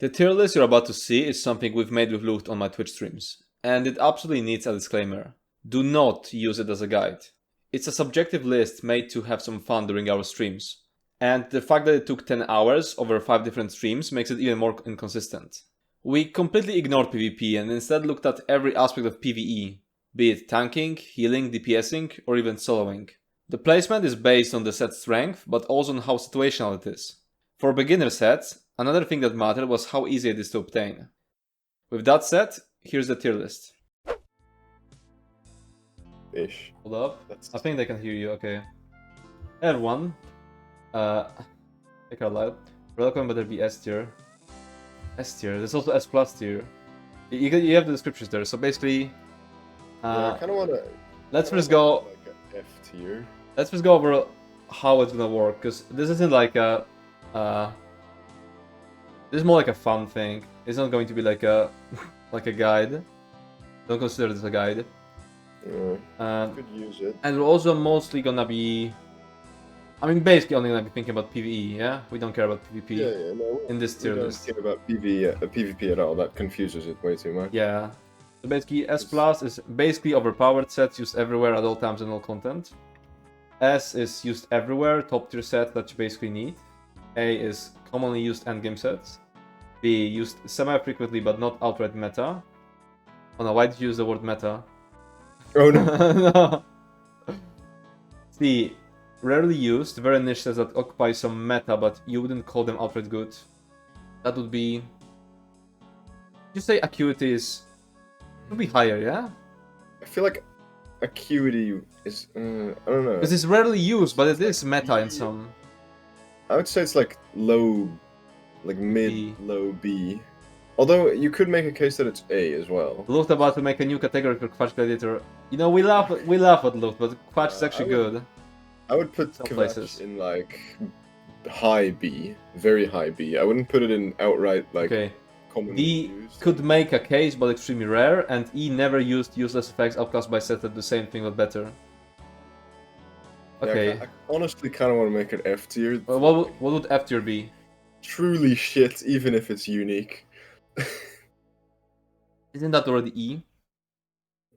The tier list you're about to see is something we've made with Lucht on my Twitch streams, and it absolutely needs a disclaimer. Do not use it as a guide. It's a subjective list made to have some fun during our streams, and the fact that it took 10 hours over 5 different streams makes it even more inconsistent. We completely ignored PvP and instead looked at every aspect of PvE, be it tanking, healing, DPSing, or even soloing. The placement is based on the set's strength, but also on how situational it is. For beginner sets, another thing that mattered was how easy it is to obtain. With that said, here's the tier list. Ish. Hold up. I think they can hear you, okay. Everyone. Take our light. Welcome, better be S tier. S tier. There's also S plus tier. You have the descriptions there, so basically... yeah, I kind of want to... Let's just go... like an F tier. Let's just go over how it's gonna work, because this isn't like a... this is more like a fun thing. It's not going to be like a like a guide. Don't consider this a guide. Yeah, could use it. And we're also mostly gonna be... I mean, basically only gonna be thinking about PvE, yeah? We don't care about PvP No, in this tier list. We don't care about PvP at all. That confuses it way too much. Yeah. So basically, S plus is basically overpowered sets used everywhere at all times in all content. S is used everywhere, top tier set that you basically need. A is commonly used endgame sets. B used semi-frequently but not outright meta. Oh no, why did you use the word meta? Oh no. No. C, rarely used, very niche sets that occupy some meta but you wouldn't call them outright good. That would be... You say acuity is... would be higher, yeah? I feel like acuity is... I don't know. Because it's rarely used, but it is meta in some... I would say it's like low... like mid, B. low B. Although you could make a case that it's A as well. Lucht about to make a new category for Quatch Gladiator. You know, we laugh at Lucht, but Quatch is actually good. I would put Some Kvatch places. in like high B, very high B. I wouldn't put it in outright like Okay. commonly D used. could make a case, but extremely rare, and E never used useless effects outclassed by sets that do the same thing but better. Okay. Yeah, I honestly kind of want to make it F tier. Well, what would F tier be? Truly shit, even if it's unique. Isn't that already E?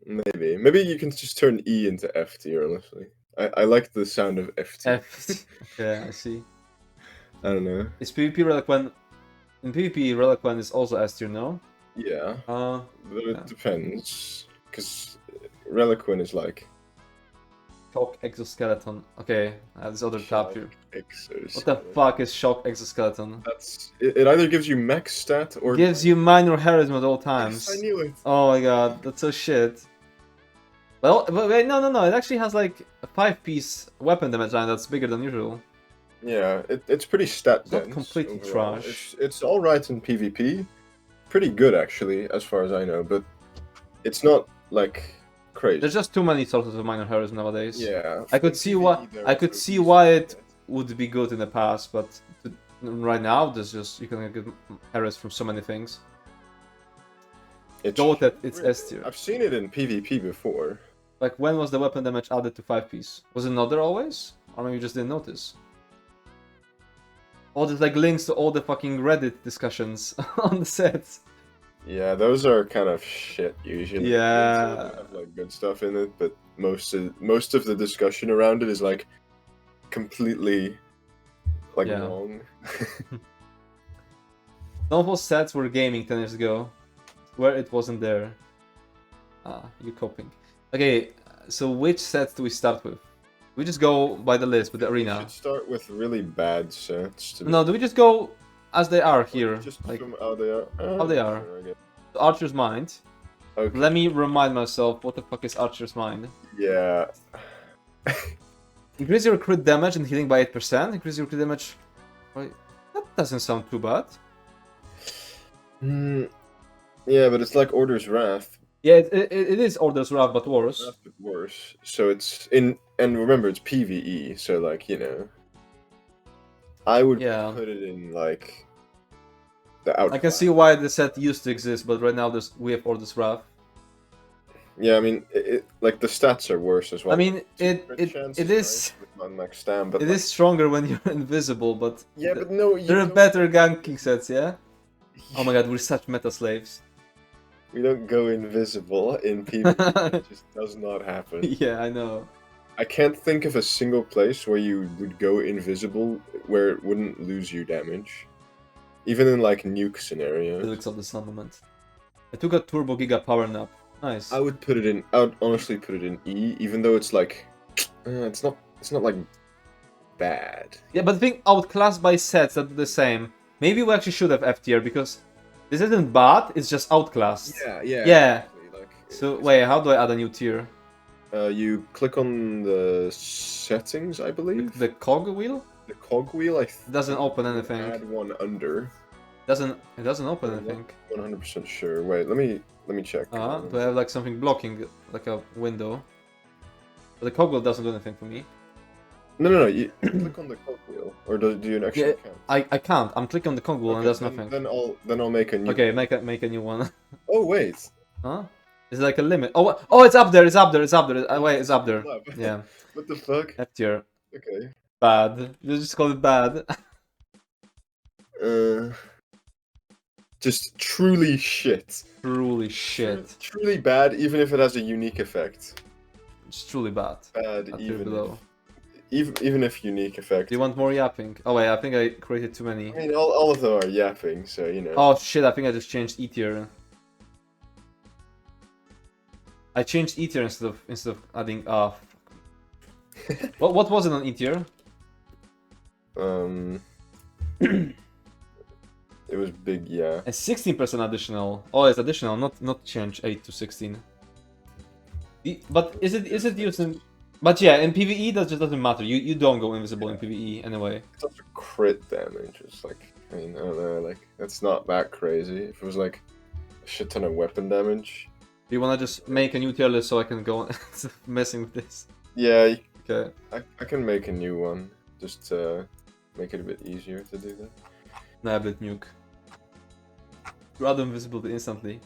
Maybe you can just turn E into F tier. Honestly, I like the sound of F tier. F. Okay, I see. I don't know. Is PvP Reliquant... In PvP, Reliquant is also S tier, no? Yeah, but it yeah. depends, because Reliquant is like Shock Exoskeleton. Okay, this other tab here. Exos. What the fuck is Shock Exoskeleton? That's it. Either gives you max stat or Gives you minor charisma at all times. Yes, I knew it. Oh my god, that's so shit. Well, but wait, no, it actually has like a 5-piece weapon damage line that's bigger than usual. Yeah, it's pretty stat dense. Not completely overall. trash. It's all right in PvP. Pretty good actually, as far as I know, but it's not like crazy. There's just too many sources of minor charisma nowadays. Yeah. I could see why it would be good in the past, but right now there's just you can get charisma from so many things. Go with that, it's S tier. I've seen it in PvP before. Like, when was the weapon damage added to 5-piece? Was it not there always? Or maybe you just didn't notice? All there's like links to all the fucking Reddit discussions on the sets. Yeah, those are kind of shit usually. Yeah. They have like good stuff in it, but most of the discussion around it is like completely like wrong. Novel sets were gaming 10 years ago, where it wasn't there. You coping. Okay, so which sets do we start with? We just go by the list with the arena. We should start with really bad sets. No, do we just go as they are here? Just like from how they are. how they are. Sure, Archer's Mind. okay. Let me remind myself, what the fuck is Archer's Mind? Yeah. Increase your crit damage and healing by 8%. Increase your crit damage... Wait, that doesn't sound too bad. Yeah, but it's like Order's Wrath. Yeah, it is Order's Wrath, but worse. Wrath, but worse. So it's in... And remember, it's PvE, so like, you know... I would put it in, like... the outclass. I can see why the set used to exist, but right now we have Order's Wrath. Yeah, I mean, like the stats are worse as well. I mean, it is but it is stronger when you're invisible, but yeah, but no, there are better ganking sets, yeah. Oh my god, we're such meta slaves. We don't go invisible in PvE. It just does not happen. Yeah, I know. I can't think of a single place where you would go invisible where it wouldn't lose you damage. Even in like nuke scenarios. Physics of the sun moment. I took a Turbo Giga power nap. Nice. I would honestly put it in E, even though it's like it's not like bad. Yeah, but the thing, outclassed by sets that do the same. Maybe we actually should have F tier because this isn't bad, it's just outclassed. Yeah. Exactly. Like, so wait, how do I add a new tier? You click on the settings, I believe. The cog wheel? The cog wheel, it doesn't open anything. Add one under. It doesn't open anything. 100% sure. Wait, let me check. Do I have like something blocking, like a window? But the cog wheel doesn't do anything for me. No. You click on the cog wheel, or do you actually can't? I can't. I'm clicking on the cog wheel and there's nothing. Then I'll make a new. Okay, make a new one. Oh wait. Huh? Is it like a limit? Oh, it's up there. It's up there. Wait, it's up there. Yeah. What the fuck? F tier. Okay. Bad. You just call it bad. Just truly shit. Truly shit. Truly bad, even if it has a unique effect. It's truly bad. Bad, Even if unique effect. Do you want more yapping? Oh wait, I think I created too many. I mean, all of them are yapping, so you know. Oh shit! I think I just changed E tier. I changed E tier instead of adding. What was it on E tier? It was big, yeah. And 16% additional. Oh, it's additional, not change 8 to 16. But is it using? But yeah, in PvE that just doesn't matter. You don't go invisible in PvE anyway. It's also crit damage. It's like, I mean, I don't know, like that's not that crazy. If it was like a shit ton of weapon damage. Do you wanna just make a new tier list so I can go messing with this? Yeah. Okay. I can make a new one. Just make it a bit easier to do that. Nablet nuke. Rather invisible instantly.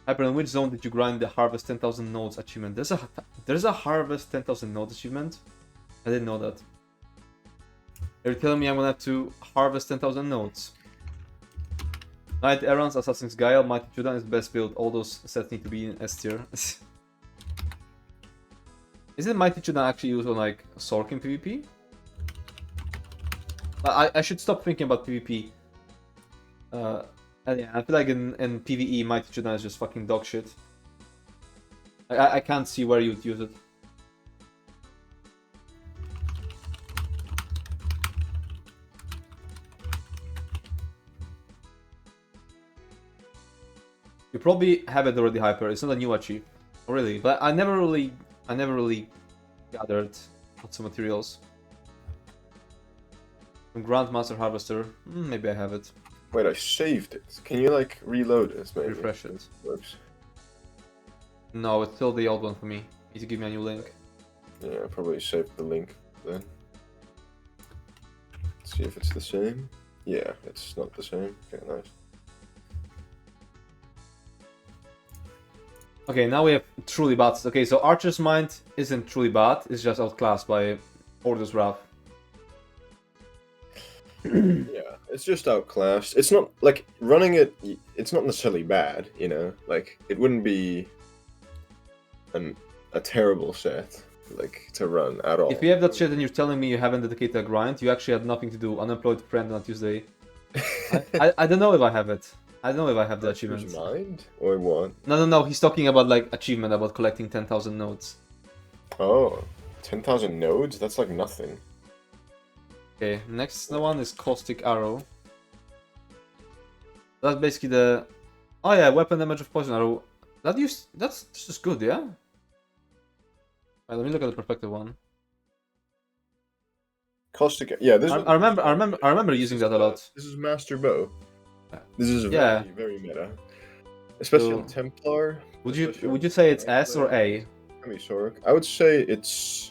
Hyper, in which zone did you grind the harvest 10,000 nodes achievement? There's a harvest 10,000 nodes achievement? I didn't know that. You're telling me I'm gonna have to harvest 10,000 nodes. Knight Errants, Assassin's Guile, Mighty Judan is best build. All those sets need to be in S tier. Isn't Mighty Judan actually used on like Sork in PvP? I should stop thinking about PvP. Yeah, I feel like in PvE, Mighty Judan is just fucking dog shit. I can't see where you'd use it. You probably have it already, Hyper. It's not a new achieve, really. But I never really gathered lots of materials. Grandmaster Harvester. Maybe I have it. Wait, I saved it. Can you like reload it? Maybe refresh it. Works. No, it's still the old one for me. You need to give me a new link. Yeah, I probably saved the link then. Let's see if it's the same. Yeah, it's not the same. Okay, nice. Okay, now we have truly bad. Okay, so Archer's Mind isn't truly bad. It's just outclassed by Order's Wrath. Yeah, it's just outclassed. It's not like running it. It's not necessarily bad, you know. Like it wouldn't be a terrible set like to run at all. If you have that shit and you're telling me you haven't dedicated a grind, you actually had nothing to do. Unemployed friend on Tuesday. I don't know if I have it. I don't know if I have the achievement. Mind or what? No. He's talking about like achievement about collecting 10,000 nodes. Oh, 10,000 nodes? That's like nothing. Okay, next one is Caustic Arrow. That's basically the... Oh yeah, weapon damage of Poison Arrow. That's just good, yeah? Right, let me look at the perspective one. Caustic... Yeah, this I remember using that a lot. This is Master Bow. This is very meta. Especially on Templar. Would you say it's S or A? I would say it's...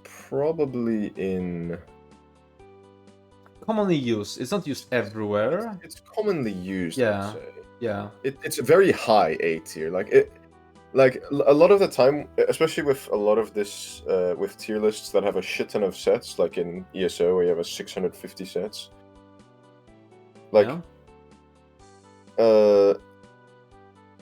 probably in commonly used. It's not used everywhere. It's commonly used. Yeah. I'd say. Yeah. It's a very high A tier. Like Like a lot of the time, especially with a lot of this, with tier lists that have a shit ton of sets, like in ESO where you have a 650 sets. Like,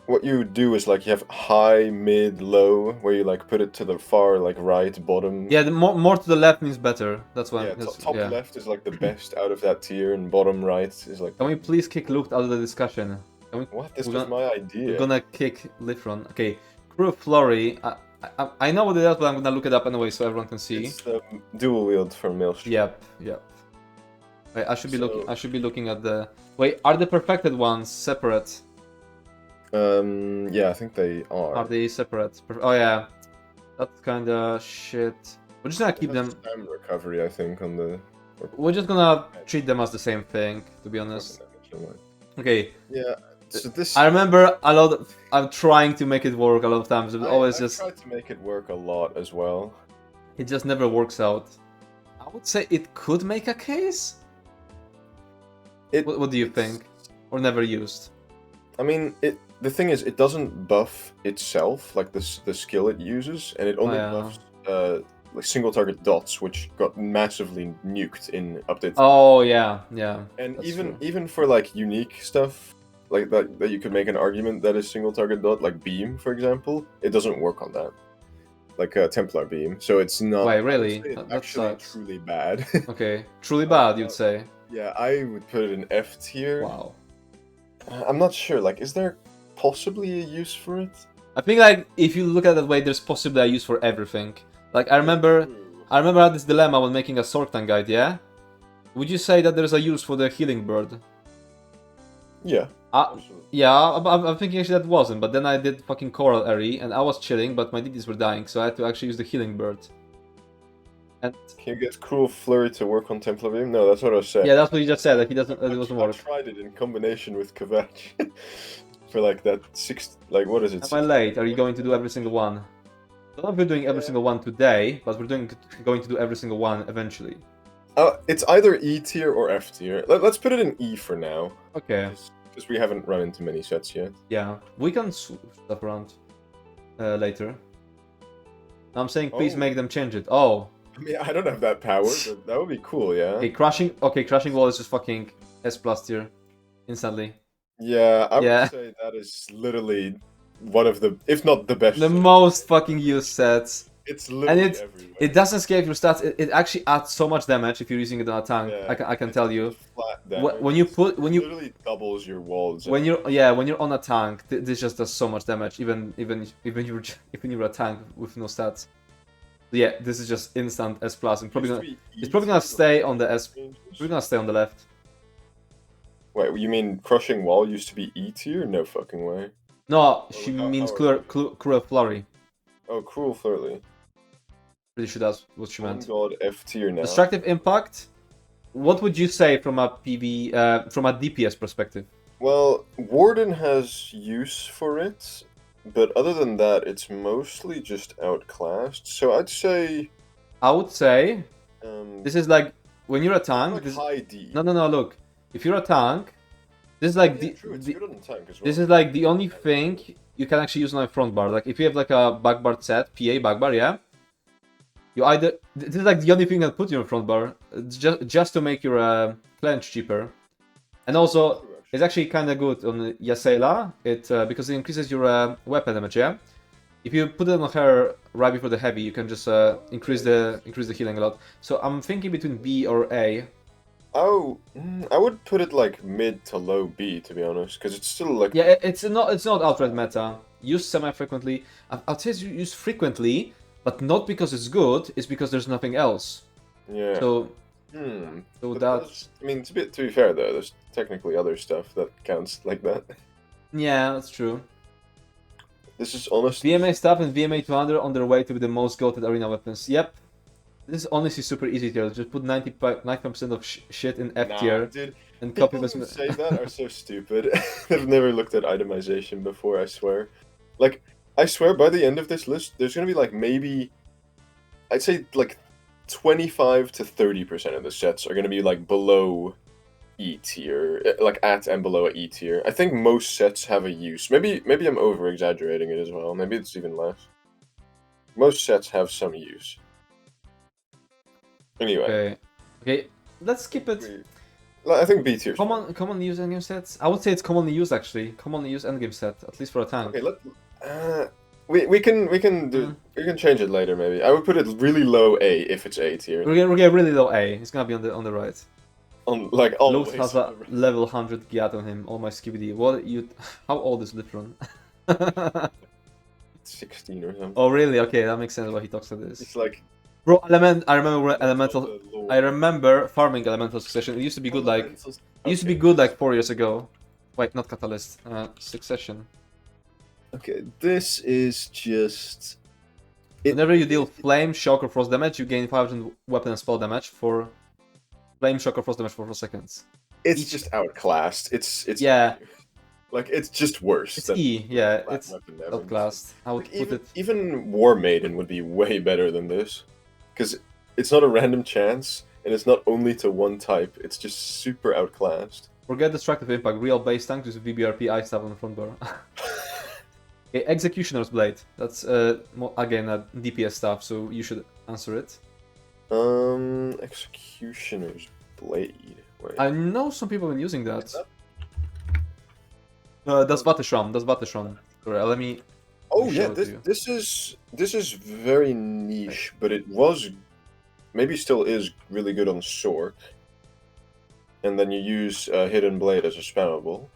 what you do is like you have high, mid, low, where you like put it to the far like right bottom. Yeah, the more to the left means better. That's why. Yeah, top left is like the best out of that tier, and bottom right is like. Can we please kick Luke out of the discussion? Can we? What? This was my idea. We're gonna kick Lithron. Okay, Crew of Flurry. I know what it is, but I'm gonna look it up anyway so everyone can see. It's the dual wield from Maelstrom. Yep. Wait, I should be looking at the. Wait, are the perfected ones separate? Yeah, I think they are. Are they separate? Oh yeah, that's kind of shit. We're just gonna keep them. Time recovery, I think, on the. We're just gonna treat them as the same thing, to be honest. Okay. Yeah. So this. I remember a lot. I'm trying to make it work a lot of times. But always just. I tried to make it work a lot as well. It just never works out. I would say it could make a case. What do you think? Or never used? I mean, the thing is, it doesn't buff itself, like the skill it uses, and it only buffs like single target dots, which got massively nuked in update. Oh yeah. And even for like unique stuff, like that you could make an argument that is single target dot, like beam, for example, it doesn't work on that. Like a Templar beam, so it's not. Wait, really? It's actually truly bad. Okay, truly bad, you'd say. Yeah, I would put it in F tier. Wow. I'm not sure. Like, is there possibly a use for it? I think like if you look at it that way, there's possibly a use for everything. Like I remember I had this dilemma when making a Sorktan guide. Yeah. Would you say that there's a use for the healing bird? Yeah. Yeah, I'm thinking actually that wasn't, but then I did fucking Coral Airy, and I was chilling, but my DDs were dying, so I had to actually use the healing bird. And can you get Cruel Flurry to work on Templar Beam? No, that's what I said. Yeah, that's what you just said. Like it doesn't work. I tried it in combination with Kvatch for like that like what is it? Am I late? Are you going to do every single one? I don't know if we're doing every single one today, but we're going to do every single one eventually. It's either E tier or F tier. Let's put it in E for now. Okay. Because we haven't run into many sets yet. Yeah, we can switch stuff around later. I'm saying please make them change it. Oh. I mean, I don't have that power, but that would be cool, yeah. Okay, Crushing Wall is just fucking S+ tier. Instantly. Yeah, I would say that is literally one of the, if not the best. The most fucking used sets. It's literally everywhere. It doesn't scale your stats. It actually adds so much damage if you're using it on a tank. Yeah, I can tell you. Flat damage. When you literally doubles your walls. When you're on a tank, this just does so much damage. Even you're a tank with no stats. Yeah, this is just instant S+. And it's probably gonna stay on the S. We're gonna stay on the left. Wait, you mean Crushing Wall used to be E tier? No fucking way. No, she means Cruel Flurry. Oh, Cruel Flurry. Pretty sure that's what she meant. God, F tier now. Destructive Impact. What would you say from a from a DPS perspective? Well, Warden has use for it, but other than that, it's mostly just outclassed. So I'd say. I would say. This is like when you're a tank. Like high D. No. Look, if you're a tank, this is like this is like the only thing you can actually use on a front bar. Like if you have like a back bar set, PA back bar, yeah. You either this is like the only thing that put you in front bar, just to make your clench cheaper, and also it's actually kind of good on Yasela. Because it increases your weapon damage. Yeah, if you put it on her right before the heavy, you can just increase the healing a lot. So I'm thinking between B or A. Oh, I would put it like mid to low B, to be honest, because it's still like. Yeah, it's not outright meta. Used semi-frequently. I'd say used frequently, but not because it's good. It's because there's nothing else. Yeah. So. So that's. I mean, to be fair though, there's technically other stuff that counts like that. Yeah, that's true. This is honestly. VMA stuff and VMA 200 on their way to be the most goated arena weapons. Yep. This is honestly super easy tier. Just put 95% of shit in F tier and copy this. People who say that are so stupid. They've never looked at itemization before, I swear. Like, I swear by the end of this list, there's gonna be like maybe, I'd say like 25 to 30% of the sets are gonna be like below E tier, like at and below E tier. I think most sets have a use. Maybe I'm over exaggerating it as well. Maybe it's even less. Most sets have some use. Anyway. Okay. Let's keep it. I think B tier. Commonly used endgame sets. I would say it's commonly used actually. Commonly used endgame set, at least for a tank. Okay, we can change it later maybe. I would put it really low A if it's A tier. We're getting really low A. It's gonna be on the right. Like always. Luft has a level 100 Giat on him. All my skibidi. What you? How old is Litron? 16 or something. Oh really? Okay, that makes sense why he talks like this. It's like, bro, I remember elemental. I remember farming elemental succession. It used to be good like. It used to be good like 4 years ago. Wait, not catalyst. Succession. Okay, this is just. Whenever you deal flame, shock, or frost damage, you gain 500 weapon and spell damage for flame, shock, or frost damage for 4 seconds. It's just outclassed. It's yeah. Like it's just worse. It's E, yeah, it's outclassed. I would like, put it. Even War Maiden would be way better than this, because it's not a random chance, and it's not only to one type. It's just super outclassed. Forget Destructive Impact. Real base tank with VBRP Ice Staff on the front bar. Okay, Executioner's Blade. That's again a DPS stuff, so you should answer it. Executioner's Blade. Wait. I know some people have been using that. That's Vateshram. That's Vateshram. Sorry, let me. Oh yeah, this is very niche, but it was, maybe still is really good on Sork. And then you use Hidden Blade as a spammable.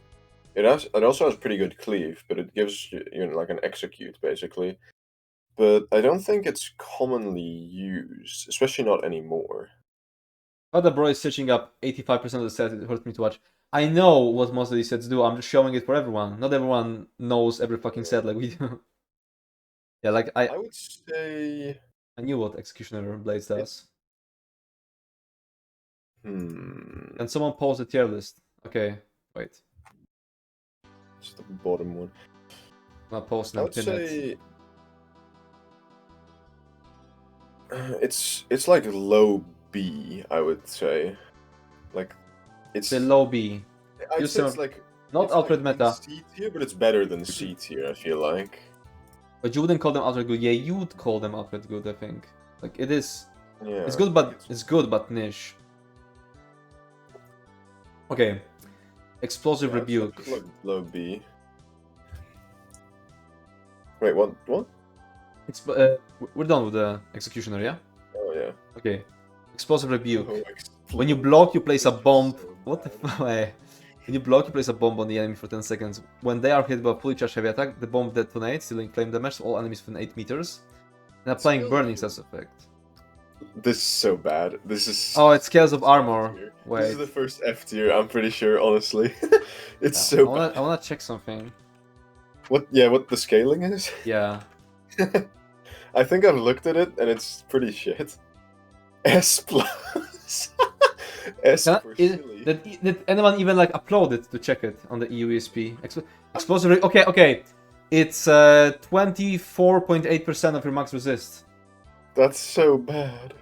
It also has pretty good cleave, but it gives you know, like an execute basically. But I don't think it's commonly used, especially not anymore. Other bro is searching up 85% of the sets. It hurts me to watch. I know what most of these sets do. I'm just showing it for everyone. Not everyone knows every fucking set like we do. Yeah, like I would say. I knew what Executioner Blades does. Can someone post a tier list? Okay, wait. It's the bottom one. I'm not posting. I would say it's like low B. I would say, like it's a low B. I'd say it's like not Alfred meta. C tier, but it's better than C tier. I feel like. But you wouldn't call them Alfred good. Yeah, you would call them Alfred good. I think. Like it is. Yeah. It's good, but niche. Okay. Explosive Rebuke. Like low B. Wait, what? We're done with the Executioner, yeah? Oh yeah. Okay. Explosive Rebuke. Oh, when you block, you place a bomb. What the fuck? When you block, you place a bomb on the enemy for 10 seconds. When they are hit by a fully charged heavy attack, the bomb detonates, dealing flame damage to all enemies within 8 meters, and applying burning as effect. This is so bad. This is. Oh, it's Scales of Armor. Wait. This is the first F tier. I'm pretty sure, honestly. It's so bad. I wanna check something. What? Yeah, what the scaling is? Yeah. I think I've looked at it and it's pretty shit. S plus. S for silly. Did anyone even like upload it to check it on the EUESP? Explosive. Okay. It's 24.8% of your max resist. That's so bad.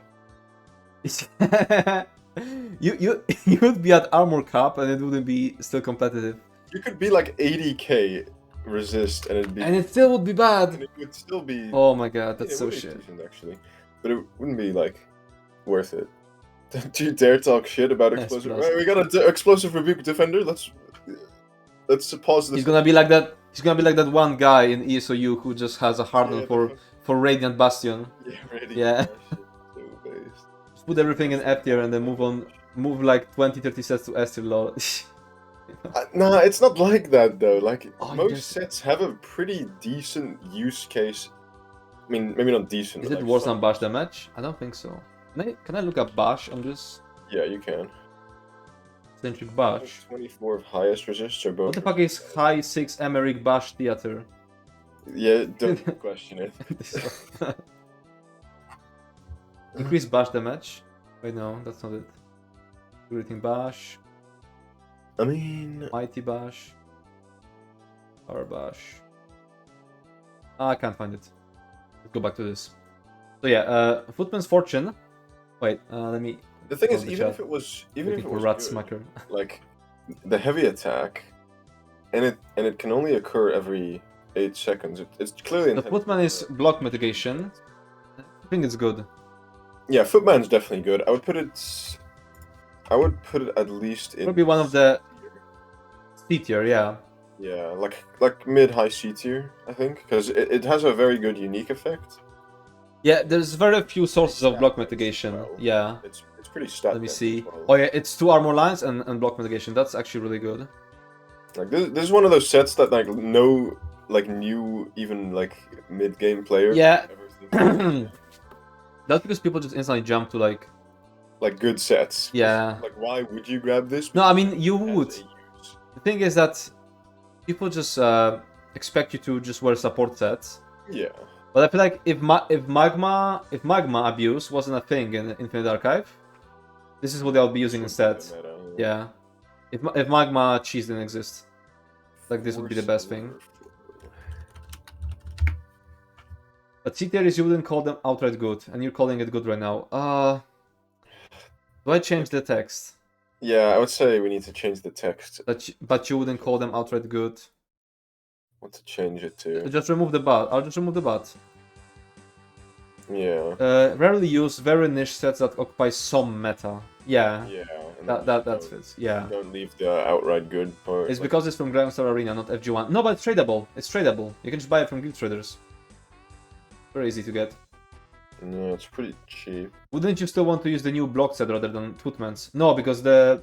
you would be at armor cap and it wouldn't be still competitive. You could be like 80k resist and it still would be bad. And it would still be. Oh my god, that's so shit. Decent, actually, but it wouldn't be like worth it. Don't you dare talk shit about explosive. Right, we got an explosive rebuke defender. Let's pause this. He's gonna be like that. He's gonna be like that one guy in ESOU who just has a harden for Radiant Bastion. Yeah, Radiant Bastion. Just put everything in F tier and then move like 20-30 sets to S tier. Lol. Nah, it's not like that though. Like most sets have a pretty decent use case. I mean, maybe not decent. Is it worse than bash damage? I don't think so. Can I look up bash on this? Yeah, you can. Centric bash. 24 of highest resist or both. What the fuck is high 6 Emmerich bash theater? Yeah, don't question it. Increase bash damage. Wait, no, that's not it. Greeting bash. I mean, Mighty bash. Power bash. I can't find it. Let's go back to this. So yeah, Footman's Fortune. Wait, let me. The thing is, the even chat. if it was rat good, smacker. like the heavy attack, and it can only occur every 8 seconds. It's clearly The footman is block mitigation. I think it's good. Yeah, footman's definitely good. I would put it at least in. Probably one of the C tier, yeah. Yeah, like mid-high C tier, I think, because it has a very good unique effect. Yeah, there's very few sources of block mitigation. Well. Yeah. It's pretty stat. Let me see. Well. Oh yeah, it's 2 armor lines and block mitigation. That's actually really good. Like this is one of those sets that like no new even like mid-game player. Yeah. That's because people just instantly jump to like good sets. Yeah. Like why would you grab this? No, I mean you would. The thing is that people just expect you to just wear support sets. Yeah. But I feel like if magma abuse wasn't a thing in Infinite Archive, this is what they'll be using instead. Yeah. If magma cheese didn't exist, like this would be the best thing. But C tier is you wouldn't call them outright good, and you're calling it good right now. Do I change the text? Yeah, I would say we need to change the text. But you wouldn't call them outright good. What to change it to? Just remove the but. I'll just remove the but. Yeah. Rarely use very niche sets that occupy some meta. Yeah. Yeah. That fits. Yeah. Don't leave the outright good part. It's because it's from Groundstar Arena, not FG1. No, but it's tradable. It's tradable. You can just buy it from guild traders. Very easy to get. No, it's pretty cheap. Wouldn't you still want to use the new block set rather than Footman's? No, because the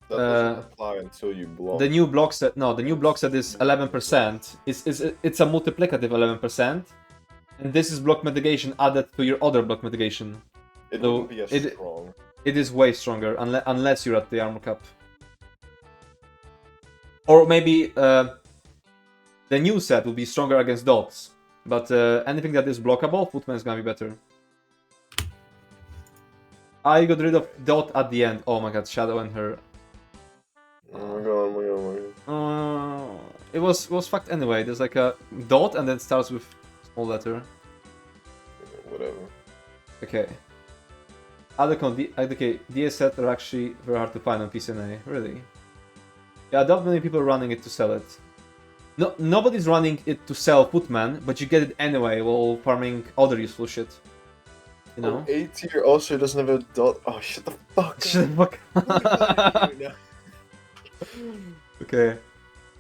that doesn't apply until you block. The new block set. No, the new block set is 11%. It's a multiplicative 11%, and this is block mitigation added to your other block mitigation. It won't be as strong. It is way stronger unless you're at the armor cap. Or maybe the new set will be stronger against dots. But anything that is blockable, Footman is gonna be better. I got rid of dot at the end. Oh my god, Shadow and her. Oh my god. It was fucked anyway. There's like a dot and then it starts with small letter. Whatever. Okay. Okay, DS sets are actually very hard to find on PCNA. Really? Yeah, not many people are running it to sell it. No, nobody's running it to sell Footman, but you get it anyway while farming other useful shit. You know? A tier also doesn't have a dot. Oh, shut the fuck up. Shut the fuck up. Okay.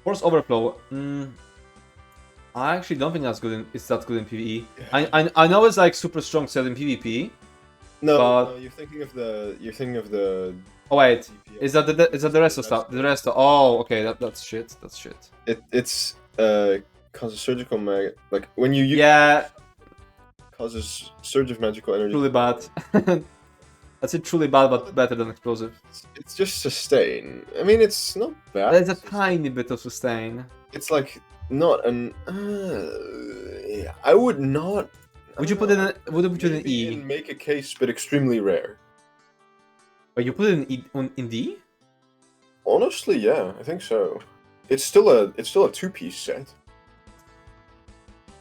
Force Overflow. I actually don't think it's that good in PvE. I know it's like super strong set in PvP. No, you're thinking of the. Oh wait, is that the rest of stuff? The rest of okay, that's shit. That's shit. It's causes surgical like when you use causes surge of magical energy. Truly bad. That's it. Truly bad, but better than explosive. It's just sustain. I mean, it's not bad. There's a tiny bit of sustain. It's like not an. I would not. Would you put it in? Would you put it in E? Make a case, but extremely rare. But you put it in E in D? Honestly, yeah, I think so. It's still a 2-piece set.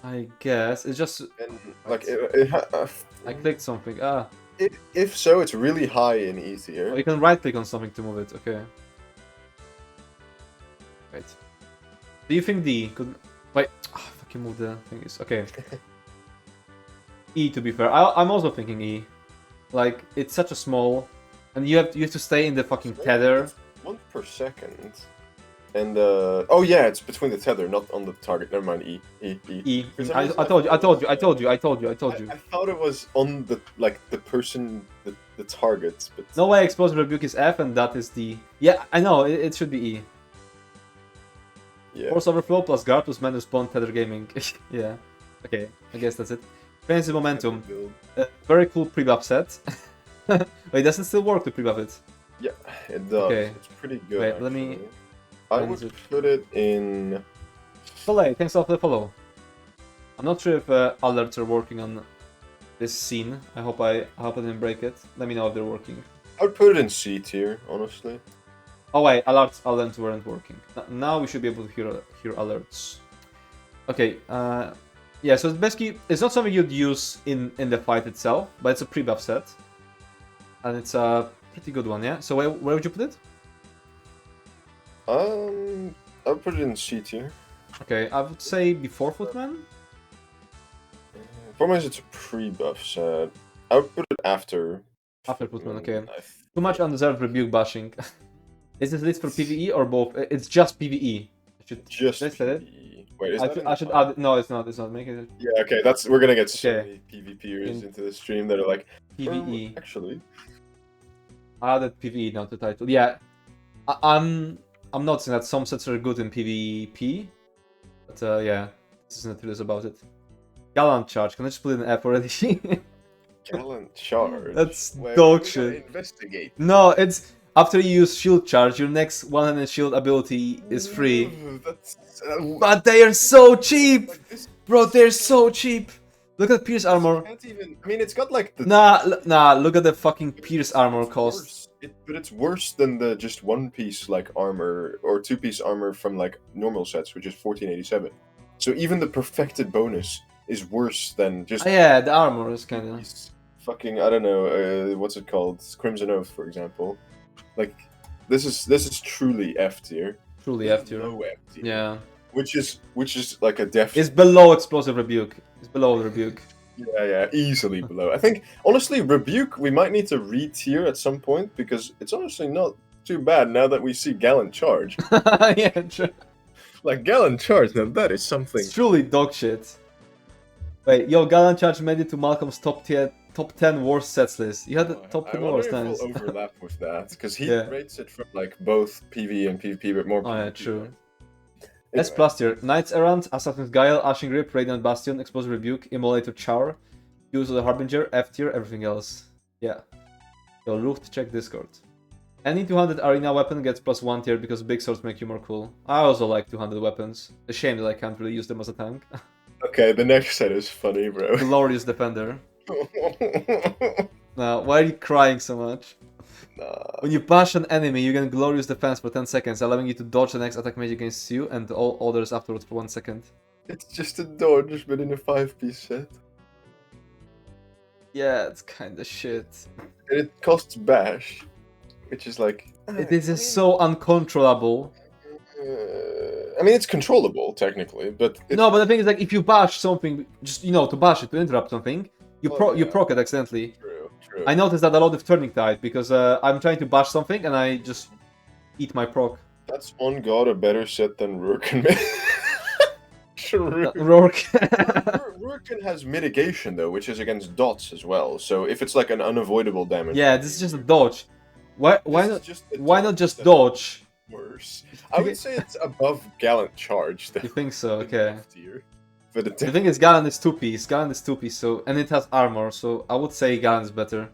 I guess it's just and like I clicked something. If so, it's really high in E tier. Oh, you can right click on something to move it. Okay. Wait. Do you think D could? Wait. Fucking move the thingies. Okay. E, to be fair, I'm also thinking E. Like it's such a small, and you have to stay in the fucking tether. It's 1 per second. And oh yeah, it's between the tether, not on the target. Never mind. E. I told you. I thought it was on the the person, the target. But no way. Explosive rebuke is F, and that is D. Yeah, I know. It should be E. Yeah. Force overflow plus guard plus minus bond tether gaming. Yeah. Okay. I guess that's it. Fancy momentum. Very cool pre-buff set. Wait, does it still work to pre-buff it? Yeah, it does. Okay. It's pretty good. Wait, actually. let me. I would put it in. Foley, thanks a lot for the follow. I'm not sure if alerts are working on this scene. I hope I didn't break it. Let me know if they're working. I would put it in C tier, honestly. Oh wait, alerts weren't working. Now we should be able to hear alerts. Okay. Yeah. So it's basically it's not something you'd use in the fight itself, but it's a pre-buff set. and it's a pretty good one, yeah? So where would you put it? I'll put it in C tier. Okay, I would say before Footman. Problem is it's a pre-buff set. I would put it after. After Footman, okay. I Too much undeserved rebuke bashing. Is this list for PvE or both? It's just PvE. Just did I say it? PvE. Wait, is I should add. No, it's not. It's not. Make it. Yeah, okay. We're gonna get so Okay. many PvPers into the stream that are like PvE. Actually, I added PvE now to the title. Yeah, I'm noticing that some sets are good in PvP, but yeah, this isn't really about it. Gallant charge. Can I just put it in F already? Gallant charge. That's dog we shit. gotta investigate. No, it's after you use shield charge, your next one-handed shield ability is free. But they are so cheap, bro. They're so cheap. Look at Pierce armor. Can't even. I mean, it's got like the. Nah. Look at the fucking Pierce armor cost. But it's worse than the just one-piece like armor or two-piece armor from like normal sets, which is 1487. So even the perfected bonus is worse than just. Yeah, the armor is kind of. Fucking, I don't know. What's it called? Crimson Oath, for example. Like, this is truly F tier. Truly F tier. Low F tier. Yeah. Which is like a def. It's below explosive rebuke. It's below the rebuke. Yeah, easily below. I think honestly, rebuke we might need to re-tier at some point because it's honestly not too bad now that we see gallant charge. Yeah, true. Like gallant charge, now that is something. It's truly dog shit. Wait, yo, gallant charge made it to Malcolm's top 10 worst sets list. You had the top 10 worst. I wonder if we'll overlap with that because he rates it from like both PvE and PvP, but more. Oh yeah, true. Anyway. S plus tier. Knights Errant, Assassin's Guile, Ashing Grip, Radiant Bastion, Explosive Rebuke, Immolator Char, Use of the Harbinger, F tier, everything else. Yeah. Yo, Luft, check Discord. Any 200 arena weapon gets plus 1 tier because big swords make you more cool. I also like 200 weapons. A shame that I can't really use them as a tank. Okay, the next set is funny, bro. Glorious Defender. Now, why are you crying so much? Nah. When you bash an enemy, you gain Glorious Defense for 10 seconds, allowing you to dodge the next attack made against you and all others afterwards for 1 second. It's just a dodge, but in a 5-piece set. Yeah, it's kinda shit. And it costs bash, which is like... This is so uncontrollable. I mean, it's controllable, technically, but... No, but the thing is, like, if you bash something, just, you know, to bash it, to interrupt something, you proc it accidentally. True. I noticed that a lot of Turning Tide, because I'm trying to bash something and I just eat my proc. That's on God a better set than Rurken. Rurken has mitigation, though, which is against dots as well, so if it's like an unavoidable damage... Yeah, this is just a dodge. Why not just dodge? Worse. I would say it's above Gallant Charge. You think so? Okay. But the thing is, Gallant is 2-piece. So and it has armor, so I would say Gallant is better.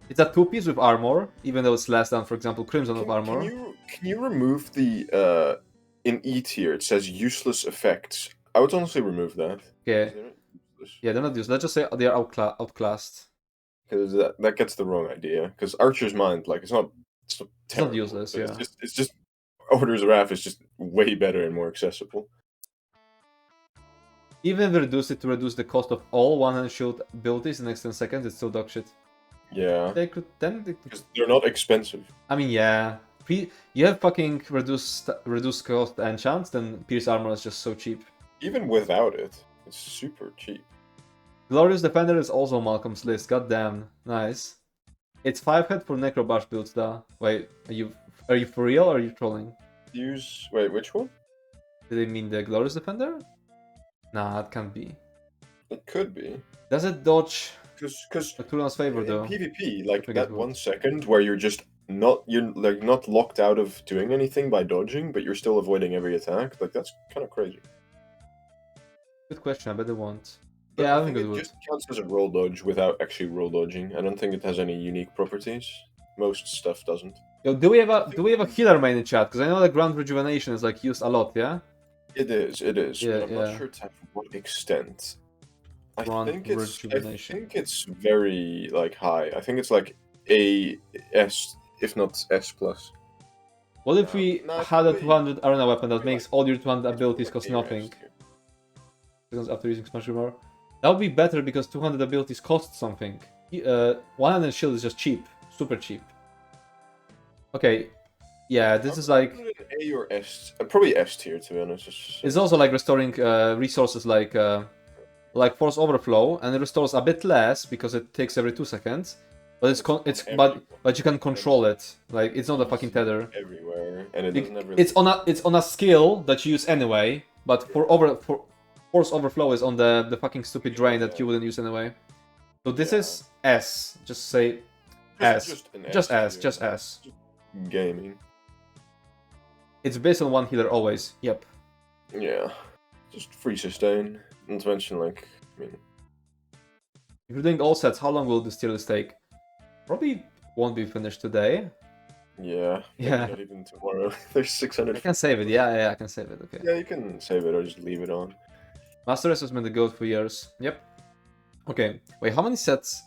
It's a 2-piece with armor, even though it's less than, for example, Crimson with armor. Can you remove the in E tier? It says useless effects. I would honestly remove that. Okay. Yeah, they're not useless. Let's just say they're outclassed. Because that gets the wrong idea. Because Archer's Mind, like, it's not useless. Yeah. It's just Order's Wrath is just way better and more accessible. Even if they reduce it to reduce the cost of all one-hand shield abilities in the next 10 seconds, it's still dog shit. Yeah. They could then. Because they're not expensive. I mean, yeah. You have fucking reduced cost enchants, then Pierce armor is just so cheap. Even without it, it's super cheap. Glorious Defender is also Malcolm's list. Goddamn, nice. It's 5-head for Necrobash builds, though. Wait, are you for real or are you trolling? Wait, which one? Did they mean the Glorious Defender? Nah, it can't be. It could be. Does it dodge? Because Turan's favor though. PvP, like that 1 second where you're not locked out of doing anything by dodging, but you're still avoiding every attack. Like that's kind of crazy. Good question. I bet they won't. But yeah, I think it would. Just counts as a roll dodge without actually roll dodging. I don't think it has any unique properties. Most stuff doesn't. Yo, do we have a healer main in chat? Because I know that Grand Rejuvenation is like used a lot. Yeah. It is. Yeah, but I'm not sure to what extent. I think it's very like high. I think it's like A, S, if not S plus. What if we had a 200 arena weapon that makes all your 200 abilities cost nothing? After using Smash Armor, that would be better because 200 abilities cost something. One-handed shield is just cheap, super cheap. Okay, yeah, this is like A or S, probably S tier to be honest. It's also like restoring resources like force overflow, and it restores a bit less because it takes every 2 seconds. But but you can control it. Like it's not a fucking tether. Everywhere, and it doesn't have really... It's on a skill that you use anyway. But for force overflow is on the fucking stupid drain that you wouldn't use anyway. So this is S. Just say S. Just S. Gaming. It's based on one healer always. Yep. Yeah. Just free sustain. Not to mention, like, I mean... If you're doing all sets, how long will this tier list take? Probably won't be finished today. Yeah. Yeah. Not even tomorrow. There's 600... I can save it, yeah, I can save it, okay. Yeah, you can save it or just leave it on. Master Race has been the goat for years. Yep. Okay, wait, how many sets?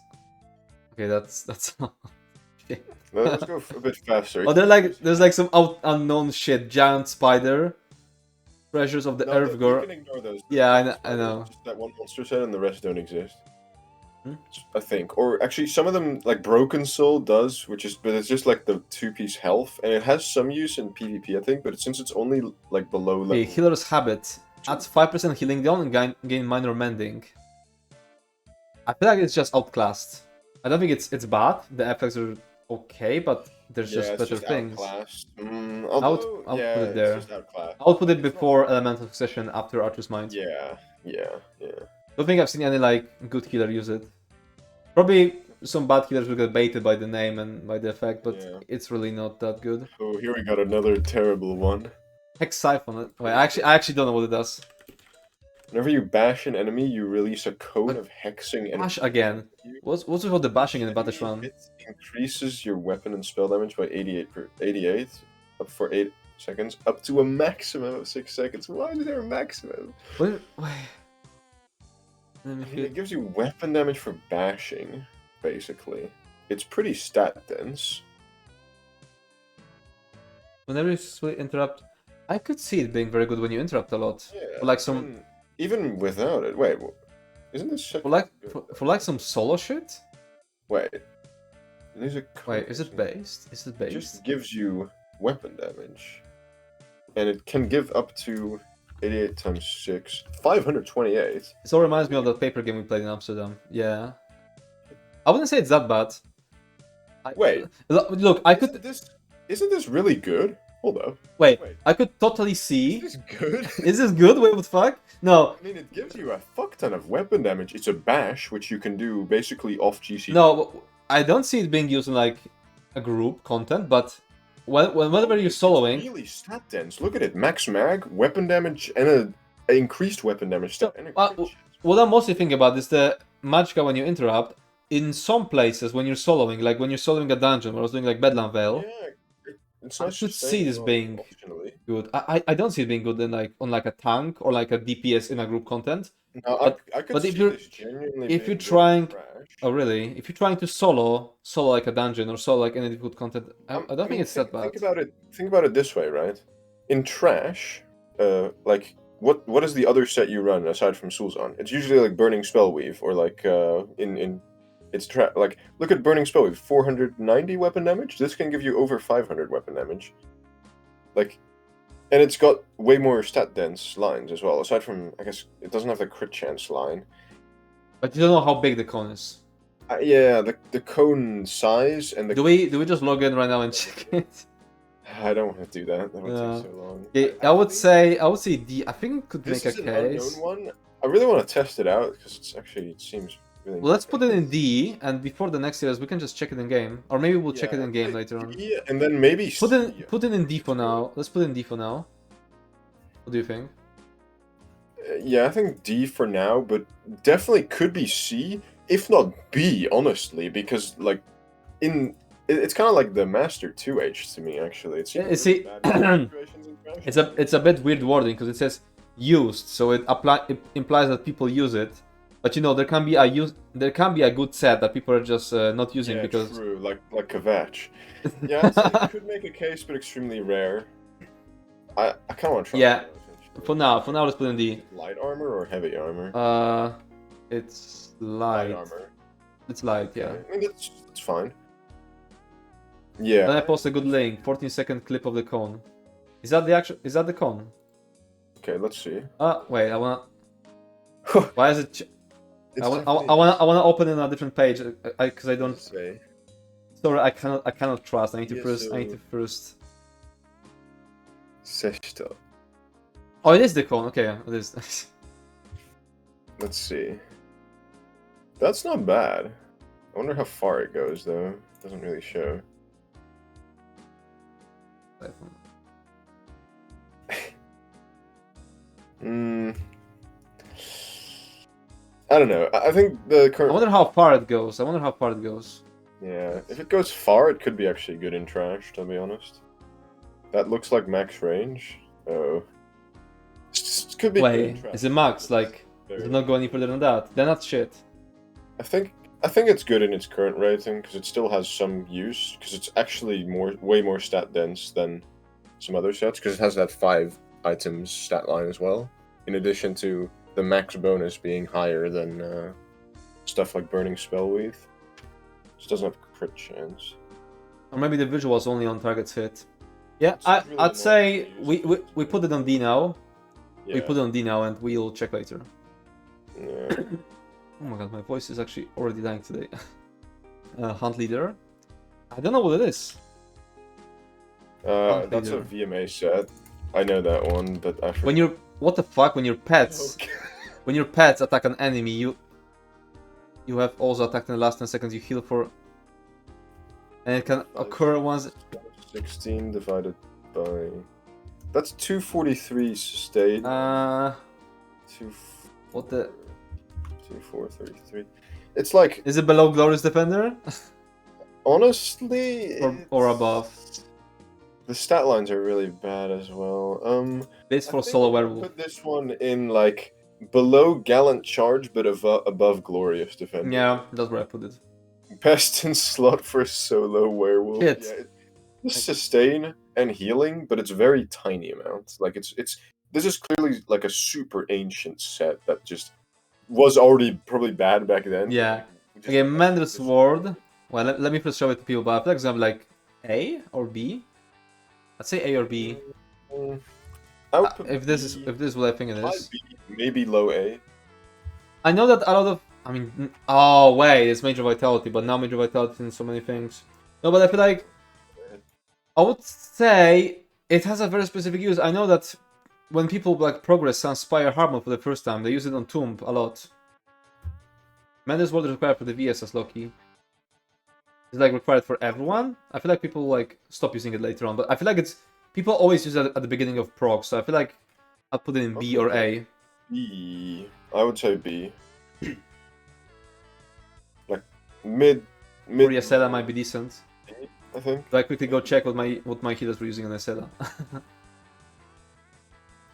Okay, that's... okay. Let's go a bit faster. Oh, there's like some unknown shit. Giant spider. Treasures of the Earth Gore. You can ignore those. Yeah, I know. Just that one monster set and the rest don't exist. Hmm? I think. Or actually some of them, like Broken Soul does, but it's just like the 2-piece health. And it has some use in PvP, I think, but since it's only like below level... Okay, Healer's Habit. Adds 5% healing down and gain minor mending. I feel like it's just outclassed. I don't think it's bad. The effects are okay, but there's just better things. I'll put it there. I'll put it before Elemental Succession, after Archer's Mind. Yeah. Don't think I've seen any like good healer use it. Probably some bad healers will get baited by the name and by the effect, but it's really not that good. Oh, here we got another terrible one. Hex Siphon. Wait, I actually don't know what it does. Whenever you bash an enemy, you release a cone of hexing. Bash again. What's with all the bashing in the Batish run? It increases your weapon and spell damage by 88 up for 8 seconds, up to a maximum of 6 seconds. Why is there a maximum? Wait. It gives you weapon damage for bashing, basically. It's pretty stat dense. Whenever you interrupt, I could see it being very good when you interrupt a lot. Yeah, like some. Even without it. Wait, isn't this shit... For like some solo shit? Wait. Wait, is it based? It just gives you weapon damage. And it can give up to 88 times 6. 528. It all reminds me of that paper game we played in Amsterdam. Yeah. I wouldn't say it's that bad. Wait. Look, I could... Isn't this really good? Hold up. Wait, I could totally see... Is this good? Is this good? Wait, what the fuck? No. I mean, it gives you a fuck ton of weapon damage. It's a bash, which you can do basically off GC. No, I don't see it being used in like a group content, but whenever you're soloing... It's really stat dense. Look at it. Max mag, weapon damage, and an increased weapon damage stat. What I'm mostly thinking about is the magicka when you interrupt. In some places, when you're soloing, like when you're soloing a dungeon, where I was doing like Bedlam Vale... Yeah. I should see this being good. I don't see it being good in like on like a tank or like a DPS in a group content. No, but if you're trying, oh really? If you're trying to solo like a dungeon or solo like any difficult content, I don't think it's that bad. Think about it this way, right? In trash, like what is the other set you run aside from Sul'Zan? It's usually like Burning Spellweave or like It's like, look at Burning Spell, 490 weapon damage. This can give you over 500 weapon damage. Like, and it's got way more stat dense lines as well. Aside from, I guess, it doesn't have the crit chance line. But you don't know how big the cone is. Yeah, the cone size and the... Do we just log in right now and check it? I don't want to do that. That would take so long. Yeah, I would say D. I think it could make a case. This is an unknown one. I really want to test it out because it seems... Really well, let's put it in D, and before the next series, we can just check it in game, or maybe we'll check it in game later on. Yeah, and then maybe put it in D for now. Let's put it in D for now. What do you think? Yeah, I think D for now, but definitely could be C, if not B, honestly, because like it's kind of like the Master 2H to me actually. It's a bit weird wording because it says used, so it implies that people use it. But you know, there can be a good set that people are just not using because... true, like Kvatch. Yeah, it could make a case, but extremely rare. I kind of want to try. Yeah, for now, let's put in D. Light armor or heavy armor? It's light. Light armor. It's light, yeah. I mean, it's fine. Yeah. Then I post a good link. 14-second clip of the cone. Is that the actual? Is that the cone? Okay, let's see. Wait. I wanna. Why is it? It's I wanna open in a different page. Because I don't. say. Sorry, I cannot trust. I need to Yeah, first. so- I need to first. Seshta. Oh, it is the cone. Okay, it is. Let's see. That's not bad. I wonder how far it goes, though. It doesn't really show. I don't know. I think the current... I wonder how far it goes. Yeah, if it goes far, it could be actually good in trash, to be honest. That looks like max range. Oh. It could be good in Wait, trash. is it max? Like, does it not go any further than that? Then that's shit. I think it's good in its current rating, because it still has some use, because it's actually way more stat dense than some other sets, because it has that 5 items stat line as well, in addition to the max bonus being higher than stuff like Burning Spellweave. It doesn't have crit chance. Or maybe the visuals only on targets hit. Yeah, It's really I'd say annoying we put it on D now. Yeah. We put it on D now and we'll check later. Yeah. Oh my god, my voice is actually already dying today. Hunt leader. I don't know what it is. That's a VMA set. I know that one, but I forgot. When you're what the fuck? When your pets, Okay. when your pets attack an enemy, you have also attacked in the last 10 seconds. You heal for, and it can occur once. 16 divided by. That's 243 sustained. What the? 2433. It's like. Is it below Glorious Defender? Honestly. or above? The stat lines are really bad as well. This for solo werewolf. Put this one in like below Gallant Charge, but above Glorious Defender. Yeah, that's where I put it. Best in slot for solo werewolf. Shit. Yeah, it's sustain and healing, but it's very tiny amount. Like it's this is clearly like a super ancient set that just was already probably bad back then. Yeah. Okay, Mandra's Sword. Well, let me first show it to people, but for example, like A or B. I'd say A or B. If this is what I think it is. B, maybe low A. I know that a lot of. I mean, oh wait, it's Major Vitality, but now Major Vitality in so many things. No, but I feel like I would say it has a very specific use. I know that when people like progress Sunspire Harmon for the first time, they use it on Tomb a lot. Mandra's Sword is required for the VS as Loki. It's like required for everyone. I feel like people like stop using it later on, but I feel like it's people always use it at the beginning of prog, so I feel like I'll put it in B or A. B. I would say B. Like mid. For Yasela might be decent. I think. So I quickly go check what my healers were using on Yasela.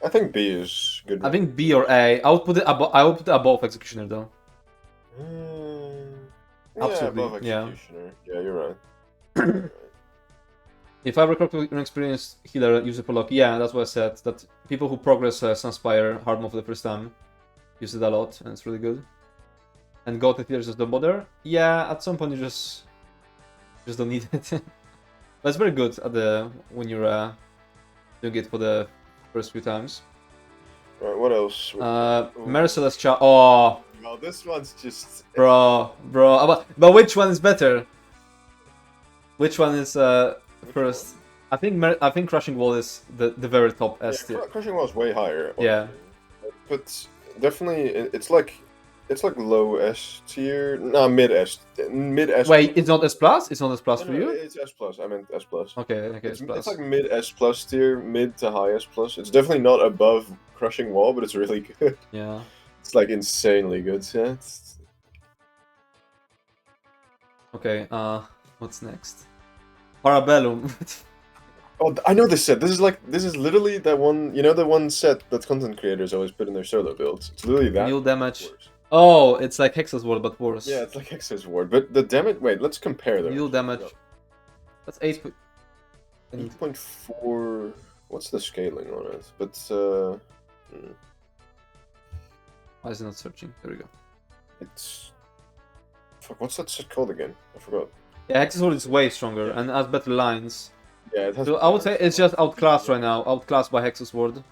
I think B is good. I think B or A. I would put it above Executioner though. Absolutely, above Executioner. Yeah, you're right. If I recruit an experienced healer, use it for luck. Yeah, that's what I said. That people who progress Sunspire hard mode for the first time use it a lot, and it's really good. And go to healers just don't bother. Yeah, at some point you just don't need it. But it's very good at when you're doing it for the first few times. Right, what else? Merciless Child. Oh. Well, this one's just. Bro. But which one is better? Which one is first? I think Crushing Wall is the very top S tier. Crushing Wall is way higher. Honestly. Yeah. But definitely, it's like low S tier. No, mid S. Wait, it's not S plus? It's not S plus for you? It's S plus. I meant S plus. Okay, S plus. It's like mid S plus tier, mid to high S plus. It's definitely not above Crushing Wall, but it's really good. Yeah. It's like insanely good sets. Okay, what's next? Parabellum. Oh, I know this set. This is literally that one. You know the one set that content creators always put in their solo builds. It's literally that. New damage. Oh, it's like Hexa's Ward, but worse. Yeah, it's like Hexa's Ward, but the damage. Wait, let's compare them. New damage. That's 8.4. What's the scaling on it? But Why is it not searching? There we go. It's. Fuck, what's that set called again? I forgot. Yeah, Hex's Sword is way stronger and has better lines. Yeah, it has. So I would say it's just outclassed right now, outclassed by Hex's Sword.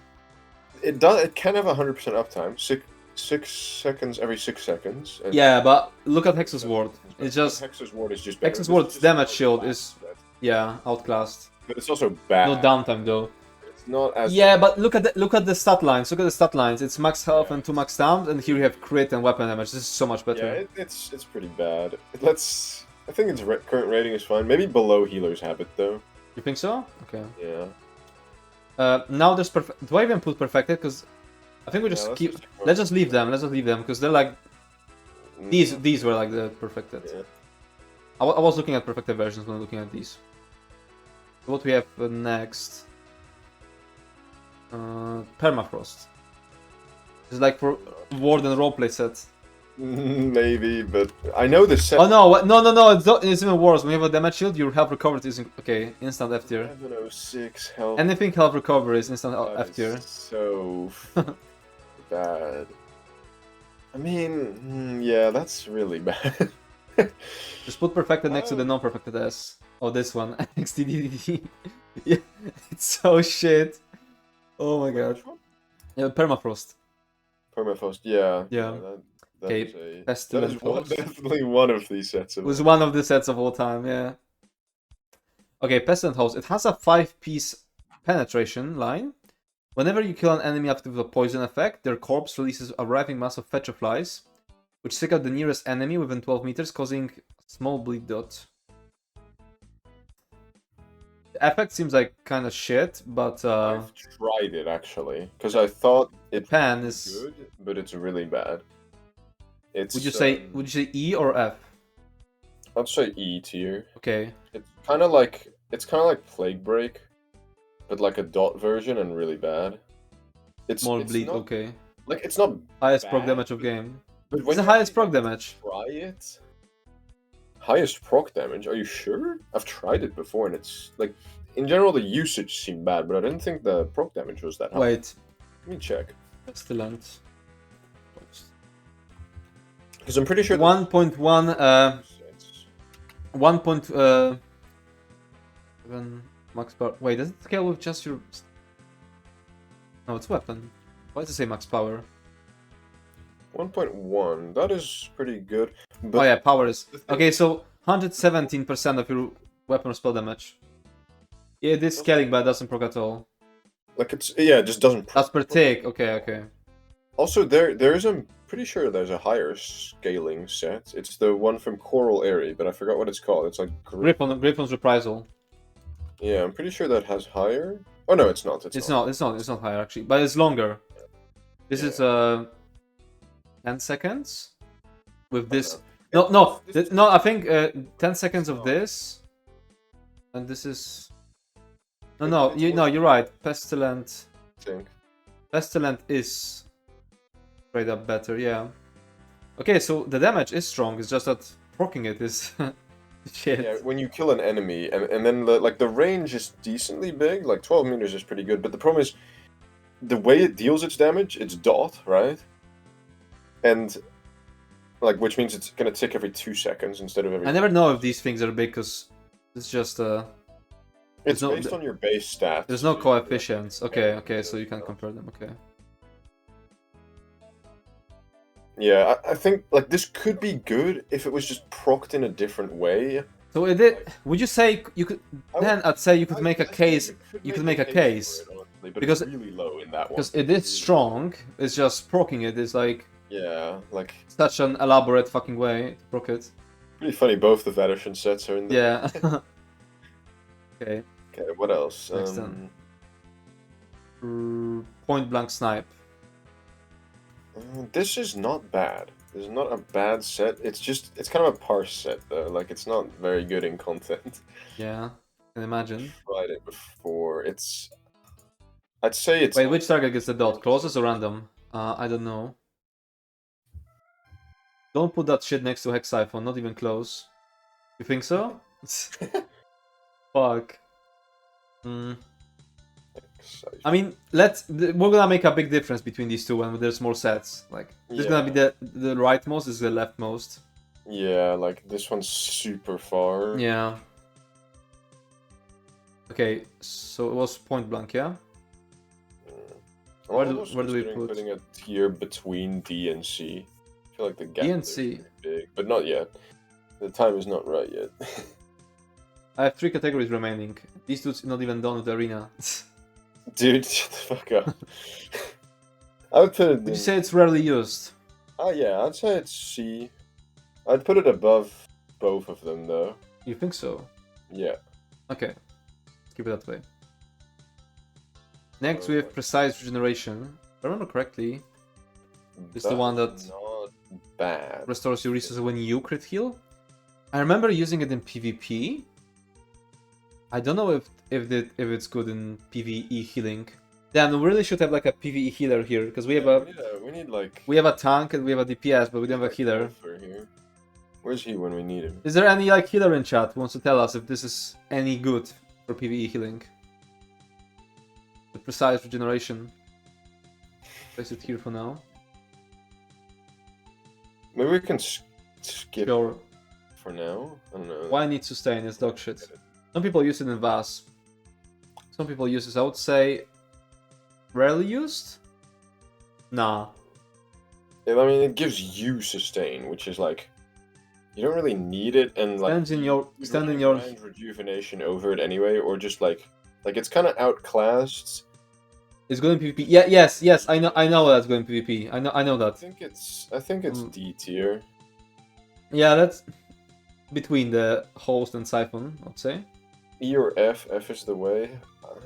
It does. It can have 100% uptime. 6 seconds every 6 seconds. And Yeah, but look at Hex's Sword. It's just Hex's Ward is just better. Hex's Sword's damage shield is outclassed. But it's also bad. No downtime though. It's not as. Yeah, but look at the stat lines. Look at the stat lines. It's max health and 2 max down, and here you have crit and weapon damage. This is so much better. Yeah, it's pretty bad. I think its current rating is fine. Maybe below healers have it though. You think so? Okay. Yeah. Now there's perfect. Do I even put perfected? Because I think we just keep. Let's just leave them. Let's just leave them because they're like these were like the perfected. Yeah. I was looking at perfected versions when looking at these. What we have next? Permafrost. It's like for Warden roleplay set. Maybe, but I know the set. Oh no! It's even worse. When you have a damage shield, your health recovery is okay. Instant F tier. 706 health. Anything health recovery is instant F tier. So bad. I mean, yeah, that's really bad. Just put perfected next to the non-perfected S. Oh, this one, XDDD. Yeah, it's so shit. Oh my god. Yeah, Permafrost. Permafrost, yeah. Yeah. That Pestilent is definitely one of these sets. It was one of the sets of all time, yeah. Okay, Pestilent Host. It has a 5-piece penetration line. Whenever you kill an enemy active with a poison effect, their corpse releases a writhing mass of Petriflies, which stick out the nearest enemy within 12 meters, causing a small bleed dot. The effect seems like kind of shit, but I've tried it actually, because I thought it is good, but it's really bad. It's would you say E or F? I'd say E tier. Okay. It's kind of like Plague Break, but like a dot version and really bad. It's more it's bleed. Not, okay. Like it's not highest proc damage of game. But it's the highest proc damage. Try it. Highest proc damage? Are you sure? I've tried it before, and it's like in general the usage seemed bad, but I didn't think the proc damage was that high. Wait. Let me check. Pestilent. Because I'm pretty sure 1.1 1. Max power. Wait, does it scale with just your? No, it's weapon. Why does it say max power? 1.1. That is pretty good. But oh yeah, power is okay. So 117% of your weapon spell damage. Yeah, it is scaling, but it doesn't proc at all. Like it just doesn't. That's per tick. Okay. Also, there is pretty sure there's a higher scaling set. It's the one from Coral Airy, but I forgot what it's called. It's like Griffon's Reprisal. Yeah, I'm pretty sure that has higher. Oh no, it's not. It's not higher actually, but it's longer. This is 10 seconds with this. No. I think 10 seconds of this, and this is. No, you're right. Pestilent. Pestilent is straight up better, yeah. Okay, so the damage is strong. It's just that proccing it is shit. Yeah, when you kill an enemy, and then the range is decently big. Like 12 meters is pretty good, but the problem is the way it deals its damage. It's dot, right? And like, which means it's gonna tick every 2 seconds instead of every. I never know if these things are big because it's just It's based on your base stats. There's no coefficients. Okay, so you can compare them. Okay. Yeah, I think like this could be good if it was just procced in a different way. So it did. Would you say you could? Then I'd say you could make a case. You could make a case because it's really low in that one. Because it is strong. It's just proccing it is like. Yeah, like such an elaborate fucking way to proc it. Pretty funny. Both the Veteran sets are in there. Yeah. Okay. Okay. What else? Point blank snipe. This is not bad. This is not a bad set. It's kind of a parse set though. Like it's not very good in content. Yeah, I can imagine. I've tried it before. I'd say it's. Wait, which target gets the dot? Closest or random? I don't know. Don't put that shit next to Hex Siphon. Not even close. You think so? Fuck. I mean, we're gonna make a big difference between these two when there's more sets. Like, this is gonna be the rightmost, this is the leftmost. Yeah, like this one's super far. Yeah. Okay, so it was point blank, yeah? I'm Where almost do we considering put putting a tier between D and C. I feel like the gap D and there is C? pretty big, but not yet. The time is not right yet. I have 3 categories remaining. These dudes not even done with the arena. Dude, shut the fuck up. I would put it Would you in... say it's rarely used? Oh yeah, I'd say it's C. I'd put it above both of them though. You think so? Yeah. Okay, let's keep it that way. Next, we have Precise Regeneration. If I remember correctly, it's the one that not bad. restores your resources when you crit heal. I remember using it in PvP. I don't know if it's good in PvE healing. Damn, we really should have like a PvE healer here because we have we have a tank and we have a DPS, but we don't have a healer. Here. Where's he when we need him? Is there any like healer in chat who wants to tell us if this is any good for PvE healing? The Precise Regeneration. Place it here for now. Maybe we can skip Sure. for now. I don't know. Why need sustain? It's dog shit. Some people use it in VAS. Some people use it. I would say rarely used. Nah. I mean, it gives you sustain, which is like you don't really need it, and like stand in your rejuvenation over it anyway, or just like it's kind of outclassed. It's good in PvP. Yeah, yes. I know that's good in PvP. I know that. I think it's D tier. Yeah, that's between the host and Siphon, I'd say. E or F. F is the way.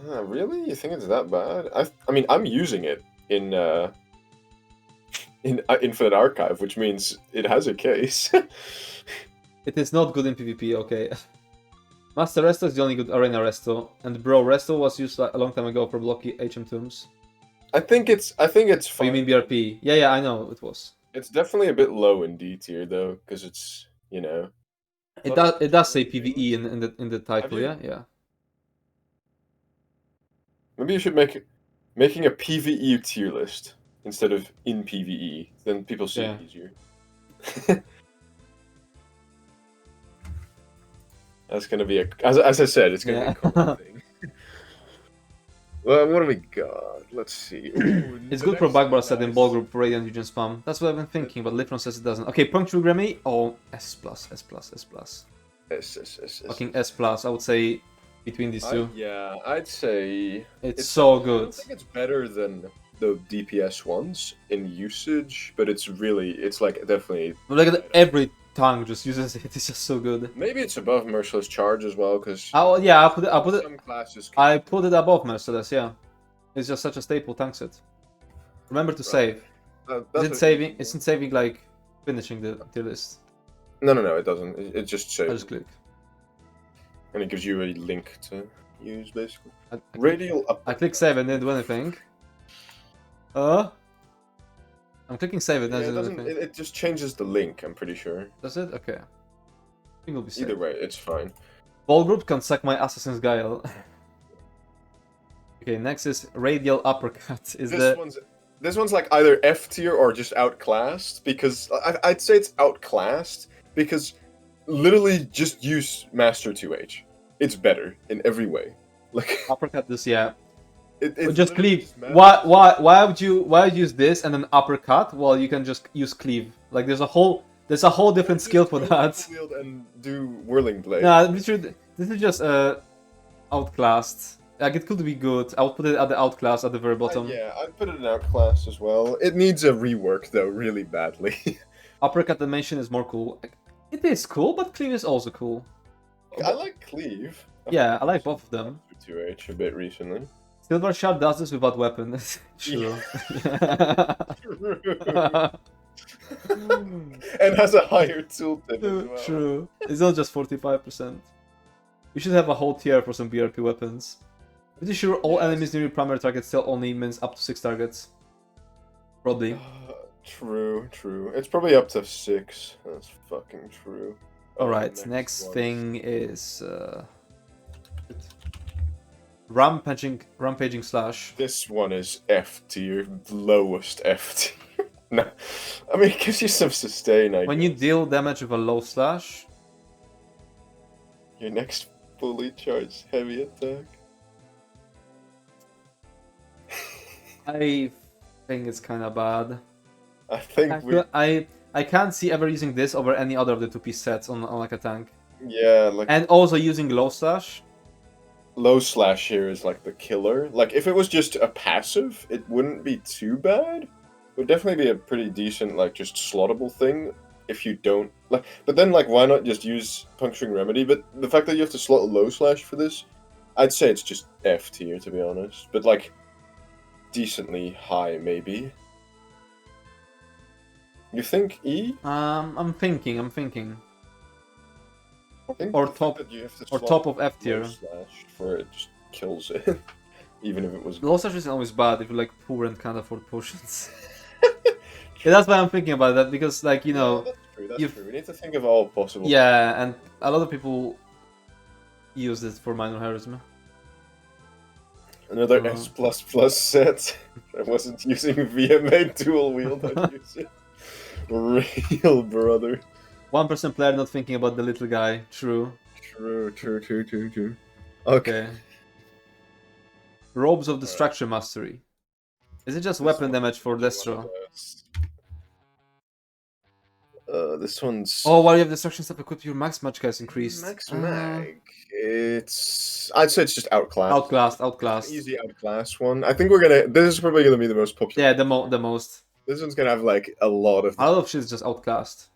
Really? You think it's that bad? I mean, I'm using it in Infinite Archive, which means it has a case. It is not good in PvP. Okay. Master Resto is the only good arena resto, and Bro Resto was used a long time ago for blocky HM tombs. I think it's fine. Oh, you mean BRP? Yeah, I know it was. It's definitely a bit low in D tier though, because it's It does say PvE in the title, yeah. Maybe you should making a PvE tier list instead of in PvE. Then people see it easier. That's gonna be as I said, it's gonna be a common thing. Well, what do we got? Let's see. Ooh, it's good for Backbar set in ball group for Radiant Legion spam. That's what I've been thinking, but Lifron says it doesn't. Okay, Puncture Grammy. Oh, S+. Fucking S+. I would say between these two. Yeah, I'd say it's so good. I think it's better than the DPS ones in usage, but it's like definitely. Look at every tongue just uses it. It's just so good. Maybe it's above Merciless Charge as well, because yeah, I put it. Some classes I put it above Merciless. Yeah, it's just such a staple tank set. Remember to save. Is it saving? Isn't saving like finishing the tier list? No, it doesn't. It just saves. I just click. And it gives you a link to use, basically. Radial up. I click save and didn't do anything. I'm clicking save and doesn't do anything. It just changes the link, I'm pretty sure. Does it? Okay. I think it'll be safe. Either way, it's fine. Ball group can suck my Assassin's Guile. Okay, next is Radial Uppercut. This one's like either F tier or just outclassed, because I'd say it's outclassed because literally just use Master 2H. It's better in every way. Like uppercut this, yeah. It's just cleave. Why would you use this and then uppercut while you can just use cleave? Like there's a whole different skill for that. Wield and do whirling blade. Nah, this is just outclassed. Like it could be good. I would put it at the outclass at the very bottom. Yeah, I'd put it in outclass as well. It needs a rework though, really badly. Uppercut dimension is more cool. It is cool, but cleave is also cool. I like cleave. Yeah, I like both of them. 2H a bit recently. Silver Shard does this without weapons. True. And has a higher tooltip as well. True. It's not just 45%. We should have a whole tier for some BRP weapons. Pretty sure all enemies near your primary target still only means up to 6 targets. Probably. True. It's probably up to 6. That's fucking true. Alright, next thing is... Rampaging Slash. This one is F tier, lowest F tier. No, I mean, it gives you some sustain, I When guess. you deal damage with a low slash, Your next fully charged heavy attack. I think it's kind of bad. I think I can't see ever using this over any other of the 2-piece sets on like a tank. Yeah, like And also using low slash. low slash here is like the killer. Like if it was just a passive, it wouldn't be too bad. It would definitely be a pretty decent like just slottable thing if you don't like. But then like why not just use puncturing remedy? But the fact that you have to slot a low slash for this, I'd say it's just F tier to be honest. But like decently high maybe. You think E? I'm thinking. I think Or the fact top- that you have to Or slot top of F low tier. slash for it just kills it. Even if it was Low slash isn't always bad if you're like poor and can't afford potions. Yeah, that's why I'm thinking about that, because like, you know, yeah, that's true. We need to think of all possible. yeah, and a lot of people use it for minor heroism. Another S++ set. I wasn't using VMA dual wield, I'd use it. Real brother. 1% player not thinking about the little guy. True. True. Okay. Robes of Destruction Mastery. Is it just This weapon one- damage for Destro? This one's Oh, while you have destruction stuff equipped, your max magic has increased. max mag. I'd say it's just outclassed. Outclassed. Easy outclass one. I think we're gonna. This is probably gonna be the most popular. Yeah, the most. This one's gonna have like a lot of. A lot of shit is just outclassed.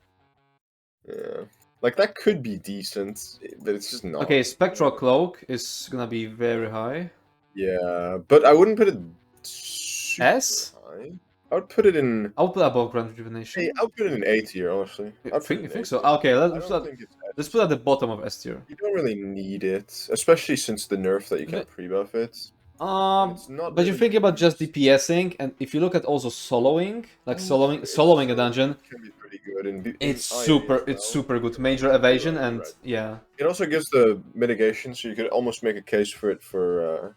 Yeah, like that could be decent, but it's just not. Okay, Spectral Cloak is gonna be very high. Yeah, but I wouldn't put it super S? high. I would put it in. I would put above Grand Rejuvenation. Hey, I'll put it in A tier, honestly. You I'd put it think, in think A so? tier. Okay, I let's don't think it's S. put at the bottom of S tier. You don't really need it, especially since the nerf that you can't pre-buff it. It's not But you're really thinking about just used. DPSing, and if you look at also soloing, like soloing a dungeon, Can be pretty good. it's IA super, as well. it's super good. Major evasion and Right. yeah. It also gives the mitigation, so you could almost make a case for it for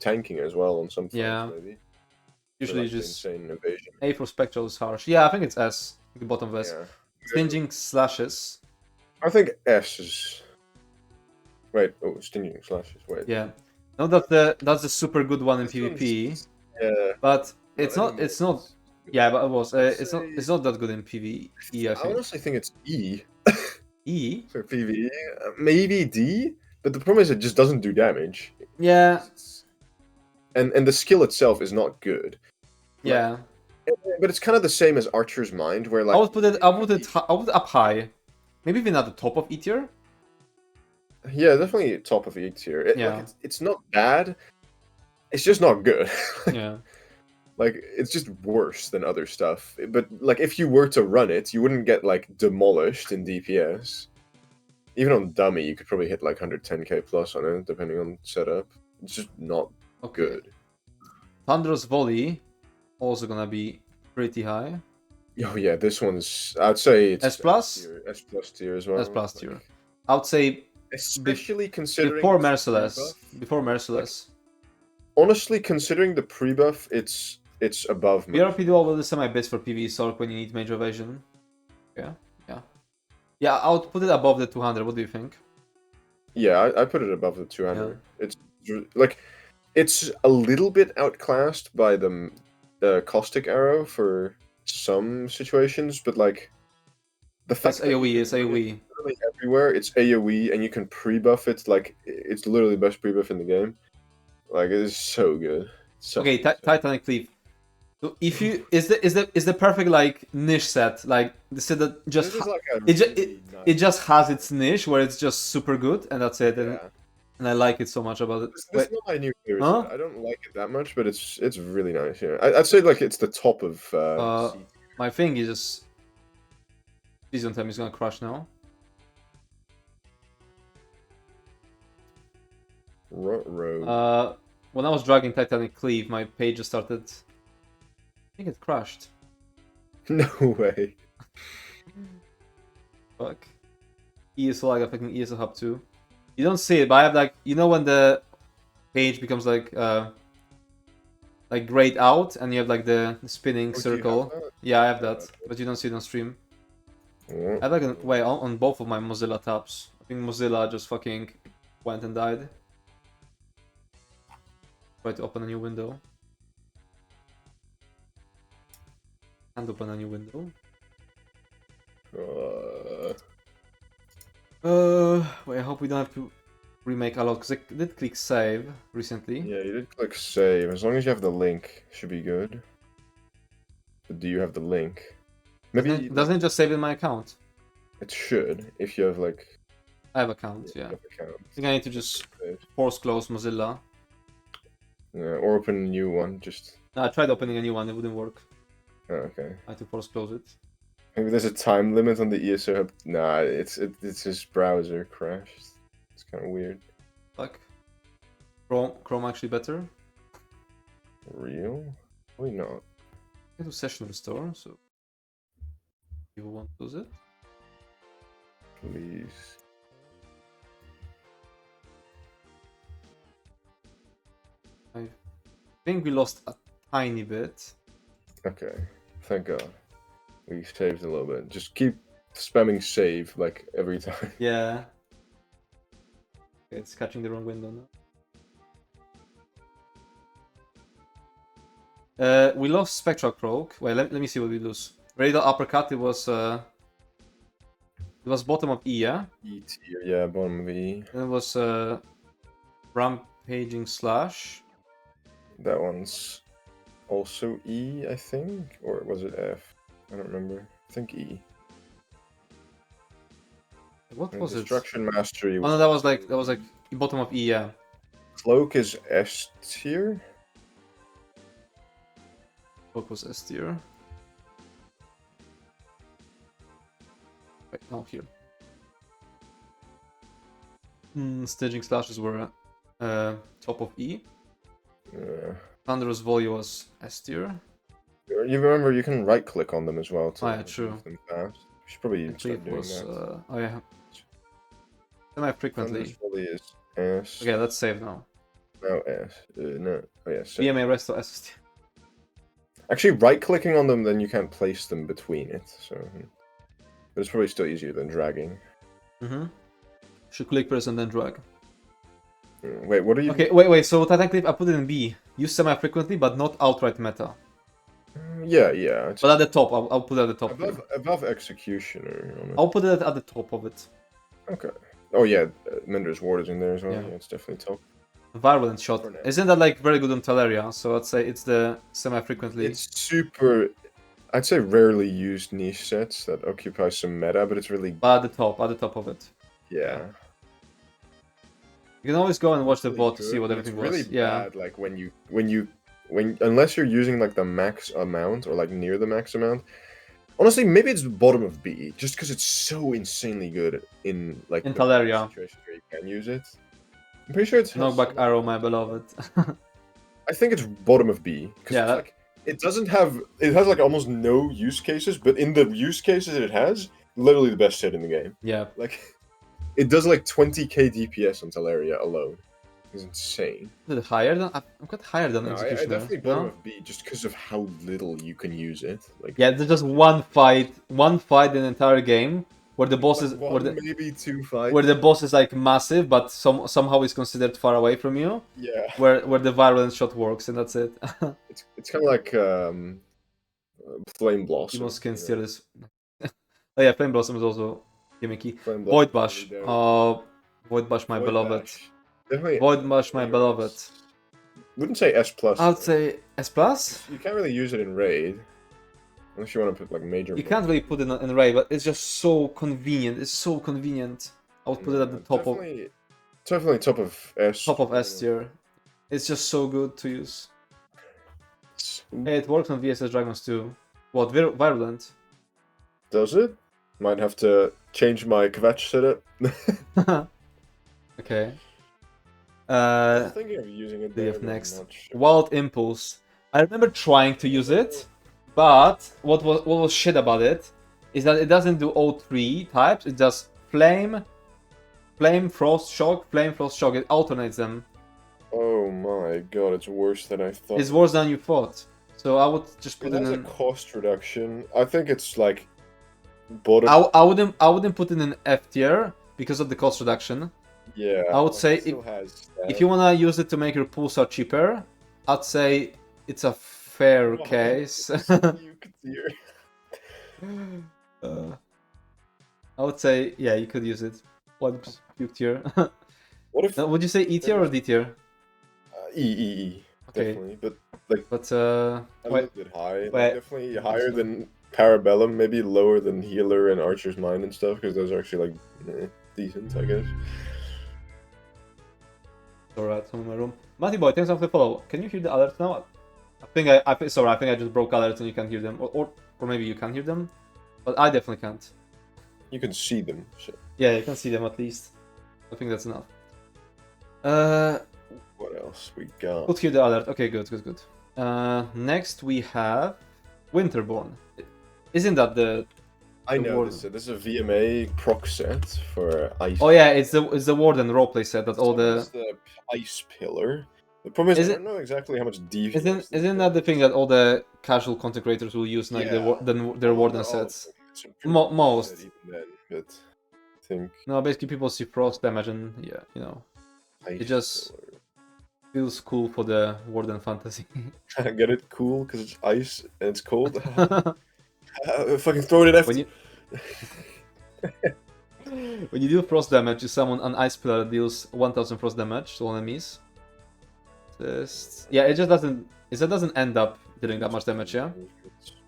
tanking as well on some Yeah. fights, maybe. Usually like the just insane evasion. A for Spectral is harsh. Yeah, I think it's S. The bottom of S. Yeah. Stinging Slashes. I think S is. Wait, stinging slashes. Wait. Yeah. No, that's the super good one in This PvP. one's- Yeah. But it's not. anymore. It's not. Yeah, but it was. It's not. It's not that good in PvE. I I think. honestly think it's E E. for PvE. Maybe D, but the problem is it just doesn't do damage. Yeah. And the skill itself is not good. Yeah. But it's kind of the same as Archer's Mind, where like I would put it. I would put it up high. Maybe even at the top of E tier. yeah, definitely top of E tier. Yeah. It's not bad. It's just not good. Yeah. Like it's just worse than other stuff. But like if you were to run it, you wouldn't get like demolished in DPS. Even on dummy, you could probably hit like 110k plus on it, depending on setup. It's just not good. Thunderous Volley, also gonna be pretty high. Oh yeah, this one's. I'd say it's S plus? S plus tier as well. S plus tier. I would say especially considering before its Merciless. pre-buff. Before Merciless. Honestly, considering the pre-buff, it's above. BRP dual will the semi-base for PvE Sork when you need major evasion. Yeah, I would put it above the 200. What do you think? Yeah, I put it above the 200. It's like it's a little bit outclassed by the caustic arrow for some situations, but like the fact It's AoE. It's AoE. literally everywhere. It's AoE, and you can pre-buff it. Like it's literally the best pre-buff in the game. Like it is so good. Okay, Titanic Cleave. So if you is the perfect like niche set, like the set that just it just has its niche where it's just super good and that's it, and I like it so much about it. This is not my new favorite. Huh? I don't like it that much, but it's really nice. Yeah, I'd say like it's the top of. My thing is just. Please don't tell me it's gonna crash now. Road. When I was dragging Titanic Cleave, my page just started. I think it crashed. No way. Fuck. ESO lag affecting ESO Hub 2. You don't see it, but I have like, you know when the page becomes like like grayed out, and you have like the spinning Oh, do you have circle. that? Yeah, I have that, but you don't see it on stream. Oh, I have like on both of my Mozilla tabs. I think Mozilla just fucking went and died. Try to open a new window. Can't open a new window. Wait, I hope we don't have to remake a lot, because I did click save recently. yeah, you did click save. As long as you have the link, should be good. But do you have the link? Maybe Doesn't it just save in my account? it should if you have like. I have account, yeah. Account. I think I need to just force close Mozilla. Yeah, or open a new one. Just. No, I tried opening a new one, it wouldn't work. Oh, okay. I had to force close it. Maybe there's a time limit on the ESO hub. Nah, it's his browser crashed. It's kind of weird. Like Chrome actually better. Real? Probably not. I do session restore, so people want to use it. Please. I think we lost a tiny bit. Okay. Thank God. We saved a little bit. Just keep spamming save like every time. Yeah. Okay, it's catching the wrong window now. We lost Spectral Croak. Wait, let me see what we lose. Radial Uppercut, it was bottom of E, yeah? E tier, yeah, bottom of E. And it was Rampaging Slash. That one's also E, I think? Or was it F? I don't remember. I think E. What was it? Destruction Mastery. Oh no, that was like bottom of E, yeah. Cloak is S tier? What was S tier? Wait, no, here. Staging Slashes were top of E. Yeah. Thunderous Volley was S tier. You remember you can right click on them as well to yeah, true. move them fast. You should probably Actually, start doing that. oh yeah. Semi-frequently. Thunderous Volley is S. Okay, let's save now. No S. No. Oh yeah, save. BMA Resto S tier. Actually, right clicking on them, then you can't place them between it. So, but it's probably still easier than dragging. Should click press and then drag. Wait, what are you? Okay, wait. So technically, I put it in B. Use semi-frequently, but not outright meta. Yeah, yeah. But at the top, I'll put it at the top. Above Executioner. I'll put it at the top of it. Okay. Oh yeah, Mender's Ward is in there as well. Yeah. Yeah, it's definitely top. Virulent Shot. Isn't that like very good on Teleria? So I'd say it's the semi-frequently. It's super. I'd say rarely used niche sets that occupy some meta, but it's really. But at the top of it. Yeah. You can always go and watch the VOD to see what everything was. It's really bad, like when unless you're using like the max amount or like near the max amount. Honestly, maybe it's the bottom of B, just because it's so insanely good in like in Teleria situations where you can use it. I'm pretty sure it's Knockback Arrow, my beloved. I think it's bottom of B. Yeah, it's like it has like almost no use cases, but in the use cases it has, literally the best set in the game. Yeah. Like it does like 20k DPS on Teleria alone. It's insane. Is it higher than I've got higher than No, Executioner? I definitely bottom of B just because of how little you can use it. Like yeah, there's just one fight in the entire game where the boss is maybe 2 fights where the boss is like massive, but somehow is considered far away from you. Yeah. Where the Virulent Shot works, and that's it. it's kind of like Flame Blossom. Emo Skin still is. Oh yeah, Flame Blossom is also gimmicky. Void Bash. Oh, Void Bash, my beloved. Definitely. Void Bash, my beloved. Wouldn't say S+. I'd say S+. You can't really use it in Raid. Unless you want to put like major... You can't really put it in Raid, but it's just so convenient. It's so convenient. I would put it at the top Definitely top of S. Top of S tier. It's just so good to use. Hey, it works on VSS Dragons too. What, Virulent? Does it? Might have to change my Kvetch setup. Okay. I'm thinking of using it there, next. Wild Impulse. I remember trying to use it, but what was shit about it is that it doesn't do all three types. It does Flame, Frost Shock, Flame, Frost Shock. It alternates them. Oh Oh my god, it's worse than I thought. It's worse than you thought. So I would just put It in has a an... cost reduction. I think it's like bottom. I wouldn't put in an F tier because of the cost reduction. Yeah. I would say if you wanna use it to make your pulsar cheaper, I'd say it's a fair case. I would say yeah, you could use it. What puke tier? What if? Would you say E tier or D tier? E. Okay. Definitely, but like a little bit high. Like, definitely higher than Parabellum, maybe lower than Healer and Archer's Mind and stuff, because those are actually like decent, I guess. Alright, I'm in my room. Matty boy, thanks for the follow. Can you hear the alerts now? I think I just broke alerts and you can't hear them, or maybe you can hear them, but I definitely can't. You can see them. So. Yeah, you can see them at least. I think that's enough. What else we got? Could hear the alert. Okay, good. Next we have Winterborn. Isn't that the? I know this is a VMA proc set for ice. Oh yeah, it's the Warden roleplay set that all the ice pillar. The problem is I don't know exactly how much defense. Isn't that the thing that all the casual content creators will use, like their Warden sets? Most. Even then, but I think no, basically people see frost damage and yeah, you know, it just feels cool for the Warden fantasy. Get it cool because it's ice and it's cold. Fucking throw it in F. When you do frost damage, you summon an ice pillar that deals 1000 frost damage to all enemies. Yeah, it doesn't end up dealing that much damage, yeah?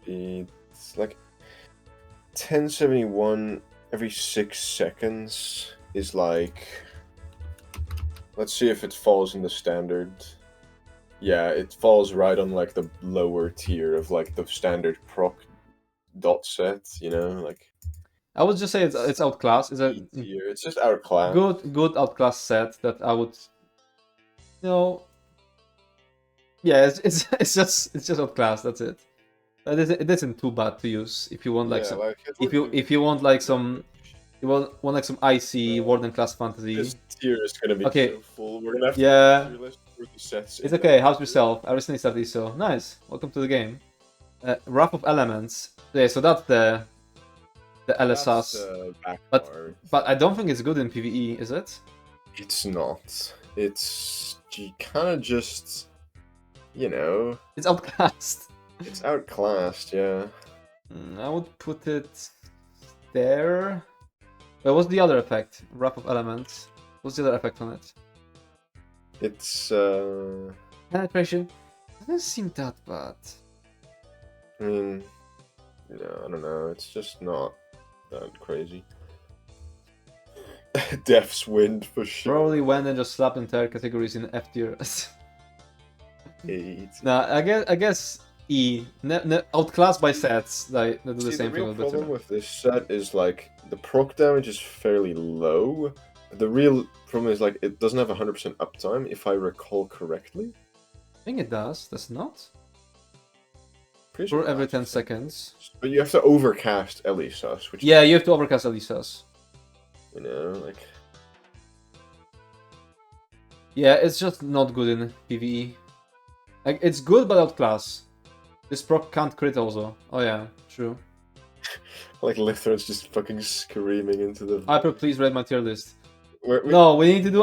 It's like 1071 every 6 seconds is like... Let's see if it falls in the standard. Yeah, it falls right on like the lower tier of like the standard proc dot set, you know, like... I would just say it's outclass. It's just outclass. Good outclass set that I would, you know, yeah, it's just outclass. That's it. It isn't too bad to use if you want like if you want like some some icy Warden class fantasy. This tier is gonna be so full. We're gonna have to sets. It's okay. How's yourself? I recently started so nice. Welcome to the game. Wrath of Elements. Yeah, so that's the LSS. But I don't think it's good in PvE, is it? It's not. It's kind of just, you know. It's outclassed. It's outclassed, yeah. I would put it there. But what's the other effect? Wrath of Elements. What's the other effect on it? It's penetration. Doesn't seem that bad. I mean, I don't know. It's just not that crazy. Death's Wind for sure. Probably went and just slapped entire categories in F tier. 8. Nah, I guess E. Outclassed by sets that do the same thing. The real problem with this set is like the proc damage is fairly low. The real problem is like it doesn't have 100% uptime, if I recall correctly. I think it does. Does not. Sure for every 10 seconds. But you have to overcast Elisas, which yeah, you have to overcast Elisas. You know, like... Yeah, it's just not good in PvE. Like, it's good but outclass. This proc can't crit also. Oh yeah, true. Like Lithron's just fucking screaming into the... Hyper, please read my tier list. No, we need to do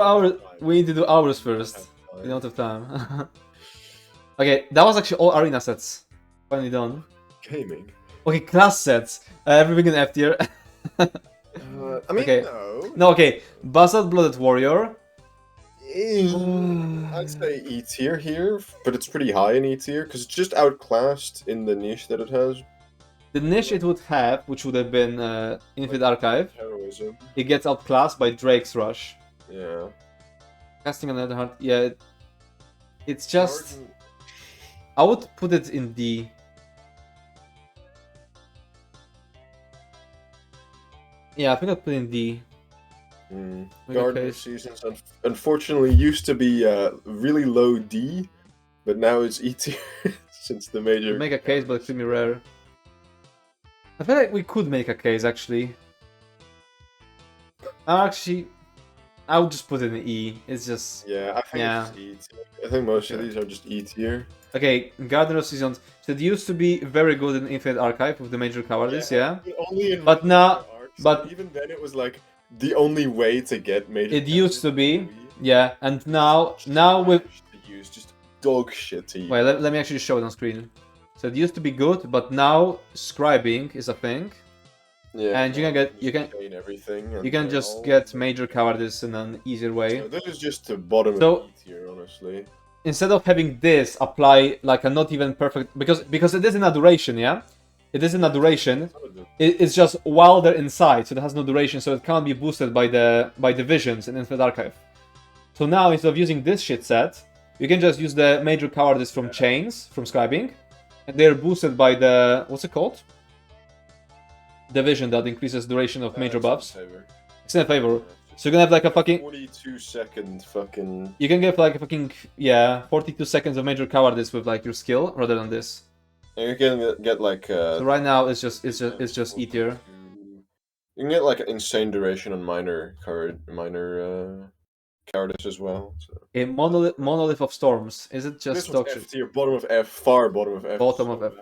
ours first. We don't have time. Okay, that was actually all arena sets. Finally done. Gaming. Okay, class sets. Everything in F tier. I mean, okay. no. No, okay. Basalt Blooded Warrior. I'd say E tier here, but it's pretty high in E tier because it's just outclassed in the niche that it has. The niche it would have, which would have been Infinite Archive, heroism. It gets outclassed by Drake's Rush. Yeah. Casting Another Heart, yeah. It's just... I would put it in D. Yeah, I think I'd put it in D. Gardener Seasons unfortunately used to be really low D, but now it's E tier since the major... Make a case, but extremely rare. I feel like we could make a case, actually. Actually... I would just put it in E. It's just Yeah, I think yeah. it's E tier. I think most of these are just E tier. Okay, Gardener of Seasons. So it used to be very good in Infinite Archive with the major cowardice, yeah. Only in But now, arcs, but and even then it was like the only way to get major. it used to be, yeah. And now with to use just dog shit to use. wait, let me actually show it on screen. So it used to be good, but now scribing is a thing. Yeah, and you can get chain everything. You can just get major cowardice in an easier way. So this is just the bottom So, of E tier, honestly. Instead of having this apply like a not even perfect, because it is in a duration, yeah? It is in a duration. It's just while they're inside, so it has no duration, so it can't be boosted by the visions in Infinite Archive. So now, instead of using this shit set, you can just use the major cowardice from chains, from scribing, and they're boosted by the, what's it called? The vision that increases duration of major buffs. It's in favor. So you're gonna have like a fucking 42-second fucking. You can get like a fucking 42 seconds of major cowardice with like your skill rather than this. And you can get like. So right now it's just E tier. You can get like an insane duration on minor cowardice as well. So. A monolith of storms. Is it just dog shit? F tier, bottom of F, far bottom of F. Bottom of F.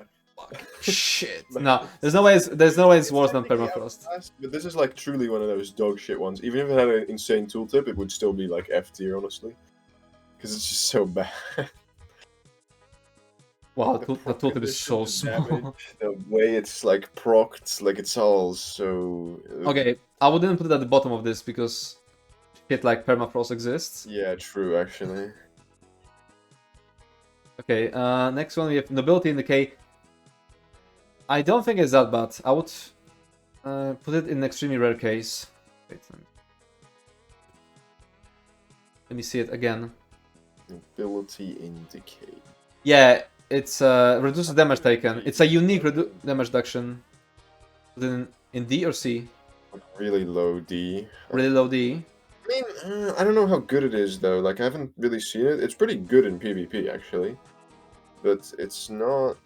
Shit. No, there's no way it's worse than permafrost. But this is like truly one of those dog shit ones. Even if it had an insane tooltip, it would still be like F tier, honestly, because it's just so bad. Wow, the tooltip is so small. The way it's like procced, like it's all so. Okay, I wouldn't put it at the bottom of this because shit like permafrost exists. Yeah, true, actually. Okay, next one we have Nobility in Decay. I don't think it's that bad. I would put it in an extremely rare case. Wait, let me see it again. Nobility in Decay. Yeah, it's reduces damage taken. It's a unique damage reduction. Put it in D or C? Really low D. Really low D. I mean, I don't know how good it is though. Like I haven't really seen it. It's pretty good in PvP actually, but it's not.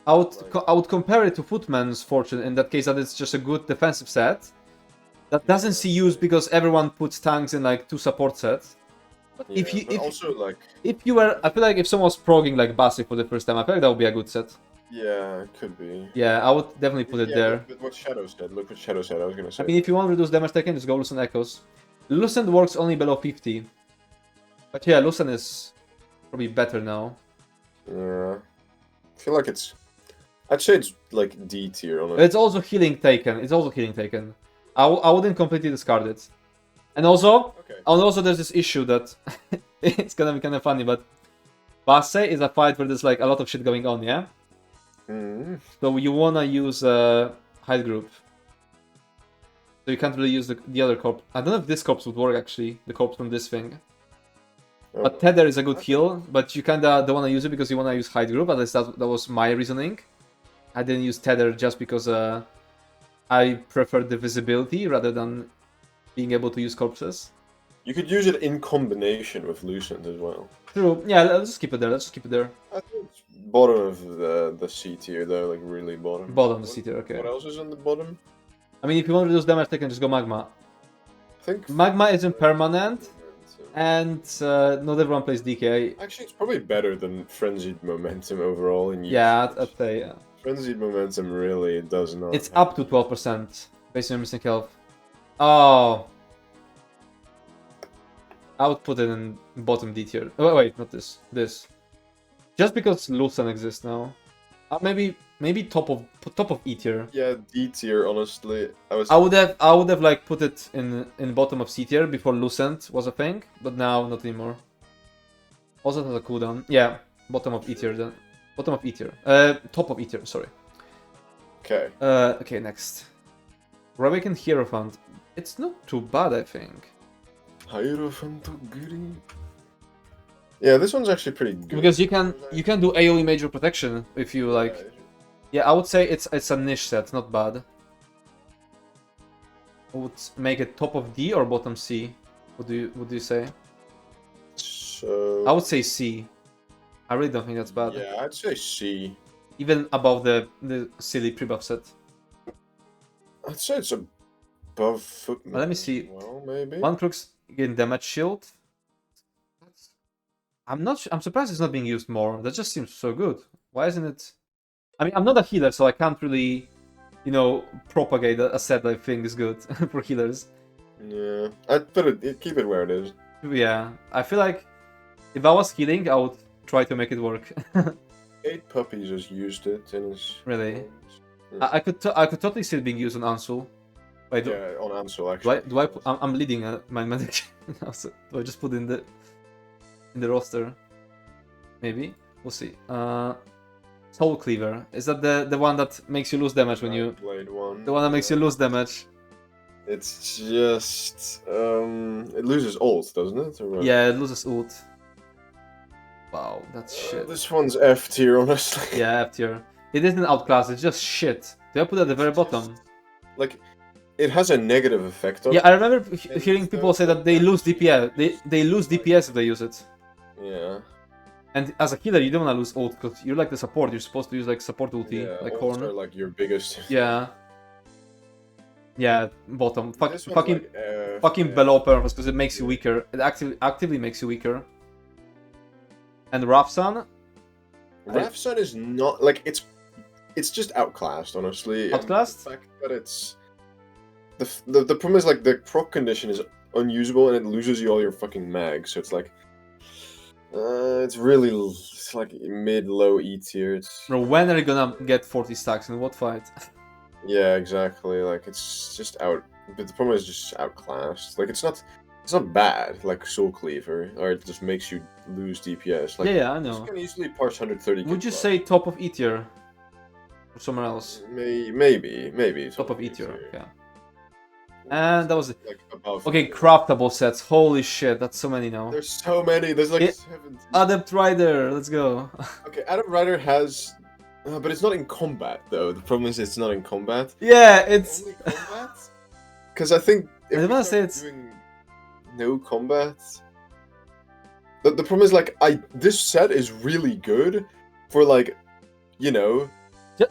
I would compare it to Footman's Fortune in that case that it's just a good defensive set that doesn't see use because everyone puts tanks in like 2 support sets. But yeah, if you were, I feel like if someone was progging like Bassi for the first time, I feel like that would be a good set. Yeah, it could be. Yeah, I would definitely put it there. But what Shadow said, look what Shadow said. I was gonna say. I mean, if you want to reduce damage taken, just go Lucent Echoes. Lucent works only below 50. But yeah, Lucent is probably better now. Yeah, I feel like it's. I'd say it's like D tier on it. It's also healing taken. I wouldn't completely discard it. And also, there's this issue that it's gonna be kind of funny, but Basse is a fight where there's like a lot of shit going on, yeah? So you wanna use hide group. So you can't really use the other corpse. I don't know if this corpse would work actually, the corpse from this thing. But Tether is a good heal, but you kinda don't wanna use it because you wanna use hide group, at least that was my reasoning. I didn't use Tether just because I prefer the visibility rather than being able to use corpses. You could use it in combination with Lucent as well. True. Yeah, let's just keep it there. I think it's bottom of the C tier though, like really bottom. Bottom of the C tier, okay. What else is on the bottom? I mean, if you want to reduce damage taken, just go Magma. I think Magma isn't permanent, and not everyone plays DK. Actually, it's probably better than Frenzied Momentum overall in use. Yeah, I'd say, yeah. Frenzied Momentum really does not. It's up to 12% based on your missing health. Oh. I would put it in bottom D tier. Oh, wait, not this. This. Just because Lucent exists now. Maybe top of E tier. Yeah, D tier. Honestly, I would have like put it in bottom of C tier before Lucent was a thing, but now not anymore. Also has a cooldown. Yeah, bottom of E tier then. Bottom of E tier. Top of E tier. Sorry. Okay. Okay, next. Reawakened Hierophant. It's not too bad, I think. Hierophant Guri. Yeah, this one's actually pretty good. Because you can do AoE major protection if you like. Yeah, I would say it's a niche set, not bad. I would make it top of D or bottom C. What do you say? So I would say C. I really don't think that's bad. Yeah, I'd say C. Even above the silly pre-buff set. I'd say it's above Footman. Let me see. Well, maybe. One Crux. Again, damage shield. I'm surprised it's not being used more. That just seems so good. Why isn't it? I mean, I'm not a healer, so I can't really, propagate a set that I think is good for healers. Yeah, I'd put it, keep it where it is. Yeah, I feel like if I was healing, I would try to make it work. 8 puppies just used it in his. Really? Yeah. I could totally see it being used on Ansul. Wait, Yeah, on Ansel actually. I'm leading my medic now, so do I just put in the roster? Maybe we'll see. Soul Cleaver, is that the one that makes you lose damage when you? Blade one. The one that makes you lose damage. It's just it loses ult, doesn't it? Or what? Yeah, it loses ult. Wow, that's shit. This one's F tier, honestly. Yeah, F tier. It isn't outclass, it's just shit. Do I put it at the very bottom? Like, it has a negative effect on. Yeah, I remember hearing people say that they lose DPS. They lose DPS if they use it. Yeah. And as a healer, you don't want to lose ult because you're like the support. You're supposed to use like support ulti, Yeah, like ults Horn. are like your biggest. Yeah. Yeah, bottom. This one's Fucking like F, fucking yeah. below purpose because it makes you weaker. It actively makes you weaker. And Rafsan? Rafsan is not like it's just outclassed, honestly. Outclassed? And the fact that it's the problem is like the proc condition is unusable and it loses you all your fucking mags, so it's like it's like mid-low E tier. It's Bro, when are you gonna get 40 stacks in what fight? yeah, exactly. Like it's just out. But the problem is just outclassed. Like it's not bad like Soul Cleaver, or it just makes you lose DPS. Like, yeah, I It's know. gonna easily parse 130. Would you say top of E tier? Or somewhere else? Maybe Top of E tier, yeah. And that was it. Like above. Okay, craftable sets. Holy shit, that's so many now. There's so many. There's like 70. Adept Rider, let's go. Okay, Adept Rider has, but it's not in combat though. The problem is it's not in combat. Yeah, it's. Only combat. Because I think if I we wanna say start it's- doing no combat. The problem is like this set is really good for like, you know.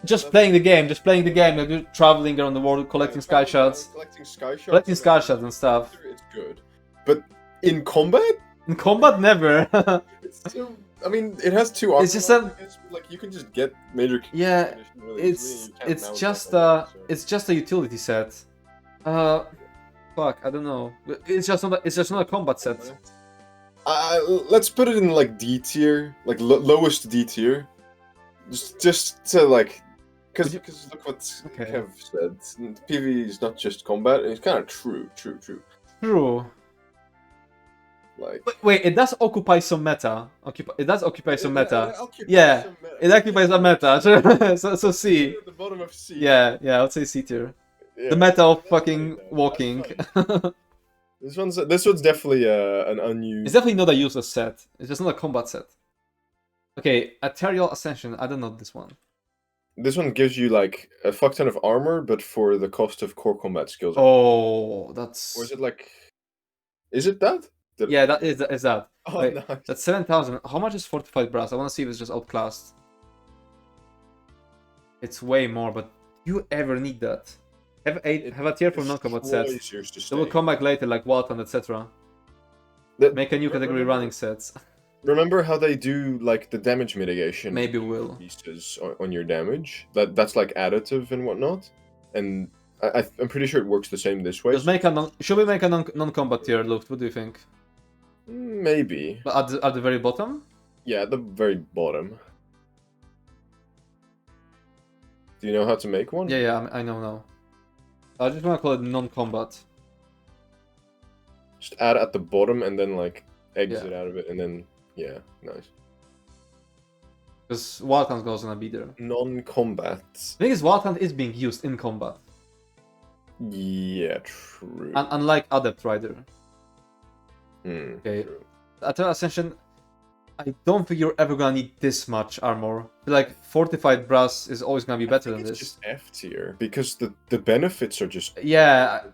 Just playing the game, like you're traveling around the world, collecting sky shards. Collecting sky shards. Collecting sky shards and stuff. It's good, but in combat, In combat, never. it's still. I mean, it has 2 armor. It's just that- like you can just get major. Yeah, condition really easily, it's you can't it's mount just that on it, so. it's just a utility set. Fuck, I don't know. It's just not a combat set. Let's put it in like D tier, like lowest D tier. Just to like, because look what Okay. Kev said. PvE is not just combat, and it's kind of true. True. Like, Wait, it does occupy some meta. It does occupy some meta. occupies Yeah, some meta. it occupies a meta. so C. At the bottom of C. Yeah, I would say C tier. Yeah, The meta of that's fucking fine, though. walking. This one's definitely an unused. It's definitely not a useless set. It's just not a combat set. Okay, Ethereal Ascension. I don't know this one. This one gives you like a fuck ton of armor, but for the cost of core combat skills. Oh, that's. Or is it like? Is it that? Yeah, that is that. Oh, Wait, nice. That's 7,000. How much is Fortified Brass? I want to see if it's just outclassed. It's way more, but do you ever need that? Have a tier for non-combat sets. They will come back later, like Walton, etc. Make a new category running sets. Remember how they do like the damage mitigation? Maybe we'll. Pieces on your damage. That's like additive and whatnot. And I'm pretty sure it works the same this way. Just make a should we make a non-combat tier, Luke? What do you think? Maybe. But at the very bottom? Yeah, at the very bottom. Do you know how to make one? Yeah, I know now. I just want to call it non-combat. Just add at the bottom and then like exit out of it and then yeah, nice. Because Wildcount goes gonna be there. Non-combat. The thing is, Wildcount is being used in combat. Yeah, true. Unlike Adept Rider. Okay. True. Ethereal Ascension, I don't think you're ever gonna need this much armor. I feel like Fortified Brass is always gonna be better than It's this. just F tier because the benefits are just Yeah,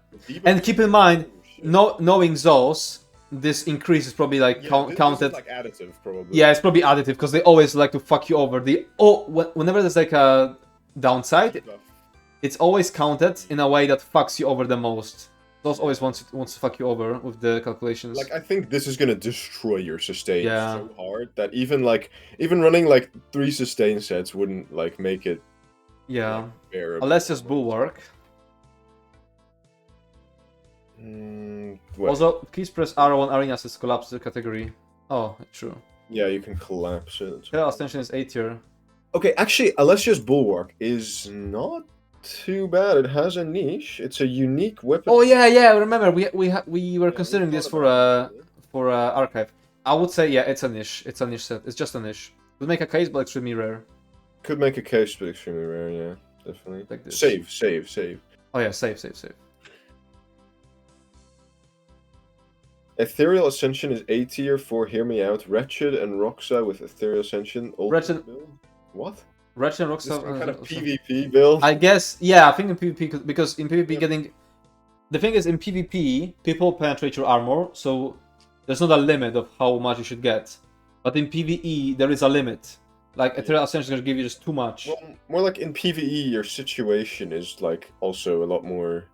and keep in mind, knowing those, this increase is probably like this counted. is like additive probably. Yeah, it's probably additive because they always like to fuck you over. Whenever there's like a downside, it's always counted in a way that fucks you over the most. Those always wants to fuck you over with the calculations. Like, I think this is gonna destroy your sustain Yeah. so hard that even running like 3 sustain sets wouldn't like make it. Yeah. Like, bearable. Unless just bulwark. Also, keys press R1 arena says collapse the category. Oh, true. Yeah, you can collapse it. Yeah, extension is A tier. Okay, actually, Alessia's Bulwark is not too bad. It has a niche. It's a unique weapon. Oh yeah, yeah. Remember, we were considering this for archive. I would say yeah, it's a niche. It's a niche set. It's just a niche. Would make a case, but extremely rare. Could make a case, but extremely rare. Yeah, definitely. Like this. Save. Oh yeah, save. Ethereal Ascension is A tier for Hear Me Out, Wretched, and Roxa with Ethereal Ascension. Wretched. Build? What? Wretched and Roxa. This kind of PvP build? I guess, yeah, I think in PvP, because in PvP getting... The thing is, in PvP, people penetrate your armor, so there's not a limit of how much you should get. But in PvE, there is a limit. Like, Ethereal Ascension is going to give you just too much. Well, more like in PvE, your situation is like also a lot more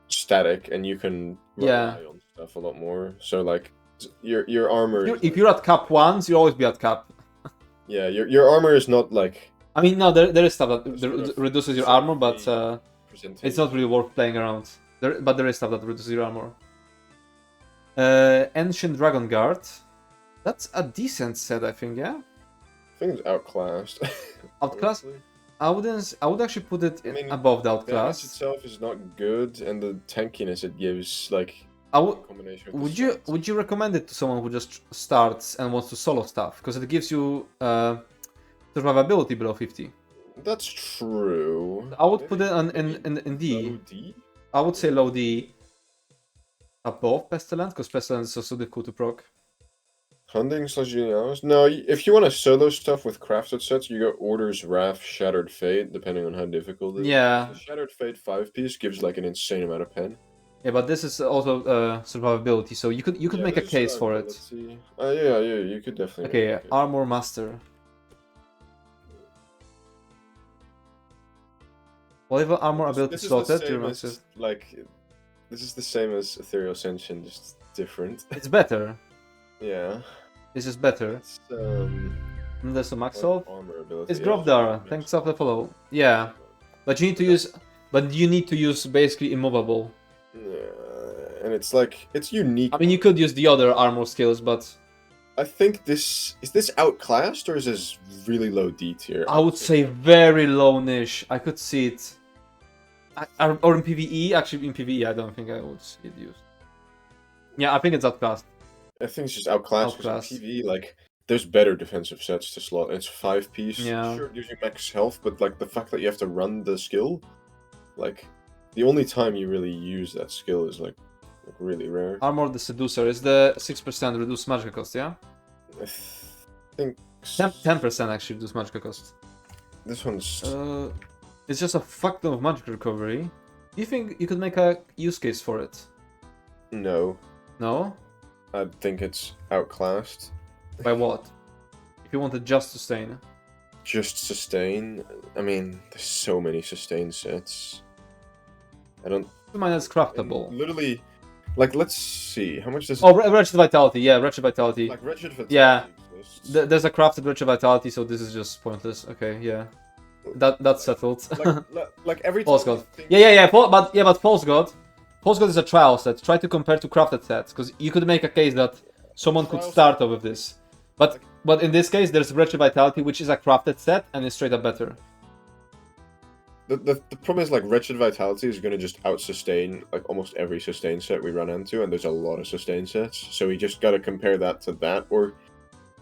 static, and you can rely on stuff a lot more. So like, your armor... If you're at cap once, you'll always be at cap. Yeah, your armor is not like... I mean, no, there is stuff that reduces your armor, but it's not really worth playing around. But there is stuff that reduces your armor. Ancient Dragon Guard. That's a decent set, I think, yeah? I think it's outclassed. Outclassed? I would actually put it above the outclass. The itself is not good, and the tankiness it gives, like... Would you recommend it to someone who just starts and wants to solo stuff? Because it gives you survivability below 50. That's true. I would put it in D. Low D? I would say low D. Above Pestilence, because Pestilence is also difficult to proc. Hunting / Genius? No, if you want to solo stuff with crafted sets, you go Order's Wrath, Shattered Fate, depending on how difficult it is. Yeah. The Shattered Fate 5-piece gives like an insane amount of pen. Yeah, but this is also survivability, so you could make a case for it. Let's see. Yeah, you could definitely. Okay, Armor Master. Whatever armor ability slotted, you're massive. Like, this is the same as Ethereal Ascension, just different. It's better. Yeah. This is better. There's a max health. It's Grobdar. Thanks for the follow. Yeah, but you need to use. But you need to use basically immovable. Yeah, and it's like it's unique. I mean, you could use the other armor skills, but I think this outclassed or is this really low D tier? I would say very low niche. I could see it. Or in PvE, actually in PvE, I don't think I would see it used. Yeah, I think it's outclassed. I think it's just outclassed. Because in PvE, like, there's better defensive sets to slot. It's 5-piece. Yeah. Sure, it gives you max health, but like the fact that you have to run the skill, like, the only time you really use that skill is like really rare. Armor the Seducer is the 6% reduced magic cost, yeah? I think 10% actually reduced magic cost. This one's it's just a fuck ton of magic recovery. Do you think you could make a use case for it? No. No? I think it's outclassed. By what? If you wanted just sustain. Just sustain? I mean, there's so many sustain sets. I don't... Mine is craftable. Literally, like, let's see. How much does... Oh, Wretched Vitality. Yeah, Wretched Vitality. Like, Wretched Vitality yeah. exists. There's a crafted Wretched Vitality, so this is just pointless. Okay, yeah. That's settled. like every False God. Yeah. But False God. False God is a trial set. Try to compare to crafted sets, because you could make a case that someone could start off with this. But in this case, there's Wretched Vitality, which is a crafted set, and it's straight up better. The problem is, like, Wretched Vitality is going to just out-sustain, like, almost every sustain set we run into, and there's a lot of sustain sets, so we just gotta compare that to that, or,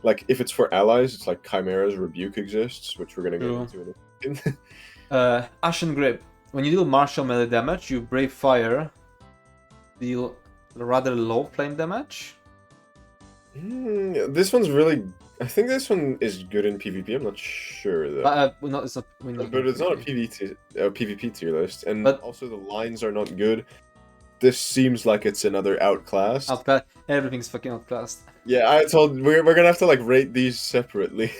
like, if it's for allies, it's like Chimera's Rebuke exists, which we're gonna get into in a second. Ashen Grip. When you deal martial melee damage, you Brave Fire deal rather low flame damage. This one's really... I think this one is good in PvP. I'm not sure though. But it's not a PvP tier list, and also the lines are not good. This seems like it's another outclassed. Outclassed. Everything's fucking outclassed. Yeah, I told we're gonna have to like rate these separately.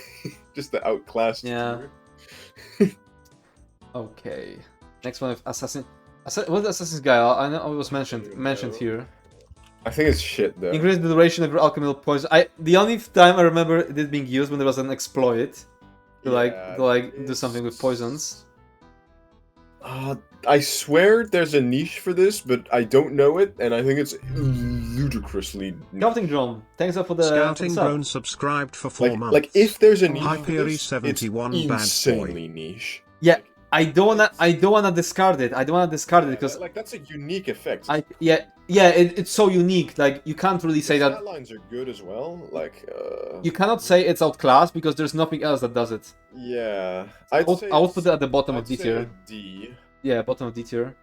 Just the outclassed. Yeah. Okay. Next one, Assassin. What Assassin's Guile? I know it was mentioned here. I think it's shit though. Increase the duration of your alchemical poison. The only time I remember it being used when there was an exploit to do something with poisons. I swear there's a niche for this, but I don't know it, and I think it's ludicrously. Scouting drone. Thanks for the Scouting drone subscribed for 4 months. Like if there's a niche Hyperi for this, it's insanely niche. Yeah, I don't wanna discard it. I don't wanna discard it because like that's a unique effect. It's so unique. Like you can't really say that. Lines are good as well. Like you cannot say it's outclassed because there's nothing else that does it. Yeah, I would put it at the bottom of D tier. D. Yeah, bottom of D tier.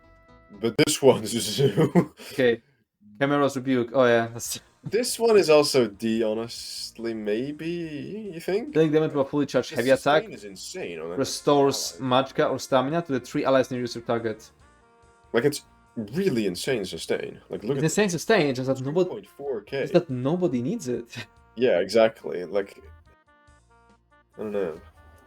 But this one's Zoo. Okay, Chimera's Rebuke. Oh yeah, that's... This one is also D, honestly. Maybe you think? Dealing damage with a fully charged heavy attack is insane. On restores magicka or stamina to the 3 allies near your target. Like it's really insane sustain. Like look it's insane sustain. It's just that nobody. 4K. It's that nobody needs it. Yeah, exactly. Like I don't know.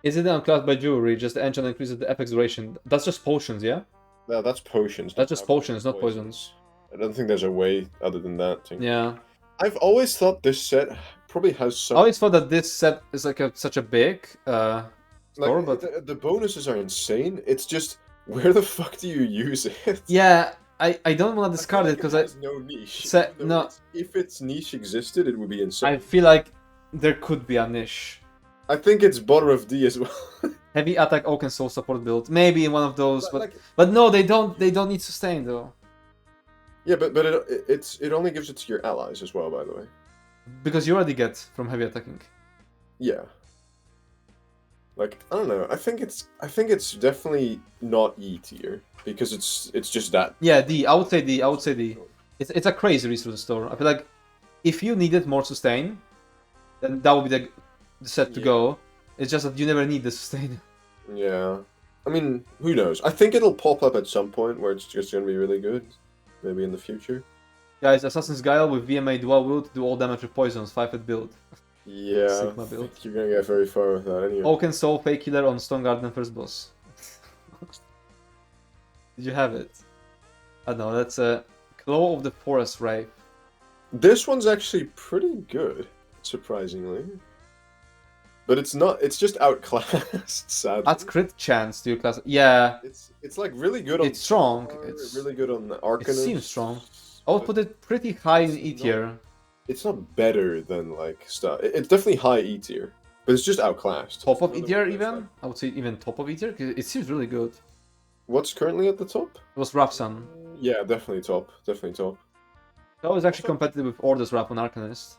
Is it unclassed by jewelry? Just the enchant increases the FX duration. That's just potions, yeah? No, that's potions. That's just potions, not poisons. I don't think there's a way other than that. Yeah. I've always thought this set probably has some... I always thought that this set is like such a big store, but... The bonuses are insane. It's just, where the fuck do you use it? Yeah, I don't want to discard it because There's no niche. No. If its niche existed, it would be insane. I feel like there could be a niche. I think it's bottom of D as well. Heavy attack Oak and Soul support build. Maybe in one of those, but no, they don't need sustain though. Yeah, but it only gives it to your allies as well, by the way. Because you already get from heavy attacking. Yeah. Like I don't know. I think it's definitely not E tier because it's just that. Yeah, D. I would say D. It's a crazy resource store. I feel like if you needed more sustain, then that would be the set to go. It's just that you never need the sustain. Yeah. I mean, who knows? I think it'll pop up at some point where it's just going to be really good. Maybe in the future. Guys, Assassin's Guile with VMA dual wield, do all damage with poisons, 5-hit build. Yeah, Sigma build. I think you're going to get very far with that anyway. Oak and Soul, Fake Killer on Stone Garden first boss. Did you have it? I don't know, that's a Claw of the Forest Wraith. This one's actually pretty good, surprisingly. But it's not. It's just outclassed. Sadly. That's crit chance to your class. Yeah. It's like really good on. It's strong. It's really good on the Arcanist. It seems strong. I would put it pretty high in E tier. It's not better than like stuff. It's definitely high E tier, but it's just outclassed. Top of E tier even. I would say even top of E tier because it seems really good. What's currently at the top? It was Rapsan. Yeah, definitely top. Definitely top. That was actually competitive with Order's Rap on Arcanist.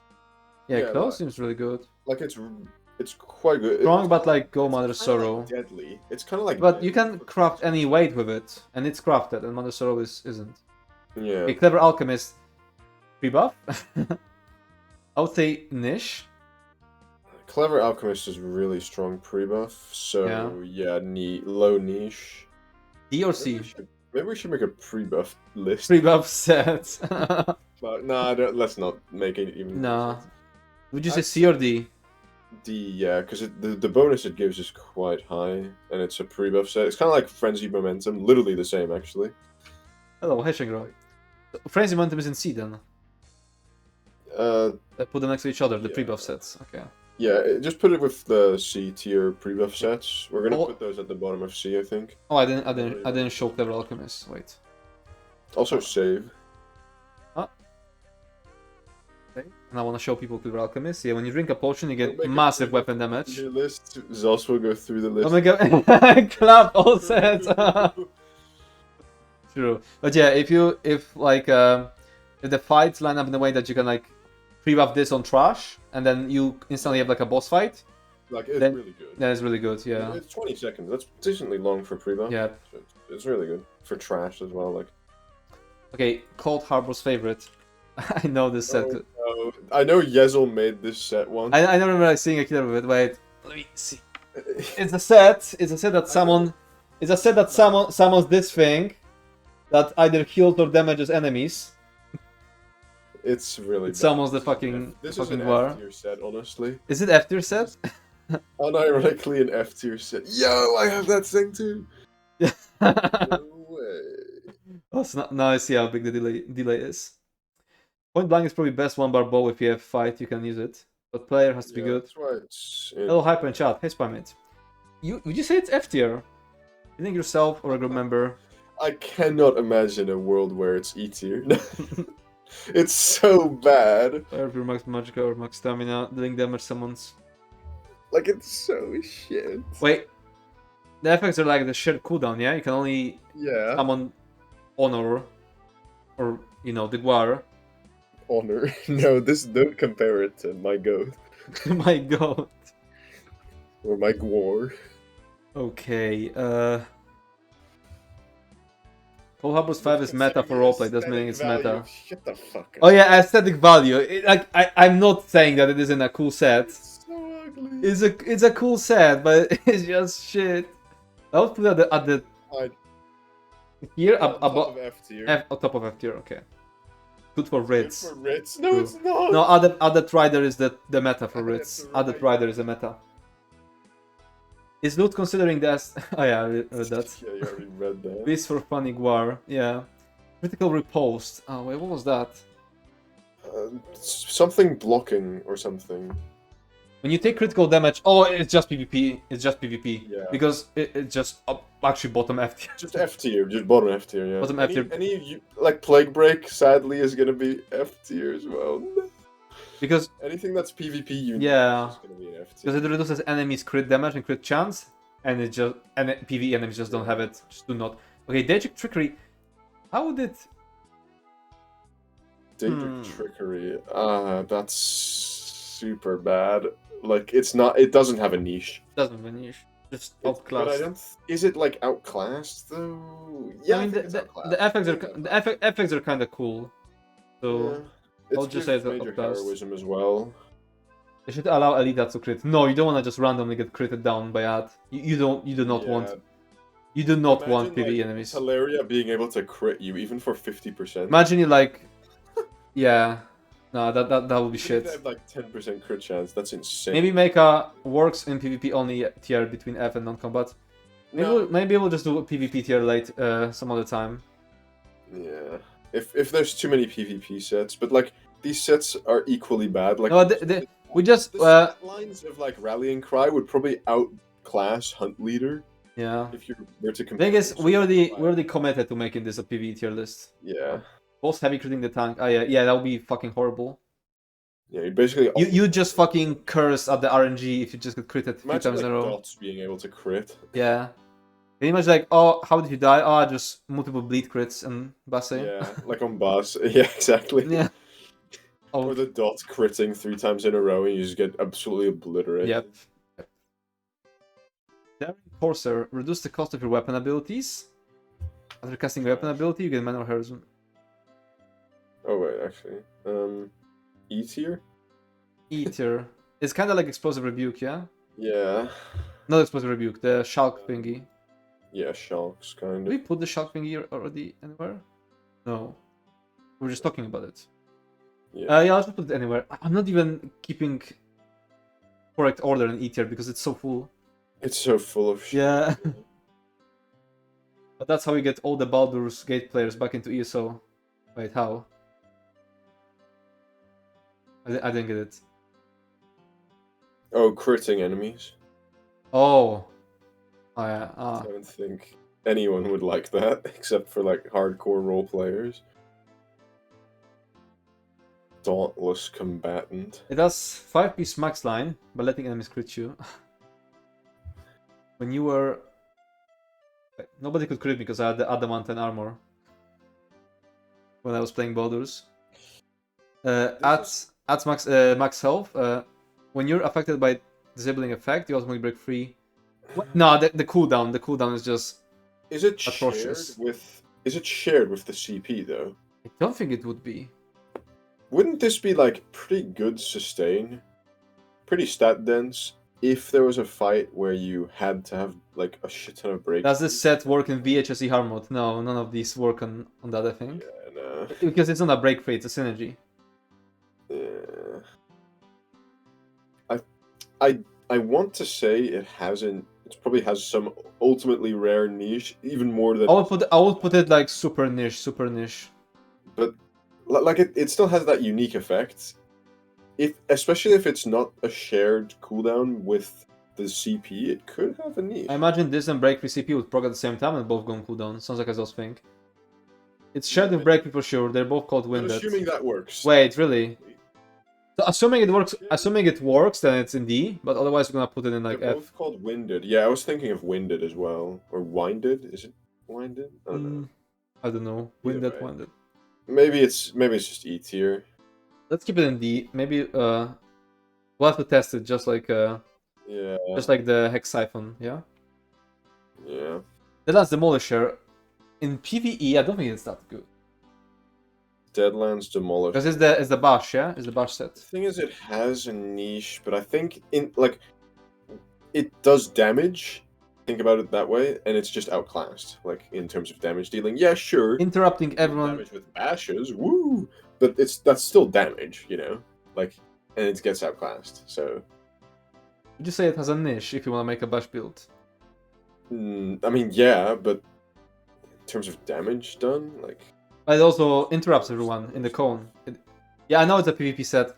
Yeah, Claw seems really good. Like it's quite good. Strong, but like go Mother Sorrow. Like deadly. It's kind of like. But you can craft any weight with it, and it's crafted, and Mother Sorrow isn't. Yeah. Okay, Clever Alchemist. Pre-buff. I would say niche. Clever Alchemist is really strong pre-buff, so yeah, low niche. D or C? Maybe we should make a pre-buff list. Pre-buff sets. But nah, let's not make it even. Nah. Would you say C or D? D, yeah, because the bonus it gives is quite high, and it's a pre-buff set. It's kind of like Frenzied Momentum, literally the same, actually. Hello, Heshingro. Frenzied Momentum is in C, then? Put them next to each other, the pre-buff sets. Okay. Yeah, just put it with the C tier pre-buff sets. We're gonna put those at the bottom of C, I think. Oh, I didn't show Clever Alchemist. Wait. Also save. Okay. And I want to show people Clever Alchemist. Yeah, when you drink a potion, you get massive weapon damage. Your list is also go through the list. Oh my god! Clap all sets. True, but yeah, if the fights line up in a way that you can like pre-buff this on trash, and then you instantly have like a boss fight. Like it's really good. That is really good. Yeah. It's 20 seconds. That's decently long for pre-buff. Yeah. It's really good for trash as well. Like. Okay, Cold Harbor's favorite. I know this set. No. I know Yezel made this set once. I don't remember seeing a killer with it. Wait, let me see. It's a set. It's a set that summon. It's a set that summons this thing, that either heals or damages enemies. It's really. It summons the fucking. This fucking is an war. F tier set, honestly. Is it F tier set? Unironically an F tier set. Yo, I have that thing too. No way. Oh, so now I see how big the delay is. Point blank is probably best 1-bar bow. If you have fight, you can use it. But player has to be good. That's why it's. Hello, Hyper in chat. Hey, Spymate. Would you say it's F tier? You think yourself or a group member? I cannot imagine a world where it's E tier. It's so bad. Or if you're max magicka or max stamina, dealing damage summons. Like, it's so shit. Wait, the effects are like the shared cooldown, yeah? You can only summon Honor or, you know, the Guar. Honor. No, don't compare it to my goat. My god. Or my Gwar. Okay, Full Harbors 5 is meta for roleplay, doesn't mean it's meta. Shut the fuck up. Oh yeah, aesthetic value. I'm not saying that it isn't a cool set. It's so ugly. It's a cool set, but it's just shit. I would put it at the here above F tier. on top of F tier. Okay, good for Ritz. Good for Ritz. No, it's not. No, Adept Rider is the meta for Ritz. Adept Rider is a meta. Is loot considering this? Oh yeah, I read that. Yeah, you already read that. This for funny Guar. Yeah. Critical riposte. Oh wait, what was that? Something blocking or something. When you take critical damage, oh, it's just PvP. It's just PvP. Yeah. Because it's just actually bottom F tier. Just F tier, just bottom F tier, yeah. Bottom F tier. Like Plague Break, sadly, is gonna be F tier as well. Because anything that's PvP unique yeah, is gonna be an F tier. because it reduces enemies crit damage and crit chance, and it just PvE enemies just don't have it. Just do not. Okay, Daedric Trickery. How would it? Daedric Trickery. That's super bad. Like it's not. It doesn't have a niche. Doesn't have a niche. Just outclassed. But I don't. Is it like outclassed though? Yeah, I mean the effects are kind of cool. So I'll just say it's major outclassed. heroism as well. They should allow Elita to crit. No, you don't want to just randomly get critted down by ad. You do not want. You do not want PvE enemies. Hilaria being able to crit you even for 50%. Imagine you like, yeah, no, that would be shit. They have like 10% crit chance. That's insane. Maybe make a works in PvP only tier between F and non-combat. Maybe we'll just do a PvP tier late some other time. Yeah, if there's too many PvP sets, but like these sets are equally bad. Like no, we just lines of like Rallying Cry would probably outclass Hunt Leader. Yeah. If you were to compare. Thing is, we already committed to making this a PvE tier list. Yeah. Boss heavy critting the tank. Oh yeah, that would be fucking horrible. Yeah, you basically. You just fucking curse at the RNG if you just get critted 3 times in a row. Dots being able to crit. Yeah. Can you imagine like, oh, how did you die? Oh, just multiple bleed crits and Basse. Yeah, like on Bass. Yeah, exactly. Yeah. Oh. Or the dot critting 3 times in a row and you just get absolutely obliterated. Yep. Daring Corsair, reduce the cost of your weapon abilities. After casting a weapon ability, you get mana or heroism. Oh wait, actually. E tier? E tier. It's kinda like Explosive Rebuke, yeah? Yeah. Not Explosive Rebuke, the Shulk thingy. Yeah, Shulks, kind of. Did we put the Shulk thingy already anywhere? No. We're just talking about it. Yeah. Yeah, I'll just put it anywhere. I'm not even keeping correct order in E tier because it's so full. It's so full of shit. Yeah. But that's how we get all the Baldur's Gate players back into ESO. Wait, how? I didn't get it. Oh, critting enemies. Oh. Oh yeah. I don't think anyone would like that, except for like hardcore role players. Dauntless Combatant. It does 5-piece max line by letting enemies crit you. When you were... Wait, nobody could crit me because I had the adamantine armor. When I was playing Baldur's. At max health, when you're affected by disabling effect, you automatically break free. What? No, the cooldown is just Is it atrocious. shared with the CP though? I don't think it would be. Wouldn't this be like pretty good sustain? Pretty stat dense if there was a fight where you had to have like a shit ton of breaks. Does this set work in VHSE hard mode? No, none of these work on that, I think. Yeah, no. Because it's not a break free, it's a synergy. Yeah. I want to say it hasn't probably has some ultimately rare niche, even more than. I would put it like super niche, But like it still has that unique effect. Especially if it's not a shared cooldown with the CP, it could have a niche. I imagine this and Break Free CP would proc at the same time and both go on cooldown. Sounds like a Zos thing. It's shared with Break Free for sure. They're both called Winded. Assuming that works. Wait, really? So assuming it works, then it's in D. But otherwise, we're gonna put it in like They're F. both called Winded. Yeah, I was thinking of Winded as well, or Winded. Is it Winded? I don't know. I don't know. Winded, Winded. Maybe it's just E tier. Let's keep it in D. Maybe we'll have to test it just like yeah, just like the Hex Siphon. Yeah. Yeah. Deadlands Demolisher. In PvE, I don't think it's that good. Deadlands Demolisher. Because it's the Bash, yeah? It's the Bash set. The thing is, it has a niche, but I think it does damage. Think about it that way, and it's just outclassed, like in terms of damage dealing. Yeah, sure. Interrupting everyone. Damage with bashes, woo! But that's still damage, you know, like, and it gets outclassed. So. Would you say it has a niche if you want to make a Bash build? I mean, yeah, but in terms of damage done, like. It also interrupts everyone in the cone. Yeah, I know it's a PvP set.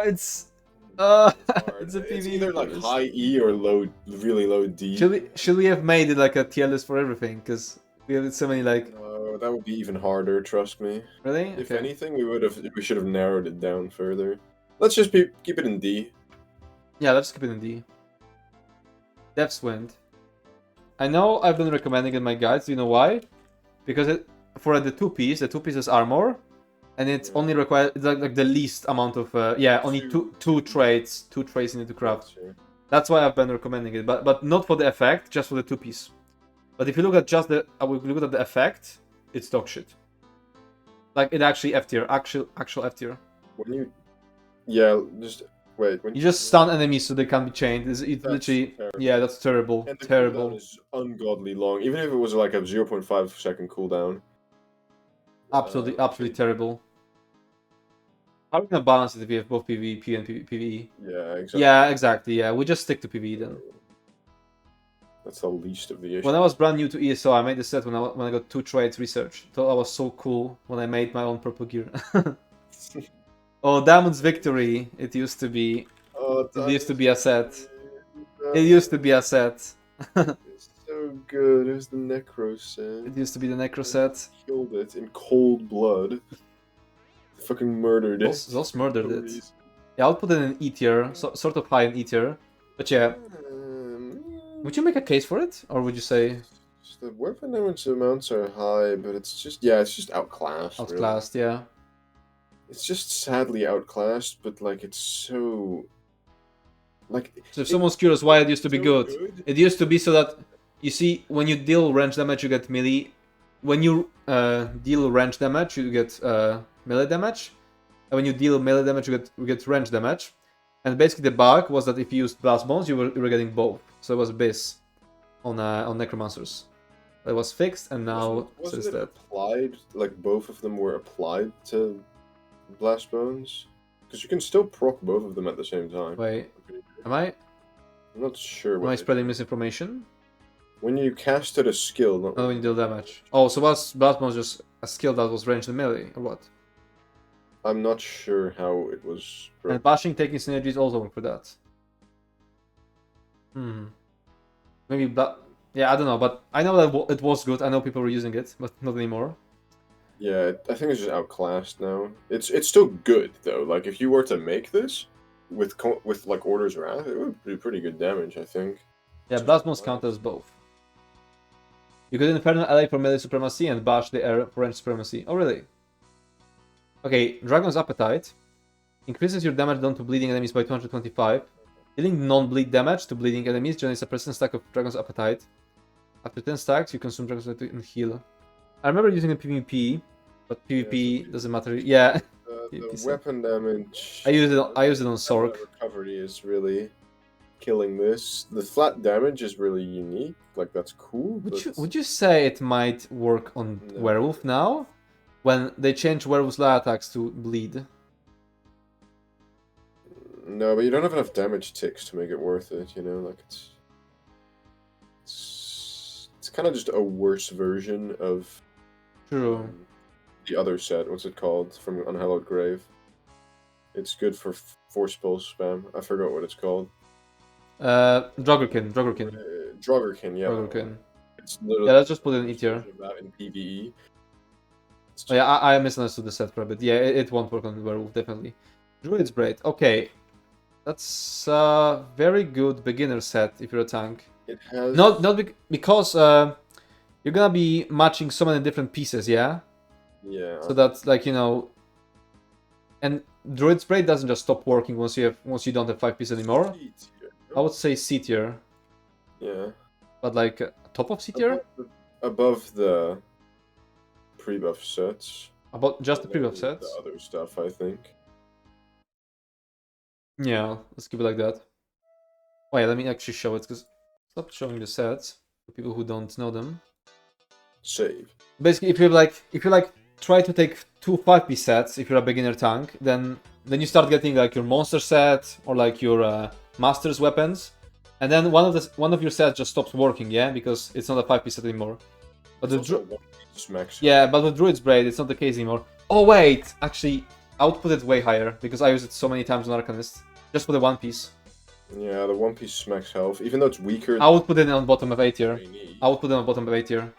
It's a PvE. It's either like high E or really low D. Should we have made it like a tier list for everything? Because we have so many like. No, that would be even harder. Trust me. Really? If Okay. anything, we should have narrowed it down further. Let's just keep it in D. Yeah, let's keep it in D. Depth's Wind. I know I've been recommending it in my guides. Do you know why? Because for the two piece is armor, and it only requires like the least amount of only two traits you need to craft. Sure. That's why I've been recommending it, but not for the effect, just for the two piece. But if you look at just the effect, it's dog shit. Like it actually F tier, actual F tier. When you, yeah, just wait. When you just stun enemies so they can't be chained. It's literally terrible. Yeah, that's terrible. And the terrible. cooldown is ungodly long, even if it was like a 0.5 second cooldown. Absolutely terrible. How are we gonna balance it if we have both PvP and PvE? Yeah, exactly. Yeah, exactly. Yeah, we just stick to PvE then. That's the least of the issue. When I was brand new to ESO, I made this set when I got 2 traits research. Thought I was so cool when I made my own purple gear. Oh, Diamond's Victory! It used to be. It used to be a set. It used to be a set. It's so good. It was the Necro set. It used to be the Necro set. Killed it in cold blood. Fucking murdered it. Zos murdered it. Yeah, I'll put it in E tier, sort of high in E tier. But yeah. Would you make a case for it? Or would you say... The weapon damage amounts are high, but it's just outclassed. Outclassed, really. Yeah. It's just sadly outclassed, but like it's so... Like... So if someone's curious why it used to be good, it used to be so that, you see, when you deal range damage you get melee. When you deal range damage you get melee damage. And when you deal melee damage you get range damage. And basically the bug was that if you used Blast Bones you were getting both. So it was Abyss on Necromancers. It was fixed and now wasn't it it applied, like both of them were applied to Blast Bones? Because you can still proc both of them at the same time. Wait, I'm not sure. Am I spreading misinformation? When you casted a skill, not when you deal damage. Oh, so was Blast Bones just a skill that was ranged in melee, or what? I'm not sure how it was. And bashing taking synergies also work for that. Maybe, but yeah, I don't know. But I know that it was good. I know people were using it, but not anymore. Yeah, I think it's just outclassed now. It's still good though. Like if you were to make this with like Order's Wrath, it would be pretty good damage. I think. Yeah, Blast Bones count as both. You could Inferno LA for melee supremacy and bash the air for range supremacy. Oh really? Okay, Dragon's Appetite increases your damage done to bleeding enemies by 225. Dealing non-bleed damage to bleeding enemies generates a percent stack of Dragon's Appetite. After 10 stacks, you consume Dragon's Appetite and heal. I remember using it in PvP, but PvP doesn't matter. Yeah. The weapon damage. I use it on Sork. Recovery is really killing this. The flat damage is really unique. Like that's cool. Would you say it might work on Werewolf now? When they change Werewolf's light attacks to bleed. No, but you don't have enough damage ticks to make it worth it, you know, like it's... It's kind of just a worse version of True. the other set. What's it called? From Unhallowed Grave. It's good for force pulse spam. I forgot what it's called. Droggerkin. Droggerkin, yeah. Droggerkin. It's literally Yeah, let's just put it in E tier. that in PvE. Oh, yeah, I misunderstood the set for a bit. Yeah, it won't work on the werewolf, definitely. Druid's Braid. Okay. That's a very good beginner set if you're a tank. It has... Not because you're gonna be matching so many different pieces, yeah? Yeah. So that's like, you know... And Druid's Braid doesn't just stop working once you don't have 5 pieces anymore. I would say C tier. Yeah. But like top of C tier? Above the pre-buff sets. About just the pre-buff sets? The other stuff, I think. Yeah, let's keep it like that. Wait, let me actually show it, because stop showing the sets for people who don't know them. Save. Basically, if you like try to take 2 5-piece sets if you're a beginner tank, then you start getting like your monster set or like your master's weapons, and then one of your sets just stops working, yeah, because it's not a 5-piece set anymore. But yeah, but with Druid's Braid, it's not the case anymore. Oh wait, actually, I would put it way higher because I use it so many times on Arcanist, just for the 1 piece. Yeah, the 1 piece smacks health, even though it's weaker. I would put it on bottom of A tier. I would put it on bottom of A tier.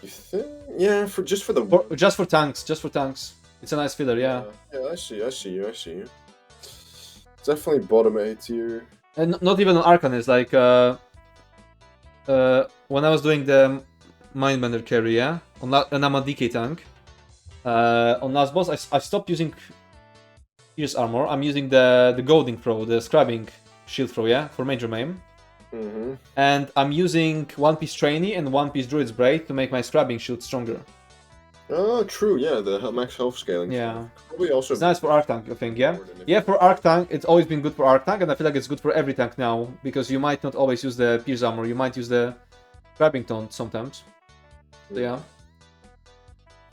You think? Yeah, just for tanks. It's a nice filler, yeah. Yeah, I see you. Definitely bottom A tier. And not even on Arcanist, like when I was doing the Mindbender carry, yeah, and I'm a DK tank. On last boss, I stopped using Pierce Armor. I'm using the Goading throw, the Scribing Shield throw, yeah, for Major Maim. Mm-hmm. And I'm using 1-piece Trainee and 1-piece Druid's Braid to make my Scribing Shield stronger. Oh, true, yeah, the max health scaling. Yeah. Probably also... It's nice for Arc Tank, I think, yeah? Yeah, for Arc Tank, it's always been good for Arc Tank, and I feel like it's good for every tank now, because you might not always use the Pierce Armor, you might use the Scribing Taunt sometimes. So, yeah.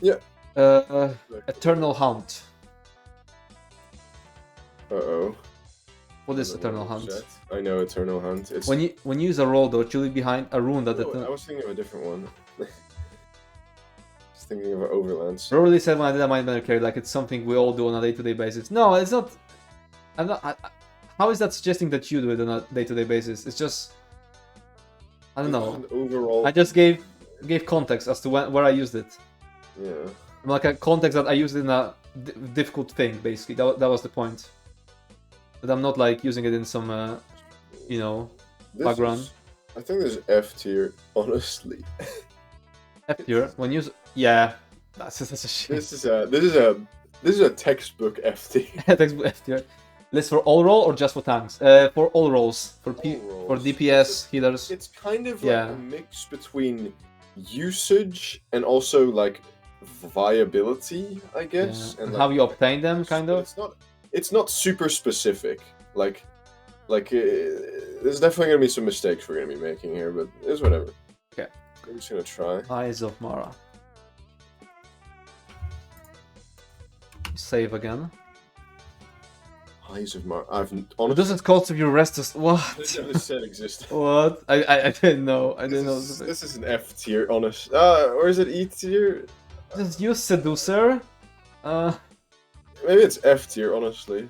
Yeah. Eternal Hunt. Uh-oh. What is Eternal Hunt? I know Eternal Hunt. It's... When you use a roll, though, you'll be behind a rune that... I was thinking of a different one. Just thinking of an Overland Set. I really said when I did a Mindbender carry, like it's something we all do on a day-to-day basis. No, it's not... I'm not... how is that suggesting that you do it on a day-to-day basis? It's just... I don't know. Overall... I just gave context as to where I used it. Yeah. Like a context that I used it in a difficult thing, basically. That was the point. But I'm not like using it in some, you know, background. I think this is F tier, honestly. F tier when you yeah, that's a shit. This is a textbook F tier. Textbook F tier. List for all roll or just for tanks? For all rolls. For DPS healers. It's kind of like a mix between usage and also like viability, I guess. Yeah. And how you obtain them, kind of. It's not super specific. Like there's definitely gonna be some mistakes we're gonna be making here, but it's whatever. Okay. I'm just gonna try. Eyes of Mara. Save again. Eyes of Mara. I've honestly... Does it cost if you rest us? What? This set existed. What? I didn't know. I didn't know. This is an F tier, honest. Or is it E tier? Just use Seducer. Maybe it's F tier, honestly.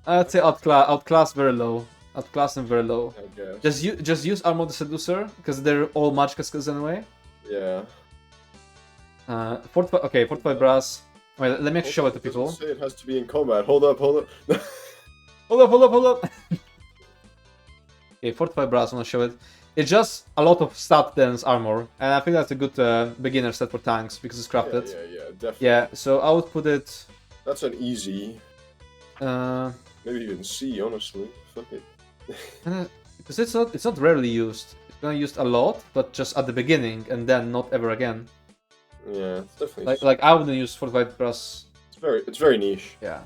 I'd say outclass very low. Outclass them very low. I guess. Just use Armor the Seducer, because they're all magic skills anyway. Yeah. Fortified Brass. Wait, let me actually show it to people. Say it has to be in combat. Hold up. hold up. Okay, Fortified Brass, I want to show it. It's just a lot of stat dense armor, and I think that's a good beginner set for tanks because it's crafted. Yeah, definitely. Yeah, so I would put it. That's an easy. Maybe even C, honestly. Fuck it. Because it's not rarely used. It's gonna used a lot, but just at the beginning, and then not ever again. Yeah, it's definitely. Like I wouldn't use Fortified Brass. It's very niche. Yeah.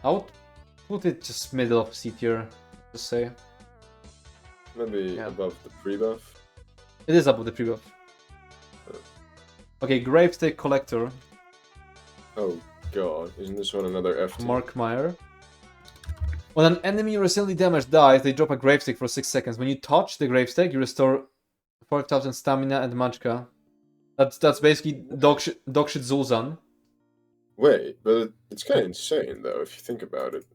I would put it just middle of C tier, just say. Maybe above the pre-buff. It is above the pre-buff. Okay, Gravestake Collector. Oh god, isn't this one another F tier? Mark Meyer. When an enemy recently damaged dies, they drop a gravestake for 6 seconds. When you touch the gravestake, you restore 4000 stamina and magicka. That's basically dog shit Zul'Zan. Wait, but it's kind of insane though if you think about it.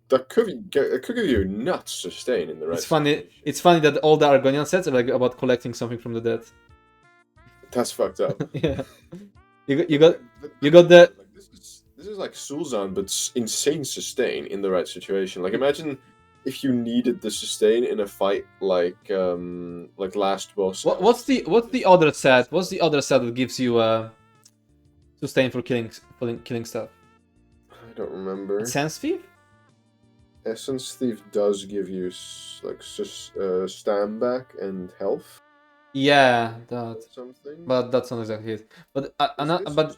That could give you nuts sustain in the right. It's funny that all the Argonian sets are like about collecting something from the dead. That's fucked up. Yeah. You got the. Like, this is like Zul'Zan, but insane sustain in the right situation. Like imagine if you needed the sustain in a fight like last boss. What's the other set? What's the other set that gives you sustain for killing stuff? I don't remember. Essence Thief? Essence Thief does give you like stam back and health. Yeah, that. Something. But that's not exactly it. But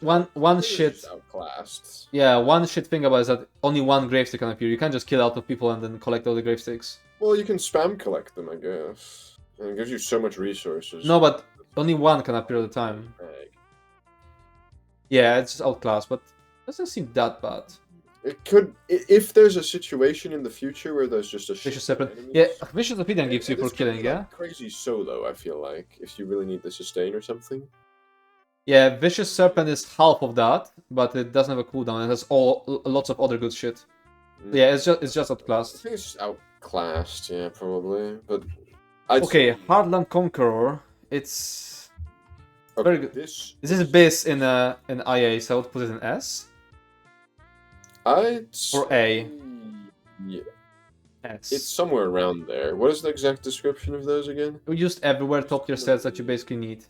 one shit. Outclassed. Yeah, one shit thing about it is that only one gravestake can appear. You can't just kill out of people and then collect all the gravestakes. Well, you can spam collect them, I guess. And it gives you so much resources. No, but only one can appear at a time. Yeah, it's just outclassed, but it doesn't seem that bad. It could, if there's a situation in the future where there's just a Vicious Serpent. Yeah, Vicious Serpent gives you for killing, yeah? Like crazy solo, I feel like, if you really need the sustain or something. Yeah, Vicious Serpent is half of that, but it doesn't have a cooldown. It has lots of other good shit. Yeah, it's just outclassed. I think it's just outclassed, yeah, probably. But okay, Heartland Conqueror. It's very good. This is base in IA, so I would put it in S. Or A. Yeah. S. It's somewhere around there. What is the exact description of those again? We used everywhere top tier sets that you basically need.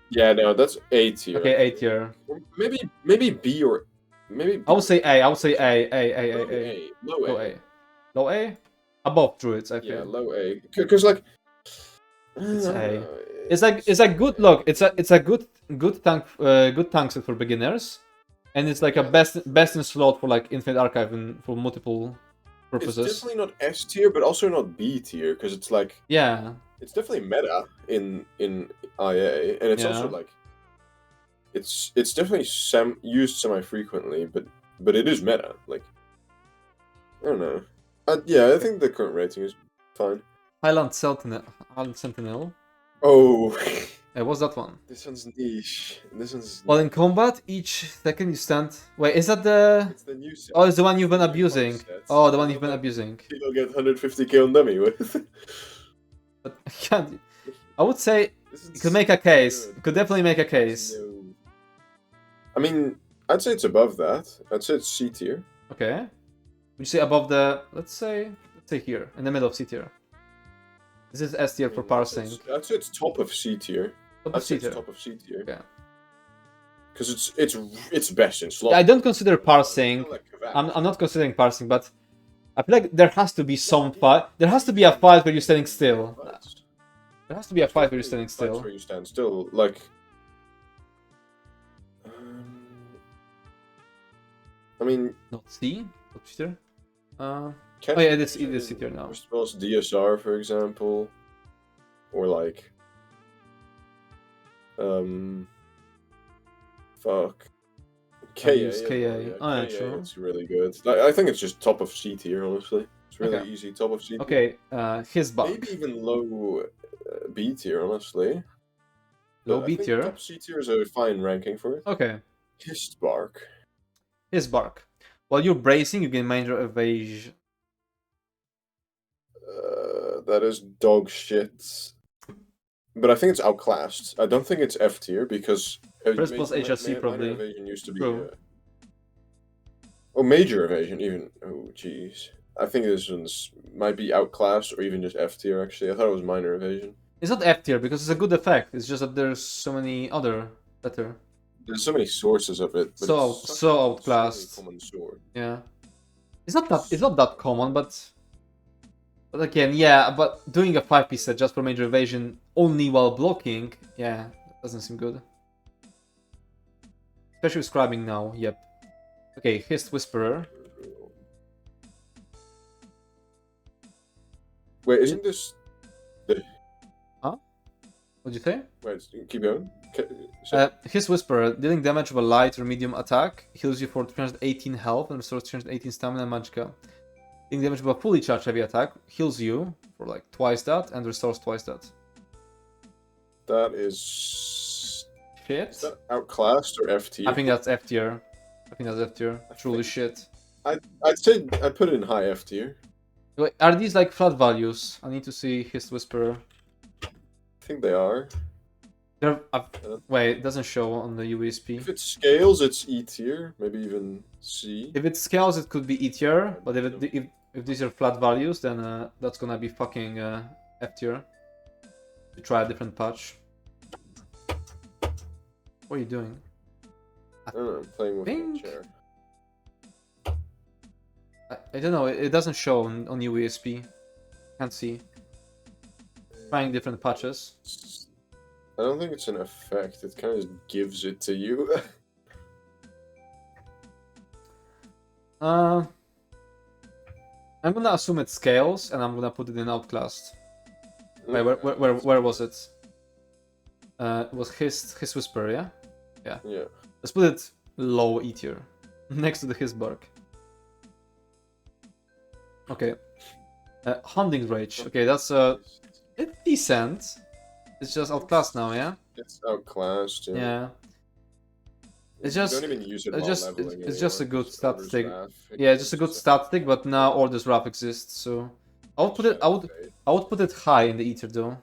Yeah, no, that's A tier. Okay, A tier. Maybe B or maybe. I would say A. I would say A. Low A. Low A. Above druids, I feel. Yeah, low A. Because like. It's A. It's a good look. It's a good tank set for beginners. And it's like a best in slot for like Infinite Archive and for multiple purposes. It's definitely not S tier, but also not B tier, because it's like it's definitely meta in IA, and it's also like it's definitely used semi frequently, but it is meta. Like I don't know. Yeah, I think the current rating is fine. Highland Sentinel. Oh. What's that one? This one's niche. Well, in combat, each second you stand. Wait, is that the? It's the new set. Oh, it's the one you've been abusing. Oh, the one you've been abusing. You'll get 150k on dummy with. But I can't. I would say you could make a case. You could definitely make a case. No. I mean, I'd say it's above that. I'd say it's C tier. Okay. Would you say above the? Let's say here, in the middle of C tier. This is S tier for parsing. I'd say it's top of C tier. Top of C tier. Top of C tier. Yeah. Because it's best in slot. I don't consider parsing. I'm not considering parsing, but I feel like there has to be some fight. There has to be a fight where you're standing still. There has to be a fight where you're standing still. Where you stand still, like. I mean. Not C. Top tier. Oh yeah, it is C tier now. First boss DSR, for example, or like, fuck, KA. Yeah, oh, yeah, sure. It's really good. I think it's just top of C tier, honestly. It's really easy, top of C tier. Okay, his buck. Maybe even low B tier, honestly. Low B tier? Top C tier is a fine ranking for it. Okay. His bark. His bark. While you're bracing, you gain major evasion. That is dog shit. But I think it's outclassed. I don't think it's F tier because first plus HRC probably. Minor evasion used to be. Oh, major evasion even. Oh, jeez. I think this one's might be outclassed or even just F tier. Actually, I thought it was minor evasion. It's not F tier because it's a good effect. It's just that there's so many other better. There's so many sources of it. But so outclassed. Common sword. Yeah. It's not that common, but again, yeah. But doing a 5-piece set just for major evasion only while blocking, yeah, doesn't seem good. Especially with scribing now. Yep. Okay, Hist Whisperer. Wait, isn't this the? Huh? What'd you say? Wait, keep going. His Whisperer, dealing damage with a light or medium attack, heals you for 318 health and restores 318 stamina and magicka. Dealing damage with a fully charged heavy attack heals you for like twice that and restores twice that. That is... Shit. Is that outclassed or F tier? I think that's F tier. I think that's F tier. Truly shit. I'd say I'd put it in high F tier. Wait, are these like flat values? I need to see his Whisperer. I think they are. They're, wait, it doesn't show on the USP. If it scales, it's E tier, maybe even C. If it scales, it could be E tier, but if these are flat values, then that's gonna be fucking F tier. To try a different patch. What are you doing? I don't know, I'm playing with my chair. I don't know, it doesn't show on UESP. Can't see. Trying different patches. I don't think it's an effect, it kind of just gives it to you. I'm gonna assume it scales, and I'm gonna put it in outclassed. Wait, where was it? It was his Whisper, yeah? Yeah. Let's put it low E tier. Next to the his bark. Okay. Hunting Rage. Okay, that's it's decent. It's just outclassed now, yeah? It's outclassed, yeah. Yeah. It's just, you don't even use it while leveling it's just a good Just stat Order's stick. Wrath. Yeah, just a good stat stick, but now Order's Wrath exists, so I would put it I would put it high in the Ether though.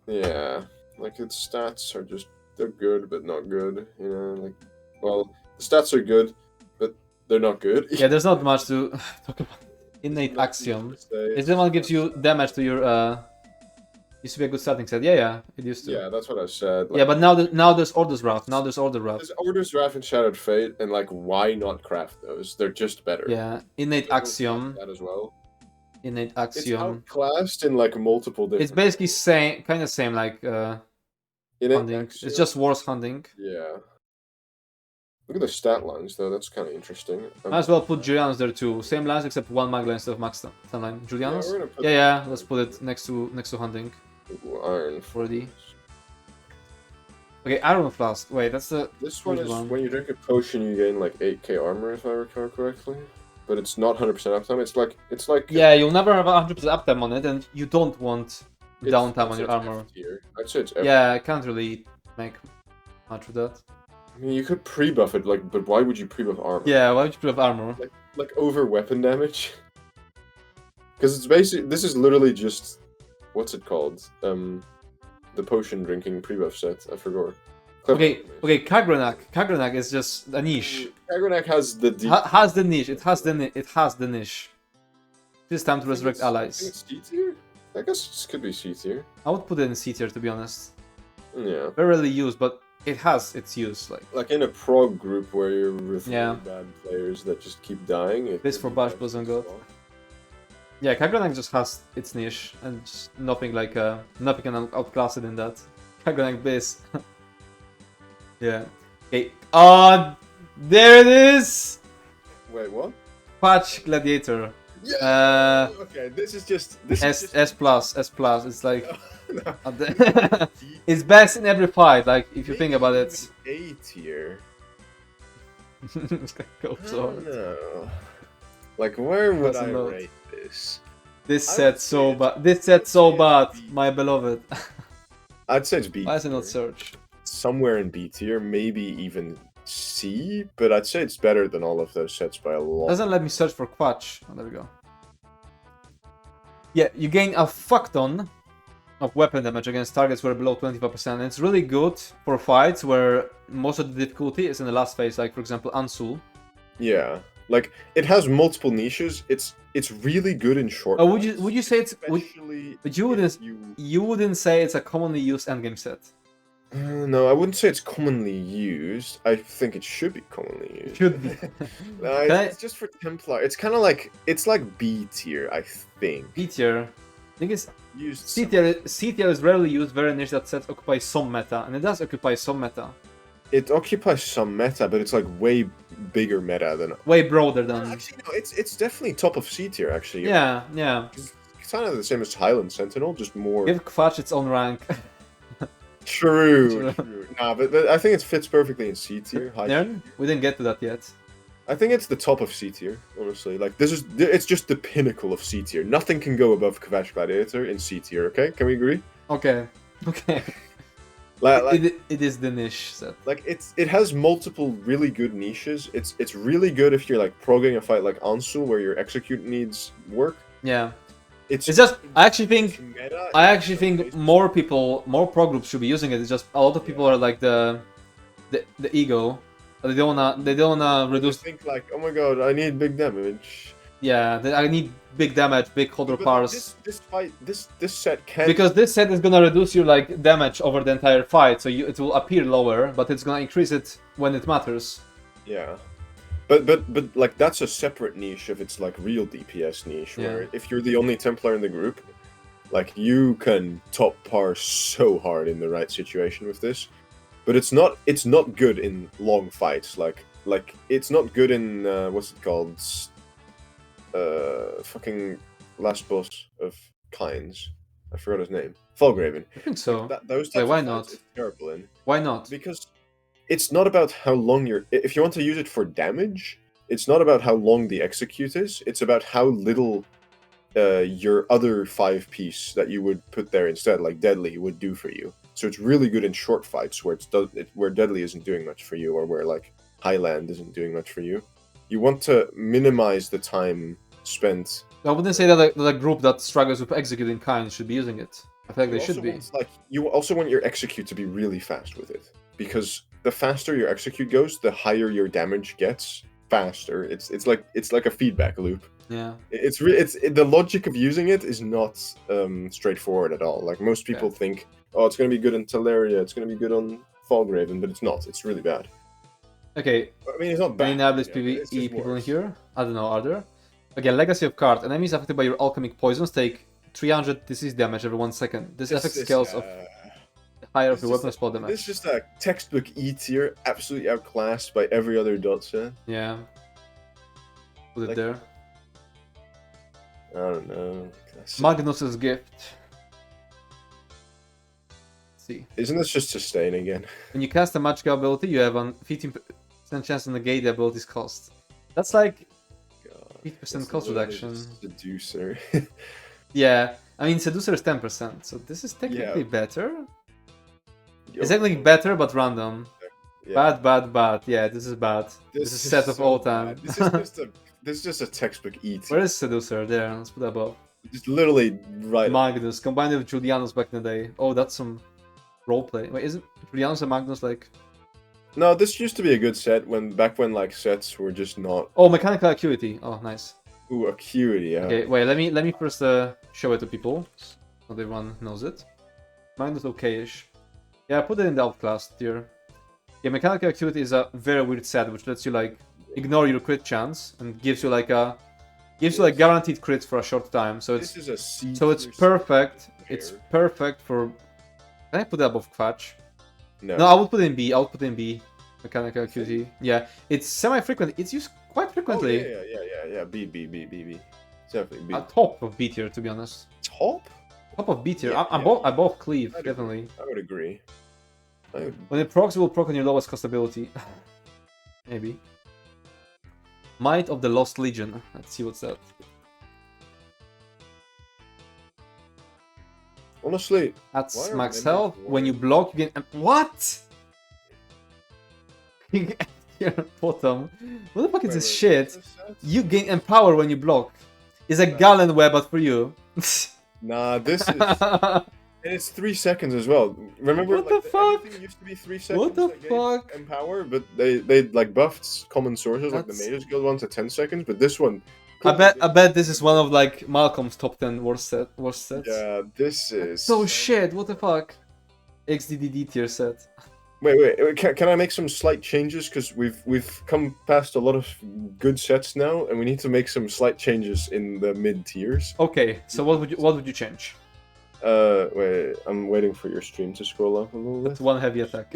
Yeah. Like its stats are just they're good but not good, you know, like well, the stats are good, but they're not good. Yeah, there's not much to talk about. Innate Axiom. Is the one gives you damage to your used to be a good starting set. Yeah, it used to. Yeah, that's what I said. Like, yeah, but now there's Order's Wrath. Now there's Order Wrath. There's Order's Wrath and Shattered Fate, and like, why not craft those? They're just better. Yeah, Innate Axiom. That as well. Innate Axiom. It's outclassed in like multiple different. It's basically kind of same like hunting. Axiom. It's just worse hunting. Yeah. Look at the stat lines though. That's kind of interesting. Might as well put Julianus there too. Same lines except one Magla instead of Max stun line. Julianus? Yeah. Let's put it next to hunting. Ooh, Iron 4D. Okay, Iron Flask. Wait, that's the. This one is when you drink a potion, you gain like 8k armor, if I recall correctly. But it's not 100% uptime. It's like. Yeah, you'll never have 100% uptime on it, and you don't want downtime on your armor. I'd say it's F. Yeah, I can't really make much of that. I mean, you could pre-buff it, like, but why would you pre-buff armor? Yeah, why would you pre-buff armor? Like over weapon damage. Because it's basically this is literally just what's it called? The potion drinking pre-buff set. I forgot. Okay, Kagranak. Kagranak is just a niche. Kagranak has the has the niche. It has the niche. It's time to resurrect allies. I think it's C tier. I guess it could be C tier. I would put it in C tier to be honest. Yeah. Very rarely used, but it has its use. Like in a prog group where you're with really bad players that just keep dying. This for Bash Buzz and God. Yeah, Kagranak just has its niche and just nothing can outclass it in that. Kagranak base. Yeah. Okay. There it is. Wait, what? Patch Gladiator. Yeah. Okay, this is just S plus. It's like it's best in every fight. Like if you think about it. A tier. Go so hard. No. Like where would I rate this? This set so bad. This set so bad, my beloved. I'd say it's B. Why is it not search? Somewhere in B tier, maybe even C, but I'd say it's better than all of those sets by a lot. Doesn't let me search for Quatch. Oh, there we go. Yeah, you gain a fuck ton of weapon damage against targets who are below 25%. And it's really good for fights where most of the difficulty is in the last phase, like for example Ansul. Yeah, like it has multiple niches. It's really good in short. Would you say it's? But you wouldn't say it's a commonly used endgame set. No, I wouldn't say it's commonly used. I think it should be commonly used. Should be. It's just for Templar. It's kind of like B tier, I think. B tier. I think it's used. C tier is rarely used. Very niche that set occupies some meta, and it does occupy some meta. It occupies some meta, but it's like way bigger meta than. Way broader than. Actually, no. It's definitely top of C tier. Actually. Yeah. It's kind of the same as Highland Sentinel, just more. Give Quatch its own rank. True. Nah, but I think it fits perfectly in C tier. We didn't get to that yet. I think it's the top of C tier, honestly. Like it's just the pinnacle of C tier. Nothing can go above Kvash Gladiator in C tier. Okay, can we agree? Okay. Okay. It is the niche set. Like it has multiple really good niches. It's really good if you're like progging a fight like Ansu where your execute needs work. Yeah. It's just I actually think meta, more pro groups should be using it. It's just a lot of people are like the ego. They don't wanna reduce. They think like, oh my god, I need big damage. Yeah, I need big damage, big holder powers. This set can, because this set is gonna reduce your like damage over the entire fight, so it will appear lower, but it's gonna increase it when it matters. Yeah, but like that's a separate niche of its like real DPS niche, where if you're the only Templar in the group, like you can top par so hard in the right situation with this. But it's not good in long fights. Like it's not good in what's it called? Fucking last boss of Kynes. I forgot his name. Falgraven. I think so. Like those types why of not? It's terrible in. Why not? Because it's not about how long if you want to use it for damage, it's not about how long the execute is. It's about how little your other 5-piece that you would put there instead, like Deadly, would do for you. So it's really good in short fights where where Deadly isn't doing much for you, or where like Highland isn't doing much for you. You want to minimize the time spent. I wouldn't say that a group that struggles with executing kind should be using it. I feel like they should be. You also want your execute to be really fast with it, because the faster your execute goes, the higher your damage gets faster. It's like a feedback loop. Yeah. It's the logic of using it is not straightforward at all. Like most people think, oh, it's going to be good in Teleria, it's going to be good on Falgraven, but it's not. It's really bad. Okay. I mean, it's not bad. Any Nablus PvE people in here? I don't know, are there? Okay, Legacy of Card. Enemies affected by your alchemic poisons take 300 disease damage every 1 second. This affects scales of higher of your weapon spell damage. This is just a textbook E tier, absolutely outclassed by every other dot set. Yeah. Put it there. I don't know. Magnus's Gift. See. Isn't this just sustain again? When you cast a magical ability, you have a 15% chance to negate the ability's cost. That's like 50% cost reduction. Seducer. Yeah, I mean Seducer is 10%, so this is technically better. It's technically better, but random. Yeah. Bad. Yeah, this is bad. This is set of all time. This is just a textbook E tier. Where is Seducer? There, let's put that above. Just literally right. Magnus, combined with Julianus back in the day. Oh, that's some roleplay. Wait, isn't Julianus and Magnus like... No, this used to be a good set back when like sets were just not... Oh, mechanical acuity. Oh, nice. Ooh, acuity, yeah. Okay, wait, let me first show it to people, so everyone knows it. Magnus okay-ish. Yeah, I put it in the outclass tier. Yeah, mechanical acuity is a very weird set, which lets you like ignore your crit chance and gives you like guaranteed crits for a short time. So it's it's perfect. It's perfect for. Can I put that above Quatch? No, I would put it in B. I would put it in B. Mechanical acuity. Yeah, it's semi-frequent. It's used quite frequently. Oh, yeah. B. Definitely B. Top of B tier, to be honest. Top of B tier. I both cleave, definitely. I would agree. When it procs, it will proc on your lowest cost ability. Maybe. Might of the Lost Legion. Let's see what's that. Honestly, that's max health. When you block, you gain. What? Here, bottom. What the fuck is this shit? You gain empower when you block. It's a Galen web, but for you. Nah, this is. And it's 3 seconds as well. Remember, what the fuck? Everything used to be 3 seconds. What the fuck? Empower, but they like buffed common sources like the Mages Guild one to 10 seconds, but this one. I bet this is one of like Malcolm's top 10 worst sets. Yeah, this is. So shit. What the fuck? XDDD tier set. Wait. Can I make some slight changes? Because we've come past a lot of good sets now, and we need to make some slight changes in the mid tiers. Okay. So what would you change? Wait, I'm waiting for your stream to scroll up a little bit. That's one heavy attack.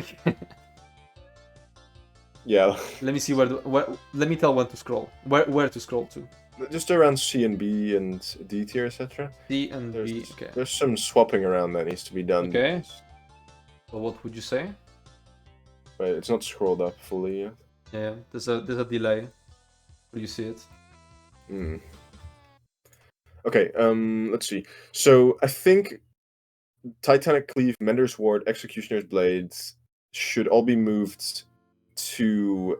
Yeah. Let me see let me tell when to scroll. Where to scroll to. Just around C and B and D tier, etc. D and B, okay. There's some swapping around that needs to be done. Okay. So what would you say? Wait, it's not scrolled up fully yet. Yeah, there's a delay. Where do you see it? Hmm. Okay, let's see. So I think Titanic Cleave, Mender's Ward, Executioner's Blades should all be moved to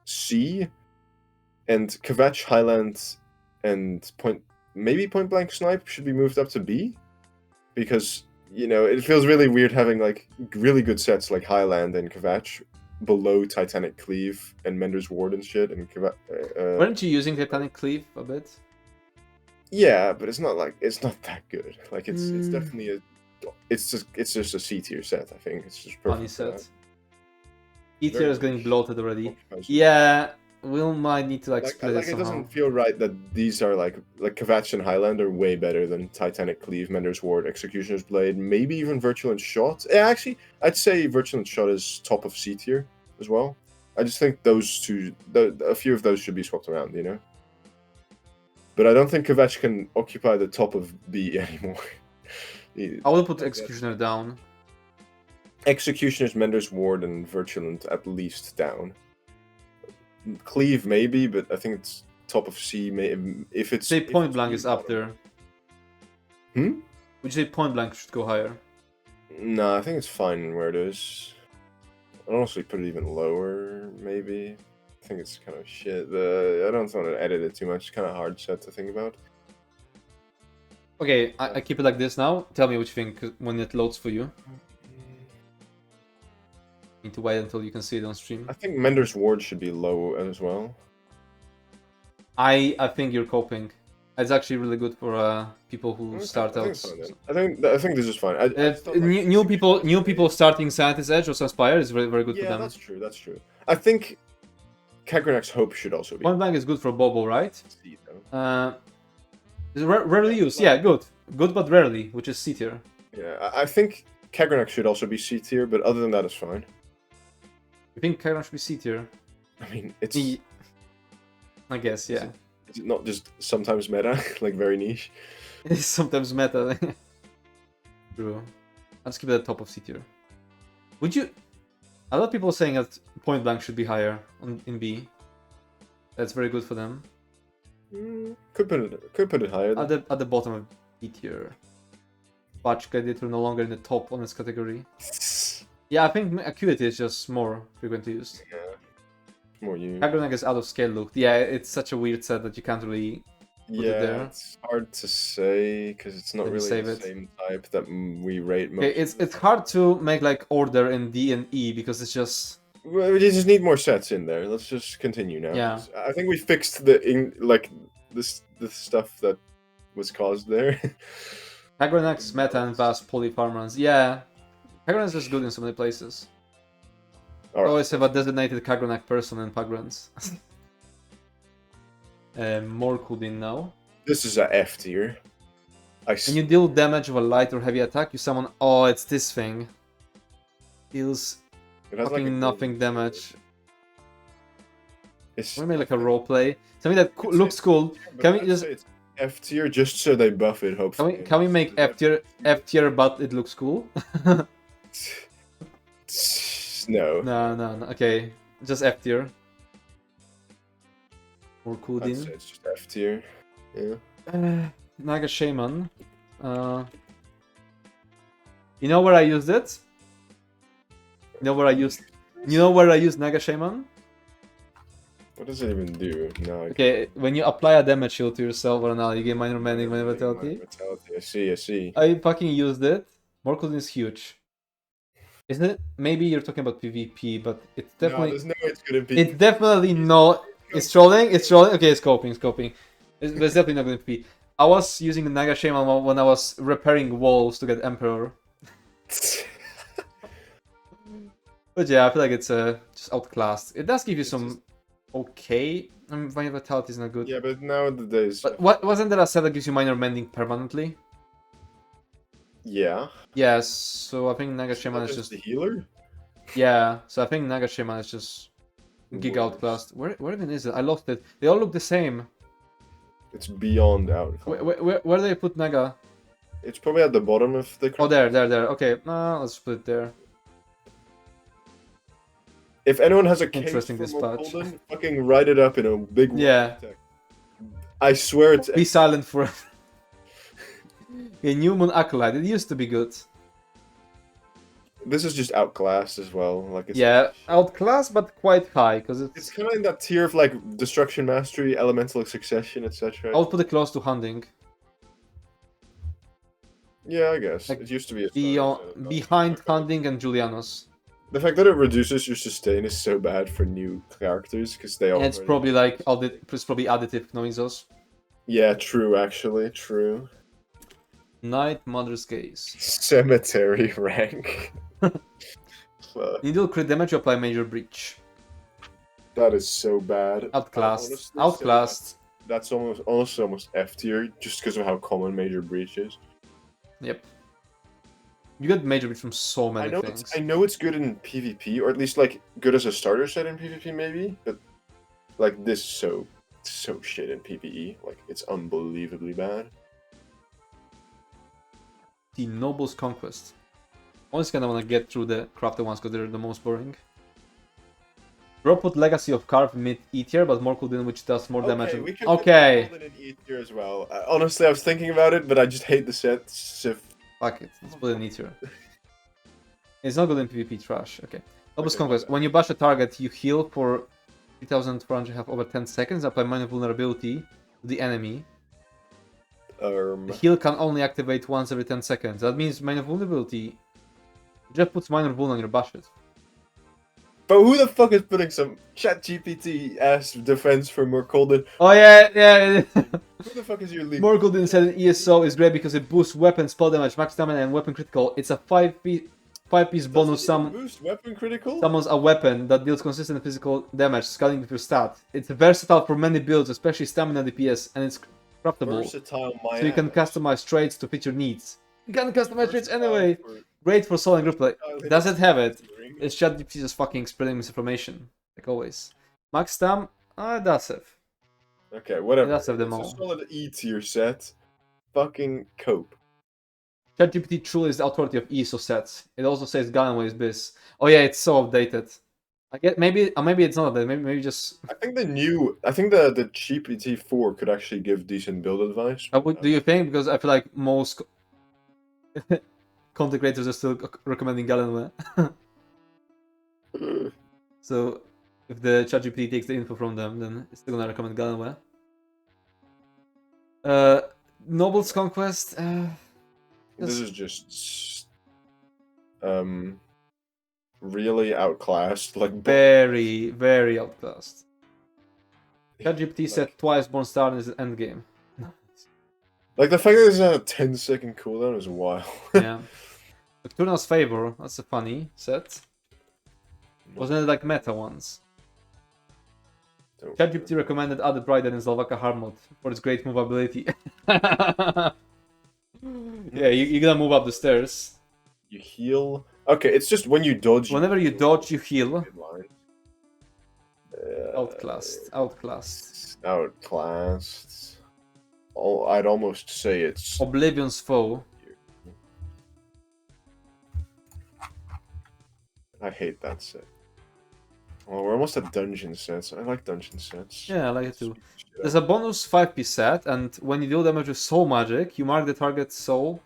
C, and Kvetch, Highland, and maybe Point Blank Snipe should be moved up to B, because it feels really weird having like really good sets like Highland and Kvetch below Titanic Cleave and Mender's Ward and shit. And Weren't you using Titanic Cleave a bit? Yeah, but it's not that good. Like it's definitely it's just a C tier set. I think it's just perfect. Funny set. E tier is getting bloated already. Yeah, we might need to like split it somehow. It doesn't feel right that these are like Kvetch and Highland are way better than Titanic Cleave, Mender's Ward, Executioner's Blade, maybe even Virulent Shot. Yeah, actually, I'd say Virulent Shot is top of C tier as well. I just think those two, a few of those should be swapped around, But I don't think Kvetch can occupy the top of B anymore. I will put Executioner down. Executioner's, Mender's Ward, and Virulent at least down. Cleave maybe, but I think it's top of C. If it's say Point Blank is up there. Would you say Point Blank should go higher? No, I think it's fine where it is. I'd honestly put it even lower, maybe. I think it's kind of shit. I don't want to edit it too much. It's kind of hard set to think about. Okay, I keep it like this now. Tell me what you think when it loads for you. Need to wait until you can see it on stream. I think Mender's Ward should be low as well. I think you're coping. It's actually really good for people who start out. I think this is fine. New people starting Scientist Edge or Sunspire is very good for them. Yeah, that's true. I think Kagranak's Hope should also be. Point Blank is good for Bobo, right? Rarely used. Yeah, good but rarely, which is C tier. Yeah, I think Kagranak should also be C tier, but other than that, it's fine. You think Kagranak should be C tier? I mean, it's. I guess, yeah. Is it not just sometimes meta, like very niche? It is sometimes meta. True. I'll just keep it at the top of C tier. Would you? A lot of people saying that Point Blank should be higher in B. That's very good for them. Could put it higher. At the bottom of B tier. Patch Editor no longer in the top on this category. Yeah, I think Acuity is just more frequently used. Yeah. More used. Kagranag is out of scale look. Yeah, it's such a weird set that you can't really put it there. It's hard to say because it's not really the same type that we rate most. Okay, it's hard to make like order in D and E because it's just. Well, we just need more sets in there. Let's just continue now. Yeah. I think we fixed the stuff that was caused there. Kagranak's meta and vast polyfarmers. Yeah, Kagranak's just good in so many places. I always have a designated Kagranak person in Pagrans. More Kudin now. This is a F tier. When you deal damage with a light or heavy attack, you summon. Oh, it's this thing. Deals fucking nothing damage. It's make like a roleplay. Something that looks cool. Can we just it's F tier just so they buff it? Hopefully. Can we make F tier, but it looks cool? No. No. Okay, just F tier. More Kudin. It's just F tier. Yeah. Naga Shaman. You know where I used it? You know where I used Naga Shaman? What does it even do? No. Okay, when you apply a damage shield to yourself or an ally, you get minor mending, minor vitality. I see. I fucking used it. More Kudin is huge. Isn't it? Maybe you're talking about PvP, but it's definitely. No, there's no way it's gonna be. It's definitely not. It's trolling. Okay, it's scoping. It's definitely not going to be. I was using the Naga Shaman when I was repairing walls to get Emperor. But yeah, I feel like it's just outclassed. It does give you some okay. I mean, minor vitality is not good. Yeah, but nowadays. But wasn't there a set that gives you minor mending permanently? Yeah. Yes. So I think Naga Shaman is just the healer. Yeah. So I think Naga Shaman is just gig outclassed. Where even is it? I lost it. They all look the same. It's beyond out. Where do they put Naga? It's probably at the bottom of the. Oh, there. Okay, let's put it there. If anyone has a case Interesting for dispatch. Golden, fucking write it up in a big Yeah. text. I swear it's. Be silent for. A Newman Acolyte. It used to be good. This is just outclassed as well. Like it's Yeah, outclassed, but quite high because it's kind of in that tier of like Destruction Mastery, Elemental Succession, etc. I would put it close to Hunting. Yeah, I guess Like, it used to be a behind Hunting and Julianos. The fact that it reduces your sustain is so bad for new characters because they all. And it's probably like it's probably additive knowing those. Yeah, true. Actually, true. Night Mother's Gaze. Cemetery rank. Needle crit damage to apply major breach. That is so bad. Outclassed. Outclassed. That's almost F tier just because of how common major breach is. Yep. You get major breach from so many things. I know it's good in PvP, or at least like good as a starter set in PvP maybe, but like this is so shit in PvE. Like it's unbelievably bad. The Noble's Conquest. Always kind of want to get through the crafted ones because they're the most boring. Bro put Legacy of Carve mid E tier, but more cooldown which does more damage. We can okay. put in E tier as well. Honestly, I was thinking about it, but I just hate the set. Fuck it, let's put it in E tier. It's not good in PvP, trash. Okay. Noble's Conquest. When you bash a target, you heal for 3,400 have over 10 seconds, apply minor vulnerability to the enemy. The heal can only activate once every 10 seconds. That means minor vulnerability just puts minor vul on your bashes. But who the fuck is putting some ChatGPT ass defense for Morkolden? Oh yeah. Who the fuck is your league? Morkolden said in ESO is great because it boosts weapon spell damage, max stamina, and weapon critical. It's a 5-piece bonus. Boost weapon critical? Summons a weapon that deals consistent physical damage, scaling with your stat. It's versatile for many builds, especially stamina DPS, and it's craftable. Versatile, so you can customize traits to fit your needs. You can customize traits anyway. Great for solo and group play. Does it have it? It's ChatGPT just fucking spreading misinformation, like always. Max stam, it does have. Okay, whatever. It does have them all. It's a solid E tier set. Fucking cope. ChatGPT truly is the authority of ESO sets. It also says Gallenway's biz. Oh yeah, it's so updated. I get maybe it's not updated. Maybe just. I think the GPT 4 could actually give decent build advice. Do you think? Because I feel like most content creators are still recommending Gallenway. So if the ChatGPT takes the info from them, then it's still gonna recommend Gallenway. Noble's Conquest. This is just really outclassed, like very, very outclassed. ChatGPT said twice Born Star in his endgame. Like the fact that it's a 10-second cooldown is wild. Yeah. Nocturna's Favor, that's a funny set. Wasn't it like meta once? ChatGPT recommended added Rider in Zalvaka Harmod for its great movability. Yeah, you're gonna move up the stairs. You heal. Okay, it's just when you dodge. Whenever you dodge, you heal. Outclassed. Oh, I'd almost say it's Oblivion's Foe. I hate that set. Oh, we're almost at dungeon sets. I like dungeon sets. Yeah, I like it too. There's a bonus 5-piece set, and when you deal damage with Soul Magic, you mark the target's soul.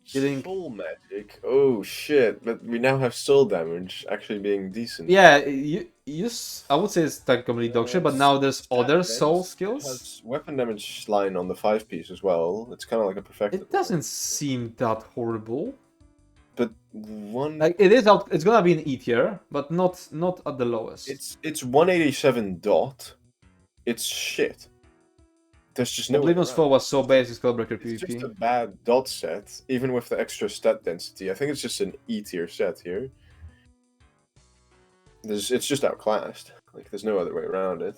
Soul Magic? Oh shit, but we now have soul damage actually being decent. Yeah, I would say it's like complete dog shit, but now there's other soul skills. It has weapon damage line on the 5-piece as well. It's kind of like a perfected. It doesn't seem that horrible. But one like it is out. It's gonna be an E tier, but not at the lowest. It's 187 dot. It's shit. There's just no. Oblivion's Foe was so basic Spellbreaker PvP. It's just a bad dot set, even with the extra stat density. I think it's just an E tier set here. It's just outclassed. Like there's no other way around it.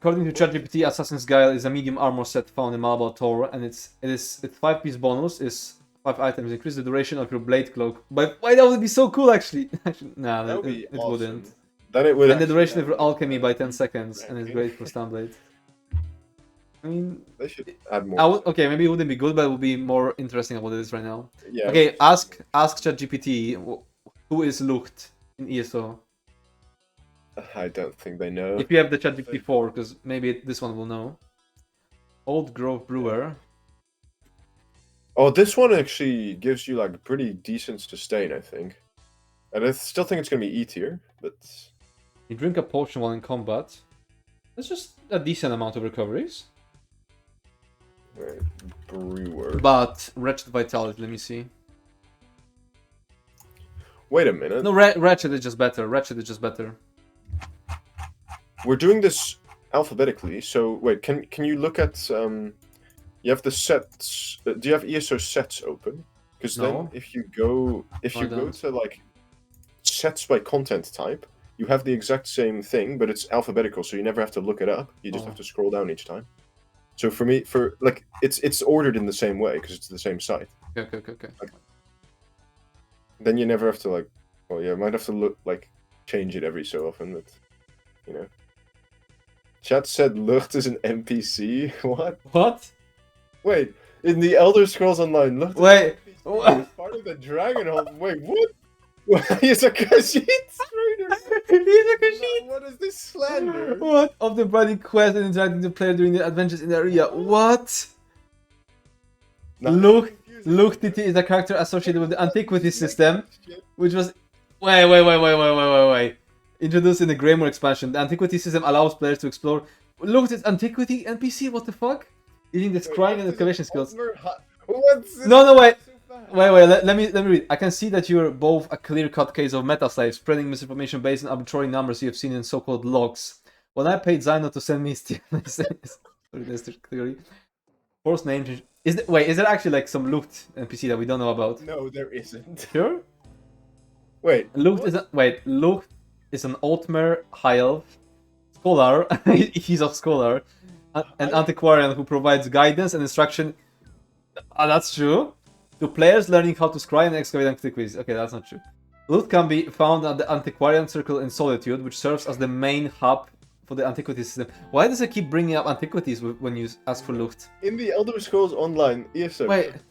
According to ChatGPT, Assassin's Guile is a medium armor set found in Malabar Tower, and its 5-piece bonus is 5 items. Increase the duration of your blade cloak. But why, that would be so cool actually. Nah, it wouldn't. Then it would. And the duration of your alchemy by 10 seconds, and it's great for Stunblade. I mean, they should add more. Okay, maybe it wouldn't be good, but it would be more interesting than what it is right now. Yeah. Okay, ask ChatGPT who is looked in ESO. I don't think they know. If you have the ChatGPT 4, because maybe this one will know. Old Grove Brewer. Oh, this one actually gives you like pretty decent sustain, I think. And I still think it's gonna be E tier, but You drink a potion while in combat. That's just a decent amount of recoveries. right, brewer. But Wretched Vitality, let me see. Wait a minute. No, Wretched is just better. Wretched is just better. We're doing this alphabetically, so wait, can you look at you have the sets. Do you have ESO sets open? Because No. then if you go to like sets by content type, you have the exact same thing, but it's alphabetical, so you never have to look it up. You just have to scroll down each time. So for me, it's ordered in the same way because it's the same site. Okay. Like, then you never have to like, well, yeah, might have to change it every so often, but you know. Chat said Lucht is an NPC. What? What? Wait, in the Elder Scrolls Online, Lucht Wait. is part of the Dragonhold. Wait, what? He's a Khajiit trader. He's a Khajiit. What is this slander? What? Of the bloody quest and interacting with the player during the adventures in the area. What? Luchtiti is a character associated with the Antiquity system, which was... Wait. Introduced in the Greymore expansion, the Antiquity system allows players to explore... Lucht is Antiquity NPC? What the fuck? Using the scrying and excavation skills. No, wait. Let me read. I can see that you're both a clear-cut case of meta slave, spreading misinformation based on arbitrary numbers you have seen in so-called logs. When I paid Zyno to send me theory. Force name change. Is there actually like some Lucht NPC that we don't know about? No, there isn't. Sure? Wait. Lucht is an Altmer High Elf scholar. He's a scholar. An antiquarian who provides guidance and instruction. That's true. To players learning how to scry and excavate antiquities. Okay, that's not true. Loot can be found at the Antiquarian Circle in Solitude, which serves as the main hub for the antiquity system. Why does it keep bringing up antiquities when you ask for loot? In the Elder Scrolls Online, ESO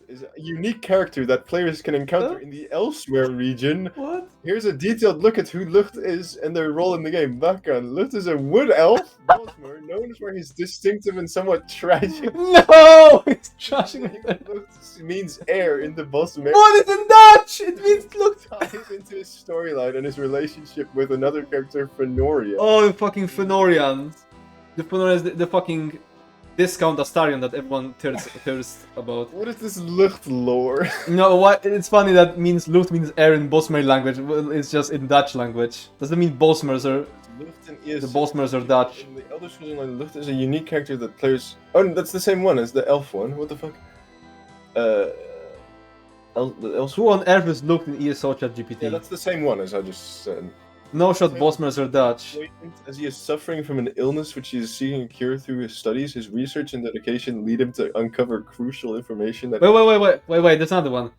is a unique character that players can encounter in the Elsewhere region. What? Here's a detailed look at who Lucht is and their role in the game. Background: Lucht is a wood elf, Bosmer, known for his distinctive and somewhat tragic... No! It's trashing it. Lucht means air in the Bosmer. What is in Dutch? It means Lucht. Ties into his storyline and his relationship with another character, Fenoria. Oh, the fucking Fenorians. The Fenorians, the fucking discount Astarion that everyone thirsts about. What is this Lucht lore? No, what? It's funny that means Lucht means air in Bosmer language. Well, it's just in Dutch language. Doesn't mean Bosmers are... The Bosmers are Dutch. In the Elder Scrolls Online, Lucht is a unique character that players... Oh, that's the same one as the elf one. What the fuck? Who on earth is Lucht in ESO ChatGPT? Yeah, that's the same one as I just said. No shot Bosmers are Dutch. As he is suffering from an illness which he is seeking a cure through his studies, his research and dedication lead him to uncover crucial information that... Wait, that's another one.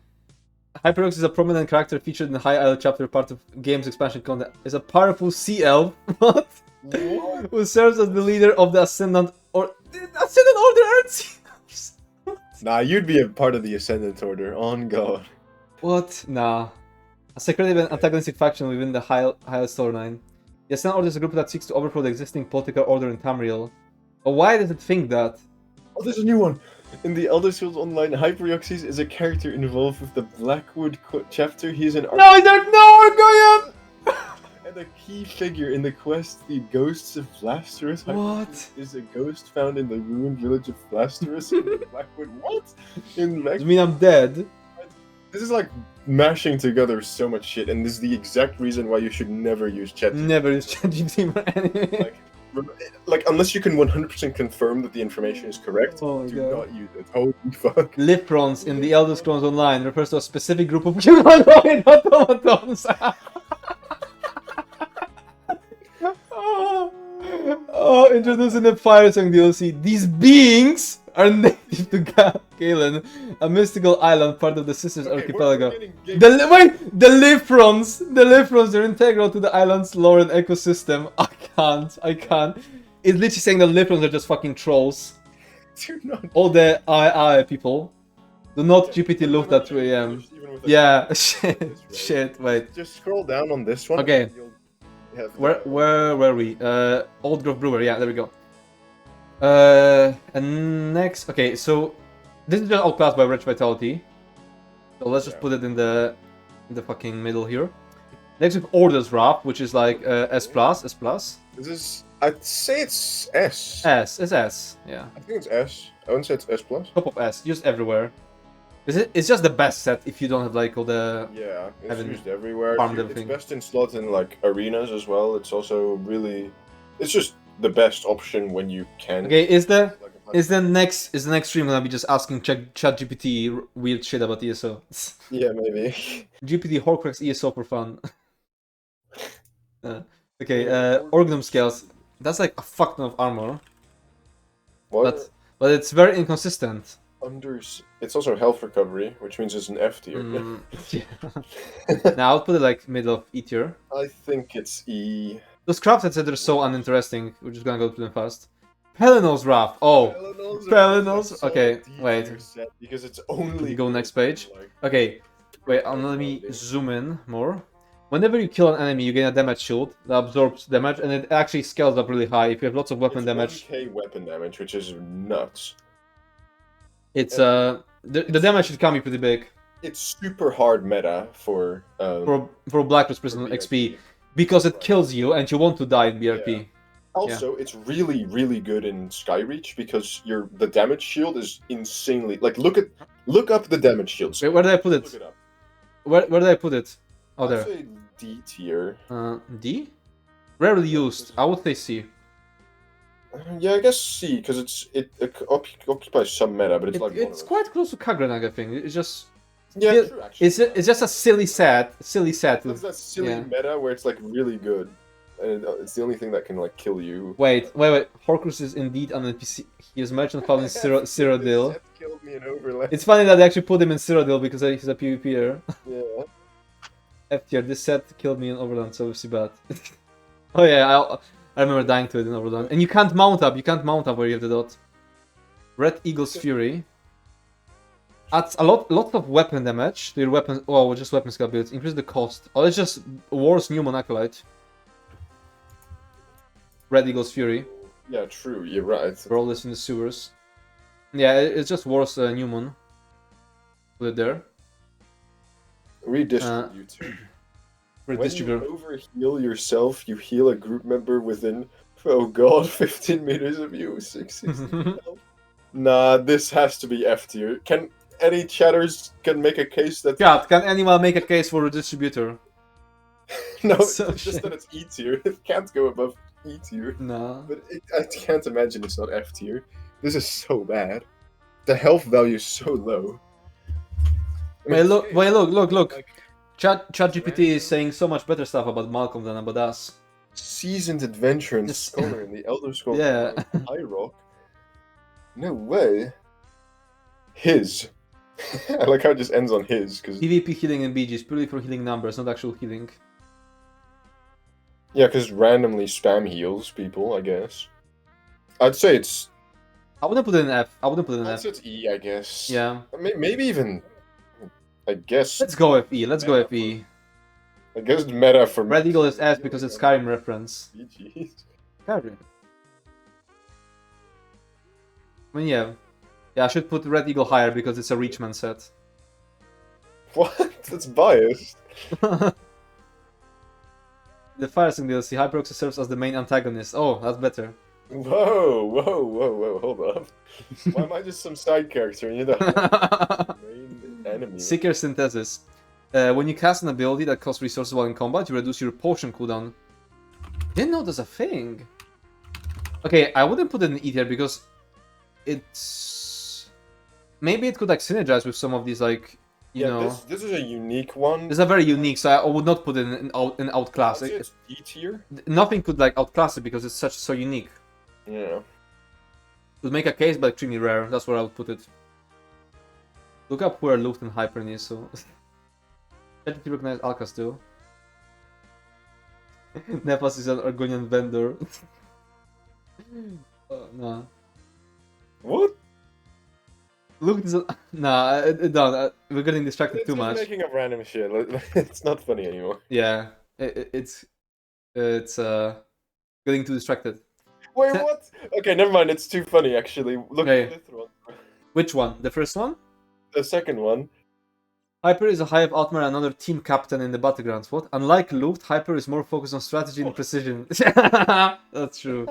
Hyperox is a prominent character featured in the High Isle chapter, part of game's expansion content. Is a powerful sea elf, what? Who serves as the leader of the Ascendant Order Earth. Nah, you'd be a part of the Ascendant Order, on God. What? Nah. A secretive and antagonistic faction within the High storyline. The Ascendant Order is a group that seeks to overthrow the existing political order in Tamriel. But why does it think that? Oh, there's a new one! In the Elder Scrolls Online, Hyperioxys is a character involved with the Blackwood chapter. He is an Argoyan! And a key figure in the quest, the Ghosts of Flasterus. What? Is a ghost found in the ruined village of Flasterus in the Blackwood. What? In You mean I'm dead? This is like mashing together so much shit, and this is the exact reason why you should never use ChatGPT. Never use ChatGPT for anything. Like, unless you can 100% confirm that the information is correct, do not use it. Holy fuck. Liprons in the Elder Scrolls Online refers to a specific group of humanoid automatons. Oh, introducing the Firesong DLC. These beings are native to Galen, a mystical island part of the Sisters Archipelago. The Liprons! The Liprons are integral to the island's lore and ecosystem. I can't. It's literally saying the Liprons are just fucking trolls. All the AI people. Do not GPT Lucht at 3 AM. Yeah, shit, wait. Just scroll down on this one. Okay. Where were we? Old Grove Brewer. Yeah, there we go. And next, okay, so this is just outclassed by Rich Vitality. So let's just put it in the fucking middle here. Next with Order's Wrath, which is like S+. This is, I'd say it's S. It's S, yeah. I think it's S. I wouldn't say it's S+. Top of S, used everywhere. It's just the best set if you don't have like all the... Yeah, it's used everywhere. Farmed It's everything. best in slot in like arenas as well. It's also really... It's just the best option when you can. Okay, is the next stream gonna be just asking ChatGPT weird shit about ESO? Yeah, maybe. GPT Horcrux ESO for fun. Okay, Orgnum Scales. That's like a fuck ton of armor. What? But it's very inconsistent. It's also health recovery, which means it's an F tier. Yeah. Now I'll put it like middle of E tier. I think it's E. Those crafted sets are so uninteresting. We're just gonna go through them fast. Pelinal's Wrath. Oh, Pelinal's. Okay, wait. Because it's only. Go next page. Okay, wait. Let me zoom in more. Whenever you kill an enemy, you gain a damage shield that absorbs damage, and it actually scales up really high if you have lots of weapon damage. 1k weapon damage, which is nuts. It's the damage should can be pretty big. It's super hard meta for Blacklist Prison XP because it kills you and you want to die in BRP. Yeah. Also, it's really, really good in Skyreach because the damage shield is insanely look up the damage shields. Wait, where did I put it? Look it up. Where did I put it? Oh, I'd there. say D tier. D? Rarely used. I would say C. Yeah, I guess C because it occupies some meta, but it's quite close to Kagranag, I think. It's just true, actually. It's just a silly set. It's that silly meta where it's like really good, and it's the only thing that can like kill you. Wait. Horcrux is indeed an NPC. He is merchant found in Cyrodiil. Killed me in Overland. It's funny that they actually put him in Cyrodiil because he's a PvPer. Yeah. F tier. This set killed me in Overland, so it's bad. Oh yeah, I remember dying to it in Overland. And you can't mount up. Where you have the dot. Red Eagle's Fury. Adds a lot of weapon damage to your weapons. Oh, just weapon skill builds. Increase the cost. Oh, it's just worse Newman Acolyte. Red Eagle's Fury. Yeah, true. You're right. We're all this in the sewers. Yeah, it's just worse Newman. Put it there. Redistribute. Redistribute. When you overheal yourself, you heal a group member within, oh god, 15 meters of you. 660 health. Nah, this has to be F tier. Can any chatters make a case that... Yeah, can anyone make a case for Redistributor? No, it's just that it's E tier. It can't go above E tier. No. But I can't imagine it's not F tier. This is so bad. The health value is so low. Wait, look. ChatGPT is saying so much better stuff about Malcolm than about us. Seasoned adventurer and scholar in the Elder Scrolls High Rock. No way. His. I like how it just ends on his. Cause... PvP healing in BG is purely for healing numbers, not actual healing. Yeah, because randomly spam heals people, I guess. I'd say it's... I wouldn't put it in F. I'd say it's E, I guess. Yeah. Maybe even... I guess... Let's go FE. I guess meta for... Red Eagle is S because it's Skyrim reference. Skyrim. I mean, yeah. Yeah, I should put Red Eagle higher because it's a Reachman set. What? That's biased. The Firesing DLC, Hyperox serves as the main antagonist. Oh, that's better. Whoa, hold up. Why am I just some side character and you're the main enemy? Seeker Synthesis. When you cast an ability that costs resources while in combat, you reduce your potion cooldown. Didn't know there's a thing. Okay, I wouldn't put it in E tier because it's... Maybe it could like synergize with some of these like, you know... This is a unique one. This is a very unique, so I would not put it in outclass. It's E tier? Nothing could like outclass it because it's so unique. Yeah. Would make a case, but extremely rare. That's where I would put it. Look up where Luft and Hypern is, so... Technically recognize Alcas too. Nefas is an Argonian vendor. Nah. What? Look, this is... Nah, don't. We're getting distracted too much. It's making up random shit. It's not funny anymore. Yeah, it's... It's getting too distracted. Wait, what? Okay, never mind. It's too funny, actually. Look at the one. Which one? The first one? The second one. Hyper is a Hive Altmer and another team captain in the battlegrounds. What? Unlike Lucht, Hyper is more focused on strategy and precision. That's true.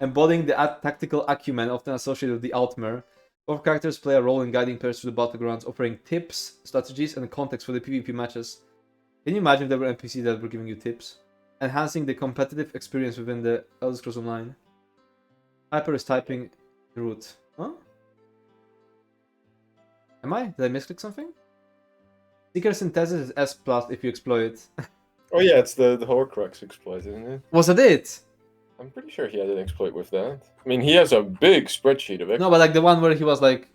Embodying the tactical acumen often associated with the Altmer. Both characters play a role in guiding players through the battlegrounds, offering tips, strategies, and context for the PvP matches. Can you imagine if there were NPCs that were giving you tips? Enhancing the competitive experience within the Elder Scrolls Online. Hyper is typing root. Huh? Am I? Did I misclick something? Seeker Synthesis is S+ if you exploit it. Oh yeah, it's the Horcrux exploit, isn't it? Was that it? I'm pretty sure he had an exploit with that. I mean, he has a big spreadsheet of it. No, but like the one where he was like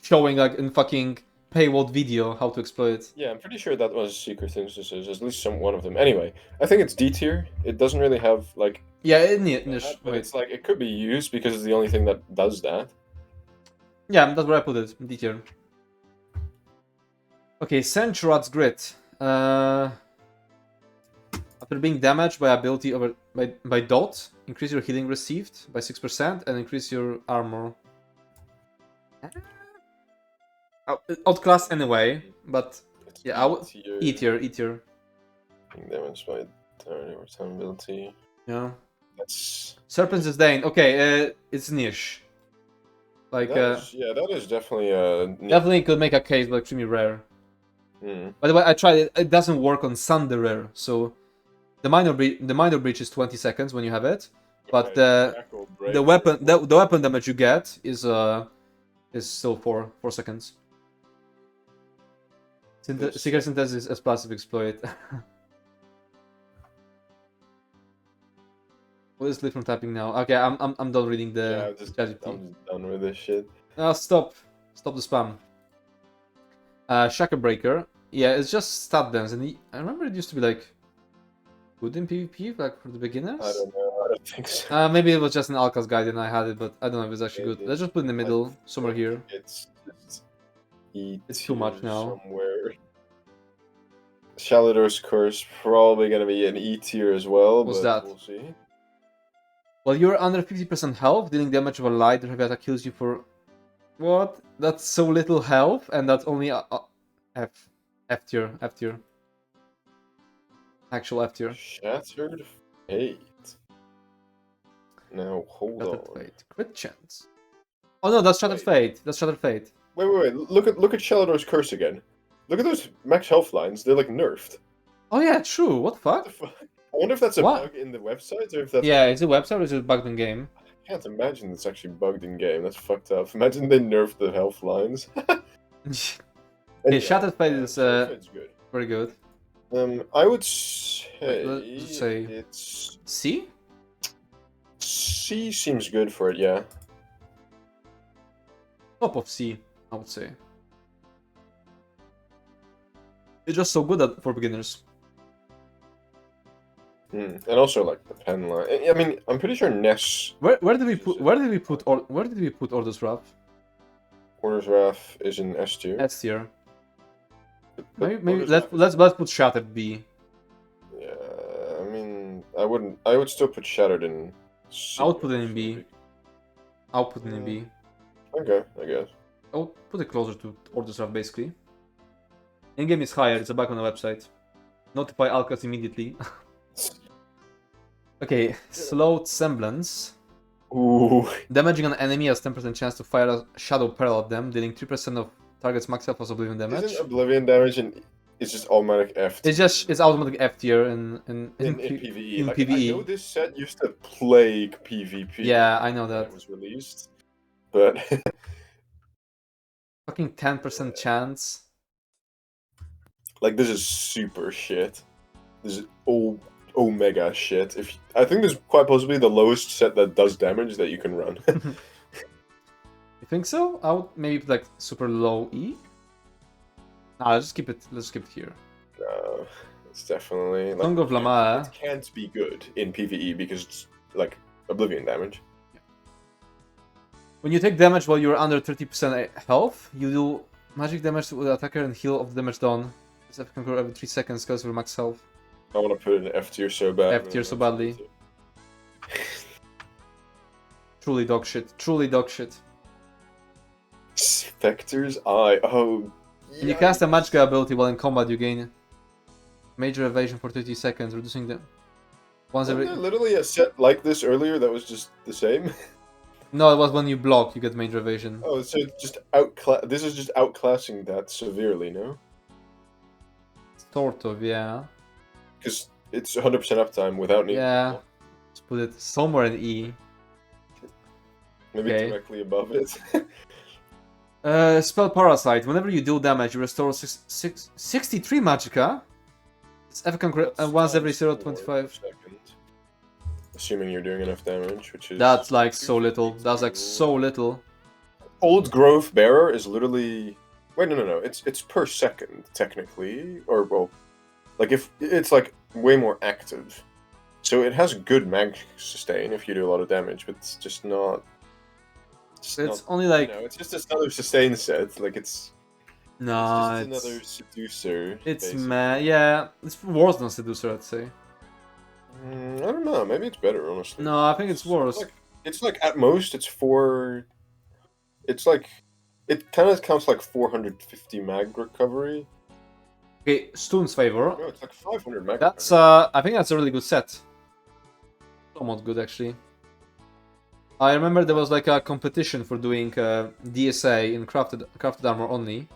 showing like in fucking paywalled video how to exploit it. Yeah, I'm pretty sure that was Secret Synthesis, at least one of them. Anyway, I think it's D tier. It doesn't really have like... Yeah, but it's like, it could be used because it's the only thing that does that. Yeah, that's where I put it, D tier. Okay, Centurad's Grit. After being damaged by ability over by dot, increase your healing received by 6% and increase your armor. Outclass anyway, but It's yeah, I would E tier. Being damaged by turn or some ability. Yeah. That's... Serpent's Disdain. Okay, it's niche. Like yeah, that is definitely definitely could make a case, but extremely rare. By the way, I tried it. It doesn't work on Thunder Rare, so the minor breach is 20 seconds when you have it, but the weapon damage you get is still 4 seconds. Secret Synthesis as passive exploit. What is lit from typing now? Okay, I'm done reading the ChatGPT. I'm done with this shit. Stop the spam. Shaker Breaker. Yeah, it's just stat dance, and I remember it used to be like good in PvP, like for the beginners. I don't know. I don't think so. Maybe it was just an Alcaz guide and I had it, but I don't know if it's actually good. Let's just put it in the middle, somewhere here. It's too much now. Somewhere. Shalidor's Curse probably gonna be an E tier as well. What's but that? We'll see. Well, you're under 50% health, dealing damage of a light heavy attack kills you for... What? That's so little health, and that's only F tier. Actual F tier. Shattered Fate. Now, hold on. Fate. Crit chance. Oh no, that's Shattered Fate. Wait. Look at Shalidor's Curse again. Look at those max health lines. They're like nerfed. Oh yeah, true. What the fuck? I wonder if that's a bug in the website, or if that's... Yeah, it's a website or is it bugged in game? I can't imagine it's actually bugged in game. That's fucked up. Imagine they nerfed the health lines. Okay, Shattered Fate is good. Very good. I would say, Let's say it's C? C seems good for it, yeah. Top of C, I would say. It's just so good for beginners. And also like the pen line. I mean, I'm pretty sure Ness. Where did we put Ordos Wrath? Ordos Wrath is in S tier. S tier. Maybe let's put Shattered B. Yeah, I mean, I would still put Shattered in C. I would put it in B. I'll put it in B. Okay, I guess. I'll put it closer to Ordos Wrath basically. In-game is higher, it's a bug on the website. Notify Alcas immediately. Okay, Slowed Semblance. Ooh. Damaging an enemy has 10% chance to fire a Shadow Pearl at them, dealing 3% of target's max health plus Oblivion damage. Isn't Oblivion damage and it's just automatic F tier? It's automatic F tier in PvE. In like, PvE. I know this set used to plague PvP. Yeah, I know when that. it was released, but Fucking 10% chance. like this is super shit. This is omega shit. I think this is quite possibly the lowest set that does damage that you can run. You think so? I would maybe put like super low E. Nah, let's keep it here. It's definitely like, Song of Lama. it can't be good in PvE because it's like Oblivion damage. When you take damage while you're under 30% health, you do magic damage to the attacker and heal of the damage done. This can occur every 3 seconds because of your max health. I want to put it in F tier so bad. F tier so badly. Truly dog shit. Truly dog shit. Spectre's Eye. Oh. When you cast a magic ability while in combat, you gain major evasion for 30 seconds, reducing them. Once Wasn't every. there literally a set like this earlier that was just the same? No, it was when you block, you get major evasion. Oh, so just this is just outclassing that severely, no? Sort of, yeah. Because it's 100% uptime without needing. Yeah. Let's put it somewhere in E. Maybe Okay. directly above it. Spell Parasite. Whenever you deal damage, you restore 63 magicka. It's once every 0.25. Assuming you're doing enough damage, which is... That's like so little. That's like so little. Old Growth Bearer is literally... Wait, no. It's per second, technically. Or, well... Like, if... It's, like, way more active. So it has good mag sustain if you do a lot of damage, but it's just not... It's only like... You know, it's just another sustain set. Like, it's... No, it's just another Seducer. It's meh. Yeah, it's worse than Seducer, I'd say. I don't know. Maybe it's better, honestly. No, I think it's worse. It's like at most it's 4. It's like it kind of counts like 450 mag recovery. Okay, Stone's Favor. No, it's like 500 mag. That's I think that's a really good set. Somewhat good actually. I remember there was like a competition for doing DSA in crafted armor only.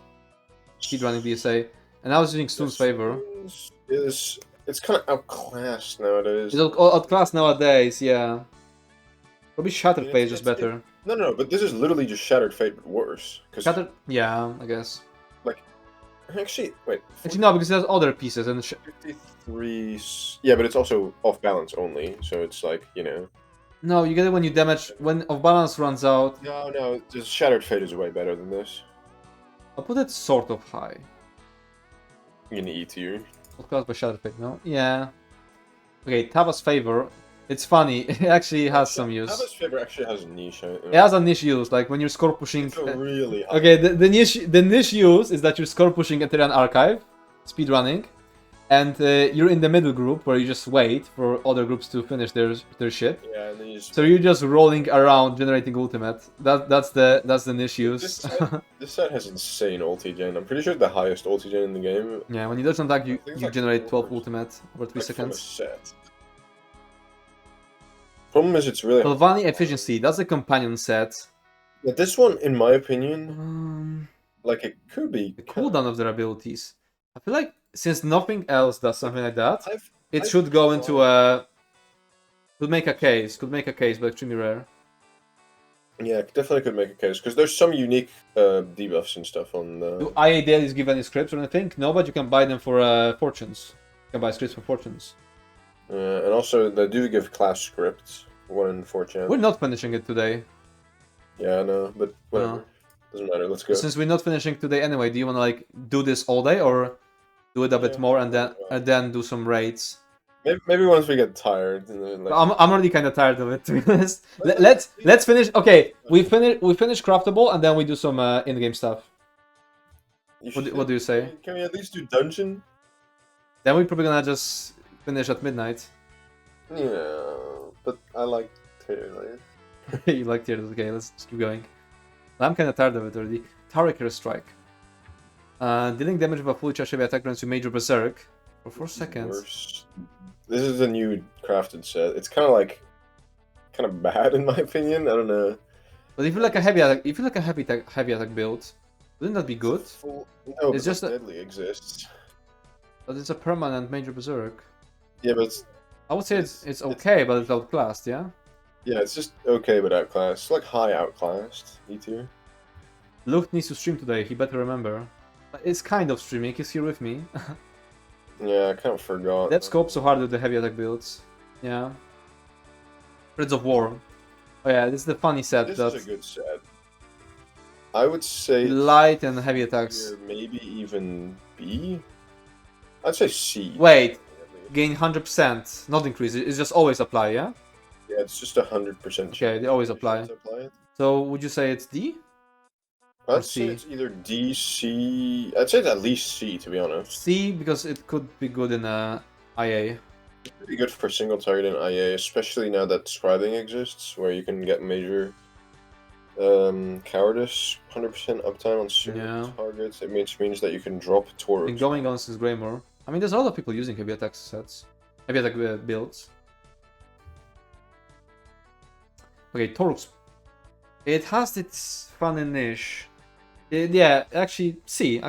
Speedrunning DSA, and I was using Stone's Favor. It's kind of outclassed nowadays. It's outclassed nowadays, yeah. Probably Shattered Fate is just better. No, but this is literally just Shattered Fate, but worse. Shattered, yeah, I guess. Like, actually, wait. Actually, no, because there's other pieces and 53. Yeah, but it's also off balance only, so it's like, you know. No, you get it when you damage when off balance runs out. No, just Shattered Fate is way better than this. I'll put it sort of high. In E tier. Outclassed by Shattered Fate, no? Yeah. Okay, Tava's Favor. It's funny. It actually has some use. Tava's Favor actually has a niche. It has a niche use, like when you're score pushing. It's a really high. Okay, the niche use is that you're score pushing Ethereal Archive, speedrunning, and you're in the middle group where you just wait for other groups to finish their shit. Yeah, and then you just... So you're just rolling around generating ultimate. That's the niche use. This set has insane ulti gen. I'm pretty sure the highest ulti gen in the game. Yeah, when you dodge an attack, you like generate 12 4 ultimate over 3 seconds. Set. Problem is, it's really hard. Pelvani Efficiency, that's a companion set. Yeah, this one, in my opinion, like it could be The cooldown of their abilities. I feel like since nothing else does something like that, it should go into a. Could make a case, but extremely rare. Yeah, definitely could make a case because there's some unique debuffs and stuff on. Do IA dailies give any scripts or anything? No, but you can buy them for fortunes. You can buy scripts for fortunes. And also, they do give class scripts. 1 in 4 chance. We're not finishing it today. Yeah, I know, but whatever. Doesn't matter. Let's go. Since we're not finishing today anyway, do you want to like do this all day or do it a bit more and then do some raids? Maybe once we get tired. And then, like... I'm already kind of tired of it, to be honest. Let's finish. Okay, we finish craftable and then we do some in-game stuff. What do you say? Can we at least do dungeon? Then we're probably gonna just finish at midnight. Yeah, but I like Tierlist. You like Tierlist? Okay, let's keep going. I'm kind of tired of it already. Tarek Strike. Dealing damage with a fully charged heavy attack grants you major berserk for 4 seconds. This is a new crafted set. It's kind of bad in my opinion. I don't know. But if you like a heavy attack build, wouldn't that be good? No, it's just deadly exists. But it's a permanent major berserk. Yeah, but I would say it's okay, but it's outclassed, yeah? Yeah, it's just okay, but outclassed. It's like high outclassed, E tier. Luke needs to stream today, he better remember. It's kind of streaming, he's here with me. Yeah, I kind of forgot. That scope so hard with the heavy attack builds. Yeah. Threads of War. Oh yeah, this is the funny set. This is a good set. I would say... Light and heavy attacks. Maybe even B? I'd say C. Wait. Gain 100%, not increase. It's just always apply, yeah? Yeah, it's just 100%. Okay, they always apply. So would you say it's D? I'd say it's either D, C. I'd say it's at least C, to be honest. C because it could be good in IA. Pretty good for single target in IA, especially now that scribing exists, where you can get major cowardice 100% uptime on single targets. It means that you can drop torques. Been going on since Greymore. I mean, there's a lot of people using heavy attack sets, heavy attack builds. Okay, torques. It has its funny niche. Yeah, actually, see,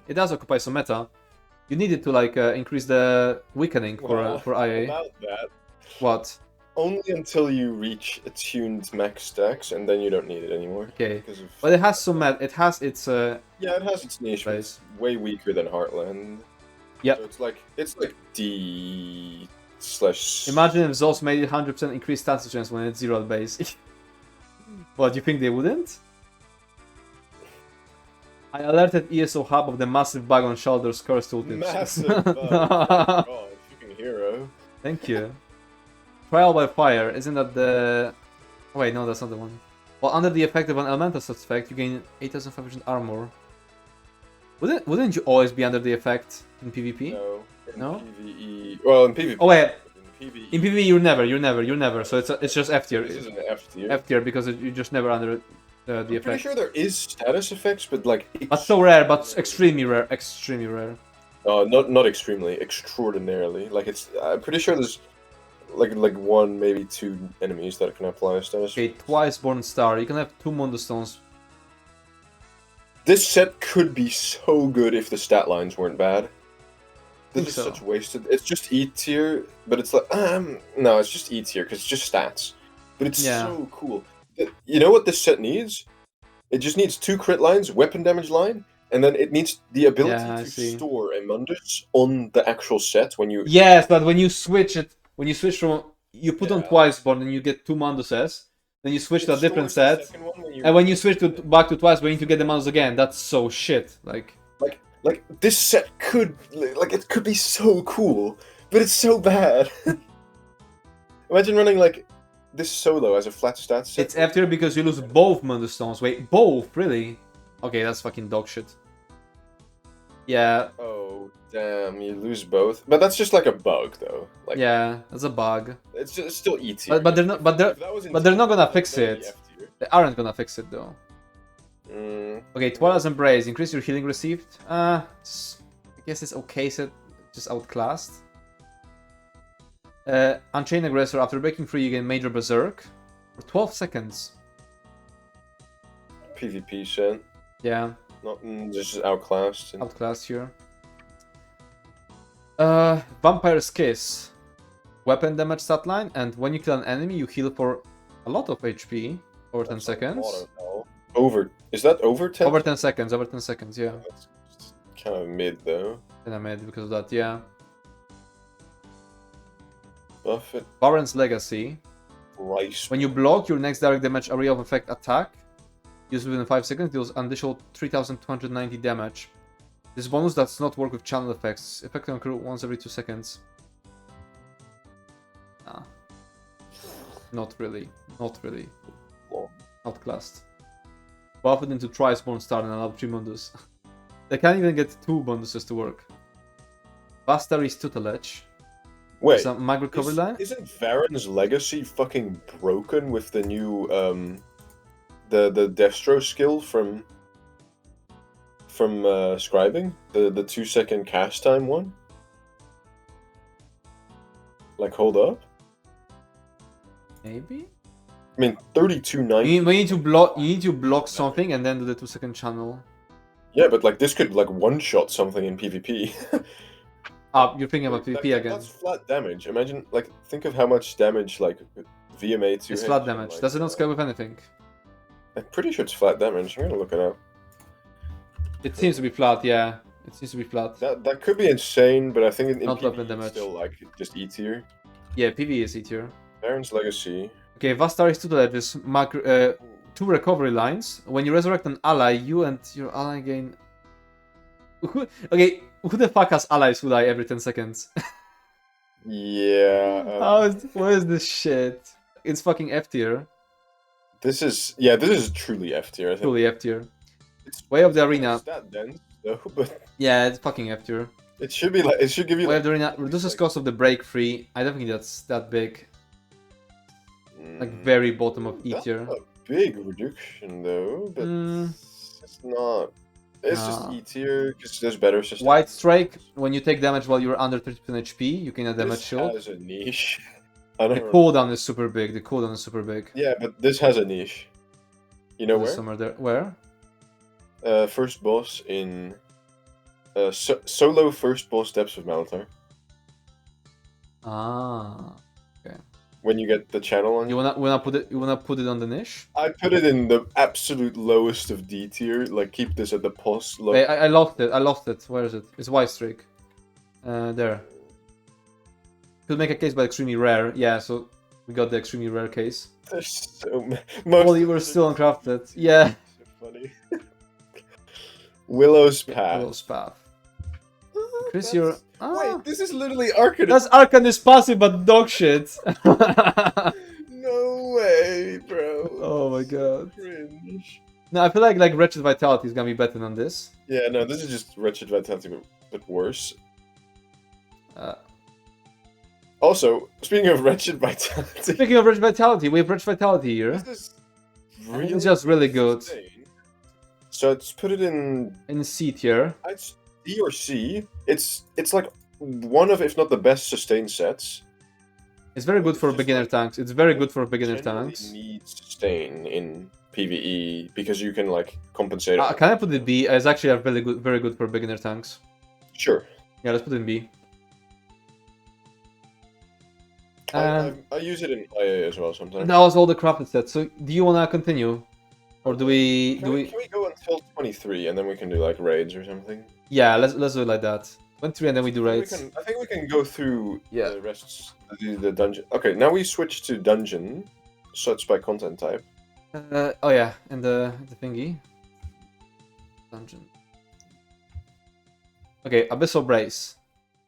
it does occupy some meta. You need it to like increase the weakening for IA. About that. What? Only until you reach attuned max stacks, and then you don't need it anymore. Okay, but it has some it has its yeah, it has its niche, but it's way weaker than Heartland. Yeah, so it's like D/. Imagine if Zos made it 100% increased status chance when it's 0 at base. What, you think they wouldn't? I alerted ESO Hub of the massive bug on Shoulders cursed tooltips. Massive bug. God, fucking hero. Thank you. Trial by Fire, isn't that the... Oh, wait, no, that's not the one. Well, under the effect of an elemental set effect, you gain 8500 armor. Wouldn't you always be under the effect in PvP? No? PvE... Well, in PvP... Oh, wait. In PvE, you're never. So it's just F tier. This is an F tier. F tier because you're just never under the effect. I'm pretty sure there is status effects, but like... But so rare, but extremely rare. Extremely rare. Not extremely, extraordinarily. Like it's... I'm pretty sure there's... Like one, maybe two enemies that can apply status. Okay, Twice Born Star. You can have 2 Mondo Stones. This set could be so good if the stat lines weren't bad. This is such wasted. It's just E tier, but it's like no, it's just E tier because it's just stats. But it's so cool. You know what this set needs? It just needs 2 crit lines, weapon damage line, and then it needs the ability to store a Mundus on the actual set when you. Yes, but when you switch it, from you put on Twice Born and you get 2 Munduses, then you switch to a different set, and when you switch back to Twice Born, you need to get the Mundus again. That's so shit. Like this set could it could be so cool, but it's so bad. Imagine running like this solo as a flat stat set. It's F tier because you lose both Mundus Stones. Wait, both? Really? Okay, that's fucking dog shit. Yeah. Oh damn, you lose both. But that's just like a bug though. Like yeah, that's a bug. It's still E tier. But they're not. But they're not gonna fix it. They aren't gonna fix it though. Okay, Twilight Embrace. Increase your healing received. I guess it's okay set, just outclassed. Unchained Aggressor. After breaking free, you gain Major Berserk for 12 seconds. PvP set. Yeah. Not just outclassed. Outclassed here. Vampire's Kiss. Weapon damage stat line, and when you kill an enemy, you heal for a lot of HP over 10 seconds. Is that over 10? Over 10 seconds, yeah. That's kind of mid though. Kind of mid because of that, yeah. Buff it. Baron's Legacy. Rice. When you block your next direct damage area of effect attack, used within 5 seconds, deals an additional 3290 damage. This bonus does not work with channel effects. Effect can occur once every 2 seconds. Nah. Not really. Outclassed. Buff it into Twice Born Star and allow 3 Mundus. They can't even get 2 bonuses to work. Vastari's Tutelage. Wait, some mag recovery line? Isn't Varen's Legacy fucking broken with the new the Destro skill from scribing? The 2-second cast time one? Like hold up? Maybe? I mean 3290. You need to block something and then do the 2-second channel. Yeah, but like this could like one-shot something in PvP. You're thinking about PvP again. That's flat damage. Imagine, like, think of how much damage, like, VMA 2 It's flat damage. Like, does it not scale with anything? I'm pretty sure it's flat damage. I'm gonna look it up. It seems to be flat, yeah. It seems to be flat. That could be insane, but I think in not PvE damage. It's still, like, just E tier. Yeah, PvE is E tier. Varen's Legacy. Okay, Vastari's Tutelage is 2 recovery lines. When you resurrect an ally, you and your ally gain... Who the fuck has allies who die every 10 seconds? Yeah. What is this shit? It's fucking F tier. This is truly F tier, I think. Truly F tier. It's Way of the Arena. It's that dense, though, but... Yeah, it's fucking F tier. It should be like, it should give you. Well, Like, reduces cost of the break free. I don't think that's that big. Like very bottom of E tier. That's a big reduction though, but it's not. It's just E tier because there's better systems. White Strike, when you take damage while you're under 30% HP, you can add damage This shield. has a niche. The cooldown is super big. The cooldown is super big. Yeah, but this has a niche. You know where? Somewhere there. Where? First boss in solo first boss Depths of Malatar. Ah. Okay. When you get the channel on You wanna put it on the niche? I put it in the absolute lowest of D tier. Like keep this at the pos. Wait, I lost it. I lost it. Where is it? It's White Streak. There. Could make a case by extremely rare. Yeah, so we got the extremely rare case. There's so Well, you were still uncrafted. Yeah. Funny. Willow's Path. Willow's Path. Chris, you're. Wait, this is literally Arcanist. That's Arcanist passive, but dog shit. No way, bro. Oh my god. Cringe. No, I feel like Wretched Vitality is gonna be better than this. Yeah, no, this is just Wretched Vitality, but worse. Also, speaking of Wretched Vitality. Speaking of Wretched Vitality, we have Wretched Vitality here. This is really it's just really good. insane. So let's put it in C tier. It's D or C. It's like one of, if not the best sustained sets. It's very good for beginner tanks. It's very good for beginner Generally tanks. Need sustain in PvE because you can like compensate. Can I put it B? It's actually very good for beginner tanks. Sure. Yeah, let's put it in B. I use it in IA as well sometimes. That was all the crafted sets. So do you wanna continue, or do we? Can we go until 23 and then we can do like raids or something? Yeah, let's do it like that. 23 and then we do raids. I think we can go through Yeah. the rest. The dungeon. Okay, now we switch to dungeon. Sorts by content type. Oh yeah, and the thingy. Dungeon. Okay, Abyssal Brace.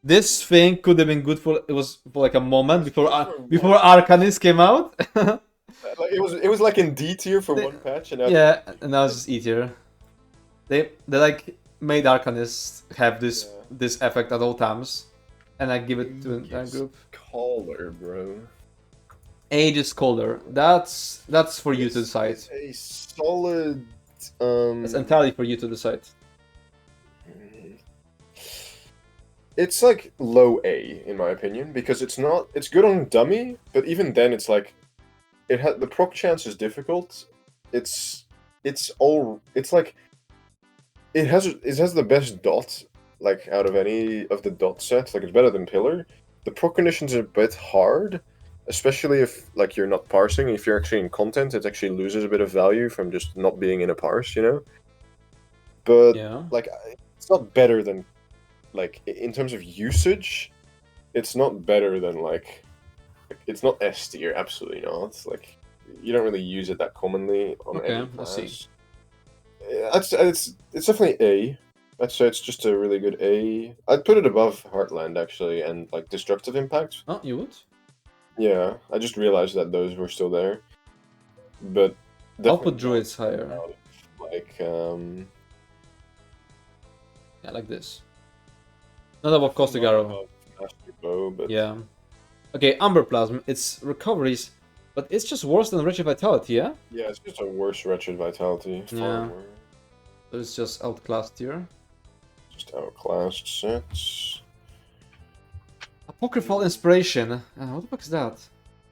This thing could have been good for like a moment before Arcanist came out. Like it was like in D tier for one patch, and now yeah, and now it's just E tier. They like made Arcanist have this effect at all times, and I give it to that group. Collar, bro. Aegis Collar. That's for you to decide. It's a solid. It's entirely for you to decide. It's like low A in my opinion because it's good on dummy, but even then it's like the proc chance is difficult. It has the best dot like out of any of the dot sets. Like it's better than pillar. The proc conditions are a bit hard, especially if like you're not parsing. If you're actually in content, it actually loses a bit of value from just not being in a parse, you know. But yeah, like it's not better than. Like in terms of usage, it's not better than like it's not S tier, absolutely not. It's like you don't really use it that commonly on any class. Let's see. It's definitely A. I'd say it's just a really good A. I'd put it above Heartland actually, and like Destructive Impact. Oh, you would? Yeah, I just realized that those were still there, but I'll put Druids higher. Like yeah, like this. Not above Caustic Arrow. But... Yeah. Okay, Amber Plasm. It's recoveries, but it's just worse than Wretched Vitality, yeah? Yeah, it's just a worse Wretched Vitality. Yeah. So it's just outclassed here. Just outclassed sets. Apocryphal Inspiration. What the fuck is that?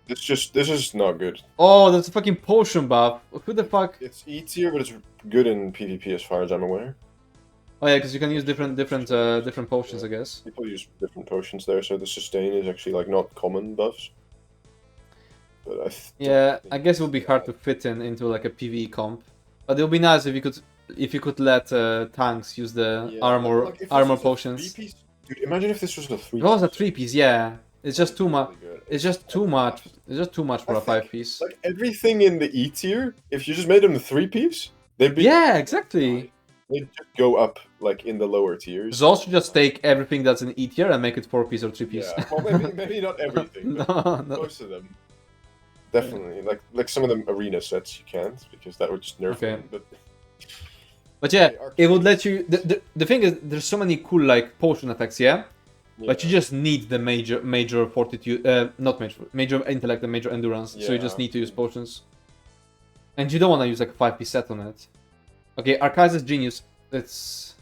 This is not good. Oh, that's a fucking potion buff. Who the fuck? It's E tier, but it's good in PvP as far as I'm aware. Oh yeah, because you can use different potions, I guess. People use different potions there, so the sustain is actually like not common buffs. But I guess it would be hard to fit into like a PvE comp, but it would be nice if you could let tanks use the armor potions. Dude, imagine if this was a 3-piece. If it was a 3-piece, yeah. It's just too much. It's just too much. It's just too much for a 5-piece. Like everything in the E tier, if you just made them a 3-piece, they'd be. Yeah, exactly. They'd just go up like in the lower tiers. Zos should just take everything that's in E tier and make it 4-piece or 3-piece. Yeah, well, maybe not everything. But most of them. Definitely, like some of the arena sets you can't because that would just nerf them. But But yeah, Okay, it would let you. The thing is, there's so many cool like potion effects, yeah. But you just need the major fortitude, not major intellect and major endurance. So you just need to use potions. And you don't want to use like a 5p set on it. Okay, Archives' Genius. It's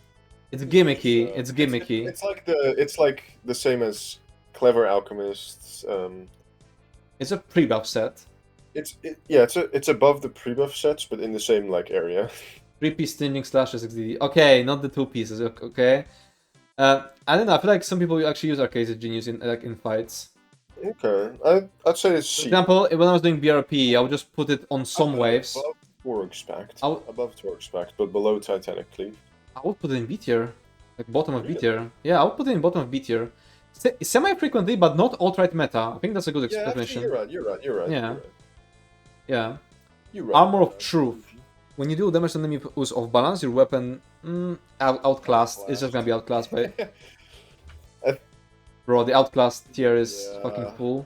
gimmicky. It's gimmicky. It's like the same as Clever Alchemists. It's a pre-buff set. It's above the pre-buff sets, but in the same like area. 3p stinging slashes XDD. Okay, not the 2 pieces. Okay. I don't know. I feel like some people actually use Archives' Genius in fights. Okay, I'd say it's C. For example, when I was doing BRP, I would just put it on some waves. Above Torx Pact. Above Torx Pact, but below Titanic Cleave. I would put it in B tier. Like bottom of B tier. Yeah, I would put it in bottom of B tier. Semi-frequently, but not alt-right meta. I think that's a good explanation. You're right. Yeah. Yeah. You're right. Armor of Truth. When you do damage to enemy who's off balance, your weapon outclassed. It's just gonna be outclassed by. Bro, the outclassed tier is fucking full.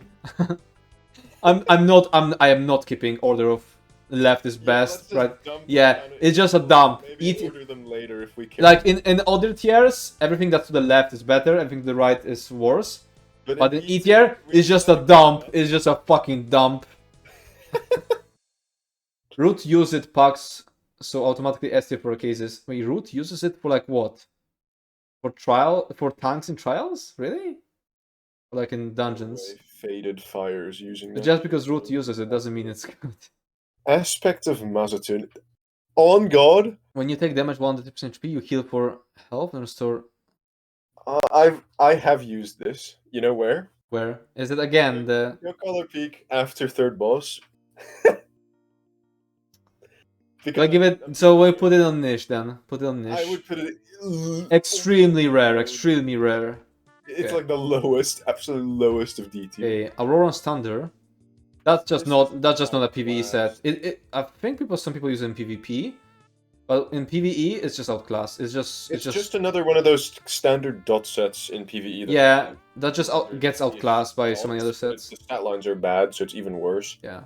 I am not keeping order of left is best, right? Yeah, it's just a dump. Maybe order them later if we can. Like in other tiers, everything that's to the left is better, everything to the right is worse. But in E tier, it's just a dump. It's just a fucking dump. Root use it packs, so automatically S tier for cases. Wait, Root uses it for like what? For tanks in trials? Really? Or like in dungeons? Faded fires using that. Just because Root uses it doesn't mean it's good. Aspect of Mazatun. On God! When you take damage 100% HP, you heal for health and restore. I have used this. You know where? Where? Is it again the... Your color peak after third boss. I give it... So we put it on niche then. Put it on niche. I would put it... Extremely rare, extremely rare. It's like the lowest, absolute lowest of DT. Okay, Aurora's Thunder. That's just not a PvE set. I think some people use it in PvP, but in PvE it's just outclassed. It's just another one of those standard dot sets in PvE. That just gets outclassed by so many other sets. The stat lines are bad, so it's even worse. Yeah.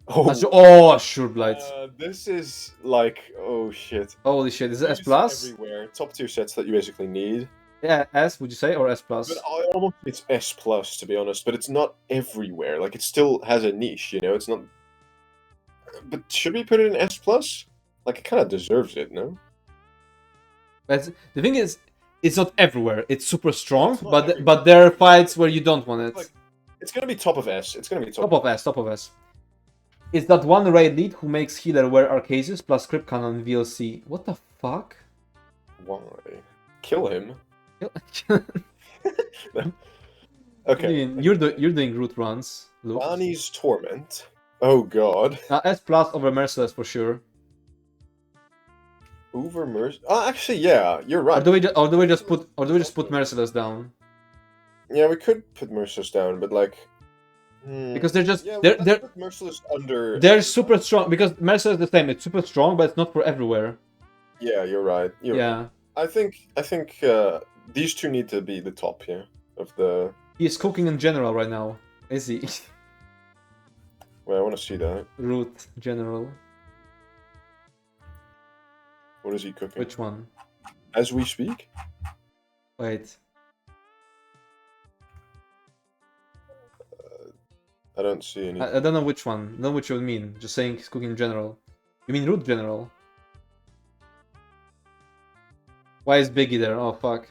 Oh, sure, Blight. This is like, oh shit. Holy shit! Is it S plus? Everywhere. Top tier sets that you basically need. Yeah, S, would you say, or S plus? But it's S plus, to be honest, but it's not everywhere. Like, it still has a niche, you know? It's not... But should we put it in S plus? Like, it kind of deserves it, no? But the thing is, it's not everywhere. It's super strong, but there are fights where you don't want it. It's gonna be top of S. It's gonna be top of S. Top of S. It's that one raid lead who makes healer wear Arcasis plus Crypt Cannon VLC. What the fuck? Why? Kill him. Okay. I mean, you're doing root runs, Luke. Bonnie's Torment. Oh god. S plus over Merciless for sure. Over Merciless? Oh, actually, yeah, you're right. Or do we just put Merciless down? Yeah, we could put Merciless down, but like. Because they're just they're Merciless under. They're super strong because Merciless is the same. It's super strong, but it's not for everywhere. Yeah, you're right. Yeah. I think these two need to be the top here of the. He's cooking in general right now. Is he? Well, I want to see that. Root general. What is he cooking? Which one? As we speak? Wait. I don't see any. I don't know which one. I don't know what you mean. Just saying he's cooking in general. You mean root general? Why is Biggie there? Oh fuck.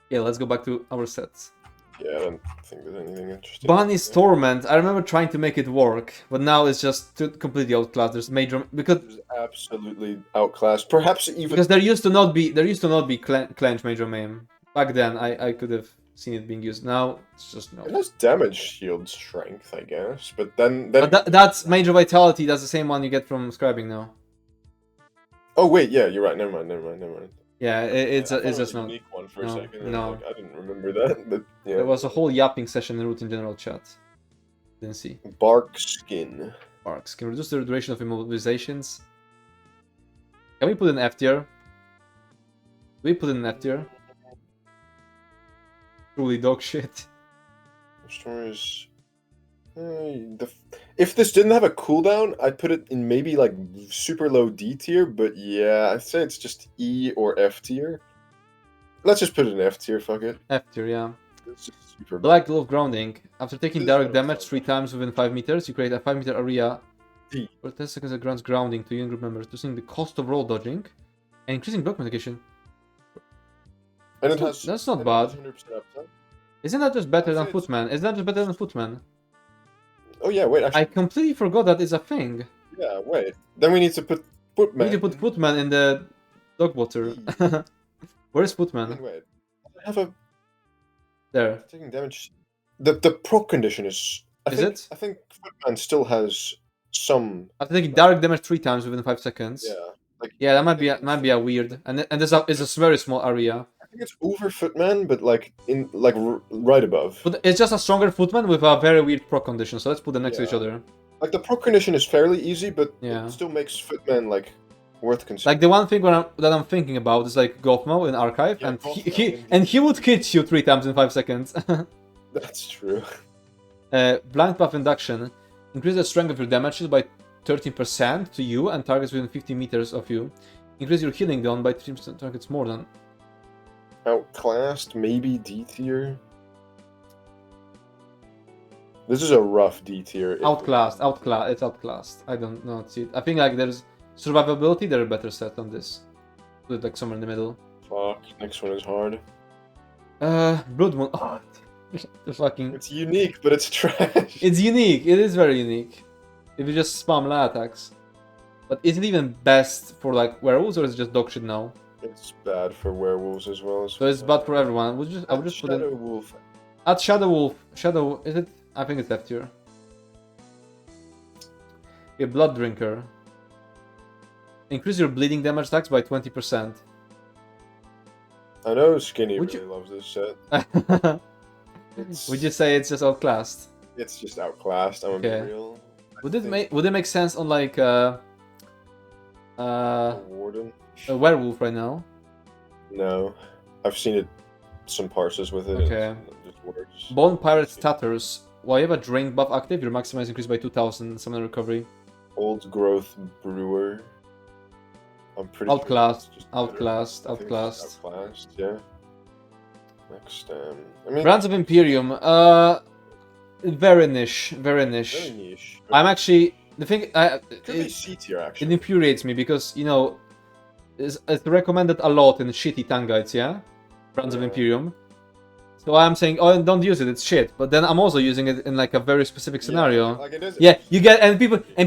Yeah, let's go back to our sets. Yeah, I don't think there's anything interesting. Bonnie's Torment. I remember trying to make it work, but now it's just completely outclassed. There's major because it's absolutely outclassed. Perhaps even because there used to not be clench major maim. Back then, I could have seen it being used. Now it's just no. It has damage shield strength, I guess, but then. But that's major vitality. That's the same one you get from scribing now. Oh wait, yeah, you're right. Never mind. Yeah, it's just a not. Unique one for a second. No, I didn't remember that. But yeah, there was a whole yapping session in root in general chat. Didn't see. Bark skin. Barks can reduce the duration of immobilizations. Can we put in F tier? Do we put in F tier? Truly dog shit. Restores If this didn't have a cooldown, I'd put it in maybe like super low D tier, but yeah, I'd say it's just E or F tier. Let's just put it in F tier, fuck it. F tier, yeah. It's just super Black Glove Grounding. After taking This is direct what I'm damage talking 3 times within 5 meters, you create a 5 meter area D. for 10 seconds that grants grounding to your group members, reducing the cost of roll dodging and increasing block mitigation. And it has. That's not and bad. It has 100% uptime. Isn't that just better I'd than say it's- Footman? Isn't that just better than Footman? Oh yeah, wait. Actually, I completely forgot that is a thing. yeah, wait. Then we need to put Footman. We need to put Footman in the dog water. Where is Footman? Wait. I have a There. taking damage. The proc condition is. I think Footman still has some. After taking direct damage 3 times within 5 seconds. Yeah. Like, Yeah, that might be a weird. And there's a very small area. I think it's over Footman, but like in right above. But it's just a stronger Footman with a very weird proc condition, so let's put them next to each Yeah. other. Like the proc condition is fairly easy, but Yeah. it still makes Footman like worth considering. Like the one thing that I'm thinking about is like Gothmo in Archive, Yeah, and Gothmo. he would hit you 3 times in 5 seconds. That's true. Blind Buff Induction. Increase the strength of your damages by 13% to you and targets within 50 meters of you. Increase your healing down by 3% targets more than. Outclassed, maybe D tier. This is a rough D tier. Outclassed. It's outclassed. I don't know. See it. I think like there's survivability. They're a better set on this. Put it like somewhere in the middle. Fuck. Next one is hard. Blood Moon. Oh, the fucking. It's unique, but it's trash. It's unique. It is very unique. If you just spam la attacks. But is it even best for like werewolves or is it just dog shit now? It's bad for werewolves as well. So it's bad for everyone. I would just put it. Shadow Wolf. Add Shadow Wolf. Shadow. Is it? I think it's F tier. A Blood Drinker. Increase your bleeding damage attacks by 20%. I know Skinny Would really loves this set. Would you say it's just outclassed? It's just outclassed. I'm gonna be real. Would it make sense on like Warden? a werewolf right now? No, I've seen it. Some parses with it. Okay. It just works. Bone Pirate Tatters. While you have a drain buff active, your maximized increase by 2000 summon recovery. Old Growth Brewer. I'm pretty Outclassed. sure it's just Outclassed. better. I think it's Outclassed. Outclassed, yeah. Next, I mean, Brands of Imperium. Very niche. Very niche. very niche. I'm actually the thing. It could be C tier It actually. infuriates me because, you know, it's recommended a lot in shitty tank guides, yeah? Brands of Yeah. Imperium. So I'm saying, oh, don't use it, it's shit. But then I'm also using it in like a very specific scenario. Yeah, like it is. Yeah, you get, and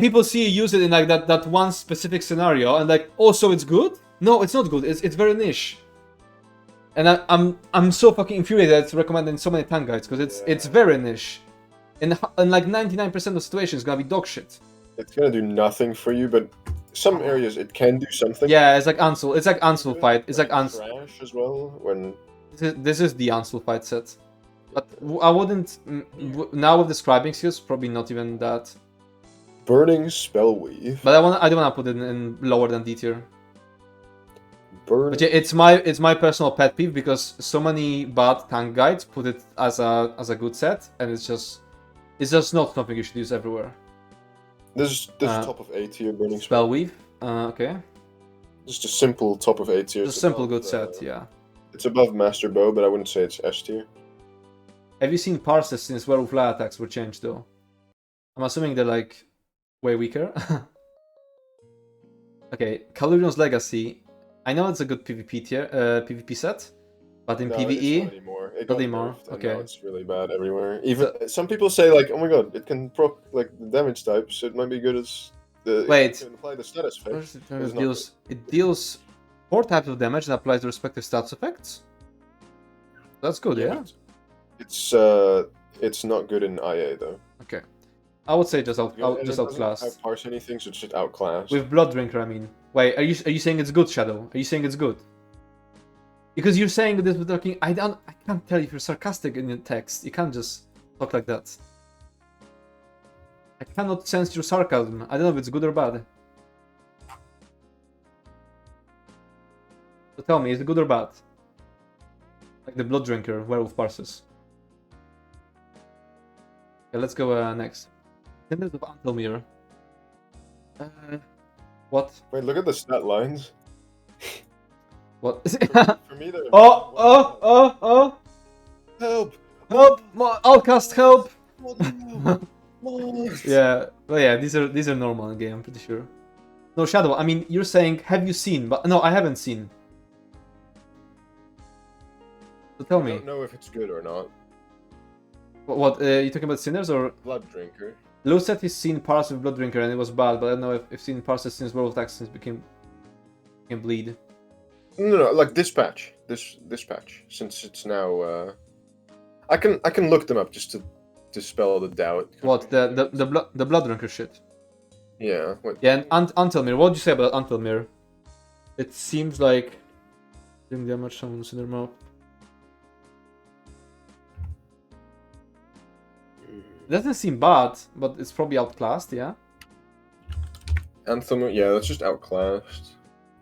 people see you use it in like that one specific scenario, and like, oh, so it's good? No, it's not good. It's very niche. And I'm so fucking infuriated that it's recommended in so many tank guides because it's very niche. And like 99% of situations, it's gonna be dog shit. It's gonna do nothing for you, but some areas it can do something. Yeah, it's like Ansel. It's like Ansel fight. It's like Ansel. Trash as well when. This is the Ansel fight set. But I wouldn't. Now with describing skills, probably not even that. Burning Spellweave. But I don't want to put it in lower than D tier. Burning. But yeah, it's my personal pet peeve because so many bad tank guides put it as a good set, and it's just not something you should use everywhere. This is top of A tier Burning Spellweave. Okay. Just a simple top of A tier. It's a simple good set. Yeah. It's above Master Bow, but I wouldn't say it's S tier. Have you seen parses since werewolf fly attacks were changed though? I'm assuming they're like way weaker. Okay, Calurion's Legacy. I know it's a good PvP tier, PvP set, but in No, PvE, it's not anymore. It not got anymore. nerfed, and Okay. now it's really bad everywhere. Even some people say like, oh my god, it can proc like the damage types. It might be good as the. Wait. It can apply the status effect. It deals 4 types of damage and applies the respective stats effects. That's good, yeah. It's not good in IA though. Okay, I would say just And it doesn't outclassed. outparse anything, so it's just outclassed. With Blood Drinker, I mean. Wait, are you saying it's good, Shadow? Are you saying it's good? Because you're saying this with talking. I can't tell if you're sarcastic in the text. You can't just talk like that. I cannot sense your sarcasm. I don't know if it's good or bad. So tell me, is it good or bad? Like the Blood Drinker, Werewolf Parses. Okay, let's go next. Cinders of Antelmere. What? Wait, look at the stat lines. What? For me, they're Oh! help! Help! I'll cast help! Help! Yeah, well, yeah, these are normal in game, I'm pretty sure. No, Shadow, I mean, you're saying, have you seen? But no, I haven't seen. So tell me. I don't know if it's good or not. What you talking about Sinners or? Blood Drinker. Lou said he's seen parts of Blood Drinker and it was bad, but I don't know if seen parts of since World of Tanks since became bleed. No, like Dispatch. This patch, since it's now. I can look them up just to dispel the doubt. What the Blood Drinker shit? Yeah. What? Yeah, and Antelmere. What did you say about Antelmere? It seems like doing damage someone's in their mouth. It doesn't seem bad, but it's probably outclassed, yeah? Anthem, yeah, that's just outclassed.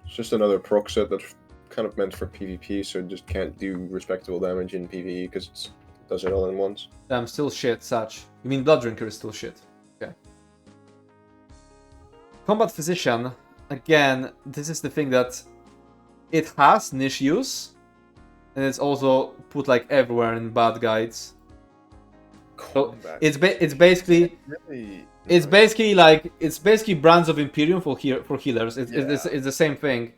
It's just another proc set that's kind of meant for PvP, so it just can't do respectable damage in PvE because it does it all in once. Damn, still shit, such. You mean Blood Drinker is still shit? Okay. Combat Physician, again, this is the thing that it has niche use, and it's also put like everywhere in bad guides. So it's basically Brands of Imperium for healers. It's the same thing.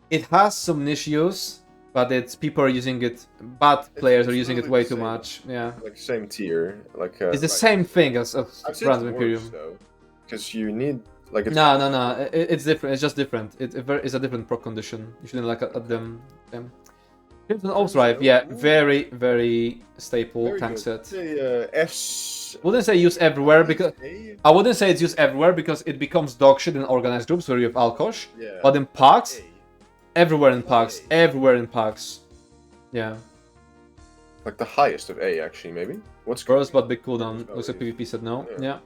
It has some niche use, but it's people are using it. Bad players are using it way too much. Yeah, like same tier. Like it's the same thing as Brands of Imperium. Because you need like it's no. It's different. It's just different. It's a different proc condition. You shouldn't like at them. Crimson Overdrive, yeah, very staple tank set. Wouldn't say use everywhere because I wouldn't say it's used everywhere because it becomes dog shit in organized groups where you have Alkosh. Yeah. But in packs, everywhere in packs. Yeah. Like the highest of A, actually, maybe. What's first, but big cooldown. Looks like PvP said no. Yeah.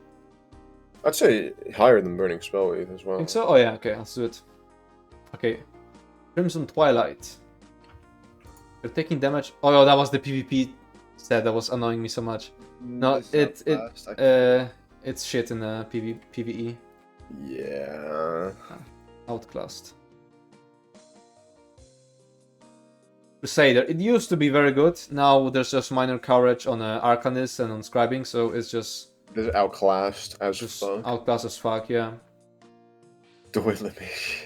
I'd say higher than Burning Spellwave as well. Think so? Oh yeah. Okay, let's do it. Okay. Crimson Twilight. You're taking damage. Oh, yeah, that was the PvP set that was annoying me so much. No, it's shit in PvE. Yeah. Outclassed. Crusader. It used to be very good. Now there's just minor coverage on Arcanist and on Scribing, so it's just. It's outclassed as fuck. Outclassed as fuck, yeah. Doilemish.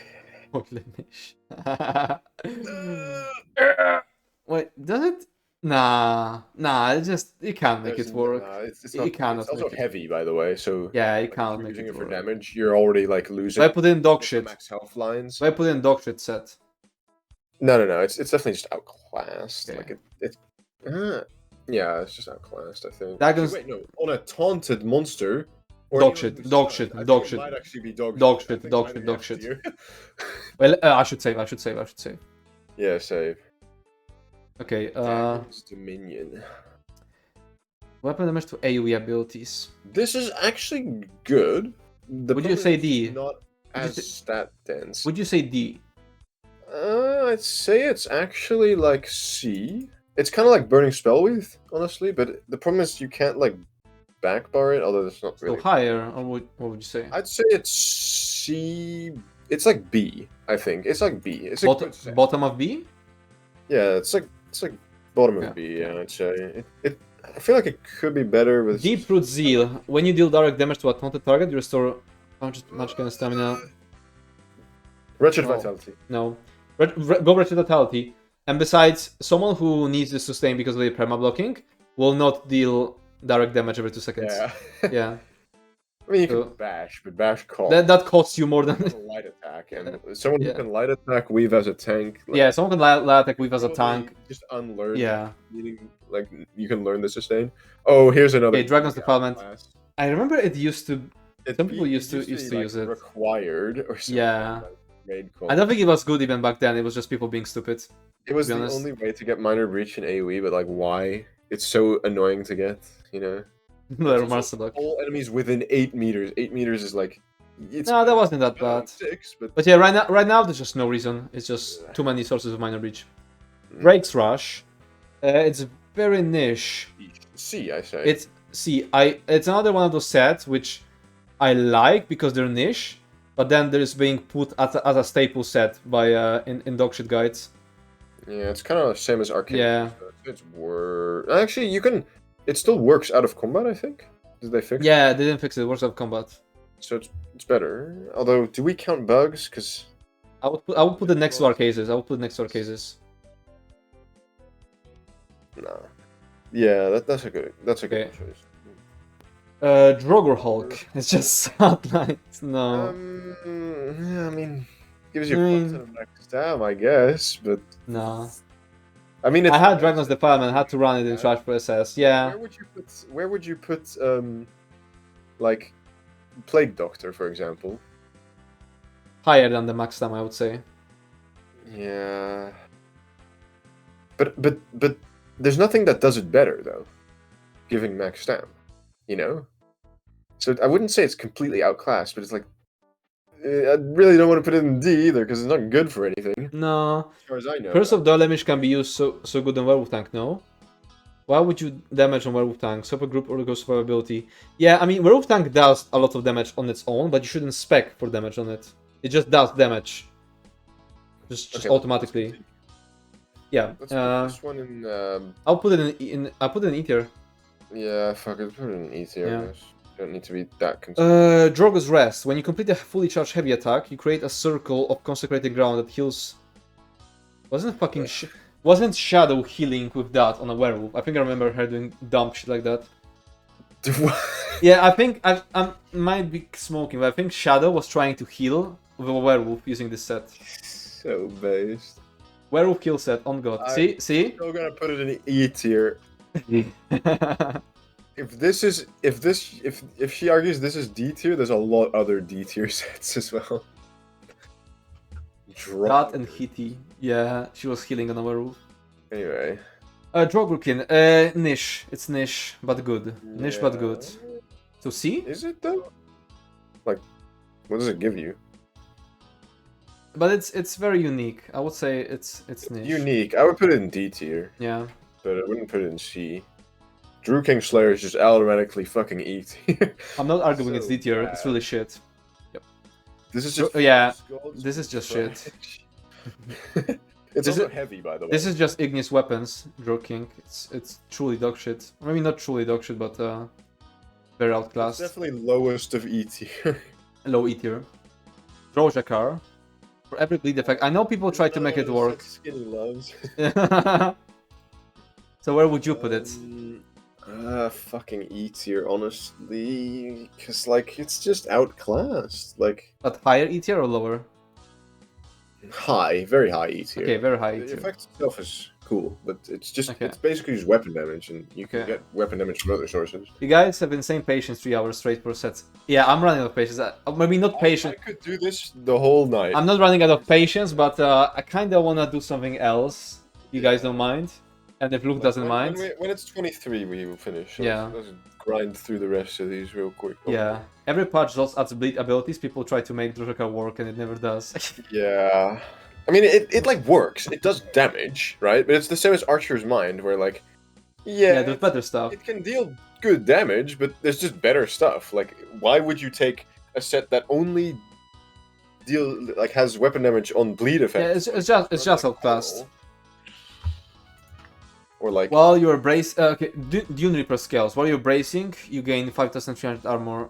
Wait, does it? Nah, it just you can't make it work. Nah, it's also heavy, by the way. So yeah, you can't make it work. For damage, you're already like losing. I put in dog shit. Max health lines. I put in dog shit set. No. It's definitely just outclassed. Okay. Like yeah, it's just outclassed. I think. Dagon's... Wait, no, on a taunted monster. Dog shit. It might actually be dog shit. Well, I should save. Yeah, save. Okay, Dominion. Weapon damage to AoE abilities. This is actually good. Would you say D? Not as stat dense. Would you say D? I'd say it's actually like C. It's kind of like Burning Spellwave, honestly, but the problem is you can't like backbar it, although it's not really. So higher, or what would you say? I'd say it's C. It's like B, I think. It's like B. It's bottom of B? Yeah, it's like bottom of B, yeah, I'd say. I feel like it could be better with... Deep Root Zeal. When you deal direct damage to a taunted target, you restore much kind of stamina. Wretched Vitality. No. Go Wretched Vitality. And besides, someone who needs to sustain because of the perma-blocking will not deal direct damage every 2 seconds. Yeah. I mean, you can bash, but bash costs. That costs you more than... light attack, and someone who can light attack, weave as a tank. Like, yeah, someone can light attack, weave as a tank. Just unlearn. Yeah. Meaning, like, you can learn the sustain. Oh, here's another... Okay, Dragon's Defilement. I remember it used to... Some people used to use it. Required or something. Yeah. I don't think it was good even back then, it was just people being stupid. It was the only way to get Minor Breach in AoE, but like, why? It's so annoying to get, you know? All enemies within 8 meters. 8 meters is like... No, that wasn't that bad. 6, but yeah, right now there's just no reason. It's just too many sources of Minor Breach. Rake's Rush. It's very niche. C, I say. see, it's another one of those sets which I like because they're niche, but then there's being put as a staple set by in dogshit guides. Yeah, it's kind of the same as arcade. Yeah. It's actually, you can. It still works out of combat, I think. Did they fix it? Yeah, they didn't fix it. It works out of combat. So it's better. Although, do we count bugs? Because I would put it next to our cases. I would put it next to our cases. nah. Yeah, that's a good Okay. choice. Drogger Hulk. It's just Sunlight. No. Yeah, I mean, gives you a fuck ton of max stam, I guess, but No. I mean, I had Dragon's Defilement. Had to run it in Trash for SS. Yeah. Where would you put like Plague Doctor, for example? Higher than the max stam, I would say. Yeah. But there's nothing that does it better though. Giving max stam, you know. So I wouldn't say it's completely outclassed, but it's like I really don't want to put it in D either because it's not good for anything. No. As far as I know. Curse of Damage can be used so good on Werewolf Tank, no? Why would you damage on Werewolf Tank? Super group or the Ghost Survivability? Yeah, I mean, Werewolf Tank does a lot of damage on its own, but you shouldn't spec for damage on it. It just does damage. Just Okay, automatically. Yeah. Let's put this one in. I'll put it in. I'll put it in E tier. Yeah, fuck it. Put it in E tier. Yeah. I guess. Don't need to be that concerned. Drogo's Rest. When you complete a fully charged heavy attack, you create a circle of consecrated ground that heals. Wasn't Shadow healing with that on a werewolf? I think I remember her doing dumb shit like that. Yeah, I think I might be smoking, but I think Shadow was trying to heal with a werewolf using this set. So based. Werewolf kill set on God. See? Still gonna put it in E tier. If she argues this is D tier, there's a lot other D tier sets as well. That and Hitty. Yeah, she was healing on a werewolf. Anyway. Drogrukin. Niche. It's niche, but good. Niche, but good. So C? Is it though? Like, what does it give you? But it's very unique. I would say it's niche. Unique. I would put it in D tier. Yeah. But I wouldn't put it in C. Drew King Slayer is just automatically fucking E tier. I'm not arguing it's So D tier. bad. It's really shit. This is just yeah. This is just shit. It's This also is- heavy, by the way. This is just igneous weapons, Draw King. It's truly dog shit. Maybe not truly dog shit, but very It's outclassed. definitely lowest of E tier. Low E tier. Draw Jakar. For every bleed effect. I know people try to make it work. Skinny loves. So where would you put it? Fucking E tier, honestly, because like it's just outclassed. Like But higher E tier or lower? high, very high E tier. Okay, very high E The tier. effect itself is cool, but it's just Okay. it's basically just weapon damage, and you can Okay. get weapon damage from other sources. You guys have insane patience 3 hours straight per set. Yeah, I'm running out of patience. Maybe not patience. I could do this the whole night. I'm not running out of patience, but I kind of want to do something else. You guys don't mind? And if Luke doesn't mind? When it's 23, we will finish. Yeah. Let's grind through the rest of these real quick. Yeah. Every patch just adds bleed abilities. People try to make Drojaka work and it never does. Yeah. I mean, it like works. It does damage, right? But it's the same as Archer's Mind, where like, Yeah, there's better stuff. It can deal good damage, but there's just better stuff. Like, why would you take a set that only has weapon damage on bleed effects? Yeah, it's just outclassed. Or like, While you're okay, Dune Reaper scales. While you're bracing, you gain 5300 armor.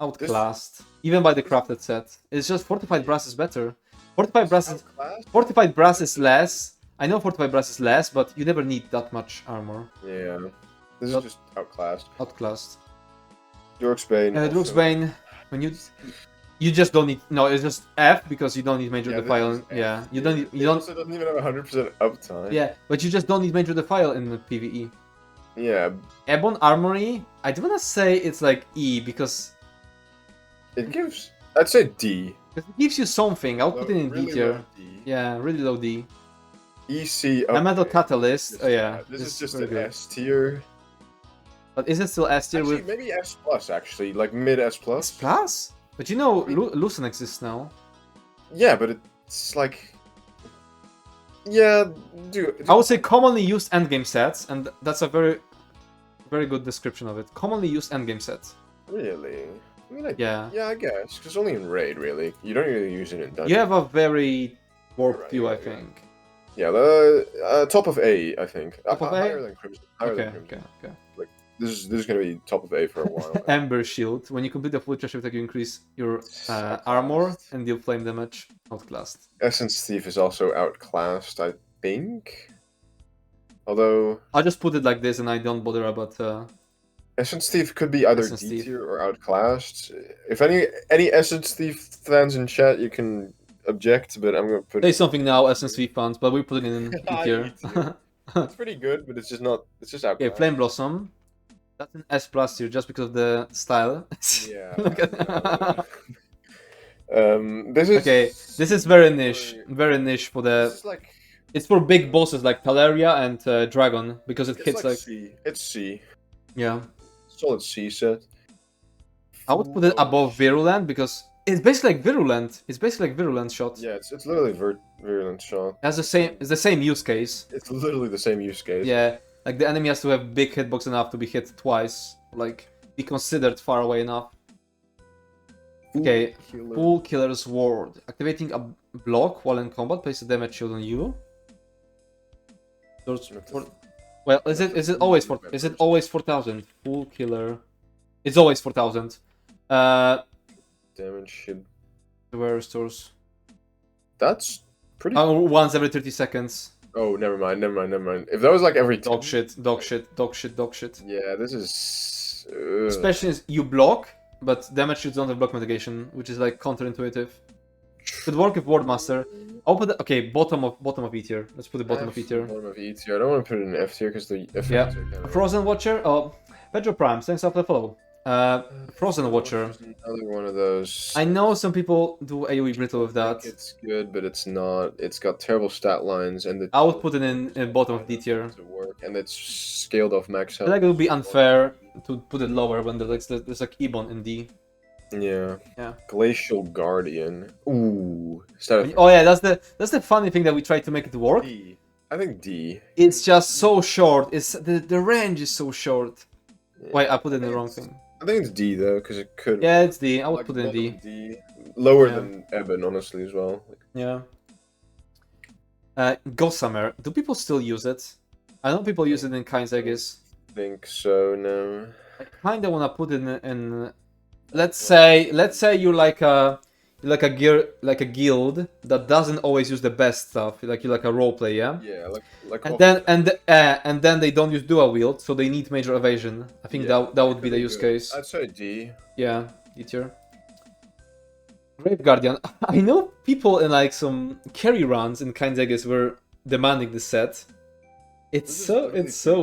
Outclassed, even by the crafted set. It's just fortified brass is better. Fortified brass is less. I know fortified brass is less, but you never need that much armor. yeah, this is just outclassed. Outclassed. Dork's Bane. Dork's Bane. When you just don't need. No, it's just F because you don't need major defile. Yeah, you don't. You don't. Also doesn't even have 100% uptime. Yeah, but you just don't need major defile in the PvE. Yeah. Ebon Armory. I don't wanna say it's like E because it gives. I'd say D. it gives you something. I'll put it in Really D tier. low D. Yeah, really low D. EC. Metal Catalyst. Oh yeah, This is just very an good. S tier. But is it still S tier Actually, with maybe S plus. Actually, like mid S plus. S plus? But you know, Lucen exists now. Yeah, but it's like. Yeah, dude. I would say commonly used endgame sets, and that's a very very good description of it. Commonly used endgame set. Really? I mean, Yeah. Yeah, I guess. Because only in raid, really. You don't really use it in dungeon. You have a very warped view, I think. Yeah, the top of A, I think. Top of A? Higher than Crimson. Higher than Crimson. Okay. Like this is gonna be top of A for a while. Ember Shield. When you complete the full treasure attack, you increase your armor and deal flame damage. Outclassed. Essence Thief is also outclassed, I think. Although I'll just put it like this, and I don't bother about. Essence Thief could be either D tier or outclassed. If any Essence Thief fans in chat, you can object, but I'm gonna put. Say something now, Essence Thief fans, but we're putting it in D tier. It's pretty good, but it's just not. It's just outclassed. Okay, Flame Blossom. That's an S plus tier just because of the style. Yeah. This is okay. This is very niche for the. It's for big bosses like Talaria and Dragon because it hits like. C. It's C. Yeah. Solid C set. I would put it above Virulent because it's basically like Virulent. It's basically like Virulent shot. Yeah, it's literally Virulent shot. It's the same use case. It's literally the same use case. Yeah, like the enemy has to have big hitbox enough to be hit twice, like be considered far away enough. Okay, Full Killer's Ward. Activating a block while in combat, place a damage shield on you. Well, is it always 4,000? Full Killer. It's always 4,000. Damage shield. Where restores. That's pretty. Once every 30 seconds. Oh, never mind. If that was like every dog shit. Yeah, this is. Especially as you block, but damage shields don't have block mitigation, which is like counterintuitive. Could work with Wardmaster. I'll put the, okay, bottom of E tier. Let's put the bottom of E tier. Bottom of E tier. I don't want to put it in F tier because the effects are kind of... Frozen Watcher. Oh, Pedro Prime. Thanks for the follow. Frozen Watcher. Another one of those. I know some people do AoE brittle with that. It's good, but it's not. It's got terrible stat lines, and I would put it in bottom of D tier. To work, and it's scaled off max health. I feel like it would be unfair to put it lower when there's like Ebon in D. Yeah. Yeah. Glacial Guardian. Ooh. Oh yeah, that's the funny thing that we try to make it work. D. I think D. It's just so short. It's the range is so short. Yeah. Wait, I put it in the wrong thing. I think it's D though, because it could. Yeah, it's D. I would put it in D. D. Lower than Eben, honestly, as well. Yeah. Gossamer. Do people still use it? I know people use it in kinds, I guess. I think so. No. I kind of want to put it in. Let's say you're like a guild that doesn't always use the best stuff. Like you're like a roleplay, yeah. Yeah, like. And then they don't use dual wield, so they need major evasion. I think that would be the use case. I'd say D. Yeah, D tier. Grave Guardian. I know people in like some carry runs in kinds, I guess, were demanding the set. It's so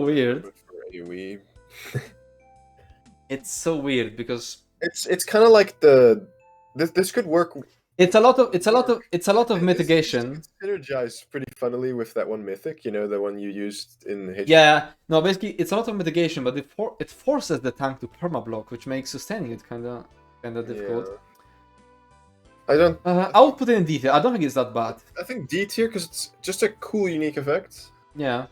weird. It's so weird because. It's kind of like this could work. It's a lot of mitigation. It's synergized pretty funnily with that one mythic, you know, the one you used in the Yeah, no, basically it's a lot of mitigation, but it forces the tank to permablock, which makes sustaining it kind of difficult. Yeah. I don't. I would put it in D tier. I don't think it's that bad. I think D tier because it's just a cool, unique effect. Yeah.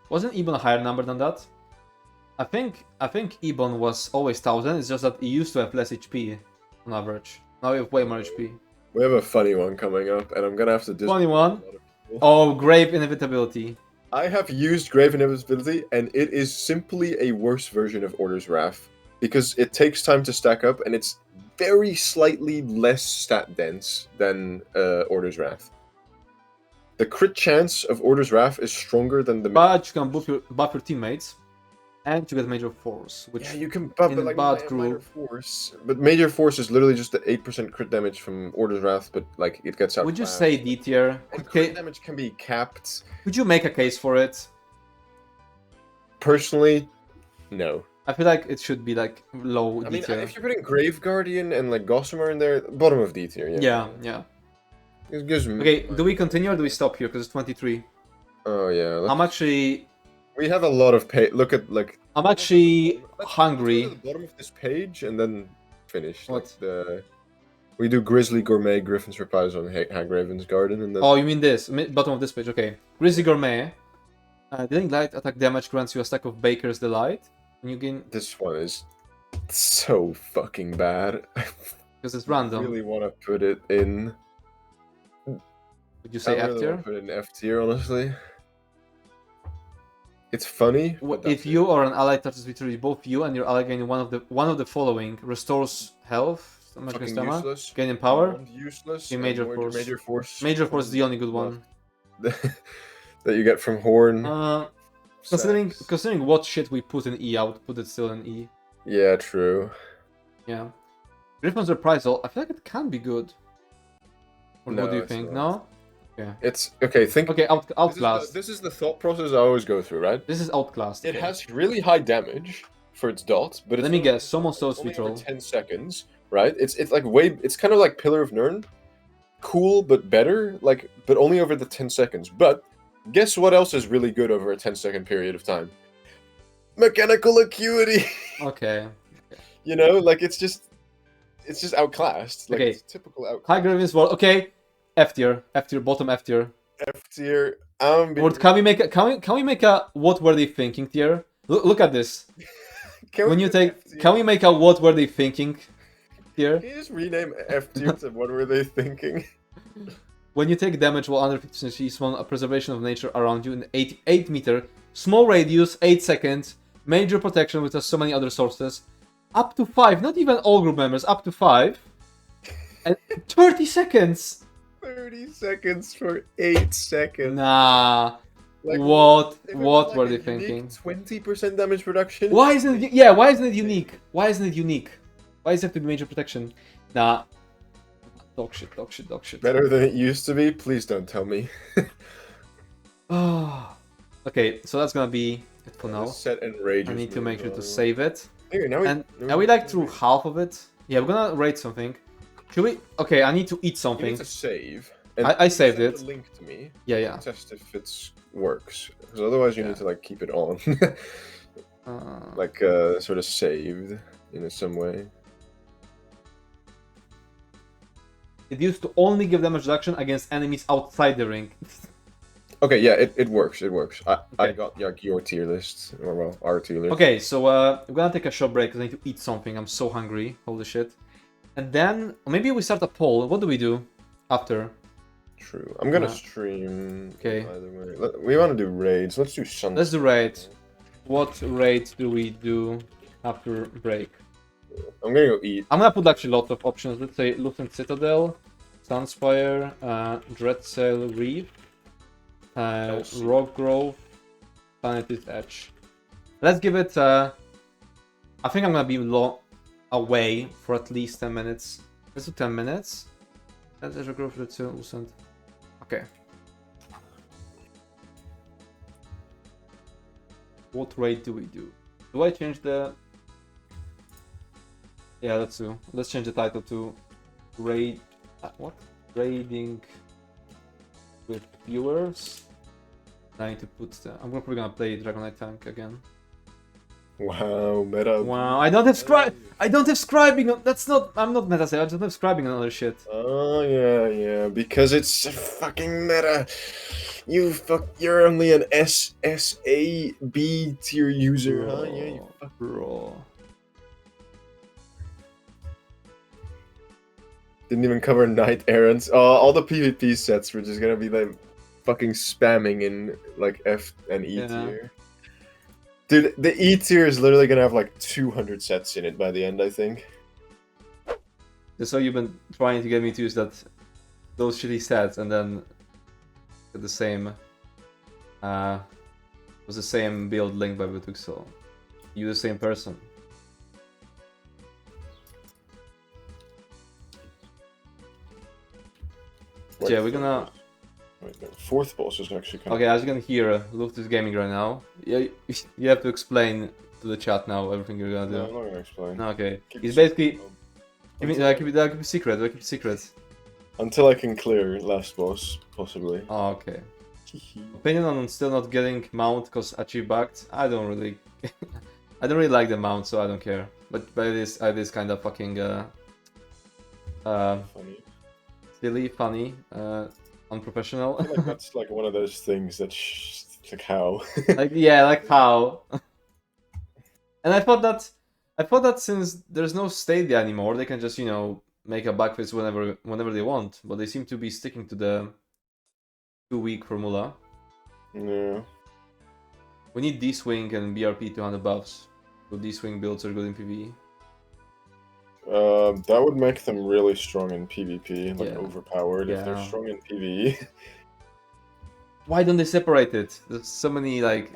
Wasn't Ebon a higher number than that? I think Ebon was always 1,000. It's just that it used to have less HP on average. Now we have way more HP. We have a funny one coming up, and I'm gonna have to do. Funny one. Oh, Grave Inevitability. I have used Grave Inevitability, and it is simply a worse version of Order's Wrath because it takes time to stack up, and it's very slightly less stat dense than Order's Wrath. The crit chance of Order's Wrath is stronger than the. But you can buff your teammates. And to get Major Force, which yeah, you can buff in like Major Force, but Major Force is literally just the 8% crit damage from Order's Wrath, but like it gets out. Would you say D tier? And crit damage can be capped. Would you make a case for it? Personally, no. I feel like it should be like low D tier. I mean, if you're putting Grave Guardian and like Gossamer in there, bottom of D tier. Yeah. It gives me, okay, do we continue or do we stop here? Because it's 23. Oh yeah. I'm actually. We have a lot of page. Look at like. I'm actually hungry. Go to the bottom of this page and then finish. What? Like we do Grizzly Gourmet, Griffin's Reprise on Hagraven's Garden, and then. Oh, you mean this? Bottom of this page. Okay. Grizzly Gourmet. Dealing light attack damage grants you a stack of Baker's Delight. And you gain... This one is so fucking bad. Because it's I random. really want to put it in. Would you say I F really tier? want to put it in F tier, honestly. It's funny. If you or an ally touches literally both you and your ally gain one of the following: restores health, magic and stamina, useless. gain in power, Useless. gain major force. Major force. Major force is the only good one. That you get from Horn. Considering what shit we put in E, I would put it still in E. Yeah, true. Yeah. Griffin's Reprisal, I feel like it can be good. Or No, what do you it's think? not. No? Yeah. It's okay. Okay, outclassed. This is the thought process I always go through, right? This is outclassed. It has really high damage for its dot, but it's Let me not- guess. Summon Soul it's only Sweet Roll. over 10 seconds, right? It's like it's kind of like Pillar of Nirn, cool but better, like but only over the 10 seconds. But guess what else is really good over a 10-second period of time? Mechanical Acuity. Okay. You know, like it's just outclassed. Like Okay. it's typical outclass. High Griffin's Ward. Okay. F tier. Bottom F tier. F tier. Or can we make a what were they thinking tier? Look at this. Can we make a what were they thinking tier? Can you just rename F tier to what were they thinking? When you take damage while under 50%, you summon a preservation of nature around you in 8 meter, small radius, 8 seconds, major protection with so many other sources, up to 5, not even all group members, up to 5, and 30 seconds. 30 seconds for 8 seconds. Nah. Like, What if it what was were like they a unique thinking? 20% damage reduction. Why isn't it? Yeah, why isn't it unique? Why isn't it unique? Why does it have to be major protection? Nah. Dog shit. Better than it used to be? Please don't tell me. Oh. Okay, so that's gonna be it for now. This set enrages I need to me, make sure to though. save it. Okay, now Are we like through half of it? Yeah, we're gonna rate something. Should we? Okay, I need to eat You something. need to save. I saved send it. the link to me. Yeah. Test if it works. Because otherwise you Yeah. need to like keep it on. Like sort of saved in some way. It used to only give damage reduction against enemies outside the ring. Okay, yeah, it works. It works. I Okay. got like your tier list, or well, our tier list. Okay, so we're gonna take a short break because I need to eat something. I'm so hungry. Holy shit. And then maybe we start a poll. What do we do after? True. I'm gonna Uh, stream. okay. Either way. We want to do raids. Let's do Sunday. Let's do raid. What raid do we do after break? I'm gonna go eat. I'm gonna put actually lots of options. Let's say Lutheran Citadel, Sunspire, Dreadsail Reef, Chelsea. Rock Grove, Planety's Edge. Let's give it. I think I'm gonna be away for at least 10 minutes. Let's do 10 minutes. That's Azure Grove, Lucent. Okay. What raid do we do? Do I change the... Yeah, let's do. Let's change the title to raid... what? Raiding with viewers. I need to put the... I'm probably gonna play Dragon Knight Tank again. Wow, meta. Wow, I don't have scribing on... That's not... I'm not meta, I don't have scribing on other shit. Oh yeah, because it's fucking meta. You're only an SSA B tier user, huh? Yeah, you fuck. Bro. Didn't even cover Knight Errants. All the PvP sets were just gonna be like fucking spamming in like F and E Yeah. tier. Dude, the E tier is literally gonna have like 200 sets in it by the end, I think. So you've been trying to get me to use those shitty sets and then get the same was the same build linked by Butuk, so you the same person. Wait, Yeah, we're gonna... Wait, no, fourth boss is actually kind Okay, as you can hear, Luftus Gaming right now. Yeah, you have to explain to the chat now everything you're gonna No, I'm do. not gonna explain. Okay, Keep he's it basically... secret. Keep it secret, keep it secret. Until I can clear last boss, possibly. Oh, okay. Opinion on still not getting mount because achieve backed? I don't really... I don't really like the mount, so I don't care. But it is kind of fucking... Funny. silly, funny, unprofessional. I feel like that's like one of those things that It's like how? Like yeah, like how? And I thought that since there's no Stadia anymore, they can just make a backfist whenever they want. But they seem to be sticking to the 2-week formula. Yeah. We need D-Swing and BRP 200 buffs. So D-Swing builds are good in PvE. That would make them really strong in PvP, like Yeah. overpowered if they're Yeah. strong in PvE. Why don't they separate it? There's so many like.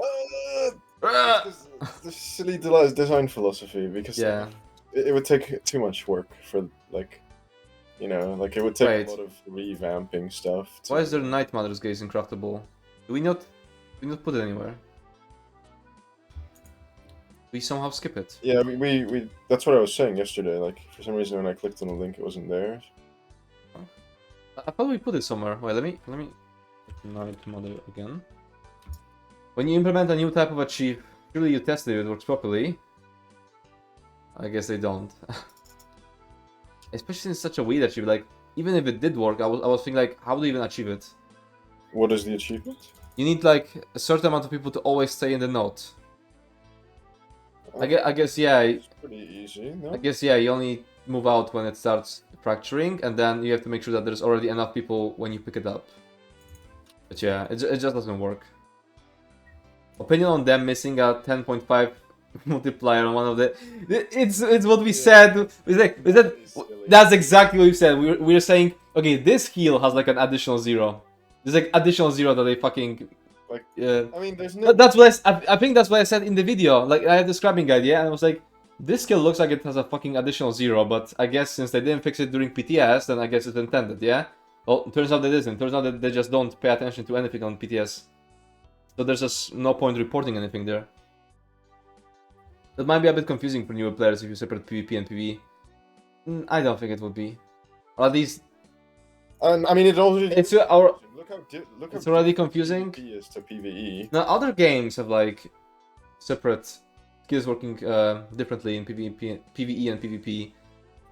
It's the silly design philosophy because Yeah. it would take too much work for like, like it would take Wait. a lot of revamping stuff. Why is there Night Mother's Gaze incraftable? Do we not put it anywhere? We somehow skip it. Yeah, we that's what I was saying yesterday. Like for some reason when I clicked on the link, it wasn't there. I thought we put it somewhere. Wait, let me Night Mother again. When you implement a new type of achieve, surely you test it if it works properly. I guess they don't. Especially in such a weird achieve, like even if it did work, I was thinking like, how do you even achieve it? What is the achievement? You need like a certain amount of people to always stay in the node. I guess yeah. It's pretty easy. No? I guess yeah. You only move out when it starts fracturing, and then you have to make sure that there's already enough people when you pick it up. But yeah, it just doesn't work. Opinion on them missing a 10.5 multiplier on one of the. It's what we said. That's exactly what we said. We're saying okay, this heal has like an additional 0. There's like additional 0 that they fucking. Like, I mean, there's no. That's what I think that's what I said in the video. Like I had the scrapping guide, yeah, and I was like, this skill looks like it has a fucking additional 0, but I guess since they didn't fix it during PTS, then I guess it's intended, yeah. Well, turns out it isn't. Turns out that they just don't pay attention to anything on PTS. So there's just no point reporting anything there. That might be a bit confusing for newer players if you separate PvP and PvE. I don't think it would be. Or at least. I mean, it already. It's our. Look it's how already confusing. PvP is to PvE. Now other games have like separate skills working differently in PvE and PvP,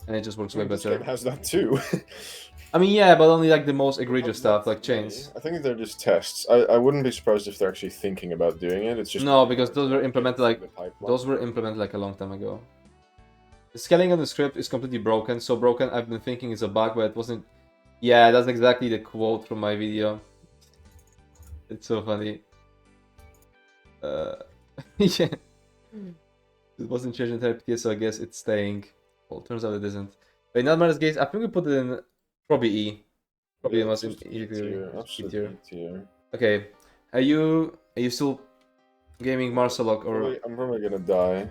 and it just works way This better. game has that too. I mean, yeah, but only like the most egregious stuff, like chains. I think they're just tests. I wouldn't be surprised if they're actually thinking about doing it. It's just No, because those were implemented like a long time ago. The scaling on the script is completely broken. So broken, I've been thinking it's a bug, but it wasn't. Yeah, that's exactly the quote from my video. It's so funny. Yeah. It wasn't changing therapy, so I guess it's staying. Well, turns out it isn't. Wait, not Mother's Gaze. I think we put it in probably E. Probably yeah, the most E tier. Absolutely E tier. Okay. Are you still gaming Marcelok or? I'm probably gonna die.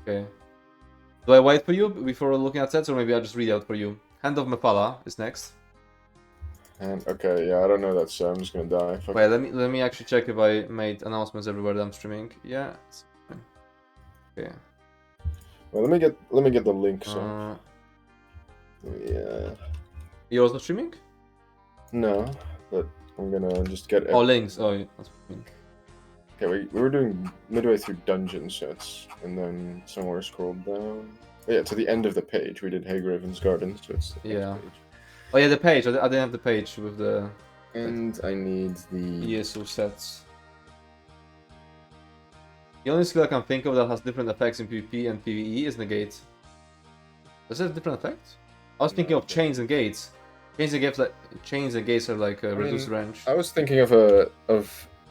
Okay. Do I wait for you before looking at sets, or maybe I'll just read out for you? Hand of Mephala is next. And okay, yeah, I don't know that, so I'm just gonna die. Fuck. Wait, let me actually check if I made announcements everywhere that I'm streaming. Yeah. It's fine. Okay. Well, let me get the link. So. Yeah. You're also streaming? No, but I'm gonna just get. Oh, links. Oh, yeah, that's fine. Okay, we were doing midway through dungeon sets, and then somewhere scrolled down. Oh, yeah, to the end of the page, we did Haygraven's Garden, so it's the Yeah. next page. Oh yeah, the page. I didn't have the page with the. And I need the ESO sets. The only skill I can think of that has different effects in PvP and PvE is Negate. Does it have different effects? I was thinking of Chains and Gates. Chains and Gates are like reduced range. I was thinking of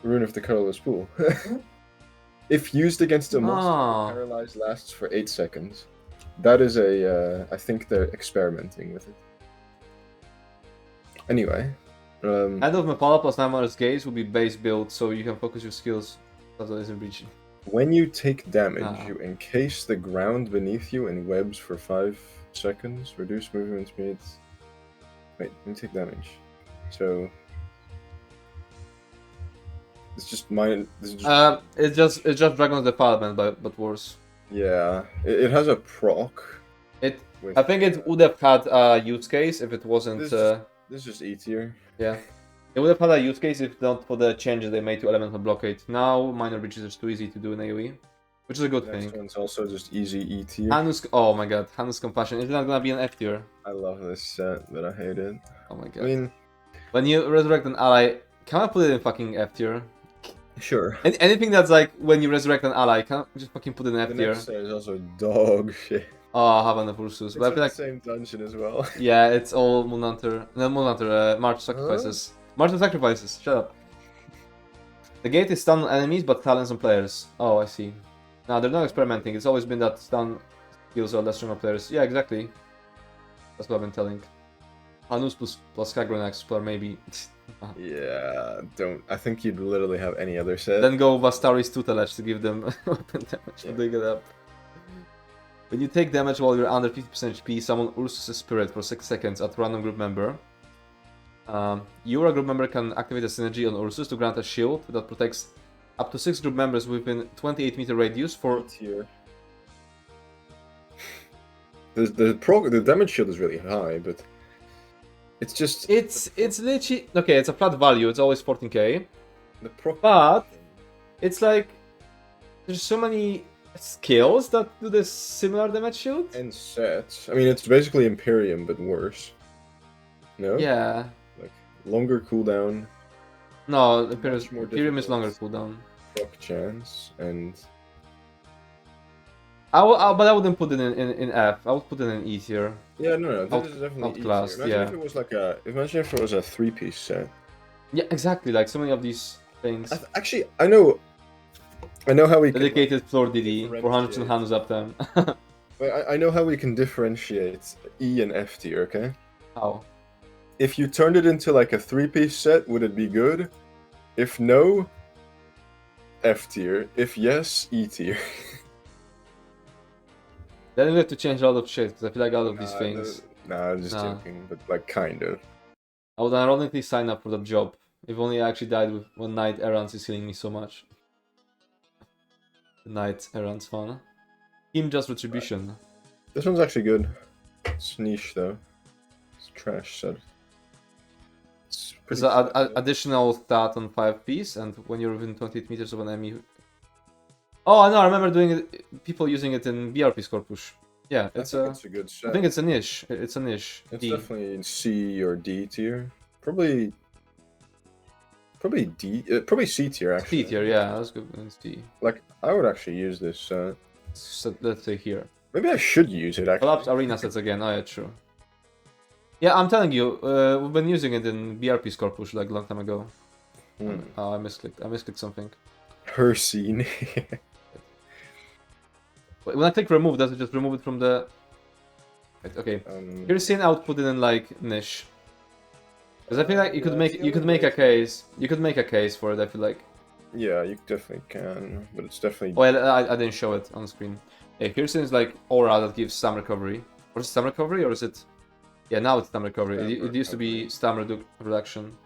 Rune of the Colorless Pool. If used against a monster, paralyzed lasts for 8 seconds. That is I think they're experimenting with it. Anyway. Hand of Mephala plus 9 Mother's Gaze will be base build, so you can focus your skills. That isn't breaching. When you take damage, you encase the ground beneath you in webs for 5 seconds. Reduce movement speed. Wait, when you take damage. So it's just mine. It's just Dragon's Defilement, but worse. Yeah, it has a proc. I think it would have had a use case if it wasn't. This is just E tier. Yeah. It would have had a use case if not for the changes they made to Elemental Blockade. Now, minor breaches are too easy to do in AoE, which is a good thing. Next one's also just easy E tier. Oh my god, Hanus Compassion. Is not gonna be an F tier? I love this set, but I hate it. Oh my god. I mean, when you resurrect an ally, can I put it in fucking F tier? Sure. And anything that's like when you resurrect an ally, can't just fucking put an F The tier. next set is also dog shit. Oh, Havan of Ursus. It's But I in feel the like, same dungeon as well. yeah, it's all Moonhunter. No, Moonhunter, March of Sacrifices. March of Sacrifices, shut up. The gate is stun on enemies, but talents on players. Oh, I see. No, they're not experimenting. It's always been that stun skills are less strong on players. Yeah, exactly. That's what I've been telling. Hanus plus Kagronax player, maybe. Yeah, don't. I think you'd literally have any other set. Then go Vastari's Tutelage to give them weapon damage when they get up. When you take damage while you're under 50% HP, summon Ursus' Spirit for 6 seconds at random group member. You or a group member can activate a synergy on Ursus to grant a shield that protects up to 6 group members within 28-meter radius for... Tier. The damage shield is really high, but it's just... It's literally... Okay, it's a flat value, it's always 14k. The But it's like... There's so many skills that do this similar damage shield. And sets. I mean, it's basically Imperium, but worse. No? Yeah. Like, longer cooldown. No, Much more Imperium is longer difficult. cooldown. Proc chance, and... But I wouldn't put it in F. I would put it in E tier. Yeah, no, this is definitely outclassed, easier. Imagine yeah. if it was like a... Imagine if it was a 3-piece set. Yeah, exactly. Like so many of these things. Actually, I know how we can... Dedicated floor DD, 400% Hanus uptime. I know how we can differentiate E and F tier, okay? How? If you turned it into like a 3-piece set, would it be good? If no, F tier. If yes, E tier. Then we have to change a lot of shit, because I feel like all of these things... Nah, I'm just joking, but like kind of. I would ironically sign up for that job. If only I actually died with one Knight Errants is healing me so much. The Knight Errants fun. Team Just Retribution. This one's actually good. It's niche though. It's a trash set. There's an additional stat on 5-piece, and when you're within 28 meters of an enemy... Oh, I know, I remember doing it, people using it in BRP score push. Yeah, it's a good set. I think it's a niche. It's a niche. It's definitely in C or D tier. Probably D. Probably C tier actually. C tier, yeah, that's good. It's D. Like I would actually use this set. So let's say here. Maybe I should use it actually. Collapse arena sets again. Oh yeah, true. Yeah, I'm telling you, we've been using it in BRP score push like a long time ago. Oh, I misclicked. I misclicked something. Her scene. When I click remove, does it just remove it from the... Okay. Here's scene, I would put it in like niche. Because I feel like you could make a case. You could make a case for it. I feel like. Yeah, you definitely can, but it's definitely. Well, I didn't show it on screen. Yeah, here's is like aura that gives stam recovery. Or is it stam recovery or is it? Yeah, now it's stam recovery. It used to be stam reduction.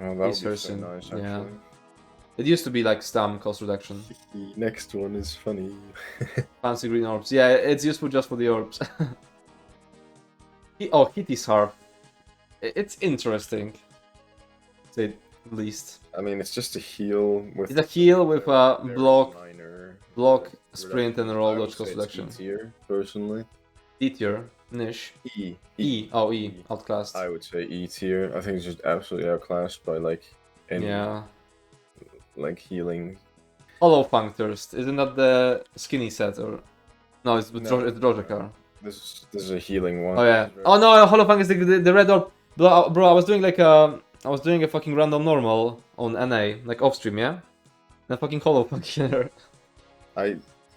Oh, that would be so nice, actually. Yeah. It used to be like stam cost reduction. The next one is funny. Fancy green orbs. Yeah, it's useful just for the orbs. Oh, Kitty's Harp. It's interesting. To say the least. I mean, it's just a heal with... It's a heal with a block, sprint, and roll dodge cost reduction. E tier, personally. D tier, niche. E. Oh, E. Outclassed. I would say E tier. I think it's just absolutely outclassed by like any... Yeah. Like healing. Hollow Fang Thirst. Isn't that the skinny set or? No, it's Drojakar. This is a healing one. Oh yeah. Oh no, Hollow Fang is the red orb. Bro, I was doing like a fucking random normal on NA, like off stream, yeah. And fucking Hollow Fang here.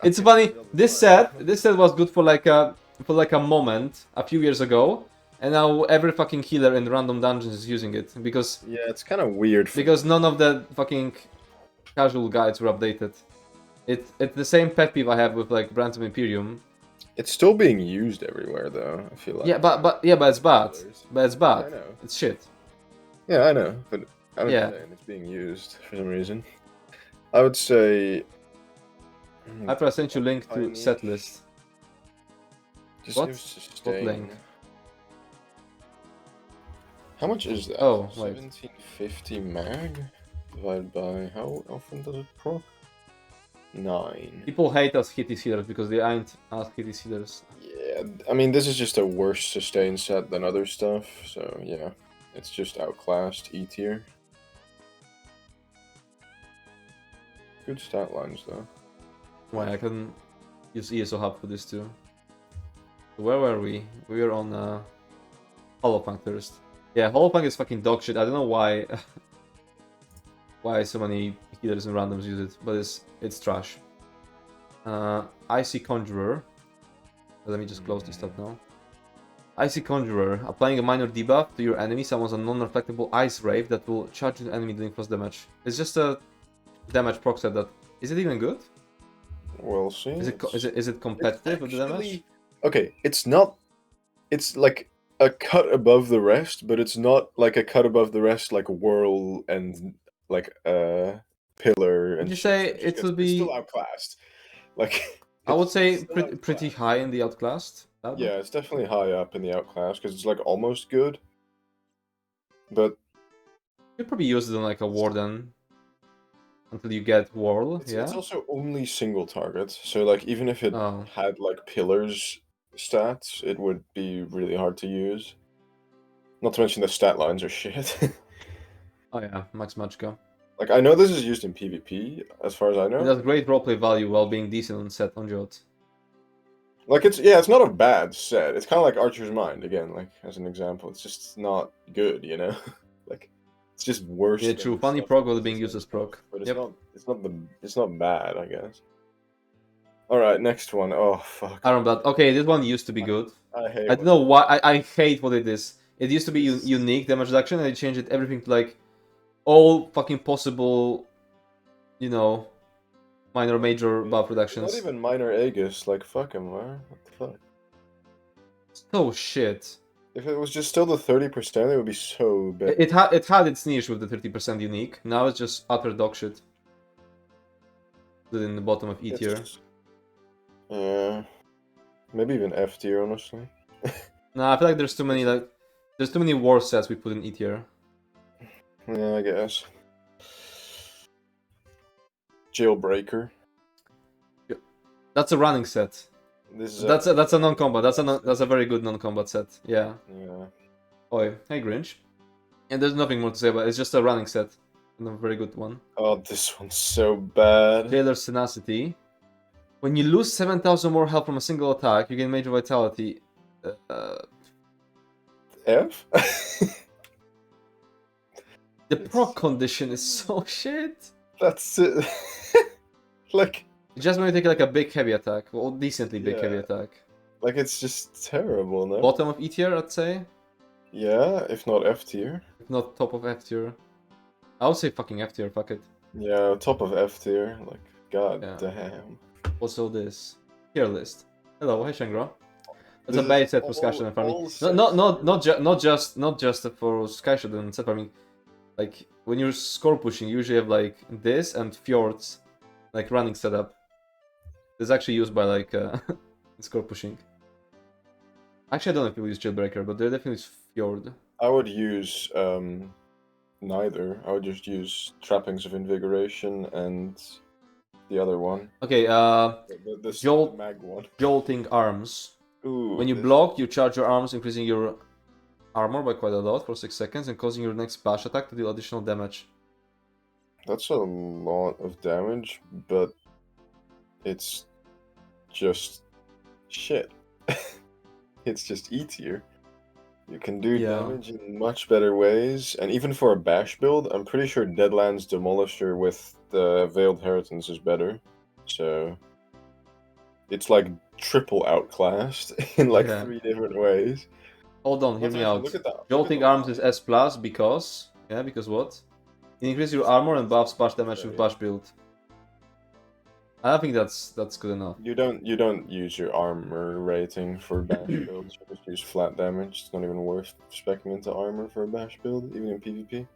It's funny. This set was good for like a moment a few years ago, and now every fucking healer in random dungeons is using it because. Yeah, it's kind of weird. Because none of the fucking casual guides were updated. It's the same pet peeve I have with like Brands of Imperium. It's still being used everywhere though, I feel like. Yeah, but it's bad. But it's bad. Yeah, I know. It's shit. Yeah, I know, but I'm saying it's being used for some reason. I would say. After I sent you a link to set list. Just What? Sustain. What link? How much is that? Oh, wait. 1750 mag divided by how often does it proc? 9. People hate us hitty healers because they ain't us hitty healers. Yeah, I mean this is just a worse sustain set than other stuff, so yeah, it's just outclassed E tier. good stat lines though. Why I can use ESO Hub for this too. So where were we? We were on Holopunk first. Yeah, Holopunk is fucking dog shit. I don't know why why so many healers and randoms use it, but it's trash. Icy Conjurer. Let me just close this stuff now. Icy Conjurer. Applying a minor debuff to your enemy summons a non-reflectable ice wave that will charge the enemy dealing plus damage. It's just a damage proc set that... Is it even good? We'll see. Is it competitive with the damage? Okay, it's not... It's like a cut above the rest, but it's not like a cut above the rest like Whirl and like Pillar and Would you say it will be... It's still outclassed. Like... I would say pretty high in the outclassed. Yeah, it's definitely high up in the outclass because it's like almost good. But you probably use it on like a Warden until you get Whirl. Yeah. It's also only single target, so like even if it had like Pillars stats, it would be really hard to use. Not to mention the stat lines are shit. Oh yeah, Max Machka. Like I know this is used in PvP, as far as I know. It has great roleplay value while being decent on set on Jot. Like it's not a bad set. It's kind of like Archer's Mind again, like as an example. It's just not good, you know. Like it's just worse. Yeah, true. Funny proc while being used as proc. But it's not bad, I guess. All right, next one. Oh fuck. Iron Blood. Okay, this one used to be good. I don't know why. I hate what it is. It used to be unique damage reduction, and they changed it everything to like all fucking possible, you know, minor, major buff reductions. Not even minor Aegis, like fuck him, man. What the fuck? So shit. If it was just still the 30%, it would be so bad. It had its niche with the 30% unique. Now it's just utter dog shit. In the bottom of E tier. Yeah. Maybe even F tier, honestly. Nah, I feel like there's too many war sets we put in E tier. Yeah, I guess. Jailbreaker. That's a running set. That's a non-combat. That's a very good non-combat set. Yeah. Yeah. Oi, hey Grinch. And there's nothing more to say about it. It's just a running set. And a very good one. Oh, this one's so bad. Jailer's Tenacity. When you lose 7,000 more health from a single attack, you gain Major Vitality. F? The proc condition is so shit. That's it. Like... Just when you take like a big heavy attack. Or decently big heavy attack. Like, it's just terrible, no? Bottom of E tier, I'd say. Yeah, if not F tier. If not top of F tier. I would say fucking F tier, fuck it. Yeah, top of F tier. Like, god damn. Also this. Tierlist. Hello, hey Shangra. That's a base set for Skyshadow and farming. Not just for Skyshadow and set farming. Like, when you're score pushing, you usually have like this and Fjords. Like running setup. It's actually used by like score pushing. Actually, I don't know if people use Jailbreaker, but they're definitely Fjord. I would use neither. I would just use Trappings of Invigoration and the other one. Okay, the mag one. Jolting Arms. Ooh, when you block, you charge your arms, increasing your armor by quite a lot for 6 seconds and causing your next splash attack to deal additional damage. That's a lot of damage, but it's just shit. It's just E tier. You can do damage in much better ways, and even for a bash build, I'm pretty sure Deadlands Demolisher with the Veiled Inheritance is better. So it's like triple outclassed in like 3 different ways. Hold on, hear me out. Jolting Arms is S+, because what? Increase your armor and buff splash damage with bash build. I think that's good enough. You don't use your armor rating for bash builds. You just use flat damage. It's not even worth speccing into armor for a bash build, even in PvP.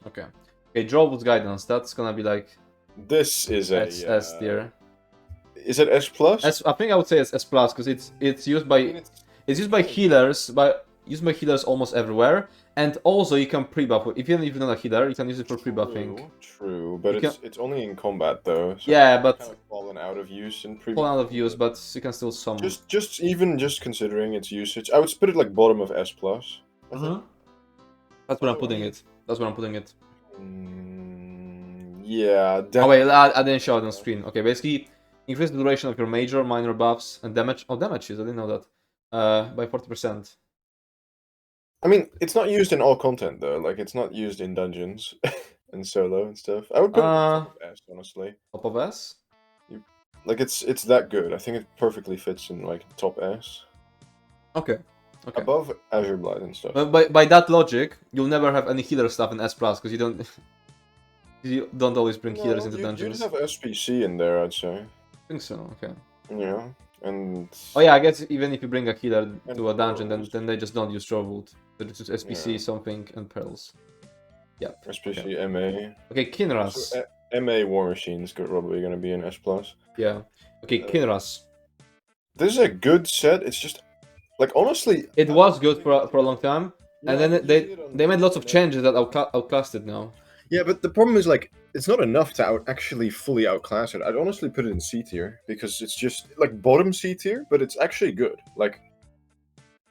Okay. Okay, Drawwood's Guidance. That's gonna be like. This is a S tier. Is it S+? I think I would say it's S+ because it's used by healers used by healers almost everywhere. And also, you can pre-buff it. If you're not a healer, you can use it for pre-buffing. True, but it's only in combat though. So yeah, but kind of fallen out of use in pre-buff. Fallen out of use, but you can still summon. Just considering its usage, I would put it like bottom of S+. That's where I'm putting it. That's where I'm putting it. Yeah. Oh wait, I didn't show it on screen. Okay, basically, increase the duration of your major, minor buffs, and damage. Oh, damage use, I didn't know that. By 40%. I mean, it's not used in all content though. Like, it's not used in dungeons and solo and stuff. I would put it on top of S, honestly. Top of S? Like, it's that good. I think it perfectly fits in like top S. Okay. Okay. Above Azure Blight and stuff. But by that logic, you'll never have any healer stuff in S plus because you don't always bring healers into dungeons. You'd have SPC in there, I'd say. I think so. Okay. Yeah, and oh yeah, I guess even if you bring a healer to a dungeon, then they just don't use Wood. They just use SPC, something, and pearls. Yeah. SPC, okay. MA. Okay, Kinras. So, MA War Machine's probably gonna be an S plus. Yeah. Okay, Kinras. This is a good set. It's just like honestly, it was good for a long time, and then they made lots of changes that outclassed it now. Yeah, but the problem is like it's not enough to actually fully outclass it. I'd honestly put it in C tier because it's just like bottom C tier, but it's actually good. Like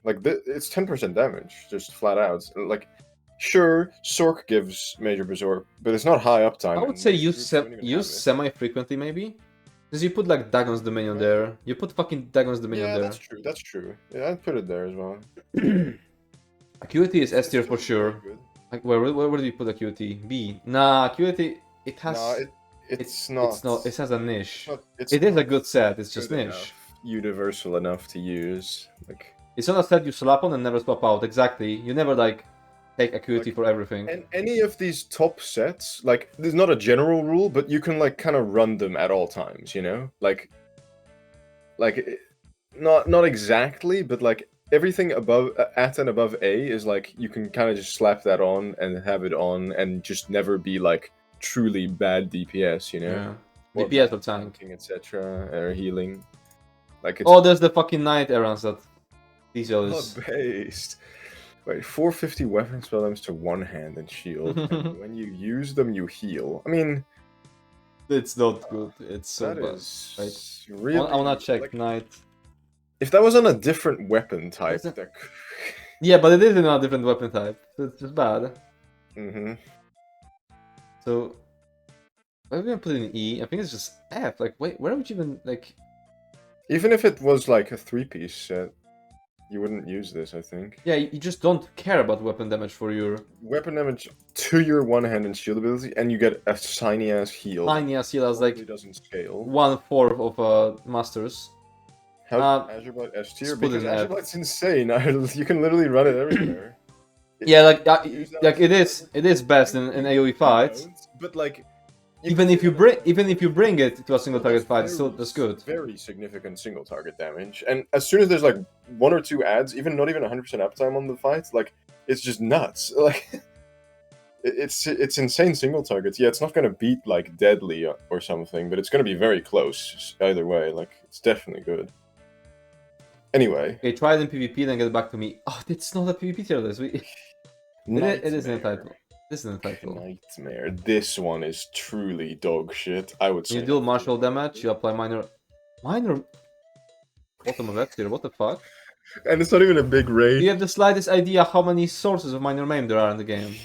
it's 10% damage, just flat out. Like, sure, Sork gives major Berserk, but it's not high uptime. I would say use semi-frequently maybe. Because you put like Dagon's Dominion there. You put fucking Dagon's Dominion there. Yeah, that's true, that's true. Yeah, I'd put it there as well. Acuity is S tier for sure. Like, where do you put Acuity? B. Nah, Acuity, it has... Nah, it's not. It has a niche. It is a good set, it's just niche. Universal enough to use. Like, it's not a set you slap on and never swap out, exactly. You never, like, take Acuity for everything. And any of these top sets, like, there's not a general rule, but you can, like, kind of run them at all times, you know? Like, not exactly, but, like, everything above, at and above A is, like, you can kind of just slap that on and have it on and just never be, like, truly bad DPS, you know? Yeah. DPS or tanking, etc., or healing. Like, it's... Oh, there's the fucking Knight errands that these others... based. Wait, 450 weapon spell damage to one hand and shield. And when you use them, you heal. I mean... It's not good. It's so bad. Is really... I wanna check, like, Knight. If that was on a different weapon type... That... Yeah, but it is in a different weapon type. So it's just bad. Mm-hmm. So... Why are we gonna put it in E? I think it's just F. Like, wait, where would you even, like... Even if it was, like, a 3-piece set, you wouldn't use this, I think. Yeah, you just don't care about weapon damage for your... Weapon damage to your one-hand and shield ability, and you get a tiny-ass heal. Tiny-ass heal, as like... It doesn't scale. 1/4 of Masters. How Azure Blight S tier? Because Azure Blight's insane. You can literally run it everywhere. Yeah, like it is best in AoE fights. But like... Even if you bring it to a single target fight, it's still that's good. Very significant single target damage, and as soon as there's like 1 or 2 adds, even not even 100% uptime on the fight, like it's just nuts. Like it's insane single targets. Yeah, it's not gonna beat like Deadly or something, but it's gonna be very close either way. Like it's definitely good. Anyway, okay, try it in PvP, then get back to me. Oh, it's not a PvP tier list. It is an entitled. This is an title. Nightmare. This one is truly dog shit. I would say. You deal martial damage. You apply minor. Bottom of F tier. What the fuck? And it's not even a big raid. Do you have the slightest idea how many sources of minor maim there are in the game?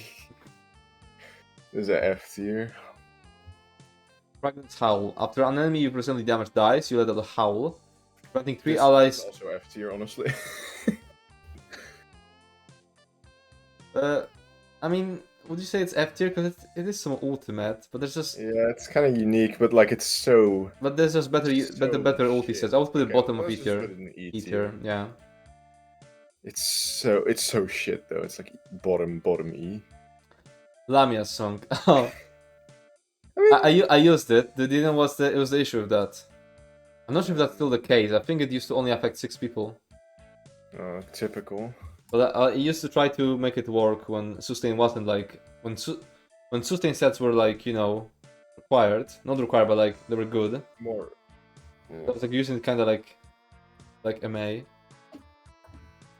There's a F tier. Fragment's Howl. After an enemy you presently damage dies, you let out a howl. Granting 3 allies. Also F tier, honestly. I mean. Would you say it's F tier? Because it is some ultimate, but there's just... Yeah, it's kind of unique, but like it's so... But there's just better ulti sets. I would put it bottom of E tier. E tier, yeah. It's so shit though. It's like bottom E. Lamia's song. Oh. I used it. The didn't was it was the issue with that. I'm not sure if that's still the case. I think it used to only affect 6 people. Typical. But I used to try to make it work when sustain wasn't like when sustain sets were like, you know, required, not required, but like they were good. More. Yeah. I was like using it kind of like MA.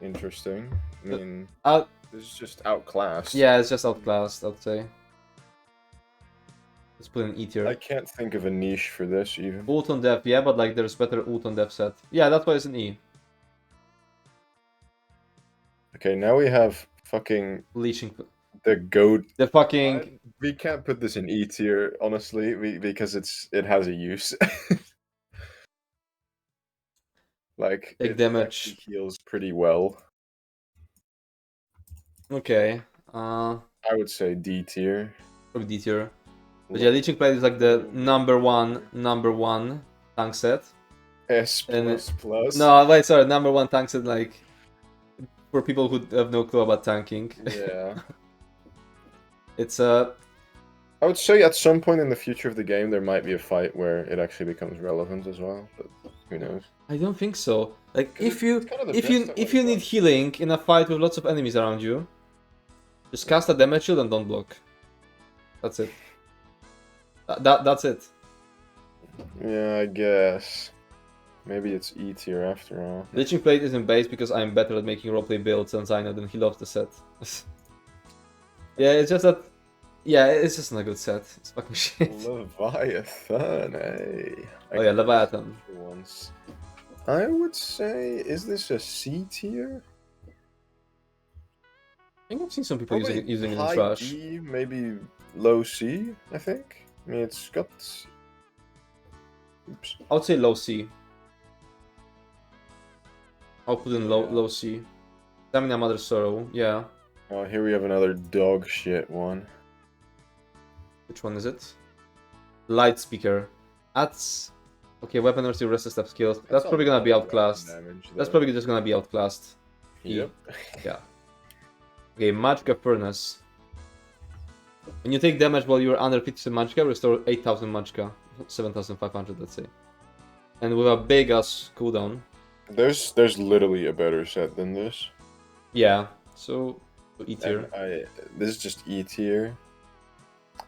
Interesting. I mean, this is just outclassed. Yeah, it's just outclassed, I'd say. Let's put an E tier. I can't think of a niche for this even. Ult on Death, yeah, but like there's better ult on Death set. Yeah, that's why it's an E. Okay, now we have fucking Leeching. The goat. The fucking... We can't put this in E tier, honestly, because it has a use. Like, Take it damage. actually heals pretty well. Okay. I would say D tier. Probably D tier. But yeah, Leeching Blade is like the number one tank set. S++. No, wait, sorry, number one tank set, like, for people who have no clue about tanking. Yeah. It's I would say at some point in the future of the game there might be a fight where it actually becomes relevant as well, but who knows? I don't think so. Like, if you if need healing in a fight with lots of enemies around you, just cast a damage shield and don't block. That's it. That's it. Yeah, I guess. Maybe it's E tier after all. Leeching Blade is in base because I'm better at making roleplay builds and Zaino than he loves the set. Yeah, it's just that... Yeah, it's just not a good set. It's fucking shit. Leviathan, eh? Oh yeah, Leviathan. Once. I would say, is this a C tier? I think I've seen some people Probably using it in high trash. D, maybe low C, I think. I mean, it's got... Oops. I would say low C. I'll put in low C. Stamina Mother Sorrow, yeah. Oh, here we have another dog shit one. Which one is it? Light Speaker. That's... Okay, weapon or resist step skills. That's probably gonna be outclassed. That's probably just gonna be outclassed. Yep. Yeah. Okay, Magicka Furnace. When you take damage while you're under 50% Magicka, restore 8000 Magicka. 7500, let's say. And with a big ass cooldown. There's literally a better set than this. Yeah, so E tier. This is just E tier.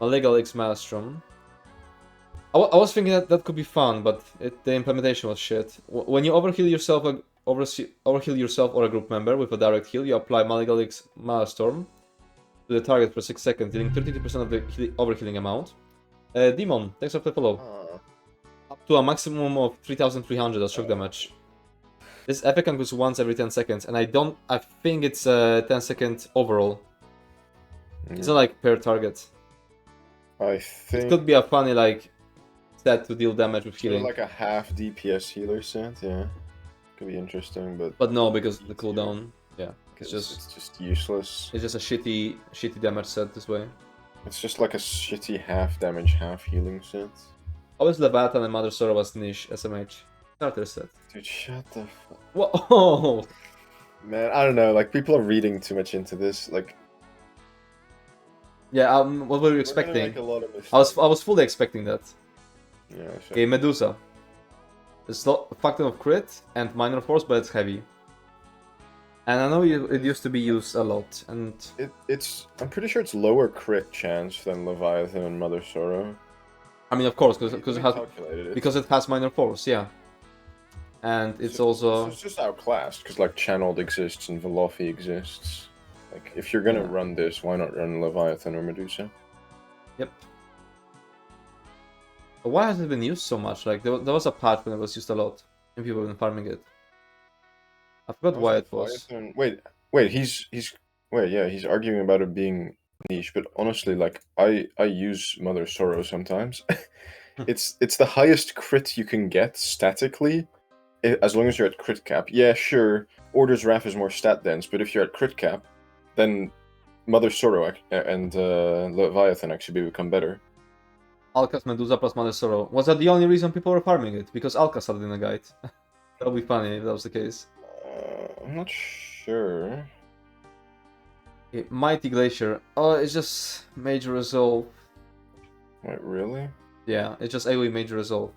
Legal X Maelstrom. I was thinking that could be fun, but the implementation was shit. When you overheal yourself, or a group member with a direct heal, you apply Malegalix Maelstrom to the target for 6 seconds, dealing 32% of the overhealing amount. Demon, thanks for the follow. Up to a maximum of 3300 as shock damage. This effect can goes once every 10 seconds, and I think it's 10 second overall. It's not like per target. I think it could be a funny like set to deal damage with healing. Like a half DPS healer set, yeah. Could be interesting, but no, because the cooldown, yeah, it's just useless. It's just a shitty damage set this way. It's just like a shitty half damage, half healing set. Always Leviathan and Mother Sorrow was niche SMH starter set. Dude, shut the fuck. Whoa! Man, I don't know. Like people are reading too much into this. Like, yeah, what were you expecting? I was fully expecting that. Yeah. Sure. Okay, Medusa. It's a fuck ton of crit and minor force, but it's heavy. And I know it used to be used a lot, and I'm pretty sure it's lower crit chance than Leviathan and Mother Sorrow. I mean, of course, because it has minor force, yeah. And it's also it's just outclassed because like Channeled exists and Velofi exists. Like if you're gonna run this, why not run Leviathan or Medusa? Yep. But why has it been used so much? Like there was a patch when it was used a lot, and people have been farming it. I forgot why it was. Wait, he's arguing about it being niche, but honestly, like I use Mother Sorrow sometimes. it's the highest crit you can get statically, as long as you're at crit cap. Yeah, sure, Order's Wrath is more stat dense, but if you're at crit cap, then Mother Sorrow and Leviathan actually become better. Alcas Medusa plus Mother Sorrow. Was that the only reason people were farming it? Because Alcas had it in a guide. That would be funny if that was the case. I'm not sure. Okay, Mighty Glacier. Oh, it's just Major Resolve. Wait, really? Yeah, it's just AoE Major Resolve.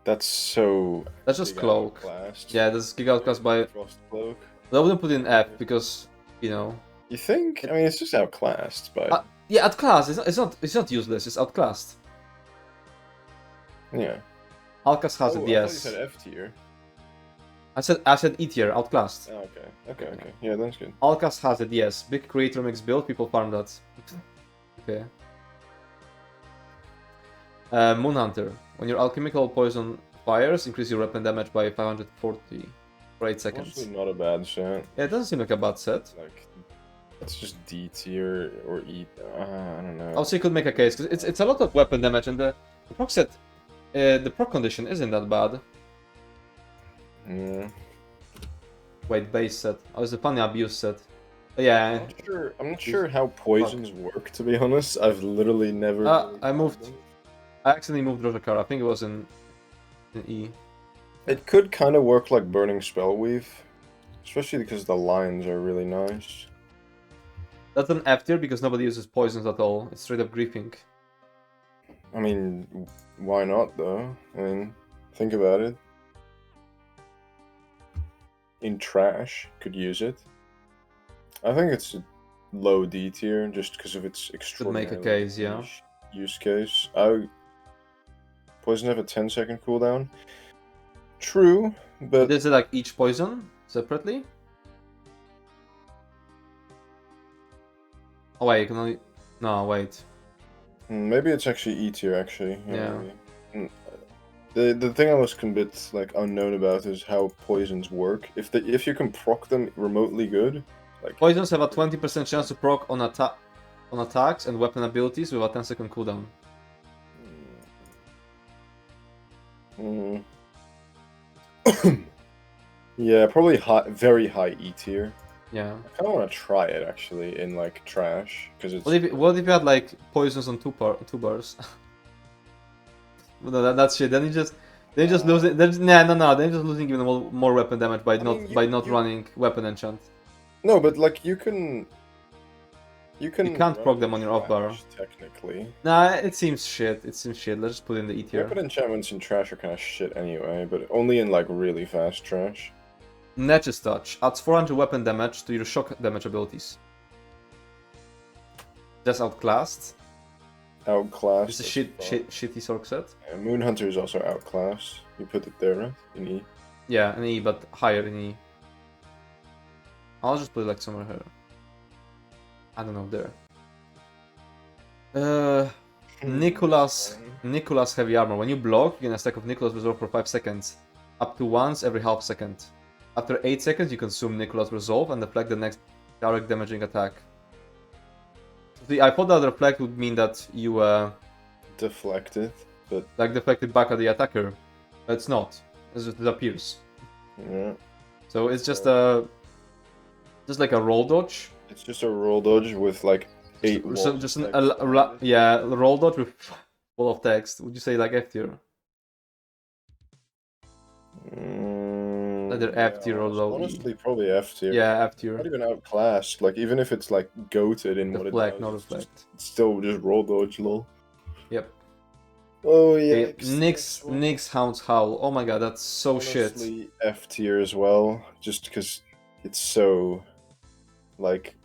That's just Cloak. Yeah, that's Gig Outclassed by... Frost Cloak. But I wouldn't put it in F because, you know... You think? I mean, it's just outclassed by... yeah, outclassed. It's not useless. It's outclassed. Yeah. Alcas has it, yes. I thought you said F tier. I said E tier, outclassed. Oh, okay. Yeah, that's good. Alcas has it, yes. Big creator mix build, people farm that. Okay. Moonhunter. When your alchemical poison fires, increase your weapon damage by 540 for 8 seconds. Honestly, not a bad set. Yeah, it doesn't seem like a bad set. Like, It's just D tier or E. I don't know. Also, you could make a case because it's a lot of weapon damage, and the proc set, the proc condition isn't that bad. Yeah. Wait, base set. Oh, it's a funny abuse set. But yeah. I'm not sure how poisons work, to be honest. I've literally never. I accidentally moved Rojakar. I think it was in E. It could kind of work like Burning Spellweave, especially because the lines are really nice. That's an F tier because nobody uses poisons at all. It's straight up griefing. I mean, why not though? I mean, think about it. In trash, could use it. I think it's a low D tier just because of its extraordinary. Could make a case, yeah. Use case. Poison have a 10-second cooldown. True, but is it like each poison separately? Oh wait, you can only. No, wait. Maybe it's actually E tier. Actually, yeah. The thing I was a bit like unknown about is how poisons work. If you can proc them remotely good, like poisons have a 20% chance to proc on attacks and weapon abilities with a 10-second cooldown. Yeah, probably very high E tier. Yeah. I kind of want to try it actually in like trash because it's. What if you had like poisons on two bars? No, that's shit. Then you just lose it. Then no. Then you're just losing even more weapon damage by not running weapon enchant. No, but like you can. You can't proc them on your off bar. Technically. Nah, it seems shit. Let's just put in the E tier. Weapon enchantments in trash are kind of shit anyway, but only in like really fast trash. Nature's Touch adds 400 weapon damage to your shock damage abilities. Just outclassed. Outclassed. It's a shitty Sork set. Yeah, Moonhunter is also outclassed. You put it there, right? In E. Yeah, in E, but higher in E. I'll just put it like somewhere here. I don't know, there. Nicholas Heavy Armor. When you block, you can stack of Nicholas Resolve for 5 seconds. Up to once every half second. After 8 seconds, you consume Nicholas Resolve and deflect the next direct damaging attack. See, I thought that reflect would mean that you deflect it, but like deflect it back at the attacker. But it's not. It just disappears. Yeah. So it's just like a roll dodge. It's just a roll dodge with like 8 walls. So just roll dodge with wall of text. Would you say like F tier? Either F tier or low. Honestly, probably F tier. Yeah, F tier. Not even outclassed. Like even if it's like goated in what it does, not reflect. It's still just roll dodge, lol. Yep. Oh yeah. Nyx Hound's Howl. Oh my god, that's so honestly, shit. F tier as well, just because it's so, like.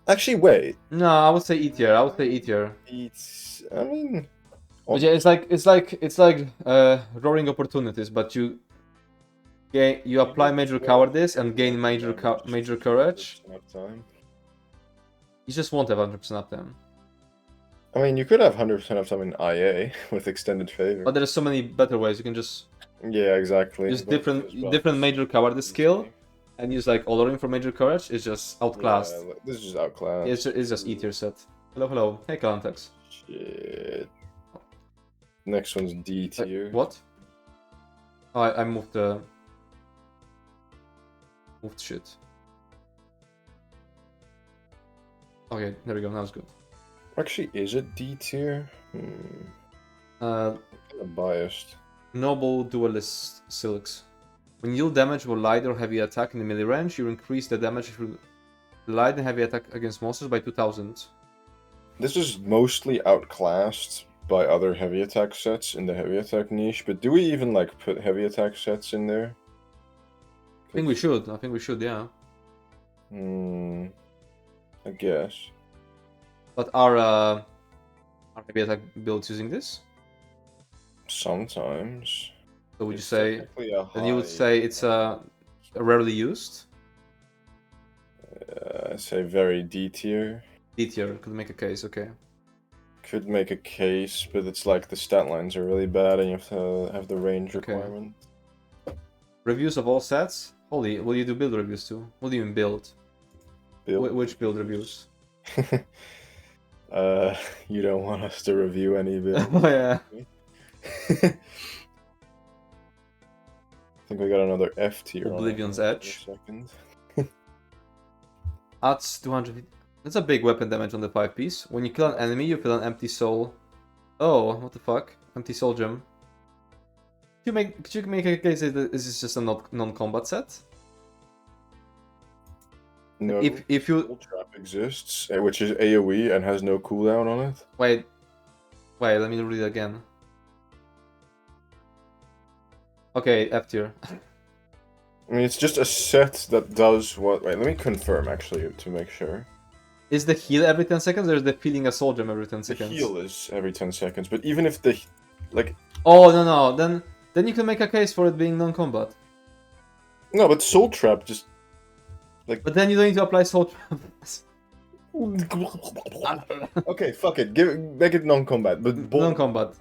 Actually, wait. No, I would say E tier. It's. I mean. But yeah, it's like roaring opportunities, but you apply major cowardice and gain major courage. You just won't have 100% uptime. I mean, you could have 100% uptime in IA with extended favor. But there's so many better ways. You can just exactly. Use different major cowardice skill, and use like Oloring for major courage. It's just outclassed. Yeah, this is just outclassed. It's just E tier set. Hello. Hey, Kalantex. Shit. Next one's D tier. What? Oh, I moved shit. Okay, there we go. Now it's good. Actually, is it D tier? I'm kind of biased. Noble Duelist Silks. When you deal damage with light or heavy attack in the melee range, you increase the damage through light and heavy attack against monsters by 2000. This is mostly outclassed by other heavy attack sets in the heavy attack niche, but do we even like put heavy attack sets in there? I think we should, yeah. I guess. But are heavy attack builds using this? Sometimes. So would you say? Then you would say it's rarely used. I say very D tier. D tier could make a case. Okay. Could make a case, but it's like the stat lines are really bad, and you have to have the range requirement. Reviews of all sets. Holy, will you do build reviews too? What do you mean build? build. Which build reviews? You don't want us to review any build. Oh yeah. I think we got another F tier. Oblivion's on Edge. in a second. Adds 200. That's a big weapon damage on the 5-piece. When you kill an enemy, you feel an empty soul. Oh, what the fuck? Empty soul gem. Could you make a case that this is just a non-combat set? No, If you Soul Trap exists, which is AoE and has no cooldown on it. wait, let me read it again. Okay, F tier. I mean, it's just a set that does what. Wait, let me confirm actually to make sure. Is the heal every 10 seconds, or is the feeling a soul gem every 10 The seconds? heal is every 10 seconds, but even if the like. Oh no, then you can make a case for it being non-combat. No, but Soul Trap just. But then you don't need to apply soul trap. Okay, fuck it. Make it non-combat, but Non-combat.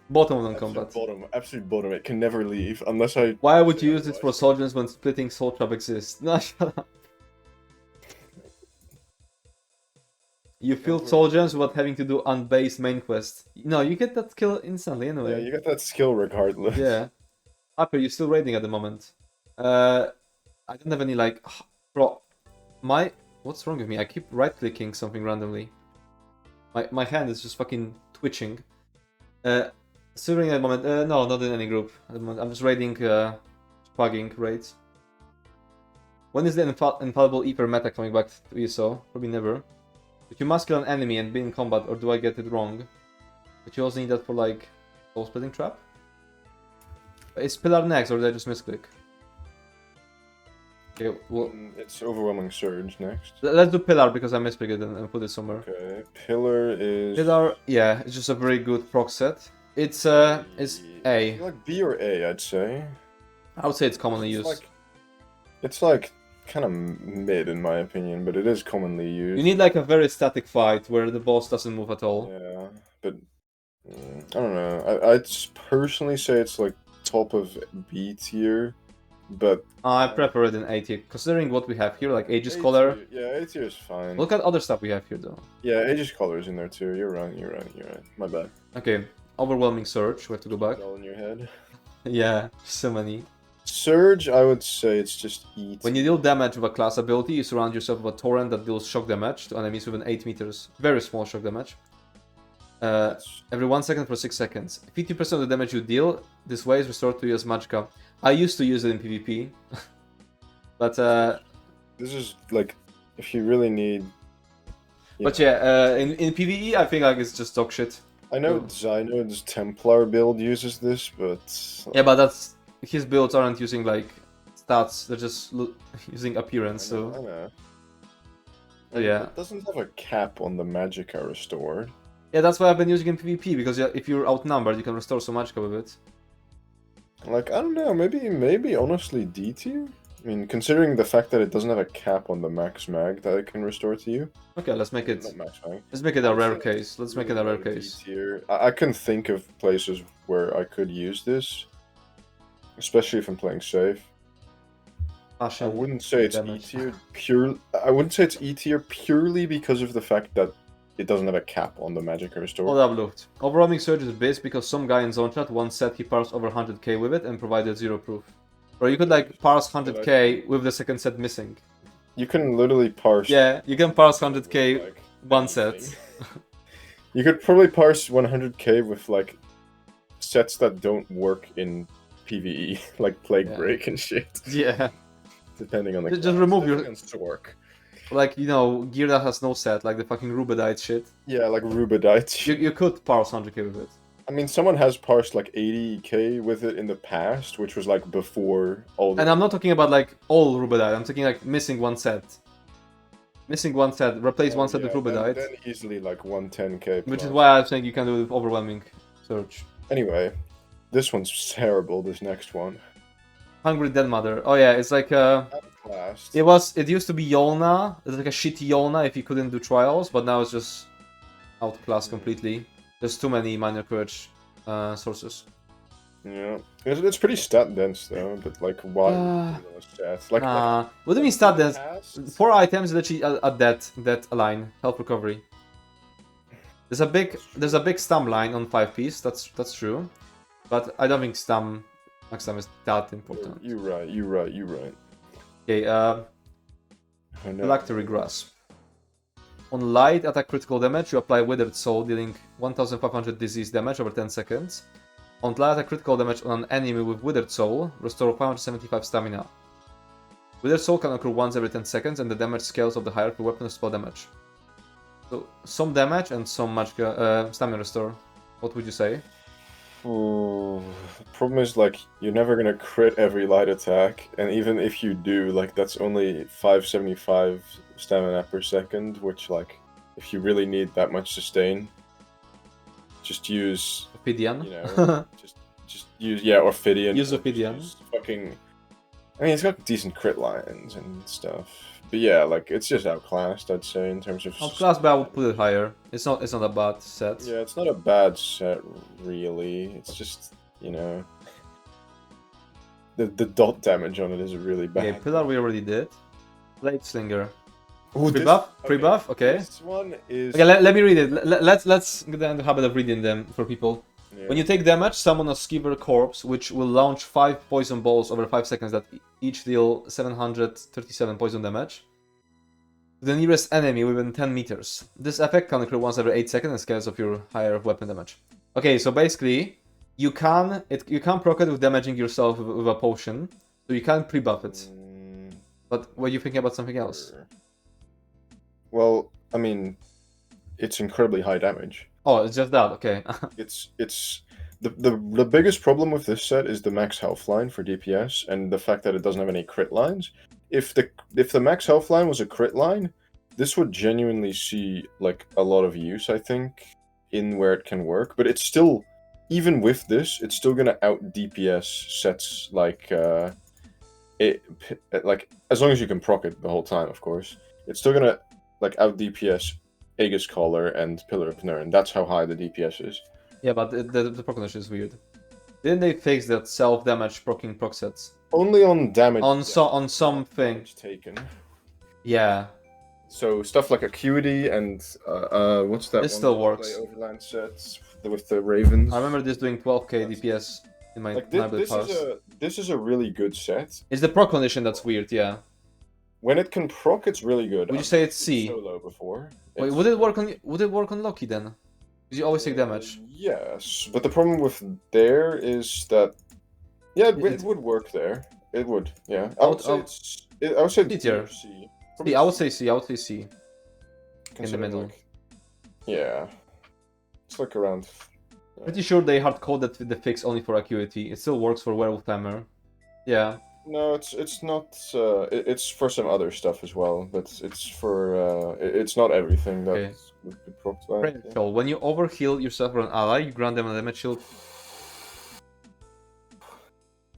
Bottom of non-combat. Absolute bottom. It can never leave unless I. Why would you use it for soul gems when splitting soul trap exists? No, shut up. You fill soul gems without having to do unbased main quest. No, you get that skill instantly anyway. Yeah, you got that skill regardless. Yeah. Upper, you're still raiding at the moment. I don't have any like... Bro, what's wrong with me? I keep right-clicking something randomly. My hand is just fucking twitching. Still raiding at the moment. No, not in any group at the moment. I'm just raiding, spugging raids. When is the infallible Ether meta coming back to ESO? Probably never. But you must kill an enemy and be in combat, or do I get it wrong? But you also need that for like soul splitting trap? Is Pillar next, or did I just misclick? Okay, well... It's Overwhelming Surge next. Let's do Pillar, because I misclicked it and put it somewhere. Okay, Pillar is... Pillar, yeah, it's just a very good proc set. It's A. Like B or A, I'd say. I would say it's commonly used. It's like kind of mid in my opinion, but it is commonly used. You need like a very static fight where the boss doesn't move at all. Yeah, but I don't know. I'd personally say it's like top of B tier, but I prefer it in A tier, considering what we have here, like Aegis Collar. Yeah, A tier is fine. Look at other stuff we have here though. Yeah, Aegis Collar is in there too. You're right. My bad. Okay, Overwhelming Surge. We have to go back. All in your head. Yeah, so many. Surge, I would say it's just E tier. When you deal damage with a class ability, you surround yourself with a torrent that deals shock damage to enemies within 8 meters. Very small shock damage. Every 1 second for 6 seconds. 50% of the damage you deal this way is restored to you as magicka. I used to use it in PvP. But this is like if you really need. But yeah, in PvE I think like it's just dog shit. I know Zynode's Templar build uses this, but yeah, but that's his builds aren't using like stats; they're just using appearance. I know. Yeah, it doesn't have a cap on the magicka restored. Yeah, that's why I've been using it in PvP, because if you're outnumbered, you can restore so magicka with it. Like I don't know, maybe honestly D tier. I mean, considering the fact that it doesn't have a cap on the max mag that it can restore to you. Okay, let's make it. Not max mag. Let's make it a rare case. Let's make it a rare case. D-tier. I can think of places where I could use this, especially if I'm playing safe. I wouldn't say it's E tier pure. I wouldn't say it's E tier purely because of the fact that it doesn't have a cap on the magicka restore. Hold up, looked. Overwhelming Surge is based because some guy in zone chat once said he parsed over 100k with it and provided 0 proof. Or you could like parse 100k with the second set missing. You can literally parse. Yeah, you can parse 100k like, one set. You could probably parse 100k with like sets that don't work in PvE, like Plague Break and shit. Yeah. Depending on the just remove your Stork. Like, you know, gear that has no set, like the fucking Rubedite shit. Yeah, like Rubedite. You could parse 100k with it. I mean, someone has parsed like 80k with it in the past, which was like before all the... And I'm not talking about like all Rubedite, I'm talking like missing one set. Missing one set, replace one set with Rubedite. Then easily like 110k. Which is why I'm saying you can do it with Overwhelming Surge. Anyway, this one's terrible, this next one. Hungry Dead Mother. Oh yeah, it's like it used to be Yolna. It's like a shitty Yolna if you couldn't do trials, but now it's just outclassed completely. There's too many minor courage sources. Yeah, it's pretty stat dense though, but like why would you do those stats? Like, what do you mean stat dense? past? 4 items literally at that line, health recovery. There's a big stam line on 5-piece. That's true, but I don't think max stam is that important. You're right. Okay, Oh, no. Phylactery Grasp. On light attack critical damage, you apply Withered Soul, dealing 1500 disease damage over 10 seconds. On light attack critical damage on an enemy with Withered Soul, restore 575 stamina. Withered Soul can occur once every 10 seconds, and the damage scales of the hierarchy weapon spell damage. So, some damage and some magic stamina restore. What would you say? Oh, the problem is, like, you're never gonna crit every light attack, and even if you do, like, that's only 575 stamina per second, which, like, if you really need that much sustain, just use... Ophidian? You know, just use, yeah, Orphidian. Use Ophidian. Fucking... I mean, it's got decent crit lines and stuff. But yeah, like, it's just outclassed, I'd say, in terms of... Outclassed, but I would put it higher. It's not a bad set. Yeah, it's not a bad set, really. It's just, you know... The dot damage on it is really bad. Okay, Pillar we already did. Blade Slinger. Ooh, Pre-buff? Pre-buff? Okay. This one is... Okay, let me read it. Let's get in the habit of reading them for people. Yeah. When you take damage, summon a Skiver Corpse, which will launch 5 poison balls over 5 seconds that each deal 737 poison damage to the nearest enemy within 10 meters. This effect can occur once every 8 seconds and scales of your higher weapon damage. Okay, so basically, you can proc it with damaging yourself with a potion, so you can pre-buff it. But what are you thinking about something else? Well, I mean, it's incredibly high damage. Oh, it's just that, okay. It's the biggest problem with this set is the max health line for DPS and the fact that it doesn't have any crit lines. If the max health line was a crit line, this would genuinely see like a lot of use, I think, in where it can work. But it's still, even with this, it's still gonna out DPS sets like like as long as you can proc it the whole time, of course. It's still gonna like out DPS Aegis Caller and Pillar of Nirn. That's how high the DPS is. Yeah, but the proc condition is weird. Didn't they fix that self-damage proccing proc sets? Only on damage. On something. Damage taken. Yeah. So stuff like Acuity and what's that? It still works. Overland Sets with the Ravens. I remember this doing 12k DPS in my like this is a really good set. It's the proc condition that's weird, yeah. When it can proc, it's really good. Would you say it's C? Solo before. Wait, would it work on Loki then? Because you always take damage. Yes, but the problem with there is that it would work there. It would, yeah. I would say D tier. C. I would say C. I would say C. In the middle. Like, yeah, it's like around. Pretty sure they hard coded the fix only for Acuity. It still works for Werewolf Timer. Yeah. No, it's not. It's for some other stuff as well, but it's for. It's not everything that would be propped by. Yeah. When you overheal yourself or an ally, you grant them a damage shield.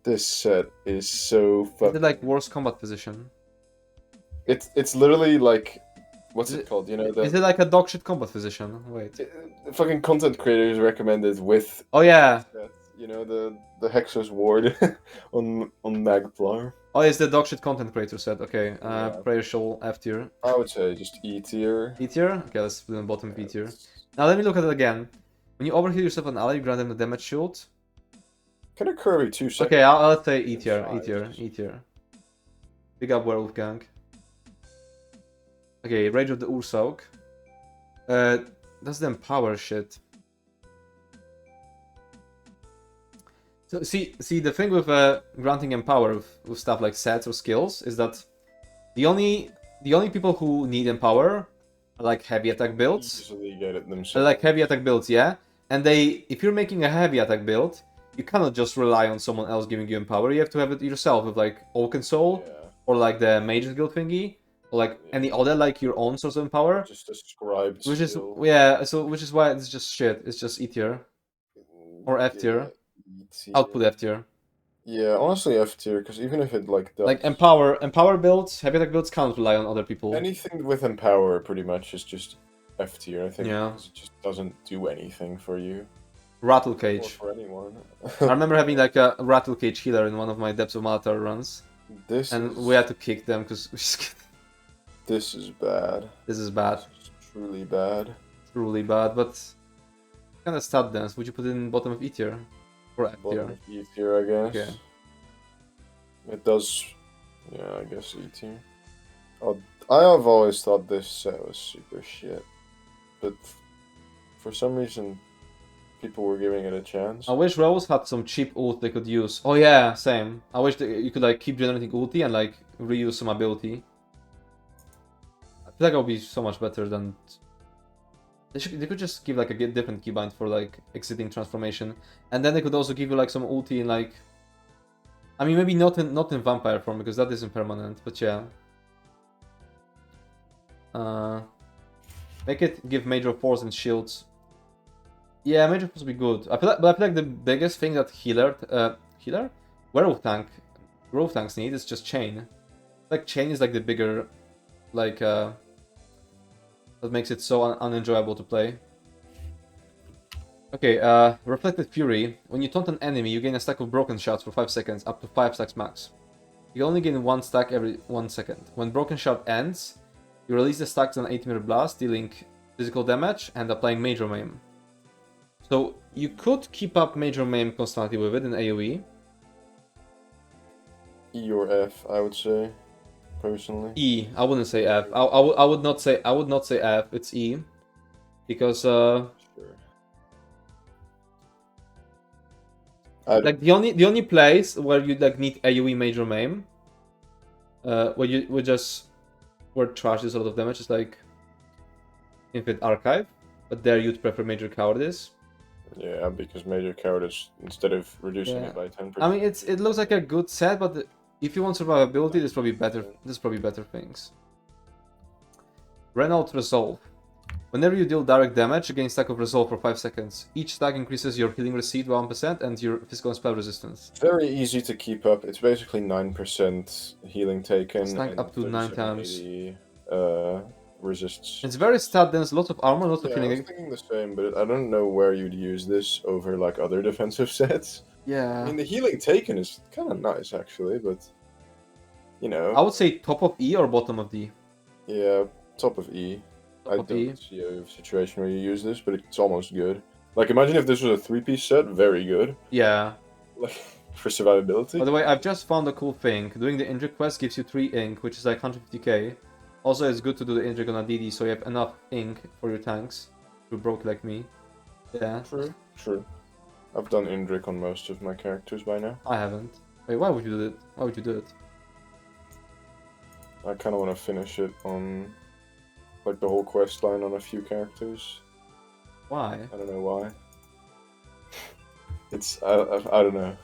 This set is so fucking. Is it like worst combat position? It's literally like, what's it called? You know, is it like a dog shit combat position? Wait. Fucking content creators recommended with. Oh yeah. You know, the Hexer's Ward on Magplar. Oh, it's the dogshit content creator set. Okay, Prayer Shoal F tier. I would say just E tier. E tier? Okay, let's put in the bottom B tier. Now let me look at it again. When you overheal yourself an ally, you grant them the damage shield. Can occur every 2 seconds. Okay, I'll say E tier, E tier, E tier. Big up Werewolf Gang. Okay, Rage of the Ursauk. That's the empower shit. So see, the thing with granting empower with stuff like sets or skills is that the only people who need empower are like heavy attack builds. Easily get it themselves. Like heavy attack builds, yeah. And if you're making a heavy attack build, you cannot just rely on someone else giving you empower. You have to have it yourself with like Oaken Soul or like the Mage's Guild thingy. Or like any other like your own source of empower. Just a scribed which skill. which is why it's just shit. It's just E tier. Or F tier. Output F tier. Yeah, honestly F tier, because even if it like does... Like empower builds, heavy attack builds can't rely on other people. Anything with empower pretty much is just F tier, I think. Yeah. Because it just doesn't do anything for you. Rattle Or Cage. for anyone. I remember having like a Rattle Cage healer in one of my Depths of Malatar runs. We had to kick them because this is bad. This is bad. This is truly bad. Truly bad, but kind of stat dance. Would you put it in bottom of E tier? Or F tier? Bottom of E tier, I guess. Okay. It does. Yeah, I guess E tier. I have always thought this set was super shit, but for some reason, people were giving it a chance. I wish Rose had some cheap ult they could use. Oh yeah, same. I wish you could like keep generating ulti and like reuse some ability. I feel like it would be so much better than... They could just give like a different keybind for like exiting transformation. And then they could also give you like some ulti in like... I mean maybe not in vampire form because that isn't permanent, but yeah. Make it give major force and shields. Yeah, major force would be good. I feel like the biggest thing that werewolf tanks need is just chain. Like chain is like the bigger, like that makes it so unenjoyable to play. Okay, Reflected Fury. When you taunt an enemy, you gain a stack of broken shots for 5 seconds, up to 5 stacks max. You only gain 1 stack every 1 second. When broken shot ends, you release the stacks on 8-meter blast, dealing physical damage and applying major maim. So you could keep up major maim constantly with it in AoE. E or F, I would say, personally. E. I wouldn't say F. I would not say F. It's E, because Sure. like the only place where you like need AoE major maim, where you where trash does a lot of damage is like Infinite Archive, but there you'd prefer major cowardice. Yeah, because major cowardice, instead of reducing it by 10%. I mean, it looks like a good set, but if you want survivability, there's probably better things. Renault Resolve. Whenever you deal direct damage, you gain stack of Resolve for 5 seconds. Each stack increases your healing received by 1% and your physical and spell resistance. Very easy to keep up. It's basically 9% healing taken. Stack up to 9 times. Resists. It's very stat dense, lots of armor, lots of healing. I was thinking the same, but I don't know where you'd use this over like other defensive sets. Yeah. I mean, the healing taken is kind of nice actually, but you know. I would say top of E or bottom of D. Yeah, top of E. I don't see a situation where you use this, but it's almost good. Like, imagine if this was a 3-piece set, very good. Yeah. Like, for survivability. By the way, I've just found a cool thing. Doing the injury quest gives you 3 ink, which is like 150k. Also, it's good to do the injury on a DD, so you have enough ink for your tanks. Who broke like me. Yeah. True. I've done Indrik on most of my characters by now. I haven't. Wait, why would you do it? Why would you do it? I kind of want to finish it on, like, the whole quest line on a few characters. Why? I don't know why. I don't know.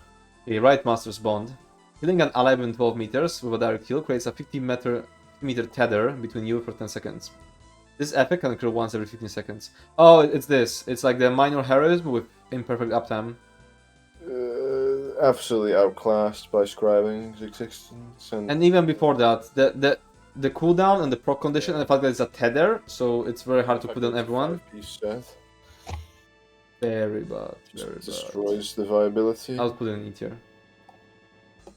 Okay, Right Master's Bond. Killing an ally within 12 meters with a direct heal creates a 50-meter tether between you for 10 seconds. This effect can occur once every 15 seconds. Oh, it's this. It's like the minor heroism with imperfect uptime. Absolutely outclassed by scribing's existence. And even before that, the cooldown and the proc condition and the fact that it's a tether, so it's very hard to put on everyone. Very bad. Very bad. Destroys the viability. I'll put it in E tier.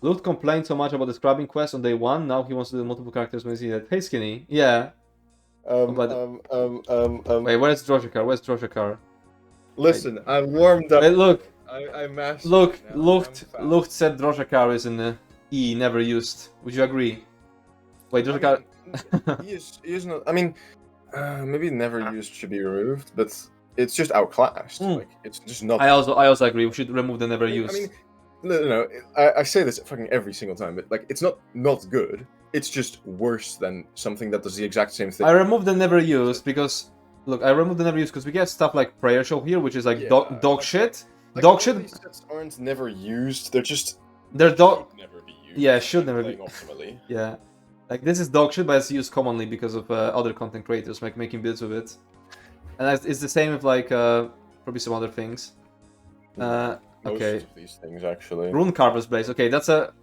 Luke complained so much about the scrubbing quest on day 1, now he wants to do multiple characters when he's that. Hey Skinny, yeah. Wait, where's Droshakar? Listen, I'm warmed up. Wait, look. I mastered. Luke said Droshakar is in E, never used. Would you agree? Wait, Droshakar... he is not... I mean, maybe never used should be removed, but it's just outclassed. Like, it's just not... I also agree, we should remove the never used. I mean, no, I say this fucking every single time, but like, it's not good. It's just worse than something that does the exact same thing. I removed the never used because... Look, I removed the never used because we get stuff like Prayer Show here, which is like dog shit. Like, dog shit. These sets aren't never used. They're just... They're dog... Should never be used. Yeah, should never be. Optimally. Yeah. Like, this is dog shit, but it's used commonly because of other content creators like making builds with it. And it's the same with like probably some other things. Most okay. of these things actually. Rune Carver's Blaze. Okay, that's a...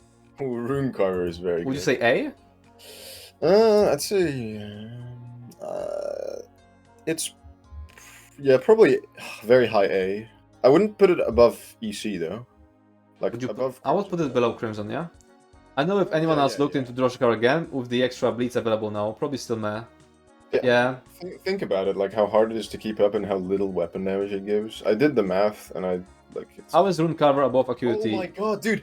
Ooh, Rune Carver is very good. Would you say A? I'd say... it's... Yeah, probably very high A. I wouldn't put it above EC though. Like above. I would put it below Crimson, yeah. I know if anyone else looked into Droshkar again with the extra bleeds available now, probably still meh. Yeah. Think about it, like how hard it is to keep up and how little weapon damage it gives. I did the math and I like. How is Rune Carver above Acuity? Oh my god, dude!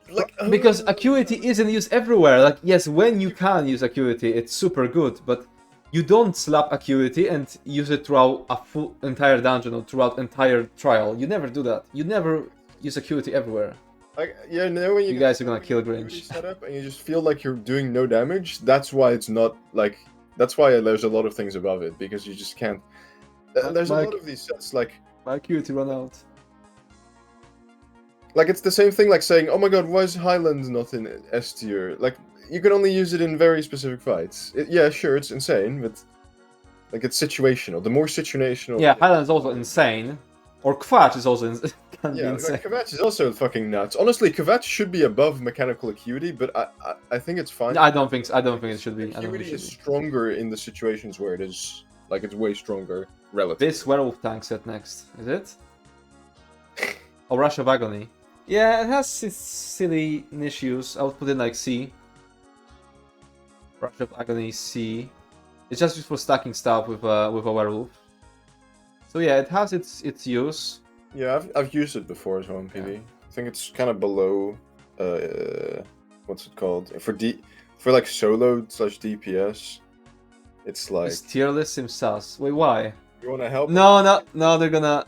Like because Acuity isn't used everywhere. Like yes, when you can use Acuity, it's super good, but you don't slap Acuity and use it throughout a full entire dungeon or throughout entire trial. You never do that. You never use Acuity everywhere. Like, yeah, now when you guys are gonna kill Grinch. Setup and you just feel like you're doing no damage. That's why it's not like. That's why there's a lot of things above it, because you just can't. There's a lot of these sets like. My Acuity run out. Like it's the same thing like saying, "Oh my god, why is Highland not in S tier?" Like you can only use it in very specific fights. Yeah, sure, it's insane, but like it's situational. The more situational. Yeah, Highland is also insane. Or Kvatch is also can be insane. Like, Kvatch is also fucking nuts. Honestly, Kvatch should be above mechanical acuity, but I think it's fine. I don't think so. I don't think it should be. Acuity is stronger in the situations where it is. Like it's way stronger relatively. This werewolf tank set next, is it? Or Rush of Agony. Yeah, it has its silly issues. I would put it like C. Rush of Agony C. It's just used for stacking stuff with a werewolf. So yeah, it has its use. Yeah, I've used it before as well in PvE. Yeah. I think it's kind of below. What's it called? For like solo / DPS, it's like. This Tierlist seems sus. Wait, why? You wanna help? No, they're gonna.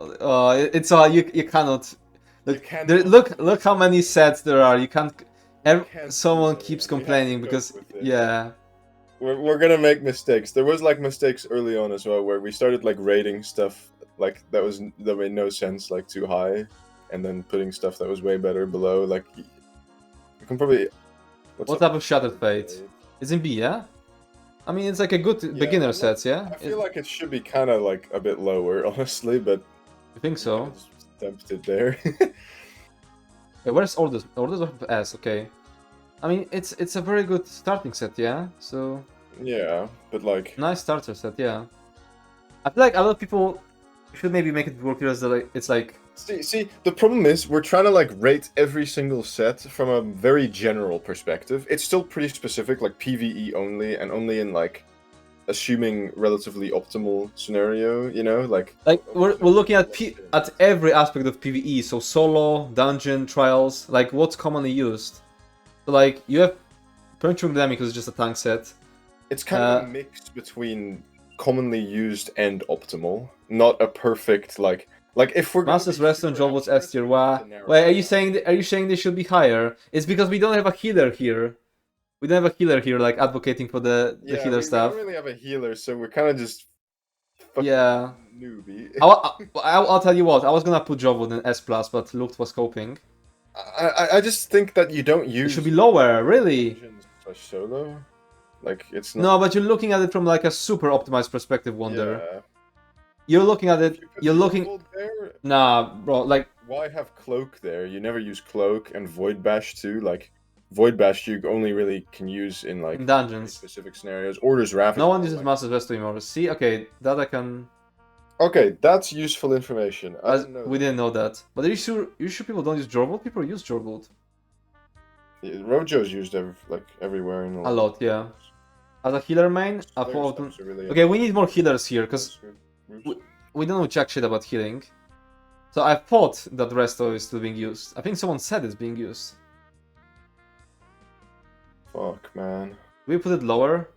It's all you cannot. Look how many sets there are. You can't. Someone keeps complaining because yeah. We're gonna make mistakes. There was like mistakes early on as well, where we started like rating stuff like that made no sense, like too high, and then putting stuff that was way better below. Like you can probably. What type of Shattered Fate? It's in B, yeah. I mean, it's like a good beginner set, yeah. I feel like it should be kind of like a bit lower, honestly, but. You think so? I just dumped it there. Hey, where's Orders? Orders of S, okay. I mean, it's a very good starting set, yeah? So... Yeah, but like... Nice starter set, yeah. I feel like a lot of people should maybe make it work here as it's like... See, the problem is, we're trying to like rate every single set from a very general perspective. It's still pretty specific, like PvE only, and only in like... assuming relatively optimal scenario, you know, like we're looking at every aspect of PvE, so solo, dungeon, trials, like what's commonly used. So like you have Puncturing Dynamic, which is just a tank set. It's kind of a mix between commonly used and optimal, not a perfect like if we're Masters Restaurant, Jolwood's S tier. Wait, are you saying they should be higher? It's because we don't have a healer here. We don't have a healer here, like, advocating for the healer stuff. We don't really have a healer, so we're kind of just newbie. I'll tell you what, I was gonna put Jolwood in S+, but Lucht was coping. I just think that you don't use... It should be lower, really. Solo? Like, it's not... No, but you're looking at it from, like, a super optimized perspective, Wonder. Yeah. You're looking at it... You're looking... There? Nah, bro, like... Why have Cloak there? You never use Cloak, and Void Bash too, like... Void Bash you only really can use in like in dungeons, specific scenarios. Orders Ravage. No one uses Master's Vest anymore. See, okay, that I can. Okay, that's useful information. We didn't know that. But are you sure people don't use Jorvold? People use Jorvold. Yeah, Rojo's used everywhere in a lot, yeah. As a healer main, I thought. Okay, we need more healers here because we don't know jack shit about healing. So I thought that Resto is still being used. I think someone said it's being used. Fuck, man. We put it lower.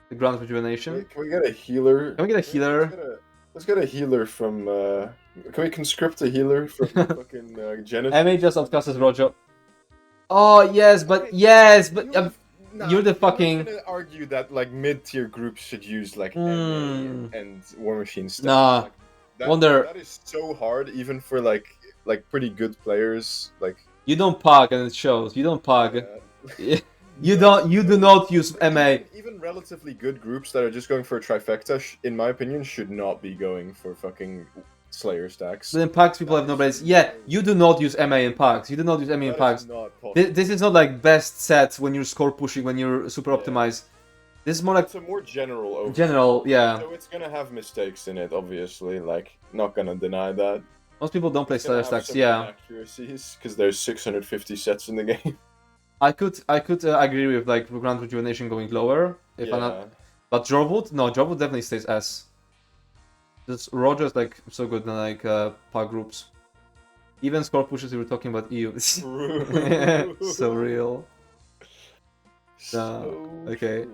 The Ground Rejuvenation. Can we get a healer? Can we get a healer? Let's get a healer from. Can we conscript a healer from fucking Genesis? MA just outcasted Rojo. Oh yes, but you're the fucking. I'm gonna argue that like mid-tier groups should use like MA and War Machine stuff. Nah, like, Wonder. That is so hard, even for like pretty good players. Like you don't pug, and it shows. You don't pug. You do not use MA. Even relatively good groups that are just going for a trifecta, in my opinion, should not be going for fucking Slayer stacks. But in packs, people have no blades. Yeah, you do not use MA in packs. You do not use MA in packs. This is not like best sets when you're score pushing, when you're super optimized. This is more like It's a more general overview. general, yeah. So it's gonna have mistakes in it, obviously. Like, not gonna deny that. Most people don't play It's gonna Slayer have stacks, some yeah. inaccuracies because there's 650 sets in the game. I could agree with like Grand Rejuvenation going lower if I'm not. But Jorwood, no, Jorwood definitely stays S. This Roger's like so good in like pack groups. Even score pushes we were talking about EU. So real. Okay.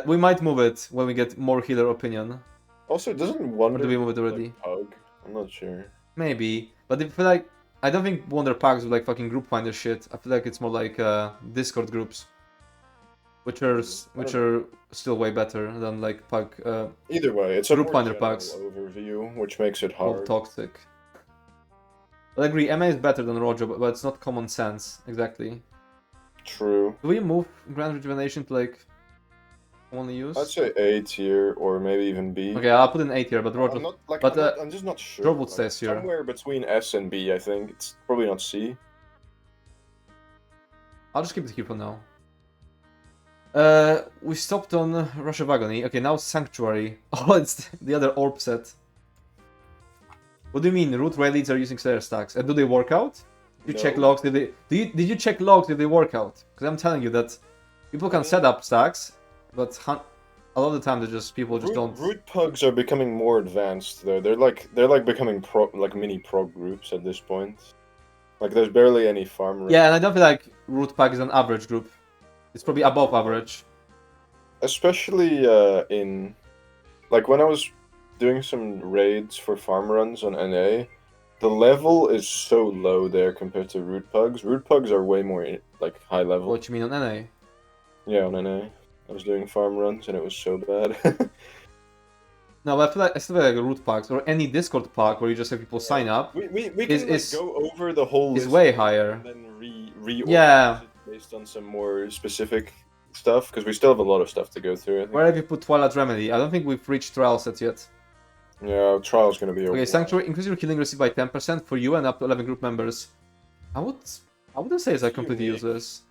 We might move it when we get more healer opinion. Also, doesn't Wonder Or do we move it already? like Pug? I'm not sure. Maybe, but I feel like I don't think Wonder packs with like fucking group finder shit. I feel like it's more like Discord groups, which are still way better than like pack. Either way, it's a group more finder general packs. overview, which makes it hard. Toxic. I agree, MA is better than Rojo, but it's not common sense exactly. True. Do we move Grand Rejuvenation to like only use? I'd say A tier or maybe even B. Okay, I'll put in A tier, but Rojo. I'm just not sure. Jorwood stays here. Somewhere between S and B, I think. It's probably not C. I'll just keep it here for now. We stopped on Rush of Agony. Okay, now Sanctuary. Oh, it's the other orb set. What do you mean? Root raid leads are using Slayer stacks. And do they work out? Did you check logs? Did you check logs? Did they work out? Because I'm telling you that people can set up stacks, but a lot of the time people just don't. Root pugs are becoming more advanced though. They're like becoming mini prog groups at this point. Like there's barely any farm. Yeah, and I don't feel like Root Pack is an average group. It's probably above average. Especially in like when I was doing some raids for farm runs on NA, the level is so low there compared to root pugs. Root pugs are way more like high level. What you mean on NA? Yeah, on NA. I was doing farm runs and it was so bad. No, but I still feel like root packs or any Discord pack where you just have people sign up. We can go over the whole list. Is way higher. And then reorganize it based on some more specific stuff because we still have a lot of stuff to go through. I think. Where have you put Twilight Remedy? I don't think we've reached trial sets yet. Yeah, trial's gonna be okay. Sanctuary increase your killing received by 10% for you and up to 11 group members. I wouldn't say it's like completely useless.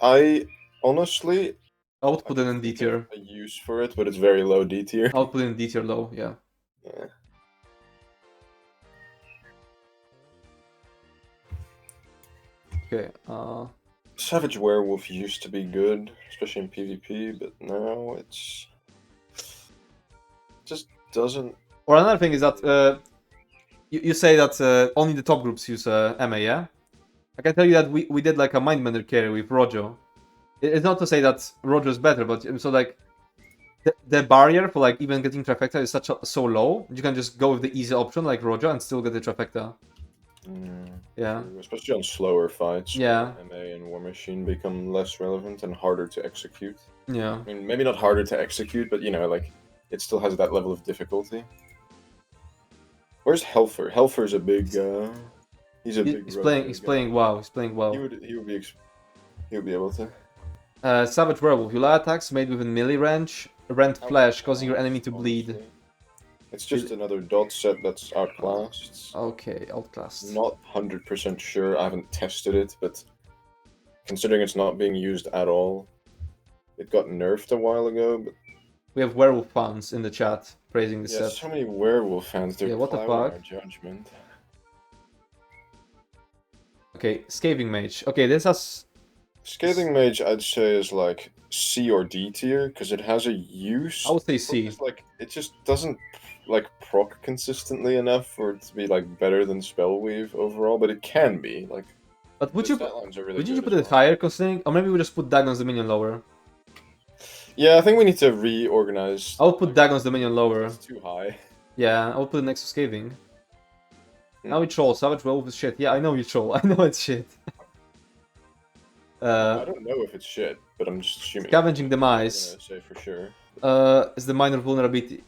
I honestly. I would put it in D tier. A use for it, but it's very low D tier. I would put it in D tier low, yeah. Okay, Savage Werewolf used to be good, especially in PvP, but now it's just doesn't. Or another thing is that you say that only the top groups use MA, yeah? I can tell you that we did like a Mindbender carry with Rojo. It's not to say that Rojo is better, but so like the barrier for like even getting trifecta is so low. You can just go with the easy option like Rojo and still get the trifecta. Yeah. Especially on slower fights. Yeah. MA and War Machine become less relevant and harder to execute. Yeah. I mean, maybe not harder to execute, but you know, like it still has that level of difficulty. Where's Helfer? Helfer's a big. He's playing WoW. He's playing WoW. He would be able to. Savage Werewolf. You allow attacks made within melee range, rent flesh, causing your enemy to bleed. It's just another dot set that's outclassed. Okay, outclassed. Not 100% sure. I haven't tested it, but considering it's not being used at all, it got nerfed a while ago. But we have werewolf fans in the chat praising the set. So many werewolf fans. They're what the fuck? Our judgment. Okay, Scathing Mage. Okay, this has. Scathing Mage, I'd say, is like C or D tier because it has a use. I would say C. Like it just doesn't like proc consistently enough for it to be like better than Spellweave overall, but it can be like. But would you really put it higher considering, or maybe we just put Dagon's Dominion lower? Yeah, I think we need to reorganize. I would put Dagon's Dominion lower. It's too high. Yeah, I would put it next to Scathing. Now we troll. Savage Werewolf is shit. Yeah, I know you troll. I know it's shit. I don't know if it's shit, but I'm just assuming. Scavenging Demise. I'm gonna say for sure. Is the minor vulnerability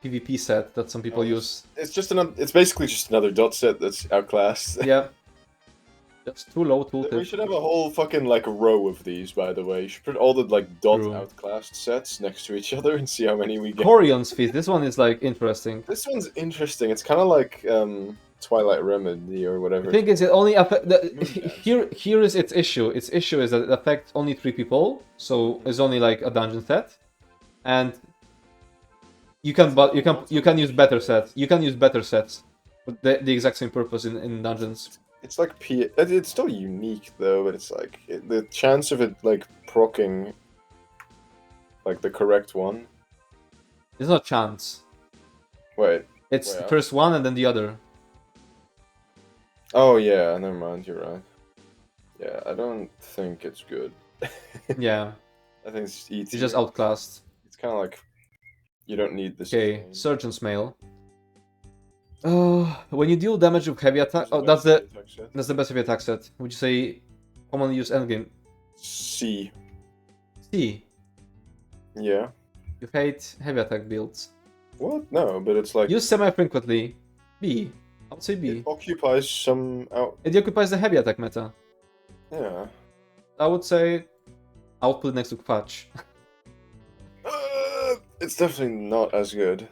PvP set that some people use. It's just another. It's basically just another dot set that's outclassed. Yeah. Just too low tooltip. We should have a whole fucking like row of these, by the way. You should put all the like dot outclassed sets next to each other and see how many we get. Corion's Feast. This one is like interesting. This one's interesting. It's kind of like Twilight Remedy or whatever. I think it's only here is its issue. Its issue is that it affects only 3 people, so it's only like a dungeon set. and you can use better sets. You can use better sets with the exact same purpose in dungeons. It's like it's still unique though, but it's like the chance of it like proccing like the correct one. It's not chance. Wait. It's Wait, first one and then the other. Oh yeah, never mind. You're right. Yeah, I don't think it's good. Yeah. I think it's E It's just outclassed. It's kind of like you don't need this. Okay, Surgeon's Mail. When you deal damage with heavy attack, that's the best heavy attack set. Would you say commonly used endgame? C. C. Yeah. You hate heavy attack builds. What? No, but it's like Use semi-frequently. B. I would say B. it occupies some out. It occupies the heavy attack meta. Yeah. I would say I would put it next to Quatch. It's definitely not as good.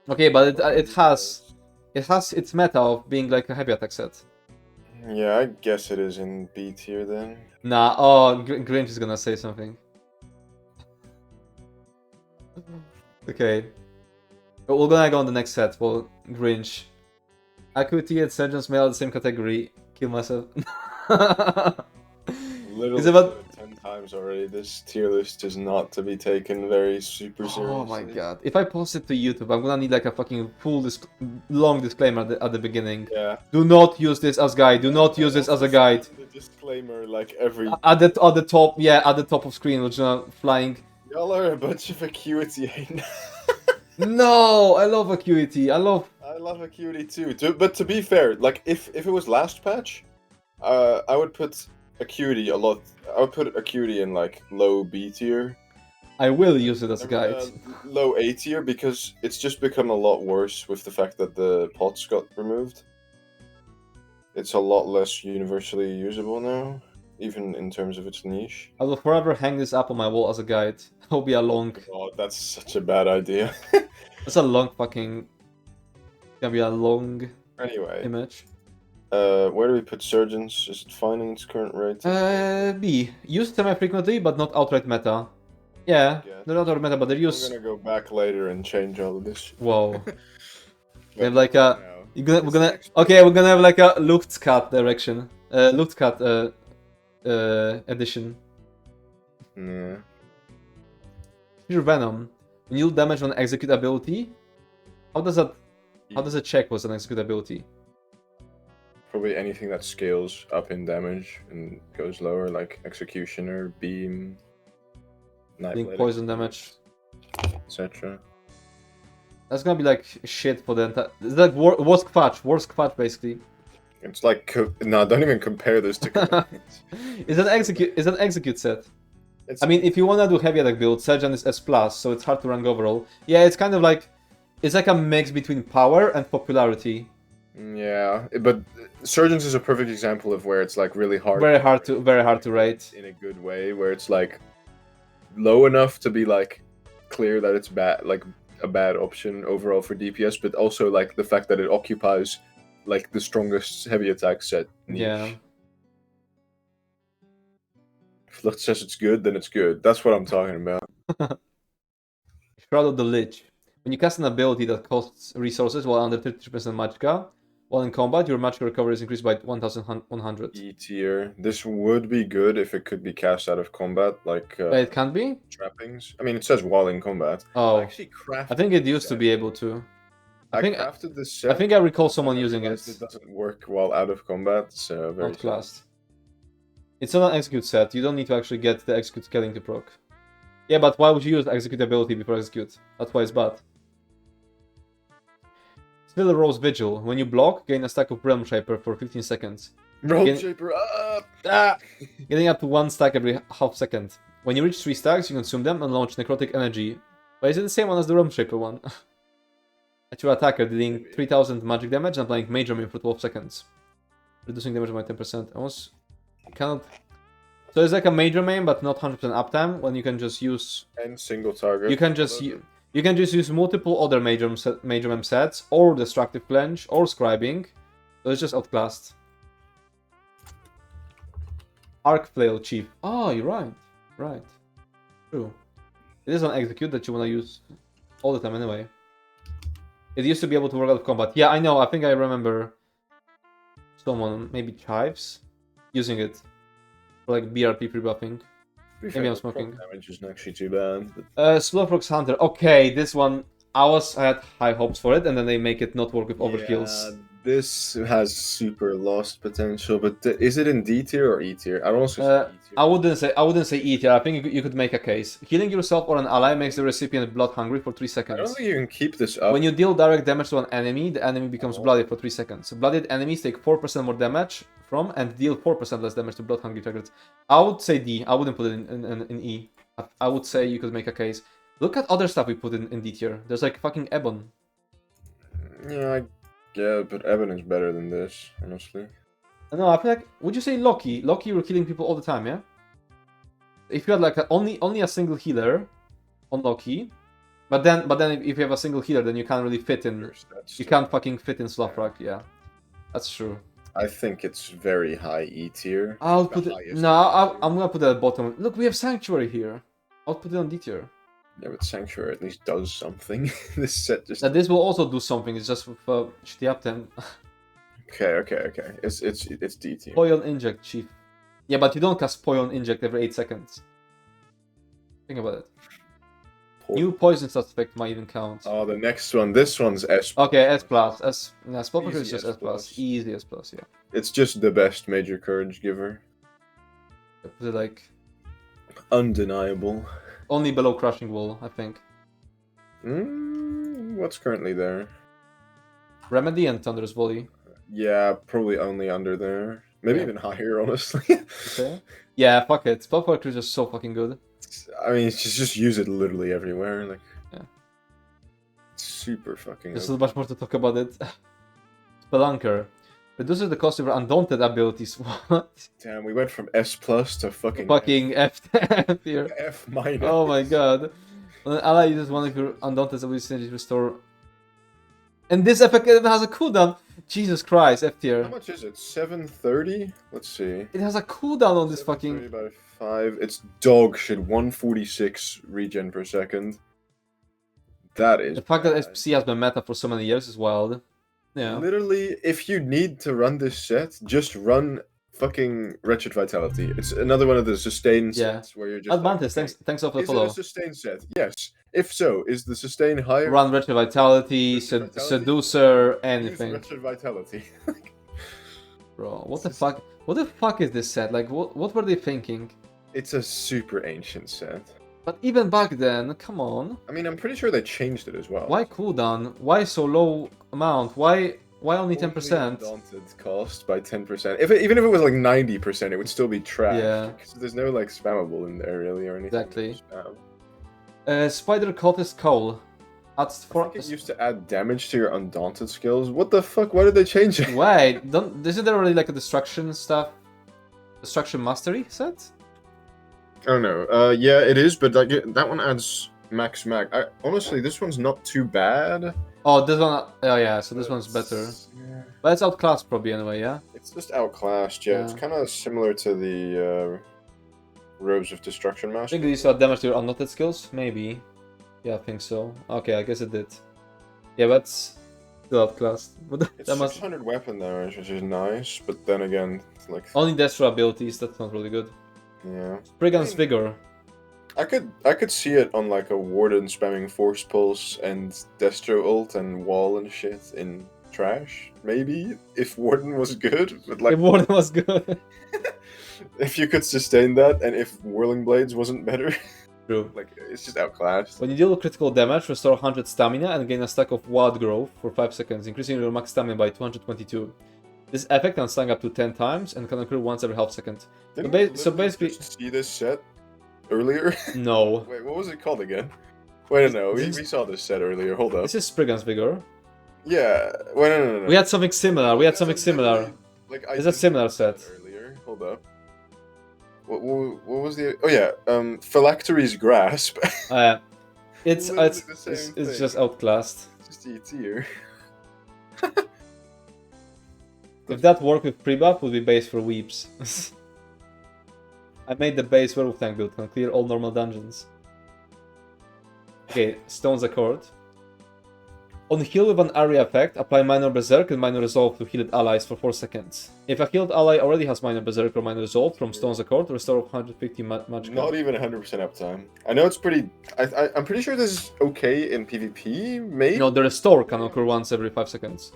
Okay, but it has its meta of being like a heavy attack set. Yeah, I guess it is in B tier then. Nah, oh, Grinch is gonna say something. Okay. But we're gonna go on the next set. Well, Grinch. Acuity and Surgeon's Mail are the same category. Kill myself. Literally Is it about 10 times already. This tier list is not to be taken very super seriously. Oh my god. If I post it to YouTube, I'm gonna need like a fucking full long disclaimer at the beginning. Yeah. Do not use this as guide. Do not use this as a guide. The disclaimer like every. At the top, yeah, at the top of screen, which flying. Y'all are a bunch of Acuity. No, I love Acuity. I love Acuity too. But to be fair, like if it was last patch, I would put Acuity a lot. I would put Acuity in like low B tier. I will use it as a guide. Low A tier because it's just become a lot worse with the fact that the pots got removed. It's a lot less universally usable now, even in terms of its niche. I will forever hang this up on my wall as a guide. It'll be a long. Oh, that's such a bad idea. That's a long fucking. Gonna be a long. Anyway. Image. Where do we put Surgeons? Is it fine in its current rate? B. Used semi-frequently, but not outright meta. Yeah, they're not outright meta, but they're used. I'm gonna go back later and change all of this. Whoa. We have like a. We're gonna have like a Luftcut direction. Luftcut edition. Yeah. Pure Venom. When you damage on execute ability, how does it check what's an execute ability? Probably anything that scales up in damage and goes lower, like Executioner, Beam, Link poison damage, etc. That's gonna be like shit for the entire. It's like worst Quatch basically. It's like no, don't even compare this to. It's an execute set. I mean, if you wanna do heavy attack build, Surgeon is S+, so it's hard to rank overall. Yeah, it's kind of like it's like a mix between power and popularity. Yeah, but Surgeons is a perfect example of where it's like really hard. Very hard to rate in a good way, where it's like low enough to be like clear that it's bad, like a bad option overall for DPS, but also like the fact that it occupies like the strongest heavy attack set niche. Yeah. If Lucht says it's good, then it's good. That's what I'm talking about. Shroud of the Lich. When you cast an ability that costs resources while under 33% magicka, while in combat, your magicka recovery is increased by 1,100. E tier. This would be good if it could be cast out of combat, like it can be? Trappings. I mean, it says while in combat. Oh. I think it used to be able to. I crafted this set. I think I recall someone using it. It doesn't work while out of combat, so very outclassed. It's not an execute set. You don't need to actually get the execute scaling to proc. Yeah, but why would you use execute ability before execute? That's why it's bad. Still Rose Vigil. When you block, gain a stack of Realm Shaper for 15 seconds. Realm Shaper up! Getting up to 1 stack every half second. When you reach 3 stacks, you consume them and launch Necrotic Energy. But is it the same one as the Realm Shaper one? At your attacker, dealing 3000 magic damage and applying Major Maim for 12 seconds. Reducing damage by 10%. Almost cannot. So it's like a Major Maim, but not 100% uptime, when you can just use. And single target. You can just use multiple other Major Maim sets, or Destructive Clench, or Scribing. So it's just outclassed. Arc Flail Chief. Oh, you're right. Right. True. It is an execute that you want to use all the time anyway. It used to be able to work out of combat. Yeah, I know. I think I remember someone, maybe Chives, using it for like BRP pre-buffing. Maybe I'm smoking. Damage isn't actually too bad. Slowfrog's Hunter. Okay, this one I had high hopes for it, and then they make it not work with overkills. Yeah, this has super lost potential, but is it in D tier or E tier? I don't also say E tier. I wouldn't say E tier. I think you could make a case. Healing yourself or an ally makes the recipient blood hungry for 3 seconds. I don't think you can keep this up. When you deal direct damage to an enemy, the enemy becomes bloody for 3 seconds. Blooded enemies take 4% more damage from and deal 4% less damage to blood hungry targets. I would say D. I wouldn't put it in E. I would say you could make a case. Look at other stuff we put in D tier. There's like fucking Ebon. Yeah, but Ebon is better than this, honestly. No, I feel like, would you say Loki? Loki, you're killing people all the time, yeah? If you had like only a single healer on Loki, but then if you have a single healer, then you can't really fit in. You can't fucking fit in Slowfrog. Yeah, that's true. I think it's very high E tier. I'll put it. No, I'm gonna put it at the bottom. Look, we have Sanctuary here. I'll put it on D tier. Yeah, but Sanctuary at least does something. This set just. Now, this will also do something. It's just with shitty up 10. Okay. It's D tier. Poison Inject, Chief. Yeah, but you don't cast Poison Inject every 8 seconds. Think about it. New poison suspect might even count. Oh, the next one. This one's S. Okay, S+. Spellbreaker is just S+. Easy S+, yeah. It's just the best major courage giver. Put it like... Undeniable. Only below Crushing Wall, I think. What's currently there? Remedy and Thunderous Volley. Yeah, probably only under there. Maybe even higher, honestly. Okay. Yeah, fuck it. Spellbreaker is just so fucking good. I mean, just use it literally everywhere. Like, yeah. Super fucking. There's so much more to talk about it. Spelunker. Reduces the cost of your Undaunted abilities. What? Damn, we went from S+ to fucking F here. F-. Oh my god. When an ally uses one of your Undaunted abilities to restore. And this effect has a cooldown. Jesus Christ, F tier. How much is it? 730? Let's see. It has a cooldown on this fucking. By 5. It's dog shit. 146 regen per second. That is. The fact that SPC has been meta for so many years is wild. Yeah. Literally, if you need to run this set, just run fucking Wretched Vitality. It's another one of the sustain sets where you're just. Advantage, like, thanks for the follow. Is it a sustain set? Yes. If so, is the sustain higher? Run Wretched Vitality, Seducer, anything. Wretched Vitality. Bro, what the fuck? What the fuck is this set? Like, what were they thinking? It's a super ancient set. But even back then, come on. I mean, I'm pretty sure they changed it as well. Why cooldown? Why so low amount? Why only 10%? Daunted cost by 10%. Even if it was like 90%, it would still be trash. Yeah. Because there's no like spammable in there really or anything. Exactly. Spider Cultist Coal. I think it used to add damage to your Undaunted skills. What the fuck? Why did they change it? Wait, isn't there already like a destruction stuff? Destruction Mastery set? Oh no. Yeah, it is, but that one adds max mag. Honestly, this one's not too bad. Oh, this one. Oh yeah, so this one's better. Yeah. But it's outclassed probably anyway, yeah. It's just outclassed. Yeah, it's kind of similar to the Robes of Destruction Master. I think these are damage to your unnoted skills, maybe. Yeah, I think so. Okay, I guess it did. Yeah, but still outclassed. It's 600 weapon damage, which is nice, but then again, it's like only Destro abilities. That's not really good. Yeah. Brigand's Vigor. I could see it on like a Warden spamming Force Pulse and Destro ult and Wall and shit in trash. Maybe if Warden was good, but like if Warden was good. If you could sustain that, and if Whirling Blades wasn't better. True. Like, it's just outclassed. When you deal critical damage, restore 100 stamina and gain a stack of Wild Growth for 5 seconds, increasing your max stamina by 222. This effect can stun up to 10 times and can occur once every half second. So basically, see this set earlier? No. Wait, what was it called again? Wait, no, we saw this set earlier. Hold up. This is Spriggan's Vigor. Yeah. Wait, no. We had something similar. Like, it's a similar set. Earlier. Hold up. What was the? Oh yeah, Phylactery's Grasp. It's just outclassed. It's just E tier. If that worked with pre-buff, would be base for weeps. I made the base werewolf tank build, can clear all normal dungeons. Okay, Stone's Accord. On heal with an area effect, apply minor Berserk and minor Resolve to healed allies for 4 seconds. If a healed ally already has minor Berserk or minor Resolve from Stone's Accord, restore 150 magic. Not even 100% uptime. I know it's pretty... I'm pretty sure this is okay in PvP, maybe? No, the restore can occur once every 5 seconds.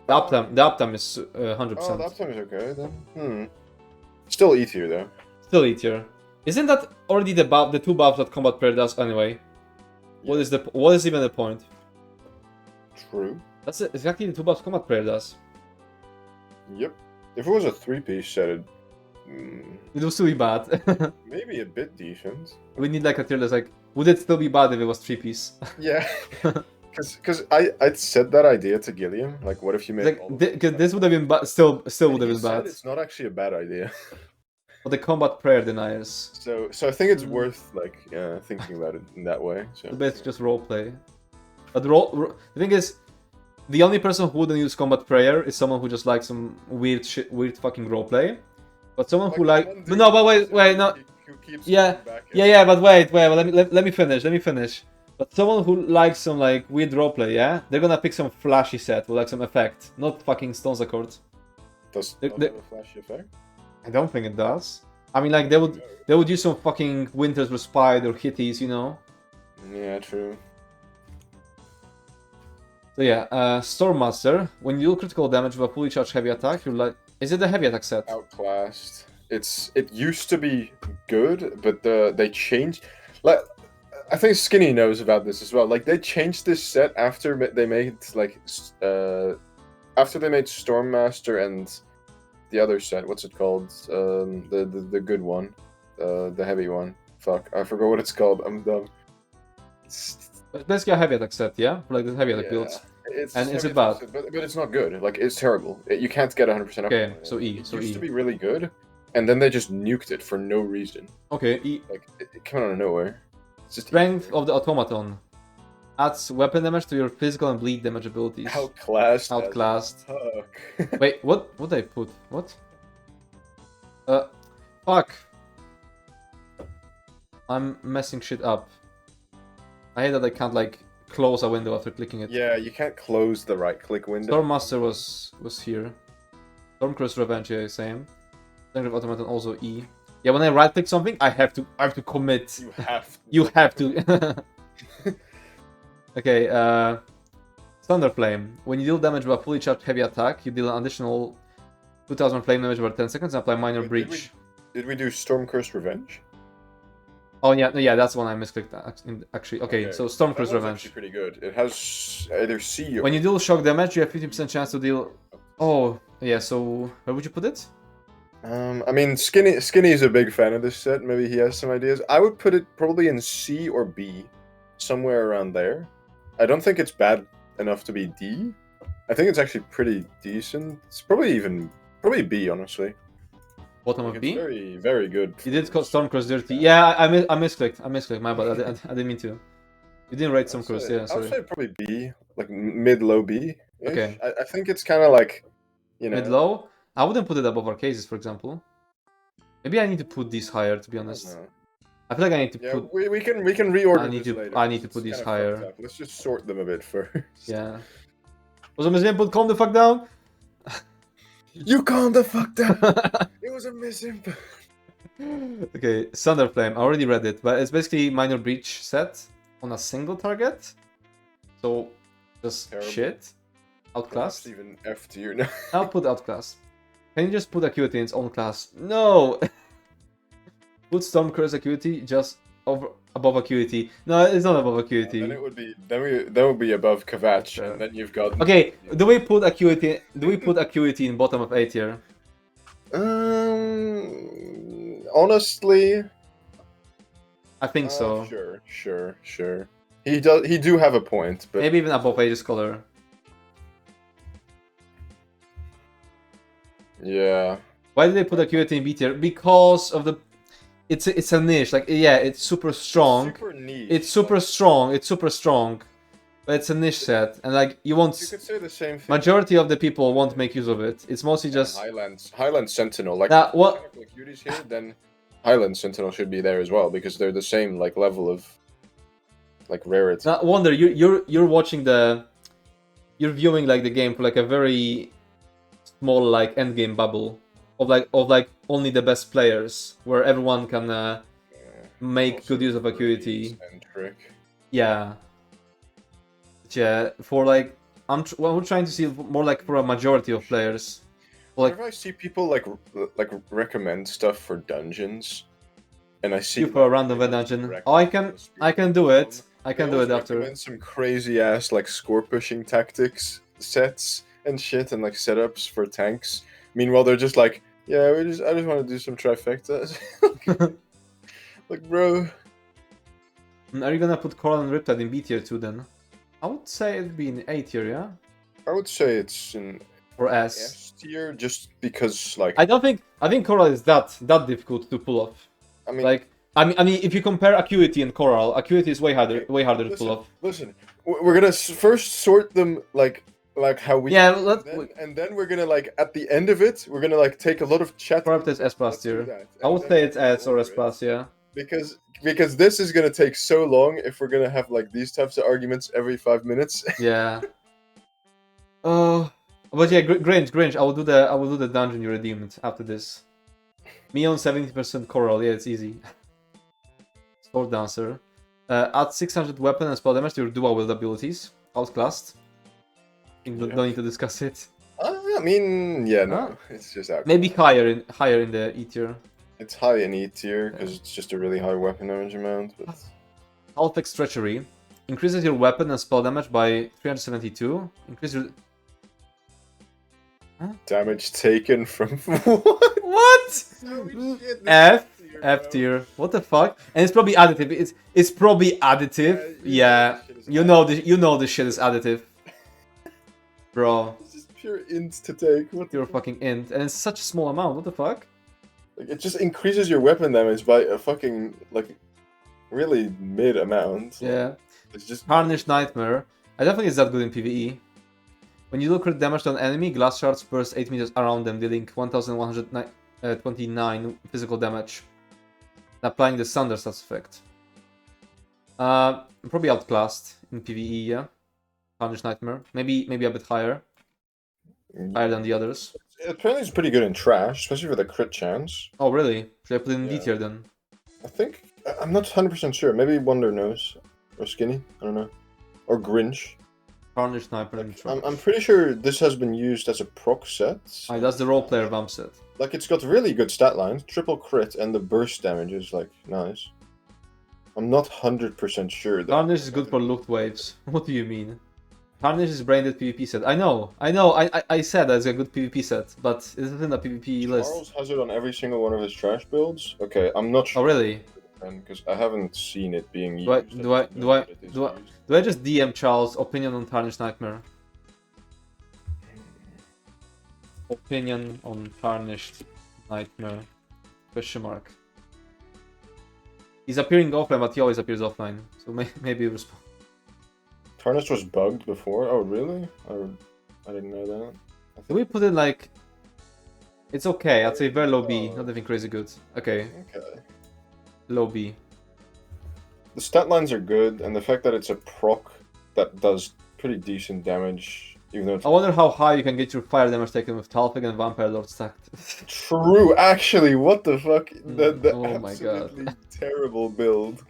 The uptime is 100%. Oh, the uptime is okay then. Still E tier though. Still E tier. Isn't that already the two buffs that Combat Prayer does anyway? Yeah. What is even the point? True. That's exactly the two buffs Combat Prayer does. Yep. If it was a 3-piece set, it would still be bad. maybe a bit decent. We need like a tier list. Like, would it still be bad if it was 3-piece? Yeah. Because I'd said that idea to Gilliam. Like, what if you made this would have been bad. Still would have been bad. It's not actually a bad idea. But the Combat Prayer deniers. So I think it's worth like thinking about it in that way. So basically just roleplay. But the thing is, the only person who wouldn't use Combat Prayer is someone who just likes some weird fucking roleplay. But someone who like no, but wait, no. Yeah, but wait, let me finish. But someone who likes some like weird roleplay, yeah, they're gonna pick some flashy set with like some effect, not fucking Stone's Accord. Does it have a flashy effect? I don't think it does. I mean, like they would use some fucking Winter's Respite or Hitties, you know. Yeah, true. So yeah, Stormmaster. When you do critical damage with a fully charged heavy attack, you're like, is it the heavy attack set? Outclassed. It used to be good, but they changed. Like, I think Skinny knows about this as well. Like, they changed this set after they made like after they made Stormmaster and the other set. What's it called? The good one, the heavy one. Fuck, I forgot what it's called. I'm dumb. It's basically a heavy attack set, yeah, like the heavy attack builds. And is it bad? But it's not good. Like, it's terrible. You can't get 100% up. Okay, so E. It used to be really good, and then they just nuked it for no reason. Okay, E. Like, it came out of nowhere. It's just Strength of the Automaton. Adds weapon damage to your physical and bleed damage abilities. Outclassed. Fuck. Wait, what did I put? What? Fuck. I'm messing shit up. I hate that I can't like close a window after clicking it. Yeah, you can't close the right-click window. Stormmaster was here. Stormcrest Revenge, yeah, same. Strength of Automaton also E. Yeah, when I right-click something, I have to commit. You have to. Okay, Thunderflame. When you deal damage with a fully charged heavy attack, you deal an additional 2000 flame damage over 10 seconds and apply minor breach. Did we do Stormcurse Revenge? Oh yeah, that's one I misclicked actually. Okay, so Stormcrest Revenge. Actually pretty good. It has either C or... When you deal shock damage, you have 50% chance to deal... Oh, yeah, so where would you put it? I mean, Skinny is a big fan of this set. Maybe he has some ideas. I would put it probably in C or B. Somewhere around there. I don't think it's bad enough to be D. I think it's actually pretty decent. It's probably B, honestly. Bottom of B? Very, very good. You did call Stormcross dirty. Yeah, I misclicked. My bad. I didn't mean to. You didn't rate Stormcross. Yeah, sorry. I'd say probably B, like mid-low B. Okay. I think it's kind of like, you know. Mid-low? I wouldn't put it above Arcases, for example. Maybe I need to put these higher, to be honest. I feel like I need to put... we can reorder this later. I need to put these higher. Let's just sort them a bit first. Yeah. Was a misinput? Calm the fuck down. You calm the fuck down. It was a misinput. Okay, Thunderflame. I already read it, but it's basically minor breach set on a single target. So just terrible. Shit. Outclassed. Even F tier now. I'll put outclassed. Can you just put Acuity in its own class? No. Put Stormcurse Acuity just above Acuity. No, it's not above Acuity. Then it would be that would be above Kvatch, and then you've got. Okay, do we put Acuity? Do we put Acuity in bottom of A tier? Honestly, I think so. Sure. He do have a point, but maybe even above Aegis Scholar. Yeah. Why did they put Acuity in B tier? Because of the. It's a niche. Like, yeah, it's super strong. It's super strong. But it's a niche set, and like you won't. You could say the same thing. Majority of the people won't make use of it. It's mostly just Highland Sentinel. Like what? Acuity's here, then Highland Sentinel should be there as well because they're the same like level of like rarity. No wonder you're watching you're viewing like the game for like a very small like end game bubble of like only the best players where everyone can make Also good use of very acuity. eccentric. Yeah. Yeah, for like we're trying to see more like for a majority of players. Like Whenever I see people like recommend stuff for dungeons, and I see you for a like, random they dungeon. direct Oh, I on can do stream, it. I they can do always it after. recommend some crazy ass like score pushing tactics sets and shit and like setups for tanks. Meanwhile, they're just like, yeah, I just want to do some trifectas. Like, bro. Are you gonna put Coral and Riptide in B tier too then? I would say it'd be in A tier, yeah? I would say it's in Or S. S tier just because like I think Coral is that difficult to pull off. I mean Like I mean if you compare Acuity and Coral, Acuity is way harder to pull off. Listen, we're gonna first sort them like how we Yeah, and then we're gonna like at the end of it we're gonna like take a lot of chat. Perhaps it's S plus tier. That, I would then say we're it's gonna S or order S plus, yeah. Because this is gonna take so long if we're gonna have like these types of arguments every 5 minutes. Yeah. But yeah, Grinch. I will do the dungeon you redeemed after this. Me on 70% Coral. Yeah, it's easy. Sword Dancer. Add 600 weapon and spell damage to your dual wield abilities. Outclassed. Don't need to discuss it. I mean, yeah, no, it's just out. Maybe higher in the E tier. It's high in E tier because it's just a really high weapon damage amount. But Half-X Treachery. Increases your weapon and spell damage by 372. Increase your... damage taken from what? What? Holy shit, F tier. What the fuck? And it's probably additive. It's probably additive. Yeah. You know this shit is additive. Bro. It's just pure int to take. What You're fucking int. And it's such a small amount. What the fuck? Like, it just increases your weapon damage by a fucking like really mid amount. Yeah. It's just Tarnished Nightmare. I don't think it's that good in PvE. When you do crit damage to an enemy, glass shards burst 8 meters around them, dealing 1129 physical damage. Applying the Thunder stats effect. Probably outclassed in PvE, yeah. Tarnished Nightmare. Maybe a bit higher. Higher than the others. Apparently it's pretty good in trash, especially for the crit chance. Oh really? Should I put it in D Yeah. tier then? I think I'm not 100% sure. Maybe Wonder Nose or Skinny. I don't know. Or Grinch. Tarnished Sniper and Trash. I'm pretty sure this has been used as a proc set. Aye, that's the role player vamp set. Like it's got really good stat lines, triple crit, and the burst damage is like nice. I'm not 100% sure though. Tarnish is good for loot waves. What do you mean? Tarnish is branded PvP set. I know. I said that's a good PvP set, but it's in a PvP list. Charles has it on every single one of his trash builds. Okay, I'm not sure. Oh really? Because I haven't seen it being used. Do I just DM Charles opinion on Tarnished Nightmare? Opinion on Tarnished Nightmare? Question mark. He's appearing offline, but he always appears offline. So maybe respond. Tarnished was bugged before? Oh, really? I didn't know that. Can we put it like... It's okay, I'd say very low B, not even crazy good. Okay. Okay. Low B. The stat lines are good, and the fact that it's a proc that does pretty decent damage, even though it's... I wonder how high you can get your fire damage taken with Talfig and Vampire Lord stacked. True, actually, what the fuck? The Oh my absolutely god. terrible build.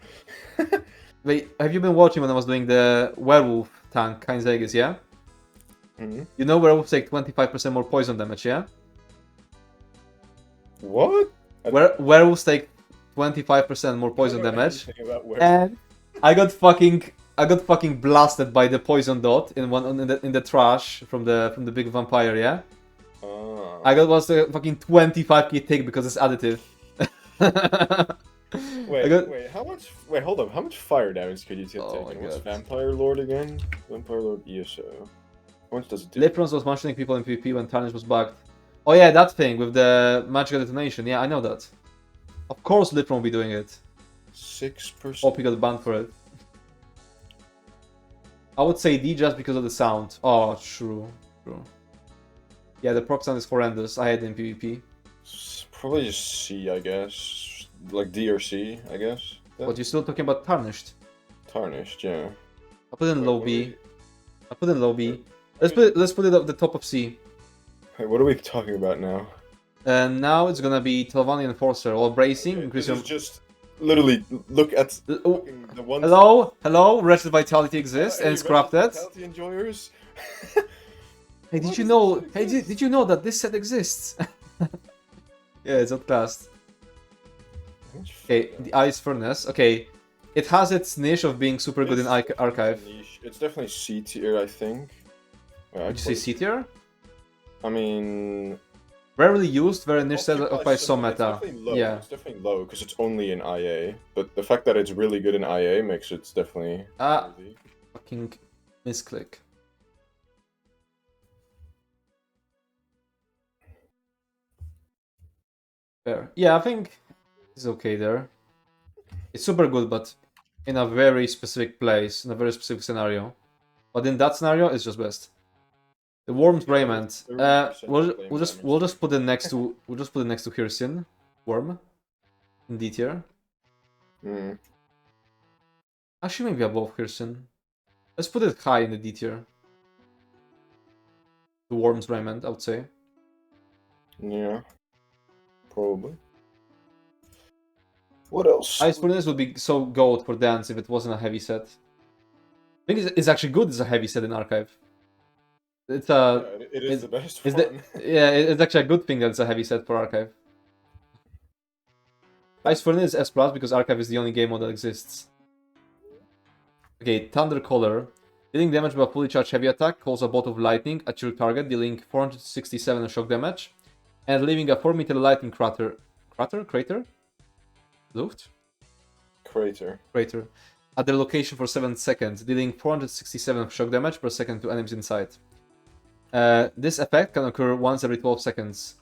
Wait, have you been watching when I was doing the werewolf tank, Heinz Aegis, yeah? Mm-hmm. You know werewolves take 25% more poison damage, yeah? What? Werewolves take 25% more poison I don't know damage. anything about And I got fucking blasted by the poison dot in the trash from the big vampire, yeah? Ah. I was a fucking 25k tick because it's additive. Wait, how much? Wait, hold up. How much fire damage could you take? Oh my What's god. Vampire Lord again? Vampire Lord ESO. How much does it do? Liprons was mentioning people in PvP when Tarnish was bugged. Oh yeah, that thing with the magical detonation. Yeah, I know that. Of course Lipron will be doing it. 6%. Hope he got banned for it. I would say D just because of the sound. Oh, true. Yeah, the proc sound is horrendous. I hate it in PvP. Probably just C, I guess. Like D or C, I guess. Yeah. But you're still talking about Tarnished. Tarnished, yeah. I'll put it in Wait, low what B. I'll put it in low B. Wait, Let's put it at the top of C. what are we talking about now? And now it's gonna be Telvanni Enforcer. While bracing, Okay, increase this your... is just literally look at Oh, fucking the ones. hello, Wretched Vitality exists and Hey, it's crafted. Vitality enjoyers. Hey, did What you does know? this set Hey, exist? did you know that this set exists? Yeah, it's outclassed. Okay, the Ice Furnace. Okay, it has its niche of being super good in Archive. Niche. It's definitely C tier, I think. Would you say C tier? I mean, Rarely used, very niche set occupies by some it's meta. definitely low. Yeah. It's definitely low because it's only in IA. But the fact that it's really good in IA makes it definitely. Worthy. Fucking misclick. Fair. Yeah, I think it's okay there. It's super good, but in a very specific place, in a very specific scenario. But in that scenario, it's just best. The Worm's Raiment. 30% We'll just put it next to Hirsin. Worm. In D tier. Mm. Actually, maybe above Hirsin. Let's put it high in the D tier. The Worm's Raiment, I would say. Yeah. Probably. What else? Ice Furnace would be so gold for dance if it wasn't a heavy set. I think it's actually good as a heavy set in Archive. It's a... Yeah, it is the best It's one. yeah, it's actually a good thing that it's a heavy set for Archive. Ice Furnace is S+, because Archive is the only game mode that exists. Okay, Thunder Collar. Dealing damage by a fully charged heavy attack calls a bolt of lightning at your target, dealing 467 shock damage, and leaving a 4-meter lightning crater... Crater? Luft? Crater. Crater. At their location for 7 seconds, dealing 467 shock damage per second to enemies inside. This effect can occur once every 12 seconds.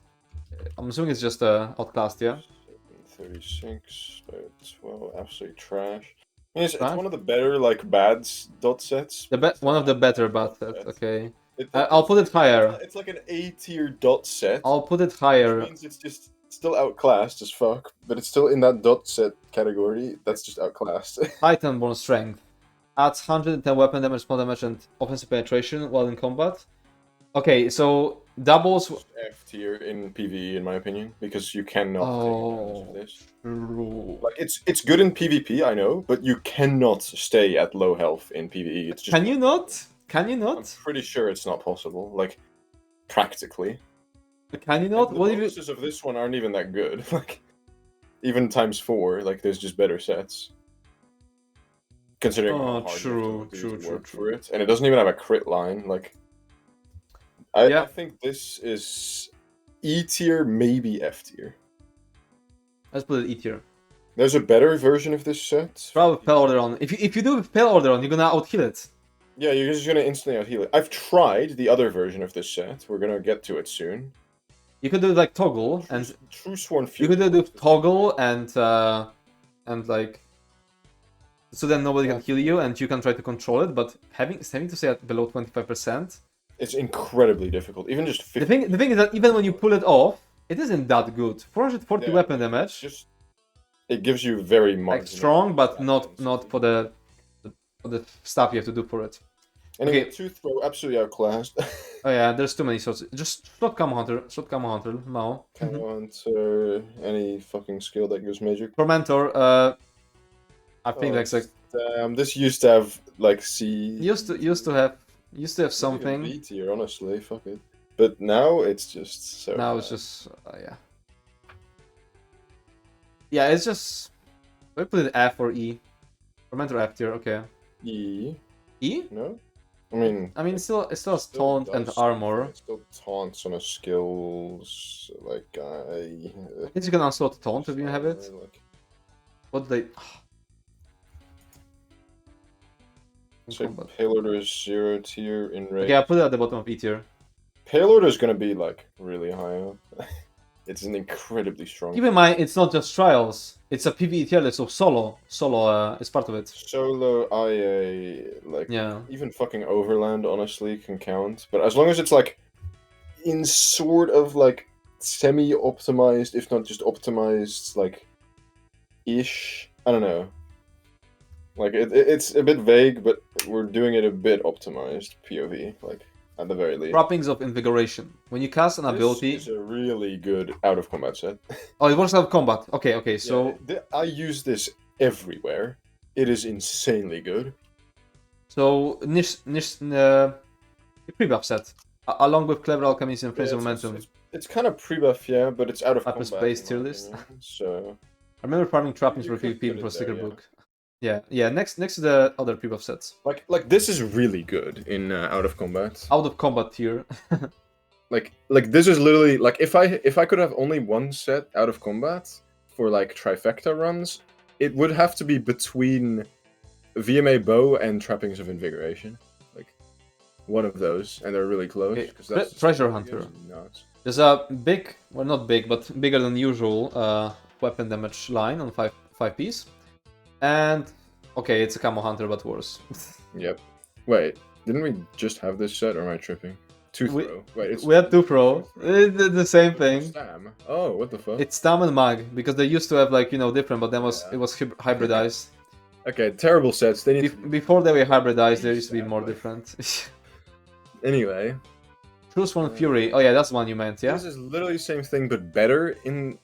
I'm assuming it's just outclassed, yeah? 36 by 12, absolute trash. I mean, it's one of the better, like, bad dot sets. One of the better bad sets, okay. I'll I'll put it higher. It's like an A tier dot set. I'll put it higher. Which means it's just still outclassed as fuck, but it's still in that dot set category. That's just outclassed. Titanborn Strength. Adds 110 weapon damage, small damage, and offensive penetration while in combat. Okay, so doubles... F tier in PvE, in my opinion, because you cannot take advantage of this. Like, it's good in PvP, I know, but you cannot stay at low health in PvE. It's just Can you not? Can you I'm not? pretty sure it's not possible, like, practically. Can you not? And the What if bonuses of this one aren't even that good. Like, even times 4, like, there's just better sets. Considering how hard true. work for it. And it doesn't even have a crit line, like... I think this is E tier, maybe F tier. Let's put it E tier. There's a better version of this set. Try with Pale Orderon. If you do with Pale Orderon, you're gonna out-heal it. Yeah, you're just gonna instantly out-heal it. I've tried the other version of this set. We're gonna get to it soon. You could do it like Toggle and True Sworn you Fury. could do Toggle and like so then nobody can heal you and you can try to control it. But having to say at below 25%. It's incredibly difficult. Even just 50. The thing is that even when you pull it off, it isn't that good. 440 weapon damage. It gives you very much. Like strong, but not for the stuff you have to do for it. Anyway, Tooth Throw absolutely outclassed. Oh yeah, there's too many sorts. Just Slot Camo Hunter, no. Camo Hunter, any fucking skill that gives magic. Tormentor, I think that's like. This used to have like C. Used to have something. B tier, honestly, fuck it. But now it's just so. Now it's just yeah. Yeah, it's just. I put it F or E. Tormentor F tier, okay. E. E? No. I mean, it still has taunt and armor. It still taunts on a skills like I guess you can unslot taunt if you have it. What they? So Payloader is 0 tier in range. Okay, I put it at the bottom of E tier. Payloader is gonna be like really high up. It's an incredibly strong. Keep in mind, it's not just trials. It's a PvE tier list, so solo is part of it. Solo, IA, like yeah. Even fucking Overland honestly can count. But as long as it's like in sort of like semi-optimized, if not just optimized, like ish. I don't know. Like it's a bit vague, but we're doing it a bit optimized POV, like at the very least. Trappings of Invigoration. When you cast an ability... This is a really good out of combat set. Oh, it works out of combat. Okay, so... Yeah, I use this everywhere. It is insanely good. So, pre-buff set. Along with Clever Alchemist and Prince of Momentum. It's kind of pre-buff, yeah, but it's out of combat. Space tier list. So... I remember farming trappings for PvP for sticker book. Yeah. Next to the other pre-buff sets. Like this is really good in out of combat. Out of combat tier. like this is literally like if I could have only one set out of combat for like trifecta runs, it would have to be between VMA Bow and Trappings of Invigoration. Like one of those, and they're really close. Okay. Treasure Hunter. There's a big, well not big, but bigger than usual weapon damage line on 5 piece. And okay, it's a Camo Hunter, but worse. Yep. Wait, didn't we just have this set, or am I tripping? Throw. Wait, we had 2-throw. It's the same thing. Stam. Oh, what the fuck? It's Stam and Mag, because they used to have like, you know, different, but then it was hybridized. Okay, terrible sets. They need before they were hybridized, there used to be more different. Anyway. True Sworn Fury. Oh yeah, that's the one you meant, yeah? This is literally the same thing, but better in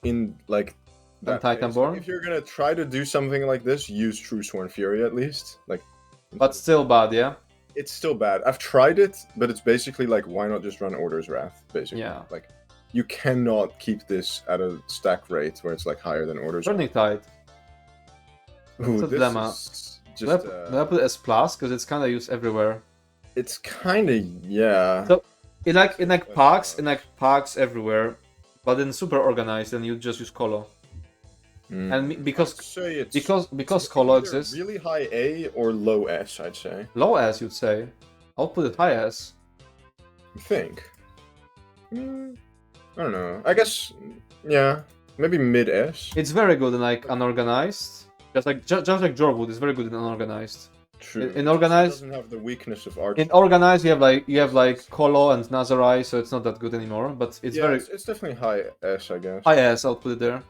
like... Than Titanborn? Like, if you're gonna try to do something like this, use True Sworn Fury at least. Like, but still bad, yeah? It's still bad. I've tried it, but it's basically like, why not just run Order's Wrath, basically. Yeah. Like, you cannot keep this at a stack rate where it's like higher than Order's Turning Tide. Ooh, this dilemma. Do I put S+, because it's kind of used everywhere. It's kind of, yeah. So, in packs everywhere, but then super organized, and you just use Colo. And because Colo exists, really high A or low S, I'd say. Low S, you'd say. I'll put it high S. You think? I don't know. I guess, yeah, maybe mid S. It's very good in like unorganized. Just like Jorwood is very good in unorganized. True. In organized, it doesn't have the weakness of Arch. In organized, you have like Colo and Nazarai, so it's not that good anymore. But it's it's definitely high S, I guess. High S, I'll put it there.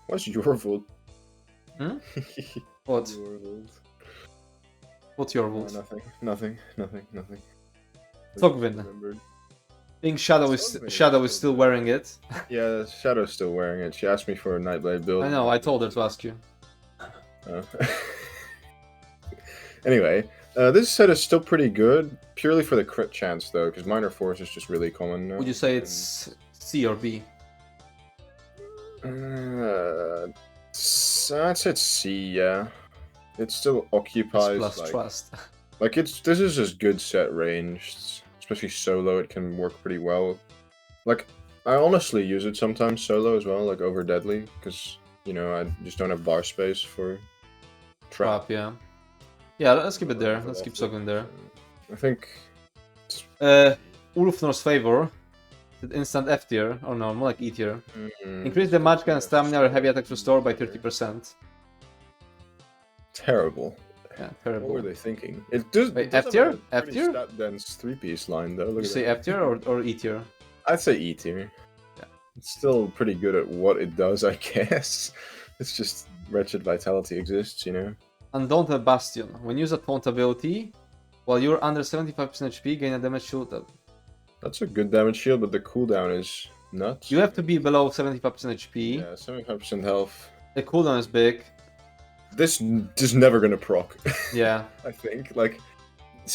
What's your vote? What? What's your vote? Nothing. Togvin. I think Shadow is still wearing it. Yeah, Shadow's still wearing it. She asked me for a Nightblade build. I know, I told her to ask you. Anyway, this set is still pretty good, purely for the crit chance though, because Minor Force is just really common now. Would you say it's C or B? I'd say it's C, yeah. It still occupies plus trust. Like this is just good set ranged, especially solo. It can work pretty well. Like I honestly use it sometimes solo as well, like over Deadly, because you know I just don't have bar space for trap. Yeah. Yeah, let's keep it there. Let's keep Soglin there. I think. Ulfnor's Favor. Instant F tier, or no, more like E tier. Increase the magicka and stamina or heavy attacks restored by 30%. Terrible. Yeah, terrible. What were they thinking? It does. Wait, F tier? F tier? Stat dense 3-piece line though. Look you say F tier or E tier? I'd say E tier. Yeah. It's still pretty good at what it does, I guess. It's just wretched vitality exists, you know. Undaunted Bastion. When you use a taunt ability, while you're under 75% HP, gain a damage shield up. That's a good damage shield, but the cooldown is nuts. You have to be below 75% HP. Yeah, 75% health. The cooldown is big. This is never gonna proc. Yeah. I think, like...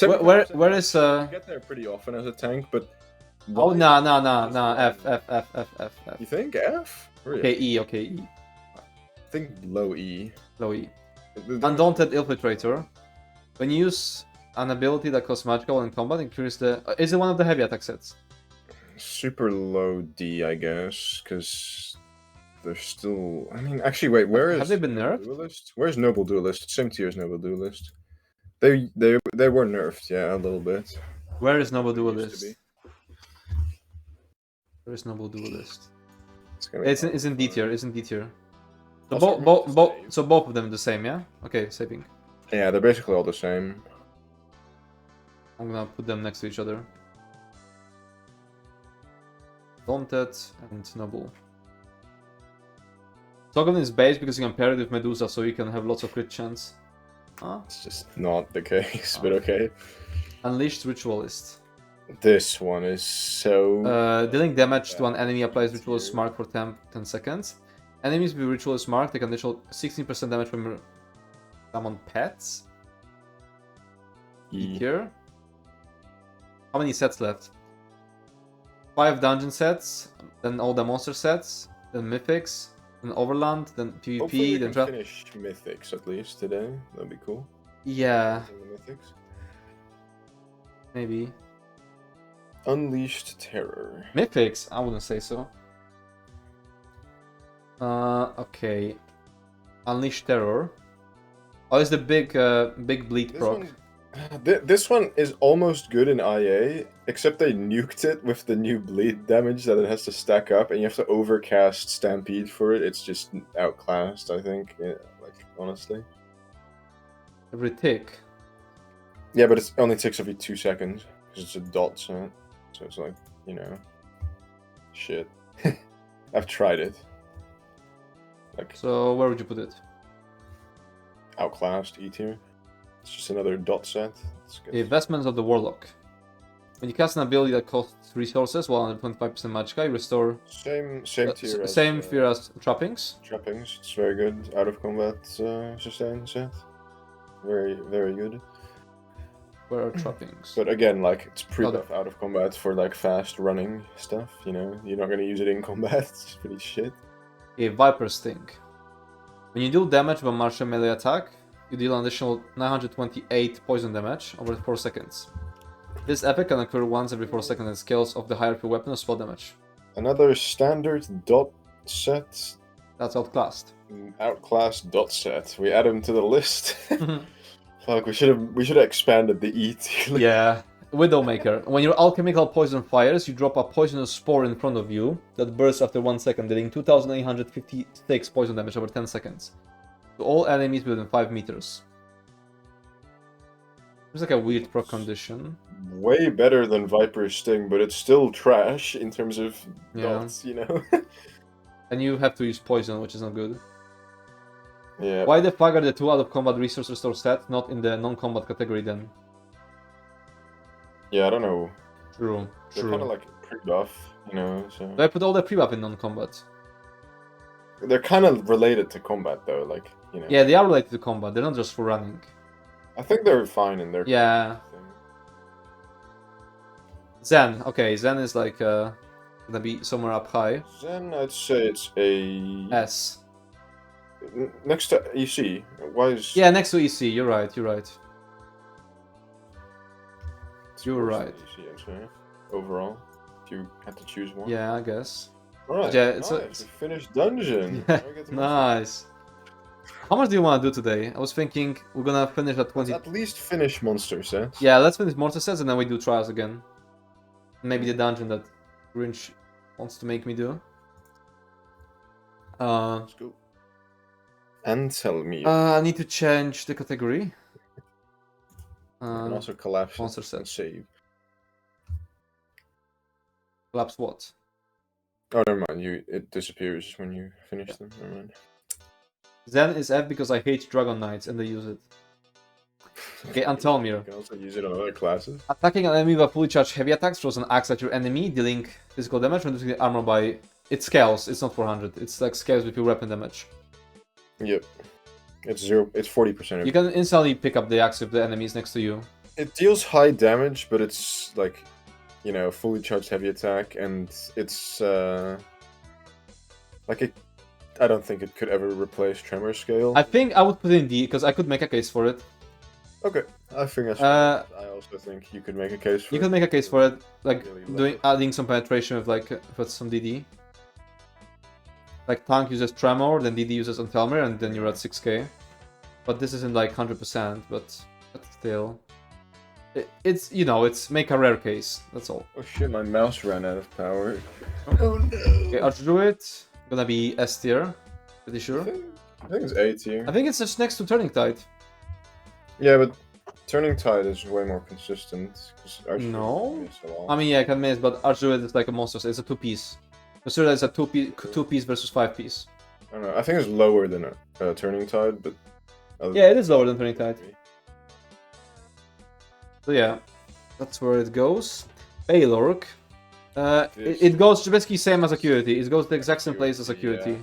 Where is... You get there pretty often as a tank, but... Oh, nah, F. You think F? Really? Okay, E. I think low E. Low E. Undaunted Infiltrator. When you use an ability that costs magical in combat, increase the... Is it one of the heavy attack sets? Super low D, I guess, because they're still... I mean, actually, wait, where is... Have they been nerfed? Duelist? Where's Noble Duelist? Same tier as Noble Duelist. They were nerfed, yeah, a little bit. Where is Noble Duelist? Where is Noble Duelist? It's in D tier, it's in D tier. So, both of them the same, yeah? Okay, saving. Yeah, they're basically all the same. I'm gonna put them next to each other. Daunted and Noble. Togon is base because you can pair it with Medusa, so you can have lots of crit chance. It's just not the case, but okay. Unleashed Ritualist. This one is so... dealing damage to an enemy applies Ritualist Mark for 10 seconds. Enemies with Ritualist Mark take an additional 16% damage from summon pets. Here. How many sets left? 5 dungeon sets, then all the monster sets, then mythics, then overland, then PvP, Hopefully then we can finish mythics at least today. That'd be cool. Yeah, The mythics. maybe. Unleashed Terror. Mythics? I wouldn't say so. Okay. Unleash Terror. Oh, it's the big bleed proc. This one is almost good in IA, except they nuked it with the new bleed damage that it has to stack up, and you have to overcast Stampede for it. It's just outclassed, I think. Yeah, like, honestly. Every tick. Yeah, but it only ticks every 2 seconds, because it's a dot set. So it's like, you know... Shit. I've tried it. Like, So, where would you put it? outclassed E tier. It's just another dot set. The Investments of the Warlock. When you cast an ability that costs resources while under 25% magicka, you restore... Same tier as... Same tier as Trappings. Trappings. It's very good. Out of combat sustain set. Very, very good. Where are Trappings? But again, like, it's pre-buff out of combat for, like, fast running stuff, you know? You're not gonna use it in combat, it's pretty shit. A Viper Sting. When you deal damage with a martial melee attack, you deal an additional 928 poison damage over 4 seconds. This effect can occur once every 4 seconds and scales of the hierarchy weapon or spell damage. Another standard dot set. That's outclassed. Outclassed dot set. We add them to the list. Fuck, we should have expanded the E tier. Yeah. Widowmaker. When your alchemical poison fires, you drop a poisonous spore in front of you that bursts after 1 second, dealing 2,856 poison damage over 10 seconds. To all enemies within 5 meters. There's like a weird proc condition. Way better than Viper's Sting, but it's still trash in terms of dots, you know? And you have to use poison, which is not good. Yeah. Why the fuck are the 2 out of combat resource restore set not in the non-combat category then? Yeah, I don't know. True. They're kind of like pre-buff, you know, so... Do I put all the pre-buff in non-combat? They're kind of related to combat, though, like, you know... Yeah, they are related to combat, they're not just for running. I think they're fine in their... Yeah. Zen. Okay, Zen is like, gonna be somewhere up high. Zen, I'd say it's a... S. Next to EC. Why is... Yeah, next to EC, you're right, you're right. You're right. EC, actually, overall, if you had to choose one. Yeah, I guess. Alright, yeah, it's nice. We finished dungeon. Yeah, nice. How much do you want to do today? I was thinking we're gonna finish at 20... Let's at least finish monster sets. Yeah, let's finish monster sets and then we do trials again. Maybe the dungeon that Grinch wants to make me do. Let's go. And tell me. I need to change the category. And also collapse monster and sets. save. Collapse what? Oh, never mind. It disappears when you finish them. Never mind. Zen is F because I hate Dragon Knights and they use it. Okay, Antelmir. You can also use it on other classes. Attacking an enemy with a fully charged heavy attack throws an axe at your enemy, dealing physical damage, reducing the armor by... It scales, it's not 400. It's like scales with your weapon damage. Yep. It's 40%. You can instantly pick up the axe if the enemy is next to you. It deals high damage, but it's like, you know, fully charged heavy attack, and it's like it. I don't think it could ever replace Tremor Scale. I think I would put it in D because I could make a case for it. Okay, I think that's. I also think you could make a case for. You could make a case for it, like adding some penetration with like with some DD. Like tank uses Tremor, then DD uses Antelmir, and then you're at 6k. But this isn't like 100%, but still. It's, you know, it's make a rare case, that's all. Oh shit, my mouse ran out of power. Oh no! Okay, Archdruid, gonna be S tier, pretty sure. I think it's A tier. I think it's just next to Turning Tide. Yeah, but Turning Tide is way more consistent. No? I mean, yeah, I can miss, but Archdruid is like a monster, so it's a 2-piece. Consider that it's a 2-piece versus 5-piece. I don't know, I think it's lower than a Turning Tide, but Yeah, it is lower than Turning Tide. So yeah, that's where it goes. Paylork. It goes basically same as Acuity. It goes the exact same place as Acuity. Yeah.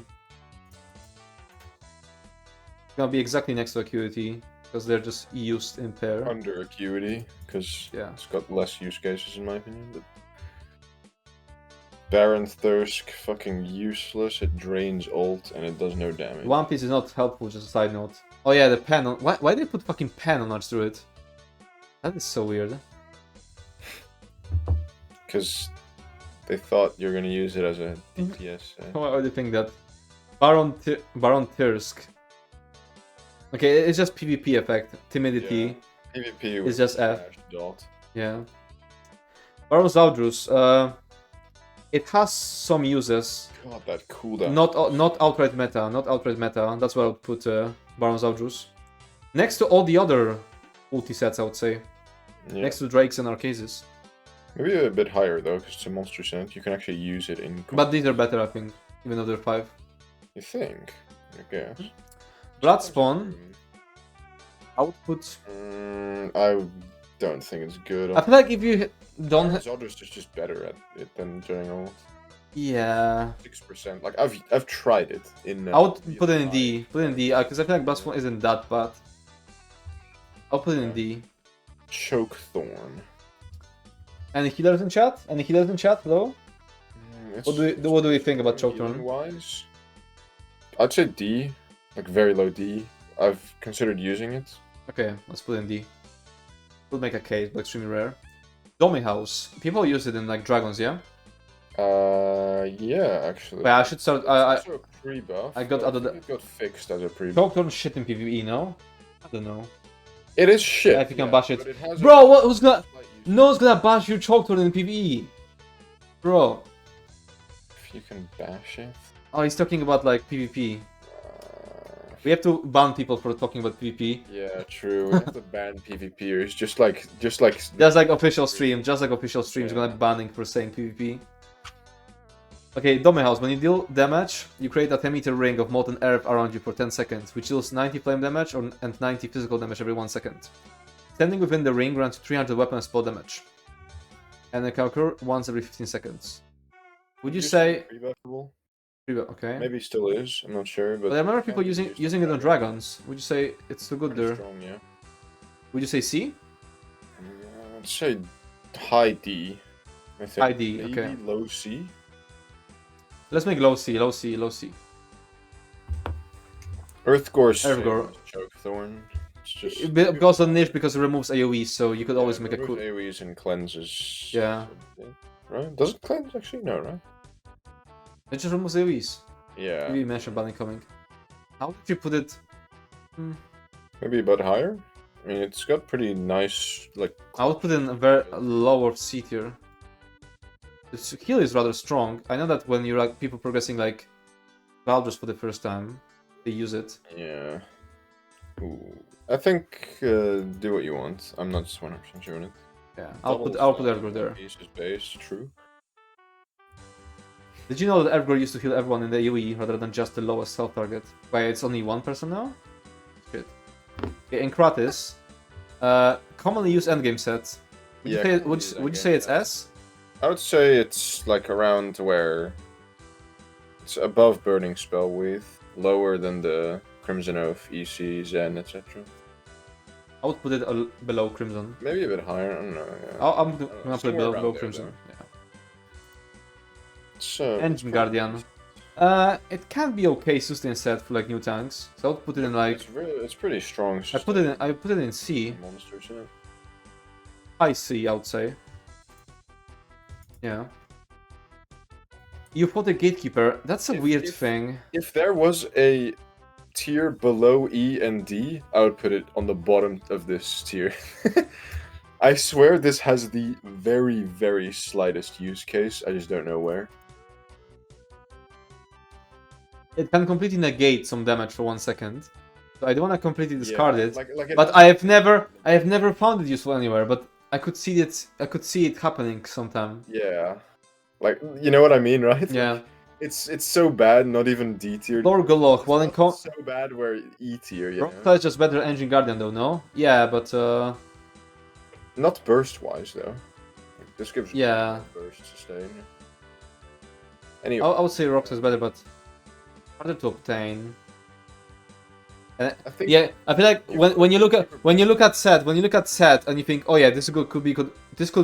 It's gonna be exactly next to Acuity because they're just used in pair. Under Acuity, because it's got less use cases in my opinion. But Baron Thirsk, fucking useless. It drains ult and it does no damage. One Piece is not helpful. Just a side note. Oh yeah, the pen. Why did they put fucking pen on Arch Druid? That is so weird. Because they thought you're gonna use it as a DPS. Why do you think that? Baron Thirsk. Okay, it's just PvP effect. Timidity. Yeah. PvP is just F. Dot. Yeah. Baron Zaldrus. It has some uses. God, that cooldown. Not outright meta. Not outright meta. That's where I would put Baron Zaldrus. Next to all the other ulti sets, I would say. Yeah. Next to Drakes and Arcases. Maybe a bit higher though, because it's a monster set. You can actually use it in. But these are better, I think. Even though they're 5. You think? I guess. Bloodspawn. I would put. I don't think it's good. I feel like if you don't. Zaldrus is just better at it than General. Yeah. 6%. Like I've tried it in. I would put it in D. Put it in D because I feel like Bloodspawn isn't that bad. I'll put it in D. Choke Thorn. Any healers in chat? Any healers in chat? Hello. What do we think about Choke Thorn? Wise, I'd say D. Like very low D. I've considered using it. Okay, let's put it in D. We'll make a case, but extremely rare. Domi House. People use it in like dragons, yeah? Yeah, actually. But I should start. It's also a pre-buff. I got other. It got fixed as a pre-buff. Choke Thorn shit in PvE, no? I don't know. It is shit. Yeah, if you can bash it. It Bro, who's gonna? No one's gonna bash your Choke Thorn in PvE. Bro. If you can bash it. Oh, he's talking about like PvP. We have to ban people for talking about PvP. Yeah, true. We have to ban PvPers. Just like. Just like official stream. Just like official streams, gonna be banning for saying PvP. Okay, Dome House. When you deal damage, you create a 10-meter ring of molten earth around you for 10 seconds, which deals 90 flame damage and 90 physical damage every 1 second. Standing within the ring grants 300 weapon and spell damage, and it can occur once every 15 seconds. Would you say? Okay. Maybe still is. I'm not sure, but I remember people using it on dragons. Would you say it's too good there? Strong, yeah. Would you say C? I'd say high D. I think. High D. Maybe Okay. Low C. Let's make low C. Low C. Low C. Earthgore. Choke Thorn. It's just because of niche, because it removes AoE, so you could always make a cool. AoEs and cleanses. Yeah. Right? Does it cleanse actually? No, right? It just removes AoEs. Yeah. Maybe mention banning coming. How would you put it? Maybe a bit higher. I mean, it's got pretty nice like. I would put it in a very lower C tier. The heal is rather strong. I know that when you're like people progressing like Valdres for the first time, they use it. Yeah. Ooh. I think do what you want. I'm not 100% sure on it. Yeah, I'll put Ergor there. Pieces base, true. Did you know that Ergor used to heal everyone in the AoE rather than just the lowest self target? Why it's only one person now? Shit. Okay, in Kratis, commonly used endgame set. Would you say it's S? I would say it's like around where it's above Burning Spell with, lower than the Crimson Oath, EC, Zen, etc. I would put it below Crimson. Maybe a bit higher, I don't know. Yeah. I'm gonna put it below Crimson. Yeah. Engine Guardian. It can be okay sustain set for like new tanks. So I would put it in like. It's pretty strong. I put it in C. Monsters, yeah. High C, I would say. Yeah. You put a Gatekeeper. That's a weird thing. If there was a tier below E and D, I would put it on the bottom of this tier. I swear this has the very, very slightest use case. I just don't know where. It can completely negate some damage for 1 second. So I don't want to completely discard it. Like but I have never found it useful anywhere. But I could see it. I could see it happening sometime. Yeah. Like, you know what I mean, right? Yeah. It's so bad, not even D tier. Lord Goloch, well in It's so bad we're E tier, you know? Rockstar is just better than Engine Guardian though, no? Yeah, but Not burst wise though. This gives yeah. burst sustain. Anyway, I would say Rockstar is better, but harder to obtain. And I think yeah, I feel like when you look at set and you think, oh yeah, this could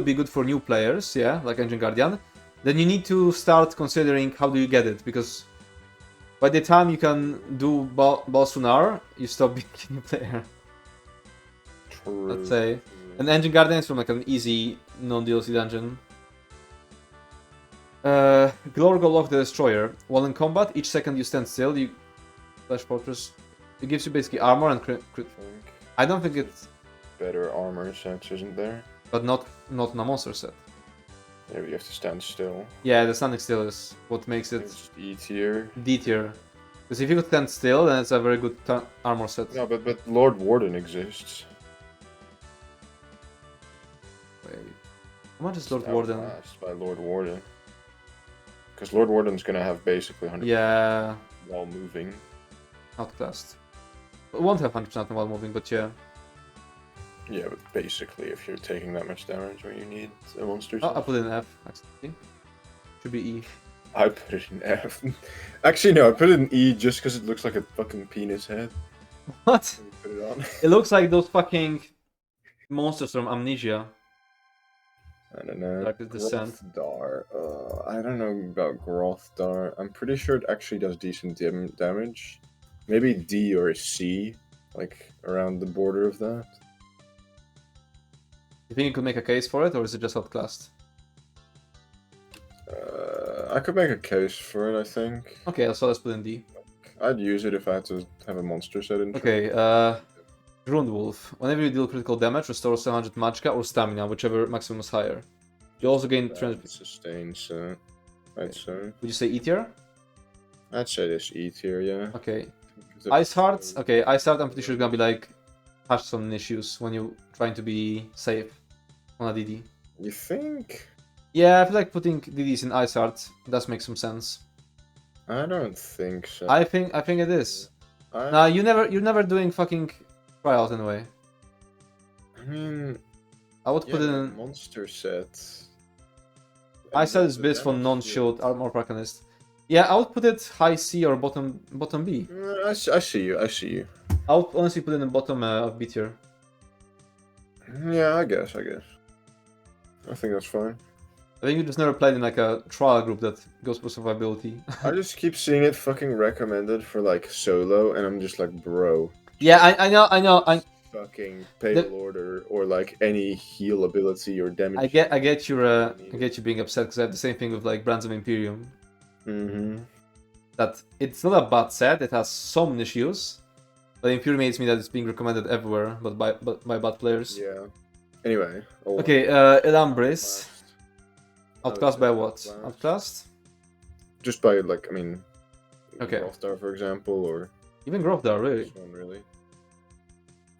be good for new players, yeah, like Engine Guardian, then you need to start considering how do you get it, because by the time you can do boss Sunar, you stop being a new player. True. Let's say. And Engine Guardian is from like an easy non-DLC dungeon. Glorgol the Destroyer. While in combat, each second you stand still, you Flash Fortress. It gives you basically armor and crit. I don't think it's better armor sets, isn't there? But not in a monster set. Yeah, but you have to stand still. Yeah, the standing still is what makes it E tier. D tier. Because if you could stand still, then it's a very good armor set. No, but Lord Warden exists. Wait, how much is Lord Warden? By Lord Warden. Because Lord Warden's gonna have basically 100% while moving. Outclassed. It won't have 100% while moving, but yeah. Yeah, but basically, if you're taking that much damage, or you need a monster. I put it in F, actually. Should be E. I put it in F. Actually, no, I put it in E just because it looks like a fucking penis head. What? Put it on. It looks like those fucking monsters from Amnesia. I don't know. Like the Descent. Grothdar. I don't know about Grothdar. I'm pretty sure it actually does decent damage. Maybe D or C, like around the border of that. You think you could make a case for it, or is it just outclassed? I could make a case for it, I think. Okay, so let's put in D. I'd use it if I had to have a monster set in. Okay, Grundwolf. Whenever you deal critical damage, restores 100 magicka or stamina, whichever maximum is higher. You also gain 300... sustain, so I'd say. Would you say E tier? I'd say this E tier, yeah. Okay. Ice Heart? Okay, Ice Heart I'm pretty sure is gonna be like... have some issues when you're trying to be safe on a DD. You think? Yeah, I feel like putting DDs in Ice Heart does make some sense. I don't think so. I think it is. Nah, you're never doing fucking trials anyway. I mean, I would put it in monster set. Ice Heart is best for non-shield armor Praconist. Yeah, I would put it high C or bottom B. I see you. I would honestly put it in the bottom of B tier. Yeah, I guess. I think that's fine. I think you just never played in like a trial group that goes for survivability. I just keep seeing it fucking recommended for like solo, and I'm just like, bro. Yeah, I know. Fucking payload or like any heal ability or damage. I get you being upset because I have the same thing with like Brands of Imperium. Mm-hmm. That it's not a bad set. It has some issues, but it infuriates me that it's being recommended everywhere, but by bad players. Yeah. Anyway. Okay, Elambris. Outclassed by what? Outclassed? Just by like, I mean. Okay. Grothdar, for example, or. Even Grothdar, really. This one, really.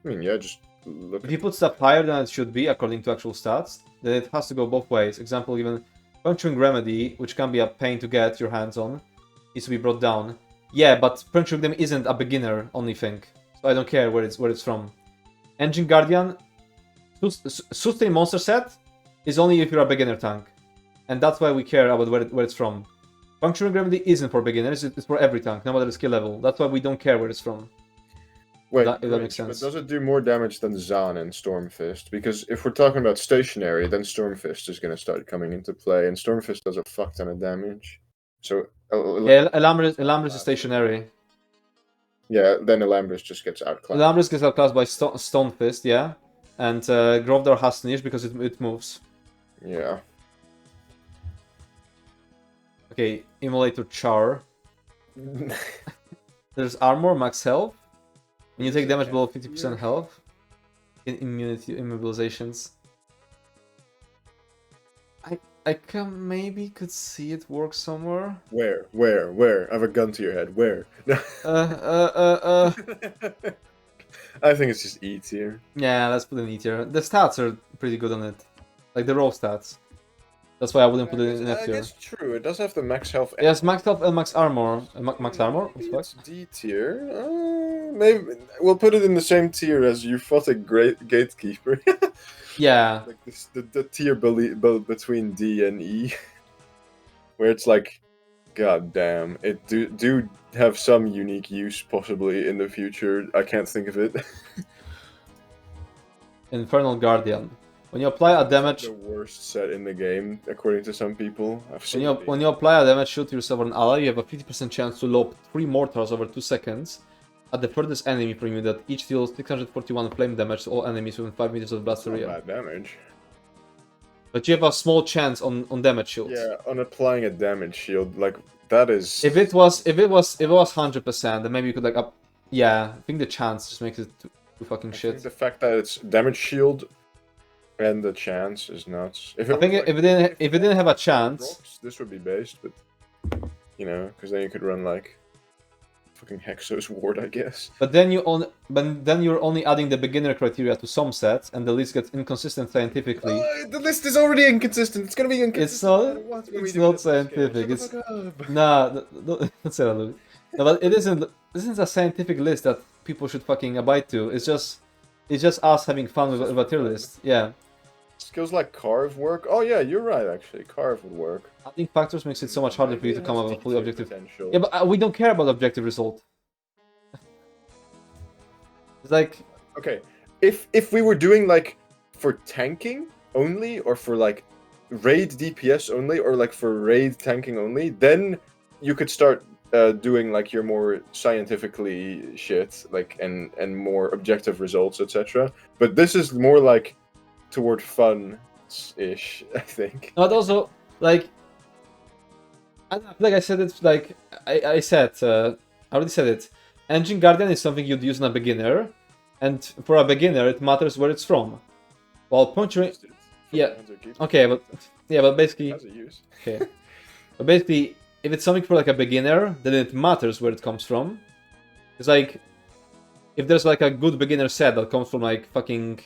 I mean, yeah, just look. If you put stuff higher than it should be according to actual stats, then it has to go both ways. Example, even Puncturing Remedy, which can be a pain to get your hands on, needs to be brought down. Yeah, but Puncturing them isn't a beginner only thing, so I don't care where it's from. Engine Guardian, Sustain Monster Set is only if you're a beginner tank, and that's why we care about where it's from. Puncturing Remedy isn't for beginners; it's for every tank, no matter the skill level. That's why we don't care where it's from. Wait, if that makes sense. But does it do more damage than Zahn and Stormfist? Because if we're talking about stationary, then Stormfist is going to start coming into play, and Stormfist does a fuck ton of damage. So yeah, Elambris is stationary. Yeah, then Elambris just gets outclassed. Elambris gets outclassed by Stonefist, yeah, and Grothdar has niche because it moves. Yeah. Okay, Immolator Char. There's armor, max health. When you take damage below 50% health, in immunity immobilizations. I maybe could see it work somewhere. Where? I have a gun to your head. Where? I think it's just E tier. Yeah, let's put an E tier. The stats are pretty good on it, like the raw stats. That's why I wouldn't put it in F I tier. guess true. It does have the max health. Yes, max health and max armor. Max armor? What the fuck? It's D tier. Maybe we'll put it in the same tier as you fought a great gatekeeper. Yeah. Like this, the tier between D and E, where it's like, god damn, it do have some unique use possibly in the future. I can't think of it. Infernal Guardian. When you apply a damage, the worst set in the game, according to some people. when you apply a damage shield to yourself or an ally, you have a 50% chance to lob 3 mortars over 2 seconds at the furthest enemy from you that each deals 641 flame damage to all enemies within 5 meters of blast area. Bad damage. But you have a small chance on damage shields. Yeah, on applying a damage shield, like that is. If it was 100%, then maybe you could like up. Yeah, I think the chance just makes it too fucking shit. I think the fact that it's damage shield and the chance is nuts. If I think was, like, if it didn't have a chance, rocks, this would be based, but you know, because then you could run like fucking Hexos Ward, I guess. but then you're only adding the beginner criteria to some sets, and the list gets inconsistent scientifically. The list is already inconsistent. It's gonna be inconsistent. It's not scientific. It's nah. Don't say that, Luke. No, but it isn't. This isn't a scientific list that people should fucking abide to. It's just us having fun with a tier list. Yeah. Skills like carve work. Oh yeah, you're right. Actually, carve would work. Adding factors makes it so much harder for you to come up with a fully objective. Potential. Yeah, but we don't care about objective result. It's like, okay, if we were doing like for tanking only, or for like raid DPS only, or like for raid tanking only, then you could start doing like your more scientifically shit, like and more objective results, etc. But this is more like toward fun-ish, I think. but also like, like I said, it's like I said, I already said it. Engine Guardian is something you'd use in a beginner, and for a beginner, it matters where it's from. While puncturing, yeah, okay, but basically, okay, but basically, if it's something for like a beginner, then it matters where it comes from. It's like, if there's like a good beginner set that comes from like fucking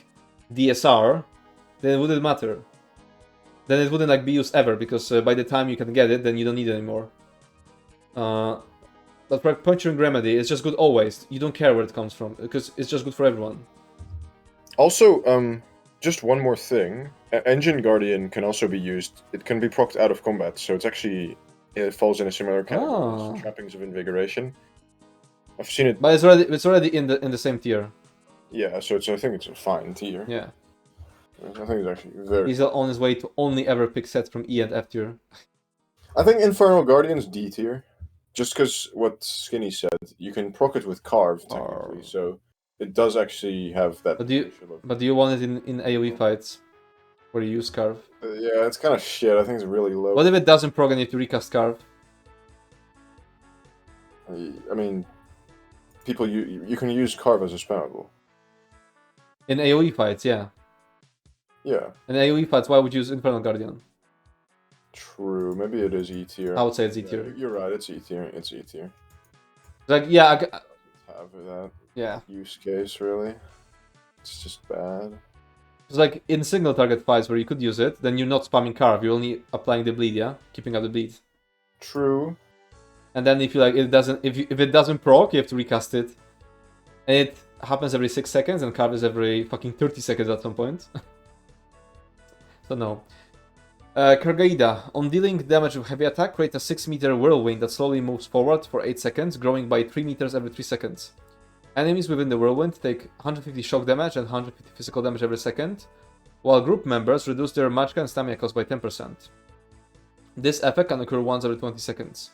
DSR, then it wouldn't matter. Then it wouldn't like be used ever, because by the time you can get it, then you don't need it anymore. But for puncturing remedy, it's just good always. You don't care where it comes from, because it's just good for everyone. Also, just one more thing. Engine Guardian can also be used. It can be procced out of combat, so it's actually it falls in a similar category as Trappings of Invigoration. I've seen it, but it's already in the same tier. Yeah, so I think it's a fine tier. Yeah. I think it's actually very. He's on his way to only ever pick sets from E and F tier. I think Infernal Guardian's D tier, just because what Skinny said, you can proc it with carve technically, so it does actually have that. But do you want it in AoE fights, where you use carve? Yeah, it's kind of shit. I think it's really low. What if it doesn't proc and you have to recast carve? I mean, people you can use carve as a spammable. In AoE fights, yeah. Yeah. In AoE fights, why would you use Infernal Guardian? True, maybe it is E tier. I would say it's E tier. Yeah, you're right, it's E tier. It's E tier. Like, yeah, have that. Yeah. Use case really. It's just bad. It's like in single target fights where you could use it, then you're not spamming carve. You're only applying the bleed, yeah, keeping up the bleed. True. And then if you like, it doesn't. If it doesn't proc, you have to recast it. And it happens every 6 seconds, and carve is every fucking 30 seconds at some point. So no. Kargaida. On dealing damage with heavy attack, create a 6-meter whirlwind that slowly moves forward for 8 seconds, growing by 3 meters every 3 seconds. Enemies within the whirlwind take 150 shock damage and 150 physical damage every second, while group members reduce their magicka and stamina cost by 10%. This effect can occur once every 20 seconds.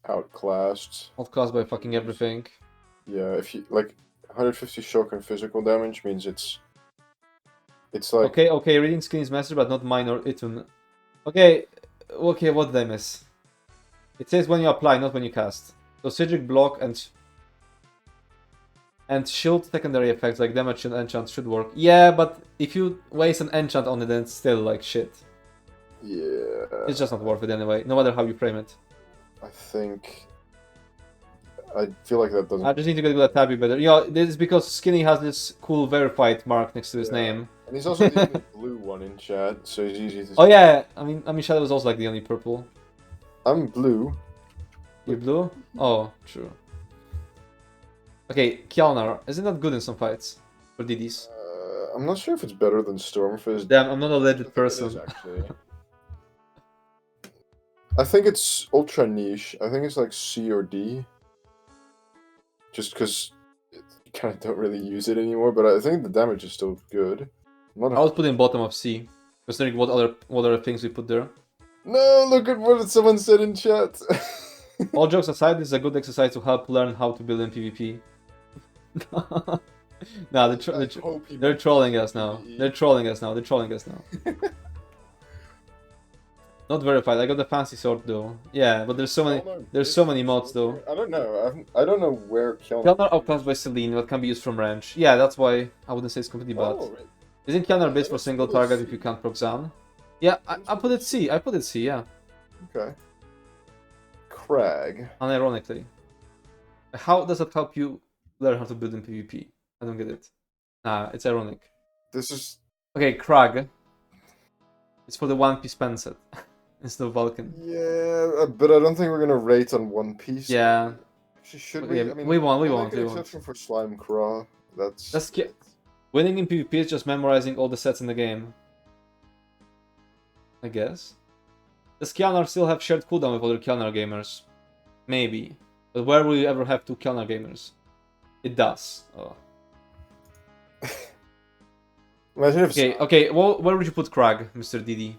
Outclassed. Outclassed by fucking everything. Yeah, if you like 150 shock and physical damage means it's like okay, reading Skinny's message, but not mine or Itun. Okay, what did I miss? It says when you apply, not when you cast. So Sigil block and shield secondary effects like damage and enchant should work. Yeah, but if you waste an enchant on it, then it's still like shit. Yeah. It's just not worth it anyway, no matter how you frame it. I feel like that doesn't. I just need to get good at Tabby better. You know, this is because Skinny has this cool verified mark next to his name. And he's also the only blue one in chat, so it's easy to. Oh yeah, I mean Shadow was also like the only purple. I'm blue. You're blue? Oh, true. Okay, Kjalnar, isn't that good in some fights for DDs? I'm not sure if it's better than Stormfist. Damn, I'm not a legit It is, person. actually. I think it's ultra niche. I think it's like C or D. Just because you kind of don't really use it anymore, but I think the damage is still good. I would put in bottom of C, considering what other things we put there. No, look at what someone said in chat. All jokes aside, this is a good exercise to help learn how to build in PvP. Nah, they're trolling us now. They're trolling us now. They're trolling us now. Not verified. I got the fancy sword though. Yeah, but there's so many mods though. I don't know. I don't know where Kjalnar outclassed by Celine, what can be used from range. Yeah, that's why I wouldn't say it's completely bad. Right. Isn't Kjalnar based for single target if you can't proc Zan? Yeah, I put it C. I put it C. Yeah. Okay. Crag. Unironically. How does that help you learn how to build in PvP? I don't get it. Nah, it's ironic. This is... Okay, Crag. It's for the One Piece pen set. Instead of Vulcan. Yeah, but I don't think we're gonna rate on One Piece. Yeah. Actually, should we? I mean, we won't. Exception for Slime Craw. That's... Winning in PvP is just memorizing all the sets in the game. I guess. Does Kjalnar still have shared cooldown with other Kjalnar gamers? Maybe. But where will you ever have two Kjalnar gamers? It does. Oh. Imagine if... Okay, well, where would you put Crag, Mr. DD?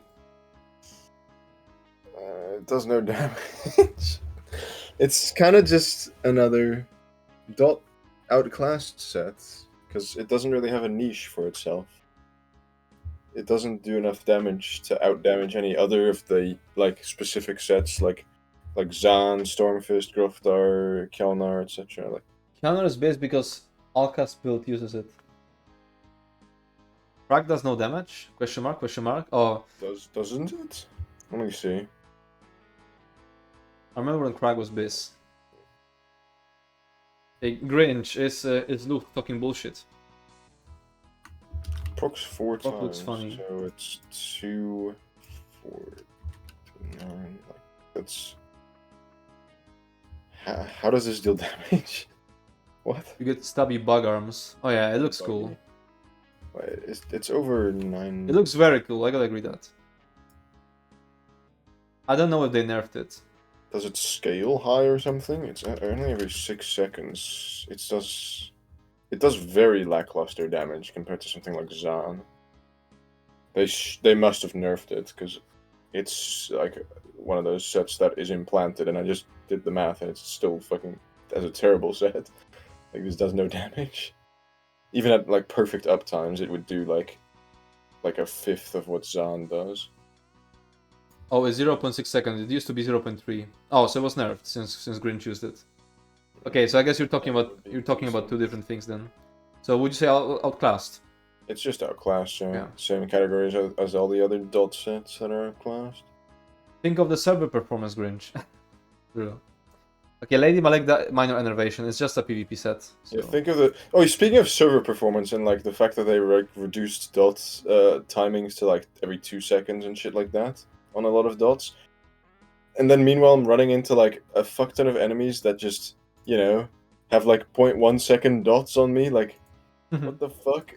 It does no damage. It's kind of just another dot outclassed set, because it doesn't really have a niche for itself. It doesn't do enough damage to outdamage any other of the like specific sets, like Zan, Stormfist, Grofdar, Kjalnar, etc. Like Kjalnar is based because Alka's build uses it. Crag does no damage? Question mark? Question mark? Oh, doesn't it? Let me see. I remember when Crag was bis. Hey, Grinch is Luke talking bullshit. Procs 4 Proc times, looks funny. so it's 2, 4, 2, 9. Like that's. How does this deal damage? What? You get stubby bug arms. Oh yeah, it looks cool. Wait, it's over 9. It looks very cool. I gotta agree that. I don't know if they nerfed it. Does it scale high or something? It's only every 6 seconds. It does very lackluster damage compared to something like Zan. They must have nerfed it because it's like one of those sets that is implanted, and I just did the math, and it's still fucking as a terrible set. Like this does no damage. Even at like perfect uptimes, it would do like a fifth of what Zan does. Oh, it's 0.6 seconds. It used to be 0.3. Oh, so it was nerfed since Grinch used it. Okay, so I guess you're talking about two different things then. So would you say outclassed? It's just outclassed, yeah. Same categories as all the other dot sets that are outclassed. Think of the server performance, Grinch. True. Okay, Lady Malek, minor enervation. It's just a PvP set. So. Yeah, think of the... Oh, speaking of server performance and like the fact that they reduced dot timings to like every 2 seconds and shit like that on a lot of dots. And then meanwhile I'm running into like a fuck ton of enemies that just, you know, have like 0.1 second dots on me. Like, what the fuck?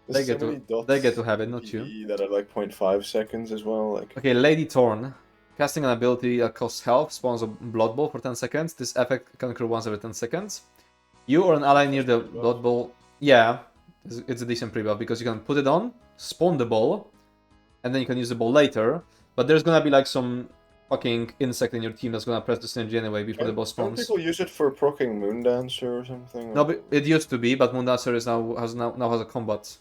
They get to have it, not you. That are like 0.5 seconds as well. Like. Okay, Lady Torn. Casting an ability that costs health, spawns a Blood Bowl for 10 seconds. This effect can occur once every 10 seconds. You or an ally near the Blood Bowl... Yeah, it's a decent pre-buff because you can put it on, spawn the ball, and then you can use the ball later. But there's gonna be like some fucking insect in your team that's gonna press the synergy anyway before the boss spawns. Don't people use it for proccing Moondancer or something? No, but it used to be, but Moondancer now has a combat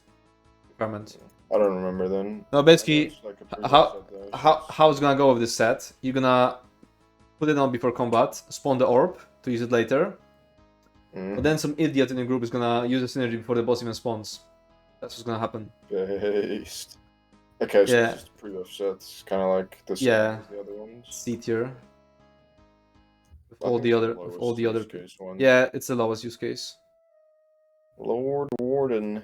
requirement. I don't remember then. No, basically, how it's gonna go with this set, you're gonna put it on before combat, spawn the orb to use it later, but then some idiot in the group is gonna use the synergy before the boss even spawns. That's what's gonna happen. Based. Okay, so it's just a pre-buff set. It's kind of like the same as the other ones. C tier. With all the other ones. Yeah, it's the lowest use case. Lord Warden.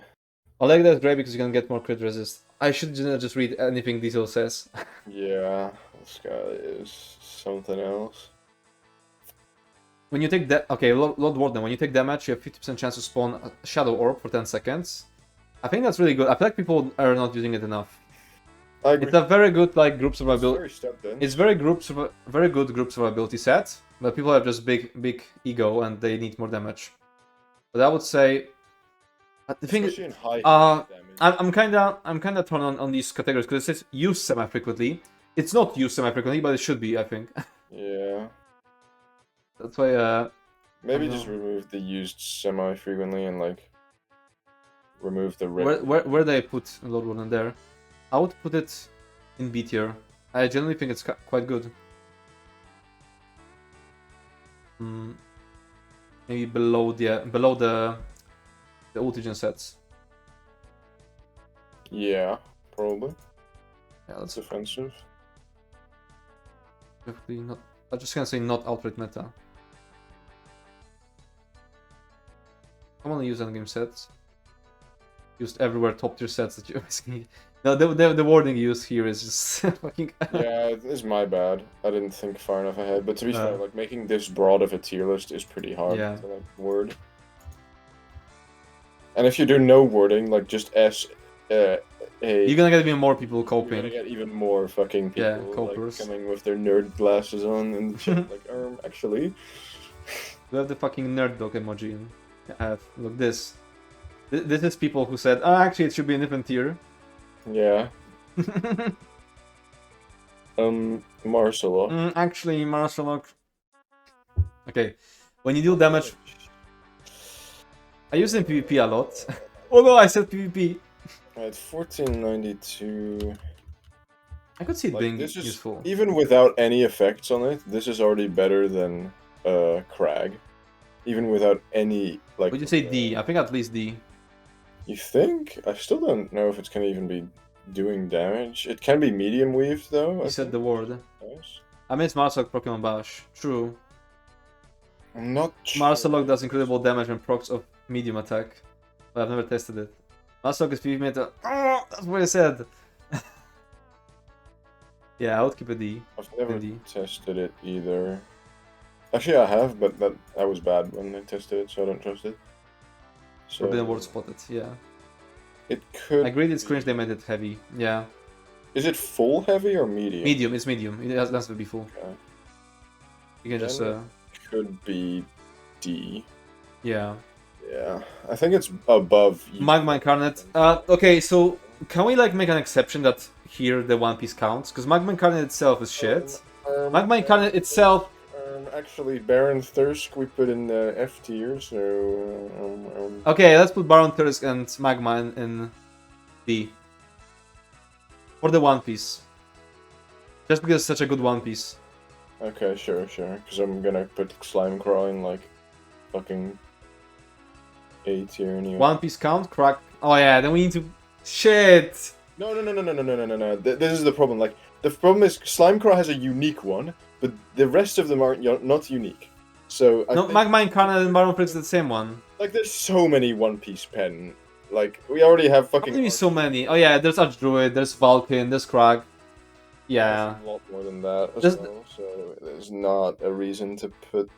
Oleg, that's great because you can get more crit resist. I should just read anything Diesel says. Yeah, this guy is something else. When you take that, okay, Lord Warden, when you take damage, you have 50% chance to spawn a Shadow Orb for 10 seconds. I think that's really good. I feel like people are not using it enough. I agree. It's a very good like group survivability. It's very good group survivability set, but people have just big ego and they need more damage. But I would say, the thing is, I'm kinda torn on these categories because it says used semi-frequently. It's not used semi-frequently, but it should be, I think. Yeah. That's why. Maybe just remove the used semi-frequently and like remove the red. Where they put Lord Warden there? I would put it in B tier. I generally think it's quite good. Maybe below the Ultigen sets. Yeah, probably. Yeah, that's offensive. Definitely not. I'm just gonna say not outright meta. Commonly used endgame sets. Used everywhere, top tier sets that you basically. No, the wording used here is just fucking. Yeah, it's my bad. I didn't think far enough ahead. But to be fair, like making this broad of a tier list is pretty hard to like word. And if you do no wording, like just you're gonna get even more people coping. You're gonna get even more fucking people like, coming with their nerd glasses on in the chat. Like, actually, we have the fucking nerd dog emoji. Look this. This is people who said, "Oh, actually, it should be a different tier." Yeah. Marcelo. Actually, Marcelo. Okay, when you deal damage, I use it in PvP a lot. Oh no, I said PvP. At 1492. I could see it being useful. Even without any effects on it, this is already better than Crag. Even without any like. Would you say D? I think at least D. You think? I still don't know if it's gonna even be doing damage. It can be medium weaved though. You said the word. Nice. I miss Marsalok Pokemon Bash. True. I'm not sure. Marsalok does incredible damage when procs of medium attack. But I've never tested it. Marsalok is PvP meta. Oh, that's what I said. Yeah, I would keep a D. I've never tested it either. Actually, I have, but that was bad when I tested it, so I don't trust it. So Forbidden Word spotted, yeah. It could. I agree. It's cringe they made it heavy. Yeah. Is it full heavy or medium? Medium. It's medium. It has to be full. Okay. You can just. Could be D. Yeah. Yeah, I think it's above. Magma Incarnate. Okay, so can we like make an exception that here the One Piece counts? Because Magma Incarnate itself is shit. Magma Incarnate itself. Actually, Baron Thirsk we put in the F tier, so. Okay, let's put Baron Thirsk and Magma in D. For the One Piece. Just because it's such a good One Piece. Okay, sure. Because I'm gonna put Slime Crawl in like fucking A tier anyway. One Piece count? Crack. Oh yeah, then we need to. Shit! No. This is the problem. Like, the problem is Slime Crawl has a unique one. But the rest of them aren't not unique. So Magma Incarnate and Baron Thirsk are the same one. Like, there's so many One Piece pen. Like, we already have fucking. Maybe so many. Oh yeah, there's Archdruid, there's Vulcan, there's Krag. Yeah. There's a lot more than that as well, so there's not a reason to put.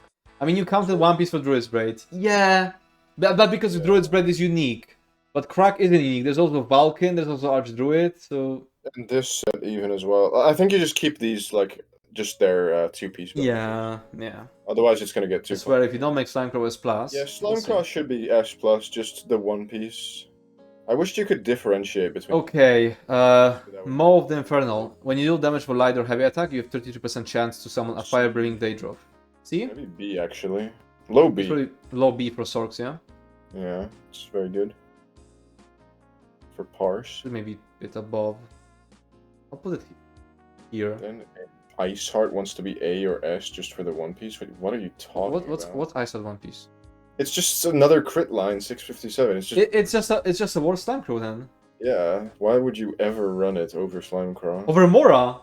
I mean, you counted One Piece for Druid's Braid. Yeah, but because Druid's Braid is unique. But Krag isn't unique. There's also Vulcan, there's also Archdruid, so. And this set even as well. I think you just keep these like. Just their two-piece. Yeah. Otherwise, it's gonna get too. I swear, if you don't make Slimecrow S+. Yeah, Slimecrow should be S+, just the One Piece. I wish you could differentiate between. Okay, Maw of the Infernal. When you deal damage for light or heavy attack, you have 32% chance to summon a fire-breathing Daedroth. See? Maybe B, actually. Low B. It's really low B for Sorks, yeah? Yeah, it's very good. For Parse. Maybe a bit above. I'll put it here. Then Ice Heart wants to be A or S just for the One Piece. Wait, what are you talking about? What's Ice Heart One Piece? It's just another crit line, 657. It's just a War Slime Crow then. Yeah, why would you ever run it over Slime Crow? Over Mora?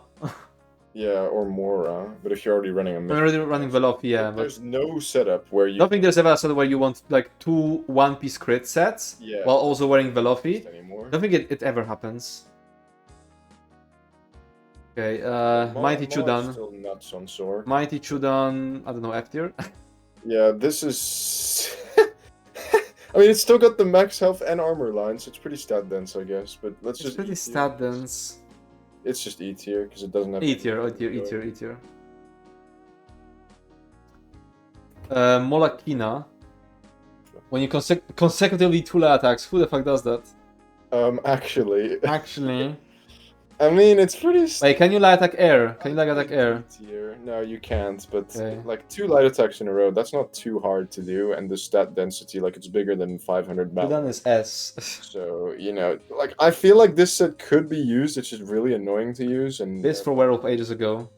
Yeah, or Mora. But if you're already running a I'm already running Velofi, yeah. But there's no setup where you. I don't think there's ever a setup where you want like 2 one-piece crit sets while also wearing Velofi. I don't think it ever happens. Okay, Mighty Chudan. Still nuts on Sork. Mighty Chudan, I don't know, F tier. Yeah, this is. I mean, it's still got the max health and armor line, so it's pretty stat dense, I guess. But let's just. It's pretty stat dense. It's just E tier because it doesn't have. E tier, E tier, E tier, E tier. Molakina. When you consecutively 2 light attacks, who the fuck does that? Actually. Actually. I mean, it's pretty. Wait, can you light attack air? Can you light attack air? No, you can't. But Okay. like 2 light attacks in a row, that's not too hard to do. And the stat density, like it's bigger than 500 balance. Chudan is S. So you know, like I feel like this set could be used. It's just really annoying to use. And This for Werewolf ages ago.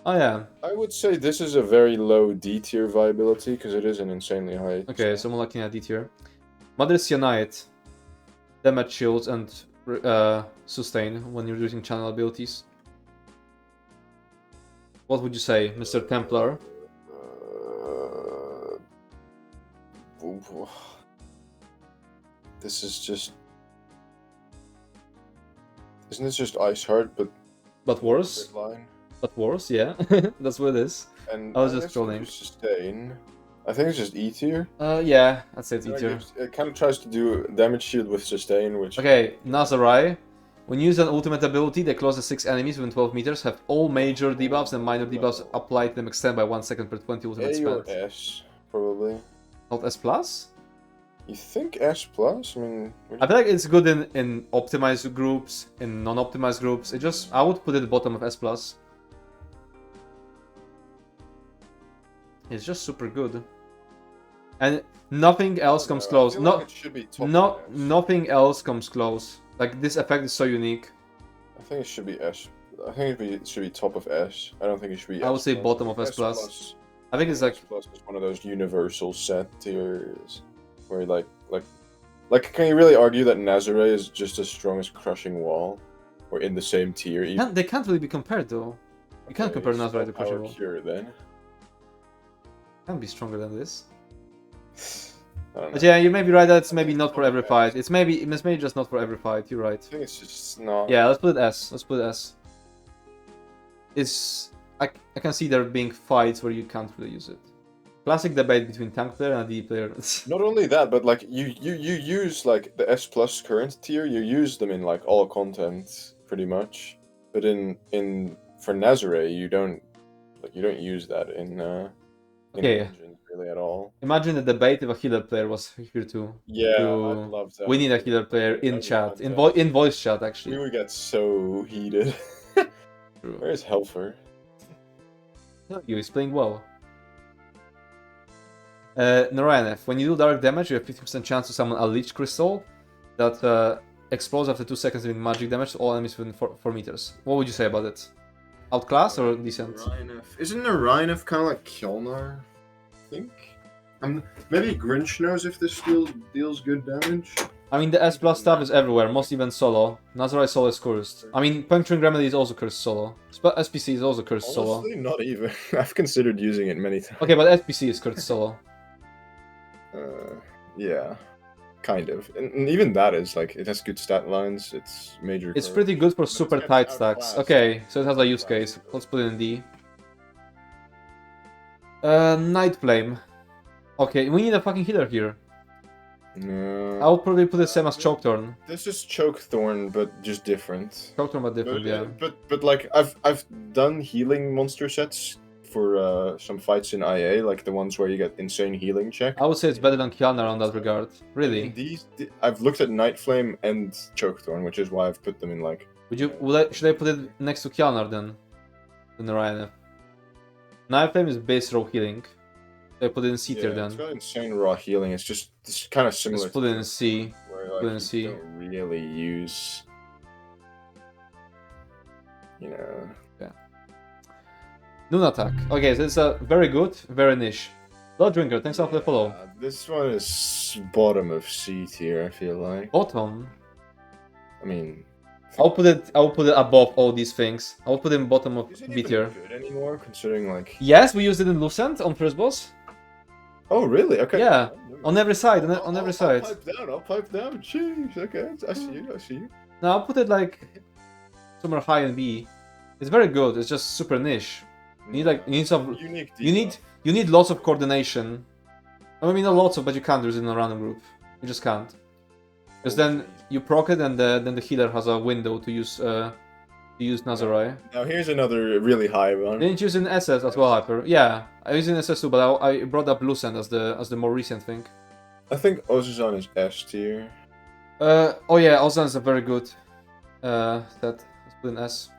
Oh yeah. I would say this is a very low D tier viability because it is an insanely high. Okay, so Molakina D tier. Mother Cyanide. Damage shields and sustain when you're using channel abilities. What would you say, Mr. Templar? This is just. Isn't this just Ice Heart, but worse? Line? But worse, yeah. That's what it is. And I was just trolling. Sustain. I think it's just E tier. Yeah, I'd say it's E tier. It kind of tries to do damage shield with sustain, which. Okay, Nazarai. When you use an ultimate ability, the closest 6 enemies within 12 meters have all major debuffs and minor debuffs applied to them extend by 1 second per 20 ultimate A or spent. S, probably. Not S plus? You think S plus? I mean, I feel like it's good in optimized groups, in non-optimized groups. I would put it at the bottom of S plus. It's just super good. And nothing else comes close. Nothing else comes close. Like, this effect is so unique. I think it should be S. I think it should be top of S. I don't think it should be. I would say bottom of S plus. I think it's like. S plus is one of those universal set tiers where like, can you really argue that Nazare is just as strong as Crushing Wall, or in the same tier? Even? They can't really be compared though. You can't compare Nazare to Crushing Wall. Cure, then. Can't be stronger than this. But yeah, you may be right that it's maybe not for every fight. It's maybe just not for every fight. You're right. I think it's just not. Yeah, let's put it S. Let's put it S. I can see there being fights where you can't really use it. Classic debate between tank player and a D player. Not only that, but like you use like the S plus current tier. You use them in like all content pretty much. But for Nazare, you don't use that in okay. Really at all. Imagine the debate if a healer player was here too. Yeah, I'd love that. We need a healer player in chat, in voice chat actually. We would get so heated. True. Where's Helfer? He's playing well. Narayanef, when you do direct damage, you have 50% chance to summon a Leech Crystal that explodes after 2 seconds doing magic damage to all enemies within 4 meters. What would you say about it? Outclass or decent? Isn't Narayanef kind of like Kjolnar? I think. Maybe Grinch knows if this deals good damage. I mean, the S plus stuff is everywhere, most even solo. Nazarai solo is cursed. I mean, Puncturing Remedy is also cursed solo. SPC is also cursed solo. Honestly, not even. I've considered using it many times. Okay, but SPC is cursed solo. Yeah. Kind of. And even that is, like, it has good stat lines, it's major... It's pretty good for super tight stacks. Okay, so it has a use case. Let's put it in D. Night Flame. Okay, we need a fucking healer here. No. I'll probably put the same as Chokethorn. This is Chokethorn, but just different. Chokethorn, but different, yeah. But like, I've done healing monster sets for some fights in IA, like the ones where you get insane healing check. I would say it's better than Kiana on that regard. Really? I've looked at Night Flame and Chokethorn, which is why I've put them in like... Should I put it next to Kiana then? The Narayana. Night Flame is base raw healing. I put it in C tier then. It's got insane raw healing. It's kind of similar. Let's put it in C. Where, like, put it in C. Don't really use, you know. Yeah. Noon Attack. Okay, so it's a very good, very niche. Blood Drinker, thanks for the follow. This one is bottom of C tier, I feel like. Bottom. I mean, I'll put it above all these things. I'll put it in bottom of Is it B even tier. good anymore, considering like... Yes, we used it in Lucent on first boss. Oh, really? Okay. Yeah, on every side, on every side. I'll pipe down. Jeez, okay, I see you. Now I'll put it like somewhere high in B. It's very good. It's just super niche. You need some unique. You need lots of coordination. I mean, not lots of, but you can't use it in a random group. You just can't. Because then you proc it, and then the healer has a window to use Nazarite. Now here's another really high one. Didn't use in SS as well, Hyper. Yeah, I use it in SS too, but I brought up Lucent as the more recent thing. I think Ozuzan is S tier. Oh yeah, Ozan is a very good set. Let's put an S.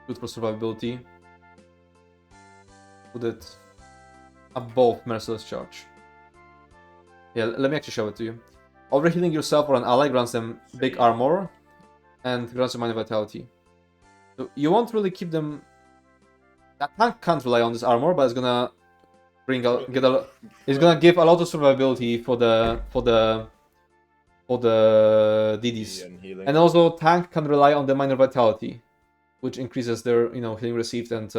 Good for survivability. Put it above Merciless Charge. Yeah, let me actually show it to you. Overhealing yourself or an ally grants them big armor and grants them minor vitality. So you won't really keep them. That tank can't rely on this armor, but it's gonna it's gonna give a lot of survivability for the DDs. And also tank can rely on the minor vitality, which increases their healing received and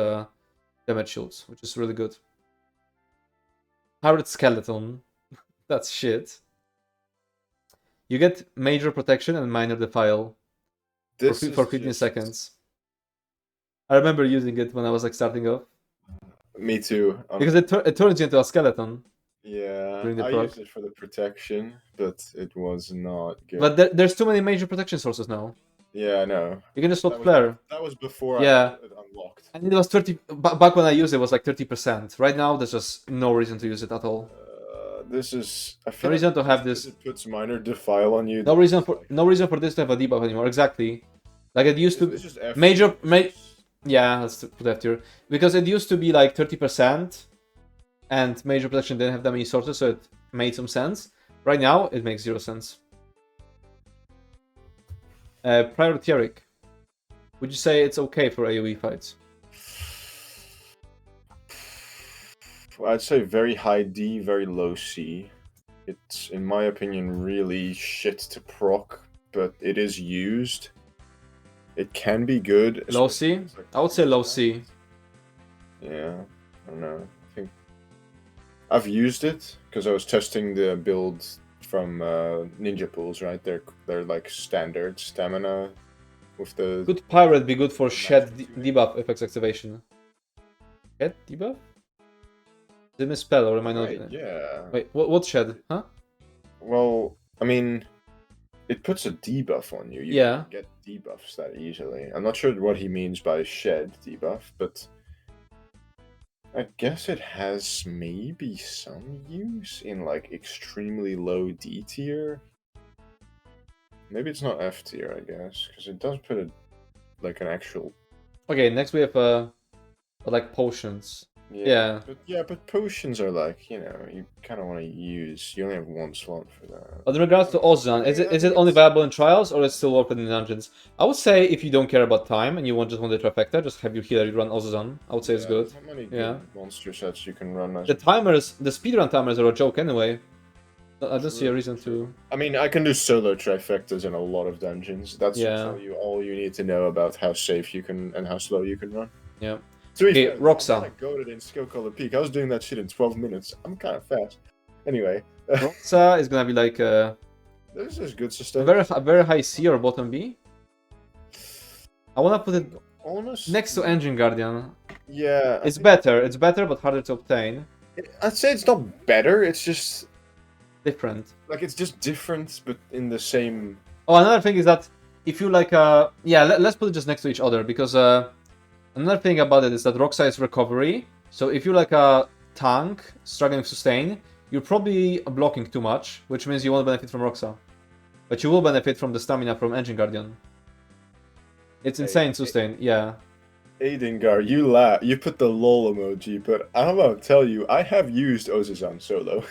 damage shields, which is really good. Pirate Skeleton. That's shit. You get major protection and minor defile for 15 seconds. I remember using it when I was like starting off. Me too. Because it turns you into a skeleton. Yeah, I used it for the protection, but it was not good. But there's too many major protection sources now. Yeah, I know. You can just slot flare. That was before yeah. it unlocked. And it was 30. Back when I used it, was like 30%. Right now, there's just no reason to use it at all. This is. I feel no reason to have this. It puts minor defile on you. No reason for this to have a debuff anymore. Exactly. Like it used to. Be yeah, let's put F tier. Because it used to be like 30%, and major protection didn't have that many sources, so it made some sense. Right now, it makes 0 sense. Prioritieric. Would you say it's okay for AoE fights? I'd say very high D, very low C. It's, in my opinion, really shit to proc, but it is used. It can be good. Low C? Like I would say low C. Yeah, I don't know. I think I've used it because I was testing the build from Ninja Pools, right? They're like standard stamina with the... Could Pirate be good for Shed debuff effects activation? Shed debuff? Did I misspell or am I not? Right, yeah. Wait, what Shed? Huh? Well, I mean, it puts a debuff on you. You can't get debuffs that easily. I'm not sure what he means by Shed debuff, but I guess it has maybe some use in like extremely low D tier. Maybe it's not F tier, I guess, because it does put it like an actual... Okay, next we have like potions. Yeah. But potions are like, you kind of want to use. You only have one slot for that. But in regards to Ozan, is it only viable in trials or is it still worth it in dungeons? I would say if you don't care about time and you just want the trifecta, just have your healer run Ozan. I would say it's good. There's not many good monster sets you can run. The speedrun timers are a joke anyway. I don't see a reason to... I mean, I can do solo trifectas in a lot of dungeons. That's tell you all you need to know about how safe you can and how slow you can run. Yeah. Okay, Roxa. I got it in Skill Color Peak. I was doing that shit in 12 minutes. I'm kind of fast. Anyway. Roxa is gonna be like this is good sustain. A very high C or bottom B. I wanna put it next to Engine Guardian. Yeah. It's better, but harder to obtain. I'd say it's not better, it's just... different. Like, it's just different, but in the same... Oh, another thing is that if you like... let's put it just next to each other, because... another thing about it is that Roxa is recovery, so if you're like a tank struggling to sustain, you're probably blocking too much, which means you won't benefit from Roxa. But you will benefit from the stamina from Engine Guardian. It's insane sustain, yeah. Aidengar, you laugh. You put the lol emoji, but I'm about to tell you, I have used Ozuzan solo.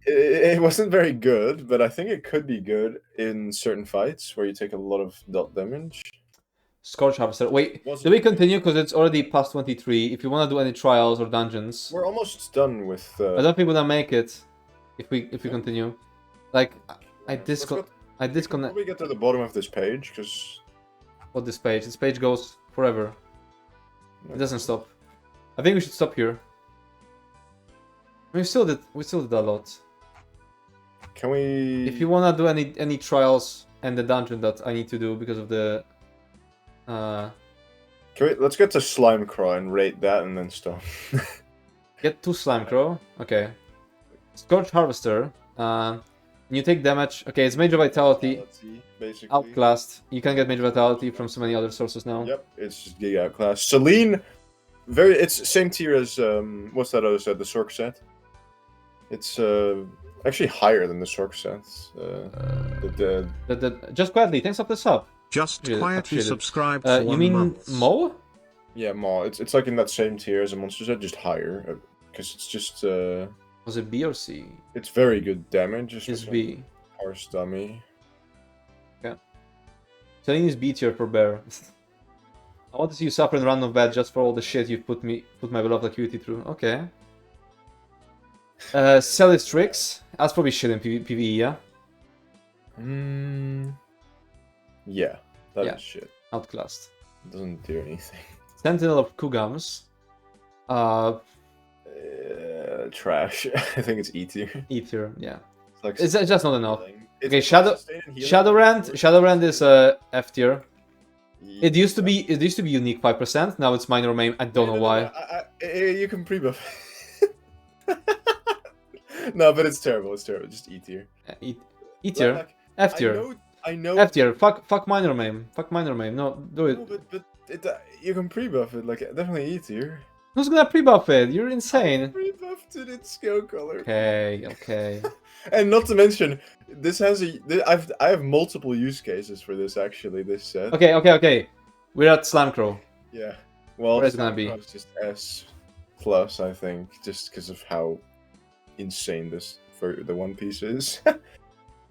It wasn't very good, but I think it could be good in certain fights where you take a lot of dot damage. Scorch Harvester. Wait, do we continue? Because it's already past 23. If you want to do any trials or dungeons... We're almost done with... I don't think we're gonna make it if we continue. Like, I disconnect... I disconnect. We get to the bottom of this page because What this page? This page goes forever. It doesn't stop. I think we should stop here. We still did a lot. can we? If you wanna do any trials and the dungeon that I need to do because of the Let's get to Slime Craw and rate that and then stop. get to Slime Crow. Okay. Scorch Harvester. You take damage. Okay, it's Major Vitality. Basically. Outclassed. You can get Major Vitality from so many other sources now. Yep, it's just Giga Outclass. Selene, it's same tier as what's that other set? The Sork set. It's actually higher than the Sork sets. Just quietly, thanks up the sub. Just Appreciate it, quietly appreciate it. subscribe for You 1 mean month. Mo? Yeah, Maw. It's like in that same tier as a monster set, just higher. Because it's just Was it B or C? it's very good damage. Just It's with B. a Harsh dummy. Selene is B tier for Bear. I want to see you suffer in random bad just for all the shit you've put my beloved Acuity through. Okay. Celis Tricks. That's probably shit in PvE, yeah? Yeah, that is Yeah. shit. Outclassed. It doesn't do anything. Sentinel of Kugams. Trash. I think it's E tier. E tier, yeah. Like It's just not enough. It's Okay, Shadowrand is F tier. It used to be unique 5%. Now it's minor main. I don't know why. You can pre-buff. No, but it's terrible. It's terrible. Just E tier. E tier. Like, F tier. I know. F tier. Fuck minor main. Fuck minor main. No, do it. No, but you can pre-buff it. Like definitely E tier. Who's gonna pre-buff it? You're insane. Pre-buffed it in skill color. Okay. And not to mention, this has I have multiple use cases for this actually. This set. Okay. We're at Slime Crow. Yeah. Well, Where's it gonna be? It's just S plus, I think, just because of how insane this for the One Piece is. Did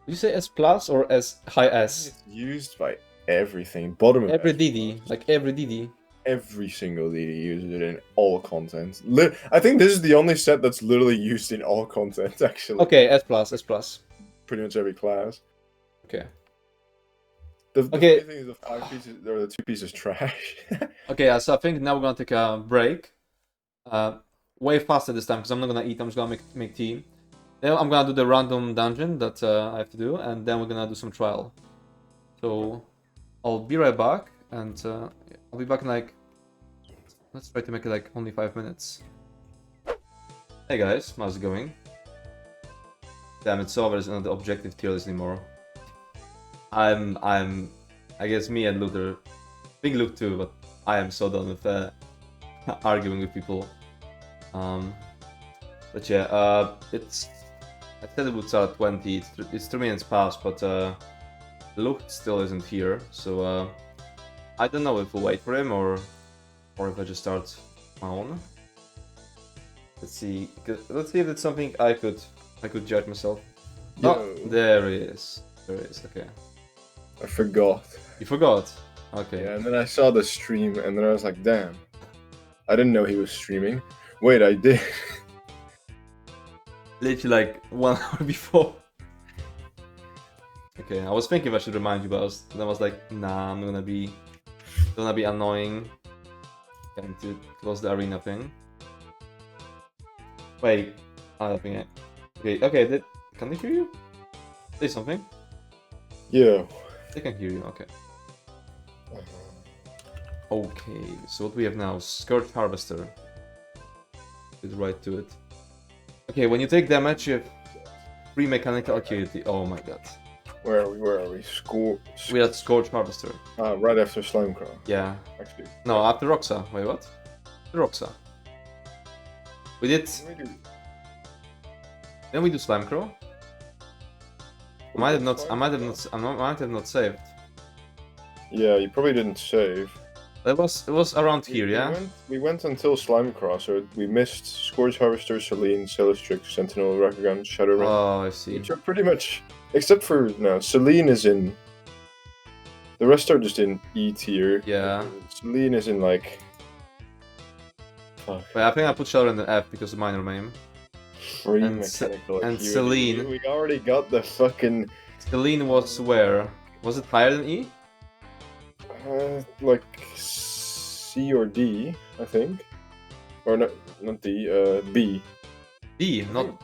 you say S plus or S high S? It's used by everything. Bottom of Every S+. DD, like every DD. Every single DD uses it in all content. I think this is the only set that's literally used in all content, actually. Okay, S plus. Pretty much every class. Okay. The Okay. funny thing is the 5 pieces or the 2 pieces trash. Okay, so I think now we're gonna take a break. Way faster this time because I'm not gonna eat. I'm just gonna make tea. Then I'm gonna do the random dungeon that I have to do, and then we're gonna do some trial. So I'll be right back, and I'll be back in like. Let's try to make it like only 5 minutes. Hey guys, how's it going? Damn, it's over. It's not the objective tier list anymore. I guess me and Luther, Big Luke too, but I am so done with arguing with people. But yeah, it's. I said it would start at 20. It's 3 minutes past, but Luke still isn't here, so I don't know if we'll wait for him or if I just start my own. Let's see. Let's see if it's something I could judge myself. Yo. Oh, there he is. There he is. Okay. I forgot. You forgot. Okay. Yeah, and then I saw the stream, and then I was like, damn. I didn't know he was streaming. Wait, I did. Literally like 1 hour before. Okay, I was thinking if I should remind you, but then I was like, nah, I'm gonna be annoying. Trying to close the arena thing. Wait, I think okay. Can they hear you? Say something. Yeah. They can hear you. Okay. Okay. So what we have now? Scourge Harvester. Get right to it. Okay, when you take damage, you have free mechanical acuity. Oh my god. Where are we? We're at Scourge Harvester. Right after Slime Crow. Yeah. Actually. No, after Roxa. Wait, what? After Roxa. We did. Then we do Slime Crow. I might have not saved. Yeah, you probably didn't save. It was around here, yeah? We went until Slime Crow, so we missed Scourge Harvester, Selene, Celestrix, Sentinel, Rakugan, Shadowrun. Oh, I see. Which are pretty much, except for no, Selene is in. The rest are just in E tier. Yeah. Selene is in like. Fuck. Wait, I think I put Shadowrun in F because of minor main. Free and mechanical and acuity. Selene. We already got the fucking Celine was where? Was it higher than E? Like C or D, I think. Or not D, B. B, not...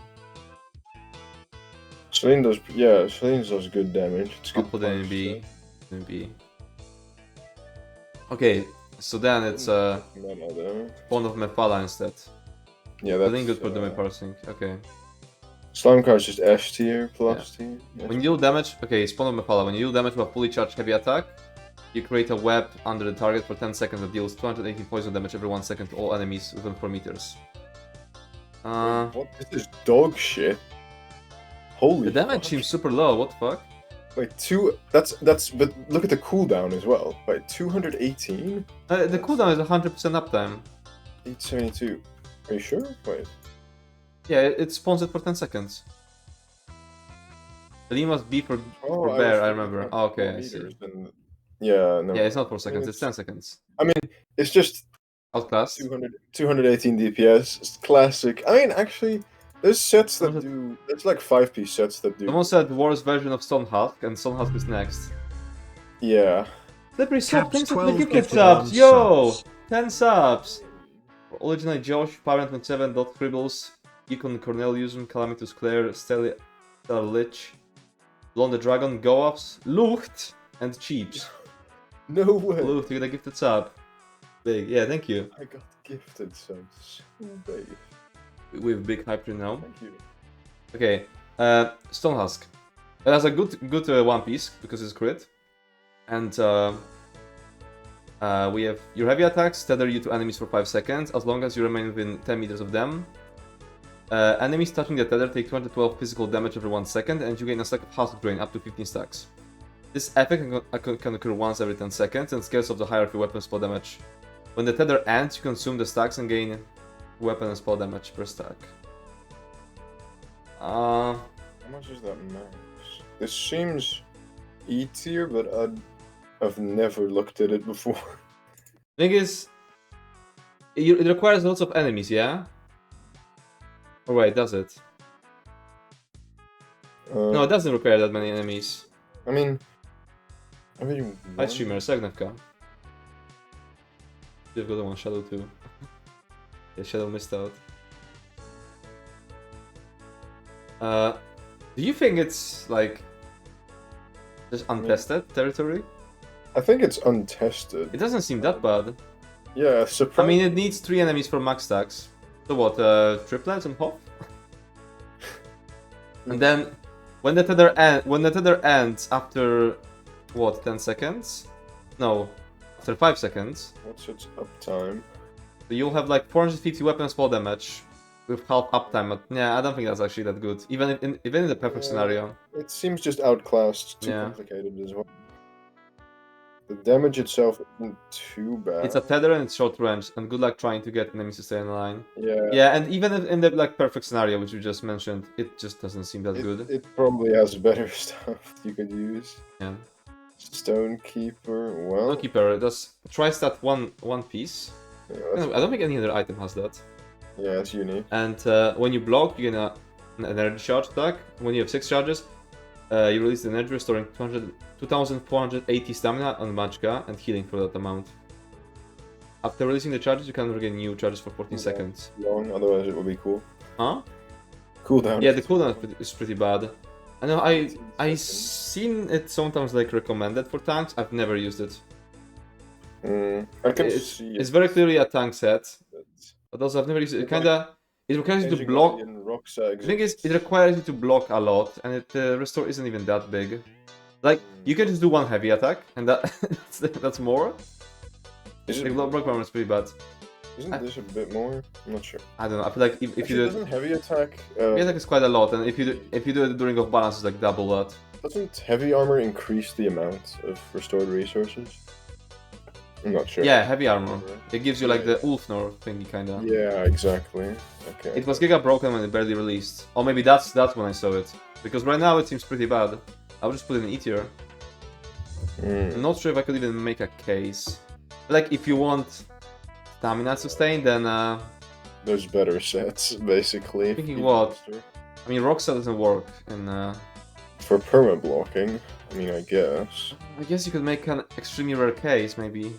Celine does, yeah, Celine does good damage. It's I'll good put it in punch, B. so. In B. Okay, so then it's Spawn of Mephala instead. Yeah, that's... Celine good for doing parsing, okay. Slime card is just S tier, plus tier. When you deal damage, okay, Spawn of Mephala, when you deal damage with a fully charged heavy attack, you create a web under the target for 10 seconds that deals 280 poison damage every 1 second to all enemies within 4 meters. Wait, what? This is dog shit. Holy The damage seems super low, what the fuck? Wait, but look at the cooldown as well. Wait, 218? The cooldown is 100% uptime. 872. Are you sure? Wait. Yeah, it spawns it for 10 seconds. The must be for bear, I remember. Oh, okay, I see. Yeah, no. Yeah, it's not 4 seconds, it's 10 seconds. I mean, it's just... Outclassed. 218 DPS. It's classic. I mean, actually, there's sets that do... There's like 5-piece sets that do... Someone said worst version of Stone Husk, and Stone Husk is next. Yeah. Slippery Sub, thanks for the gifted subs! Yo! 10 subs! Originally Josh, Parent27, Dot Cribbles, Econ Corneliusm, Calamitous Claire, Stellar Lich, Blonde Dragon, Go-Ups, Lucht, and Cheeps. No way! Lucht, you got a gifted sub. Big, yeah, thank you. I got gifted subs. Big. We have big hype now. Thank you. Okay, Stone Husk. It has a good one piece because it's crit, and we have your heavy attacks tether you to enemies for 5 seconds as long as you remain within 10 meters of them. Enemies touching the tether take 212 physical damage every 1 second, and you gain a stack of Husk Drain up to 15 stacks. This effect can occur once every 10 seconds and scales of the hierarchy weapon spell damage. When the tether ends, you consume the stacks and gain weapon and spell damage per stack. How much is that max? This seems E tier, but I've never looked at it before. Thing is, it requires lots of enemies, yeah? Or wait, does it? No, it doesn't require that many enemies. I mean... Hi streamer, Segnevka. You've got one Shadow too. Yeah, Shadow missed out. Do you think it's like just untested territory? I think it's untested. It doesn't seem that bad. Yeah, I mean, it needs 3 enemies for max stacks. So what, triplets and Hoff? And then when the tether ends after what, 10 seconds? No, after 5 seconds. What's its uptime? So you'll have like 450 weapon spell damage with half uptime, but yeah, I don't think that's actually that good. Even in the perfect scenario. It seems just outclassed, too complicated as well. The damage itself isn't too bad. It's a tether and it's short range, and good luck trying to get enemies to stay in line. Yeah. Yeah, and even in the like perfect scenario which you just mentioned, it just doesn't seem that good. It probably has better stuff you could use. Yeah. Stonekeeper, well... Stonekeeper, does try stat one piece. Yeah, I don't think any other item has that. Yeah, it's unique. And when you block, you get an energy charge attack. When you have 6 charges, you release the energy, restoring 2,480 stamina on Magicka and healing for that amount. After releasing the charges, you can regain new charges for 14 seconds. Long, otherwise it will be cool. Huh? Cooldown. Yeah, the cooldown is pretty bad. I know, I seen it sometimes like recommended for tanks. I've never used it. I can see it's very clearly a tank set, but also I've never used it. It requires you to block. The thing is, it requires you to block a lot, and the restore isn't even that big. Like, you can just do 1 heavy attack, and that's more. Like, block armor is pretty bad. Isn't this a bit more? I'm not sure. I don't know. I feel like if you do doesn't heavy attack... heavy attack is quite a lot, and if you do it during off balance, it's like double that. Doesn't heavy armor increase the amount of restored resources? I'm not sure. Yeah, heavy armor. It gives you like the Ulfnor thingy kinda. Yeah, exactly. Okay. It was Giga broken when it barely released. Or maybe that's when I saw it. Because right now it seems pretty bad. I'll just put it in E tier. I'm not sure if I could even make a case. Like, if you want stamina sustain, then there's better sets, basically. Thinking what? I mean, Rockstar doesn't work in For perma blocking, I mean, I guess. I guess you could make an extremely rare case, maybe.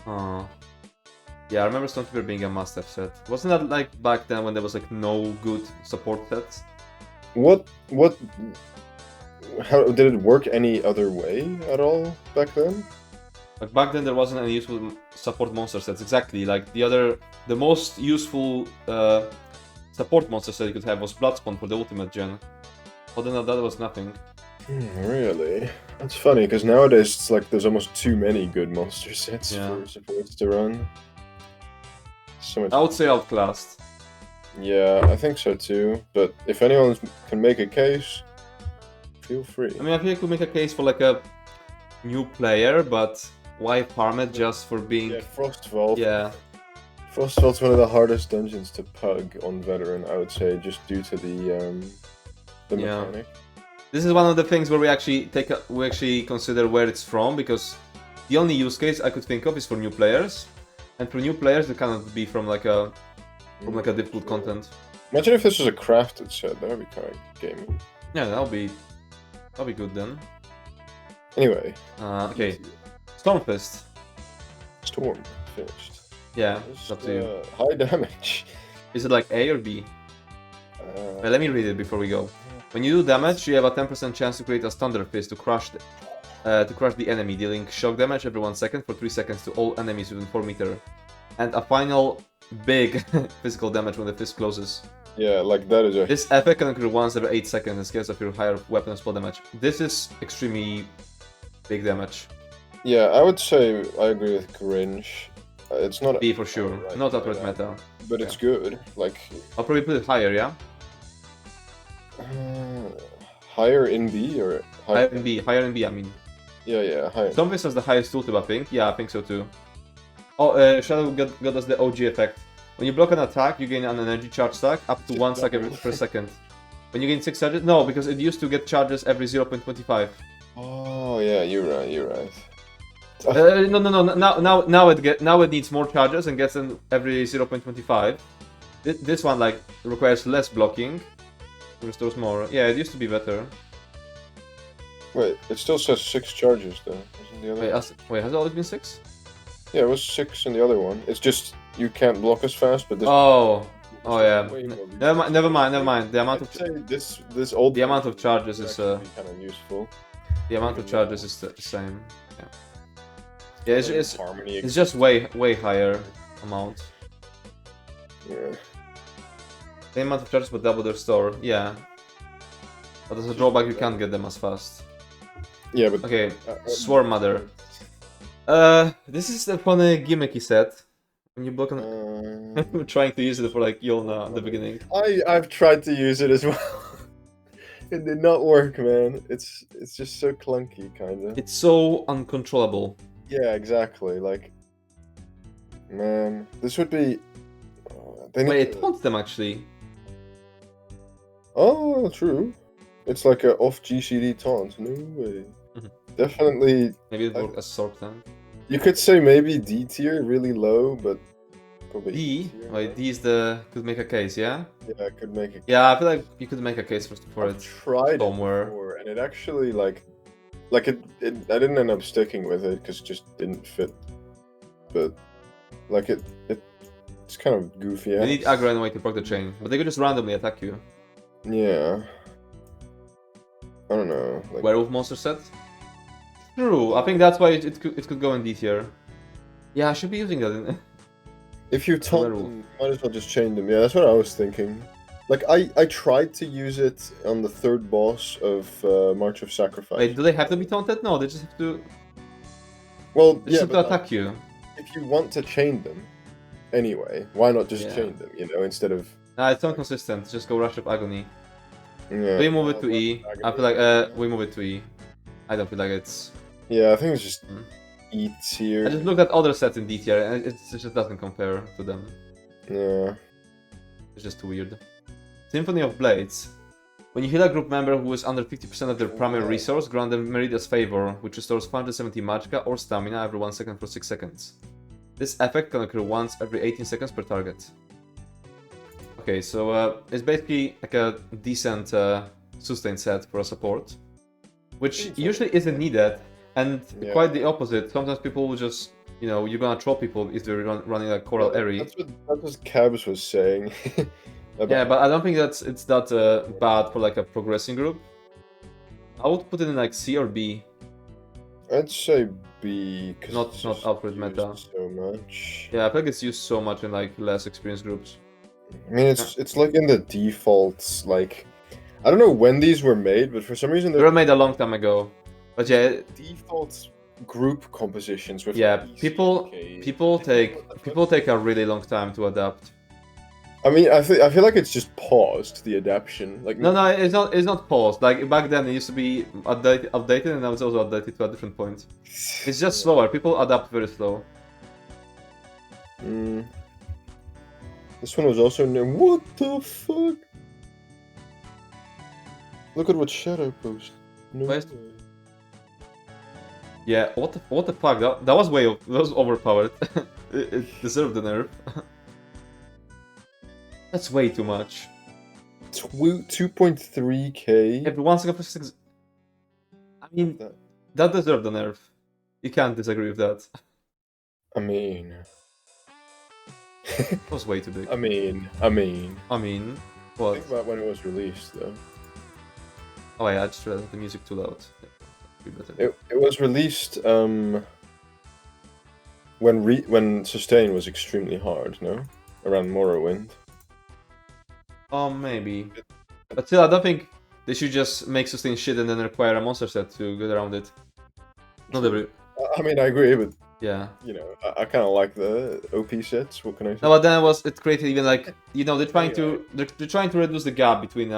Oh. Yeah, I remember Stonekeeper being a must-have set. Wasn't that like back then when there was like no good support sets? What? How did it work any other way at all back then? Like back then there wasn't any useful support monster sets. Exactly, like the most useful support monster set you could have was Bloodspawn for the ultimate gen. Other than that, there was nothing. Really? That's funny, because nowadays it's like there's almost too many good monster sets for supports to run. So much. I would say outclassed. Yeah, I think so too. But if anyone can make a case, feel free. I mean, I think you could make a case for like a new player, but why farm it just for being... Yeah, Frostvault. Yeah. Frostvault's one of the hardest dungeons to pug on veteran, I would say, just due to the mechanic. This is one of the things where we actually consider where it's from, because the only use case I could think of is for new players, and for new players it cannot be from like a difficult content. Imagine if this was a crafted set, that would be kind of gaming. Yeah, that'll be good then. Anyway. Okay. Stormfist. Storm finished. Yeah, it's up to you. High damage. Is it like A or B? Let me read it before we go. When you do damage, you have a 10% chance to create a Thunder Fist to crush the enemy, dealing shock damage every 1 second for 3 seconds to all enemies within 4 meters. And a final big physical damage when the fist closes. Yeah, like that is a... This effect can occur once every 8 seconds in scales of your higher weapon and spell damage. This is extremely big damage. Yeah, I would say I agree with Grinch. It's not B for sure, not upright meta. But it's good, like... I'll probably put it higher, yeah? Higher in B or... Higher in B, I mean. Yeah, higher. Stormfist has the highest tooltip, I think. Yeah, I think so too. Oh, Shadow God does the OG effect. When you block an attack, you gain an energy charge stack up to 1 second per second. When you gain 6 charges... No, because it used to get charges every 0.25. Oh, yeah, you're right. No. Now it needs more charges and gets them every 0.25. This one like requires less blocking, restores more. Yeah, it used to be better. Wait, it still says 6 charges though. Isn't the other? Wait, has it always been 6? Yeah, it was 6 in the other one. It's just you can't block as fast, but this. Oh yeah. Never mind. The amount of the amount of charges is kind of useful. The amount of charges is the same. Yeah, it's just way higher amount. Yeah. Same amount of charges but double their store. Yeah. But as a drawback, you can't get them as fast. Yeah, but okay. Swarm Mother. This is a funny gimmicky set. When you block on, I'm trying to use it for like Yolna at the beginning. I've tried to use it as well. It did not work, man. It's just so clunky, kind of. It's so uncontrollable. Yeah, exactly. Like, man, this would be. Wait, it taunts them actually. Oh, true. It's like a off GCD taunt. No way. Definitely. Maybe it worked as sword tank. You could say maybe D tier, really low, but probably D. Wait, D is the could make a case, yeah. Yeah, I could make a. Yeah, I feel like you could make a case for it. Tried somewhere. It before, and it actually like it. I didn't end up sticking with it because it just didn't fit. But like it's kind of goofy. You need aggro anyway to proc the chain, but they could just randomly attack you. Yeah. I don't know. Like... Werewolf monster set? True, I think that's why it could go in D tier. Yeah, I should be using that in... If you taunt them, might as well just chain them. Yeah, that's what I was thinking. Like, I tried to use it on the 3rd boss of March of Sacrifice. Wait, do they have to be taunted? No, they just have to... Well, they just have to attack you. If you want to chain them, anyway, why not just chain them, you know, instead of... Nah, it's not consistent, just go Rush of Agony. Yeah. We move it to E. I feel like, we move it to E. I don't feel like it's... Yeah, I think it's just E tier. I just looked at other sets in D tier and it just doesn't compare to them. Yeah. It's just too weird. Symphony of Blades. When you heal a group member who is under 50% of their primary resource, grant them Meridia's Favor, which restores 570 magicka or stamina every 1 second for 6 seconds. This effect can occur once every 18 seconds per target. Okay, so it's basically like a decent sustain set for a support, which usually isn't needed, and quite the opposite. Sometimes people will just, you know, you're gonna troll people if they're running like Coral Airy. That's what Cabs was saying. Yeah, but I don't think it's that bad for like a progressing group. I would put it in like C or B. I'd say B, because Not Alfred meta. So much. Yeah, I feel like it's used so much in like less experienced groups. I mean, it's like in the defaults. Like, I don't know when these were made, but for some reason they were made a long time ago. But yeah, default group compositions with people take a really long time to adapt. I mean, I feel like it's just paused the adaptation. Like no, it's not paused. Like back then, it used to be updated, and now it's also updated to a different point. It's just slower. People adapt very slow. This one was also new. What the fuck? Look at what Shadow posted. No way. Yeah, what the fuck? That was that was overpowered. it deserved the nerf. That's way too much. 2.3k. Every 1 second for 6. I mean, that deserved the nerf. You can't disagree with that. I mean, it was way too big. I mean, what? Think about when it was released, though. Oh yeah, I just realized the music too loud. It was released when Sustain was extremely hard, no? Around Morrowind. Oh, maybe. But still, I don't think they should just make Sustain shit and then require a monster set to get around it. Not every... I mean, I agree, but... Yeah. You know, I kind of like the OP sets, what can I say? No, but then it created even like, you know, they're trying to reduce the gap between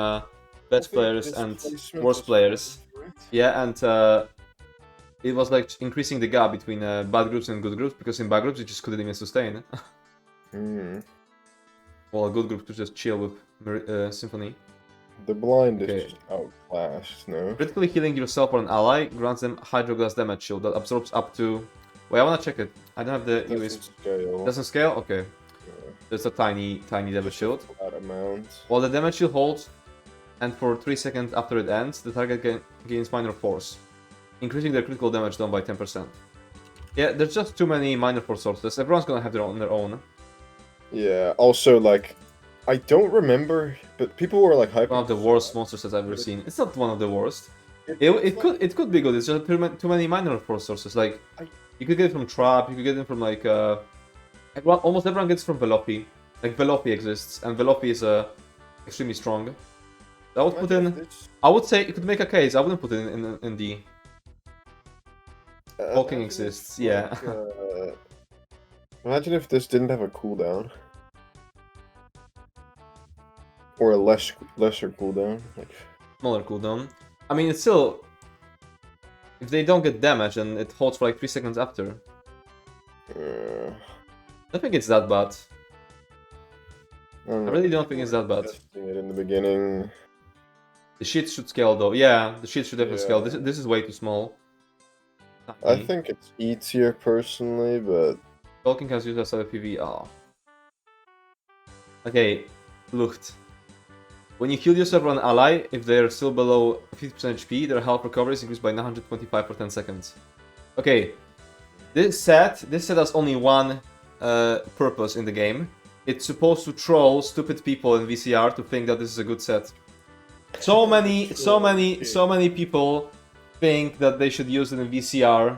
best players and worst players. Yeah, and it was like increasing the gap between bad groups and good groups, because in bad groups you just couldn't even sustain. Well, a good group could just chill with Symphony. The blind is just outclassed, no? Critically healing yourself or an ally grants them Hydroglass damage shield that absorbs up to... Wait, I wanna check it. I don't have the US. Doesn't scale? Okay. Yeah. There's a tiny damage shield. That amount. While the damage shield holds, and for 3 seconds after it ends, the target gains minor force, increasing their critical damage done by 10%. Yeah, there's just too many minor force sources. Everyone's gonna have their own. Yeah, also, like, I don't remember, but people were like hyping. One of the worst monster sets I've ever seen. It's not one of the worst. It could be good. It's just too many minor force sources. Like, you could get it from Trap. You could get it from like almost everyone gets from Velopi. Like Velopi exists, and Velopi is extremely strong. I would put in. I would say you could make a case. I wouldn't put it in D. Hulking exists. Yeah. Imagine if this didn't have a cooldown. Or a lesser cooldown. Like... Smaller cooldown. I mean, it's still... If they don't get damage and it holds for like 3 seconds after. I don't think it's that bad. I really don't think it's that bad. Testing it in the beginning. The shit should scale though. Yeah, the shit should definitely scale. This is way too small. I think it's E tier personally, but... Tolkien has used as a PvE. Oh. Okay, Lucht. When you heal yourself or an ally, if they're still below 50% HP, their health recovery is increased by 925 for 10 seconds. Okay, this set has only one purpose in the game. It's supposed to troll stupid people in VCR to think that this is a good set. So many people think that they should use it in VCR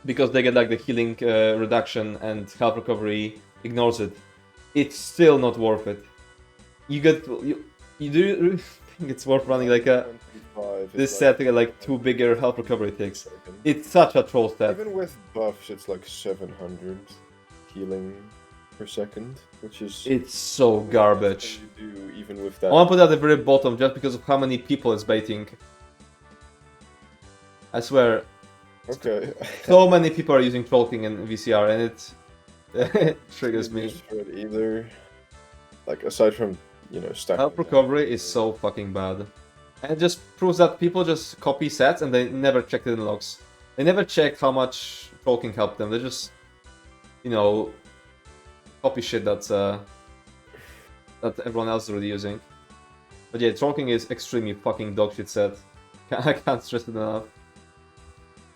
because they get like the healing reduction and health recovery ignores it. It's still not worth it. You do think it's worth running like this set to get like 2 bigger health recovery ticks? It's such a troll set. Even with buffs, it's like 700 healing per second, which is... It's so garbage. You do, even with that. I want to put it at the very bottom just because of how many people it's baiting. I swear. Okay. So many people are using Trollking in VCR and it triggers me. Either, like, aside from, you know, stacking. Health recovery is so fucking bad. And it just proves that people just copy sets and they never check it in logs. They never check how much Trollking helped them. They just, you know, copy shit that's that everyone else is already using. But yeah, Trollking is extremely fucking dogshit set. I can't stress it enough.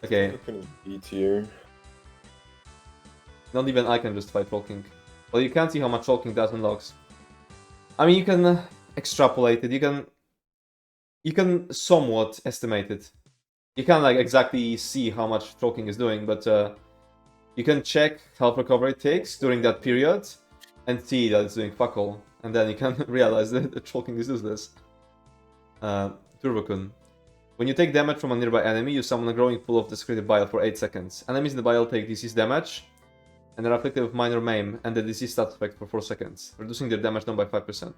Okay. Looking at B tier. Not even I can justify Trollking. Well, you can't see how much Trollking does unlocks. I mean, you can extrapolate it. You can somewhat estimate it. You can't like exactly see how much Trollking is doing, but you can check health recovery takes during that period and see that it's doing fuck all. And then you can realize that the Trollking is useless. Turbokun. When you take damage from a nearby enemy, you summon a growing pool of desecrated bile for 8 seconds. Enemies in the bile take disease damage and are afflicted with minor maim and the disease stat effect for 4 seconds, reducing their damage down by 5%.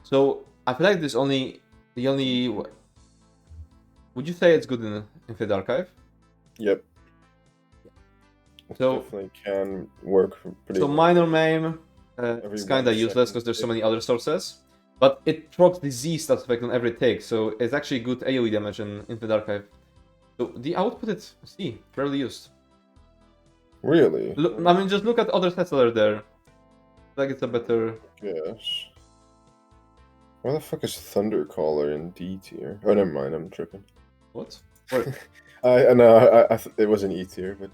So I feel like the only. Would you say it's good in Infinite Archive? Yep. So definitely can work pretty so well. minor maim is kind of useless because there's so many other sources, but it procs disease stat effect on every take, so it's actually good AoE damage in Infinite Archive. So the output is C, rarely used. Really? Look, I mean, just look at other sets that are there. Like it's a better. Yes. Where the fuck is Thundercaller in D tier? Oh, never mind. I'm tripping. What? I know. It was an E tier, but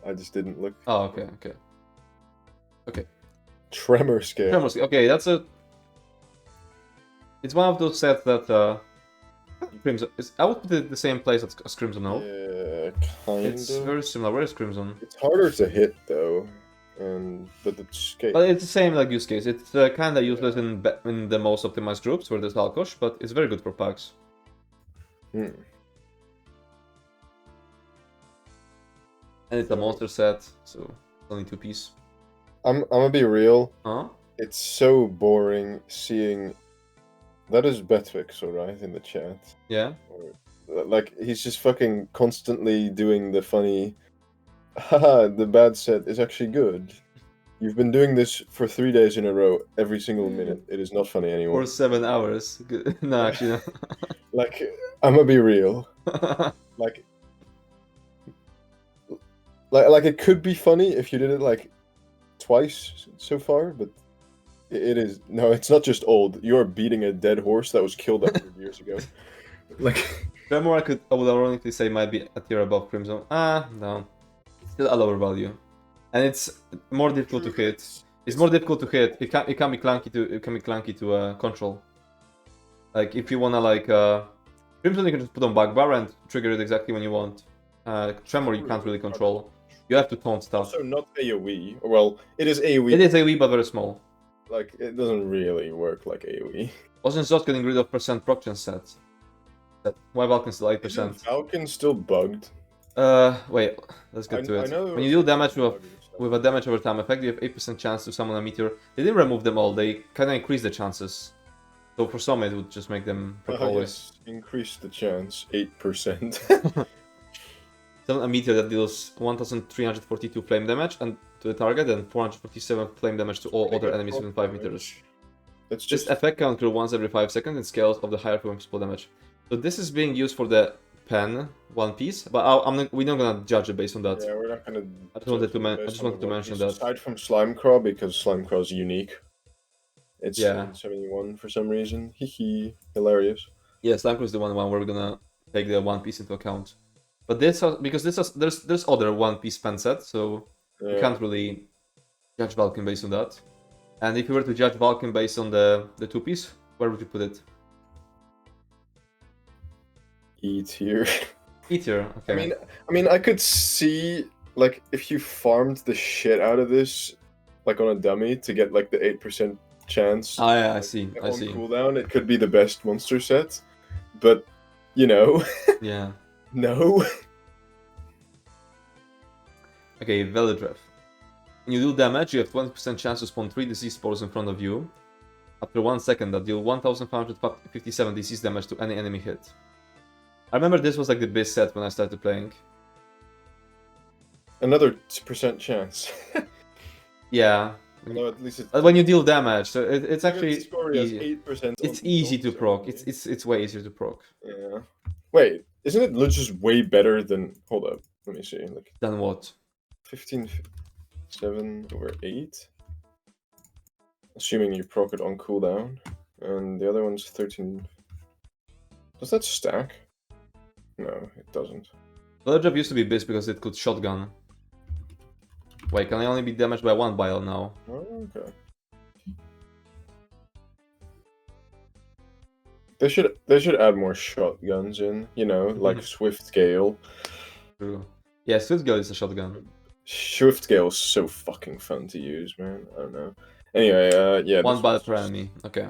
I just didn't look. Oh, okay. Tremor Scale. Tremor Scale. Okay, that's a. It's one of those sets that Crimson. I would put it the same place as Crimson. No. Yeah, kind It's of. very similar. Where is Crimson? It's harder to hit though, but the scale. But it's the same like use case. It's kind of useless in the most optimized groups where there's Alkosh, but it's very good for packs. Hmm. And it's a monster set, so it's only 2-piece. I'm gonna be real. Huh? It's so boring seeing. That is Betvix, alright, in the chat. Yeah. Like he's just fucking constantly doing the funny. Haha, the bad set is actually good. You've been doing this for 3 days in a row, every single minute. It is not funny anymore. For 7 hours. No, actually, no. Like, I'm gonna be real. Like it could be funny if you did it like twice so far, but it is no. It's not just old. You are beating a dead horse that was killed 100 years ago. Like, Tremor, I would ironically say might be a tier above Crimson. No. Still a lower value, and it's more difficult to hit. It's more difficult to hit. It can be clunky to control. Like if you wanna like Crimson, you can just put on back bar and trigger it exactly when you want. Tremor you can't really control. You have to taunt stuff. Also not AoE. Well, it is AoE. It is AoE, but very small. Like it doesn't really work like AoE. Wasn't just getting rid of percent proction sets. Why Valken still 8%? Isn't Falcon still bugged? Wait, let's get to it. When you deal damage with a damage over time effect, you have 8% chance to summon a meteor. They didn't remove them all, they kind of increased the chances. So for some it would just make them always. Yes. Increase the chance, 8%. Summon a meteor that deals 1342 flame damage and to the target and 447 flame damage to all other enemies within 5 meters. It's This just effect can occur once every 5 seconds and scales of the higher possible damage. So this is being used for the pen One Piece, but we're not gonna judge it based on that. yeah, we're not gonna. I just wanted to mention that. Aside from Slimecraw, because Slimecraw is unique. It's Yeah. 71 for some reason. Hee hilarious. Yeah, Slamcraw is the one where we're gonna take the One Piece into account. But there's other One Piece pen sets, so you can't really judge Valken based on that. And if you were to judge Valken based on the 2-piece, where would you put it? E tier. E tier. Okay. I mean, I could see like if you farmed the shit out of this, like on a dummy, to get like the 8% chance. Oh yeah, I see. On cooldown, it could be the best monster set, but Yeah. No. Okay, Velodrev. When you do damage, you have 20% chance to spawn 3 disease spores in front of you. After 1 second, that deal 1557 disease damage to any enemy hit. I remember this was like the best set when I started playing. Another % chance. Yeah. No, at least When you deal damage, so it's actually easy. 8% It's easy to proc. It's way easier to proc. Yeah. Wait, isn't it just way better than? Hold up, let me see. Like Than what? 15.7 over 8. assuming you proc it on cooldown. And the other one's 13. Does that stack? No, it doesn't. Village Job used to be best because it could shotgun. Wait, can I only be damaged by one bile now? Oh, okay. They should add more shotguns in, you know, like Swift Gale. True. Yeah, Swift Gale is a shotgun. Swift Gale is so fucking fun to use, man. I don't know. Anyway, yeah. One bile per enemy. Okay.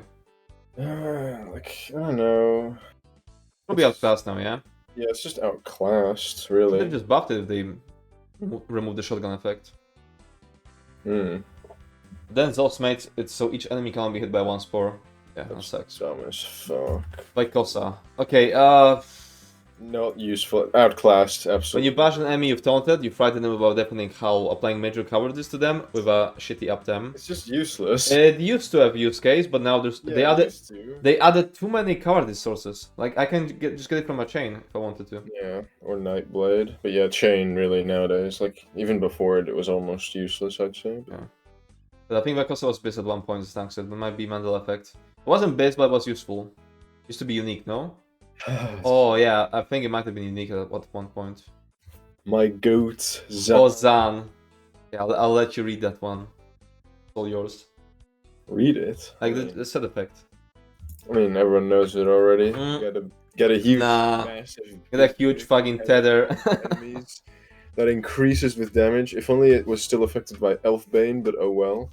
Like, I don't know. Probably outclassed now, yeah? Yeah, it's just outclassed, really. They just buffed it if they remove the shotgun effect. Hmm. Then it's also made it so each enemy can't be hit by one spore. Yeah, that sucks. Dumb as fuck. By Kosa. Okay, Not useful. Outclassed, absolutely. when you bash an enemy you've taunted, you frighten them about deafening howl, applying major cowardice to them with a shitty uptem. It's just useless. It used to have use case, but now there's they added too many cowardice sources. Like I can just get it from a chain if I wanted to. Yeah, or Nightblade. But yeah, chain really nowadays. Like even before it was almost useless, I'd say. But... Yeah. But I think Vakosa was based at one point, thanks to it, but might be Mandela effect. It wasn't based, but it was useful. Used to be unique, no? Oh yeah, I think it might have been unique at one point. My goat, Zan. Oh, Zan. Yeah, I'll let you read that one. It's all yours. Read it. Like the set effect. I mean, everyone knows it already. Get a huge, massive, get a huge fucking tether. Enemies that increases with damage. If only it was still affected by Elfbane, but oh well.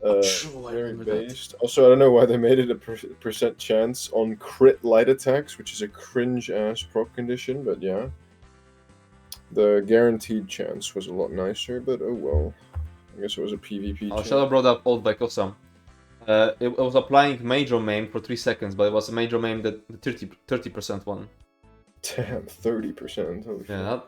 Very based. Also, I don't know why they made it a percent chance on crit light attacks, which is a cringe ass proc condition, but yeah. The guaranteed chance was a lot nicer, but oh well. I guess it was a PvP chance. Shadow brought up old by Kosa. It was applying Major Maim for 3 seconds, but it was a Major Maim that the 30% one. Damn, 30%. Holy yeah, that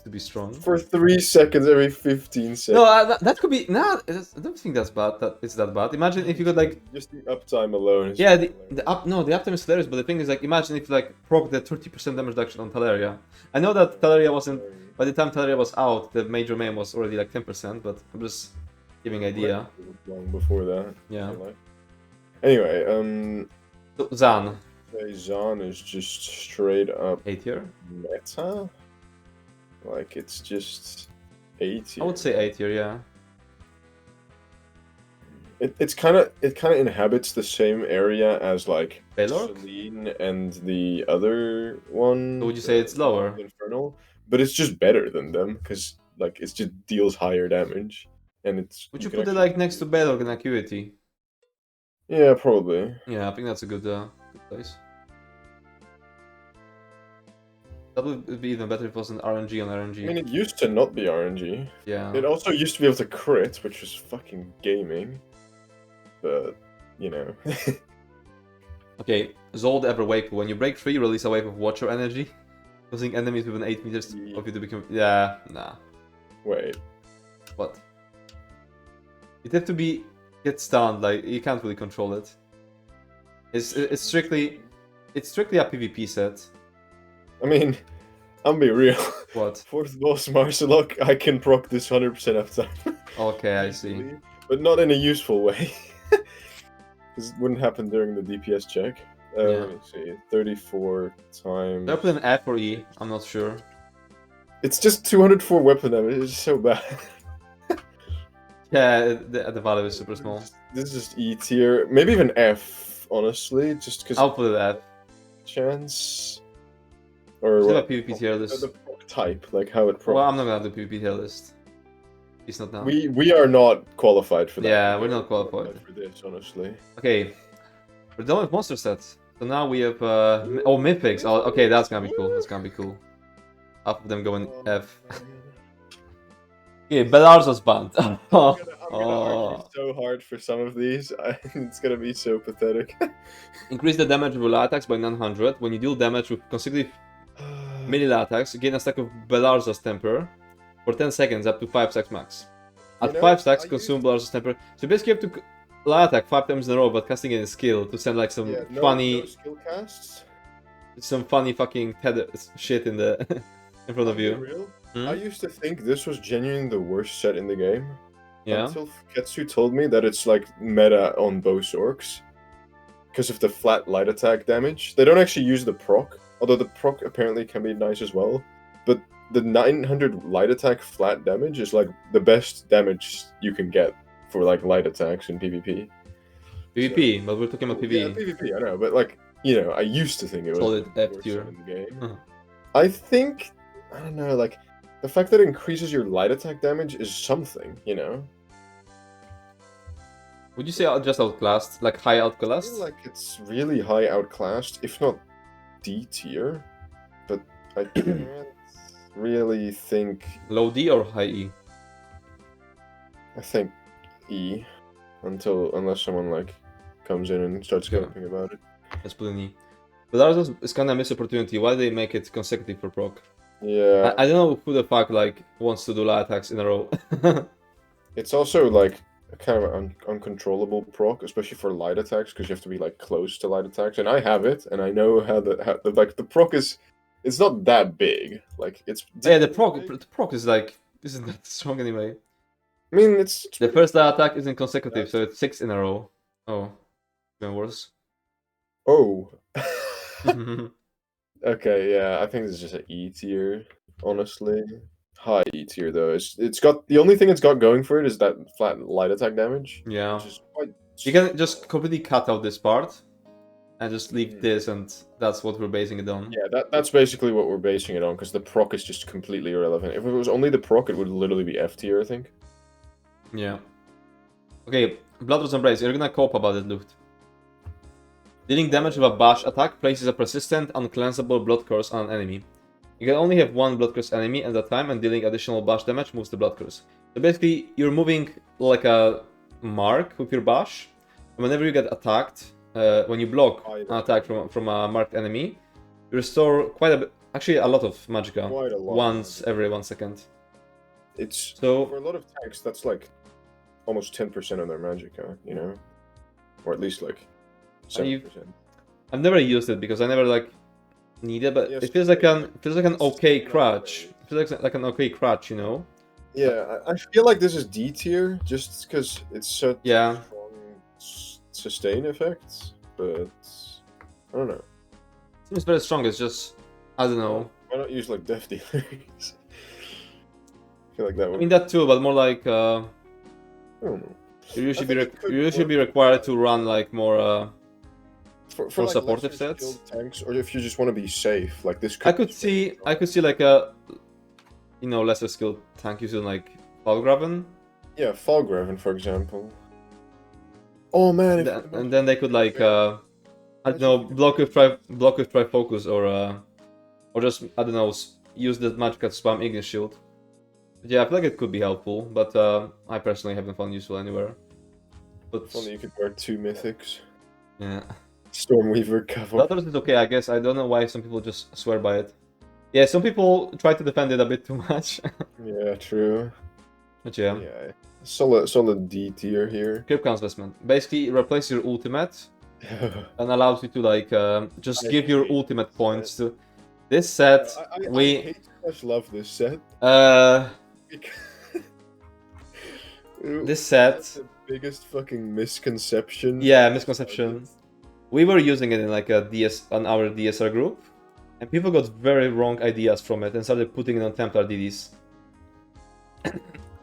to be strong. For 3 seconds every 15 seconds. No, that could be. No, I don't think that's bad. It's that bad. Imagine if you could like. Just the uptime alone. Is yeah, the uptime is hilarious. But the thing is, like, imagine if you like proc the 30% damage reduction on Teleria. I know that Teleria wasn't. By the time Teleria was out, the Major Maim was already like 10%. But I'm just giving idea. Long before that. Yeah. Anyway, so, Zan. Zan is just straight up A tier. Meta. Like it's just A tier. I would say A tier, yeah. It kind of inhabits the same area as like Baylor? Celine and the other one. So would you say it's lower? Infernal, but it's just better than them because like it just deals higher damage, and it's. Would you put it like next to Baylor in Acuity? Yeah, probably. Yeah, I think that's a good place. That would be even better if it wasn't RNG on RNG. I mean, it used to not be RNG. Yeah. It also used to be able to crit, which was fucking gaming. But, you know. Okay, Zold ever wave. When you break free, release a wave of Watcher energy, causing enemies within 8 meters of you to become. Yeah, nah. Wait. What? You have to get stunned. Like you can't really control it. It's strictly a PvP set. I mean, I'll be real. What? 4th boss Marcelok, I can proc this 100% uptime. Okay, I see. But not in a useful way. This wouldn't happen during the DPS check. Let me see. 34 times. Did I put an F or E? I'm not sure. It's just 204 weapon damage. It's so bad. Yeah, the value is super small. This is just E tier. Maybe even F, honestly. Just because. I'll put it F. Chance. Or what? A PvP tier list. The type, like how it. Well, I'm not gonna do PvP tier list. It's not now. We are not qualified for that. Yeah, we're not qualified for this, honestly. Okay, we're done with monster sets. So now we have mythics. Oh, okay, that's gonna be cool. That's gonna be cool. Half of them going F. Okay, Belarza's banned. I'm gonna argue so hard for some of these. It's gonna be so pathetic. Increase the damage with attacks by 900. When you deal damage with consecutive melee attacks, gain a stack of Belarza's temper for 10 seconds up to 5 stacks max. At 5 stacks, consume Belarza's temper. So basically, you have to attack 5 times in a row, but casting in a skill to send like some funny, no skill casts. Some funny fucking tether shit in the in front of you. Real? I used to think this was genuinely the worst set in the game. Yeah. Until Ketsu told me that it's like meta on both orcs. Because of the flat light attack damage. They don't actually use the proc, although the proc apparently can be nice as well. But the 900 light attack flat damage is like the best damage you can get for like light attacks in PvP. PvP, so, but we're talking about PvE. Yeah, PvP, I know, but like, you know, I used to think it was solid the F worst tier in the game. Uh-huh. I think, I don't know, like, the fact that it increases your light attack damage is something, you know? Would you say just outclassed, like high I outclassed? feel like it's really high outclassed, if not D tier, but I can't really think. Low D or high E? I think E, unless someone like comes in and starts scoping about it. Let's put in E. But also it's kind of a missed opportunity. Why they make it consecutive for proc? Yeah. I don't know who the fuck like wants to do light attacks in a row. It's also like kind of an uncontrollable proc, especially for light attacks, because you have to be like close to light attacks. And I have it, and I know how the proc is. It's not that big. Like it's. Yeah, the proc is like isn't that strong anyway. I mean, it's the first light attack isn't consecutive, so it's 6 in a row. Oh, even worse. Oh. Okay, yeah, I think this is just an E tier, honestly. High E tier though. It's got the only thing it's got going for it is that flat light attack damage. Yeah. Which is quite you can just completely cut out this part and just leave this, and that's what we're basing it on. Yeah, that's basically what we're basing it on, because the proc is just completely irrelevant. If it was only the proc, it would literally be F tier, I think. Yeah. Okay, Bloodrose Embrace. You're gonna cope about it, Lucht. Dealing damage with a bash attack places a persistent, uncleansable blood curse on an enemy. You can only have one blood curse enemy at a time, and dealing additional bash damage moves the blood curse. So basically, you're moving like a mark with your bash, and whenever you get attacked, when you block an attack from a marked enemy, you restore quite a bit, actually a lot of magicka, once every 1 second. It's so for a lot of tanks, that's like almost 10% of their magicka, you know, or at least like 7%. I've never used it because I never like need it, but yes, it feels like an okay crutch. It feels like an okay crutch, you know. Yeah, I feel like this is D tier just because it's such strong sustain effects, but I don't know. It seems very strong. It's just I don't know. Why not use like Death Dealers? I feel like that would. I mean that too, but more like I don't know. You usually be required to run like more for like supportive sets, tanks, or if you just want to be safe, like this. I could see like a lesser skilled tank using like Falgraven. Yeah, Falgraven, for example. Oh man! And then they could like I don't know, block with try focus, or just I don't know, use the magic to spam Ignis Shield. But yeah, I feel like it could be helpful, but I personally haven't found useful anywhere. But if only you could wear 2 mythics. Yeah. Stormweaver cover. The others is okay, I guess. I don't know why some people just swear by it. Yeah, some people try to defend it a bit too much. Yeah, true. But yeah. Yeah. Solid D tier here. Crypt Count Investment. Basically, replace your ultimate and allows you to like just give your ultimate points to this set. I love this set. This set. That's the biggest fucking misconception. Yeah, misconception. We were using it in like on our DSR group, and people got very wrong ideas from it and started putting it on Templar DDs.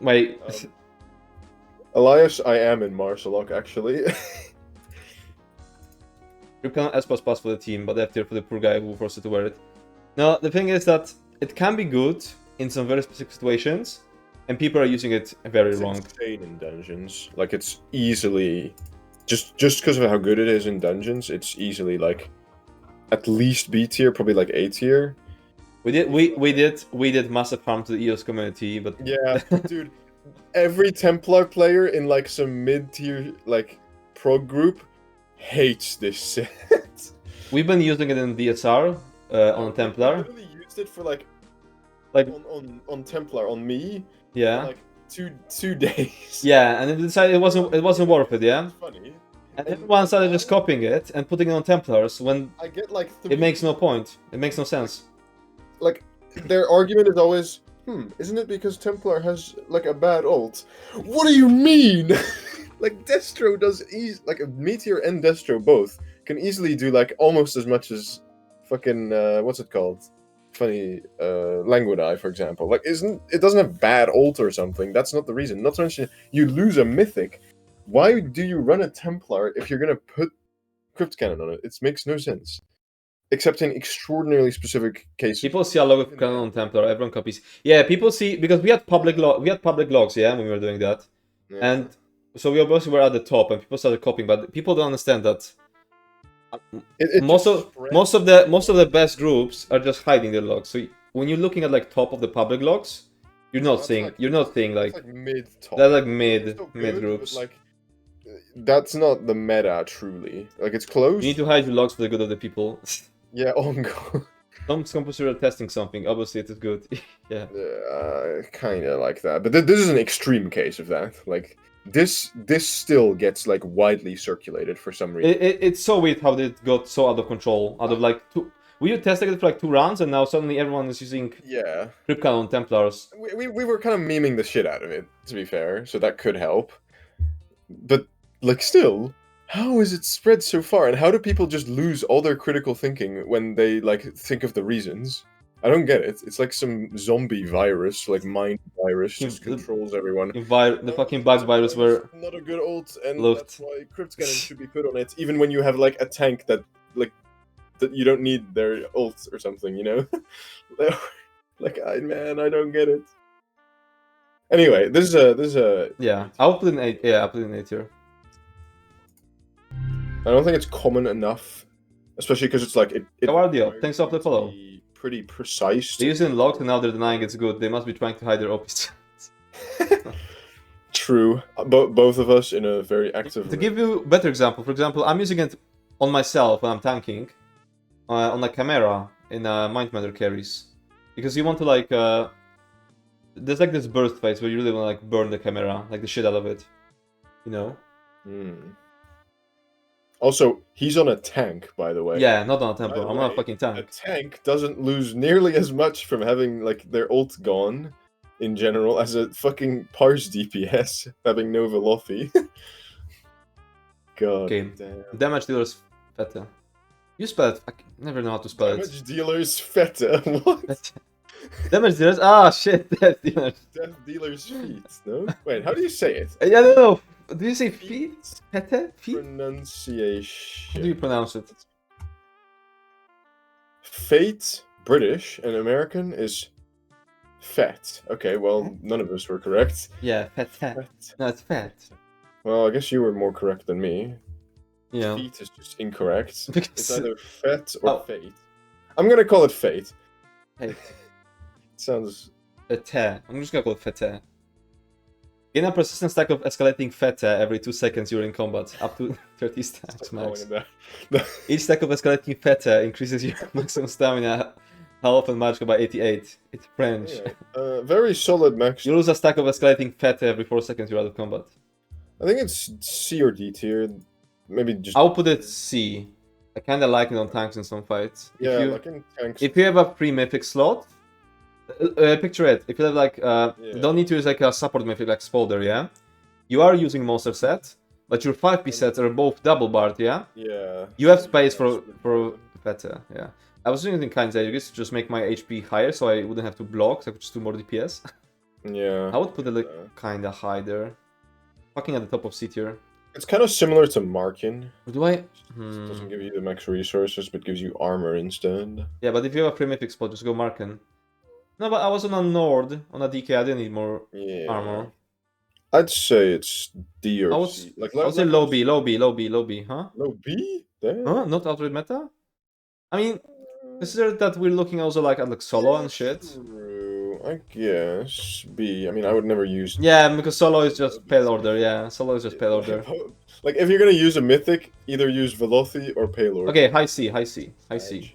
Wait. Elias, I am in Marsalok actually. You can S++ for the team, but F tier for the poor guy who forced it to wear it. No, the thing is that it can be good in some very specific situations, and people are using it very wrong. It's insane in dungeons. Like it's easily, just because of how good it is in dungeons, it's easily like at least B tier, probably like A tier. We did massive harm to the EOS community, but yeah, dude, every Templar player in like some mid tier like pro group hates this set. We've been using it in DSR on Templar. I literally used it for like on Templar on me. Yeah. For like two days. Yeah, and then decided it wasn't worth it. Yeah. It's funny. And everyone started just copying it and putting it on Templars when I get like it makes no point. It makes no sense. Like their argument is always, isn't it because Templar has like a bad ult? What do you mean? Like Destro does like a Meteor and Destro both can easily do like almost as much as fucking what's it called? Funny Languid Eye, for example. Like it doesn't have bad ult or something. That's not the reason. Not to mention you lose a mythic. Why do you run a Templar if you're gonna put Crypt Cannon on it? It makes no sense. Except in extraordinarily specific cases. People see a lot of Cannon on Templar, everyone copies. Yeah, people see, because we had public logs, yeah, when we were doing that. Yeah. And so we obviously were at the top and people started copying, but people don't understand that most of the best groups are just hiding their logs. So when you're looking at like top of the public logs, you're not seeing like mid top. They're like mid groups. Like that's not the meta truly. Like it's close. You need to hide your logs for the good of the people. Yeah, on go. Some composers are testing something. Obviously, it is good. Yeah. Kind of like that, but this is an extreme case of that. Like this still gets like widely circulated for some reason. It's so weird how it got so out of control. Out of like we tested it for like 2 rounds, and now suddenly everyone is using Crypt Cannon Templars. We were kind of memeing the shit out of it, to be fair, so that could help. But like still. How is it spread so far, and how do people just lose all their critical thinking when they like think of the reasons? I don't get it. It's like some zombie virus, like mind virus, just controls everyone. The fucking bug virus were not a good ult, and looked. That's why Crypt Cannon should be put on it, even when you have like a tank that you don't need their ult or something, you know? Like I don't get it. Anyway, this is a yeah. I'll put in 8. Yeah, I'll put in 8 here. I don't think it's common enough, especially because it's like it. Cavardio, thanks for the follow. Pretty precise. They're using logs and now they're denying it's good. They must be trying to hide their OP strats. True. Both of us in a very active. To give you a better example, for example, I'm using it on myself when I'm tanking, on a Chimera in Mind Matter carries, because you want to like. There's like this burst phase where you really want to like burn the Chimera, like the shit out of it, you know. Also, he's on a tank, by the way. Yeah, not on a tempo. I'm on a fucking tank. A tank doesn't lose nearly as much from having like their ult gone, in general, as a fucking parse DPS having no velocity. God damn. Damage dealers Feta. You spell it. I never know how to spell it. Damage dealers Feta. What? Damage dealers. Ah shit. Death dealers. Death dealers feet. No. Wait. How do you say it? Yeah, no. Do you say feet? Feta? Feet? Pronunciation. How do you pronounce it? Fate, British, and American is fat. Okay, well, none of us were correct. Yeah, feta. No, it's fat. Well, I guess you were more correct than me. Yeah. Feet is just incorrect. Because... It's either fat or fate. I'm gonna call it fate. Fate. It sounds... Feta. I'm just gonna call it feta. Gain a persistent stack of escalating feta every 2 seconds during combat, up to 30 stacks max. Each stack of escalating feta increases your maximum stamina, health, and magic by 88. It's French. Yeah. Very solid max. You lose a stack of escalating feta every 4 seconds you're out of combat. I think it's C or D tier. Maybe just... I'll put it C. I kinda like it on tanks in some fights. Yeah, like in tanks. If you have a free mythic slot, picture it. If you have like, you don't need to use like a support mythic like Spolder, yeah? You are using monster set, but your 5p sets are both double barred, yeah? Yeah. You have space for better, yeah. I was using kind of to just make my HP higher so I wouldn't have to block, so I could just do more DPS. Yeah. I would put it like kinda high there. Fucking at the top of C tier. It's kind of similar to Markin. Do I? It doesn't give you the max resources, but gives you armor instead. Yeah, but if you have a free mythic spot, just go Markin. No, but I was on a Nord, on a DK, I didn't need more armor. I'd say it's D or C. I would say low B, low B, low B, low B, huh? Low B? Damn. Huh? Not outright meta? I mean, consider that we're looking also like at like solo and shit. True. I guess B. I mean, I would never use... Yeah, because solo is just pale order, yeah. Solo is just pale order. Like, if you're gonna use a mythic, either use Velothi or pale order. Okay, high C, high C, high C.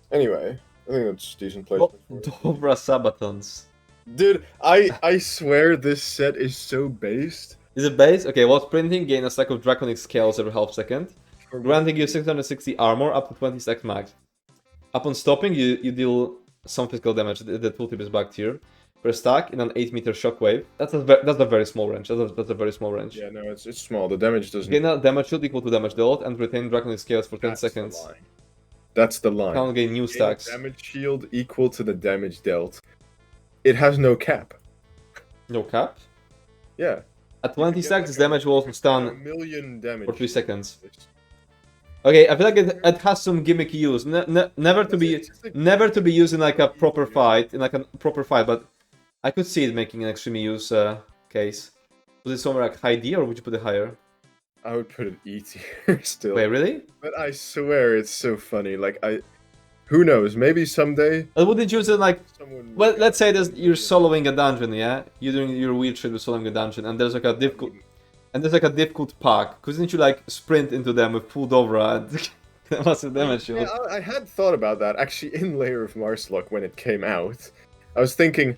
Anyway, I think that's decent placement. Dobra Sabatons. Dude, I swear this set is so based. Is it base? Okay, while sprinting, gain a stack of Draconic Scales every half second, granting you 660 armor up to 20 stacks max. Upon stopping, you deal some physical damage. The tooltip is back here. Per stack in an 8-meter shockwave. That's a very small range. That's a very small range. Yeah, no, it's small. The damage doesn't. Gain a damage shield equal to damage dealt and retain Draconic Scales for 10 seconds. The line. That's the line. Can't gain new stacks. Damage shield equal to the damage dealt. It has no cap. No cap? Yeah. At 20 stacks, this damage will also stun 1 million damage for 3 seconds. Okay, I feel like it has some gimmicky use. Never to be used in like a proper fight, but I could see it making an extreme use case. Was it somewhere like high D, or would you put it higher? I would put it E tier still. Wait, really? But I swear it's so funny. Like who knows? Maybe someday. Would you use it like? Well, let's say you're soloing a dungeon, yeah. You're doing your weird shit with soloing a dungeon, and there's like a difficult pack. Couldn't you like sprint into them with full Dovra and massive damage shield? Yeah, I had thought about that actually in Lair of Marslock when it came out. I was thinking,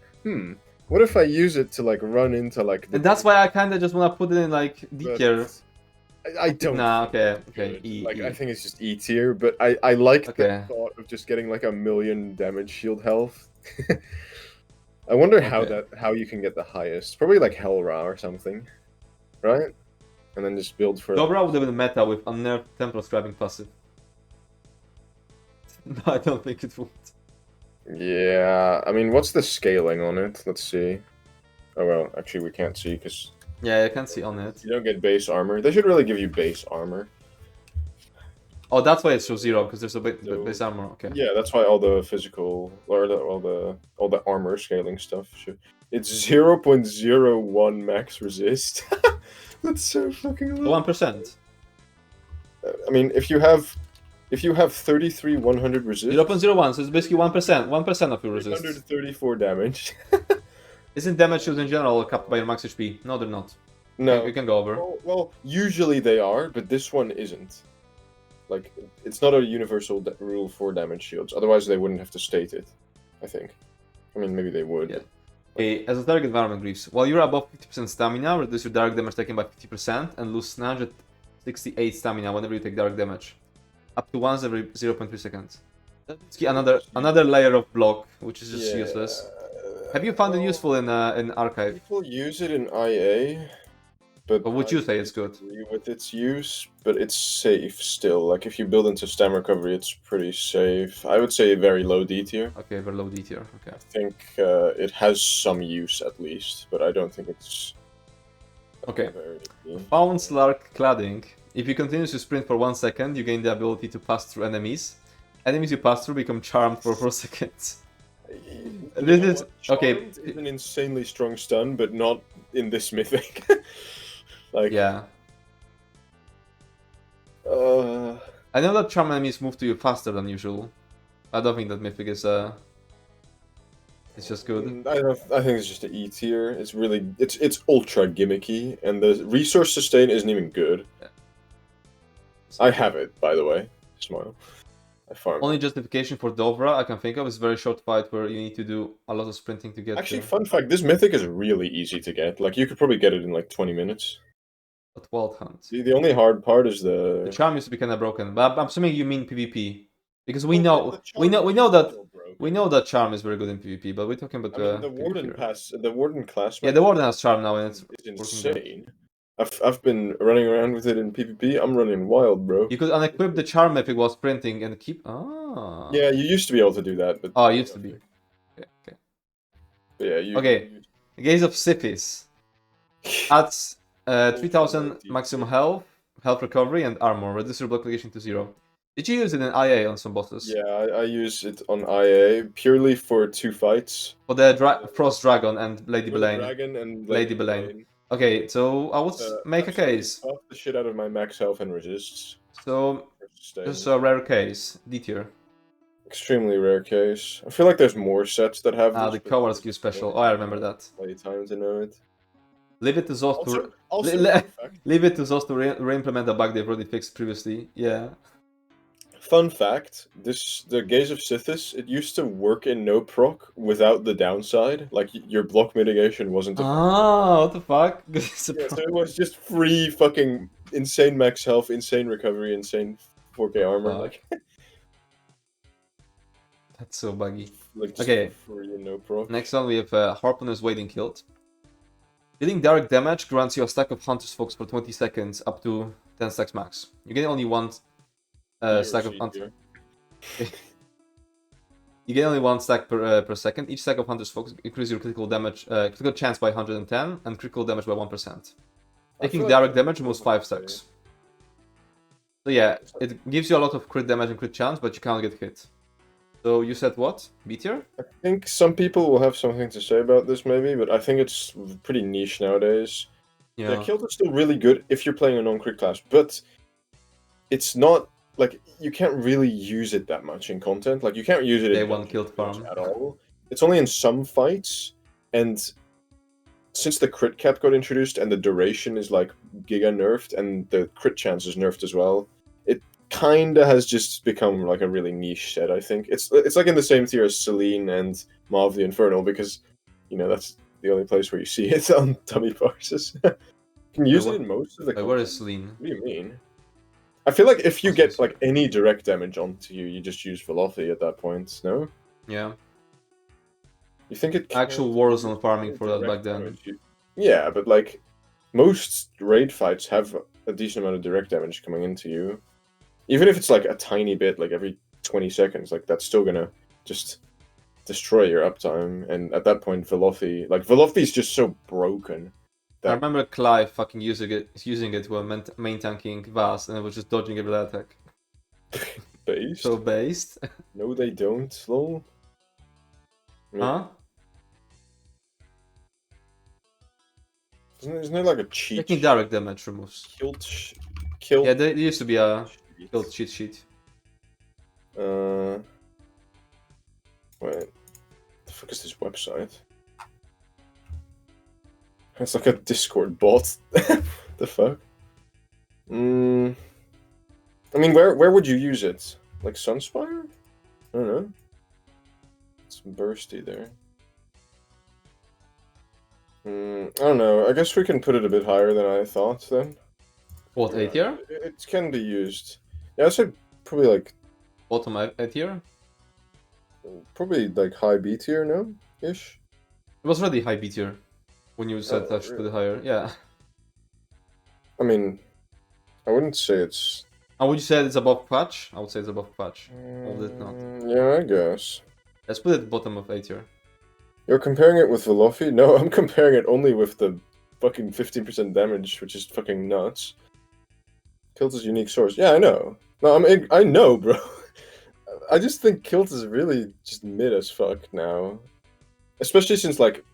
what if I use it to like run into like? And that's why I kind of just want to put it in like D tier. I don't. Nah, okay. E. I think it's just E tier, but I like the thought of just getting like 1 million damage shield health. I wonder how you can get the highest. Probably like Hellra or something, right? And then just build for. Dobra would have been meta with unnerved temporal scribing passive. No, I don't think it would. Yeah, I mean, what's the scaling on it? Let's see. Oh well, actually we can't see because. Yeah, I can see on it. You don't get base armor. They should really give you base armor. Oh, that's why it shows 0, because there's a base armor. Okay. Yeah, that's why all the physical or all the armor scaling stuff should. It's 0.01 max resist. That's so fucking low. 1%. I mean, if you have 33 100 resist. 0.01, so it's basically 1%. 1% of your resist. 134 damage. Isn't damage shields in general capped by your max HP? No, they're not. No. You can go over. Well, usually they are, but this one isn't. Like, it's not a universal rule for damage shields. Otherwise, they wouldn't have to state it, I think. I mean, maybe they would. Yeah. Okay, as a target environment griefs, while you're above 50% stamina, reduce your direct damage taken by 50% and lose 968 stamina whenever you take direct damage. Up to once every 0.3 seconds. That's another layer of block, which is just useless. Have you found it useful in Archive? People use it in IA, but would you say it's good? I agree with its use, but it's safe still. Like if you build into stam recovery, it's pretty safe. I would say very low D tier. Okay, very low D tier. Okay. I think it has some use at least, but I don't think it's. Okay. Found Slark cladding. If you continue to sprint for 1 second, you gain the ability to pass through enemies. Enemies you pass through become charmed for 4 seconds. This is okay. It's an insanely strong stun, but not in this mythic. Like yeah. I know that charm enemies move to you faster than usual. I don't think that mythic is it's just good. I think it's just an E tier. It's really it's ultra gimmicky, and the resource sustain isn't even good. Yeah. I have it, by the way. Smile. I farm. Only justification for Dovra I can think of is a very short fight where you need to do a lot of sprinting to get. Actually, fun fact: this mythic is really easy to get. Like you could probably get it in like 20 minutes. But Wild Hunt. The only hard part is the charm used to be kind of broken, but I'm assuming you mean PvP because we know that charm is very good in PvP, but we're talking about the Warden the Warden class. Yeah, the Warden has charm now, and it's insane. I've been running around with it in PvP. I'm running wild, bro. You could unequip the charm if it was sprinting and keep. Ah. Yeah, you used to be able to do that, but. Oh, it used to be. Okay. But yeah, Okay. Gaze of Sithis. Adds 3000 maximum health recovery, and armor. Reduce your block negation to 0. Did you use it in IA on some bosses? Yeah, I use it on IA purely for 2 fights. For the Frost Dragon and Lady Belaine. Dragon and Lady Belaine. Okay, so I would make a case. Off the shit out of my max health and resists. So, just a rare case, D tier. Extremely rare case. I feel like there's more sets that have the Coward Skill Special. Oh, I remember that. Plenty of time to know it. Leave it to Zos to re-implement a bug they've already fixed previously. Yeah. Fun fact, the Gaze of Sithis, it used to work in no proc without the downside. Like, your block mitigation wasn't a what the fuck? So it was just free fucking insane max health, insane recovery, insane 4K armor. Like that's so buggy. Like just Okay. for you, no proc. Next one we have Harpooner's Wading Kilt. Dealing direct damage grants you a stack of Hunter's Fox for 20 seconds up to 10 stacks max. You get only one stack of Hunter. You get only one stack per second. Each stack of Hunter's Fox increases your critical damage, critical chance by 110 and critical damage by 1%. Taking direct damage removes 5 stacks. So yeah, it gives you a lot of crit damage and crit chance, but you can't get hit. So you said what? B tier? I think some people will have something to say about this maybe, but I think it's pretty niche nowadays. Yeah, Kilt is still really good if you're playing a non-crit class, but it's not like you can't really use it that much in content. Like you can't use it in one Kilt farm at all. It's only in some fights, and since the crit cap got introduced and the duration is like giga nerfed and the crit chance is nerfed as well, it kinda has just become like a really niche set. I think it's like in the same tier as Selene and Marv the Infernal, because you know that's the only place where you see it on dummy boxes. You can use it in most of the. Where is Selene? What do you mean? I feel like if you get like any direct damage onto you, you just use Velocity at that point. No. Yeah. You think it actual Warzone farming for that back then? Yeah, but like most raid fights have a decent amount of direct damage coming into you. Even if it's like a tiny bit, like every 20 seconds, like that's still gonna just destroy your uptime. And at that point, Velocity is just so broken. I remember Clive fucking using it while main tanking Vast, and it was just dodging every attack. Based? So based? No, they don't, lol. Huh? Isn't there like a cheat? Taking direct damage removes. Kill. Yeah, there used to be a Kilt cheat sheet. Wait. The fuck is this website? It's like a Discord bot. The fuck? I mean, where would you use it? Like Sunspire? I don't know. It's bursty there. I don't know. I guess we can put it a bit higher than I thought then. What, A tier? It can be used. Yeah, I'd say probably like... Bottom A tier? Probably like high B tier, no? Ish? It was already high B tier. When you said I should put it higher, yeah. I mean, I wouldn't say it's... Would you say it's above patch? I would say it's above patch. Hold it not. Yeah, I guess. Let's put it at the bottom of A tier. You're comparing it with Velofi? No, I'm comparing it only with the fucking 15% damage, which is fucking nuts. Kilt is unique source. Yeah, I know. No, I know, bro. I just think Kilt is really just mid as fuck now. Especially since, like,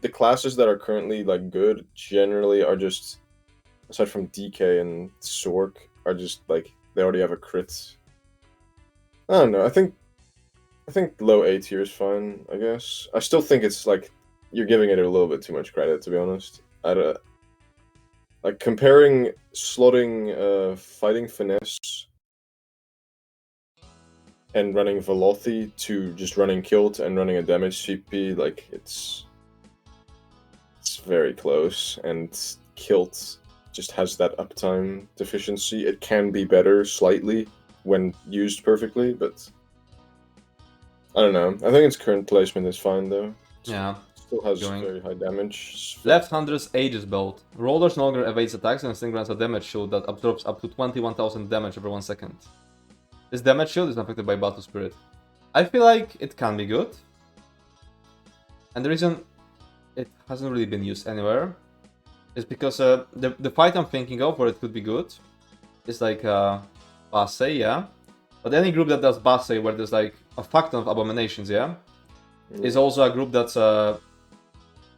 the classes that are currently, like, good generally are just, aside from DK and Sork, are just, like, they already have a crit. I don't know, I think low A tier is fine, I guess. I still think it's, like, you're giving it a little bit too much credit, to be honest. Like, comparing slotting Fighting Finesse and running Velothi to just running Kilt and running a damage CP, like, it's very close, and Kilt just has that uptime deficiency. It can be better slightly when used perfectly, but I don't know. I think its current placement is fine though. Yeah. Still has very high damage. Left-hander's Aegis Belt. Rollers no longer evades attacks and still grants a damage shield that absorbs up to 21,000 damage every 1 second. This damage shield is affected by Battle Spirit. I feel like it can be good. And the reason it hasn't really been used anywhere is because the fight I'm thinking of where it could be good is like Basse, yeah? But any group that does Basse where there's like a fuck ton of abominations, yeah? Is also a group that's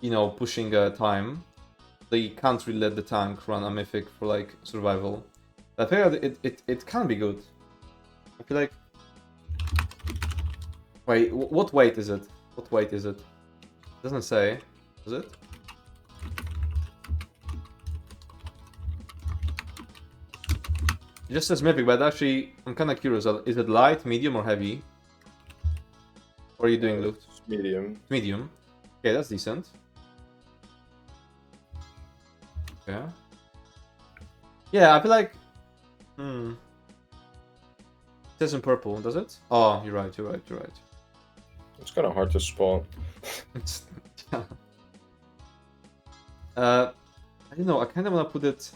you know, pushing time. They can't really let the tank run a mythic for like survival. I feel like it can be good. I feel like... Wait, what weight is it? What weight is it? It doesn't say. Is it? It just says mythic, but actually I'm kinda curious. Is it light, medium, or heavy? What are you doing, Luke? Medium. Medium. Okay, that's decent. Okay. Yeah, I feel like... It says in purple, does it? Oh, you're right. It's kind of hard to spawn. Yeah. I don't know. I kind of want to put it.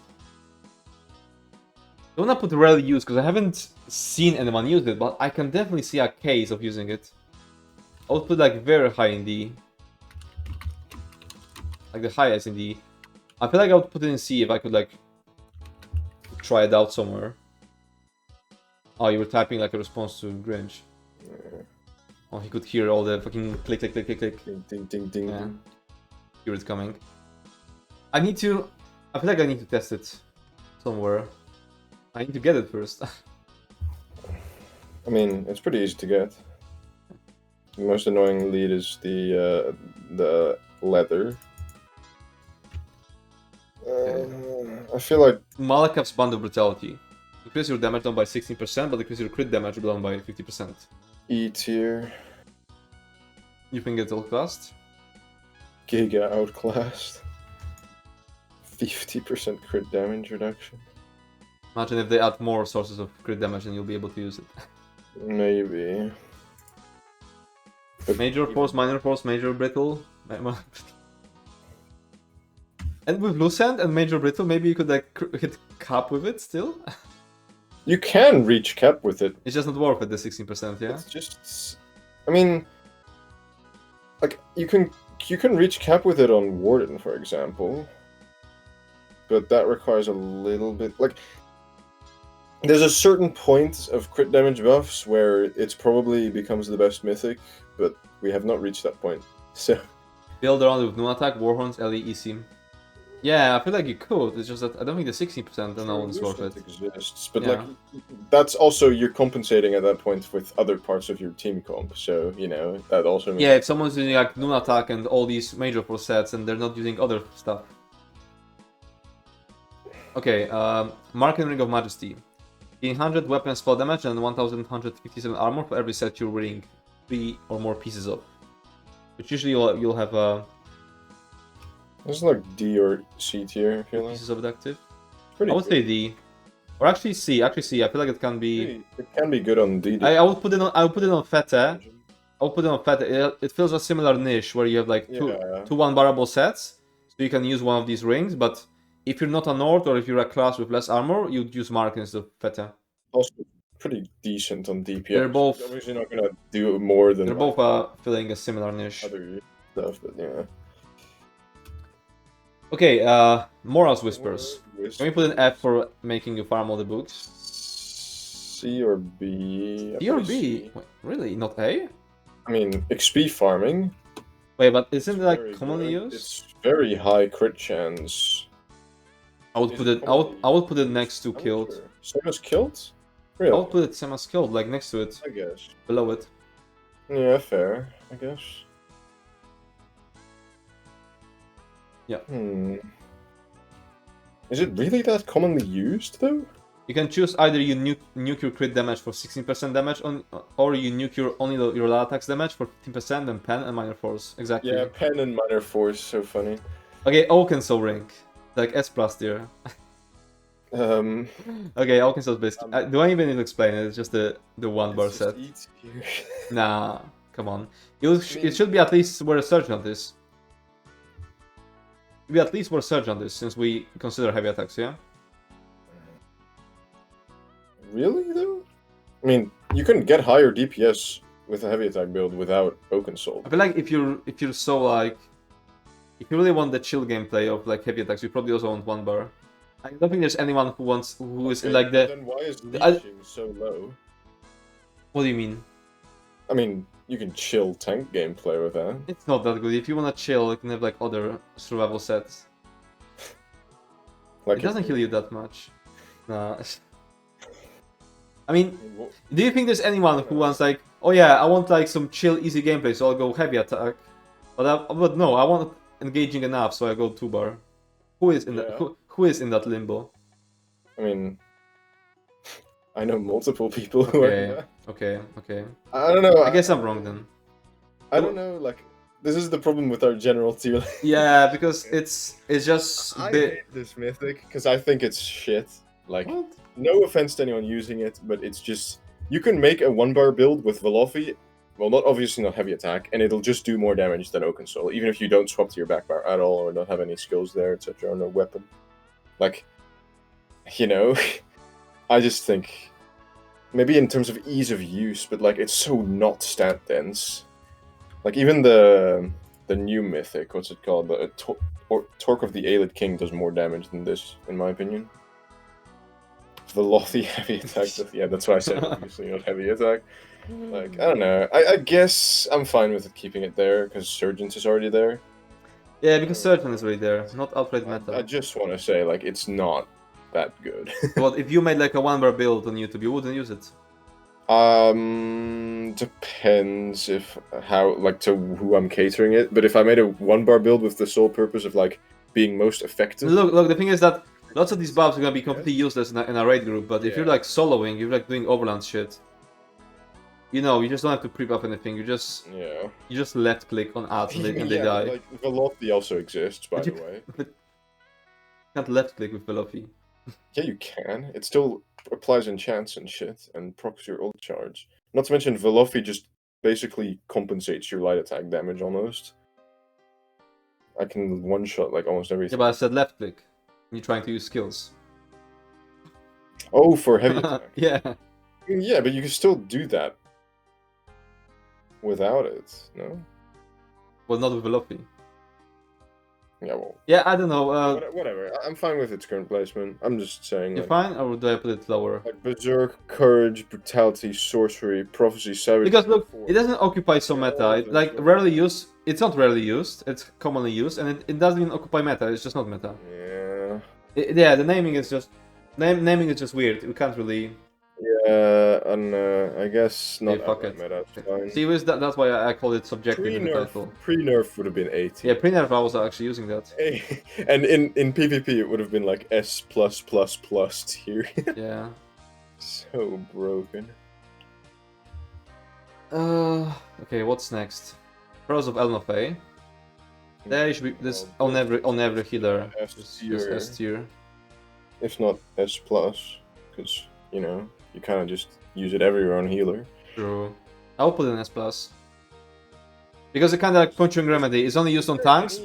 I want to put rarely used because I haven't seen anyone use it, but I can definitely see a case of using it. I would put like very high in D. Like the highest in D. I feel like I would put it in C if I could like try it out somewhere. Oh, you were typing like a response to Grinch. Yeah. Oh, he could hear all the fucking click, click, click, click, click. Ding, ding, ding, ding. Yeah. Hear it coming. I feel like I need to test it somewhere. I need to get it first. I mean, it's pretty easy to get. The most annoying lead is the leather. I feel like Malakav's Band of Brutality. Increase your damage down by 16%, but increase your crit damage down by 50%. E tier. You think it's outclassed? Giga outclassed. 50% crit damage reduction. Imagine if they add more sources of crit damage and you'll be able to use it. Maybe. But Major force, minor force, major brittle. And with Lucent and major brittle, maybe you could like hit cap with it still? you can reach cap with it. It's just not worth it, the 16%, yeah? It's just... I mean... Like, you can reach cap with it on Warden, for example. But that requires a little bit... Like, there's a certain point of crit damage buffs where it probably becomes the best mythic, but we have not reached that point, so... Build around with Noon Attack, Warhorns, LE, EC. Yeah, I feel like you could, it's just that I don't think the 16% alone is worth it. Exists, but Yeah. like, that's also, you're compensating at that point with other parts of your team comp, so, you know, that also means... Yeah, if someone's using like Noon Attack and all these major force sets and they're not using other stuff. Okay, Mark and Ring of Majesty. Gain 100 weapon spell damage and 1157 armor for every set you're wearing 3 or more pieces of. Which usually you'll have This is like D or C tier, I feel like. pieces of it active. Pretty I would good. say D. Or actually C, I feel like it can be... It can be good on D. I would put it on Fete. I'll put it on Fete. It feels a similar niche where you have like two one-barable sets. So you can use one of these rings, but if you're not a Nord or if you're a class with less armor, you'd use Mark instead of Fete. Also pretty decent on DPS. They're both... It's obviously not gonna do more than... They're like, both filling a similar niche. other stuff, but yeah. Okay, Morals Whispers. Can we put an F for making you farm all the books? C or B? C or B? Wait, really? Not A? I mean, XP farming. Wait, but isn't it like very commonly good. used? It's very high crit chance. I would Is put it it. commonly I would put it next to I'm not killed. sure. Same as killed? I Really? would put it same as killed, like next to it, I guess. below it. Yeah, fair, I guess. Yeah. Is it really that commonly used, though? You can choose either you nuke your crit damage for 16% damage on, or you nuke your only your lot attacks damage for 15% and pen and minor force. Exactly. Yeah, pen and minor force, so funny. Okay, Oakensoul ring, like S plus tier. Okay, Oakensoul basically. Do I even need to explain it? It's just the one bar set. Nah, come on. It should be at least worth a search on this. Be at least worth a search on this since we consider heavy attacks, yeah. Really, though? I mean, you can get higher DPS with a heavy attack build without Oakensoul. I feel like if you're so like, if you really want the chill gameplay of like heavy attacks, you probably also want one bar. I don't think there's anyone who is in like the. Then why is leeching so low? What do you mean? I mean, you can chill tank gameplay with that. It's not that good. If you wanna chill, you can have like other survival sets. Like It doesn't heal you that much. Nah. I mean, do you think there's anyone who wants like, oh yeah, I want like some chill, easy gameplay, so I'll go heavy attack. But no, I want engaging enough, so I go 2-bar. Who is in that? Who is in that limbo? I mean, I know multiple people who are in that. Okay. I don't know. I guess I'm wrong then. I don't know. Like, this is the problem with our general tier list. Yeah, because it's just. I hate this mythic because I think it's shit. Like, no offense to anyone using it, but it's just you can make a 1-bar build with Velofi well, not obviously not heavy attack, and it'll just do more damage than Oaken Soul, even if you don't swap to your back bar at all or don't have any skills there, etc., or no weapon. Like, you know, I just think maybe in terms of ease of use, but like it's so not stat dense. Like even the new mythic, what's it called? The Torque of the Aelid King does more damage than this, in my opinion. Velothi heavy attack. Yeah, that's why I said obviously not heavy attack. Like, I don't know. I guess I'm fine with keeping it there, because Surgeons is already there. Yeah, because Surgeon is already there, not outright meta. I just want to say, like, it's not that good. Well, if you made like a 1-bar build on YouTube, you wouldn't use it. Depends if how, like, to who I'm catering it. But if I made a 1-bar build with the sole purpose of, like, being most effective... Look, the thing is that lots of these buffs are gonna be completely useless in a raid group, but if you're like soloing, you're like doing Overland shit, you know, you just don't have to pre-buff anything, you just left click on ads and they die. Like, Velothi also exists, by the way. But you can't left click with Velothi. Yeah, you can. It still applies enchants and shit, and procs your ult charge. Not to mention, Velothi just basically compensates your light attack damage almost. I can one-shot like almost everything. Yeah, but I said left click. You're trying to use skills. Oh, for heavy attack. Yeah. Yeah, but you can still do that without it, no? Well, not with Velothi. Yeah, well... Yeah, I don't know. Whatever, I'm fine with its current placement. I'm just saying... You're like, fine, or do I put it lower? Like Berserk, Courage, Brutality, Sorcery, Prophecy, Savage... Because look, it doesn't occupy some meta. It, like, rarely used. It's not rarely used, it's commonly used, and it doesn't even occupy meta, it's just not meta. Yeah... Yeah, the naming is just... Naming is just weird, we can't really... Yeah, and I guess not fuck it. meta, it's fine. See, that's why I call it subjective in the title. Pre-nerf would have been 80. Yeah, pre-nerf I was actually using that. And in PvP it would have been like S+++ tier. Yeah. So broken. Okay, what's next? Pearls of Elnofey. There should be this on every healer. S tier. If not S+, because, you know, you kind of just use it everywhere on healer. True. I'll put it in S+. Because it kind of like Puncturing Remedy is only used on tanks.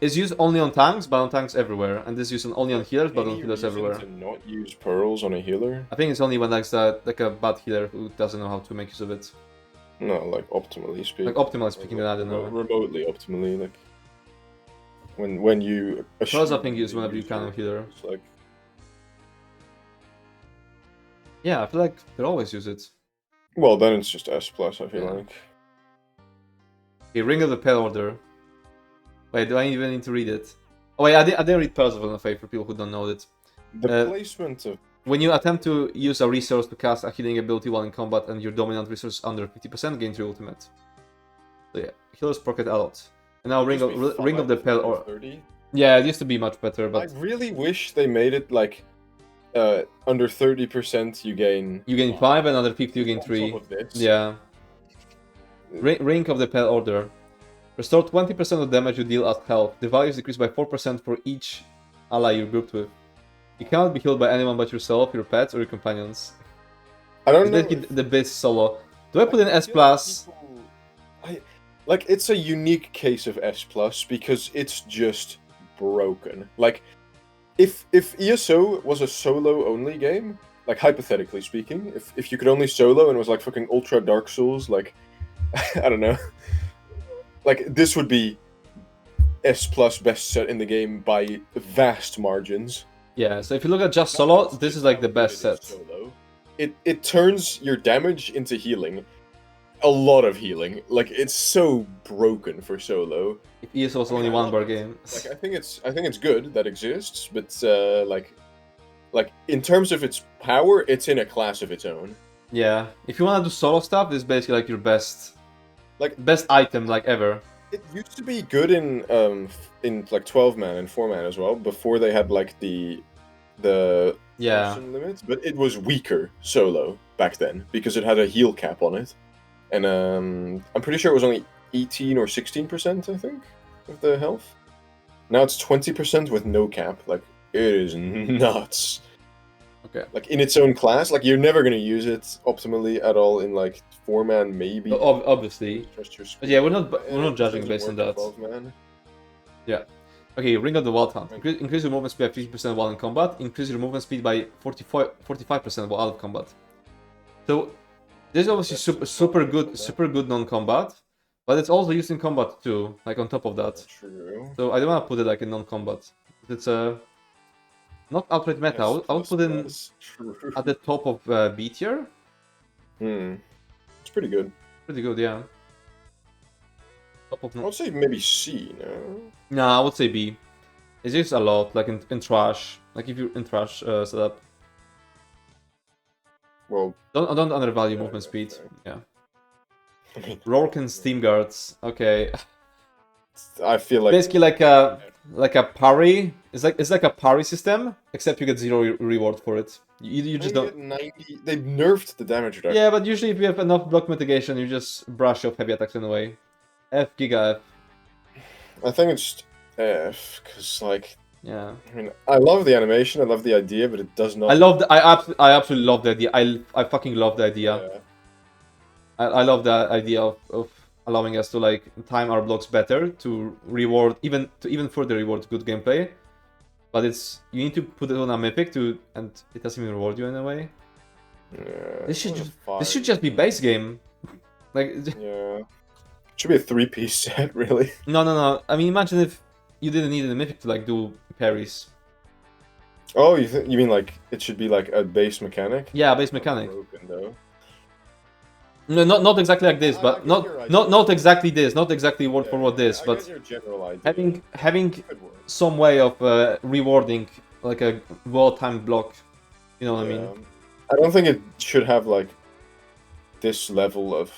It's used only on tanks, but on tanks everywhere. And this is used only on healers, but on healers everywhere. To not use pearls on a healer? I think it's only when like a bad healer who doesn't know how to make use of it. No, like optimally speaking. Like optimally speaking, then I don't know. Remotely optimally, like when you. Pearls I think use whenever you can on healer. Like. Yeah, I feel like they always use it. Well, then it's just S+, I feel like. Okay, Ring of the Pale Order. Wait, do I even need to read it? Oh wait, I didn't read Pearls of Elnofey for people who don't know it. The placement of... When you attempt to use a resource to cast a healing ability while in combat and your dominant resource under 50%, gain 3 ultimate. So yeah, healers pocket a lot. And now Ring of the Pale Order. Yeah, it used to be much better, but... I really wish they made it like... under 30% you gain... You gain 5, and under 50 you gain 3. Yeah. Ring of the Pale Order. Restore 20% of damage you deal at health. The value is decreased by 4% for each ally you're grouped with. You cannot be healed by anyone but yourself, your pets, or your companions. I don't know. It's the base solo. Do I put in S+? Like, it's a unique case of S+, because it's just broken. Like, if ESO was a solo-only game, like, hypothetically speaking, if you could only solo and it was like fucking Ultra Dark Souls, like, I don't know. Like, this would be S+ best set in the game by vast margins. Yeah, so if you look at just solo, this is like the best set. Solo. It turns your damage into healing. A lot of healing. Like, it's so broken for solo. If ESO was only 1-bar game. Like, I think it's good that exists, but like in terms of its power, it's in a class of its own. Yeah, if you want to do solo stuff, this is basically like your best item like ever. It used to be good in like 12-man and 4-man as well, before they had like the limit, but it was weaker solo back then because it had a heal cap on it, and I'm pretty sure it was only 18 or 16%, I think, of the health. Now it's 20% with no cap. Like, it is nuts. Okay. Like in its own class, like you're never gonna use it optimally at all in like 4-man, maybe. Obviously. Trust your But yeah, we're and not it judging doesn't based on work that. in 12-man. Yeah. Okay, Ring of the Wild Hunt. Increase your movement speed by 50% while in combat. Increase your movement speed by 45% while out of combat. So this is obviously super good non-combat, but it's also used in combat too. Like on top of that. True. So I don't want to put it like in non-combat. It's not outright meta. Yes, I would put it True. at the top of B tier. It's pretty good. Pretty good, yeah. Top of I would say maybe C, no? Nah, I would say B. It's used a lot, like in trash. Like if you're in trash setup. Well, Don't undervalue movement speed. Yeah. Rourke and Steam Guards. Okay. I feel like Basically like a parry. It's like a parry system, except you get 0 reward for it. You just don't. Get 90. They nerfed the damage reduction. Yeah, but usually if you have enough block mitigation, you just brush off heavy attacks in a way. F, Giga F. I think it's F, because like, yeah. I mean, I love the animation, I love the idea, but it does not. I absolutely love the idea. I fucking love the idea. Yeah. I love the idea of allowing us to like time our blocks better to reward even further reward good gameplay. But you need to put it on a mythic and it doesn't even reward you in a way. Yeah. This should just be base game. Like yeah. Should be a 3-piece set, really. No. I mean, imagine if you didn't need a mythic to like do parries. Oh, you mean like it should be like a base mechanic? Yeah, base mechanic. Broken, though. No, not exactly like this, but not exactly this, not exactly word for word this, but your general idea. having some way of rewarding like a well-timed block. You know what I mean? I don't think it should have like this level of.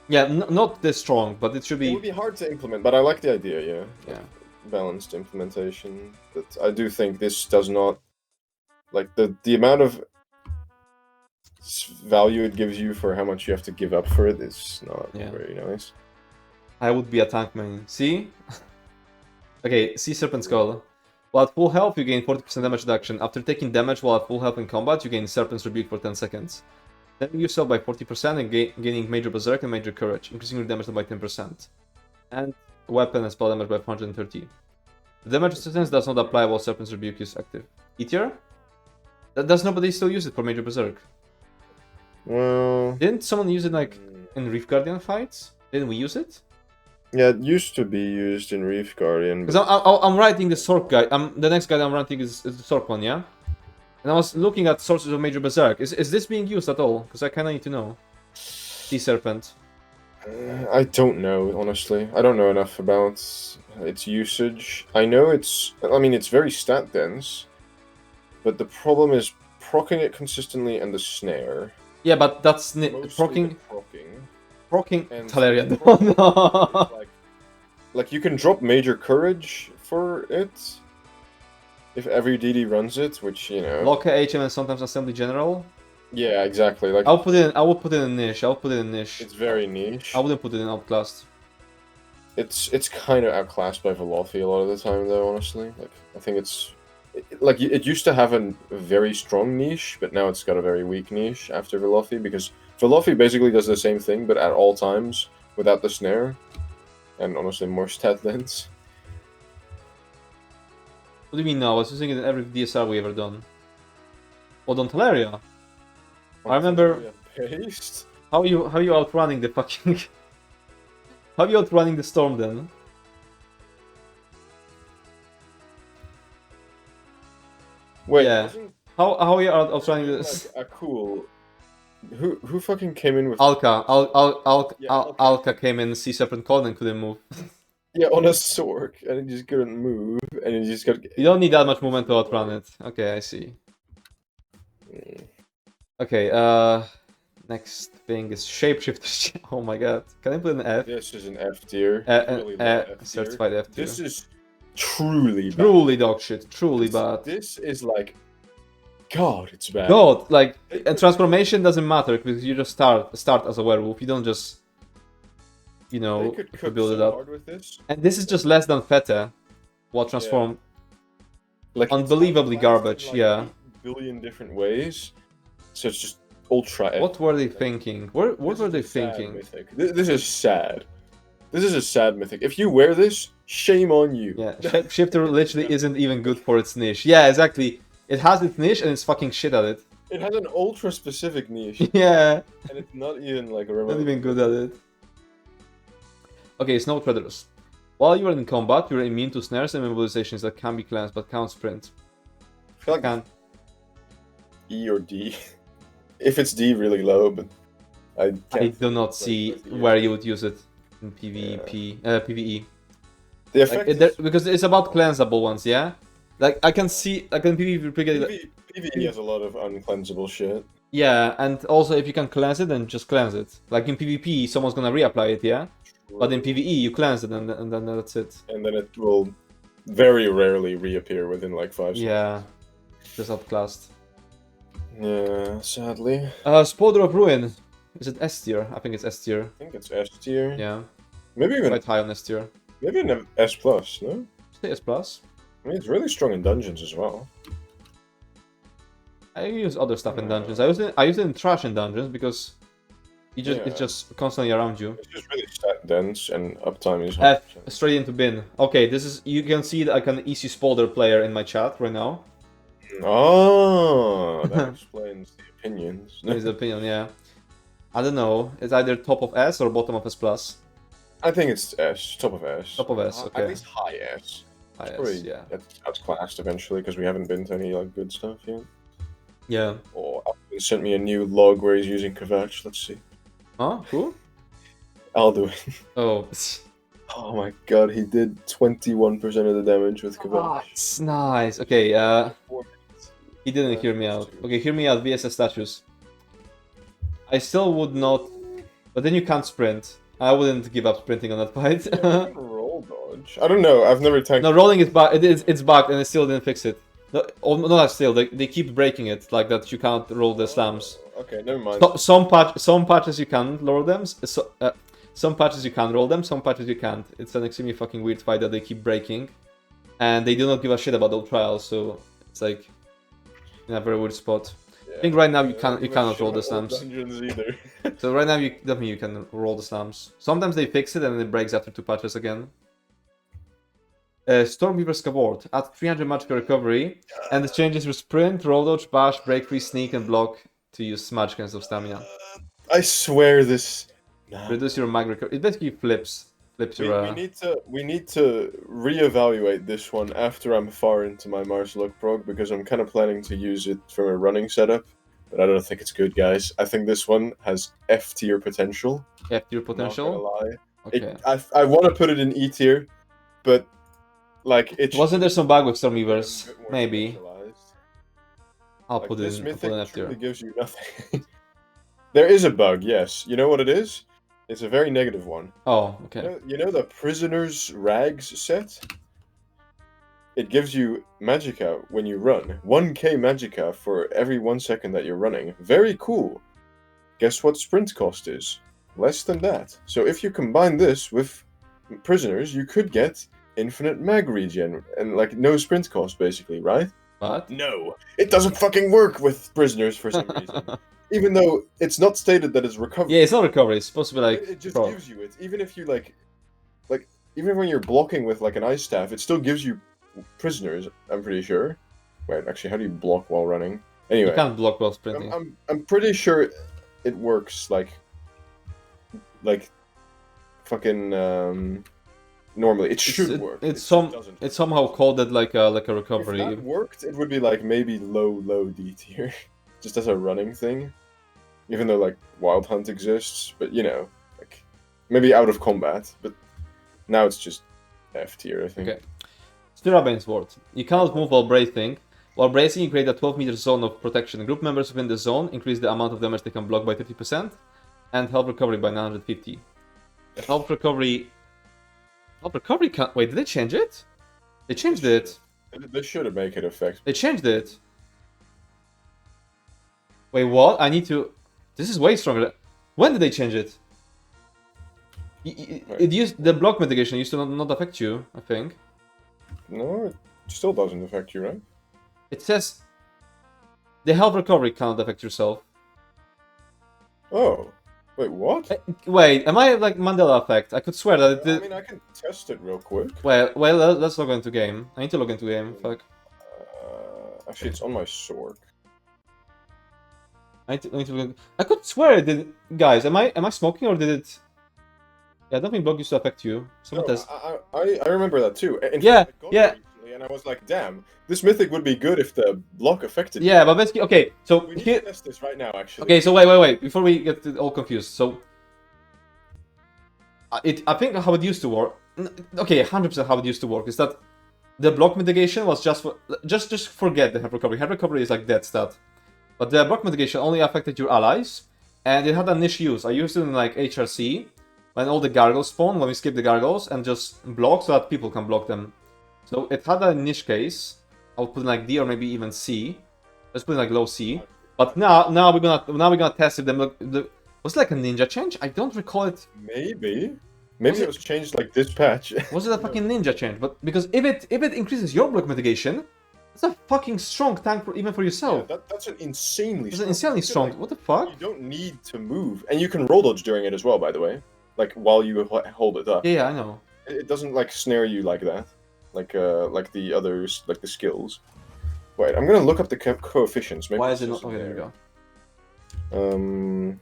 Yeah, not this strong, but it should be. It would be hard to implement, but I like the idea. Yeah. Yeah. Balanced implementation. But I do think this does not like the amount of value it gives you for how much you have to give up for it is not very nice. I would be a tank main. See? Okay, Sea Serpent Skull. While at full health, you gain 40% damage reduction. After taking damage while at full health in combat, you gain Serpent's Rebuke for 10 seconds. Then yourself by 40% and gaining Major Berserk and Major Courage, increasing your damage by 10%. And weapon and spell damage by 130. The damage resistance does not apply while Serpent's Rebuke is active. E tier? Does nobody still use it for Major Berserk? Well, didn't someone use it like in Reef Guardian fights? Didn't we use it? Yeah, it used to be used in Reef Guardian. Because I'm writing the Sork guide. The next guide I'm writing is the Sork one, yeah? And I was looking at sources of Major Berserk. Is this being used at all? Because I kind of need to know. Sea Serpent. I don't know, honestly. I don't know enough about its usage. I know it's very stat dense, but the problem is proccing it consistently and the snare. Yeah, but that's proccing and Teleria. No. Like you can drop Major Courage for it if every DD runs it, which Locker HM and sometimes Assembly General. Yeah, exactly. Like I would put it in niche. It's very niche. I wouldn't put it in outclassed. It's kind of outclassed by Velothi a lot of the time, though. Honestly, like I think it used to have a very strong niche, but now it's got a very weak niche after Velothi, because Velothi basically does the same thing, but at all times without the snare, and honestly more stat lens. What do you mean now? I was using it in every DSR we ever done. What on Teleria? I remember. How you outrunning the fucking? How you outrunning the storm then? Wait, yeah. How you outrunning this? Like a cool. Who fucking came in with Alka? Alka came in, Sea Serpent called and couldn't move. Yeah, on a Sork, and he just couldn't move, and he just got. You don't need that much movement to outrun it. Okay, I see. Okay, next thing is Shapeshifter. Oh my god, can I put an F? This is an F tier. Certified F tier. This is truly bad. Truly dog shit. Truly bad. This is like, God, it's bad. God, like, and transformation doesn't matter because you just start as a werewolf. You don't just, build it up. And this is just less than Fete. What transform? Like unbelievably garbage. Yeah. billion different ways. So it's just ultra. What were they thinking? What were they This is a sad thinking? mythic. This is sad. This is a sad mythic. If you wear this, shame on you. Yeah, Shapeshifter literally isn't even good for its niche. Yeah, exactly. It has its niche and it's fucking shit at it. It has an ultra specific niche. Yeah. And it's not even like a Not remote. even good at it. Okay, Snow Treaders. While you are in combat, you are immune to snares and immobilizations that can be cleansed but can't sprint. I feel like E or D. If it's D, really low, but I do not see where you would use it in PvP, PvE. The effect because it's about cleansable ones, yeah? Like, I can see, like in PvE, PvE has a lot of uncleansable shit. Yeah, and also if you can cleanse it, then just cleanse it. Like in PvP, someone's gonna reapply it, yeah? True. But in PvE, you cleanse it and then that's it. And then it will very rarely reappear within like 5 seconds. Yeah, just outclassed. Yeah, sadly. Spoiler of Ruin. Is it S tier? I think it's S tier. I think it's S tier. Yeah. Maybe even quite high on S tier. Maybe an S plus, no? Say S plus. I mean, it's really strong in dungeons as well. I use other stuff in dungeons. I use it in trash in dungeons because it's just constantly around you. It's just really stat dense and uptime is F, straight into bin. Okay, this is, you can see that I can easy Spolder player in my chat right now. Oh, that explains the opinions. His opinion, yeah. I don't know. It's either top of S or bottom of S plus. I think it's S, top of S. Top of S, okay. At least high S. High probably, S, yeah. That's classed eventually because we haven't been to any like good stuff yet. Yeah. Or Alduin sent me a new log where he's using Kvatch. Let's see. Huh? Who? Alduin. Oh. Oh my god, he did 21% of the damage with Kvatch. It's nice. Okay, he didn't hear me out. Okay, hear me out, VSS statues. I still would not... But then you can't sprint. I wouldn't give up sprinting on that fight. Yeah, roll dodge. I don't know, I've never tanked... No, rolling is bugged. It's bugged and I still didn't fix it. No, not still. They keep breaking it, like that you can't roll the slams. Okay, never mind. Some patches you can roll them. Some patches you can roll them, some patches you can't. It's an extremely fucking weird fight that they keep breaking. And they do not give a shit about those trials, so it's like in a very weird spot. Yeah. I think right now you cannot roll the slams. Either. So right now definitely you can roll the slams. Sometimes they fix it and then it breaks after 2 patches again. Stormweaver's Cavort. Add 300 magical recovery, and it changes your sprint, roll dodge, bash, break free, sneak, and block to use magic instead of stamina. I swear this. Reduce your mag recovery. It basically flips your. We need to reevaluate this one after I'm far into my Mars Luck prog because I'm kind of planning to use it for a running setup, but I don't think it's good, guys. I think this one has F tier potential. F tier potential. Not gonna lie. Okay. I want to put it in E tier, but like it. Wasn't there some bug with Stormweavers? Maybe. I'll like, put it in F tier. It gives you nothing. There is a bug, yes. You know what it is? It's a very negative one. Oh, okay. You know the Prisoner's Rags set? It gives you Magicka when you run. 1k Magicka for every 1 second that you're running. Very cool. Guess what sprint cost is? Less than that. So if you combine this with Prisoners, you could get infinite mag regen and like no sprint cost basically, right? But no, it doesn't fucking work with Prisoners for some reason. Even though it's not stated that it's recovery. Yeah, it's not recovery. It's supposed to be like. It just gives you it. Even if you like, even when you're blocking with like an ice staff, it still gives you Prisoners. I'm pretty sure. Wait, actually, how do you block while running? Anyway, you can't block while sprinting. I'm pretty sure it works like fucking normally. It should work. It's somehow called it like a recovery. If that worked, it would be like maybe low D tier. Just as a running thing, even though like Wild Hunt exists, but you know, like maybe out of combat. But now it's just F tier, I think. Okay. Stirabane's Ward. You cannot move while bracing. While bracing, you create a 12-meter zone of protection. Group members within the zone increase the amount of damage they can block by 50%, and health recovery by 950. Health recovery can't. Wait, did they change it? They changed it. They should have made it effective. They changed it. Wait, what? I need to... This is way stronger. When did they change it? It used... The block mitigation used to not affect you, I think. No, it still doesn't affect you, right? It says... The health recovery cannot affect yourself. Oh. Wait, what? Wait, am I like Mandela effect? I could swear that it did... I mean, I can test it real quick. Well, let's log into game. I need to log into game, fuck. Actually, it's on my sword. I need to log in. I could swear it did... Guys, am I smoking or did it... Yeah, I don't think block used to affect you. Someone test... I remember that too. In Yeah, fact, I got it yeah. recently and I was like, damn, this mythic would be good if the block affected Yeah, you. but basically... Okay, so... We need to test this right now, actually. Okay, so wait. Before we get all confused. So... I think how it used to work... Okay, 100% how it used to work is that the block mitigation was just for... Just forget the health recovery. Health recovery is like dead stat. But the block mitigation only affected your allies. And it had a niche use. I used it in like HRC. When all the gargoyles spawn, when we skip the gargoyles and just block so that people can block them. So it had a niche case. I'll put in like D or maybe even C. Let's put in like low C. But now we're gonna test if was it like a ninja change? I don't recall it. Maybe it was changed like this patch. Was it a fucking ninja change? But because if it increases your block mitigation, it's a fucking strong tank even for yourself. Yeah, that's an insanely. It's insanely strong. Like, what the fuck? You don't need to move, and you can roll dodge during it as well. By the way, like while you hold it up. Yeah, I know. It doesn't like snare you like that, like the others, like the skills. Wait, I'm gonna look up the coefficients. Maybe Why is it not? Okay, there we go.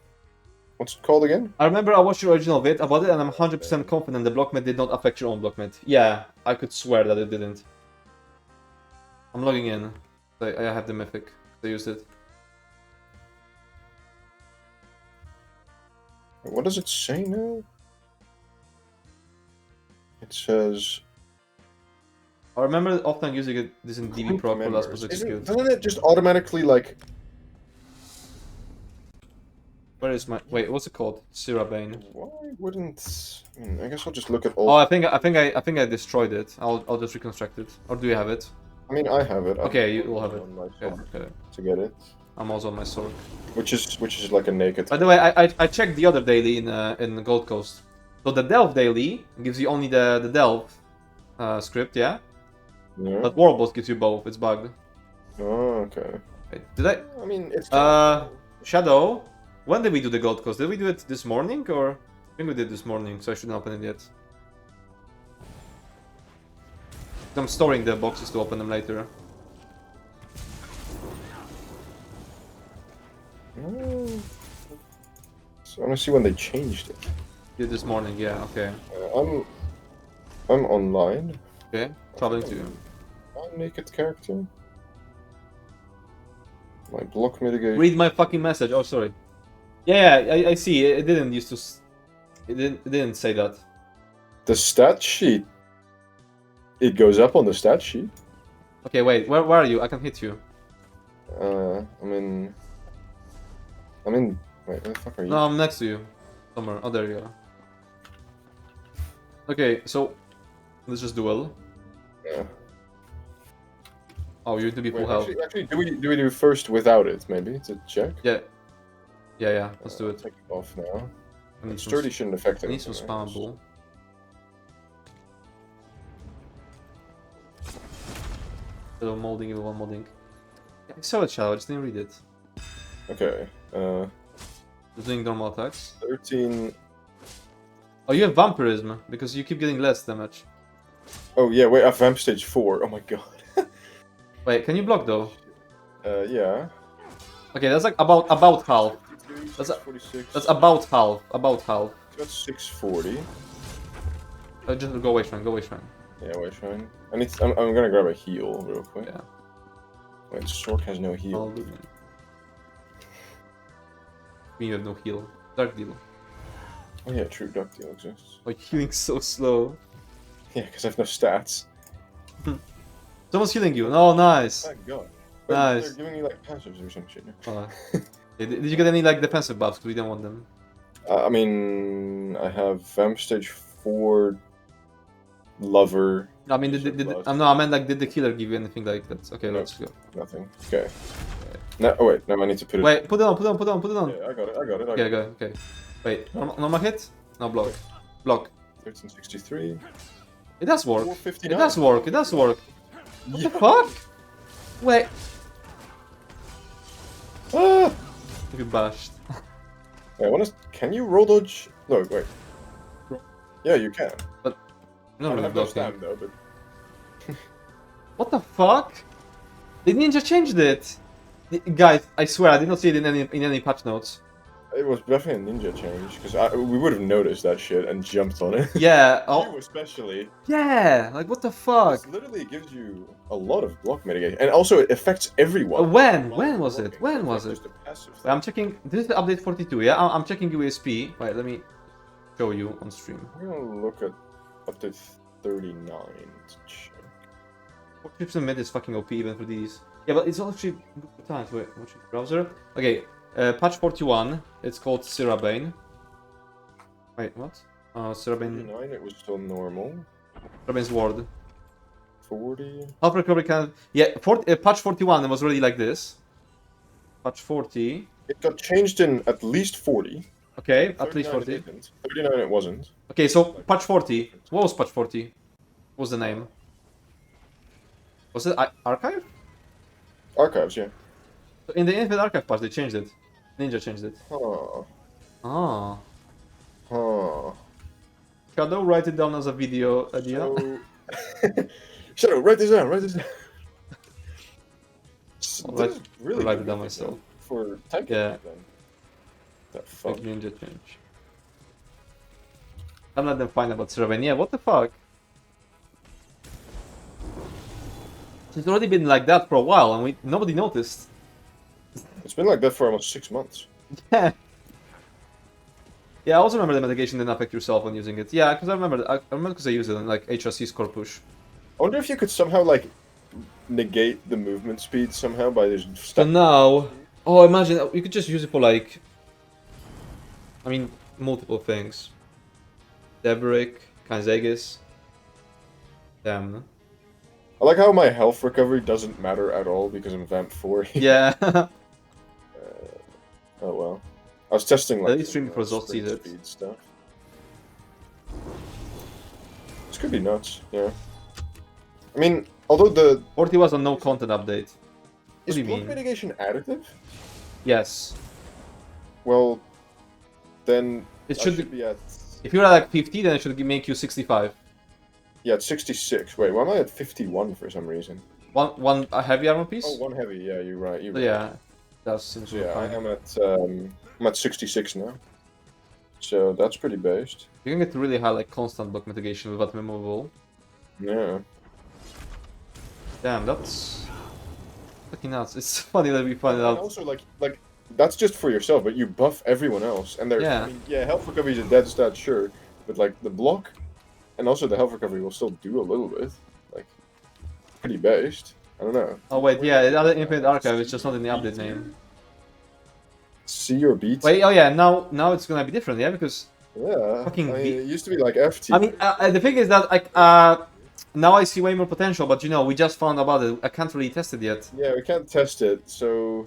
What's it called again? I remember I watched your original vid about it, and I'm 100% confident the block med did not affect your own block med. Yeah, I could swear that it didn't. I'm logging in. I have the mythic. I used it. What does it say now? It says... I remember often using this in DB Pro for last position skills. Doesn't it just automatically like... Where is my... Wait, what's it called? Syrabane. Why wouldn't... I guess I'll just look at all... Oh, I think I destroyed it. I'll just reconstruct it. Or do you have it? I mean, I have it. Okay, you will have it. Okay. To get it. I'm also on my sword. Which is like a naked... By the way, I checked the other daily in Gold Coast. So the Delve daily gives you only the Delve script, yeah? Yeah. But Warboss gives you both. It's bugged. Oh, okay. Wait, did I... I mean, it's... Shadow, when did we do the Gold Coast? Did we do it this morning or... I think we did this morning, so I shouldn't open it yet. I'm storing the boxes to open them later. So I want to see when they changed it. Did this morning, yeah, okay. I'm online. Okay, traveling to you. I'm naked character. My block mitigation. Read my fucking message. Oh, sorry. Yeah, I see. It didn't used to. It didn't say that. The stat sheet. It goes up on the stat sheet. Okay, wait. Where are you? I can hit you. I'm in. Wait, where the fuck are you? No, I'm next to you. Somewhere. Oh, there you go. Okay, so let's just duel. Yeah. Oh, you need to be full health. Actually, do we do first without it? Maybe to check. Yeah. Let's do it. Take it off now. I Sturdy shouldn't affect I it. need some spammable. Little molding, little one molding. Yeah, I saw it, Shadow. I just didn't read it. Okay. Just doing normal attacks. 13. Oh, you have vampirism because you keep getting less damage. Oh yeah, wait. I have vamp stage 4. Oh my god. Wait, can you block though? Yeah. Okay, that's like about half. That's 46. That's about half. About half. That's 640. Just go away, Shrine. Go away, Shrine. Yeah, wait, Shrine. I'm gonna grab a heal real quick. Yeah. Wait, Sword has no heal. You have no heal. Dark deal. Oh yeah, true. Dark deal exists. Oh, healing's so slow. Yeah, because I have no stats. Someone's healing you. Oh, nice. Thank God. Wait, Nice. They're giving you like passives or some shit. Yeah, did you get any like defensive buffs? Because we don't want them. I mean, I have vamp stage 4, lover. I mean, no, I meant like, did the killer give you anything like that? Okay, No. let's go. Nothing. Okay. No, oh wait, no, I need to put it. Wait, put it on. Yeah, I got it. Okay, go. Okay. Wait, normal hit? No, block. Block. 1363. It does work. 459. It does work. What the fuck? Wait. Ah! You bashed. Wait, I wanna... Can you roll dodge? No, wait. Yeah, you can. But I not don't really have no blocking. stam though, but... What the fuck? The ninja changed it. Guys, I swear I did not see it in any patch notes. It was definitely a ninja change, because we would have noticed that shit and jumped on it. Yeah. You especially. Yeah. Like what the fuck? This literally gives you a lot of block mitigation, and also it affects everyone. When was it? When was it? Just a passive Wait, I'm checking. This is update 42. Yeah, I'm checking USP. Right, let me show you on stream. I'm gonna look at update 39 to check. Chips and mid is fucking OP even for these. Yeah, but it's actually good for times. Wait, what's your browser? Okay, patch 41. It's called Syrabane. Wait, what? Syrabane. 39, it was still normal. Syrabane's ward. 40. Half recovery can. Yeah, patch 41 it was already like this. Patch 40. It got changed in at least 40. Okay, at least 40. It didn't. 39 it wasn't. Okay, so patch 40. What was patch 40? What was the name? Was it Archive? Archives, yeah. In the Infinite Archive patch, they changed it. Ninja changed it. Huh. Ah. Huh. Shadow, write it down as a video idea. So... Shadow, write this down, write this down. I'll Really write it good down thing, myself. For tank Yeah. then. The Big fuck? ninja change. I'm not them fine about Sylvain. Yeah, what the fuck? It's already been like that for a while, and nobody noticed. It's been like that for almost 6 months. Yeah. Yeah, I also remember the mitigation didn't affect yourself when using it. Yeah, because I remember because I used it in like HRC score push. I wonder if you could somehow like negate the movement speed somehow by this So stuff. now, oh, imagine you could just use it for like, I mean, multiple things. Debrick, Kanzegis. Damn. I like how my health recovery doesn't matter at all because I'm Vamp 4. Yeah. Oh well. I was testing like At least streaming for Zot sprint sees it. speed stuff. This could be nuts, yeah. I mean, although the 40 was a no content update. What is do you block mean? mitigation additive? Yes. Well, then It I should be at If you're at like 50, then it should make you 65. yeah, at 66. Wait, why am I at 51 for some reason? One a heavy armor piece? Oh, one heavy. Yeah, you're right. You're So right. yeah, that seems So, yeah, fine. I'm at 66 now. So that's pretty based. You can get really high like constant block mitigation without removable. Yeah. Damn, that's fucking nuts. It's funny that we find And out. also like that's just for yourself, but you buff everyone else, and Yeah. I mean, yeah, health recovery is a dead stat, sure, but like the block, and also the health recovery will still do a little bit, like pretty based. I don't know. Oh wait, yeah, the other Infinite Archive is just not in the update name. C or B? Wait, oh yeah, now it's gonna be different, yeah, because Yeah. fucking I mean, B- it used to be like FT. I mean the thing is that like now I see way more potential, but you know we just found about it. I can't really test it yet. yeah, we can't test it, so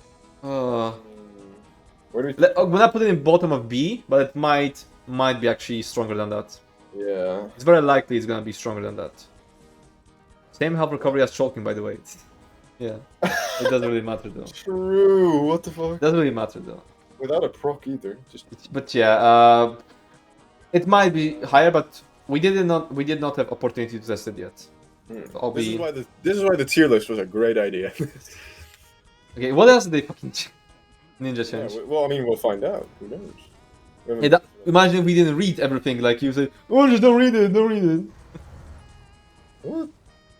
where do we? I'm gonna put it in bottom of B, but it might be actually stronger than that. Yeah. It's very likely it's gonna be stronger than that. Same health recovery as choking, by the way. Yeah, it doesn't really matter though. True. What the fuck? Doesn't really matter though. Without a proc either. Just But yeah, it might be higher, but we did not have opportunity to test it yet. So I'll This be is why the tier list was a great idea. okay. What else did they fucking ninja Yeah, change? well, I mean, we'll find out. Who knows? We haven't- Hey, imagine if we didn't read everything. Like you say, oh, just don't read it, don't read it. What?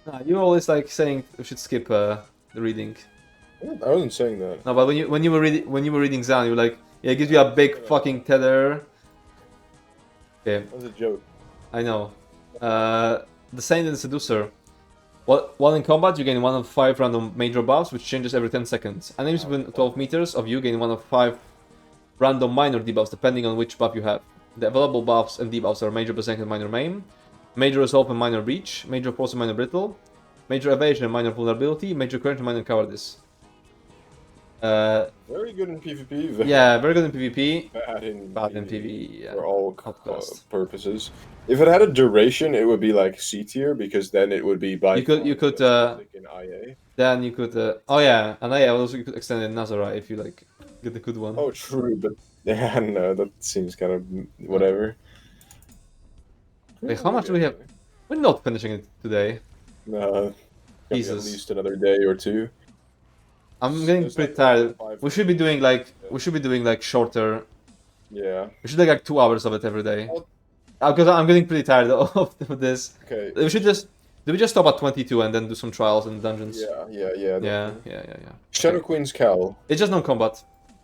Nah, you always like saying we should skip the reading. What? I wasn't saying that. No, but when you were reading Zan, you were like, yeah, it gives you a big fucking tether. Okay, That was a joke. I know. The Saint and the Seducer. While in combat, you gain 1 of 5 random major buffs, which changes every 10 seconds. Enemies within 12 meters of you gain 1 of 5 random minor debuffs, depending on which buff you have. The available buffs and debuffs are Major Berserk and Minor Maim, Major Resolve and Minor Reach, Major Force and Minor Brittle, Major Evasion and Minor Vulnerability, Major Courage and Minor Cowardice. Very good in PvP. Very Yeah, very good in PvP. bad in Bad in PvE, yeah. for all Outcast. purposes. If it had a duration, it would be like C tier because then it would be by You could in IA. then you could oh yeah, and yeah, also you could extend it Nazara if you like get the good one. Oh, true, but yeah, no, that seems kind of whatever. Wait, how much do we have? We're not finishing it today. No, Jesus. at least another day or two. I'm getting pretty tired. We should be doing like shorter. Yeah. We should do like 2 hours of it every day. Because I'm getting pretty tired of this. Okay. We should just. Do we just stop at 22 and then do some trials and dungeons? Yeah. Shadow Okay. Queen's Cowl. It's just non-combat.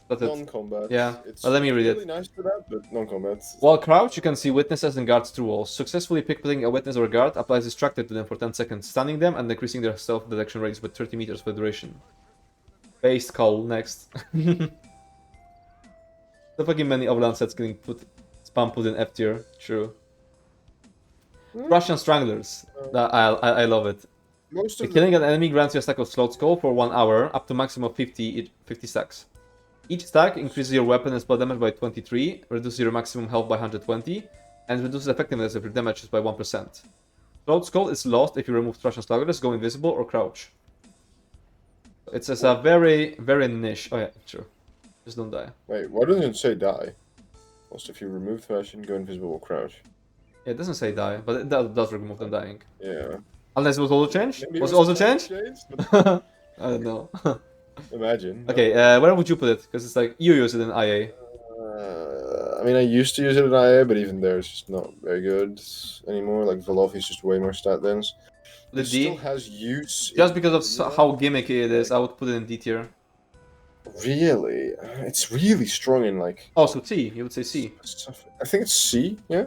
That's it. Non-combat. Yeah. It's Well, let me read really it. nice for that, but non-combat. While crouched, you can see witnesses and guards through walls. Successfully pickpocketing a witness or guard applies distracted to them for 10 seconds, stunning them and increasing their self-detection radius by 30 meters for the duration. Based call next. The fucking many Overland Sets getting spam put in F tier. True. Russian Stranglers. I love it. Most of Killing an enemy grants you a stack of slot skull for 1 hour, up to maximum of 50 stacks. Each stack increases your weapon and spell damage by 23, reduces your maximum health by 120, and reduces effectiveness of your damages by 1%. Slot skull is lost if you remove Russian Stragglers, go invisible, or crouch. It's just a very, very niche. Oh yeah, true. Just don't die. Wait, why doesn't it say die? Lost if you remove Thrash and go invisible or crouch. Yeah, it doesn't say die, but it does remove them dying. Yeah. Unless it was also changed? Maybe Was it it also changed? but I don't know. imagine. Okay, where would you put it? Because it's like, you use it in IA. I mean, I used to use it in IA, but even there, it's just not very good anymore. Like, Velofi is just way more stat dense. The It D? still has use. Just because of how gimmicky it is, I would put it in D tier. Really? It's really strong in, like... Oh, so C. You would say C. I think it's C, yeah?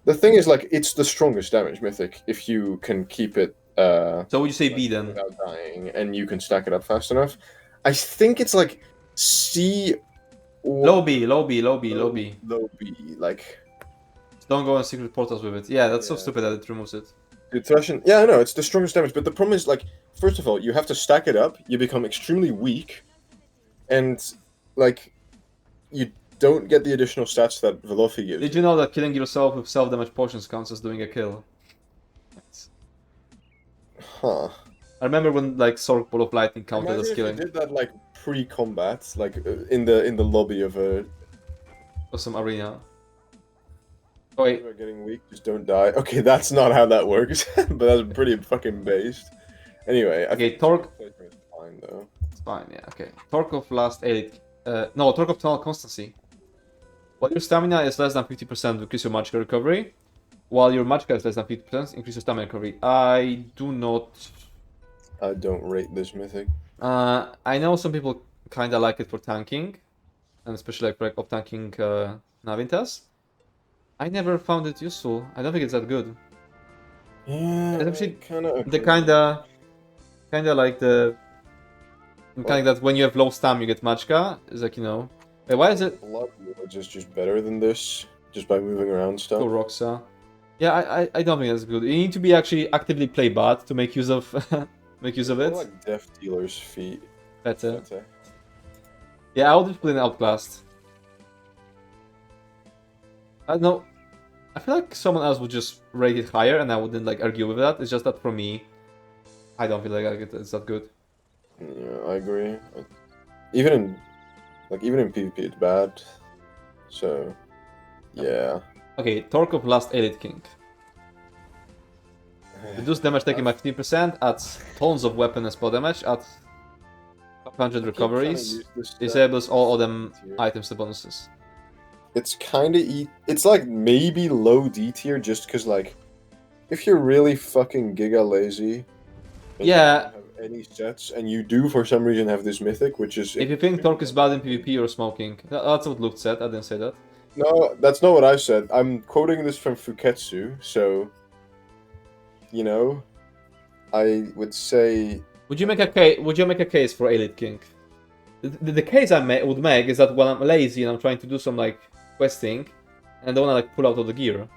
The thing is, like, it's the strongest damage mythic if you can keep it So would you say B then? without dying, and you can stack it up fast enough. I think it's like C or Low B, low B, low B, low B. low B. Like, Don't go on secret portals with it. Yeah, that's so Yeah. stupid that it removes it. dude, Thrashing. Yeah, I know it's the strongest damage, but the problem is, like, first of all, you have to stack it up. You become extremely weak, and like, you don't get the additional stats that Velofi gives. Did you know that killing yourself with self-damage potions counts as doing a kill? Huh. I remember when like Sork Ball of Lightning counted Imagine as if killing. you did that like pre-combat, like in the lobby of a. Or some arena. Oh wait, You're getting weak, just don't die. Okay, that's not how that works, but that's pretty fucking based. Anyway, I Okay, think Torque- placement is fine though. it's fine, yeah, okay. Torque of Last Elite. No, Torque of Tonal Constancy. While your stamina is less than 50%, increase your magical recovery. While your magicka is less than 50%, increase your stamina recovery. I do not... I don't rate this mythic. I know some people kinda like it for tanking. And especially like for tanking Navintas. I never found it useful. I don't think it's that good. Yeah, It's actually kind The kinda like the... Kind of that when you have low stam you get magicka. It's like, you know... Wait, why is it... Blood Lords is just better than this, just by moving around stuff. Go Roxa. Yeah, I don't think that's good. You need to be actually actively play bad to make use of make use of I it. like Death Dealer's feet. Better. Yeah, I would just put in Outclassed. I don't know. I feel like someone else would just rate it higher and I wouldn't like argue with that. It's just that for me, I don't feel like it's that good. Yeah, I agree. Even in PvP, it's bad. So, yeah. Okay, Torque of Last Elite King. Reduce damage taken by 15%, adds tons of weapon and spell damage, adds 500 recoveries, disables all them items to bonuses. It's kind of it's like maybe low D tier just because like if you're really fucking giga lazy and Yeah. you don't have any sets and you do for some reason have this mythic, which is If you think Torque is bad in PvP, you're smoking. That's what Luke said, I didn't say that. No, that's not what I said. I'm quoting this from Fuketsu, so you know, I would say. Would you make a case for Elite King? The case I would make is that when I'm lazy and I'm trying to do some like questing, and I don't wanna like pull out all the gear.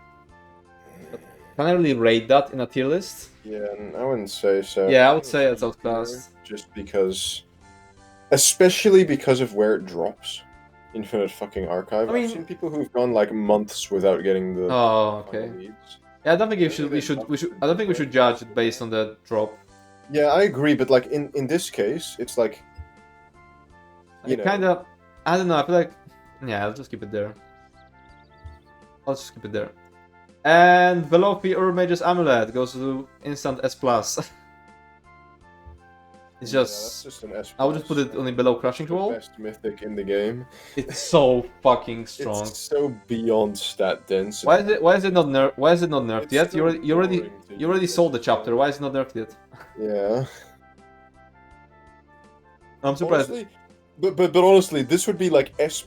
Can I really rate that in a tier list? Yeah, I wouldn't say so. Yeah, I would say it's outclassed. Just because especially because of where it drops. Infinite fucking Archive. I mean, I've seen people who've gone like months without getting the oh, okay. final leads. Yeah, I don't think I don't think we should judge it based on the drop. Yeah, I agree, but like in this case, it's like I kind of, I don't know. I feel like, yeah, I'll just keep it there. I'll just keep it there. And Velopi Urmage's Amulet goes to instant S+. It's just an S+. I would just put it only below Crushing Wall. Best mythic in the game. It's so fucking strong. It's so beyond stat dense. Why is it not nerfed yet? You already sold the chapter. Why is it not nerfed yet? Yeah. I'm surprised. Honestly, but honestly, this would be like S+++++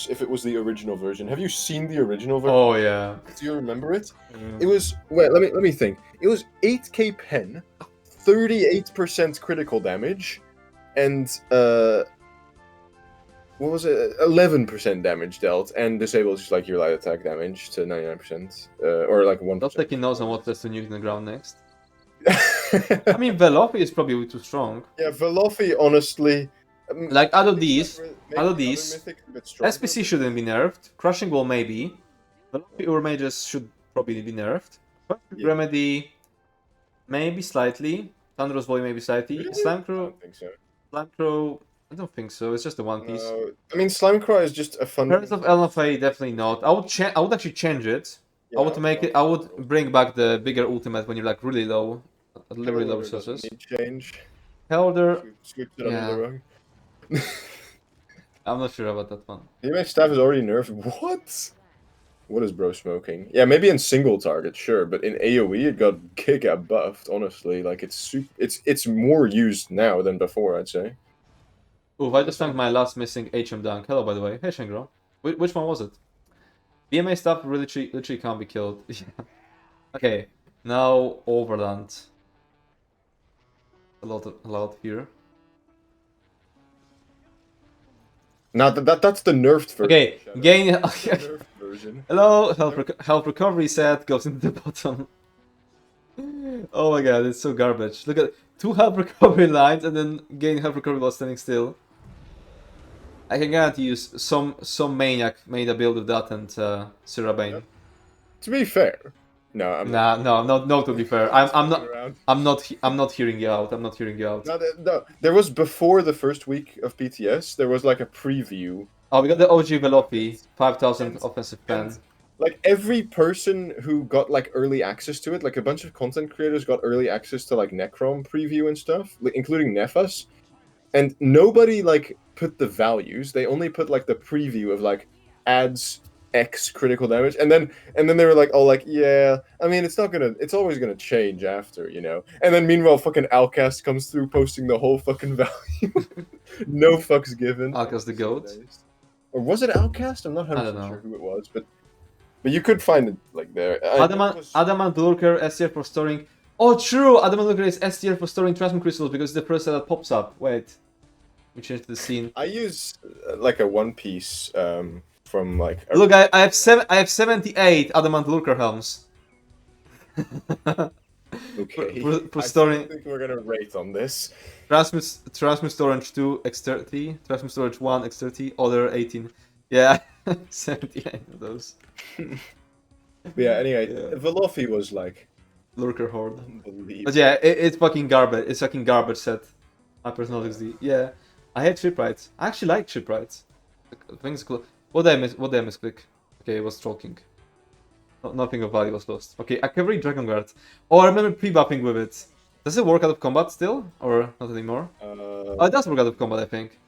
if it was the original version. Have you seen the original version? Oh yeah. Do you remember it? Yeah. It was let me think. It was 8k pen, 38% critical damage, and what was it? 11% damage dealt, and disables like your light attack damage to 99%, or like 1%. Not taking notes on what has to nuke in the ground next. I mean, Velopi is probably too strong. Yeah, Velopi, honestly. Like out of these, SPC shouldn't be nerfed. Crushing Wall maybe. Velopi Urmages should probably be nerfed. Yeah. Remedy, maybe slightly. Thunderous Volley maybe slightly. Really? Slime I Crow. don't think so. Slime Crow. I don't think so. It's just a one piece. I mean, Slime Crow is just a fun. Parents of Elnafay definitely not. I would actually change it. Yeah, I would make it. I would bring back the bigger ultimate when you're like really low, at really low resources. Change. Helder. Sweep it under the rug. I'm not sure about that one. DMX staff is already nerfed. What? What is bro smoking? Yeah, maybe in single target, sure, but in AoE it got buffed. Honestly, like it's more used now than before, I'd say. Ooh, I just found my last missing HM dunk. Hello, by the way. Hey, Shengro. Which one was it? BMA stuff literally can't be killed. Okay, now Overland. A lot here. Not that's the nerfed version. Okay, gain. Nerfed version. Hello, health recovery set goes into the bottom. Oh my god, it's so garbage. Look at 2 health recovery lines and then gain health recovery while standing still. I can guarantee you some maniac made a build with that and Syrabane. Yep. To be fair, no, no. To be fair, I'm not hearing you out. I'm not hearing you out. No, there was before the first week of BTS. There was like a preview. Oh, we got the OG Velopi, 5,000 offensive pen. Like every person who got like early access to it, like a bunch of content creators got early access to like Necrom preview and stuff, including Nefas, and nobody like put the values. They only put like the preview of like adds X critical damage, and then they were like, oh, like yeah, I mean it's always gonna change after, you know. And then meanwhile, fucking Outcast comes through posting the whole fucking value, no fucks given. Outcast the goat, or was it Outcast? I'm not 100% sure who it was, but you could find it like there. Adamant Lurker S tier for storing. Oh, true. Adamant Lurker is S tier for storing transmute crystals because it's the person that pops up. Wait, we changed the scene. I use like a one piece from like. Look, I have 78 Adamant Lurker helms. Okay. For storing. I think we're gonna rate on this. Transmute storage 2 x30, transmute storage 1 x30, other 18. Yeah, 78 of those. Yeah. Anyway, Velofi was like Lurker Horde. Unbelievable. But yeah, it's fucking garbage. It's fucking garbage set. My personal XD. Yeah, I hate shipwrights. I actually like shipwrights. Things cool. What did I misclick? Okay, it was stalking. Nothing of value was lost. Okay, a cavalry dragon guard. Oh, I remember pre-buffing with it. Does it work out of combat still, or not anymore? Oh, it does work out of combat, I think.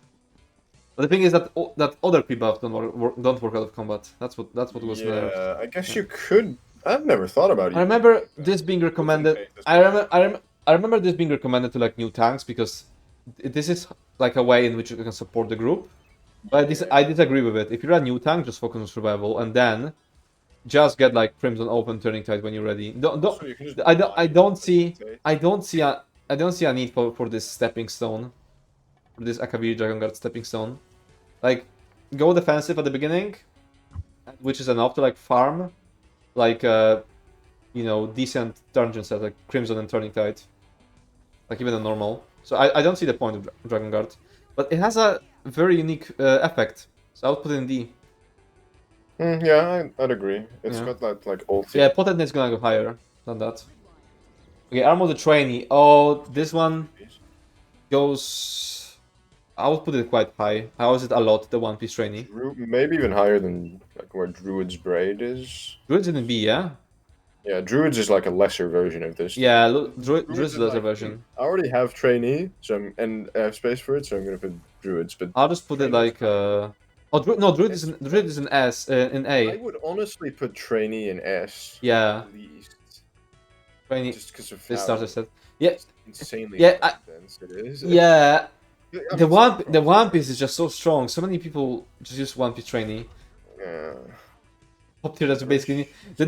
But the thing is that that other pre-buff don't work out of combat. That's what was nerfed. Yeah, I guess you could. I've never thought about it. I remember this being recommended. I remember this being recommended to like new tanks because this is like a way in which you can support the group. But I disagree with it. If you're a new tank, just focus on survival and then just get like Crimson Open Turning Tide when you're ready. I don't see a need for this stepping stone. For this Akaviri Dragon Guard stepping stone. Like, go defensive at the beginning, which is enough to like farm, like you know, decent dungeon set like Crimson and Turning Tide, like even a normal. So I don't see the point of Dragon Guard. But it has a very unique effect. So I would put it in D. Yeah, I'd agree. It's Yeah. got that like ulti. Yeah, Potent is gonna go higher than that. Okay, Armor the Trainee. Oh, this one goes... I would put it quite high. How is it a lot, the One Piece Trainee? Maybe even higher than like where Druid's Braid is. Druid's in B, yeah? Yeah, Druid's is like a lesser version of this. Yeah, Druid's the lesser like, version. I already have Trainee, and I have space for it, so I'm gonna put Druids. But I'll just put it like... Oh, Druid is in S, in I A. would honestly put Trainee in S. Yeah. At least. Trainee, Just because of this how starter set. Yeah, insanely yeah, dense it is. yeah. I The mean, the One Piece is just so strong. So many people just use One Piece Trainee. Yeah. Top tier, that's basically the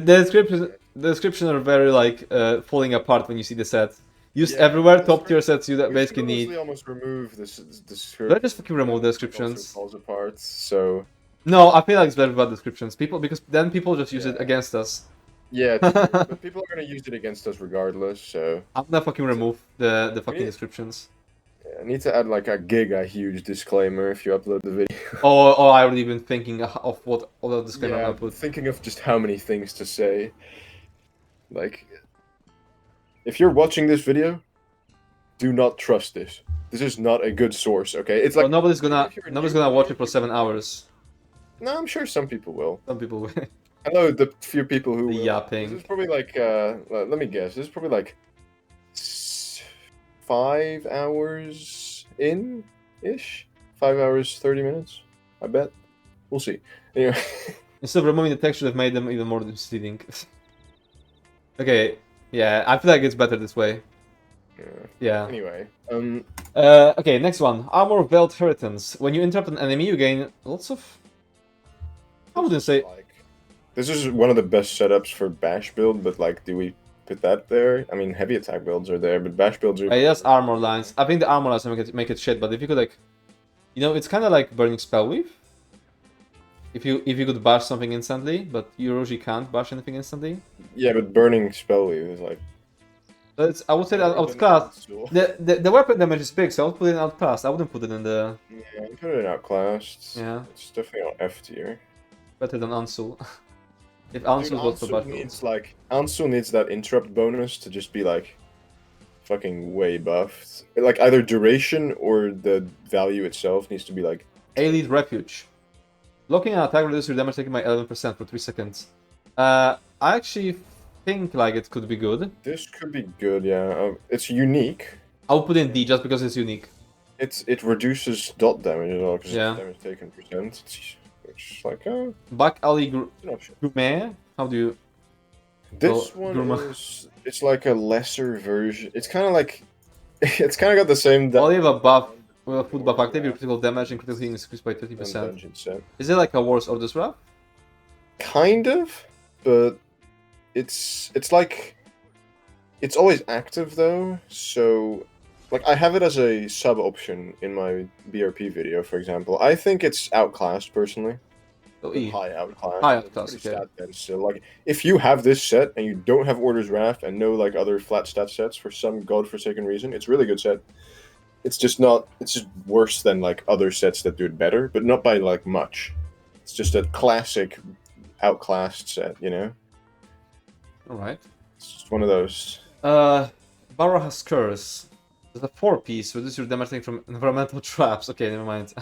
descriptions are very like falling apart when you see the set. Used everywhere, top tier sets you that basically need. Almost remove this. Did I just fucking remove the descriptions? Falls apart. So No, I feel like it's very bad descriptions. Because then people just use it against us. yeah, but people are gonna use it against us regardless. So I'm gonna fucking remove the fucking descriptions. I need to add like a huge disclaimer if you upload the video. Oh, I already been thinking of what other disclaimer I'm Yeah, gonna put. thinking of just how many things to say. Like, if you're watching this video, do not trust this. This is not a good source. Okay, it's like Well, nobody's gonna watch it for 7 hours. No, I'm sure some people will. Some people will. I know the few people who The will. yapping. This is probably like let me guess. This is probably like 5 hours in ish. 5 hours 30 minutes. I bet. We'll see. Anyway. Instead of removing the texture, they've made them even more misleading. Okay, yeah, I feel like it's better this way. Yeah. Anyway, okay, next one. Armor Veiled Inheritance. When you interrupt an enemy, you gain lots of... I wouldn't say... this is one of the best setups for bash build, but like, do we put that there? I mean, heavy attack builds are there, but bash builds are... yes, armor lines. I think the armor lines make it shit, but if you could like... You know, it's kind of like Burning Spellweave. If you could bash something instantly, but you usually can't bash anything instantly. Yeah, but Burning Spellweave is like... So it's, I would say that outclassed. The weapon damage is big, so I would put it in outclassed. I wouldn't put it in the... Yeah, I put it in outclassed. Yeah. It's definitely on F tier. Better than Ansul. If Ansul was for bash builds. Ansul needs that interrupt bonus to just be like... fucking way buffed. Like, either duration or the value itself needs to be like... Elite Refuge. Blocking an attack reduces your damage taken by 11% for 3 seconds. I actually think like it could be good. This could be good, yeah. It's unique. I'll put in D just because it's unique. It reduces dot damage as well, because Yeah. it's damage taken percent. It's like, oh, Back Alley it's an option. Gourmet? How do you... This Well, one Gourmet. is... It's like a lesser version. It's kind of like... it's kind of got the same... While you have a buff, with a food buff active, your critical damage and critical healing is increased by 30%. Dungeon set. Is it like a Wars of this Wrath? Kind of, but it's like... It's always active though, so... Like, I have it as a sub-option in my BRP video, for example. I think it's outclassed, personally. So E. High outclass. High outclass, Pretty okay. stat dense. So, like, if you have this set and you don't have Order's Wrath and no like other flat stat sets for some godforsaken reason, it's a really good set. It's just not. It's just worse than like other sets that do it better, but not by like much. It's just a classic outclassed set, you know. All right. It's just one of those. Baraha's Curse. There's a 4-piece. Reduce your damage taken from environmental traps. Okay, never mind.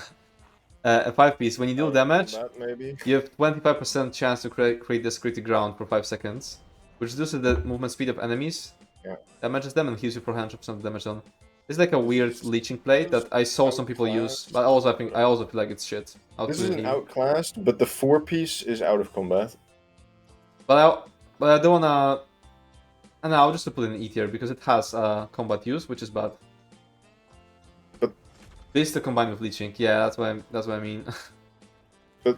A 5-piece. When you deal damage, That maybe. you have 25% chance to create this critical ground for 5 seconds, which reduces the movement speed of enemies. Yeah. Damages them and heals you for 100% damage on. It's like a weird leeching play that I saw some people use, but I also feel like it's shit. This is an outclassed, but the 4-piece is out of combat. But I don't wanna. And I'll just put it in E tier because it has combat use, which is bad. But this to combine with leeching, yeah, that's what I mean. but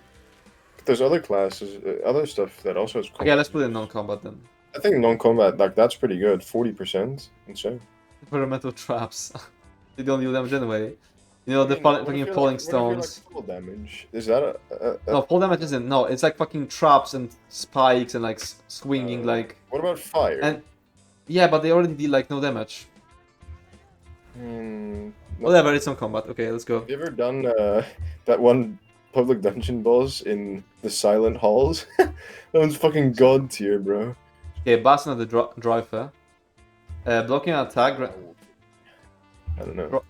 there's other classes, other stuff that also has combat. Okay, let's put it in non-combat then. I think non-combat, like, that's pretty good. 40%. Insane. Environmental traps. They don't deal damage anyway. You know, the fucking falling stones. Like full damage? Is that No, fall damage isn't. No, it's like fucking traps and spikes and like swinging like. What about fire? And yeah, but they already deal like no damage. Whatever, it's on combat. Okay, let's go. Have you ever done that one public dungeon boss in the Silent Halls? That one's fucking god tier, bro. Okay, Bastion of the Driver. Blocking an attack. I don't know.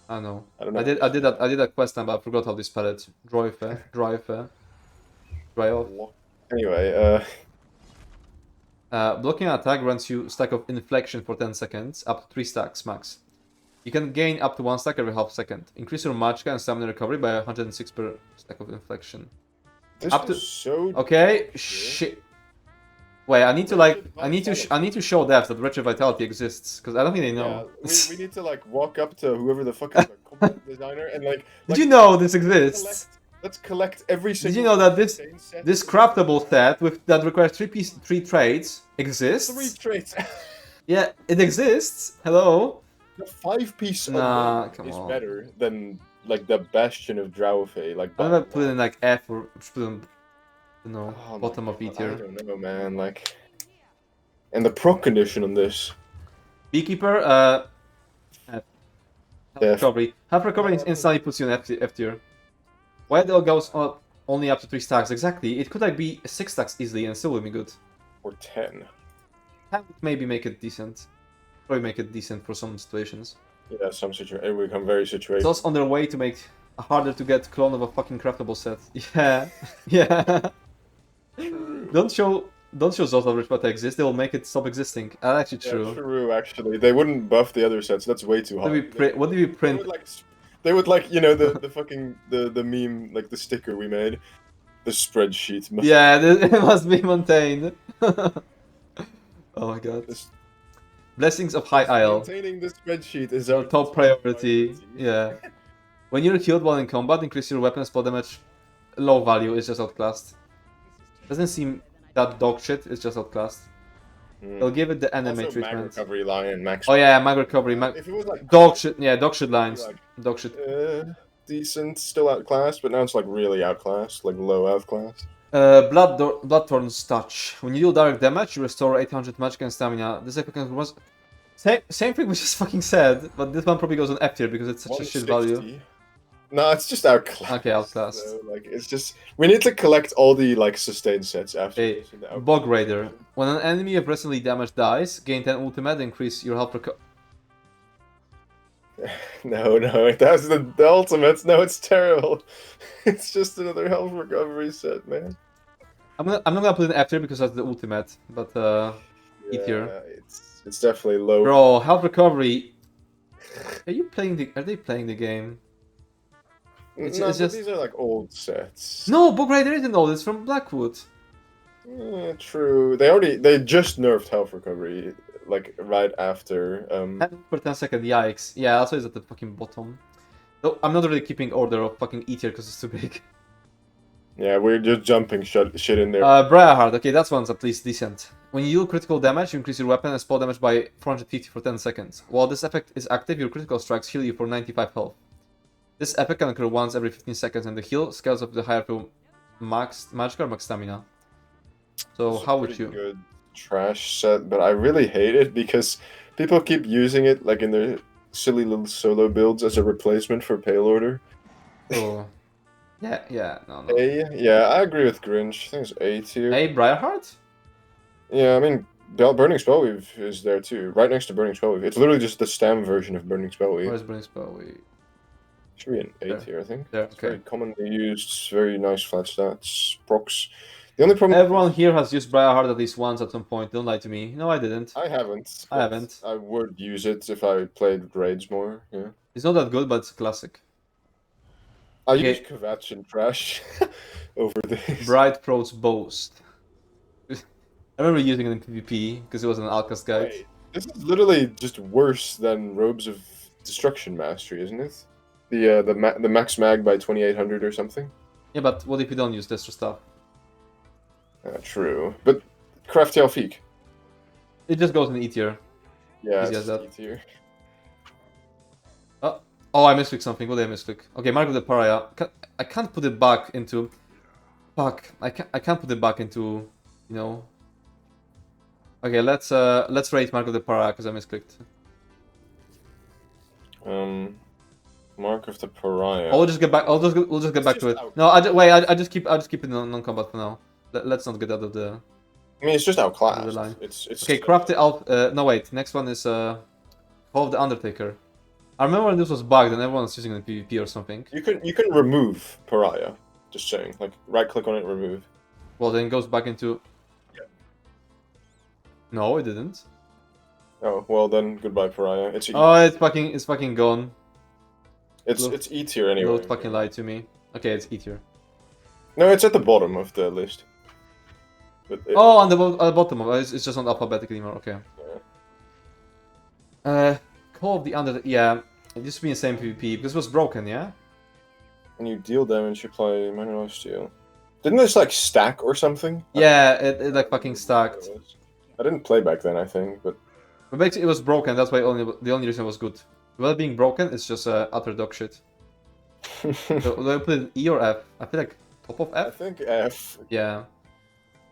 I know. I don't know. I did that quest time, but I forgot how to spell it. Driver. Dry off. Anyway, blocking an attack grants you stack of inflection for 10 seconds, up to 3 stacks max. You can gain up to 1 stack every half second. Increase your magicka and stamina recovery by 106 per stack of inflection. this Up is to- so. Okay, shit. Wait, I need to show devs that Wretched Vitality exists, because I don't think they know. Yeah, we need to like walk up to whoever the fuck is the combat designer and like. Did you know this exists? Let's collect every single. Did you know that set this craftable set that requires 3 traits exists? 3 traits. Yeah, it exists. Hello. The 5-piece Nah, of come is on. better than like the Bastion of Drowfey. Like I'm gonna put it in like F or put it in, Oh my bottom of E God, I tier. don't know, man. Like, and the proc condition on this. Beekeeper, F. Recovery. Half recovery instantly puts you in F tier. Why it all goes only up to 3 stacks? Exactly. It could like be 6 stacks easily and still would be good. Or 10. That would maybe make it decent. Probably make it decent for some situations. Yeah, some situation. It will become very It's situational. also on their way to make a harder to get clone of a fucking craftable set. Yeah, yeah. Don't show Zoth of Rich exist. They will make it stop existing. That's actually true. Yeah, true. Actually, they wouldn't buff the other sets. That's way too hard. What did we print? They would like, you know, the fucking the meme, like the sticker we made, the spreadsheet. Yeah, it must be maintained. Oh my god. Blessings of High Isle. Maintaining the spreadsheet is Our top priority. Yeah. When you're killed while in combat, increase your weapon spell damage. Low value is just outclassed. Doesn't seem that dog shit. It's just outclassed. They'll give it the anime also, treatment. mag recovery line, max. Oh yeah, mag recovery. If it was like Dog shit. Yeah, dog shit lines. like, Dog shit. Decent, still outclassed, but now it's like really outclassed, like low outclassed. Bloodthorn's Touch. When you deal direct damage, you restore 800 magic and stamina. This equipment was same thing we just fucking said, but this one probably goes on F tier because it's such a shit value. No, it's just outclassed. Okay, outclassed. So, like, it's just we need to collect all the like sustained sets after. Hey, Bog Raider. When an enemy of recently damaged dies, gain 10 ultimate, increase your health recovery. No, that's the ultimate. No, it's terrible. It's just another health recovery set, man. I'm not gonna put it in F tier because that's the ultimate, but E tier. It's definitely low. Bro, health recovery. Are they playing the game? It's just... these are like old sets. No, Bog Raider isn't old. It's from Blackwood. Yeah, true. They just nerfed health recovery like right after. 10 per 10 second. Yikes. Yeah, also it's at the fucking bottom. No, I'm not really keeping order of fucking E tier because it's too big. Yeah, we're just jumping shit in there. Briarheart. Okay, that one's at least decent. When you do critical damage, you increase your weapon and spell damage by 450 for 10 seconds. While this effect is active, your critical strikes heal you for 95 health. This effect can occur once every 15 seconds, and the heal scales up to the higher to max magicka or max stamina. So how would you? Good trash set, but I really hate it because people keep using it like in their silly little solo builds as a replacement for Pale Order. Oh, yeah, no. Yeah, I agree with Grinch. I think it's A tier. Hey, Briarheart? Yeah, I mean, Burning Spellweave is there too, right next to Burning Spellweave. It's literally just the stem version of Burning Spellweave. Where's Burning Spellweave? Should be an A tier, I think. There, it's very commonly used, very nice flat stats, procs. The only problem. Everyone here has used Briarheart at least once at some point. Don't lie to me. No, I didn't. I haven't. I would use it if I played raids more. Yeah. It's not that good, but it's a classic. I use Kvatch and Trash over this. Bright Pro's Boast. I remember using it in PvP because it was an Alcast guide. Wait, this is literally just worse than Robes of Destruction Mastery, isn't it? The max mag by 2800 or something. Yeah, but what if you don't use this stuff? True, but Crafty Alfiq. It just goes in E tier. Yeah, it's E tier. Oh, I misclicked something. What did I misclick? Okay, Mark of the Pariah. I can't put it back into. Fuck! I can't put it back into. You know. Okay, let's rate Mark of the Pariah because I misclicked. Mark of the Pariah. We'll just get back. We'll just get back to it. No, I just keep it in non-combat for now. Let's not get out of the. I mean, it's just outclassed. The line. It's okay. Craft the Alp. No wait. Next one is Call of the Undertaker. I remember when this was bugged and everyone was using it in PvP or something. You can remove Pariah. Just saying, like right click on it, remove. Well, then it goes back into. Yeah. No, it didn't. Oh well, then goodbye Pariah. It's it's fucking gone. It's E tier anyway. Don't fucking lie to me. Okay, it's E tier. No, it's at the bottom of the list. But on the bottom of it. It's just not alphabetic anymore. Okay. Yeah. Call of the Undertaker. Yeah, it used to be in the same PvP because it was broken. Yeah. When you deal damage, you apply minor life steal. Didn't this like stack or something? Yeah, it like fucking stacked. I didn't play back then, I think, but basically it was broken. That's why the only reason it was good. Well, being broken, it's just utter dog shit. So, do I put it E or F? I feel like top of F. I think F. Yeah.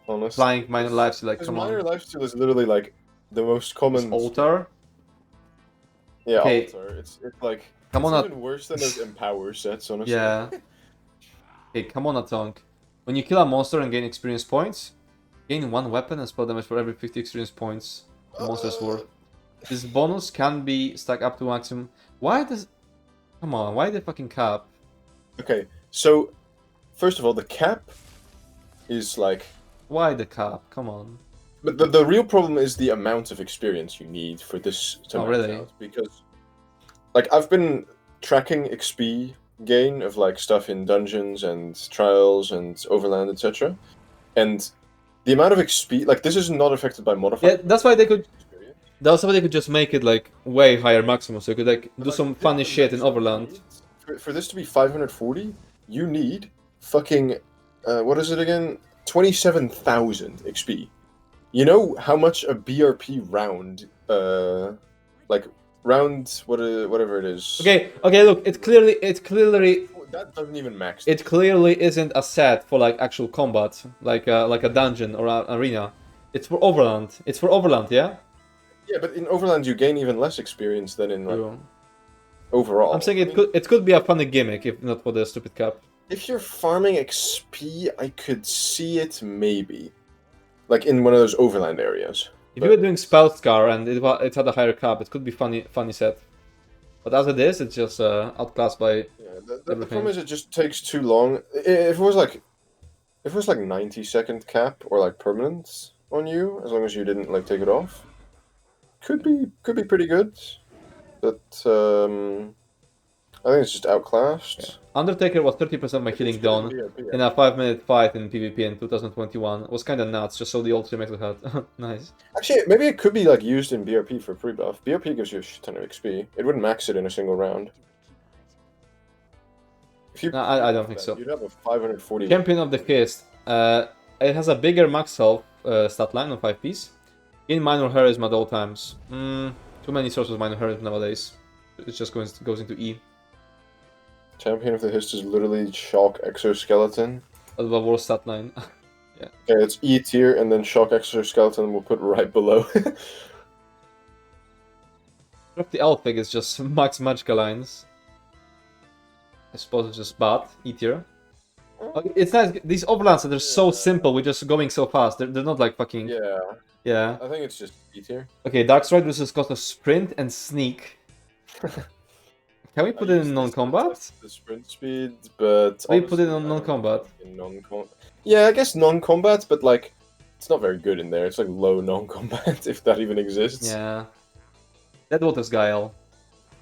Honestly. Flying minor life steal, like come on. Minor life steal is literally like the most common. It's altar. Yeah, okay. altar. It's like. Come it's on, even worse than those empower sets, honestly. Yeah. Okay, come on, Atonk. When you kill a monster and gain experience points, gain 1 weapon and spell damage for every 50 experience points the monster is worth. This bonus can be stacked up to maximum. Why does... Come on, why the fucking cap? Okay, so, first of all, the cap is like... Why the cap? Come on. But the real problem is the amount of experience you need for this to max really? out. Because, like, I've been tracking XP gain of, like, stuff in dungeons and trials and Overland, etc. And the amount of XP... Like, this is not affected by modifiers. Yeah, that's why they could... That's why they could just make it like way higher maximum, so you could like do some funny shit in Overland. For this to be 540, you need fucking what is it again? 27,000 XP. You know how much a BRP round, like round whatever it is. Okay, look, it's clearly that doesn't even max. It clearly isn't a set for like actual combat, like a dungeon or an arena. It's for Overland. It's for Overland, yeah. Yeah, but in Overland you gain even less experience than in like overall. I'm saying it could be a funny gimmick if not for the stupid cap. If you're farming XP, I could see it maybe, like in one of those Overland areas. If you were doing Spell Scar and it had a higher cap, it could be funny set. But as it is, it's just outclassed by. Yeah, the problem is it just takes too long. If it was like 90-second cap or like permanent on you, as long as you didn't like take it off. Could be pretty good, but I think it's just outclassed. Yeah. Undertaker was 30% of my healing done in a 5-minute fight in PvP in 2021. It was kind of nuts, just so the old Max had. Nice. Actually, maybe it could be like used in BRP for pre-buff. BRP gives you a shit ton of XP. It wouldn't max it in a single round. If you no, I don't think so. You'd have a 540. Champion of the Fist. It has a bigger max health stat line on 5-piece. In minor heroism at all times. Too many sources of minor heroism nowadays. It just goes into E. Champion of the Hist is literally Shock Exoskeleton. The worst stat line. Yeah. Okay, it's E tier, and then Shock Exoskeleton we'll put right below. The Elfig is just max magical lines. I suppose it's just bad. E tier. It's nice. These Overlands are so simple. We're just going so fast. They're not like fucking. Yeah. Yeah. I think it's just E tier. Okay, Dark Stride versus cost of sprint and sneak. Can we put it in non-combat? The sprint speed, but we put it on non-combat. Yeah, I guess non-combat, but like it's not very good in there. It's like low non-combat if that even exists. Yeah. Deadwater's Guile.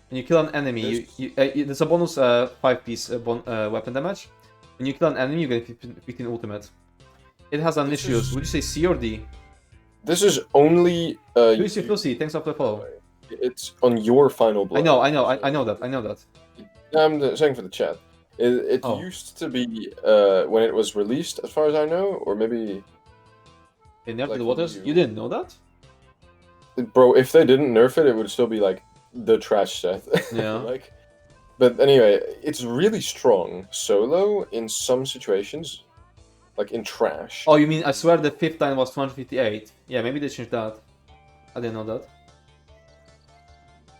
When you kill an enemy, there's a bonus 5-piece weapon damage. When you kill an enemy, you get 15 ultimate. It has an issue. Would you say C or D? This is only. Lucy, thanks for the follow. It's on your final blow. I know that. I'm saying for the chat. It used to be when it was released, as far as I know, or maybe. They nerfed the waters. You didn't know that? Bro, if they didn't nerf it, it would still be like the trash set. Yeah. Like, but anyway, it's really strong solo in some situations, like in trash. Oh, you mean I swear the 5th time was 258? Yeah, maybe they changed that. I didn't know that.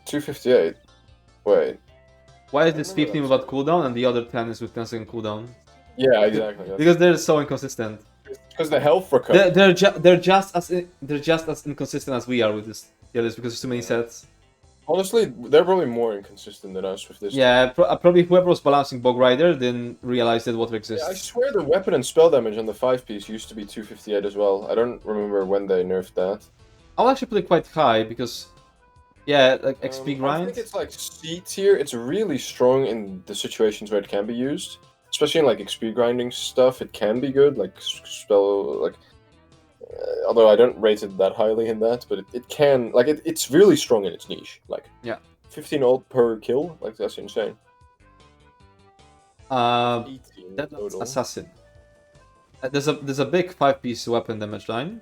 258. Wait. Why is I this remember 15 that without cooldown and the other 10 is with 10-second cooldown? Yeah, exactly. Because they're so inconsistent. Because the health recovery. They're just as inconsistent as we are with this tier list because there's too many sets. Honestly, they're probably more inconsistent than us with this. Yeah, probably whoever was balancing Bog Rider didn't realize that what Yeah, I exists. swear the weapon and spell damage on the 5-piece used to be 258 as well. I don't remember when they nerfed that. I'll actually put it quite high because, yeah, like XP grind. I think it's like C tier. It's really strong in the situations where it can be used, especially in like XP grinding stuff. It can be good, like spell, like. Although I don't rate it that highly in that, but it can, like, it's really strong in its niche. Like, Yeah. 15 ult per kill, like, that's insane. 18 That's total. Assassin. There's a big 5-piece weapon damage line.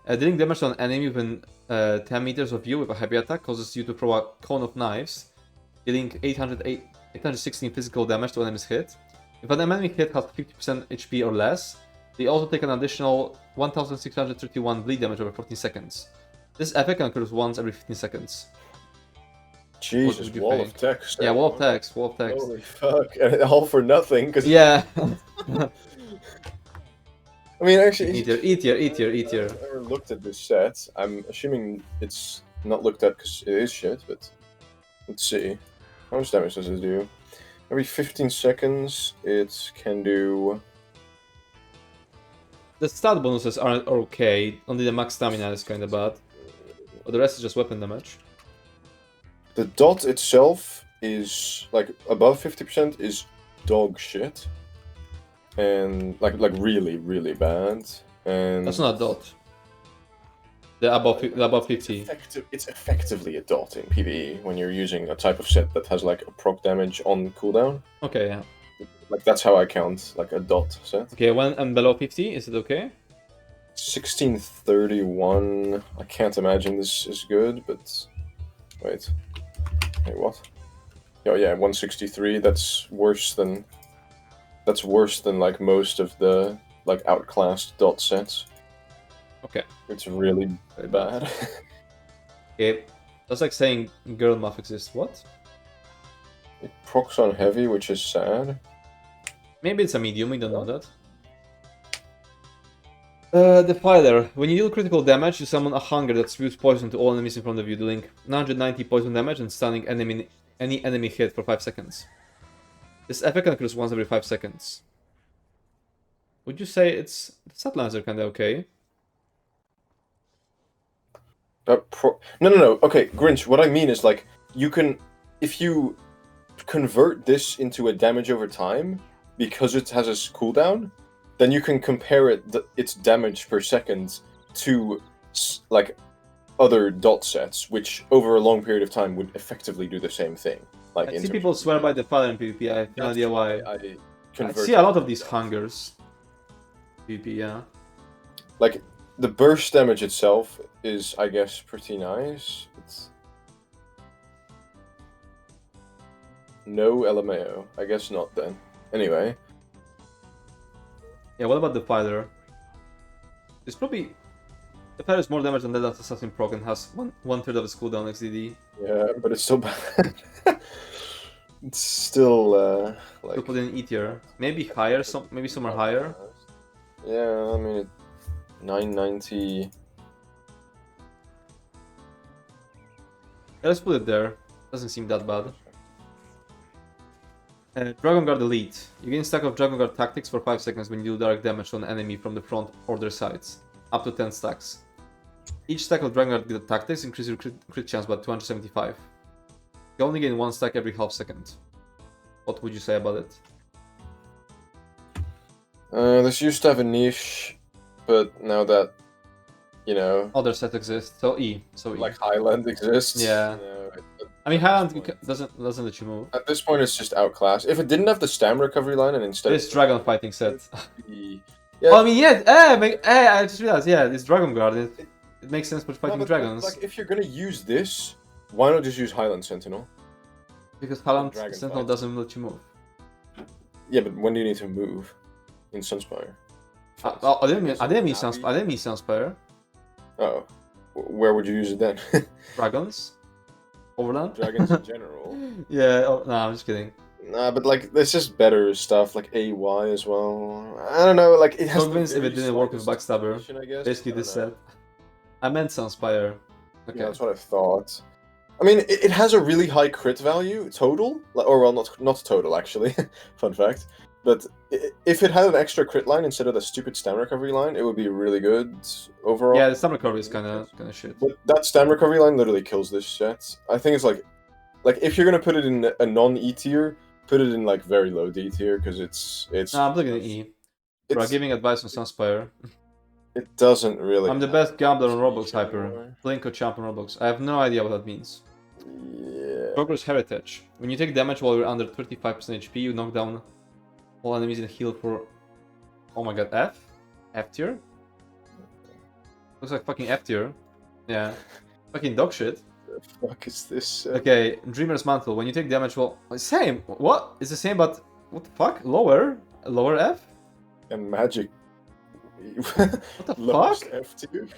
Dealing damage on enemy within 10 meters of you with a heavy attack causes you to throw a cone of knives, dealing 816 physical damage to enemy's hit. If an enemy hit has 50% HP or less, they also take an additional 1631 bleed damage over 14 seconds. This effect occurs once every 15 seconds. Jesus, wall of text. Yeah, wall of text, wall of text. Holy fuck, and all for nothing, because... Yeah. I mean, actually... E tier. I've never looked at this set. I'm assuming it's not looked at because it is shit, but... Let's see. How much damage does it do? Every 15 seconds, it can do... The stat bonuses are okay, only the max stamina is kinda bad. But the rest is just weapon damage. The dot itself is, like, above 50% is dog shit. And, like really, really bad. And... That's not a dot. The above 50. It's effectively a dot in PvE when you're using a type of set that has, like, a proc damage on cooldown. Okay, yeah. Like, that's how I count, like, a dot set. Okay, when and below 50, is it okay? 1631. I can't imagine this is good, but... Wait, what? Oh yeah, 163, that's worse than... That's worse than, like, most of the, like, outclassed dot sets. Okay. It's really bad. Okay, that's like saying girl math exists. What? It procs on heavy, which is sad. Maybe it's a medium, we don't know that. Defiler. When you deal critical damage, you summon a hunger that spews poison to all enemies in front of you, dealing 990 poison damage and stunning any enemy hit for 5 seconds. This effect occurs once every 5 seconds. Would you say it's... The statlines are kinda okay. No. Okay, Grinch, what I mean is, like, you can... If you convert this into a damage over time, because it has a cooldown, then you can compare its damage per second to, like, other dot sets, which over a long period of time would effectively do the same thing. Like, I see people swear by the Defiler in PvP, I have no idea why. I see a lot of these hungers. PvP, yeah. Like, the burst damage itself is, I guess, pretty nice. It's... No LMAO. I guess not then. Anyway. Yeah, what about Defiler? It's probably... Defiler is more damage than that Assassin proc and has one-third of its cooldown XDD. Yeah, but it's still bad. It's still, like... To put in E tier. Maybe higher, maybe some are higher. Yeah, I mean, 990... Yeah, let's put it there. Doesn't seem that bad. Dragon Guard Elite. You gain stack of Dragon Guard tactics for 5 seconds when you do direct damage to an enemy from the front or their sides. Up to 10 stacks. Each stack of Dragon Guard tactics increases your crit chance by 275. You only gain 1 stack every half second. What would you say about it? This used to have a niche, but now that, you know... Other set exists, so E. So E. Like Highland exists. Yeah. I mean, Highland doesn't let you move. At this point, it's just outclassed. If it didn't have the stam recovery line and instead... This dragon fighting set. Yeah. Oh, I mean, yeah, I just realized, yeah, this Dragon Guard, it makes sense for fighting dragons. Like, if you're gonna use this, why not just use Highland Sentinel? Because Highland Sentinel doesn't let you move. Yeah, but when do you need to move? In Sunspire. I didn't mean Sunspire. Oh. Where would you use it then? Dragons? Overland? dragons in general. Yeah, oh, no, I'm just kidding. Nah, but like there's just better stuff like AY as well. I don't know, like it has. So convinced if it didn't work with Backstabber. I guess. Basically, I this don't know. set. I meant Sunspire. Okay. Yeah, that's what I thought. I mean, it has a really high crit value total, or well, not total actually. Fun fact. But if it had an extra crit line instead of the stupid stamina recovery line, it would be really good overall. Yeah, the stamina recovery is kind of shit. But that stamina recovery line literally kills this set. I think it's like if you're gonna put it in a non-E tier, put it in like very low D tier because it's. Nah, I'm looking at E. Bro, giving advice on Sunspire. It doesn't really. I'm the best gambler on Roblox Hyper. Blinko champ on Roblox. I have no idea what that means. Yeah. Progress Heritage. When you take damage while you're under 35% HP, you knock down all enemies and heal for. Oh my god, F? F tier? Looks like fucking F tier. Yeah. Fucking dog shit. The fuck is this? Okay, Dreamer's Mantle. When you take damage, well, same. What? It's the same, but what the fuck? Lower? Lower F? And magic. What the fuck? F tier.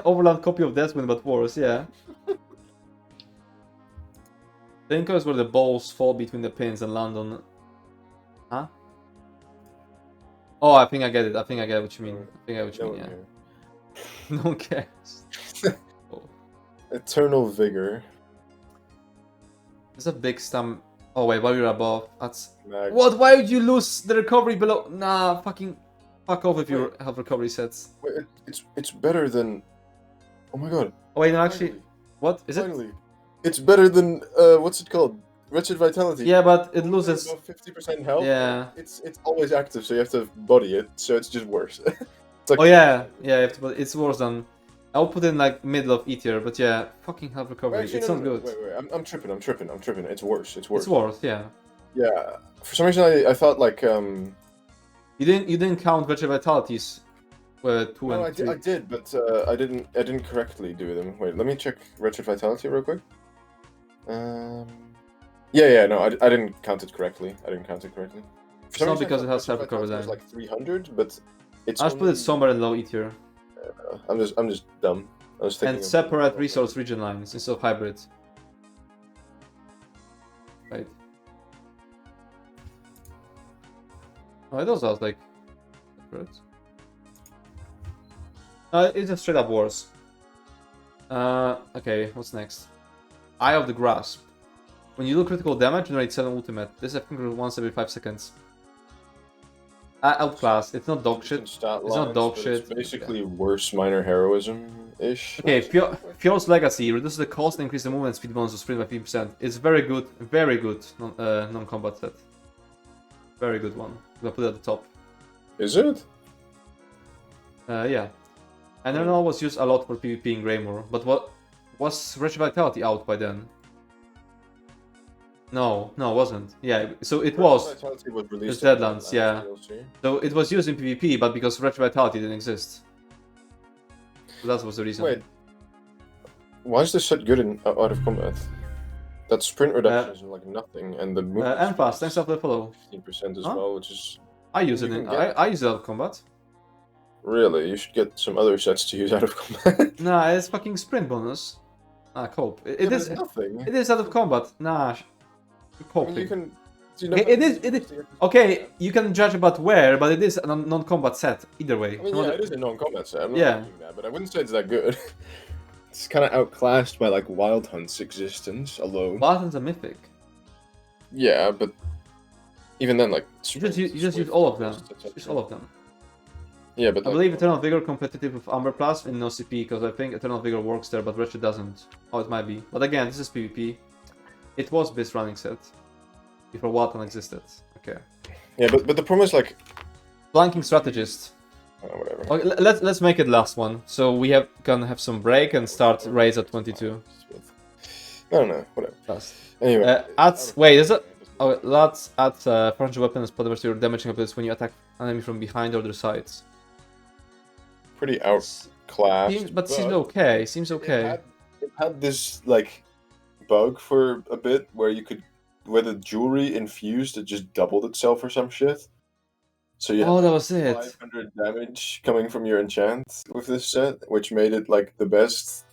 Overland copy of Deathwind, but worse, yeah. Blinko is where the balls fall between the pins and land on. Huh? Oh, I think I get it. I think I get what you mean. I think I get what you mean, yeah. No one cares. Oh. Eternal Vigor. There's a big stam. Oh, wait, while you're above. That's. Mag. What? Why would you lose the recovery below? Nah, fucking. Fuck off if you have recovery sets. Wait, it's better than. Oh my god. Oh, wait, no, actually. Finally. What? Is it? Finally. It's better than. What's it called? Wretched Vitality. Yeah, but it loses. Above 50% health. Yeah. It's always active, so you have to body it, so it's just worse. It's like, Oh, yeah. Yeah, you have to, but it's worse than. I'll put it in like middle of E tier, but yeah, fucking health recovery. Actually, It's no, not no, good. Wait. I'm tripping. It's worse. It's worse. It's worse, yeah. Yeah. For some reason, I thought like You didn't count Virtual Vitalities. 2 No, and 3. I did, but I didn't correctly do them. Wait, let me check Wretched Vitality real quick. Yeah, no, I didn't count it correctly. For It's not because it has self-recovery It was then. like 300, but it's. I'll put it somewhere in low E tier. I'm just dumb. I was thinking. And separate resource region lines instead of hybrid. Right. Oh, those are like separate. It's just straight up worse. Okay, what's next? Eye of the Grasp. When you do critical damage, generate 7 ultimate. This effect once every 5 seconds. Outclass. It's not dog shit. It's not dog shit. It's basically worse minor heroism-ish. Okay, Fjord's Legacy reduces the cost and increases the movement speed bonus of sprint by 50%. It's very good non-combat set. Very good one. I'm gonna put it at the top. Is it? Yeah. And Renal was used a lot for PvP in Greymore, but what was Wretched Vitality out by then? No, it wasn't. Yeah, so it was. Vitality was It's released Deadlands, in yeah. DLC. So it was used in PvP, but because Wretched Vitality didn't exist. So that was the reason. Wait. Why is this set good in out of combat? That sprint reduction is like nothing, and the movement and fast, thanks for the follow. 15% as Huh? well, which is I use it You in. can get- I use it out of combat. really. You should get some other sets to use out of combat. Nah, it's fucking sprint bonus. Cope. Yeah, It but is. it's nothing. It is out of combat. Nah. I Coping. mean, you can. Do you know Okay, it is. Okay, you can judge about where, but it is a non-combat set either way. I mean, yeah, it is a non-combat set. I'm not Yeah. arguing that, but I wouldn't say it's that good. It's kind of outclassed by like Wild Hunt's existence alone. Buttons are mythic. Yeah, but even then, like You just use all of them. Use all of them. Yeah, but I believe Eternal Vigor competitive with Amber Plus in no CP because I think Eternal Vigor works there, but Wretched doesn't. Oh, it might be. But again, this is PvP. It was best running set before Walton existed. Okay. Yeah, but the problem is like Flanking strategist. whatever. Okay, let's make it last one. So we gonna have some break and start raise at 22. I don't know, whatever. Last. Anyway, Wait, is it? Oh, let's add 400 weapons polymer to your damaging abilities when you attack enemy from behind or their sides. pretty outclassed. But seems okay. Seems okay. It had this like bug for a bit where the jewelry infused, it just doubled itself or some shit. So you had That was it. 500 damage coming from your enchant with this set, which made it like the best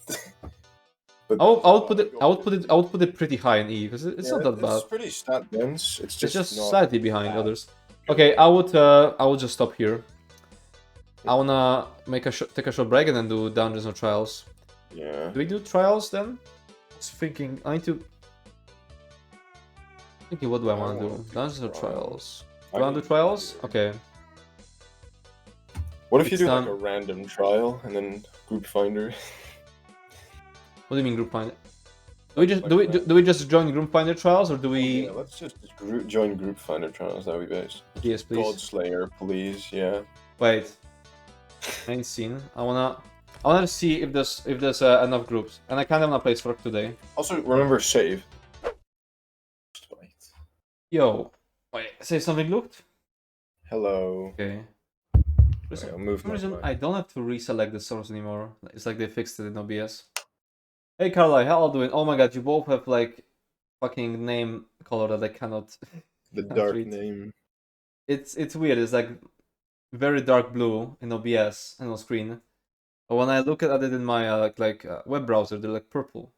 But I would put it pretty high in E because it's not that bad. It's pretty stat dense. It's just not slightly behind bad. others. Okay, I would just stop here. I wanna take a short break and then do dungeons or trials. Yeah. Do we do trials then? I was thinking I need to. Thinking, what do I want to do? Dungeons or trials? Do I want to do trials? Okay. What if you do like a random trial and then group finder? What do you mean group finder? Do we just join group finder trials or do we? Yeah, let's just join group finder trials. That would be best. Yes, please. Godslayer, please. Yeah. Wait. Main scene. I wanna see if there's enough groups, and I kind of wanna play Spark today. Also, remember save. Yo, wait. Say something looked. Hello. Okay. For I'll move some reason, mic. I don't have to reselect the source anymore. It's like they fixed it in OBS. Hey Carly, how are you doing? Oh my god, you both have like fucking name color that I cannot. The can't dark read. name. It's weird. It's like very dark blue in OBS and on screen. But when I look at it in my web browser, they're like purple.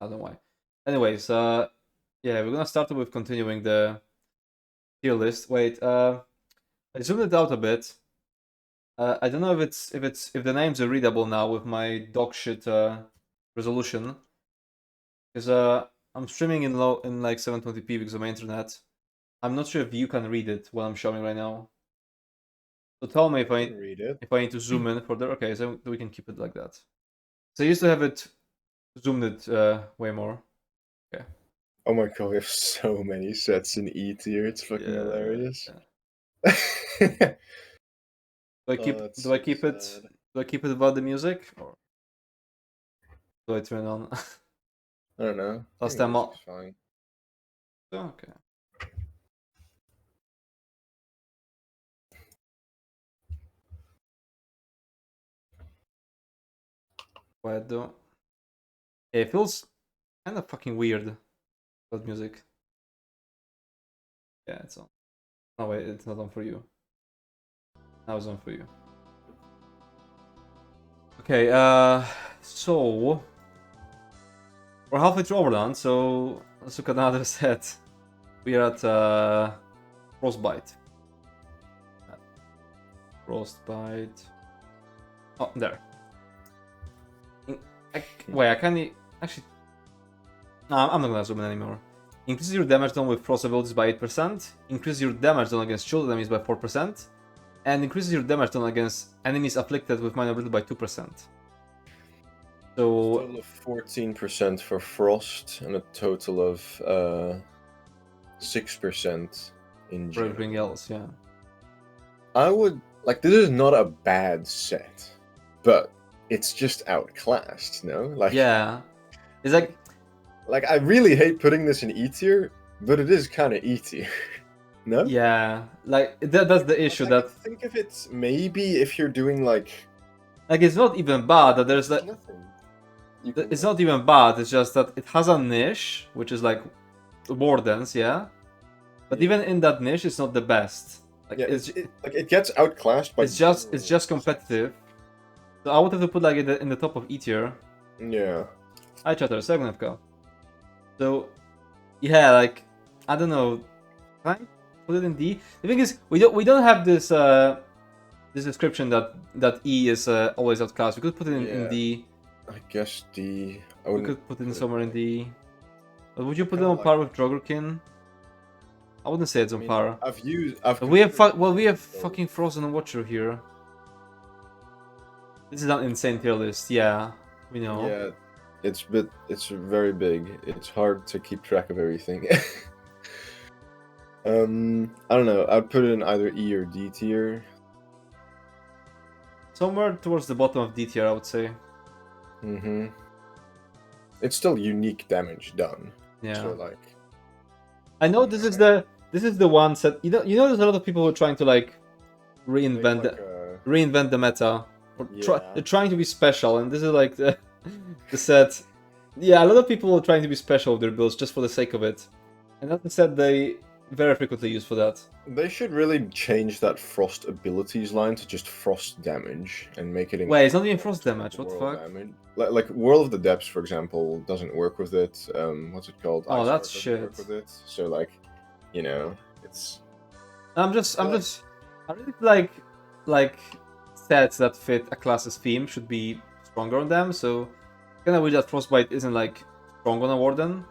I don't know why. Anyways, yeah, we're gonna start with continuing the tier list. Wait, I zoomed it out a bit. I don't know if the names are readable now with my dog shit resolution, because I'm streaming in like 720p because of my internet. I'm not sure if you can read it what I'm showing right now. So tell me if I need to zoom in further. Okay, so we can keep it like that. So I used to have it zoomed it way more. Okay. Oh my god, we have so many sets in E tier. It's fucking hilarious. Yeah. Do I keep it without the music, or do I turn on? I don't know. Last time fine. Okay. Quiet though. Yeah, it feels kind of fucking weird. That music. Yeah, it's on. No wait, it's not on for you. Now it's on for you. Okay, so we're halfway through Overland, so let's look at another set. We are at Frostbite. Frostbite. Oh, there. Wait, I can't actually. No, I'm not gonna zoom in anymore. Increases your damage done with frost abilities by 8%. Increases your damage done against shield enemies by 4%. And increases your damage done against enemies afflicted with minor ability by 2%. So total of 14% for frost and a total of 6% in for everything else, yeah. I would like this is not a bad set, but it's just outclassed, no? Like yeah, it's like I really hate putting this in E tier, but it is kind of E tier. No? Yeah, like that's the issue. That think of it maybe if you're doing like it's not even bad that there's like nothing. It's not even bad. It's just that it has a niche, which is like wardens, yeah. But even in that niche, it's not the best. Like it gets outclassed by. It's just competitive. So I would have to put like in the top of E tier. Yeah. Hi chatter, Segnevka. So yeah, like I don't know. Can I put it in D? The thing is, we don't have this this description that E is always outclassed. We could put it in D. I guess D. We could put it somewhere in D. But would you put it on par with Drogurkin? I wouldn't say it's on par. We have fucking Frozen Watcher here. This is an insane tier list. Yeah, we know. Yeah, it's very big. It's hard to keep track of everything. I don't know. I'd put it in either E or D tier. Somewhere towards the bottom of D tier, I would say. Mm-hmm. It's still unique damage done. Yeah. So like, I know this is the one set. You know, there's a lot of people who are trying to like reinvent the meta. Or they're trying to be special, and this is like the set. Yeah, a lot of people are trying to be special with their builds just for the sake of it, and that's the set they very frequently used for that. They should really change that frost abilities line to just frost damage and make it. Wait, it's not even frost damage. What the fuck? Damage. Like World of the Depths, for example, doesn't work with it. What's it called? Oh, Ice that's Heart doesn't shit. work with it. So like, you know, it's. I really feel like sets that fit a class's theme should be stronger on them. So kind of weird that Frostbite isn't like strong on a Warden.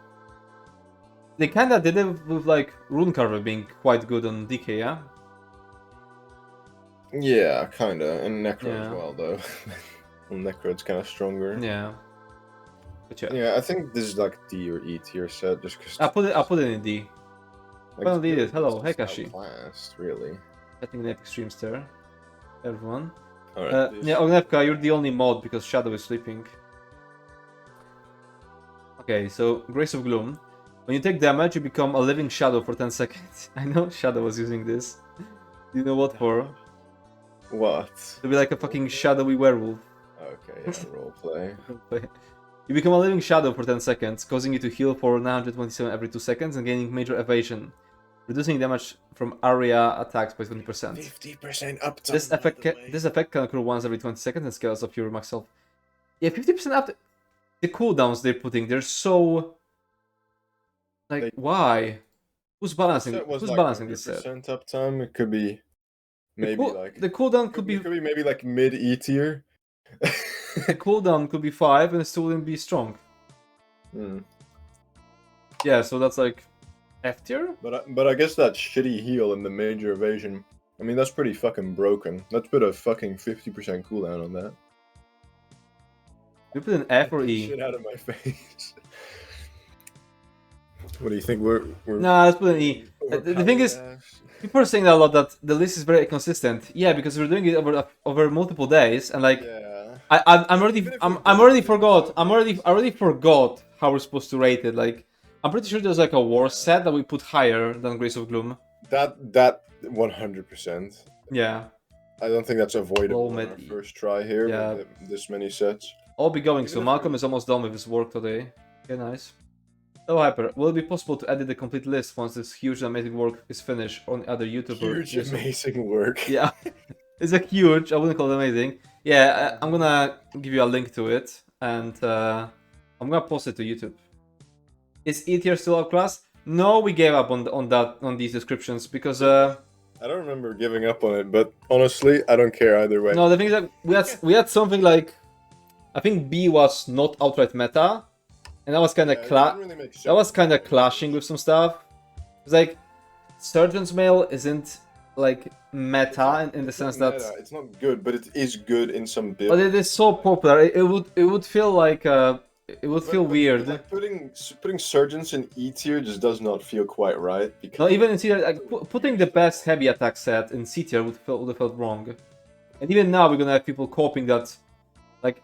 They kind of did it with like Runecarver being quite good on DK, yeah? Yeah, kinda, and Necro as well, though. Necro, it's kind of stronger. Yeah. But yeah, I think this is like D or E tier set, just because. I put it in D. Well, did it. Hello, Hekashi. Outclassed, really. Getting an epic streams there, everyone. Alright. Yeah, Ognevka, you're the only mod because Shadow is sleeping. Okay, so Grace of Gloom. When you take damage, you become a living shadow for 10 seconds. I know Shadow was using this. Do you know what for? What? To be like a fucking shadowy werewolf. Okay, yeah, roleplay. You become a living shadow for 10 seconds, causing you to heal for 927 every 2 seconds and gaining major evasion. Reducing damage from area attacks by 20%. 50% up. This effect can occur once every 20 seconds and scales up your max health. Yeah, 50% up. The cooldowns they're putting, they're so... Like, why? Who's balancing? Who's balancing this set? Uptime. It could be maybe the cooldown could be maybe like mid E tier. The cooldown could be 5 and it still wouldn't be strong. Yeah, so that's like F tier. But I guess that shitty heal and the major evasion. I mean, that's pretty fucking broken. Let's put a fucking 50% cooldown on that. You put an F or E? Shit out of my face. What do you think? We're Nah, let's put an E. The thing is, people are saying that a lot, that the list is very inconsistent. Yeah, because we're doing it over multiple days, and like, yeah. I already forgot how we're supposed to rate it. Like, I'm pretty sure there's like a war set that we put higher than Grace of Gloom. That 100%. Yeah. I don't think that's avoidable on our first try here. Yeah. With this many sets. I'll be going soon. Malcolm is almost done with his work today. Okay, nice. So Hyper, will it be possible to edit the complete list once this huge amazing work is finished on other YouTubers? Huge amazing work. Yeah, it's a huge. I wouldn't call it amazing. Yeah, I'm gonna give you a link to it, and I'm gonna post it to YouTube. Is E tier still outclassed? No, we gave up on these descriptions because I don't remember giving up on it, but honestly, I don't care either way. No, the thing is that we had something like, I think B was not outright meta. And that was kind of clashing with some stuff. It's like Surgeon's Mail isn't like meta in the sense that it's not good, but it is good in some builds. But it is so popular. It would feel like it would feel weird. Like putting Surgeons in E tier just does not feel quite right. Because no, even in C tier, like, putting the best heavy attack set in C tier would have felt wrong. And even now we're gonna have people coping that. Like,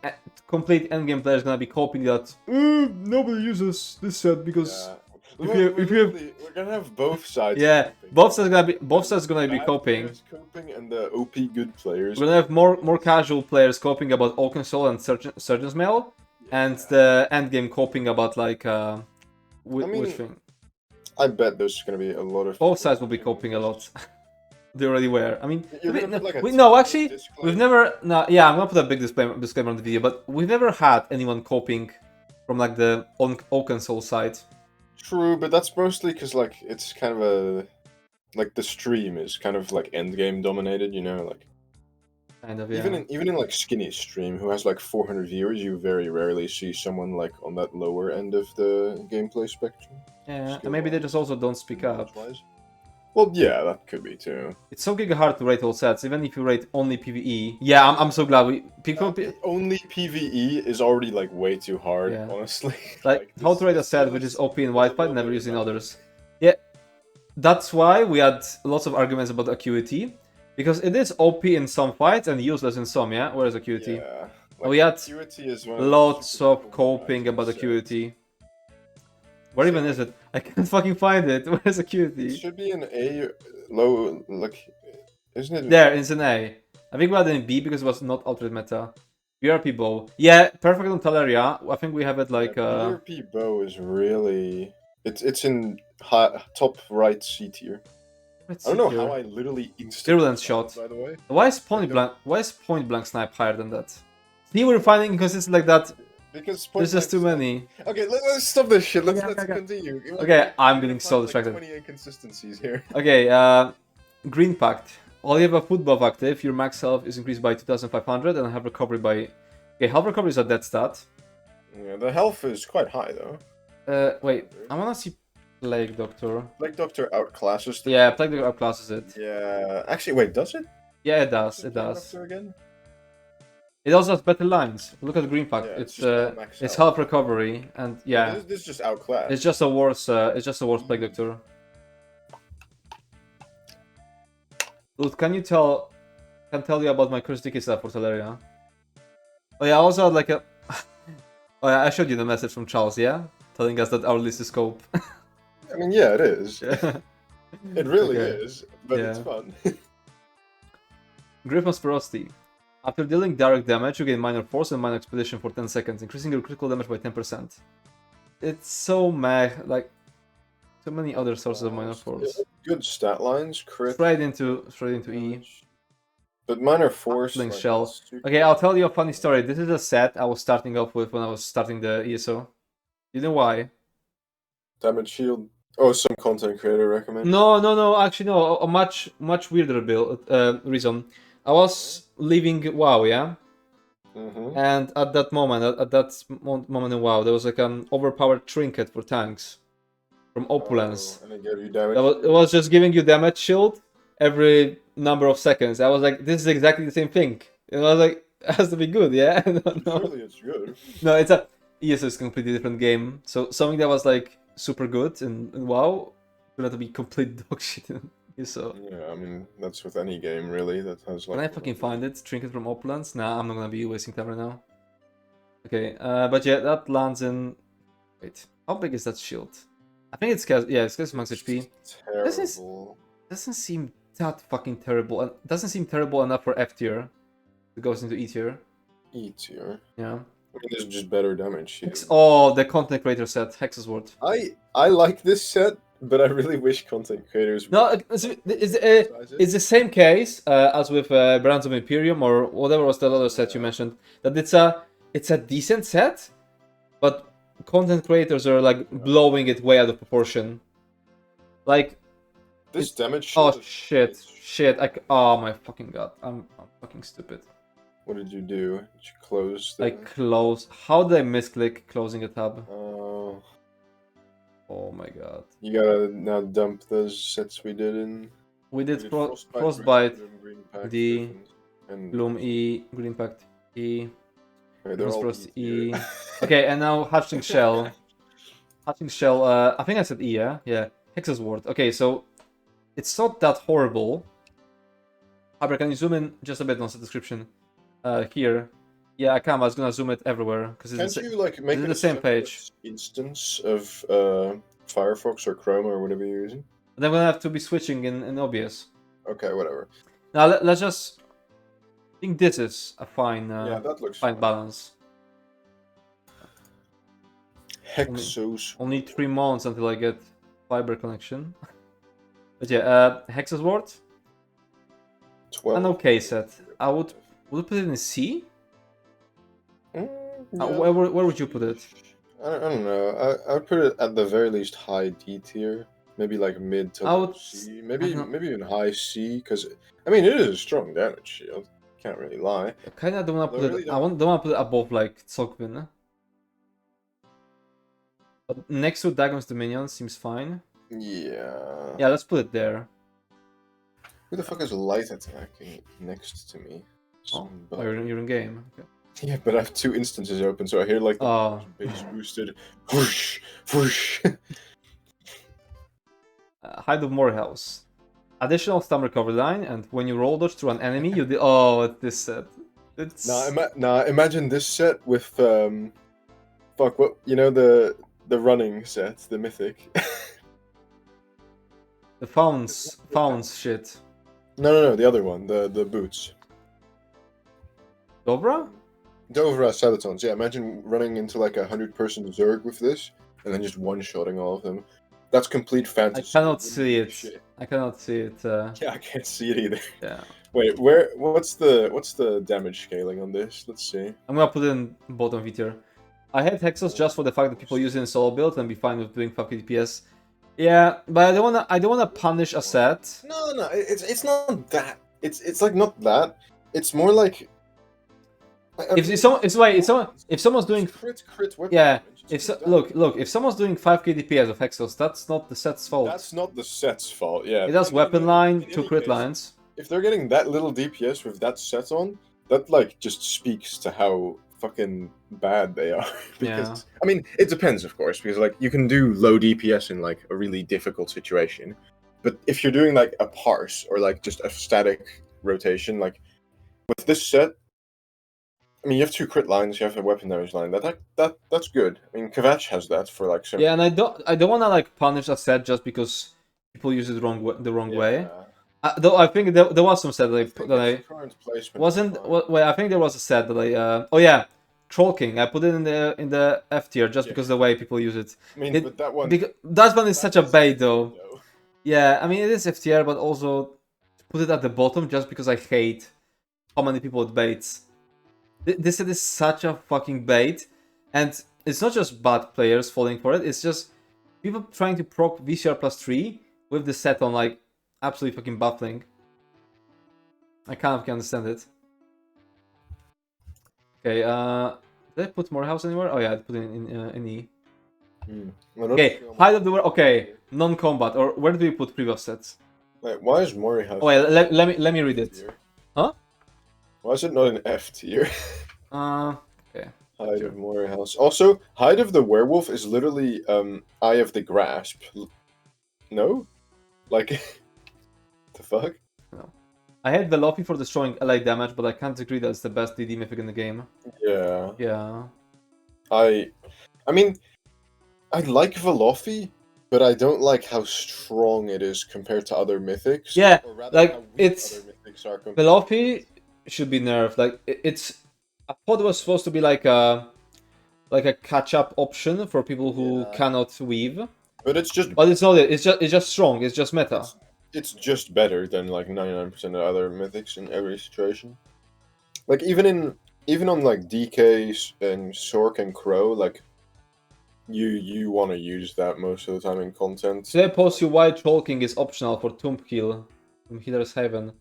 complete endgame players gonna be coping that nobody uses this set because we're gonna have both sides. Yeah, both sides gonna be coping. And the OP good players. We're gonna have more casual players coping about Oaken Soul and Surgeon's Mail, and the endgame coping about like which thing. I bet there's gonna be a lot of. Both sides will be coping a lot. They already were. I mean, actually, we've never. No, yeah, I'm gonna put a big disclaimer on the video, but we've never had anyone coping from like the Oaken Soul side. True, but that's mostly because like it's kind of a like the stream is kind of like endgame dominated, you know, like. Kind of, yeah. Even in like Skinny's stream, who has like 400 viewers, you very rarely see someone like on that lower end of the gameplay spectrum. Yeah, and maybe they just also don't speak up. Well, yeah, that could be too. It's so giga hard to rate all sets, even if you rate only PvE. Yeah, I'm so glad we only PvE is already like way too hard, honestly. Like how to rate a set which is OP in white fight, never used in others. Yeah, that's why we had lots of arguments about Acuity, because it is OP in some fights and useless in some. Yeah, whereas Acuity. Yeah, like, we had lots of coping about Acuity. Where even is it? I can't fucking find it. Where's Acuity? It should be an A low, like, isn't it? There, it's an A. I think we had it in B because it was not outright meta. BRP bow. Yeah, perfect on Teleria. I think we have it like. BRP bow is really. It's in top right C tier. I don't know how I literally instantly Virulent shot. by the way. Why is point blank snipe higher than that? See, we're finding inconsistencies like that. Because There's just too many. Okay, let's stop this shit. Let's Okay. continue. Okay, I'm getting so distracted. 20 inconsistencies here. Okay, Green Pact. While you have a food buff active, your max health is increased by 2500 and have recovery by... Okay, health recovery is a dead stat. Yeah, the health is quite high though. Wait, I wanna see Plague Doctor. Plague Doctor outclasses the... Yeah, Plague Doctor outclasses it. Yeah, actually, wait, does it? Yeah, it does, it does. Doctor again? It also has better lines. Look at the Green Pact. Yeah, it's health recovery, and yeah. This is just outclassed. It's just a worse Plague Doctor. Dude, can tell you about my Cursed Decay stuff for Teleria? Oh yeah, I also had like a... Oh yeah, I showed you the message from Charles, yeah? Telling us that our list is scope. I mean, yeah, it is. Yeah. It really is, but it's fun. Griffin's Ferocity. After dealing direct damage, you gain minor force and minor expedition for 10 seconds, increasing your critical damage by 10%. It's so meh, like so many other sources of minor force. Good stat lines, crit. Straight into E. But minor force. Like, shell. Okay, I'll tell you a funny story. This is a set I was starting off with when I was starting the ESO. You know why? Damage shield. Oh, some content creator recommend. No. Actually, no. A much weirder reason. I was leaving WoW, yeah. And at that moment, moment in WoW, there was like an overpowered trinket for tanks from Opulence. And it gave you damage. It was just giving you damage shield every number of seconds. I was like, this is exactly the same thing. And I was like, it has to be good, yeah. No. Surely it's good. No, it's a completely different game. So something that was like super good in WoW turned out to be complete dog shit in ESO. Yeah, I mean that's with any game really that has like. Can I fucking find it? Trinket from Opulence? Nah, I'm not gonna be wasting time right now. Okay, but yeah, that lands in. Wait, how big is that shield? I think it's it's max HP. Terrible. Doesn't seem that fucking terrible, and doesn't seem terrible enough for F tier. It goes into E tier. E tier. Yeah. I mean, there's just better damage. Oh, the content creator set, Hex's Word. I like this set, but I really wish content creators. No, it's the same case as with Brands of Imperium or whatever was the other set you mentioned. That it's a decent set, but content creators are like blowing it way out of proportion. Like this damage. Oh shit! Oh my fucking god! I'm fucking stupid. What did you do? Did you close? I closed. How did I misclick closing a tab? Oh. Oh my god. You gotta now dump those sets we did in. We did Frostbite, D, and Bloom E, Green Pact E, Frost E. Okay, and now Hatchling Shell. Hatchling Shell, I think I said E, yeah? Yeah. Hex's Ward. Okay, so it's not that horrible. Hyper, can you zoom in just a bit on the description? Here. Yeah, I can. I was gonna zoom it everywhere because it's the same page. Instance of Firefox or Chrome or whatever you're using. And then we're gonna have to be switching in OBS. Okay, whatever. Now let's just. I think this is a fine. Yeah, that looks fine balance. Hexos. Only 3 months until I get fiber connection. But yeah, Hex's Ward. 12. An okay set. I would put it in C. Yeah. Where would you put it? I don't know. I would put it at the very least high D tier, maybe like mid to C, maybe even high C, because I mean it is a strong damage shield. Can't really lie. I kind of don't want to put it. Don't want to put it above like Tsokvin. But next to Dagon's Dominion seems fine. Yeah. Yeah, let's put it there. Who the fuck is light attacking next to me? Oh, you're in game. Okay. Yeah, but I have 2 instances open, so I hear like the base boosted whoosh, whoosh. Hide of Morehouse. Additional stun recovery line, and when you roll dodge through an enemy, you do. Oh, this set. It's... Nah, imagine this set with fuck, what, you know, the running set, the mythic. The Fauns shit. No, the other one, the boots. Dovra? Dovra Salatons, yeah, imagine running into like 100-person Zerg with this. and then just one-shotting all of them. That's complete I fantasy. cannot see it. Shit. I cannot see it. Yeah, I can't see it either. Yeah. Wait, what's the damage scaling on this? Let's see. I'm gonna put it in bottom V tier. I hate Hexos just for the fact that people use it in solo build and be fine with doing 5k DPS. Yeah, but I don't wanna punish a set. No, it's not that. It's like not that. It's more like If someone's doing crit weapon yeah, damage. if someone's doing 5k DPS of Hexos, that's not the set's fault. That's not the set's fault. Yeah, It does weapon line, in 2 any crit case, lines. If they're getting that little DPS with that set on, that like just speaks to how fucking bad they are. Because Yeah. I mean, it depends, of course, because like you can do low DPS in like a really difficult situation, but if you're doing like a parse or like just a static rotation, like with this set, I mean, you have 2 crit lines, you have a weapon damage line. That's good. I mean, Kvatch has that for like. Yeah, and I don't want to like punish a set just because people use it the wrong way. Though I think there was some set that I wasn't. Wait, I think there was a set that I. Oh yeah, Troll King. I put it in the F tier just because of the way people use it. I mean, but that one. That one is such a bait though. Yeah, I mean it is F tier, but also put it at the bottom just because I hate how many people it baits. This set is such a fucking bait, and it's not just bad players falling for it. It's just people trying to proc VCR +3 with the set on, like absolutely fucking baffling. I kind of can understand it. Okay, did I put more house anywhere? Oh yeah, I put it in E. Okay, height of the world. Okay, non-combat, or where do we put previous sets? Wait, why is Mori house? Oh wait, let me read it. Huh? Why is it not an F tier? Okay. Hide of Mori house. Also, Hide of the Werewolf is literally Eye of the Grasp. No? Like, the fuck? No. I hate Velopi for destroying LA damage, but I can't agree that it's the best DD mythic in the game. Yeah. Yeah. I mean, I like Velofi, but I don't like how strong it is compared to other mythics. Yeah, or rather like how weak it's other mythics are compared. Velopi should be nerfed. Like it's, I thought it was supposed to be like a catch-up option for people who cannot weave. But it's just. But it's not it. It's just strong. It's just meta. It's just better than like 99% of other mythics in every situation. Like even on like DK and Sork and Crow, like you want to use that most of the time in content. Should I post you why Troll King is optional for Tomb Kill from Healer's Haven?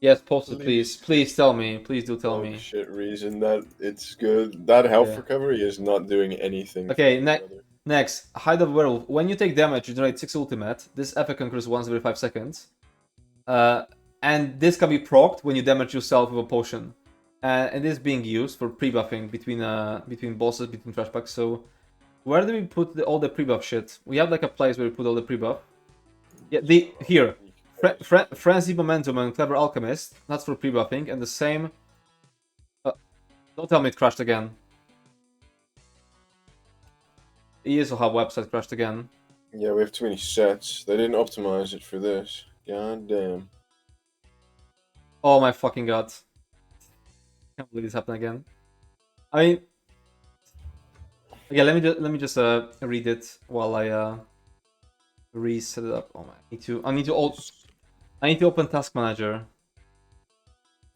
Yes, post it, please. Please tell me. Please do tell me. Shit reason that it's good. That health recovery is not doing anything. Okay, next. Hide of Werewolf. When you take damage, you generate 6 ultimate. This effect occurs once every 5 seconds. And this can be procced when you damage yourself with a potion. And it is being used for pre-buffing between bosses, between trash packs. So, where do we put all the pre-buff shit? We have like a place where we put all the pre-buff. Yeah, here. Frenzy Momentum and Clever Alchemist. That's for pre-buffing. And the same... don't tell me it crashed again. ESOHub website crashed again. Yeah, we have too many sets. They didn't optimize it for this. God damn. Oh my fucking god. Can't believe this happened again. I mean... Yeah, let me just read it while I reset it up. Oh my, I need to open Task Manager.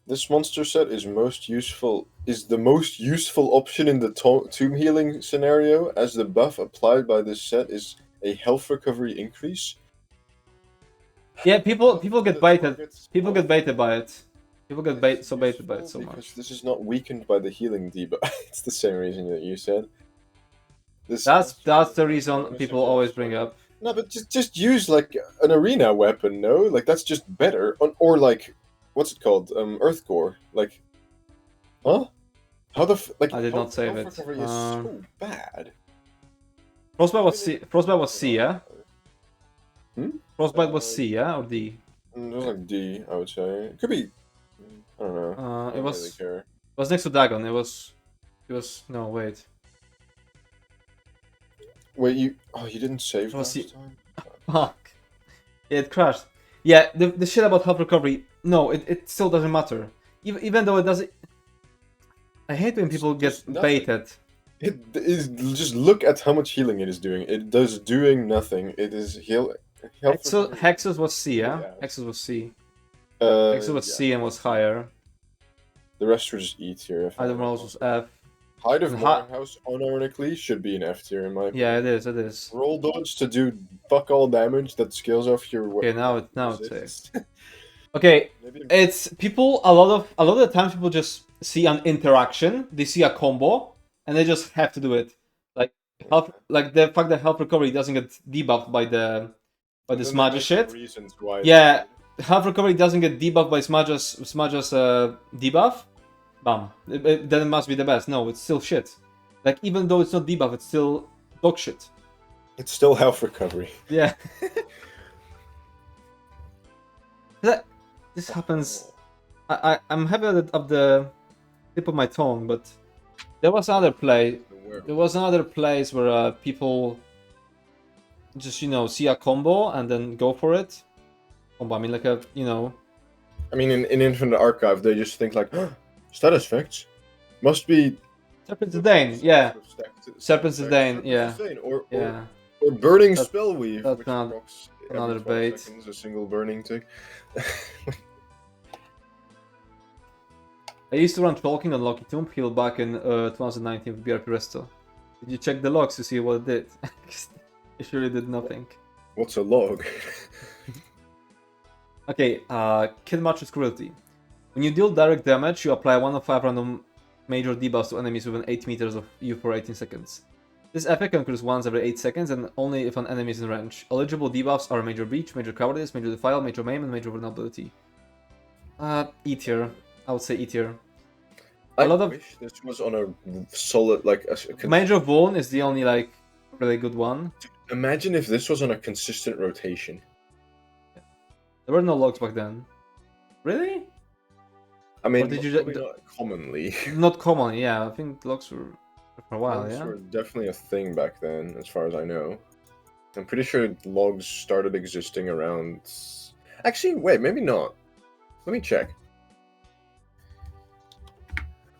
This monster set is the most useful option in the tomb healing scenario, as the buff applied by this set is a health recovery increase. Yeah, people get baited. People get baited by it. People get baited by it so much. This is not weakened by the healing debuff. It's the same reason that you said. That's the reason people always bring up. No, but just use like an arena weapon, no? Like that's just better. Or like, what's it called? Earthcore. Like, huh? How the like? I did not save it. Recovery is so bad. Frostbite was C, yeah? Frostbite was C, yeah, or D? It was like D, I would say. It could be. I don't know. It was. Really care. It was next to Dagon. It was. No, wait. Wait, you didn't save last time? Fuck. Yeah, it crashed. Yeah, the shit about health recovery. No, it still doesn't matter. Even though it doesn't. I hate when people get baited. It is just look at how much healing it is doing. It does doing nothing. It is heal. Hexus was C, yeah? Yeah. Hexus was C. Uh, Hexus was yeah. C and was higher. The rest were just E tier. Either Rose was F. Height of And House, unironically, should be an F tier in my opinion. Yeah, it is. It is. Roll dodge to do fuck all damage that scales off your. Okay, now it's okay. It's people. A lot of the times, people just see an interaction. They see a combo, and they just have to do it. Like health, like the fact that health recovery doesn't get debuffed by the Smudge shit. Reasons why. Yeah, health recovery doesn't get debuffed by Smudge's debuff. Bam. Then it must be the best. No, it's still shit. Like, even though it's not debuff, it's still dog shit. It's still health recovery. Yeah. This happens. I'm having it up the tip of my tongue, but there was another play. There was another place where people just, see a combo and then go for it. Combo, I mean, like I mean, in Infinite Archive, they just think like, status effects must be Serpent's Dane, yeah. Serpent's Dane, yeah. Or Yeah. Or burning spell weave. That's Which not procs another every 12 bait. seconds, a single burning tick. I used to run Talking on Lucky Tomb Hill back in 2019 with BRP Resto. Did you check the logs to see what it did? It surely did nothing. What's a log? Okay, Kid Mattress Cruelty. When you deal direct damage, you apply 1 of 5 random major debuffs to enemies within 8 meters of you for 18 seconds. This effect occurs once every 8 seconds and only if an enemy is in range. Eligible debuffs are Major Breach, Major Cowardice, Major Defile, Major Maim, and Major Vulnerability. E tier. I would say E tier. I wish this was on a solid, like... Major Vuln is the only, like, really good one. Imagine if this was on a consistent rotation. There were no logs back then. Really? I mean, did you not commonly. Not commonly, yeah. I think logs were for a while, logs yeah? were definitely a thing back then, as far as I know. I'm pretty sure logs started existing around... Actually, wait, maybe not. Let me check.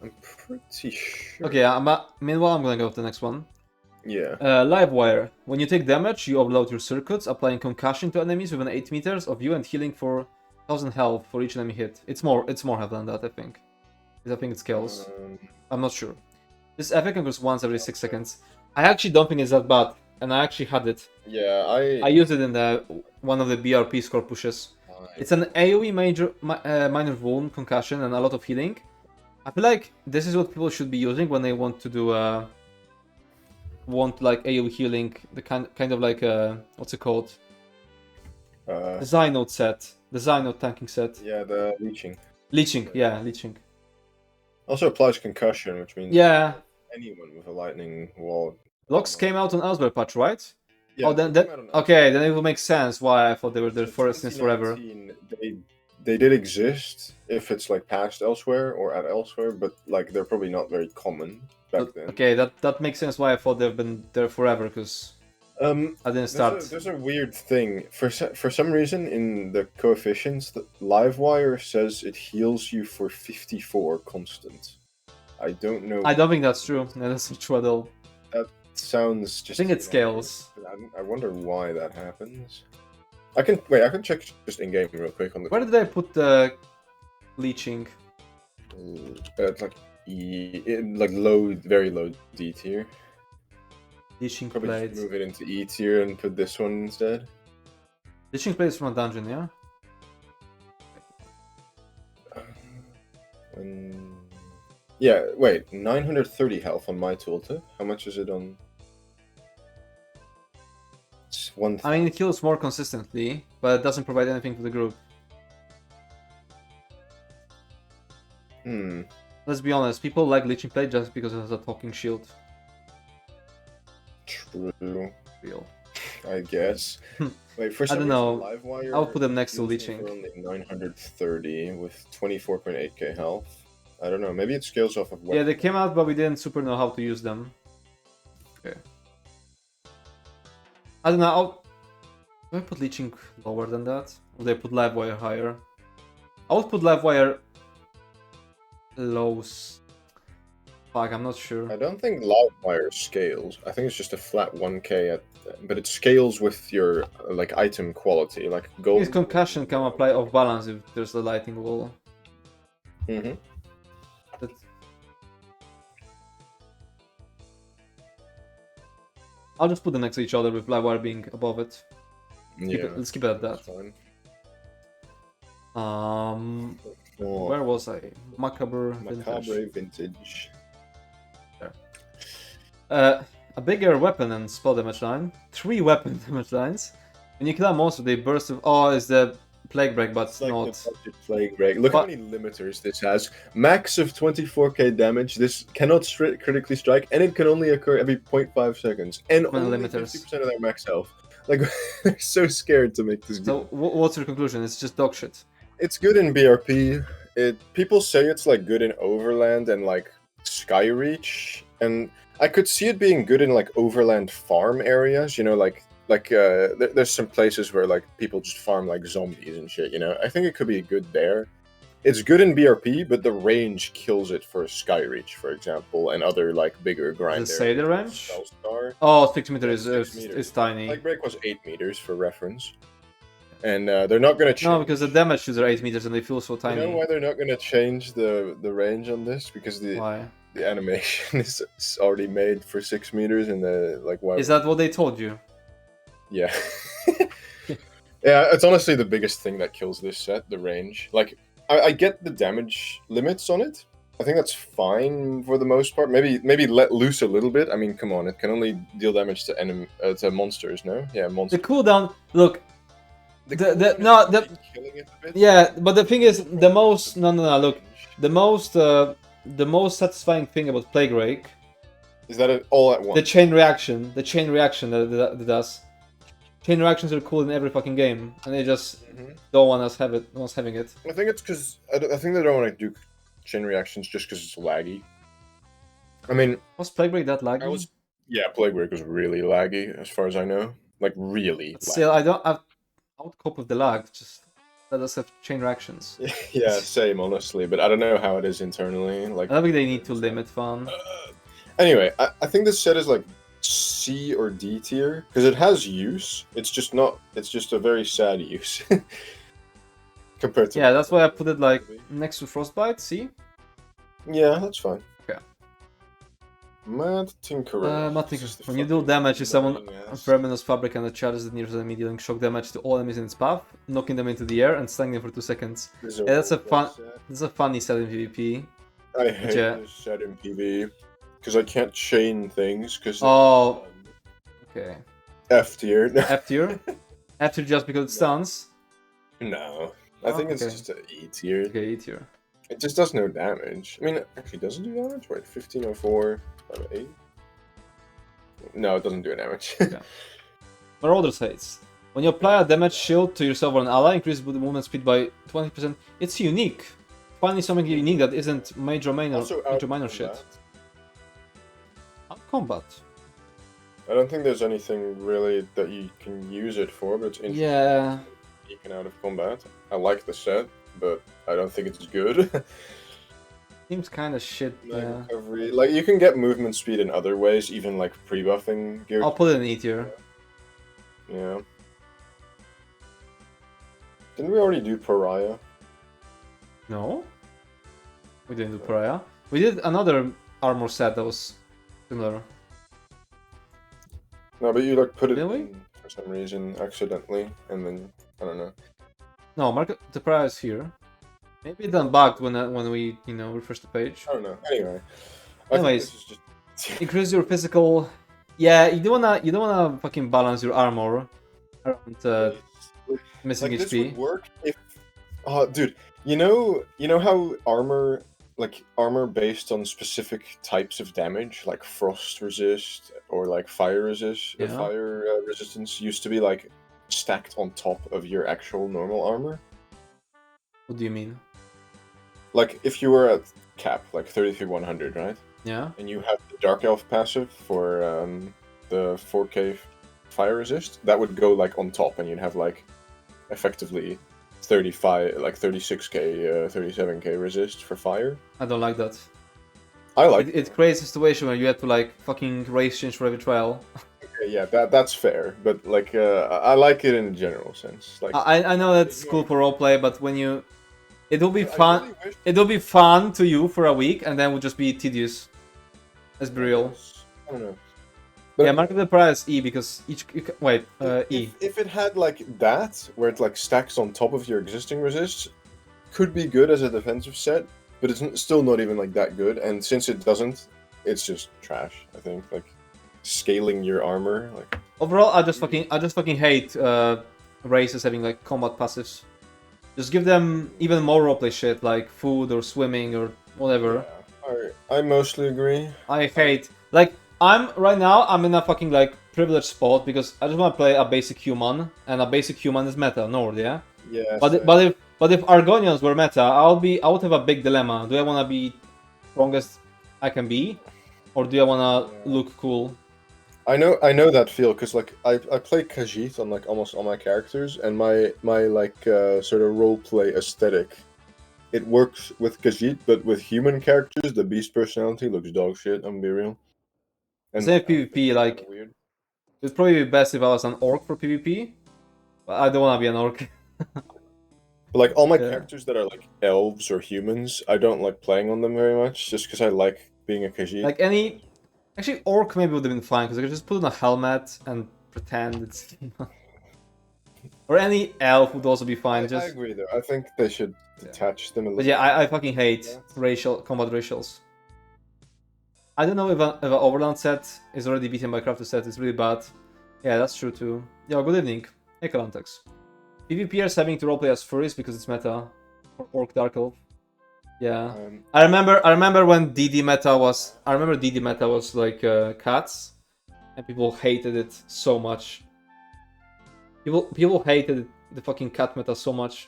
I'm pretty sure. Okay, meanwhile, I'm gonna go to the next one. Yeah. Livewire. When you take damage, you overload your circuits, applying concussion to enemies within 8 meters of you and healing for 1000 health for each enemy hit. It's more health than that, I think. I think it scales. I'm not sure. This effect occurs once every 6 seconds. I actually don't think it's that bad, and I actually had it. Yeah, I used it in one of the BRP score pushes. It's an AoE minor wound, concussion, and a lot of healing. I feel like this is what people should be using when they want to do like AoE healing, the kind of like what's it called? The Zynode set, the Zynode tanking set. Yeah, the leeching. Leeching, yeah, leeching. Also applies concussion, which means anyone with a lightning wall. Logs came out on Elsewhere patch, right? Yeah, oh, then it will make sense why I thought they were there since forever. They did exist if it's like past Elsewhere or at Elsewhere, but like they're probably not very common back then. Okay, that makes sense why I thought they've been there forever, because I didn't start. There's a weird thing. For some reason in the coefficients, the Livewire says it heals you for 54 constant. I don't know. I don't think that's true. No, that's not true at all. That sounds just... I think it scales. I wonder why that happens. I can check just in game real quick on the... Where did I put the leeching? It's like like low, very low D tier. Leeching Probably blades. Move it into E tier and put this one instead. Leeching blades from a dungeon, yeah. Yeah, wait, 930 health on my tooltip. How much is it on? It's 1. I mean, it heals more consistently, but it doesn't provide anything to the group. Let's be honest, people like Leeching Blade just because it has a talking shield. True. Real. I guess. Wait, for some I don't know. Livewire, I'll put them next to Leeching. For only 930 with 24.8k health. I don't know, maybe it scales off of weapons. Yeah, they came out, but we didn't super know how to use them. Okay. I don't know, do I put Leeching lower than that? Or do I put Livewire higher? I would put Livewire lows. Fuck, I'm not sure. I don't think Loudwire scales. I think it's just a flat 1k but it scales with your like item quality, like gold. This concussion can apply off balance if there's a lighting wall. Mm-hmm. That's... I'll just put them next to each other with Livewire being above it. Yeah, Let's keep it at that. Fine. Where was I? Macabre Vintage. There. A bigger weapon and spell damage line. 3 weapon damage lines. When you kill a monster, they burst with... Oh, it's the Plague Break, but it's like not... The Plague Break. Look how many limiters this has. Max of 24k damage. This cannot critically strike, and it can only occur every 0.5 seconds. And only limiters. 50% of their max health. Like, they're so scared to make this game. So, what's your conclusion? It's just dog shit. It's good in BRP. People say it's like good in Overland and like Skyreach, and I could see it being good in like Overland farm areas. You know, there's some places where like people just farm like zombies and shit. You know, I think it could be good there. It's good in BRP, but the range kills it for Skyreach, for example, and other like bigger grind. Does it say the range? Spellstar. Oh, 6 meters meters. is tiny. Plague Break was 8 meters for reference. And they're not going to change... No, because the damage shields are 8 meters and they feel so tiny. You know why they're not going to change the range on this? Because Why? The animation is already made for 6 meters and why... Is that what they told you? Yeah. Yeah, it's honestly the biggest thing that kills this set, the range. Like, I get the damage limits on it. I think that's fine for the most part. Maybe let loose a little bit. I mean, come on, it can only deal damage to monsters, no? Yeah, monsters. The cooldown... Look... Killing it a bit. Yeah, but the thing is, the most... No, look. The most satisfying thing about Plague Break... Is that it all at once? The chain reaction that it does. Chain reactions are cool in every fucking game, and they just don't want us having it. I think it's because I think they don't want to do chain reactions just because it's laggy. I mean, was Plague Break that laggy? Yeah, Plague Break was really laggy, as far as I know. Like really. Still, I would cope with the lag. Just let us have chain reactions. Yeah, same honestly, but I don't know how it is internally. Like, I don't think they need to limit fun. Anyway, I think this set is like C or D tier because it has use. It's just not. It's just a very sad use compared to. Yeah, that's why I put it like next to Frostbite. See? Yeah, that's fine. Okay. Mad Tinkerer. When you do damage to someone, Verminous Fabric and the charges that nears enemy, dealing shock damage to all enemies in its path, knocking them into the air and stunning them for 2 seconds. Yeah, that's a funny set in PvP. I hate this set in PvE because I can't chain things. Oh, okay. F tier. F tier. F tier just because it stuns. No, I think it's just an E tier. Okay, E tier. It just does no damage. I mean, it actually doesn't do damage. Wait, 1504, 8. No, it doesn't do damage. Okay. Marauder's Haste. When you apply a damage shield to yourself or an ally, increases the movement speed by 20%. It's unique. Finally, something unique that isn't major minor shit. Out of combat. I don't think there's anything really that you can use it for, but it's interesting. Yeah. Even out of combat. I like the set, but I don't think it's good. Seems kind of shit. Yeah. Recovery. Like, you can get movement speed in other ways, even like pre-buffing gear. I'll put it in E tier. Yeah. Didn't we already do Pariah? No. We didn't do Pariah. We did another armor set that was similar. No, but you like put it Really? in for some reason accidentally, and then I don't know. No, the Pariah is here. Maybe it done bugged when we refresh the page. I don't know. Anyway. Anyways, this is just... increase your physical. Yeah, you don't wanna fucking balance your armor around missing like, HP. This would work if, dude, you know how armor based on specific types of damage, like frost resist or like fire resist, Yeah. Fire resistance used to be like stacked on top of your actual normal armor. What do you mean? Like if you were at cap, like 33-100, right? Yeah. And you have the Dark Elf passive for the 4k fire resist, that would go like on top, and you'd have like effectively 36k, 37k resist for fire. I don't like that. I like it creates a situation where you have to like fucking race change for every trial. Okay, yeah, that's fair, but like I like it in a general sense. Like I know that's cool for roleplay, but when you, it will be I fun. really wish It will be fun to you for a week, and then will just be tedious. Let's be real. I don't know. Yeah, market the price E because each wait E. If it had like that, where it like stacks on top of your existing resists, could be good as a defensive set, but it's still not even like that good. And since it doesn't, it's just trash. I think like scaling your armor. Like Overall, I just fucking hate races having like combat passives. Just give them even more roleplay shit like food or swimming or whatever. Yeah, I mostly agree. I hate like I'm in a fucking like privileged spot because I just want to play a basic human, and a basic human is meta Nord, yeah. Yeah. But if Argonians were meta, I would have a big dilemma. Do I want to be strongest I can be, or do I want to look cool? I know that feel because like I play Khajiit on like almost all my characters, and my like sort of roleplay aesthetic, it works with Khajiit, but with human characters, the beast personality looks dog shit. I'm gonna be real. And Same PvP, like weird. it'd probably be best if I was an orc for PvP, but I don't want to be an orc. But like all my characters that are like elves or humans, I don't like playing on them very much, just because I like being a Khajiit. Like actually orc maybe would have been fine because I could just put on a helmet and pretend it's. Or any elf would also be fine. I agree though. I think they should detach them a little. But yeah, I fucking hate combat racials. I don't know if an Overland set is already beaten by crafted set. It's really bad. Yeah, that's true too. Yo, good evening. Hey, Kalantex. PvPers having to roleplay as furries because it's meta. Or Orc Dark Elf. Yeah. I remember when DD meta was. I remember DD meta was like cats, and people hated it so much. People hated the fucking cat meta so much.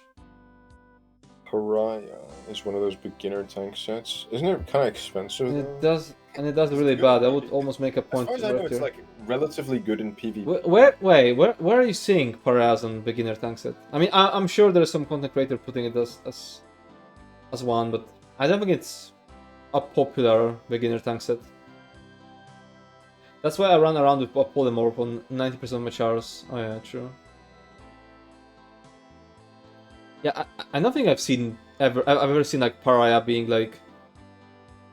Pariah is one of those beginner tank sets. Isn't it kind of expensive? And it does really bad. I would almost make a point. As far as I know, it's like relatively good in PvP. Where are you seeing Pariahs on beginner tank set? I mean, I'm sure there's some content creator putting it as one, but I don't think it's a popular beginner tank set. That's why I run around with a polymorph on 90% of my chars. Oh yeah, true. Yeah, I don't think I've ever seen like Pariah being like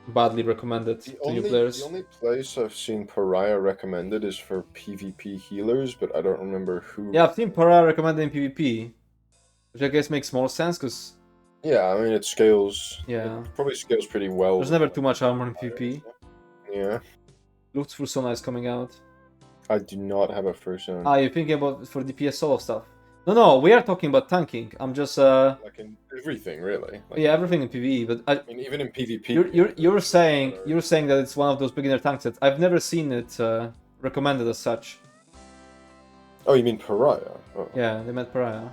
badly recommended to new players. The only place I've seen Pariah recommended is for PvP healers, but I don't remember who. Yeah, I've seen Pariah recommended in PvP, which I guess makes more sense because. Yeah, I mean it scales. Yeah. It probably scales pretty well. There's never too much armor in PvP. Yeah. Looks Fursona is coming out. I do not have a Fursona. Ah, you're thinking about for DPS solo stuff. No, we are talking about tanking. I'm just like in everything, really. Like, yeah, everything in PvE, but I mean, even in PvP. You're saying that it's one of those beginner tank sets. I've never seen it recommended as such. Oh, you mean Pariah? Oh. Yeah, they meant Pariah.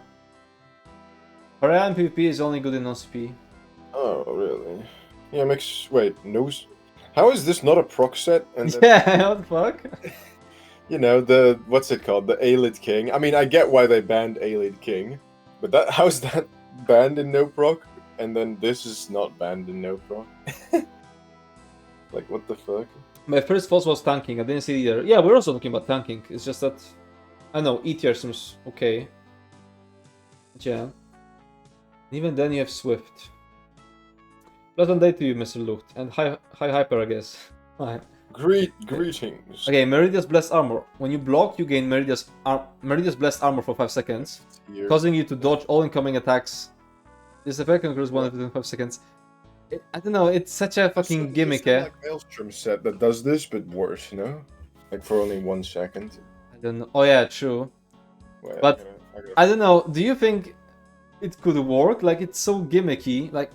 Pariah in PvP is only good in non-CP. Oh, really? Yeah, wait, no. How is this not a proc set? And yeah, what the fuck? You know, what's it called? The Aelid King. I mean, I get why they banned Aelid King, but how's that banned in no proc? And then this is not banned in no proc? Like, what the fuck? My first thought was tanking. I didn't see it either. Yeah, we're also talking about tanking. It's just that I know E tier seems okay. But yeah. Even then you have Swift. Pleasant day to you, Mr. Lucht. And hi Hyper, I guess. Hi. Greetings. Okay, Meridia's Blessed Armor. When you block, you gain Meridia's Blessed Armor for 5 seconds, causing you to dodge all incoming attacks. This effect occurs within 5 seconds. I don't know, it's such a fucking gimmick, eh? Like Maelstrom set that does this, but worse, you know? Like for only 1 second. I don't know. Oh yeah, true. Well, but I don't know, do you think it could work? Like, it's so gimmicky. Like,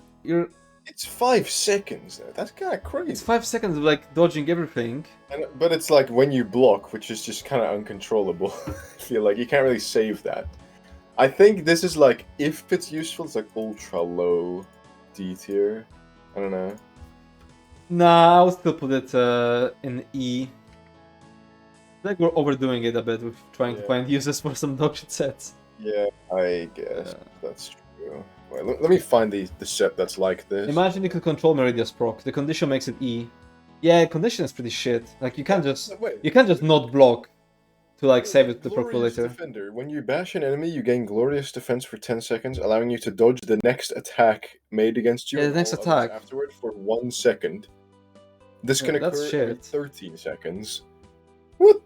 It's 5 seconds though. That's kind of crazy. It's 5 seconds of like dodging everything. But it's like when you block, which is just kind of uncontrollable. I feel like you can't really save that. I think this is like, if it's useful, it's like ultra low D tier. I don't know. Nah, I would still put it in E. I think we're overdoing it a bit with trying to find uses for some dog shit sets. Yeah, I guess that's true. Wait, let me find the set that's like this. Imagine you could control Meridia's proc. The condition makes it E. Yeah, condition is pretty shit. Like you can't Wait. not block to like save it the proc Glorious later. Defender. When you bash an enemy, you gain Glorious Defense for 10 seconds, allowing you to dodge the next attack made against you Yeah, and the next all others attack. afterward for 1 second. This can That's occur every shit. 13 seconds. What?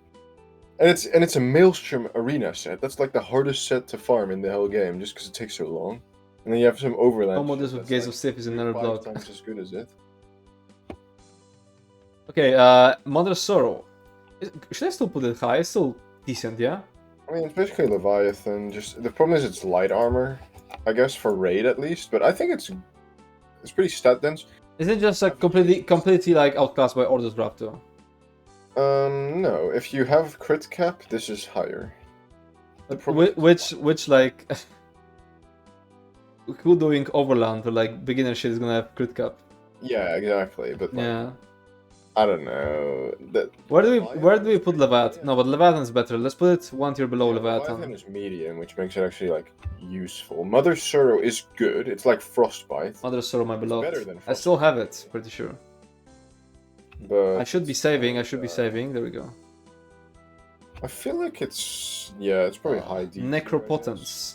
And it's a Maelstrom arena set. That's like the hardest set to farm in the whole game, just because it takes so long. And then you have some Overland. Combo this shit with that's Gaze of Sif is another 5 block. times as good as it. Okay, Mother Sorrow. Should I still put it high? It's still decent, yeah? I mean, it's basically Leviathan. Just the problem is it's light armor, I guess, for raid at least. But I think it's pretty stat dense. Isn't it just like completely like outclassed by Order's Draft too? No. If you have crit cap, this is higher. Which like who doing Overland or like beginner shit is gonna have crit cap? Yeah, exactly. But like, Yeah. I don't know. Where do we put Leviathan? No, but Leviathan is better. Let's put it 1 tier below Leviathan Leviathan. is medium, which makes it actually like useful. Mother Sorrow is good. It's like Frostbite. Mother Sorrow, my beloved. Better than I still have it, pretty sure. But I should be saving. There we go. I feel like it's it's probably high D. Necropotence.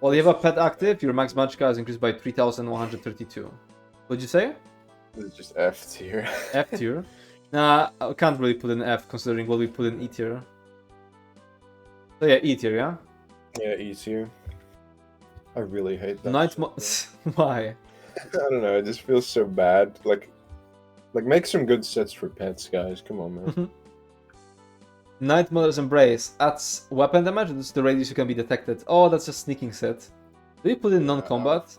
Well, you have a pet active. Your max magicka is increased by 3,132. What'd you say? This is just F tier. F tier. Nah, I can't really put in F considering what we put in E tier. So yeah, E tier, yeah? Yeah, E tier. I really hate that. Why? I don't know, it just feels so bad. Like make some good sets for pets, guys. Come on, man. Night Mother's Embrace adds weapon damage. This is the radius you can be detected. Oh, that's a sneaking set. Do you put in non-combat?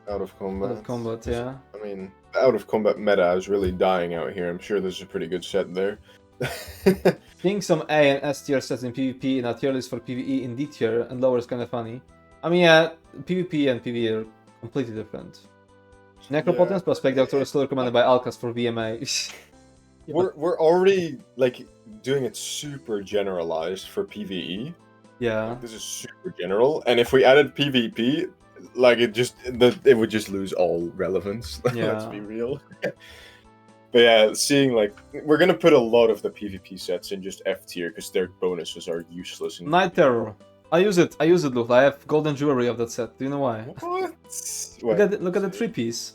Out of combat. Out of combat, yeah. I mean, the out of combat meta is really dying out here. I'm sure there's a pretty good set there. Seeing some A and S tier sets in PvP in a tier list for PvE in D tier and lower is kind of funny. I mean, yeah, PvP and PvE are completely different. Necropotence plus Plague Doctor is still recommended by Alcas for VMA. Yeah, we're already like doing it super generalized for PvE. Yeah. Like, this is super general, and if we added PvP, like it would just lose all relevance. Yeah. Let's be real. But yeah, seeing like we're gonna put a lot of the PvP sets in just F tier because their bonuses are useless. Night Terror. I use it, look. I have golden jewelry of that set. Do you know why? What? Look at the 3-piece.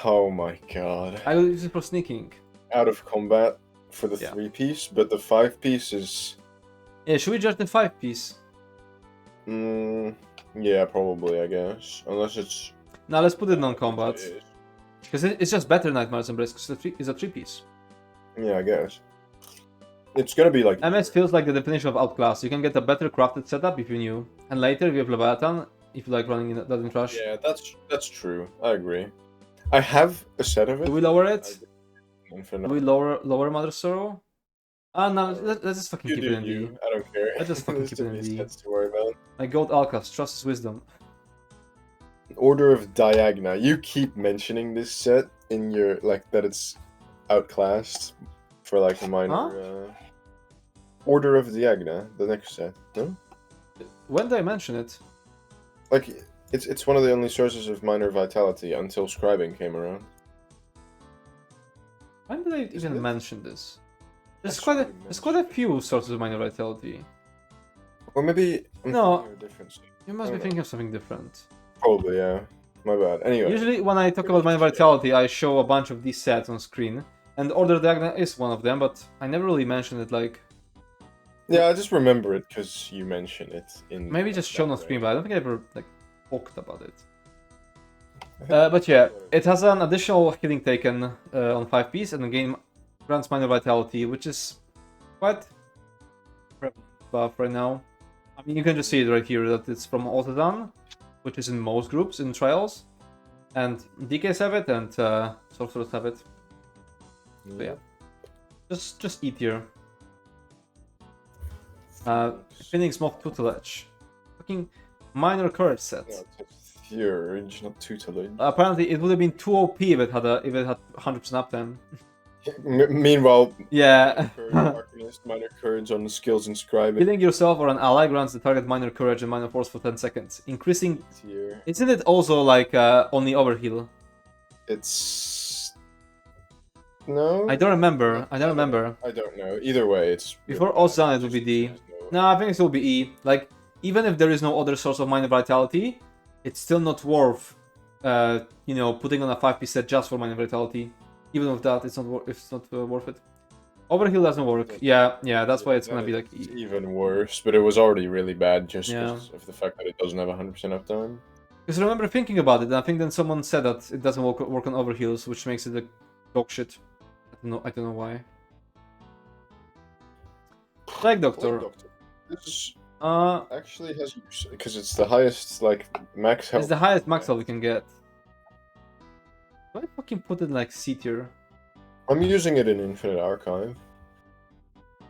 Oh my god. I use it for sneaking. Out of combat for the 3-piece, but the 5-piece is... Yeah, should we judge the 5-piece? Yeah, probably, I guess. Unless it's... Now let's put it non-combat. Because it's just better Nightmare's Embrace, because it's a 3-piece. Yeah, I guess. It's gonna be like... MS feels like the definition of outclass. You can get a better crafted setup if you knew. And later, if you have Leviathan, if you like running that in Crush. Yeah, that's true. I agree. I have a set of it. Do we lower it? Do we lower Mother Sorrow? Ah, no, let's just fucking keep it in D. I don't care. Let's just fucking keep it in D. To worry about. My gold Alcas, trust his wisdom. Order of Diagna. You keep mentioning this set in your like that it's outclassed for like a minor. Order of Diagna, the next set. No. When did I mention it? Like it's one of the only sources of minor vitality until scribing came around. When did I even mention this? There's quite a few sources of minor vitality. Or maybe no, different. You must be thinking of something different. Probably, yeah. My bad. Anyway. Usually when I talk about minor vitality, I show a bunch of these sets on screen. And Order Diagna is one of them, but I never really mentioned it like... Yeah, I just remember it because you mentioned it in... Maybe just shown on screen, but I don't think I ever like talked about it. But yeah, it has an additional healing taken on 5-piece and the game grants minor vitality, which is quite buff right now. I mean, you can just see it right here that it's from Autodan, which is in most groups in trials, and DKs have it and sorcerers have it. So yeah, just E tier. Phoenix Moth Tutelage, fucking minor courage set. You're not tutelage. Apparently, it would have been too OP if it had 100% uptime. Meanwhile, yeah. minor courage on the skills and scribing. Killing yourself or an ally grants the target minor courage and minor force for 10 seconds, increasing. Tier. Isn't it also like only overheal? It's No? I don't remember. I don't remember. I don't know. Either way, it's... Before really bad. Ozan, it would be D. No, I think it will be E. Like, even if there is no other source of minor vitality, it's still not worth, you know, putting on a 5-piece set just for minor vitality. Even with that, it's not worth it. Overheal doesn't work. Yeah, that's why it's gonna be like E. It's even worse, but it was already really bad just Yeah. because of the fact that it doesn't have 100% uptime. Because I remember thinking about it, and I think then someone said that it doesn't work on overheals, which makes it like dog shit. I don't know why. Plague Doctor. This Uh, actually has use because it's the highest like max health. it's the highest max health we can get. Why fucking put it like C tier? I'm using it in Infinite Archive.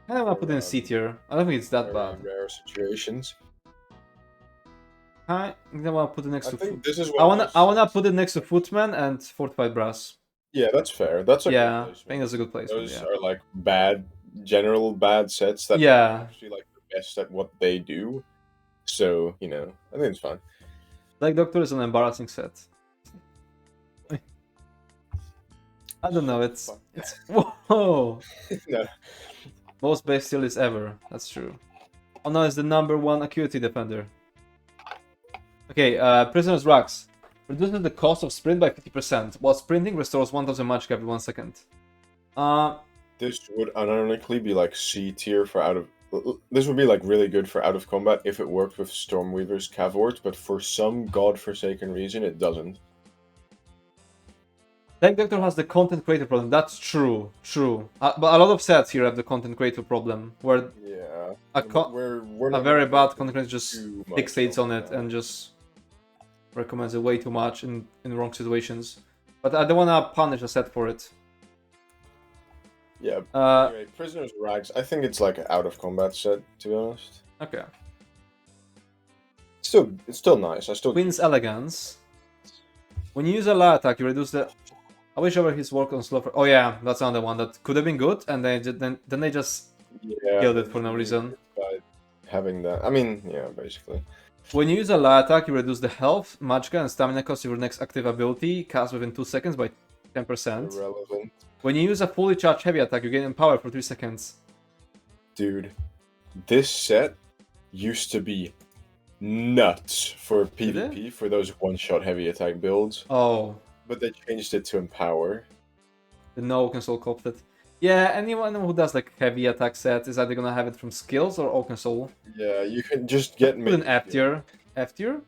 I don't want to put it in C tier. I don't think it's that bad. Rare situations. I don't want to put it next to. This is I wanna put it next to Footman and Fortified Brass. Yeah, that's fair. That's a good I placement. think that's a good placement. Those are like general bad sets that are actually like the best at what they do. So, you know, I think it's fine. Plague Doctor is an embarrassing set. I don't know, it's whoa. No. Most bestial is ever. That's true. Oh no, it's the #1 acuity defender. Okay, Prisoner's Rags. Reduces the cost of sprint by 50%, while sprinting restores 1000 magic every 1 second. This would ironically be like C tier for out of... This would be like really good for out of combat if it worked with Stormweaver's Cavort, but for some godforsaken reason it doesn't. Plague Doctor has the content creator problem. That's true, but a lot of sets here have the content creator problem, where a very bad content creator just fixates on it and just recommends it way too much in wrong situations. But I don't want to punish a set for it. Yeah. Anyway, Prisoner's Rags. I think it's like an out of combat set, to be honest. Okay. It's still nice. Queen's Elegance. When you use a light attack, you reduce the. I wish over his work on slow. Oh yeah, that's another one that could have been good, and then they just killed it for no reason. By having that, I mean, yeah, basically. When you use a light attack, you reduce the health, magicka, and stamina cost of your next active ability cast within 2 seconds by 10%. Irrelevant. When you use a fully charged heavy attack, you gain empower for 3 seconds. Dude, this set used to be nuts for PvP for those one-shot heavy attack builds. Oh. But they changed it to empower. The no console copped it. Yeah, anyone who does like heavy attack set is either gonna have it from skills or all console. Yeah, you can just get Put an F tier. F tier?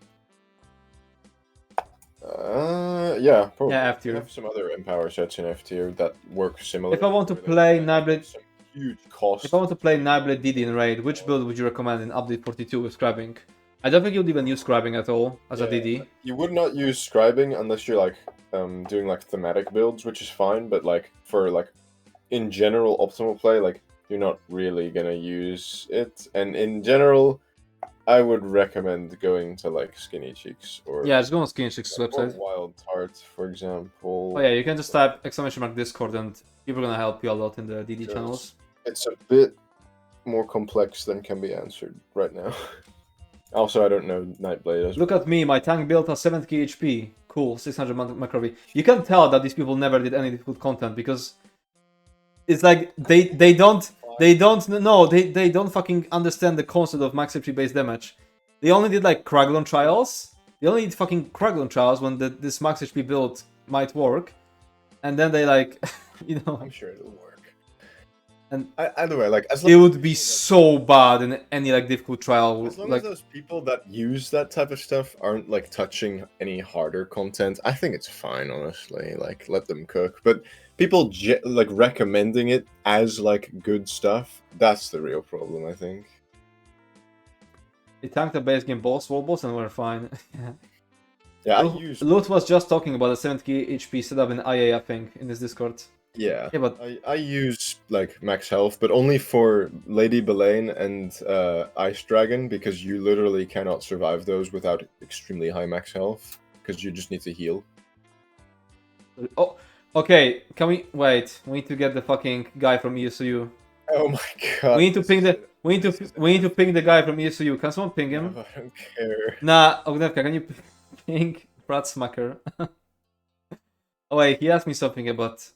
Yeah, probably. Yeah, F tier. I have some other empower sets in F tier that work similar. If I want to play Nightblade, huge cost. If I want to play Nightblade DD in raid, which build would you recommend in update 42 with scribing? I don't think you'd even use scribing at all as a DD. You would not use scribing unless you're like doing like thematic builds, which is fine, but like for like in general optimal play, like you're not really gonna use it. And in general, I would recommend going to like Skinny Cheeks or just go on Skinny Cheeks' website. Wild Tart, for example. Oh yeah, you can just type !Discord and people are gonna help you a lot in the DD channels. It's a bit more complex than can be answered right now. Also, I don't know Nightblade as Look at me, my tank built has 70 HP. Cool, 600 macro V. You can tell that these people never did any difficult content because it's like they don't fucking understand the concept of max HP based damage. They only did like Kraglon trials. They only did fucking Kraglon trials when this max HP build might work, and then they like, you know. I'm sure it'll work. And either way, like it would be so bad in any like difficult trial. As long like, as those people that use that type of stuff aren't like touching any harder content, I think it's fine. Honestly, like let them cook. But people like recommending it as like good stuff—that's the real problem, I think. They tanked the base game boss, wall boss, and we're fine. Yeah, Loot was just talking about the 70 HP setup in IA, I think, in this Discord. Yeah, but I use like max health, but only for Lady Belaine and Ice Dragon, because you literally cannot survive those without extremely high max health, because you just need to heal. Oh, okay. Can we wait? We need to get the fucking guy from ESU. Oh my god! We need to ping the. We need to ping the guy from ESU. Can someone ping him? No, I don't care. Nah, Ognevka, can you ping Pratsmacker? Oh wait, he asked me something about.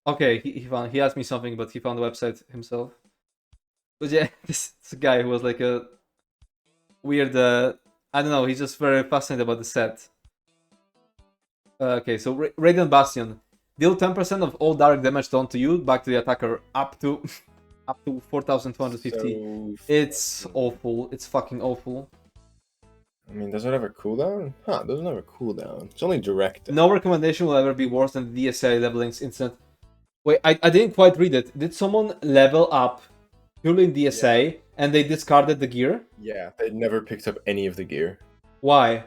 Okay, he asked me something, but he found the website himself. But yeah, this guy who was like a weird. I don't know. He's just very fascinated about the set. Okay, so Radiant Bastion. Deal 10% of all direct damage done to you back to the attacker up to 4,250. So It's awful. It's fucking awful. I mean, does it have a cooldown? Huh, it doesn't have a cooldown. It's only direct. No recommendation will ever be worse than the DSA leveling's instant. Wait, I didn't quite read it. Did someone level up purely in DSA and they discarded the gear? Yeah, they never picked up any of the gear. Why?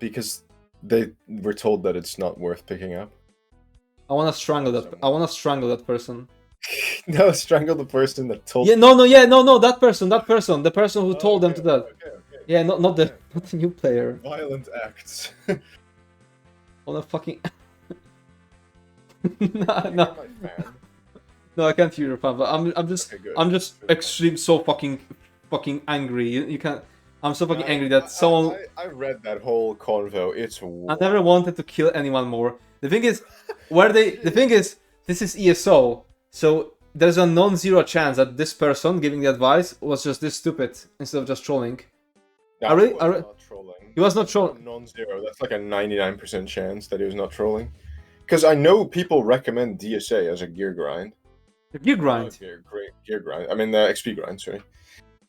Because they were told that it's not worth picking up. I wanna strangle that. I wanna strangle that person. No, strangle the person that told. Yeah, no, that person, the person who told them to that. Okay. Yeah, not the new player. Violent acts. On a fucking. You're my fan. No, I can't hear your fan, but I'm just Okay, good. I'm just extreme so fucking angry. You can't. I'm so fucking angry that someone. I read that whole convo. It's. I never wanted to kill anyone more. The thing is, the thing is, this is ESO, so there's a non-zero chance that this person giving the advice was just this stupid instead of just trolling. No, I really- he was I re- not trolling. He was not trolling. Non-zero. That's like a 99% chance that he was not trolling. Because I know people recommend DSA as a gear grind. The gear grind. Gear grind. I mean, the XP grind. Sorry.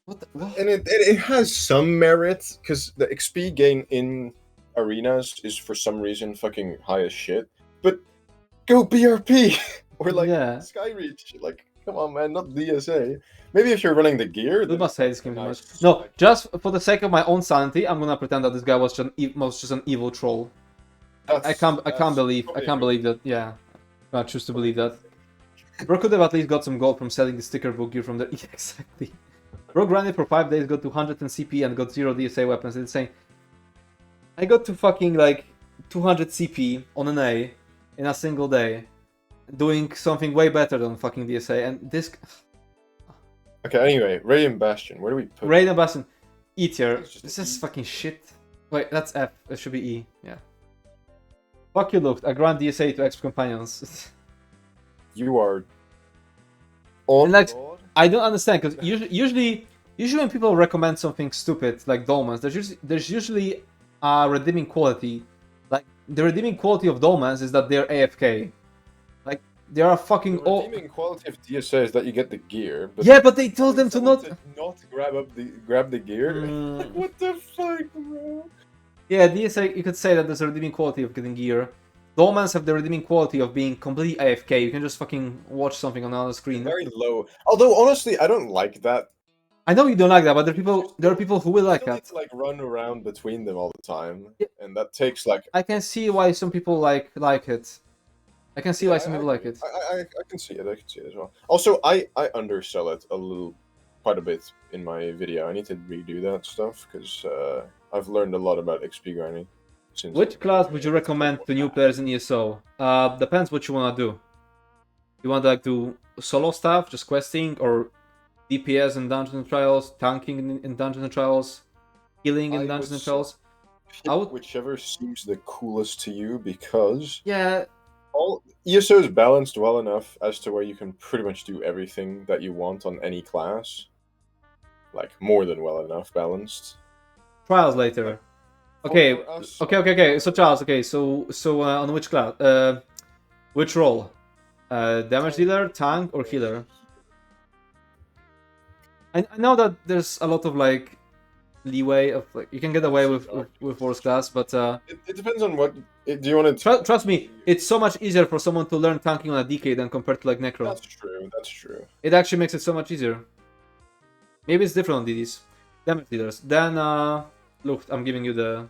What? And it has some merit because the XP gain in arenas is for some reason fucking high as shit. But go BRP or like Skyreach. Like, come on, man, not DSA. Maybe if you're running the gear. I must say this game too much. No, just for the sake of my own sanity, I'm gonna pretend that this guy was just an evil troll. I can't believe that. Yeah, I choose to believe that. Bro could have at least got some gold from selling the sticker book gear from there. Yeah, exactly. Bro grinded for 5 days, got 210 CP and got 0 DSA weapons. It's insane. I got to fucking like 200 CP on an A in a single day, doing something way better than fucking DSA. And this. Okay, anyway, Radiant Bastion. Where do we put Radiant Bastion, E tier. This is fucking shit. Wait, that's F. It should be E. Yeah. Fuck you, looked. I grant DSA to exp companions. You are. On And like, I don't understand because usually when people recommend something stupid like Dolmens, there's usually a redeeming quality. Like the redeeming quality of Dolmens is that they're AFK. Like they are fucking. The redeeming quality of DSA is that you get the gear. But yeah, but they told them to not grab the gear. Like, what the fuck, bro? Yeah, DSA, you could say that there's a redeeming quality of getting gear. Dolmens have the redeeming quality of being completely AFK. You can just fucking watch something on another screen. Very low. Although honestly, I don't like that. I know you don't like that, but there are people who will like that. Need to, like, run around between them all the time, and that takes like. I can see why some people like it. I can see why some people like it. I can see it. I can see it as well. Also, I undersell it quite a bit in my video. I need to redo that stuff because I've learned a lot about XP grinding. Which class would you recommend to new players in ESO? Depends what you wanna do. You want to like do solo stuff, just questing, or DPS in Dungeons and Trials, tanking in Dungeons and Trials, healing in Dungeons and Trials? Whichever seems the coolest to you, because yeah, all ESO is balanced well enough as to where you can pretty much do everything that you want on any class. Like more than well enough balanced. Trials later. Okay. So Charles, so on which class? Which role? Damage dealer, tank, or healer? I know that there's a lot of like leeway of like you can get away with worse class, but it depends on what. Do you want to? Trust me, it's so much easier for someone to learn tanking on a DK than compared to like Necro. That's true. That's true. It actually makes it so much easier. Maybe it's different on DDs. Damage dealers. Then look, I'm giving you the.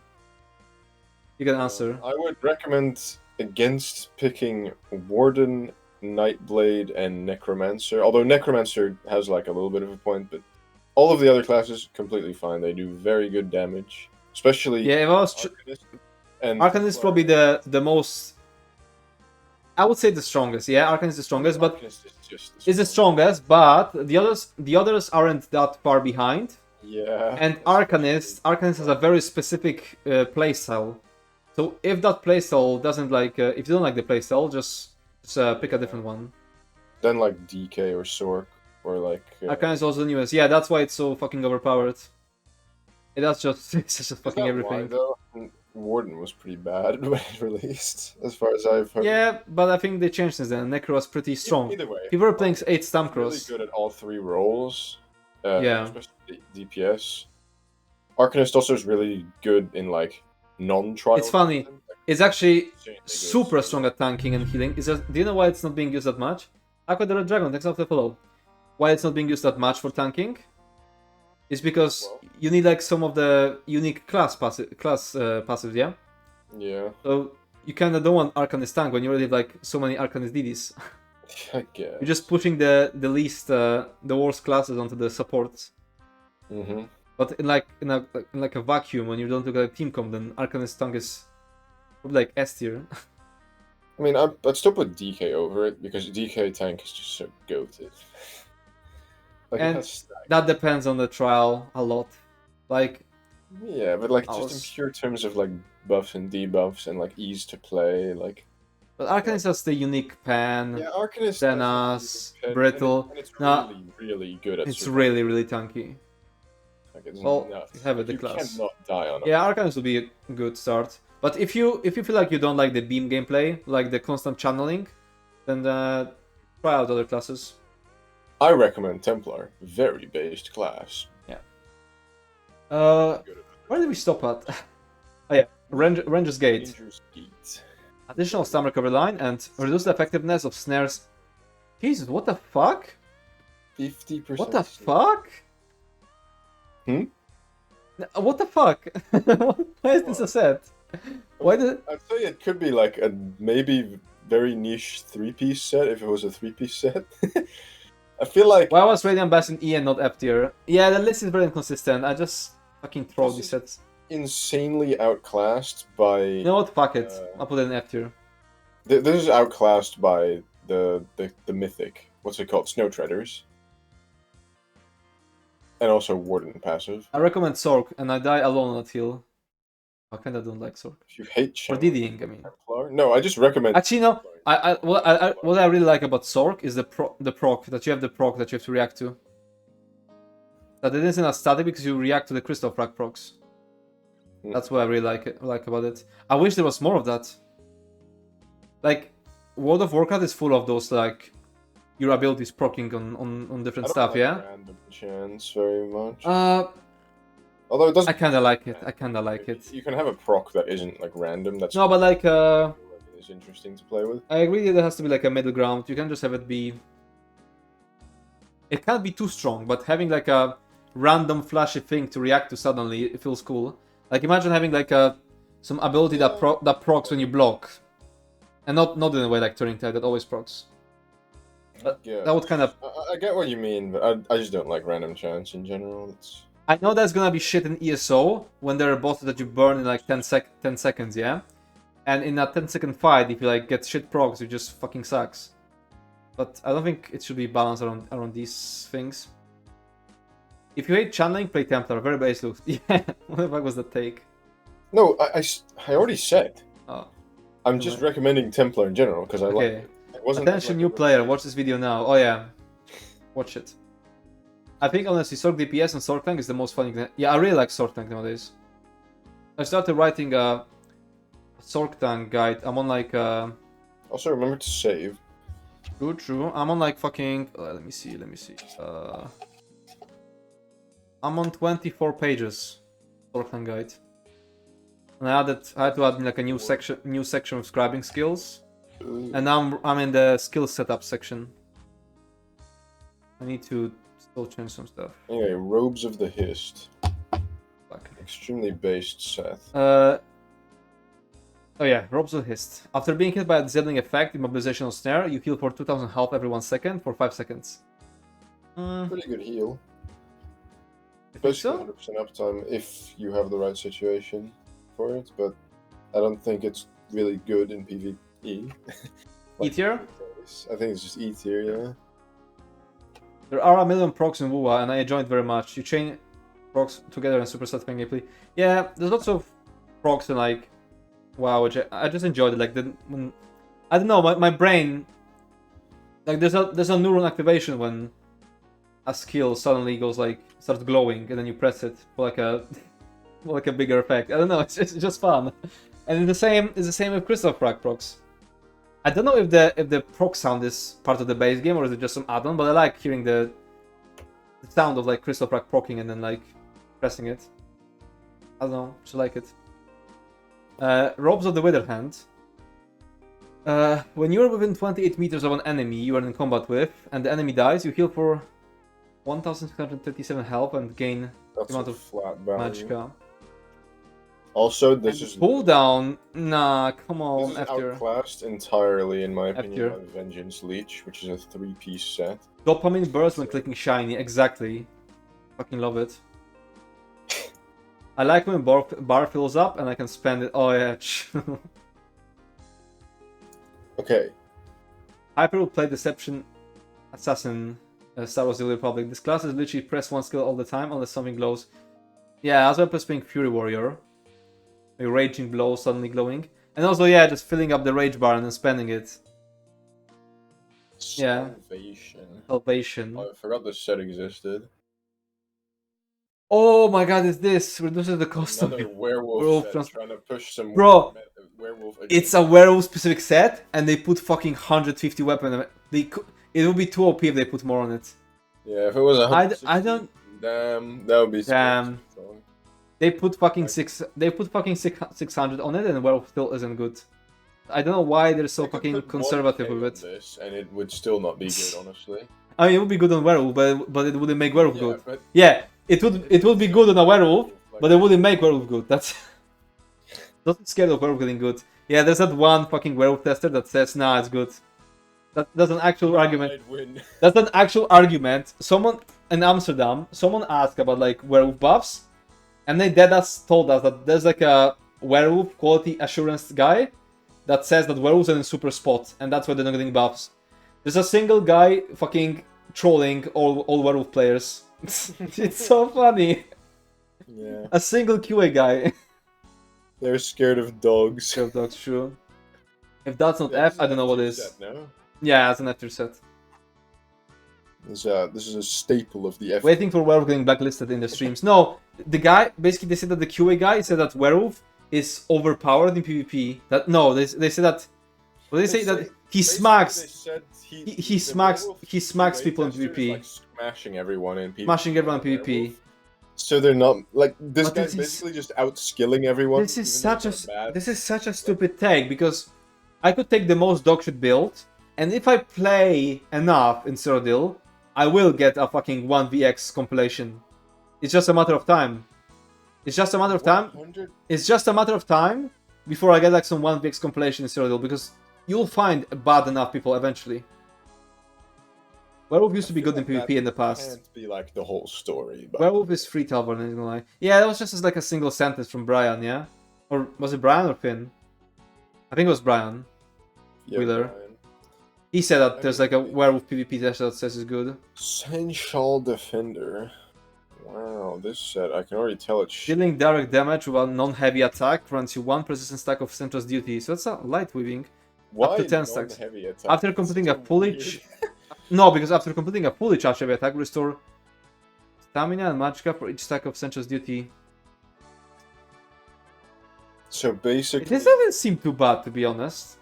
You can answer. I would recommend against picking Warden, Nightblade, and Necromancer. Although Necromancer has like a little bit of a point, but all of the other classes completely fine. They do very good damage, especially if I was Arcanist. And Arcanist is probably the most. I would say the strongest. Yeah, Arcanist is the strongest, but is the strongest. But the others aren't that far behind. Yeah. And Arcanist has a very specific playstyle. So if that playstyle doesn't like, if you don't like the playstyle, just Just pick a different one. Then like DK or Sork or like. Arcanist is also the newest. Yeah, that's why it's so fucking overpowered. It's just fucking everything. Though? Warden was pretty bad when it released, as far as I've heard. Yeah, but I think they changed since then. Necro was pretty strong. Either way, people were playing 8 Stamp Cross. Really good at all 3 roles. Yeah. Especially DPS. Arcanist also is really good in like non-trial. It's funny. It's actually super strong at tanking and healing. Do you know why it's not being used that much? Aqua the Red Dragon, thanks for the follow. Why it's not being used that much for tanking? It's because you need like some of the unique passives, yeah? Yeah. So you kinda don't want Arcanist tank when you already have like so many Arcanist DDs. I guess. You're just pushing the worst classes onto the supports. Mm-hmm. But in a vacuum, when you don't look at team comp, then Arcanist tank is probably like S tier. I mean, I'd still put DK over it because DK tank is just so goated. Like, and that depends on the trial a lot. Like, yeah, but like just in pure terms of like buffs and debuffs and like ease to play, like. But Arcanist has the unique pan. Yeah, Arcanist. Denas, Brittle. And it's really, really good at. It's really, really tanky. Like, it's well, nuts. you have it, the you class. Cannot die on it. Yeah, Arcanist will be a good start. But if you feel like you don't like the beam gameplay, like the constant channeling, then try out other classes. I recommend Templar. Very based class. Yeah. Where did we stop at? Oh yeah, Ranger's Gate. Ranger's Gate. Additional stam recovery line and reduce the effectiveness of snares. Jesus, what the fuck? 50%. What the fuck? Hmm? What the fuck? Why is this a set? Why did? I'd say it could be like a maybe very niche 3-piece set if it was a 3-piece set. I feel like. Why was Radiant Bastion E and not F tier? Yeah, the list is very inconsistent. I just fucking throw these sets. Insanely outclassed by. You know what? Fuck it. I'll put it in F tier. This is outclassed by the mythic. What's it called? Snow Treaders. And also Warden passive. I recommend Sork, and I die alone on that hill. I kinda don't like Sork. If you hate for DDing, I mean. No, I just recommend. Actually, no. What I really like about Sork is the proc that you have to react to. That it isn't a static because you react to the Crystal Frag procs. That's what I really like about it. I wish there was more of that. Like, World of Warcraft is full of those like your abilities proccing on different stuff, like yeah. Random chance very much. Although it doesn't. I kinda like it. You can have a proc that isn't like random. That's no, but like is interesting to play with. I agree that there has to be like a middle ground. You can just have it be. It can't be too strong, but having like a random flashy thing to react to suddenly, it feels cool. Like imagine having like some ability that procs when you block, and not in a way like Turning Tide that always procs. That would kind of. I get what you mean, but I just don't like random chance in general. I know that's gonna be shit in ESO when there are bosses that you burn in like 10 seconds, yeah? And in a 10-second fight, if you like get shit procs, it just fucking sucks. But I don't think it should be balanced around these things. If you hate channeling, play Templar. Very base looks. Yeah, what the fuck was the take? No, I already said. Oh. I'm just recommending Templar in general because I like it. Attention, new player. Watch this video now. Oh yeah, watch it. I think honestly, Sork DPS and Sork Tank is the most fun. Yeah, I really like Sork Tank nowadays. I started writing a Sork Tank guide. I'm on like. Also, remember to save. True. I'm on like fucking. Let me see. I'm on 24 pages. Sork Tank guide. And I had to add like a new section with scribing skills. And now I'm in the skill setup section. I need to still change some stuff. Anyway, Robes of the Hist. Fuck. Extremely based set. Oh yeah, Robes of the Hist. After being hit by a disabling effect, immobilization or snare, you heal for 2000 health every 1 second for 5 seconds. Pretty good heal. Especially 100% uptime if you have the right situation for it, but I don't think it's really good in PvE. E tier? I think it's just E tier, yeah. There are a million procs in WoA, and I enjoy it very much. You chain procs together and superset fan gameplay. Yeah, there's lots of procs in like WoW, which I just enjoyed it. Like I don't know, my brain, like there's a neuron activation when a skill suddenly goes like starts glowing and then you press it for like a bigger effect. I don't know, it's just fun. And it's the same with Crystal Frag procs. I don't know if the proc sound is part of the base game or is it just some add-on, but I like hearing the sound of like Crystal Frag procking and then like pressing it. I don't know, just like it. Robes of the Withered Hand. When you are within 28 meters of an enemy you are in combat with, and the enemy dies, you heal for 1,637 health and gain the amount of flat value. magicka. Also, this is cooldown. Nah, come on. This is outclassed entirely, in my opinion, by Vengeance Leech, which is a 3-piece set. Dopamine burst when clicking shiny. Exactly. Fucking love it. I like when bar fills up and I can spend it. Oh yeah. Okay. Hyper will play Deception Assassin, Star Wars: The Old Republic. This class is literally press one skill all the time unless something glows. Yeah, as well as being Fury Warrior. A raging blow suddenly glowing. And also, yeah, just filling up the rage bar and then spending it. Yeah. Salvation. Oh, I forgot this set existed. Oh my god, it's this. Reduces the cost Another of werewolf set trying to push some Bro, werewolf it's a werewolf specific set and they put fucking 150 weapon. It would be too OP if they put more on it. Yeah, if it was 160, I don't. Damn, that would be damn. They put fucking 600 on it, and werewolf still isn't good. I don't know why they're so fucking conservative with it. This, and it would still not be good, honestly. I mean, it would be good on werewolf, but it wouldn't make werewolf good. But... Yeah, it would be good on a werewolf, but it wouldn't make werewolf good. That's not scared of werewolf getting good. Yeah, there's that one fucking werewolf tester that says, nah, it's good. That's an actual argument. That's an actual argument. Someone in Amsterdam, someone asked about like werewolf buffs, and they deadass told us that there's like a werewolf quality assurance guy that says that werewolves are in super spot, and that's why they're not getting buffs. There's a single guy fucking trolling all werewolf players. It's so funny. Yeah. A single QA guy. They're scared of dogs. Scared of dogs, true. If that's not F, I don't know what is. Set, no? Yeah, it's an F tier set. This is a staple of the F. Waiting for werewolf getting blacklisted in the streams. No, the guy basically they said that the QA guy said that werewolf is overpowered in PvP. That no, they say that. Well, they say that he smacks. He smacks people in PvP. Like smashing everyone in PvP. Smashing everyone in PvP. So they're not like this guy's basically just outskilling everyone. This is such a stupid take because I could take the most dogshit build, and if I play enough in Cyrodiil, I will get a fucking 1vx compilation. It's just a matter of time. It's just a matter of time. 100? It's just a matter of time before I get like some 1vx compilation in Cyrodiil, because you'll find bad enough people eventually. Werewolf used to be good in PvP in the past. Can't be like the whole story. But... Werewolf is free Talbot, I'm not gonna lie. Yeah, that was just like a single sentence from Brian, yeah? Or was it Brian or Finn? I think it was Brian. Yeah, Wheeler. Brian. He said that there's like a werewolf PvP test that says it's good. Sensual Defender. Wow, this set, I can already tell it's Dealing direct damage with a non-heavy attack runs you 1 persistent stack of Sentra's duty. So that's a light weaving. Why up to 10 stacks. Attack? After completing a fully... No, because after completing a fully charged heavy attack, restore stamina and magicka for each stack of Sentra's duty. So basically... This doesn't seem too bad, to be honest.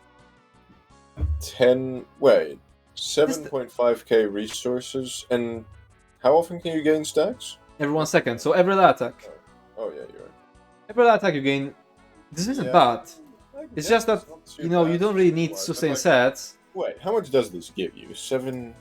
7.5k resources, and how often can you gain stacks? Every 1 second, so every light attack. Oh yeah, you're right. Every light attack you gain... This isn't bad. It's just that, you know, you don't really need sustain sets. Wait, how much does this give you? 7...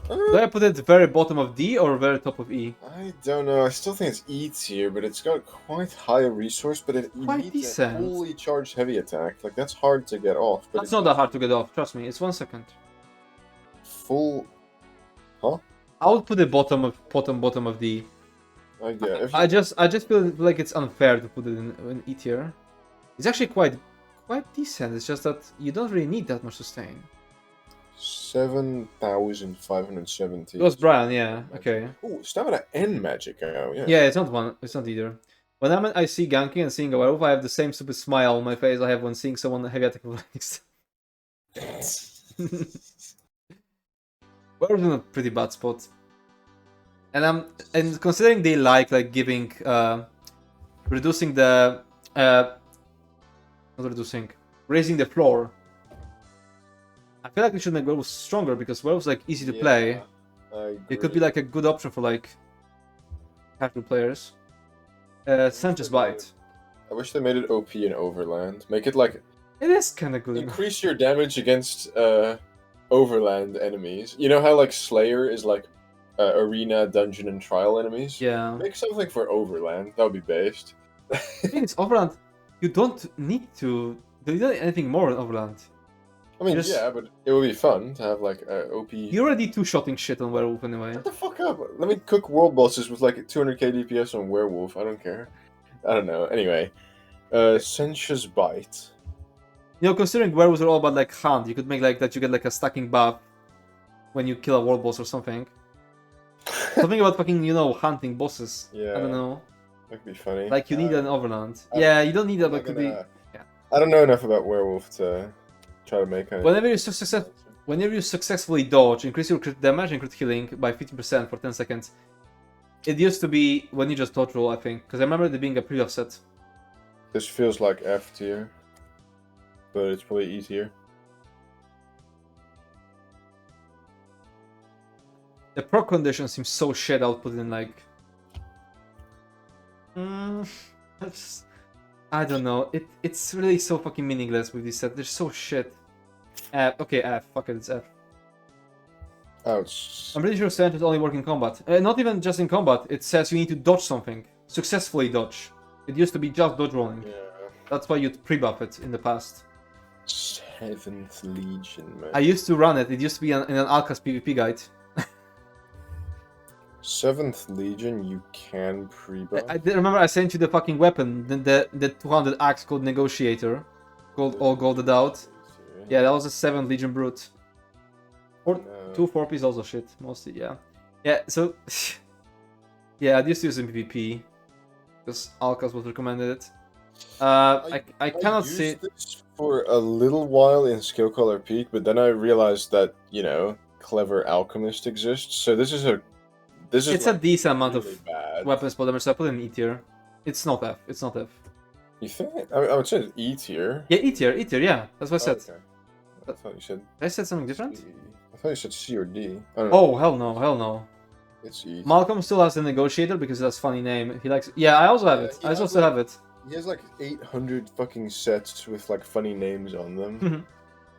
Do I put it very bottom of D or very top of E? I don't know. I still think it's E tier, but it's got quite high resource, but it quite needs a fully charged heavy attack. Like, that's hard to get off. But that's not that hard to get off, trust me. It's 1 second. Full... Huh? I would put it bottom of D. I just feel like it's unfair to put it in E tier. It's actually quite decent. It's just that you don't really need that much sustain. 7,570. It was Brian, yeah. Okay. Oh, stamina and magic. Oh, yeah. Yeah, it's not one. It's not either. When I see ganking and seeing a werewolf, I have the same stupid smile on my face I have when seeing someone heavy attack with Werewolves in a pretty bad spot. And considering they like giving reducing the not reducing, raising the floor. I feel like we should make werewolves stronger because werewolves easy to play. It could be a good option for casual players. Sensuous Bite. I wish they made it OP in Overland. Make it It is kind of good. increase your damage against Overland enemies. You know how Slayer is arena, dungeon, and trial enemies? Yeah. Make something for Overland. That would be based. The thing is, Overland, you don't need to do anything more in Overland. I mean, yeah, but it would be fun to have OP. You're already two-shotting shit on Werewolf anyway. Shut the fuck up! Let me cook world bosses with 200k DPS on Werewolf. I don't care. I don't know. Anyway, Sensuous Bite. You know, considering werewolves are all about hunt, you could make that you get a stacking buff when you kill a world boss or something. Something about fucking hunting bosses. Yeah. I don't know. That'd be funny. You need an Overland. Yeah, you don't need that, but could be. Yeah. I don't know enough about Werewolf to try to make anything. Whenever you successfully dodge, increase your crit damage and crit healing by 15% for 10 seconds. It used to be when you just dodge roll, I think, because I remember there being a pre-off set. This feels like F tier, but it's probably E tier. The proc condition seems so shit. I'll put in I don't know. It's really so fucking meaningless with this set. They're so shit. Okay, F. Fuck it, it's F. Ouch. I'm pretty sure Sensuous only work in combat. Not even just in combat. It says you need to dodge something. Successfully dodge. It used to be just dodge rolling. Yeah. That's why you'd pre-buff it in the past. 7th Legion, man. I used to run it. It used to be in an Alcas PvP guide. 7th Legion, you can pre-buff. I remember I sent you the fucking weapon, the 200 axe called Negotiator, all golded out. Yeah, that was a 7th Legion brute. Or 2 4Ps also shit, mostly, yeah. Yeah, so yeah, I used to use in PvP because Alcas was recommended it. I cannot see this for a little while in Skill Color Peak, but then I realized that Clever Alchemist exists. So this is a a decent amount really of bad. weapon spell damage, so I put it in E tier. It's not F. It's not F. You think? I would say it's E tier. Yeah, E tier, yeah. That's what I said. Okay. I thought you said. Did I said something different? I thought you said C or D. Oh hell no. It's E. Malcolm still has the Negotiator because that's a funny name. He likes. Yeah, I also have it. I also have it. He has 800 fucking sets with funny names on them. Mhm.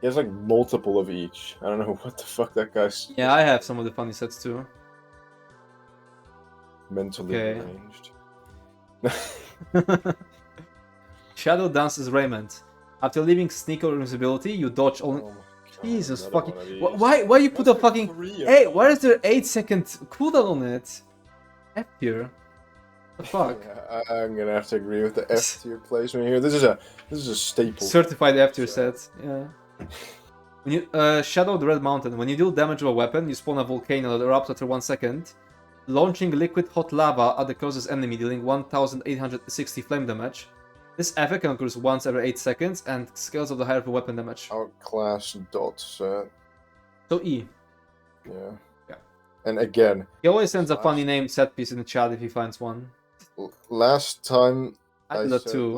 He has multiple of each. I don't know what the fuck that guy's. Yeah, I have some of the funny sets too. Mentally Okay. arranged. Shadow dances raiment. After leaving sneak or invisibility, you dodge only. Oh my God, Jesus another fucking. one of these. Why you put a That's fucking? 3 of Hey, them. why is there 8-second cooldown on it? F tier. The fuck. Yeah, I'm gonna have to agree with the F tier placement here. This is a staple. Certified F tier set. Yeah. When you Shadow of the Red Mountain. When you deal damage with a weapon, you spawn a volcano that erupts after 1 second, launching liquid hot lava at the closest enemy, dealing 1,860 flame damage. This effect occurs once every 8 seconds and scales of the higher the weapon damage. Outclass dot set. So E. Yeah. Yeah. And again, He always sends a funny named set piece in the chat if he finds one. last time I I do that said too.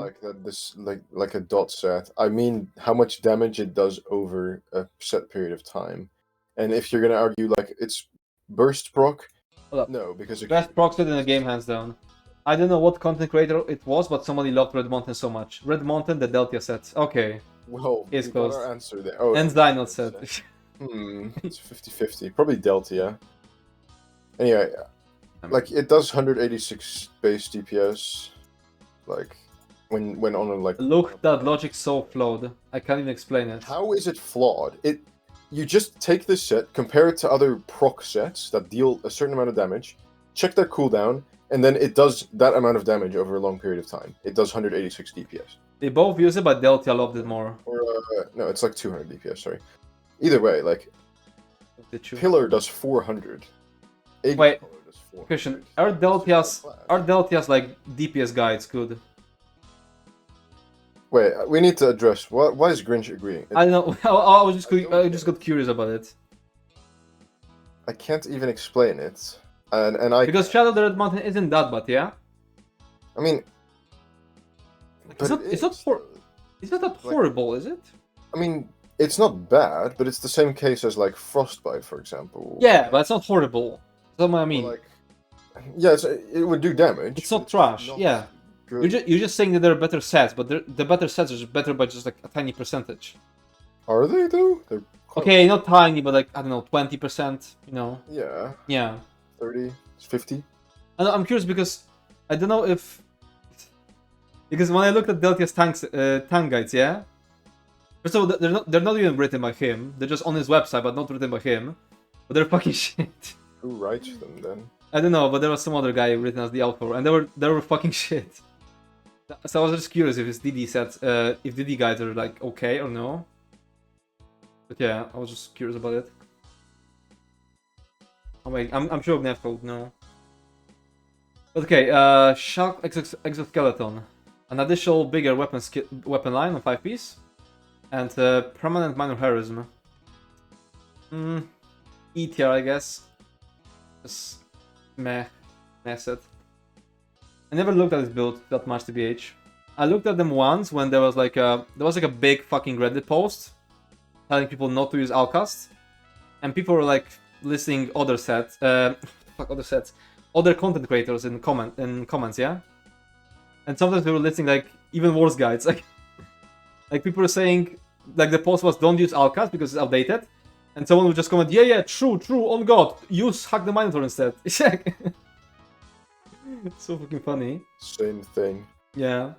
like a dot set, I mean how much damage it does over a set period of time. And if you're gonna argue it's burst proc, Hold up. no, because it Best proc set in the game, hands down. I don't know what content creator it was, but somebody loved Red Mountain so much. Red Mountain, the Delta set. Okay. well, It's we got close. our answer there. Oh, And Dino set. It's 50-50. Probably Delta. Anyway, it does 186 base DPS. When on a Look, that logic so flawed. I can't even explain it. How is it flawed? You just take this set, compare it to other proc sets that deal a certain amount of damage, check their cooldown, and then it does that amount of damage over a long period of time. It does 186 DPS. They both use it, but Delta loved it more. Or no, it's 200 DPS. Sorry. Either way, Did you? Pillar does 400. Egg Wait, Color does 400. Question: Are Deltia's DPS guides good? Wait, we need to address why is Grinch agreeing? I don't know. I just got curious about it. I can't even explain it, and I because Shadow the Red Mountain isn't that bad, yeah. I mean, It's not. It's not that horrible, is it? I mean, it's not bad, but it's the same case as like Frostbite, for example. Yeah, but it's not horrible. That's what I mean. Like, yeah, it would do damage. It's not trash. Not yeah. good. You're just saying that there are better sets, but the better sets are just better by just like a tiny percentage. Are they though? They're okay, not tiny, but like I don't know, 20%. You know. Yeah. Yeah. 30, 50. I'm curious because I don't know if because when I looked at Deltia's tank guides, yeah. First of all, they're not even written by him. They're just on his website, but not written by him. But they're fucking shit. Who writes them then? I don't know, but there was some other guy written as the author, and they were fucking shit. So I was just curious if his DD sets, if DD guides are like okay or no. But yeah, I was just curious about it. Oh wait, I'm sure Gnef told no. But okay, Shark Exoskeleton, an additional bigger weapon line on 5-piece, and permanent minor heroism. E tier, I guess. Just meh set. I never looked at this build that much, TBH. I looked at them once when there was like a big fucking Reddit post telling people not to use Outcast, and people were like listing other sets, other content creators in comments, yeah. And sometimes they were listing like even worse guides, like people were saying like the post was don't use Outcast because it's outdated, and someone would just comment, yeah, true, on God, use Hack the Minotaur instead. It's like it's so fucking funny. Same thing. Yeah.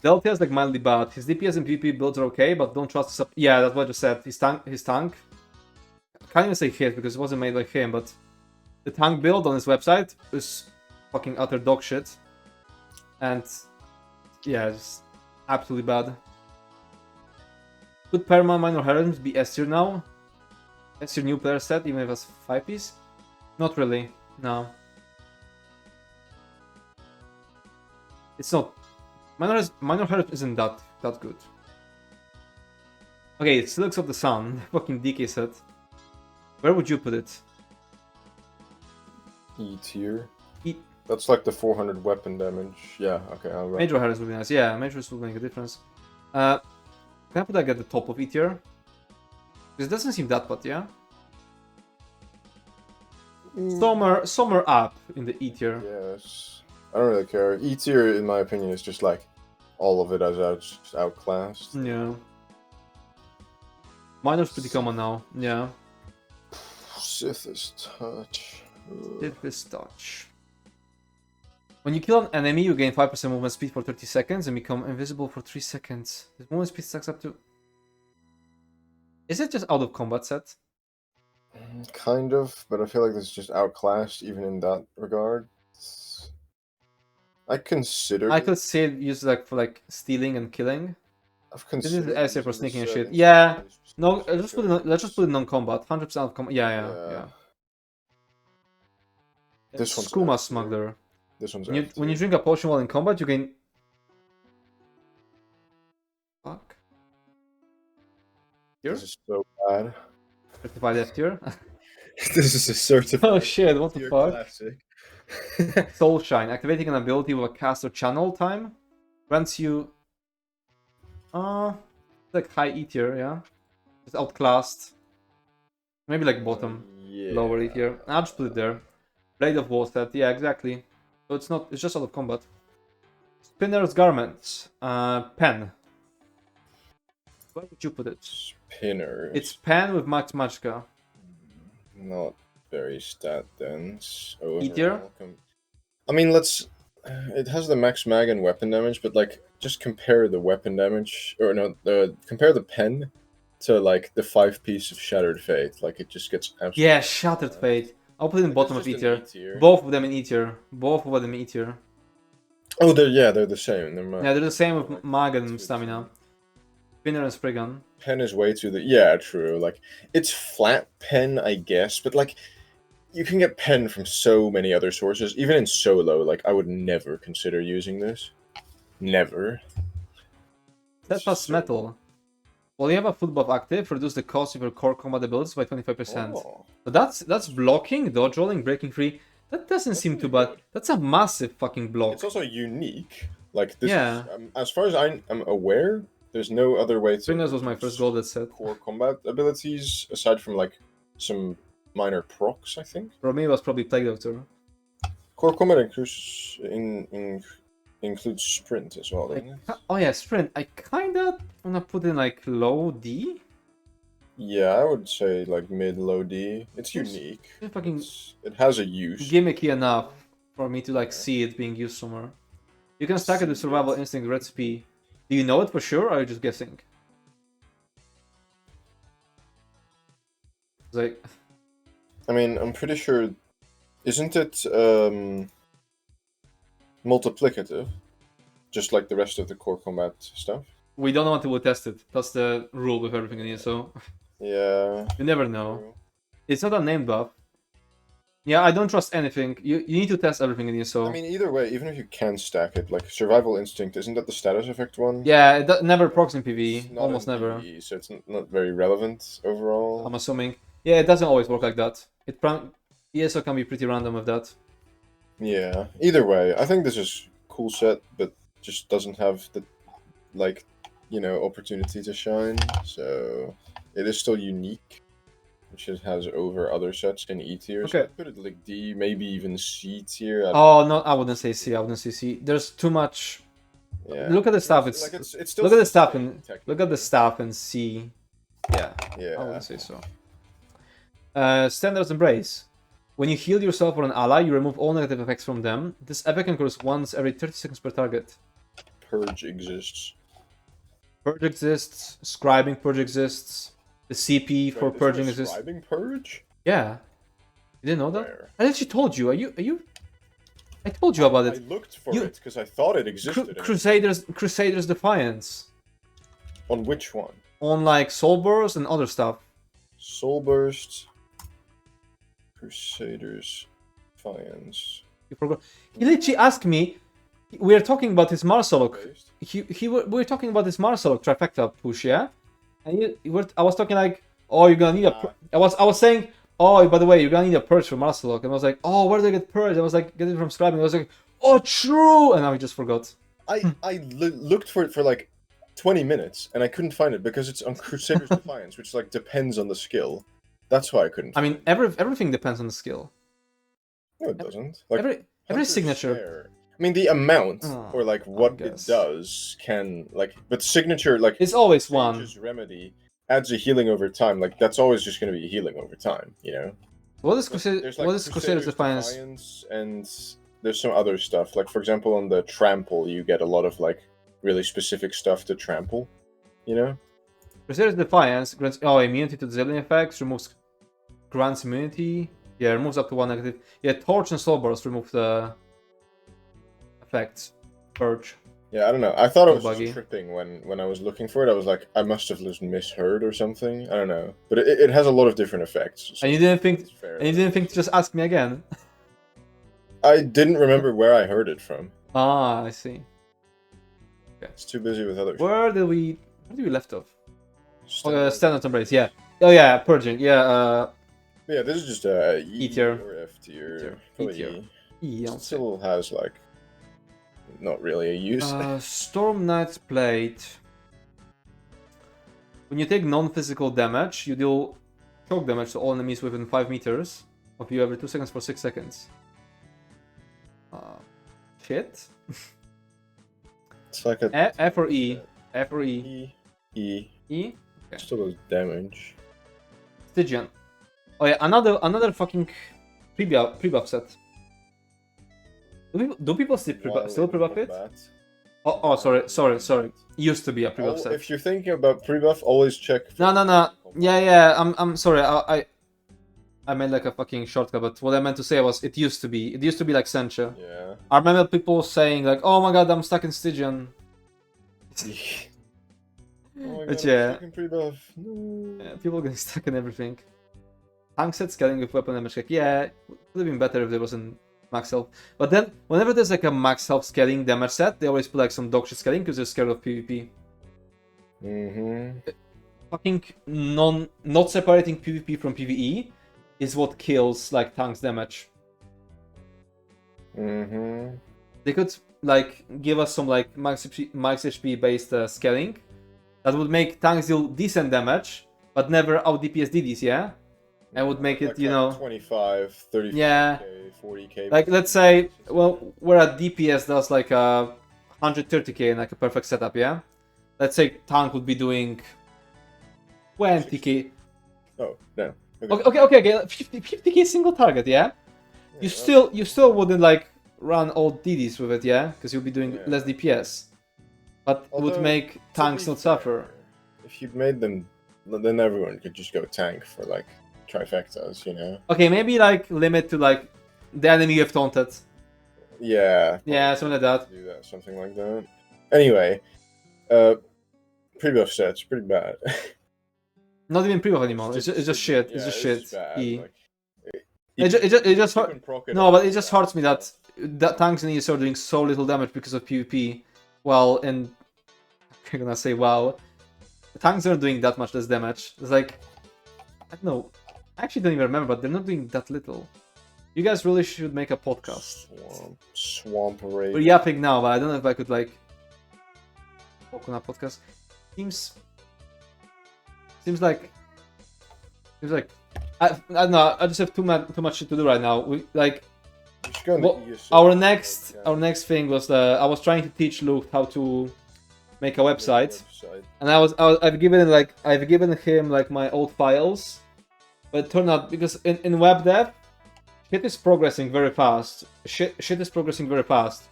Deltia is like mildly bad. His DPS and PvP builds are okay, but don't trust his yeah, that's what I just said. His tank. I can't even say his because it wasn't made by him, but the tank build on his website is fucking utter dog shit. And yeah, it's absolutely bad. Could Perma Minor Heroes be S tier now? S tier new player set, even if it's 5-piece? Not really, no. It's not. Minor Heroes isn't that good. Okay, Silks of the Sun, fucking DK set. Where would you put it? E tier. E. That's like the 400 weapon damage. Yeah, okay, I'll write. Major Heroes would be nice. Yeah, Majors would make a difference. Can I put like at the top of E tier? Because it doesn't seem that bad, yeah? Somewhere up in the E tier. Yes. I don't really care. E tier, in my opinion, is just like all of it as outclassed. Yeah. Minor's pretty common now. Yeah. Sith's Touch. Sith's Touch. When you kill an enemy, you gain 5% movement speed for 30 seconds and become invisible for 3 seconds. This movement speed stacks up to... Is it just out of combat set? Kind of, but I feel like this is just outclassed even in that regard. I could say it used like for like stealing and killing. This is essay for sneaking and shit. Yeah. No, let's just put it non-combat. 100% of combat. Yeah. This one's Skooma Smuggler. This one's when you drink a potion while in combat, you gain. Fuck. Here? This is so bad. Certified F tier. This is a certified. Oh shit! What the fuck? Classic. Soul Shine. Activating an ability with a caster channel time grants you like high E tier, yeah. It's outclassed. Maybe like bottom, lower E tier. I'll just put it there. Blade of War set, yeah, exactly. So it's not. It's just out of combat. Spinner's Garments. Pen. Where would you put it? Spinner. It's pen with Max Magicka. Not very stat dense. E tier? I mean, let's. It has the max mag and weapon damage, but like, just compare the weapon damage, or no, compare the pen to like the 5-piece of Shattered Fate. Like, it just gets absolutely. Yeah, Shattered Fate. I'll put it in bottom of E tier. Both of them in E tier. Both of them in E tier. Oh, they're the same. Yeah, they're the same with mag and stamina. Spinner and Spriggan. Pen is way too yeah, true. Like, it's flat pen, I guess, but like, you can get pen from so many other sources. Even in solo, like, I would never consider using this. Never. Steadfast Metal. While you have a foot buff active, reduce the cost of your core combat abilities by 25%. Oh. So that's blocking, dodge rolling, breaking free. That doesn't seem too bad. That's a massive fucking block. It's also unique. Like this Yeah. is, as far as I'm aware, there's no other way to Stringers was my first goal that set. core combat abilities aside from like some minor procs, I think. For me, it was probably Plague Doctor. Core combat includes sprint as well, doesn't it? Oh yeah, sprint. I kinda wanna put in like low D. Yeah, I would say like mid low D. It's unique. Fucking it has a use. Gimmicky enough for me to like see it being used somewhere. You can stack it with Survival Instinct Red SP. Do you know it for sure, or are you just guessing? It's like, I mean, I'm pretty sure. Isn't it multiplicative? Just like the rest of the core combat stuff? we don't know until we test it. That's the rule with everything in here, so Yeah. you never know. It's not a name buff. Yeah, I don't trust anything. You need to test everything in here, so... I mean, either way, even if you can stack it, like Survival Instinct, isn't that the status effect one? Yeah, it never procs in PvE. Not Almost in never. PvE, so it's not very relevant overall. I'm assuming. Yeah, it doesn't always work like that. ESO can be pretty random with that. Yeah. Either way, I think this is cool set, but just doesn't have the, like, you know, opportunity to shine. So it is still unique, which it has over other sets in E tier. So Okay. I'd put it like D, maybe even C tier. Oh no, I wouldn't say C. I wouldn't say C. There's too much. Yeah. Look at the stuff. It's like it's still look at the stuff sustain, and look at technically. the stuff and C. Yeah. Yeah. I wouldn't say so. Standards Embrace. When you heal yourself or an ally, you remove all negative effects from them. This effect occurs once every 30 seconds per target. Purge exists. Purge exists. Scribing Purge exists. The CP for Wait, purging is there a exists. scribing purge? Yeah. You didn't know that? Where? I actually told you. Are you? I told you about I it. looked for You- it because I thought it existed. Crusaders Defiance. On which one? On like Soulburst and other stuff. Soulburst. Crusaders. Defiance. You forgot. He literally asked me. We are talking about his Marsalok. Based? We were talking about this Marsalok trifecta push, yeah. And I was talking like, oh, you're gonna need a. I was saying, oh, by the way, you're gonna need a purge for Marsalok, and I was like, oh, where do I get purge? I was like, get it from scribing. I was like, oh, true, and now I just forgot. I looked for it for like 20 minutes and I couldn't find it because it's on Crusaders Defiance, which like depends on the skill. That's why I couldn't. I mean, everything depends on the skill. No, it doesn't. Like Every Hunter's signature. Share. I mean, the amount or like what it guess. does can like, but signature like It's always one. Sage's remedy adds a healing over time. Like that's always just going to be a healing over time, you know. What is There's, like, Crusaders Defiance? and there's some other stuff. Like for example, on the trample, you get a lot of like really specific stuff to trample. You know. Crusaders Defiance grants immunity to zillion effects, grants immunity. Yeah, removes up to one negative. Yeah, Torch and Soulburst remove the effects. Purge. Yeah, I don't know. I thought it was Buggy. just tripping when I was looking for it. I was like, I must have just misheard or something. I don't know, but it has a lot of different effects. So And you didn't think it's fair. to just ask me again? I didn't remember where I heard it from. Ah, I see. It's too busy with other. Where did we left off? stuff. Standard Embrace, yeah. Oh yeah, Purging, yeah. Yeah, this is just a E tier. or F tier. E Probably tier. E. I'll It say. still has like not really a use. Storm Knight's Plate. When you take non-physical damage, you deal choke damage to all enemies within 5 meters of you every 2 seconds for 6 seconds. Shit. It's like a F or E? F or E? E. E? Okay. Still does damage. Stygian. Oh yeah, another fucking pre-buff set. Do people still pre-buff it? Oh, sorry. Used to be a pre-buff set. If you're thinking about pre-buff, always check. for- No. Yeah. I'm sorry. I made like a fucking shortcut, but what I meant to say was it used to be like Sencha. Yeah. I remember people saying like, "Oh my god, I'm stuck in Stygian." Oh my But God, yeah. fucking pre-buff. No. Yeah, people getting stuck in everything. Tank set scaling with weapon damage check. Yeah, it would have been better if there wasn't max health. But then, whenever there's like a max health scaling damage set, they always put like some dog shit scaling because they're scared of PvP. Fucking not separating PvP from PvE is what kills like tanks damage. They could like give us some like max HP based scaling that would make tanks deal decent damage, but never out DPS DDs, yeah? And would make it, you know, 25, 35, yeah, 40k. like let's say, well, where a DPS does like a 130k in like a perfect setup, yeah? Let's say tank would be doing 20k. Oh, no. Okay. 50k single target, yeah? You still wouldn't like run all DDs with it, yeah? Because you'll be doing less DPS. But it would make tanks not suffer. If you'd made them, then everyone could just go tank for like trifectas, you know? Okay, maybe like limit to like the enemy you have taunted. Yeah. Yeah, something like that. Do that, something like that. Anyway, pre-buff sets, pretty bad. Not even pre-buff anymore. It's just shit. Yeah, it's just shit. Bad. Like, It just no, but it just hurts me that tanks and ES are doing so little damage because of PvP. Well, and I'm gonna say wow, the tanks aren't doing that much less damage. It's like, I don't know. I actually don't even remember, but they're not doing that little. You guys really should make a podcast. Swamp raid. We're yapping now, but I don't know if I could like talk on a podcast. Seems like I don't know. I just have too much shit to do right now. We like our next thing was I was trying to teach Luke how to make a website, and I've given him like my old files, but it turned out because in web dev shit is progressing very fast. Shit is progressing very fast.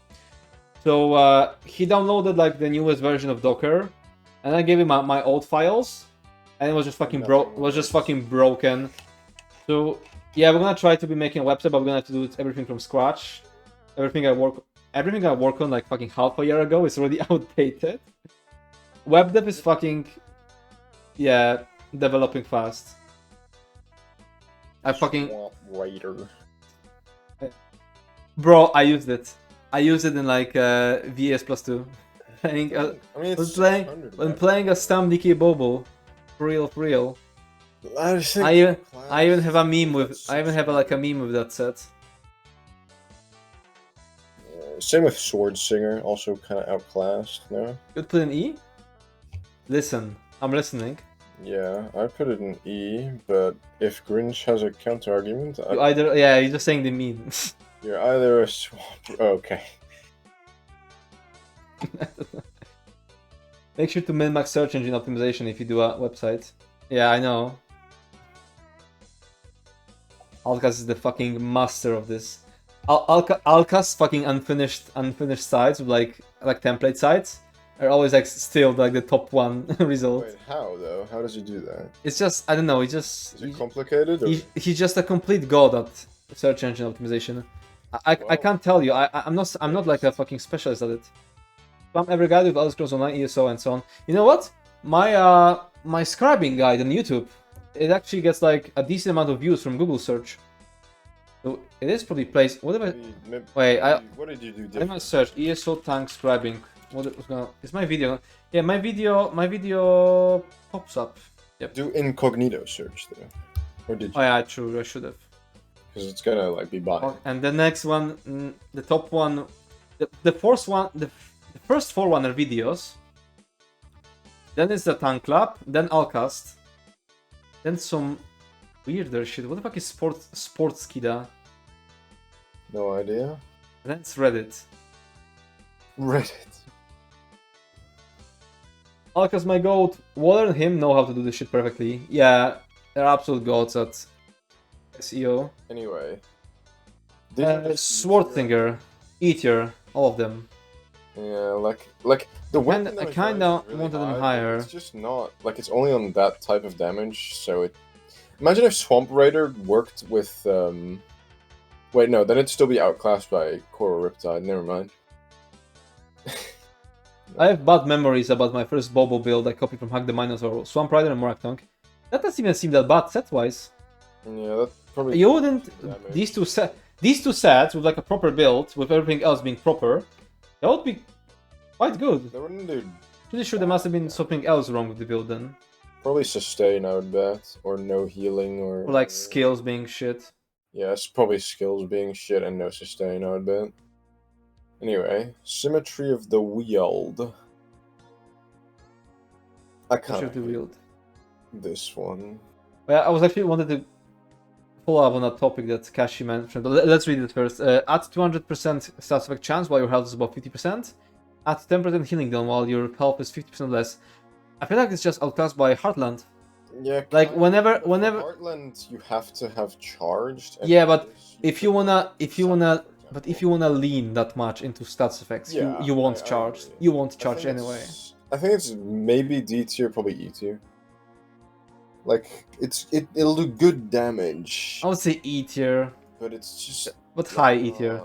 So he downloaded like the newest version of Docker, and I gave him my old files, and it was just fucking broken. So yeah, we're gonna try to be making a website, but we're gonna have to do everything from scratch. Everything I worked on like fucking half a year ago is already outdated. Web dev is fucking developing fast. I fucking Writer. Bro, I used it. I used it in like VS plus 2. I mean, when playing a Stam DK Bobo, for real. I even have a meme with. I even have like a meme with that set. Same with Sword Singer, also kind of outclassed. No. You'd put an E. Listen, I'm listening. Yeah, I put it in E, but if Grinch has a counter argument, you're just saying the meme. You're either a swamp. Okay. Make sure to min-max search engine optimization if you do a website. Yeah, I know. Alkas is the fucking master of this. Alkas fucking unfinished sites with like template sites are always like still like the top one result. Wait, how though? How does he do that? It's just I don't know. Is it complicated? Or? He's just a complete god at search engine optimization. I can't tell you. I'm not like a fucking specialist at it. Spam every guide with Elder Scrolls Online, ESO, and so on. You know what? My scribing guide on YouTube, it actually gets like a decent amount of views from Google search. So it is probably placed. What did you do? I'm gonna search ESO tank scribing. Is my video? Yeah, my video pops up. Yep. Do incognito search though, or did you? Oh yeah, true. I should have. Because it's gonna like be bought. And the next one, the top one, the first one, the first 4 are videos. Then it's the Tank Club, then Alcast, then some weirder shit. What the fuck is Sports Skida? No idea. Then it's Reddit. Alcast my goat. Water and him know how to do this shit perfectly. Yeah, they're absolute goats at SEO. Anyway. Swarthinger, Eater, all of them. Yeah, like the one I kinda really wanted them high, higher. It's just not like it's only on that type of damage, so it. Imagine if Swamp Raider worked with Wait, no, then it'd still be outclassed by Coral Riptide. Never mind. I have bad memories about my first Bobo build I copied from Hack the Minotaur, Swamp Rider, and Moraktonk. That doesn't even seem that bad set-wise. Yeah, that probably. You wouldn't. These two sets with like a proper build, with everything else being proper, that would be quite good. They wouldn't do Pretty sure there must have been something else wrong with the build then. Probably sustain, I would bet, or no healing, or Or like skills being shit. yeah, it's probably skills being shit and no sustain, I would bet. Anyway, symmetry of the wield. I kind of wield. This one. Well, I was actually wanted to follow up on that topic that Kashi mentioned. Let's read it first. At 200% stats effect chance while your health is above 50%. At 10% healing down while your health is 50% less. I feel like it's just outclassed by Heartland. Yeah. Like whenever Heartland, you have to have charged. Yeah, but if you wanna lean that much into stats effects, yeah, you won't charge. You won't charge anyway. I think it's maybe D tier, probably E tier. Like it'll do good damage. I would say E tier. But it's just. But high E tier.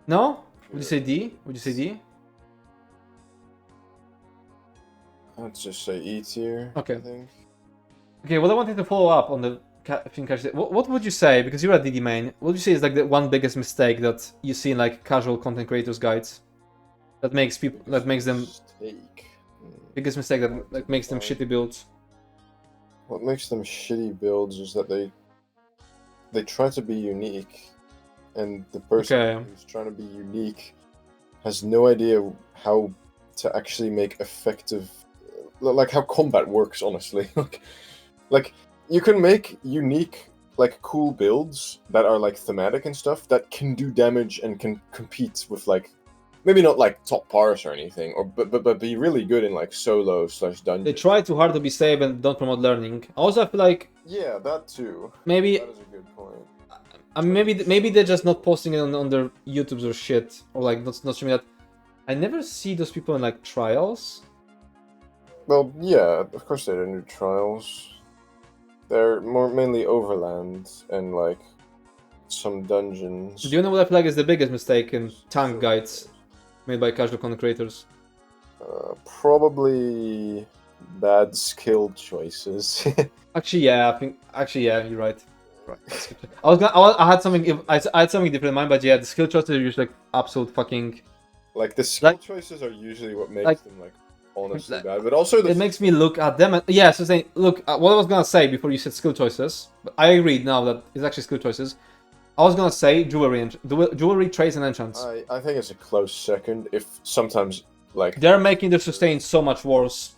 No? Would you say D? Would you say D? Let's just say E tier. Okay. I think. Okay, well I wanted to follow up on the thing Kashi said. What would you say, because you're a DD main, what would you say is like the one biggest mistake that you see in like casual content creators guides? That makes people, that makes them... Biggest mistake that like, makes them shitty builds? What makes them shitty builds is that they try to be unique. And the person who's trying to be unique has no idea how to actually make effective... Like how combat works, honestly. Like, you can make unique, like, cool builds that are, like, thematic and stuff that can do damage and can compete with, like, maybe not, like, top pars or anything, or but be really good in, like, solo/dungeon. They try too hard to be safe and don't promote learning. Also, I feel like... Yeah, that too. Maybe... That is a good point. I mean, maybe they're just not posting it on their YouTubes or shit, or, like, not showing that. I never see those people in, like, trials. Well, yeah, of course they don't do trials. They're mainly Overland and, like, some dungeons. Do you know what I feel like is the biggest mistake in tank guides made by casual content creators? Probably bad skill choices. Actually, yeah, you're right. I had something different in mind, but yeah, the skill choices are usually like absolute fucking... Like, the skill choices are usually what makes them, like, honestly bad, but also it makes me look at them and yeah, so saying, look, what I was gonna say before you said skill choices, but I agreed now that it's actually skill choices. I was gonna say jewelry, trades, and enchants. I think it's a close second. If sometimes like they're making their sustain so much worse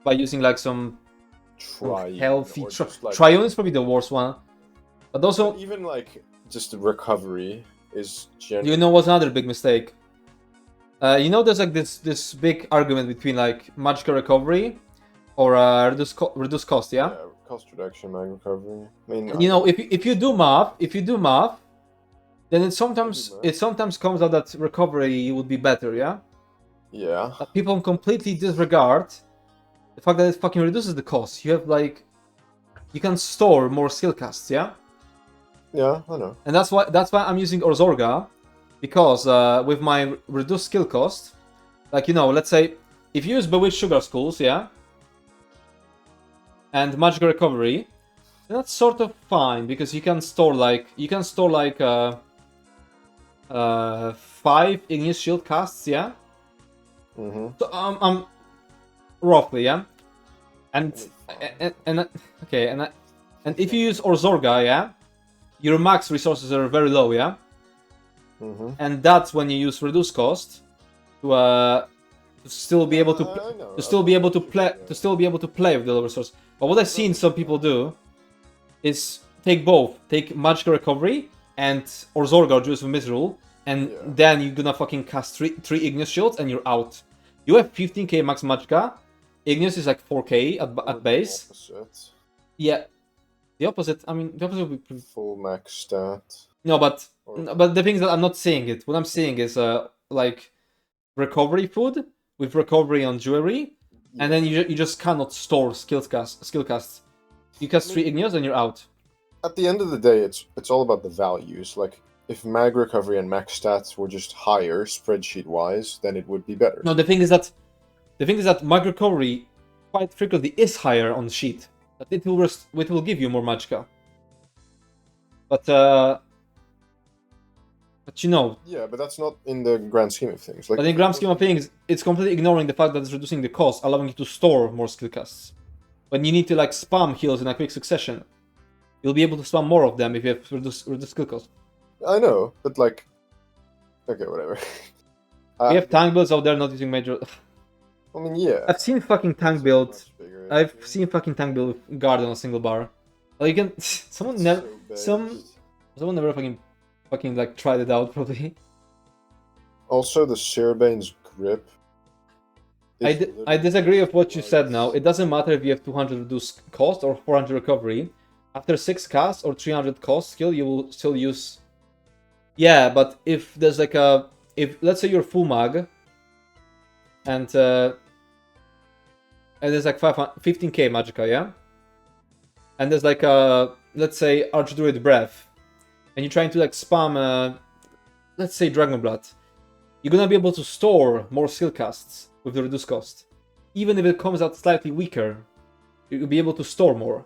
by using like some healthy Triune is probably the worst one, but also even like just the recovery is. You know what's another big mistake? You know, there's like this big argument between like magical recovery or reduce cost, yeah? Yeah, cost reduction, mag recovery. I mean, you know, if you do math, then it sometimes comes out that recovery would be better, yeah? Yeah. But people completely disregard the fact that it fucking reduces the cost. You have like, you can store more skill casts, yeah? Yeah, I know. And that's why I'm using Orzorga. Because with my reduced skill cost, like, you know, let's say if you use Bewitched Sugar Skulls, yeah, and Magical Recovery, then that's sort of fine because you can store like 5 Igneous Shield casts, yeah. So roughly, yeah, and if you use Orzorga, yeah, your max resources are very low, yeah. And that's when you use reduce cost to still be able to play with the lower resource. But what I've seen some people do is take both, take magical recovery and Orzorga or Juice of Misrule, and then you're gonna fucking cast three Igneous Shields and you're out. You have 15k max magicka. Igneous is like 4k at base. Opposite. Yeah, the opposite. I mean, the opposite would be full max stat. No, but the thing is that I'm not seeing it. What I'm seeing is like recovery food with recovery on jewelry, and then you just cannot store skill casts. You cast 3 Igneous and you're out. At the end of the day, it's all about the values. Like if mag recovery and max stats were just higher spreadsheet wise, then it would be better. No, the thing is that mag recovery quite frequently is higher on the sheet. That it will give you more magicka. But But you know. Yeah, but that's not in the grand scheme of things. Like, But in the grand scheme of things, it's completely ignoring the fact that it's reducing the cost, allowing you to store more skill casts. When you need to like spam heals in a quick succession, you'll be able to spam more of them if you have reduced skill cost. I know, but like, okay, whatever. We have tank builds out there not using major. I mean, yeah. I've seen fucking tank build. I've seen fucking tank build guard on a single bar. Like you can. Someone never. Someone never fucking like tried it out probably. Also, the Sirbane's grip. I disagree with what you said now. It doesn't matter if you have 200 reduced cost or 400 recovery. After 6 casts or 300 cost skill, you will still use. Yeah, but if there's like a. If let's say you're full mag. And there's like 15k magicka, yeah? And there's like a. Let's say Archdruid Breath. And you're trying to like spam. Let's say Dragonblood. You're gonna be able to store more skill casts with the reduced cost. Even if it comes out slightly weaker, you'll be able to store more.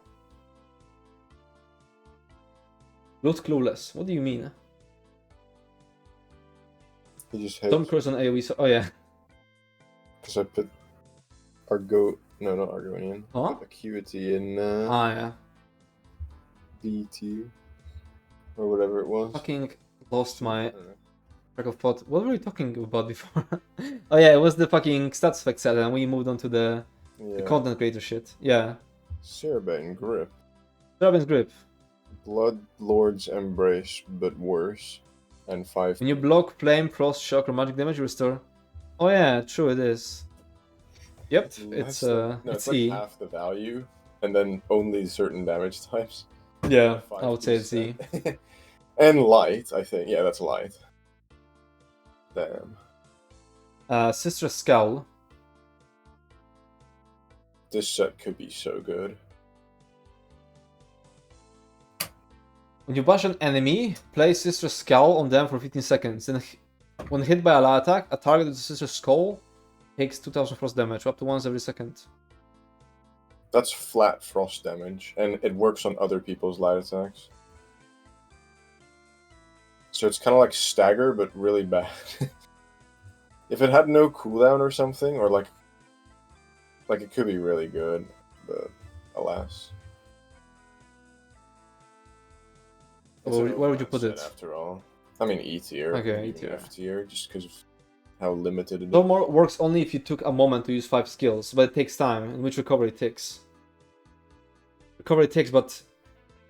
Loot clueless. What do you mean? He just Some curse on AoE. So, oh yeah. Because I put Argo. No, not Argonian. Huh? I put Acuity in Yeah. BT. Or whatever it was. Fucking lost my track of thought. What were we talking about before? Oh yeah, it was the fucking stats effect set, and we moved on to the content creator shit. Yeah. Sirabane grip. Sirabane's grip. Blood Lord's Embrace, but worse. And 5. When you block, flame, frost, shock, or magic damage, you restore. Oh yeah, true it is. Yep, it's like E. half the value, and then only certain damage types. Yeah, I would say it's E. And light, I think. Yeah, that's light. Damn. Sister Scowl. This set could be so good. When you bash an enemy, place Sister Scowl on them for 15 seconds. Then, when hit by a light attack, a target with the Sister Skull takes 2000 frost damage, up to once every second. That's flat frost damage, and it works on other people's light attacks. So it's kind of like stagger, but really bad. If it had no cooldown or something, or like it could be really good, but alas. Where would you put it? After all, I mean E tier. Okay, E tier. F tier, just because of how limited it is. Stormor works only if you took a moment to use 5 skills, but it takes time, in which recovery takes. Recovery takes, but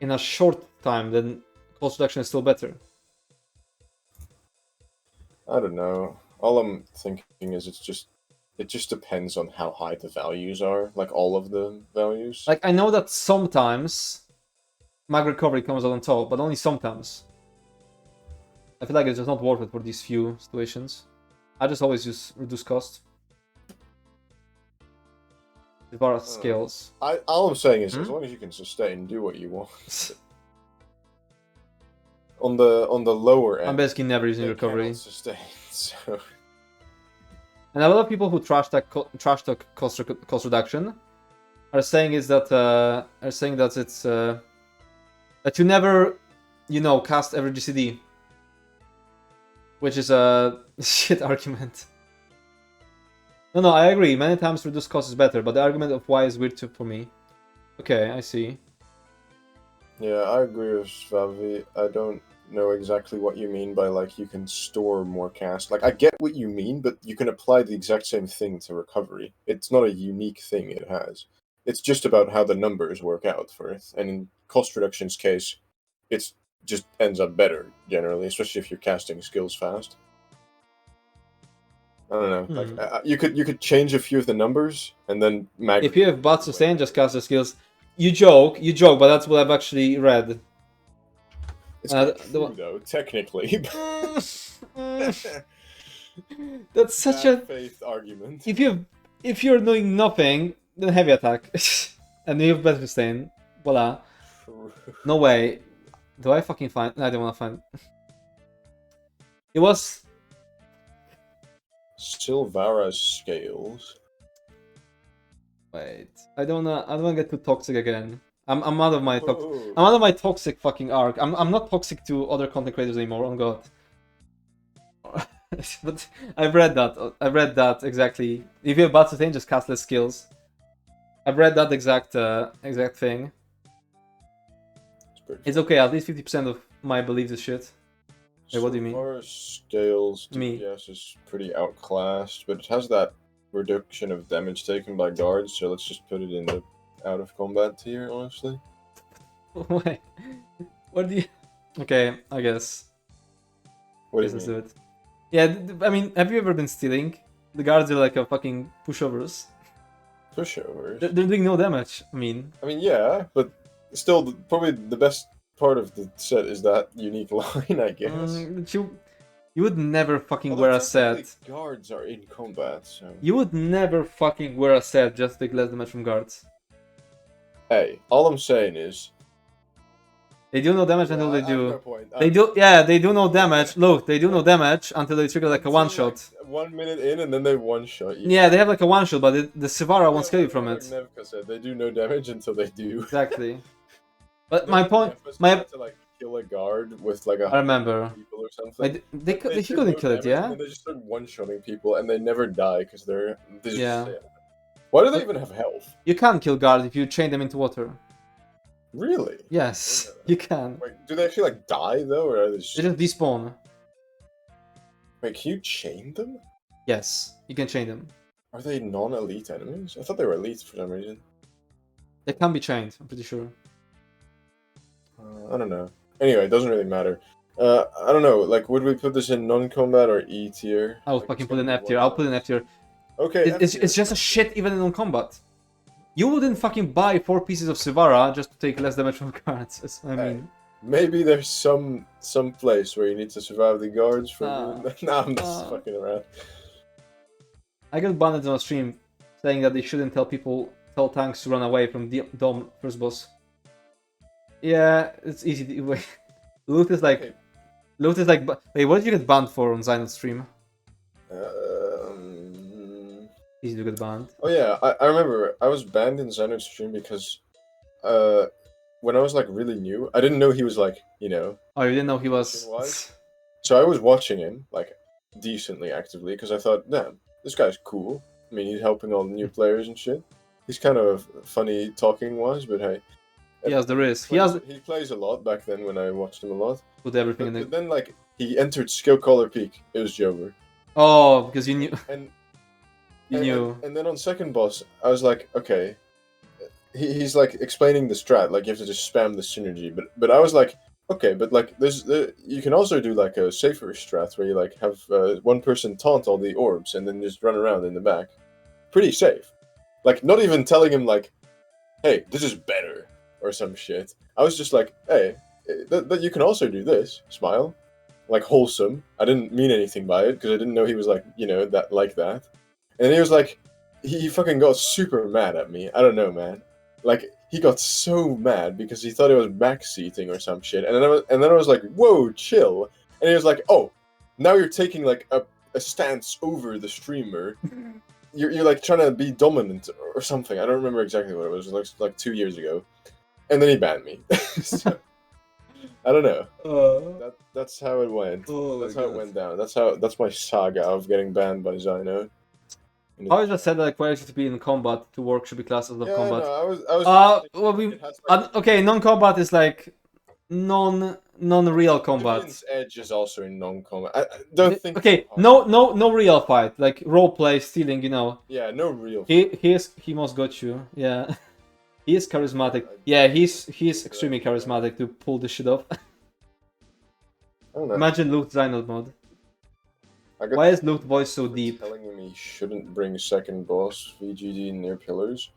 in a short time, then cost reduction is still better. I don't know. All I'm thinking is it just depends on how high the values are, like all of the values. Like, I know that sometimes mag recovery comes out on top, but only sometimes. I feel like it's just not worth it for these few situations. I just always use reduce cost. As far as skills. All I'm saying is, as long as you can sustain, do what you want. on the lower end, I'm basically never using recovery. Sustain, so. And a lot of people who trash talk cost reduction are saying that it's that you never, cast every GCD, which is a shit argument. No, I agree. Many times reduced cost is better, but the argument of why is weird for me. Okay, I see. Yeah, I agree with Svavi. I don't know exactly what you mean by, like, you can store more cast. Like, I get what you mean, but you can apply the exact same thing to recovery. It's not a unique thing it has. It's just about how the numbers work out for it. And in cost reduction's case, it just ends up better, generally, especially if you're casting skills fast. I don't know. Like, you could change a few of the numbers, and then... If you have bot sustain, just cast the skills. You joke, but that's what I've actually read. It's not true, though, technically. That's such a faith argument. If you're doing nothing, then heavy attack, and you have better sustain. Voila. No way. Do I fucking find? I don't want to find. It was Silvara's scales. Wait, I don't want to get too toxic again. I'm out of my toxic fucking arc. I'm not toxic to other content creators anymore. Oh god. But I've read that. I've read that exactly. If you have bad sustain, just cast less skills. I've read that exact thing. It's okay. At least 50% of my beliefs is shit. Wait, what do you mean? So far as scales, DPS is pretty outclassed, but it has that reduction of damage taken by guards, so let's just put it in the out of combat tier, honestly. Wait, what do you... Okay, I guess. What do you Let's mean? do it. Yeah, I mean, have you ever been stealing? The guards are like a fucking pushovers. Pushovers? They're doing no damage, I mean. Yeah, but still, probably the best part of the set is that unique line, I guess. But you would never fucking wear a set. Guards are in combat, so... You would never fucking wear a set just to take less damage from guards. Hey, all I'm saying is... They do no damage until they I have do. no point. They do no damage. Look, they do no damage until they trigger like a one shot. Like 1 minute in and then they one shot you. Yeah, they have like a one shot, but the Sivara won't scale you from it. Like Nevka said, they do no damage until they do. Exactly. But my point, to like kill a guard with like I remember. people or something. They couldn't kill it, yeah. And they just start one-shotting people and they never die because they just Yeah. Why do they even have health? You can kill guards if you chain them into water. Really? Yes, you can. Wait, do they actually like die though, or are they just... They just despawn. Wait, can you chain them? Yes, you can chain them. Are they non-elite enemies? I thought they were elite for some reason. They can be chained, I'm pretty sure. I don't know. Anyway, it doesn't really matter. I don't know. Like, would we put this in non-combat or E tier? I will fucking put an F tier. I'll put an F tier. Okay. It's just a shit even in non-combat. You wouldn't fucking buy 4 pieces of Sivara just to take less damage from guards. I mean, maybe there's some place where you need to survive the guards for. Nah, I'm just fucking around. I got banned on a stream saying that they shouldn't tell tanks to run away from the Dome first boss. Yeah, it's easy to wait. Loot is like, wait, what did you get banned for on Zyno's stream? Easy to get banned. Oh yeah, I remember I was banned in Xander's stream because when I was like really new, I didn't know he was like, you know. Oh, you didn't know he was. So I was watching him like decently actively because I thought, damn, this guy's cool. I mean, he's helping all the new players and shit. He's kind of funny talking wise, but hey. He has the risk. He plays a lot back then when I watched him a lot. Put everything in but then like he entered Skill Collar Peak. It was Jover. Oh, because you knew. And then on second boss, I was like, okay, he's like explaining the strat, like you have to just spam the synergy. But I was like, okay, but like you can also do like a safer strat where you like have one person taunt all the orbs and then just run around in the back. Pretty safe. Like not even telling him like, hey, this is better or some shit. I was just like, hey, that you can also do this. Smile, like wholesome. I didn't mean anything by it because I didn't know he was like, you know, that like that. And he was like, he fucking got super mad at me. I don't know, man. Like, he got so mad because he thought it was backseating or some shit. And then I was like, whoa, chill. And he was like, oh, now you're taking like a stance over the streamer. You're like trying to be dominant or something. I don't remember exactly what it was. It was like 2 years ago. And then he banned me. So, I don't know. That's how it went. That's how it went down. That's my saga of getting banned by Zyno. I just said that requires you to be in combat to work should be classes of combat. No, I was okay, non-combat is like non-real combat. Division's Edge is also in non-combat. I don't think. Okay, no real fight, like role play, stealing, you know. Yeah, no real. He must got you. Yeah, he is charismatic. Yeah, he's extremely charismatic to pull this shit off. I don't know. Imagine Luke Zyno mode. Why is Luke's voice so deep? Telling him he shouldn't bring second boss VGD near pillars.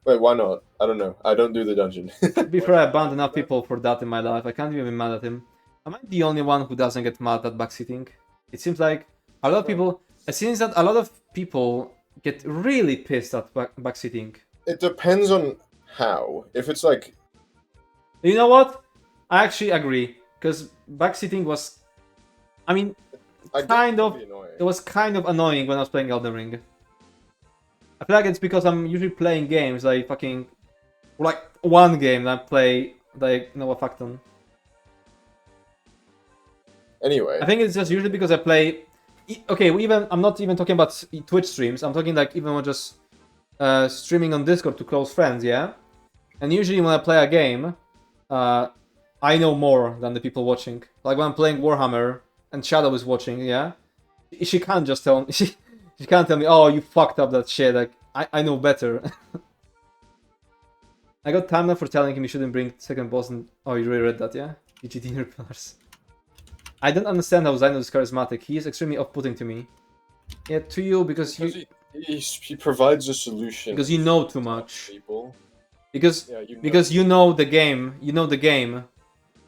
Wait, why not? I don't know. I don't do the dungeon. To be fair, I banned enough people for that in my life. I can't even be mad at him. Am I the only one who doesn't get mad at backseating? It seems like a lot of people. It seems that a lot of people get really pissed at backseating. It depends on how. If it's like, you know what? I actually agree because backseating was. I mean. It was kind of annoying when I was playing Elden Ring. I feel like it's because I'm usually playing games like fucking, or like one game that I play like Noah Facton. Anyway, I think it's just usually because I play Okay, even I'm not even talking about Twitch streams. I'm talking like even just streaming on Discord to close friends, yeah. And usually when I play a game, I know more than the people watching. Like when I'm playing Warhammer and Shadow is watching, yeah. She can't just tell me. She can't tell me, oh, you fucked up that shit. Like I know better. I got time now for telling him he shouldn't bring second boss. And oh, you really read that, yeah? GGT repellers. I don't understand how Zyno is charismatic. He is extremely off-putting to me. Yeah, to you because he provides a solution. Because you know too much. People. Because you know the game. You know the game.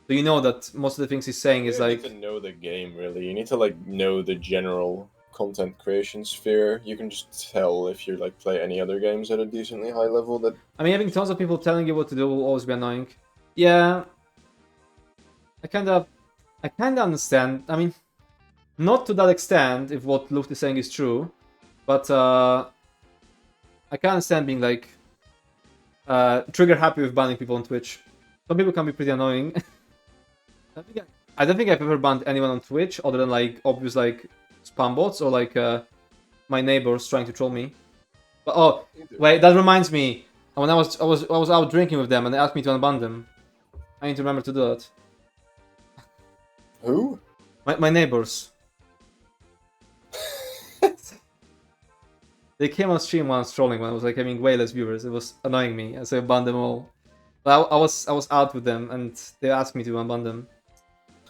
So you know that most of the things he's saying is like. You need to know the game, really. You need to like know the general content creation sphere. You can just tell if you like play any other games at a decently high level. That I mean, having tons of people telling you what to do will always be annoying. Yeah. I kind of understand. I mean, not to that extent if what Luft is saying is true, but I can understand being like trigger happy with banning people on Twitch. Some people can be pretty annoying. I don't think I've ever banned anyone on Twitch other than like obvious like spam bots or like my neighbors trying to troll me. But oh wait, that reminds me. When I was out drinking with them and they asked me to unban them. I need to remember to do that. Who? My neighbors. They came on stream when I was trolling when I was like having way less viewers. It was annoying me, and so I banned them all. But I was out with them, and they asked me to unban them.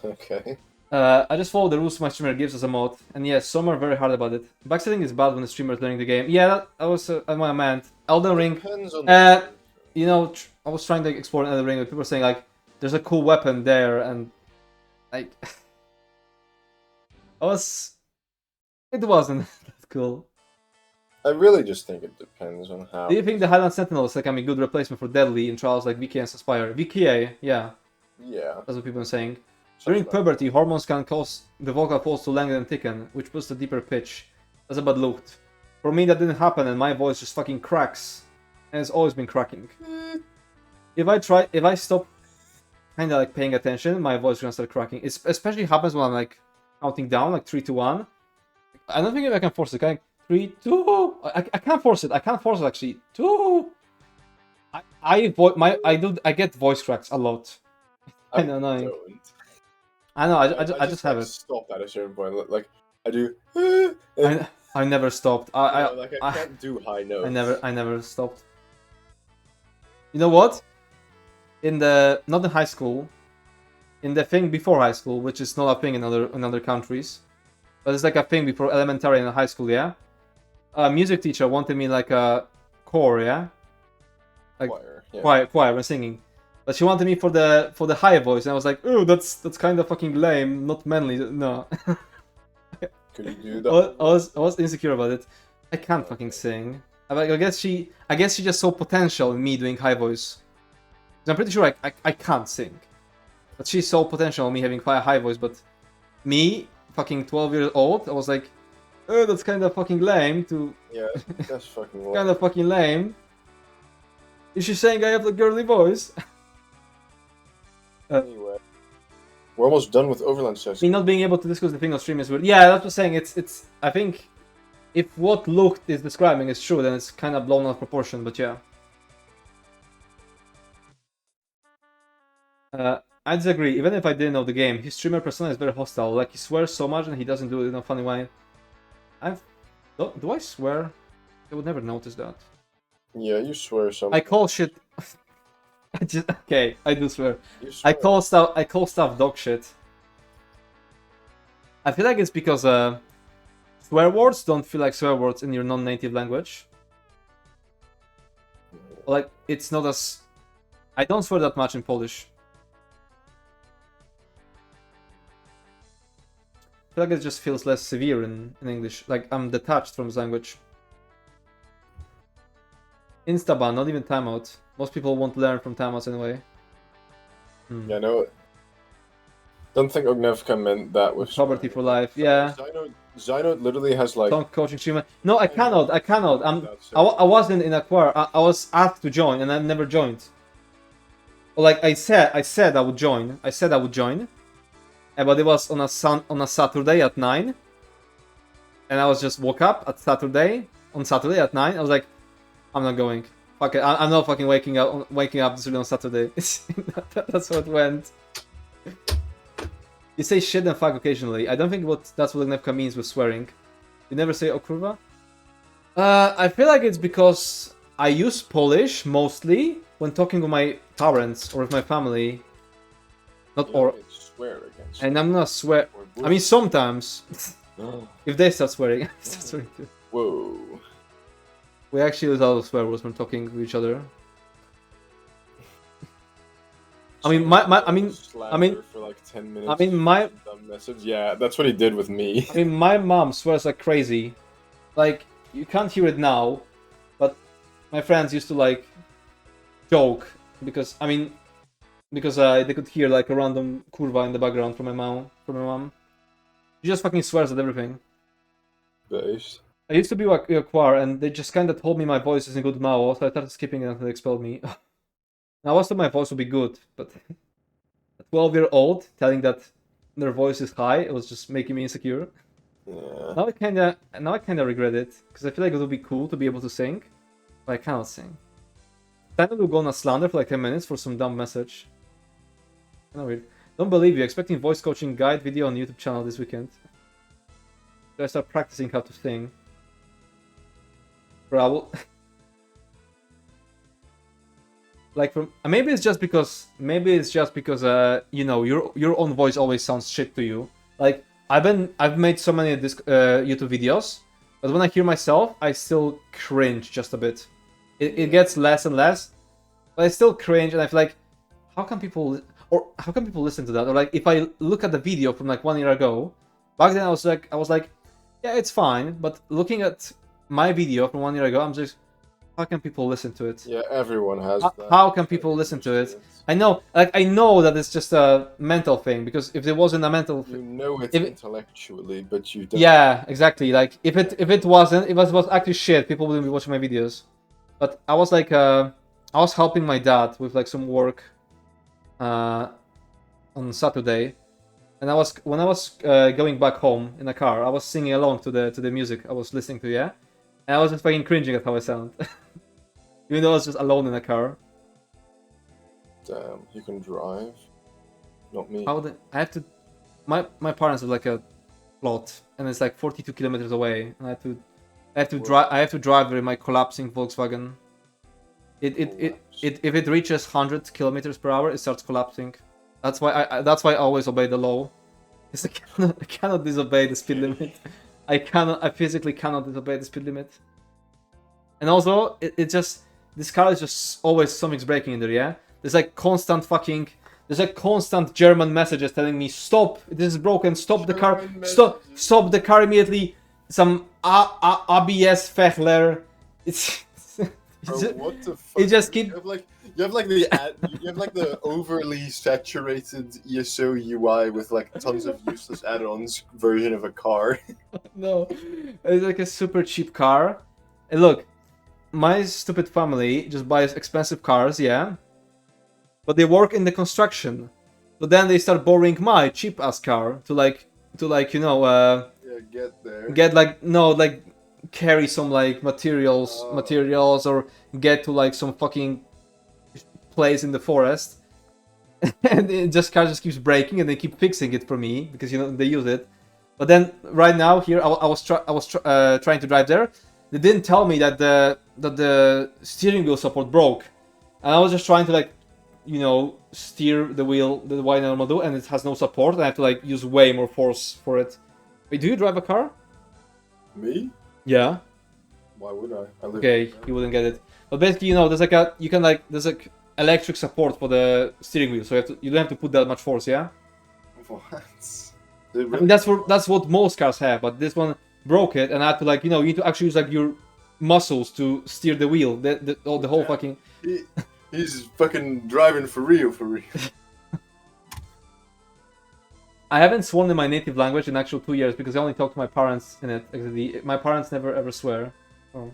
Okay. I just follow the rules my streamer gives as a mod, and yes, some are very hard about it. Backsetting is bad when the streamer is learning the game. Yeah, that was what I meant. Elden Ring. You know, I was trying to explore Elden Ring, but people were saying like, there's a cool weapon there, and like, it wasn't that cool. I really just think it depends on how. Do you think the Highland Sentinel is like a good replacement for Deadly in trials like VK and Aspire? VKA, yeah. Yeah. That's what people are saying. During puberty, hormones can cause the vocal folds to lengthen and thicken, which puts a deeper pitch. That's a bad look. For me, that didn't happen, and my voice just fucking cracks, and it's always been cracking. If I stop kind of like paying attention, my voice is gonna start cracking. It especially happens when I'm like counting down, like 3, 2, 1. I don't think I can force it. Can I? 3, 2. I can't force it. I can't force it actually. 2. I get voice cracks a lot. Kind of annoying. Don't. I know. I just have it. Stop at a certain point. Like I do. I never stopped. I can't do high notes. I never stopped. You know what? Not in high school, in the thing before high school, which is not a thing in other countries, but it's like a thing before elementary and high school. Yeah. A music teacher wanted me like a choir, yeah, like choir and singing. But she wanted me for the high voice, and I was like, "Oh, that's kind of fucking lame, not manly." No. Could you do that? I was insecure about it. I can't fucking sing. I guess she just saw potential in me doing high voice. I'm pretty sure I can't sing, but she saw potential in me having quite a high voice. But me, fucking 12 years old, I was like, "Oh, that's kind of fucking lame." Yeah, that's fucking lame. Kind of fucking lame. Is she saying I have the girly voice? Anyway, we're almost done with Overland Sets. Me not being able to discuss the thing on stream is weird. Yeah, that's what I'm saying. It's. I think if what Lucht is describing is true, then it's kind of blown out of proportion. But yeah. I disagree. Even if I didn't know the game, his streamer persona is very hostile. Like he swears so much and he doesn't do it in a funny way. Do I swear? I would never notice that. Yeah, you swear something. I call shit. Okay, I do swear. I call stuff dog shit. I feel like it's because swear words don't feel like swear words in your non-native language. Like it's not as. I don't swear that much in Polish. I feel like it just feels less severe in English. Like I'm detached from this language. Instaban, not even timeout. Most people won't learn from timeouts anyway. Yeah, no. Don't think Ognevka meant that with property for life. Yeah. Zyno literally has like. Don't coaching streamer. No, I cannot. I wasn't in a choir. I was asked to join, and I never joined. Like I said I would join. But it was on a Saturday at 9. and I was just woke up on Saturday at 9. I was like, I'm not going. Fuck it, I'm not fucking waking up this early on Saturday. That's what went. You say shit and fuck occasionally. I don't think that's what Gnevka means with swearing. You never say okurwa? I feel like it's because I use Polish mostly when talking with my parents or with my family. Swear against. And I'm not swear. I mean, sometimes. If they start swearing, I start swearing too. Whoa. We actually use a lot of swear words when talking with each other. I mean, for like 10 minutes. I mean, my dumb message. Yeah, that's what he did with me. I mean, my mom swears like crazy. Like, you can't hear it now, but my friends used to like joke because they could hear like a random kurwa in the background from my mom. She just fucking swears at everything. Based. I used to be like a choir, and they just kind of told me my voice isn't good now, so I started skipping it until they expelled me. Now I thought my voice would be good, but a 12-year-old telling that their voice is high, it was just making me insecure. Yeah. Now I kinda regret it, because I feel like it would be cool to be able to sing, but I cannot sing. Then will go on a slander for like 10 minutes for some dumb message. Kinda weird. Don't believe you, expecting voice coaching guide video on YouTube channel this weekend. So I start practicing how to sing. Bro, I will... like from maybe it's just because you know, your own voice always sounds shit to you. Like I've made so many YouTube videos, but when I hear myself, I still cringe just a bit. It gets less and less, but I still cringe, and I feel like, how can people listen to that? Or like, if I look at the video from like 1 year ago, back then I was like, yeah, it's fine. But looking at my video from 1 year ago, I'm just, how can people listen to it? Yeah, everyone has that. How can people listen to it? I know that it's just a mental thing, because if it wasn't a mental thing, you know it intellectually, but you don't. Yeah, exactly. Like if it was actually shit, people wouldn't be watching my videos. But I was like, I was helping my dad with like some work on Saturday, and when I was going back home in the car, I was singing along to the music I was listening to, yeah, and I was just fucking cringing at how I sound, even though I was just alone in the car. Damn, you can drive, not me. I have to. My parents have like a plot, and it's like 42 kilometers away, and I have to drive there in my collapsing Volkswagen. If it reaches 100 kilometers per hour, it starts collapsing. That's why I always obey the law. Because I cannot disobey the speed limit. I physically cannot disobey the speed limit. And also, this car is just always something's breaking in there, yeah? There's like constant German messages telling me, stop, this is broken, stop the car, stop the car immediately. Some ABS Fechler. What the fuck? It just keep. You have like the overly saturated ESO UI with like tons of useless add-ons version of a car. No, it's like a super cheap car. And look, my stupid family just buys expensive cars, yeah. But they work in the construction, so then they start borrowing my cheap ass car to you know carry some like materials or get to like some fucking place in the forest. And car just keeps breaking, and they keep fixing it for me because, you know, they use it. But then right now here I was trying to drive there. They didn't tell me that the steering wheel support broke, and I was just trying to like, you know, steer the wheel the way I normally do, and it has no support, and I have to like use way more force for it. Wait, do you drive a car? Me? Yeah. Why would I? Okay, you wouldn't get it. But basically, you know, there's like electric support for the steering wheel, so you don't have to put that much force, yeah? What? I mean, that's what most cars have, but this one broke it, and I had to like, you know, you need to actually use like your muscles to steer the wheel, the whole fucking... He's fucking driving for real. I haven't sworn in my native language in actual 2 years because I only talk to my parents in it. My parents never ever swear. Oh.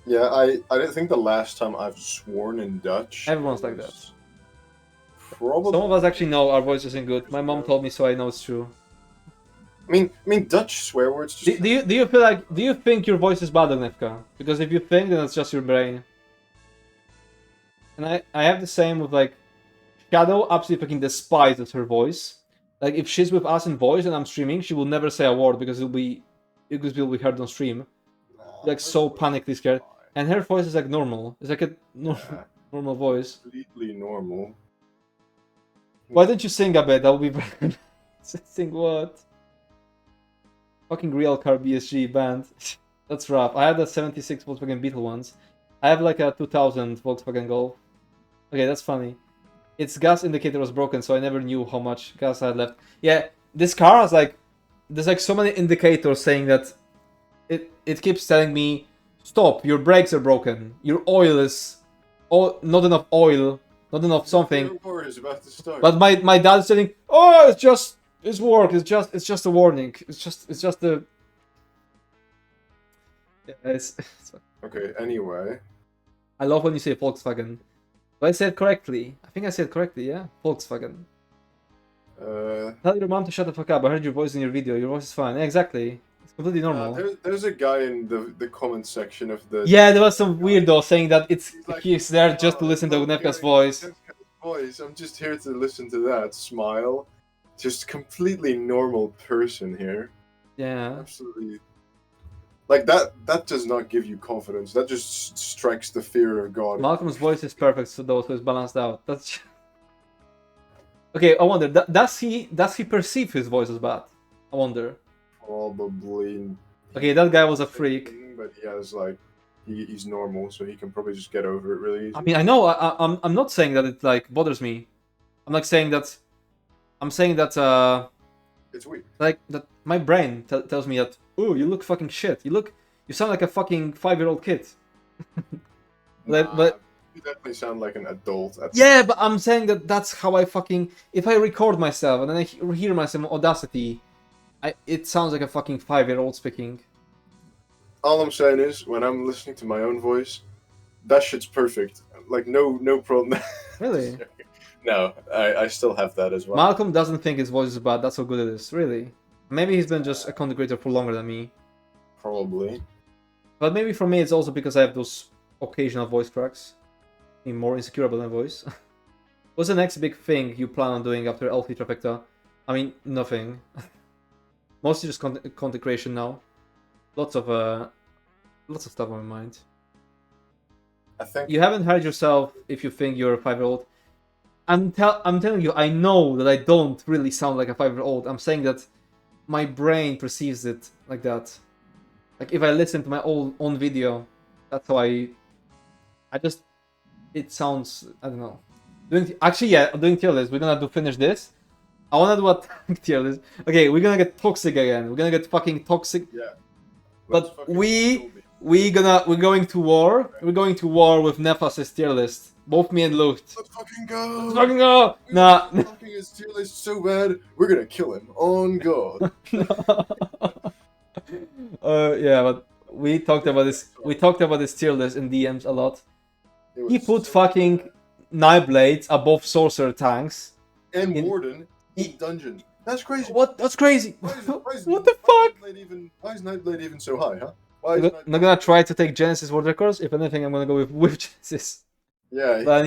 Yeah, I don't think the last time I've sworn in Dutch. Everyone's like that. Probably. Some of us actually know our voice isn't good. My mom told me, so I know it's true. I mean, Dutch swear words. Just Do you think your voice is bad, Agnevka? Because if you think, then it's just your brain. And I have the same with like Shadow. Absolutely fucking despises her voice. Like if she's with us in voice and I'm streaming, she will never say a word because it'll be heard on stream. Like so panically scared. And her voice is like normal. It's like a normal voice. completely normal. Why don't you sing a bit? That would be very. Sing what? Fucking real car BSG band. That's rough. I had a 76 Volkswagen Beetle once. I have like a 2000 Volkswagen Golf. Okay, that's funny. Its gas indicator was broken, so I never knew how much gas I had left. Yeah, this car has like, there's like so many indicators saying that it keeps telling me, stop, your brakes are broken, your oil is, not enough oil, not enough something. War is about to start. But my dad's saying, oh, it's work, it's just a warning, it's just a. Yeah, it's Okay. Anyway. I love when you say Volkswagen. But I said it correctly. I think I said it correctly, yeah? Volkswagen. Tell your mom to shut the fuck up. I heard your voice in your video. Your voice is fine. Yeah, exactly. It's completely normal. There's a guy in the comment section of the. Yeah, there was some weirdo saying that he's there just to listen to Gnevka's voice. I'm just here to listen to that. Smile. Just completely normal person here. Yeah. Absolutely. Like that does not give you confidence. That just strikes the fear of God. Malcolm's voice is perfect, so those is balanced out. That's okay. I wonder, does he perceive his voice as bad? I wonder. Probably. Okay, that guy was a freak. But he has like he's normal, so he can probably just get over it really easily. I mean, I know. I'm not saying that it like bothers me. I'm like saying that. I'm saying that. It's weird. Like that, my brain tells me that. Oh, you look fucking shit. You sound like a fucking 5-year-old kid. But you definitely sound like an adult. Yeah, but I'm saying that that's how I fucking. If I record myself and then I hear myself on Audacity, it sounds like a fucking 5-year-old speaking. All I'm saying is, when I'm listening to my own voice, that shit's perfect. Like no problem. Really? No, I still have that as well. Malcolm doesn't think his voice is bad. That's how good it is. Really? Maybe he's been just a content creator for longer than me. Probably. But maybe for me it's also because I have those occasional voice cracks. I'm more insecure about my voice. What's the next big thing you plan on doing after Elfie Trifecta? I mean, nothing. Mostly just content creation now. Lots of stuff on my mind. I think you haven't heard yourself if you think you're a 5-year-old. I'm telling you, I know that I don't really sound like a 5-year-old. I'm saying that my brain perceives it like that. Like if I listen to my own video, that's how it sounds, I don't know. I'm doing tier list. We're gonna finish this. I wanna do a tier list. Okay, we're gonna get toxic again. We're gonna get fucking toxic. Yeah. But we're going to war. We're going to war with Nefas' tier list. Both me and Lucht. Let's fucking go! Let's fucking go! Nah. Fucking his tier list so bad, we're gonna kill him on God. Yeah, but we talked about this. We talked about this tier list in DMs a lot. He put fucking Nightblades above Sorcerer tanks. And Warden in dungeon. That's crazy. What? That's crazy. What the fuck? Why is Nightblade even so high, huh? I'm not gonna try to take Genesis World Records. If anything, I'm gonna go with Genesis. Yeah, but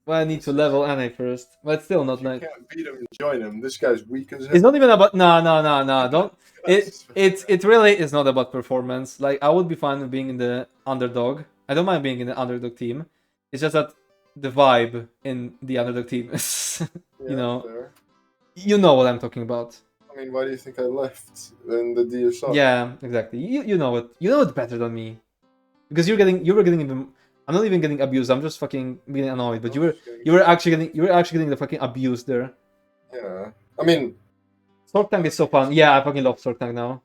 I need to level NA first. But still not nice. You can't beat him and join him. This guy's weak as hell. It's not even about no. Don't. It really is not about performance. Like I would be fine with being in the underdog. I don't mind being in the underdog team. It's just that the vibe in the underdog team is, Fair. You know what I'm talking about. I mean, why do you think I left in the DSR? Yeah, exactly. You know it. You know it better than me, because you were getting even. I'm not even getting abused. I'm just fucking being annoyed. But you were actually getting the fucking abuse there. Yeah, I mean, Sword Tank is so fun. Yeah, I fucking love Sword Tank now.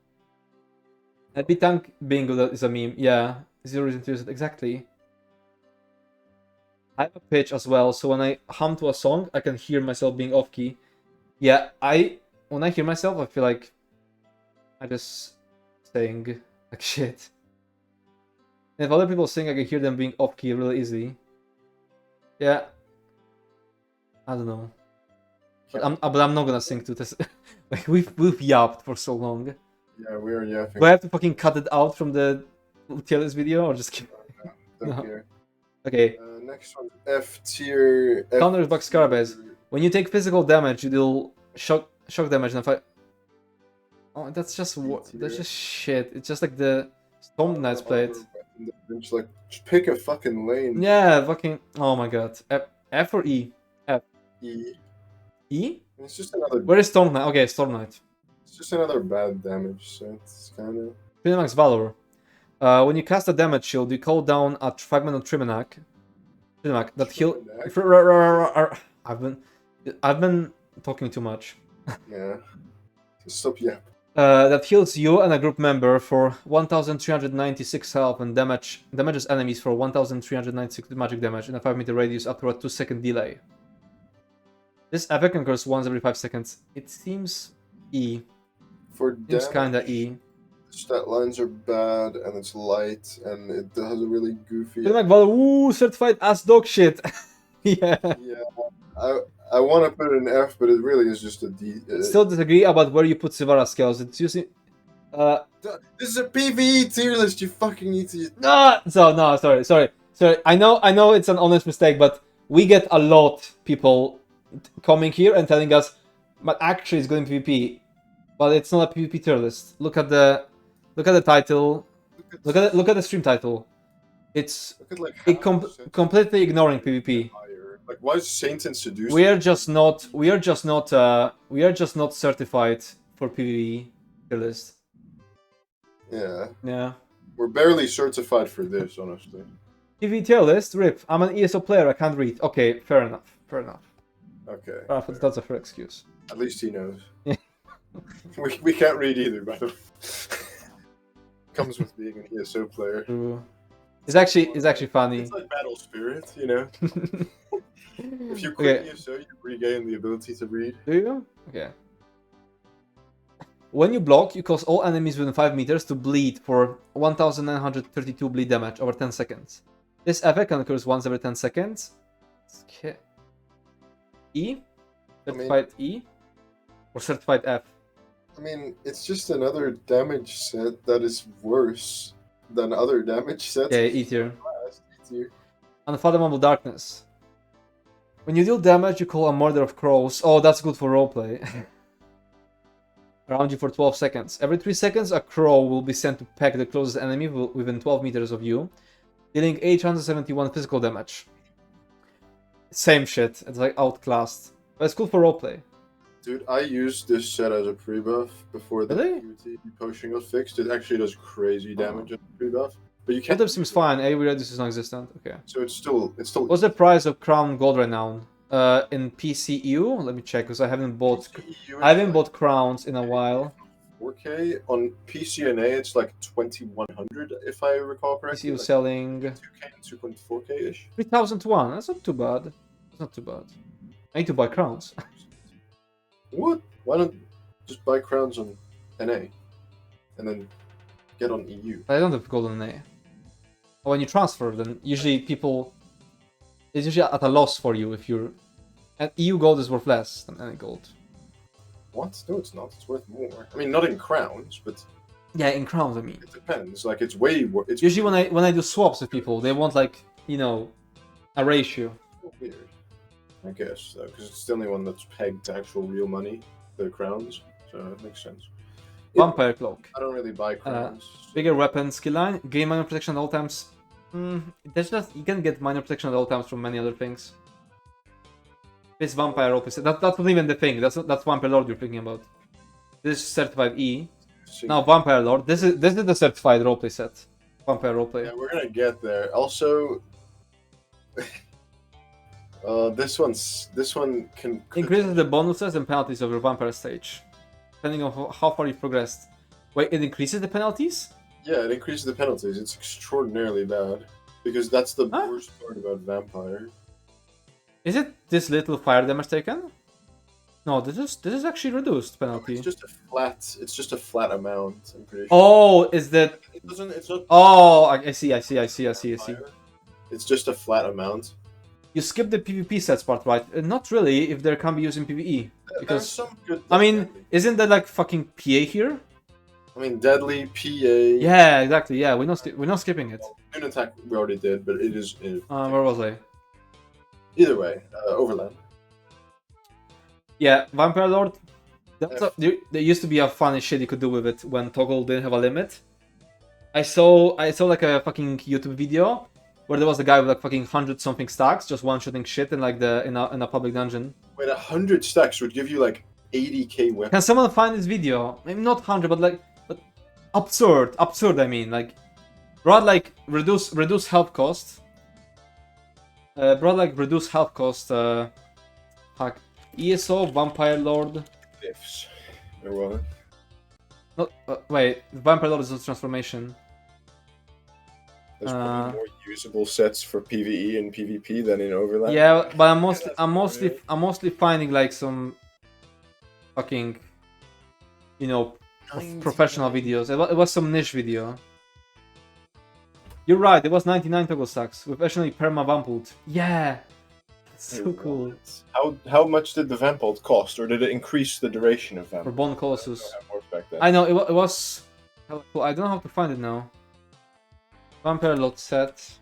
Epi Tank being good is a meme. Yeah, zero reason to use it. Exactly. I have a pitch as well, so when I hum to a song, I can hear myself being off key. Yeah, when I hear myself, I feel like I just saying like shit. And if other people sing, I can hear them being off key really easy. Yeah. I don't know. But I'm not gonna sing to this. Like we've yapped for so long. Yeah, we are yapping. Do I have to fucking cut it out from the Tierlist video or just keep? Don't No. care. Okay. Next one, F tier. Counters back Scarabs. When you take physical damage, you deal shock damage. And if I... Oh, that's just shit. It's just like the Storm Knight's plate. Just like, just pick a fucking lane. Yeah, fucking. Oh my god. F or E? F. E. E? It's just another. Where is Storm Knight? Okay, Storm Knight. It's just another bad damage, so it's kind of. Trimax Valor. When you cast a damage shield, you call down a fragment of Trimac that heal. I've been talking too much. Yeah. Stop yap. That heals you and a group member for 1,396 health and damages enemies for 1,396 magic damage in a 5-meter radius up to a 2-second delay. This effect occurs once every 5 seconds. It seems E. For Seems damage, kinda E. stat lines are bad and it's light and it has a really goofy. Ooh, certified ass dog shit. Yeah. Yeah. I want to put it in F, but it really is just a D. Still disagree about where you put Sivara scales. It's using. This is a PvE tier list. You fucking need to. Sorry. I know it's an honest mistake, but we get a lot people coming here and telling us, but actually it's going PvP, but it's not a PvP tier list. Look at the title. Look at the stream title. It's completely ignoring PvP. Like, why is Saint and Seduce? We are just not certified for PvE tier list. Yeah. Yeah. We're barely certified for this, honestly. PvE tier list, rip. I'm an ESO player, I can't read. Okay, fair enough. Okay. That's a fair excuse. At least he knows. we can't read either, by the way. Comes with being an ESO player. True. It's actually funny. It's like Battle Spirit, you know? If you quit ESO, you regain the ability to read. Do you? Okay. When you block, you cause all enemies within 5 meters to bleed for 1,932 bleed damage over 10 seconds. This effect occurs once every 10 seconds. Okay. E? Certified E? Or certified F? I mean, it's just another damage set that is worse than other damage sets. Okay, E tier. Unfathomable Darkness. When you deal damage, you call a murder of crows. Oh, that's good for roleplay. Around you for 12 seconds. Every 3 seconds, a crow will be sent to peck the closest enemy within 12 meters of you, dealing 871 physical damage. Same shit. It's like outclassed. But it's cool for roleplay. Dude, I used this set as a pre-buff before the QT potion got fixed. It actually does crazy damage as a pre-buff. But you can't. That seems fine. AoE radius is non-existent. Okay. So it's still. What's the price of Crown Gold Renown? In PCEU? Let me check because I haven't bought crowns in a while. 4K on PCNA, it's like 2,100 if I recall correctly. PCU like selling 2K, 2.4K ish. 3,001. That's not too bad. That's not too bad. I need to buy crowns. What? Why don't just buy crowns on NA and then get on EU? I don't have gold on NA. When you transfer, then usually people. It's usually at a loss for you if you're. And EU gold is worth less than NA gold. What? No, it's not. It's worth more. I mean, not in crowns, but. Yeah, in crowns, I mean. It depends. Like, it's way. It's usually when I do swaps with people, they want like a ratio. Weird. I guess because it's the only one that's pegged to actual real money, the crowns. So it makes sense. Vampire Cloak. I don't really buy crowns. Bigger weapon skill line. Gain minor protection at all times. There's just you can get minor protection at all times from many other things. This vampire rope is that's not even the thing. That's Vampire Lord you're thinking about. This is certified E. Now Vampire Lord. This is the certified roleplay set. Vampire roleplay. Yeah, we're gonna get there. Also, this one can increases the bonuses and penalties of your vampire stage, depending on how far you've progressed. Wait, it increases the penalties? Yeah, it increases the penalties. It's extraordinarily bad because that's the worst part about vampire. Is it this little fire damage taken? No, this is actually reduced penalty. It's just a flat amount. I'm pretty sure. Oh, is that? It doesn't. It's not. Oh, I see. It's just a flat amount. You skip the PvP sets part, right? Not really, if they can be used in PvE. There's Because, some good. I mean, isn't that like fucking PA here? I mean, deadly PA. Yeah, exactly. Yeah, we're not skipping it. Noon attack we already did, but it is. Where was I? Either way, Overland. Yeah, Vampire Lord. There used to be a funny shit you could do with it when toggle didn't have a limit. I saw like a fucking YouTube video where there was a guy with like fucking 100-something stacks, just one-shooting shit in like in a public dungeon. Wait, 100 stacks would give you like 80k weapons. Can someone find this video? Maybe not 100, but absurd. I mean, like, brought like reduce health cost. Reduce health cost. Fuck. ESO Vampire Lord. Ifs. Or what? No, wait. Vampire Lord is a transformation. There's probably more usable sets for PvE and PvP than in Overland. Yeah, but I'm mostly finding like some fucking, you know, professional videos. It was some niche video. You're right. It was 99 toggle stacks with actually perma vampult. Yeah, so cool. How much did the vampult cost, or did it increase the duration of vampult? For Bone Colossus. I know it was. I don't know how to find it now. Vampire Lord set.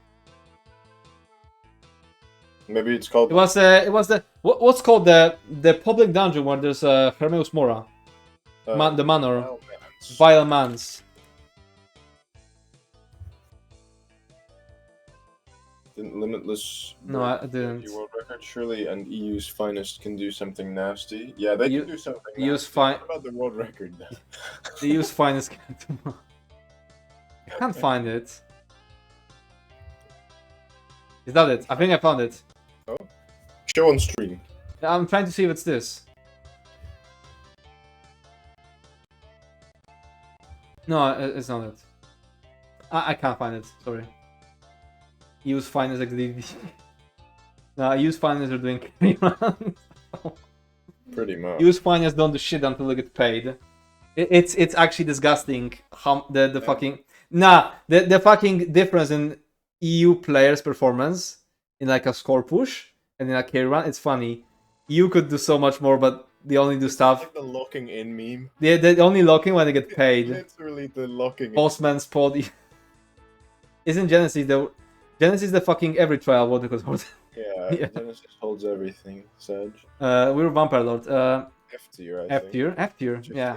Maybe it's called. It was the what's called the public dungeon where there's Hermeus Mora, the manor, Vile Mans. Didn't Limitless. No, I didn't. World record surely, and EU's finest can do something nasty. Yeah, they can do something. EU's nasty. What about the world record? The EU's finest. I can't find it. Is that it? I think I found it. Oh. Show on stream. I'm trying to see if it's this. No, it's not it. I can't find it. Sorry. Use finance like no, use finance are doing pretty much. Use finance don't do shit until they get paid. It's actually disgusting how the fucking the fucking difference in EU players' performance in like a score push and in a carry run. It's funny. EU could do so much more, but they only do stuff. Like the locking in meme. They're only locking when they get paid. Literally the locking. Postman's pod. Isn't Genesis the fucking every trial what it was? Yeah, Genesis holds everything, Sedge. We're Vampire Lord. F tier, I think. F tier, yeah.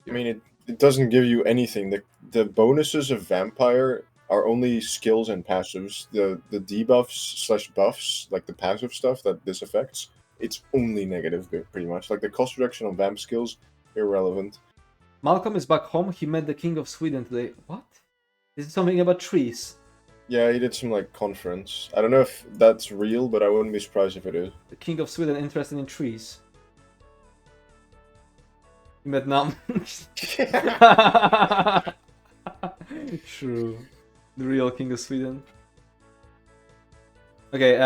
I mean, it doesn't give you anything. The bonuses of Vampire are only skills and passives. The debuffs / buffs, like the passive stuff that this affects, it's only negative, pretty much. Like the cost reduction on Vamp skills, irrelevant. Malcolm is back home. He met the King of Sweden today. What? Is it something about trees? Yeah, he did some like conference. I don't know if that's real, but I wouldn't be surprised if it is. The King of Sweden interested in trees. He met Nam. True. The real King of Sweden. Okay,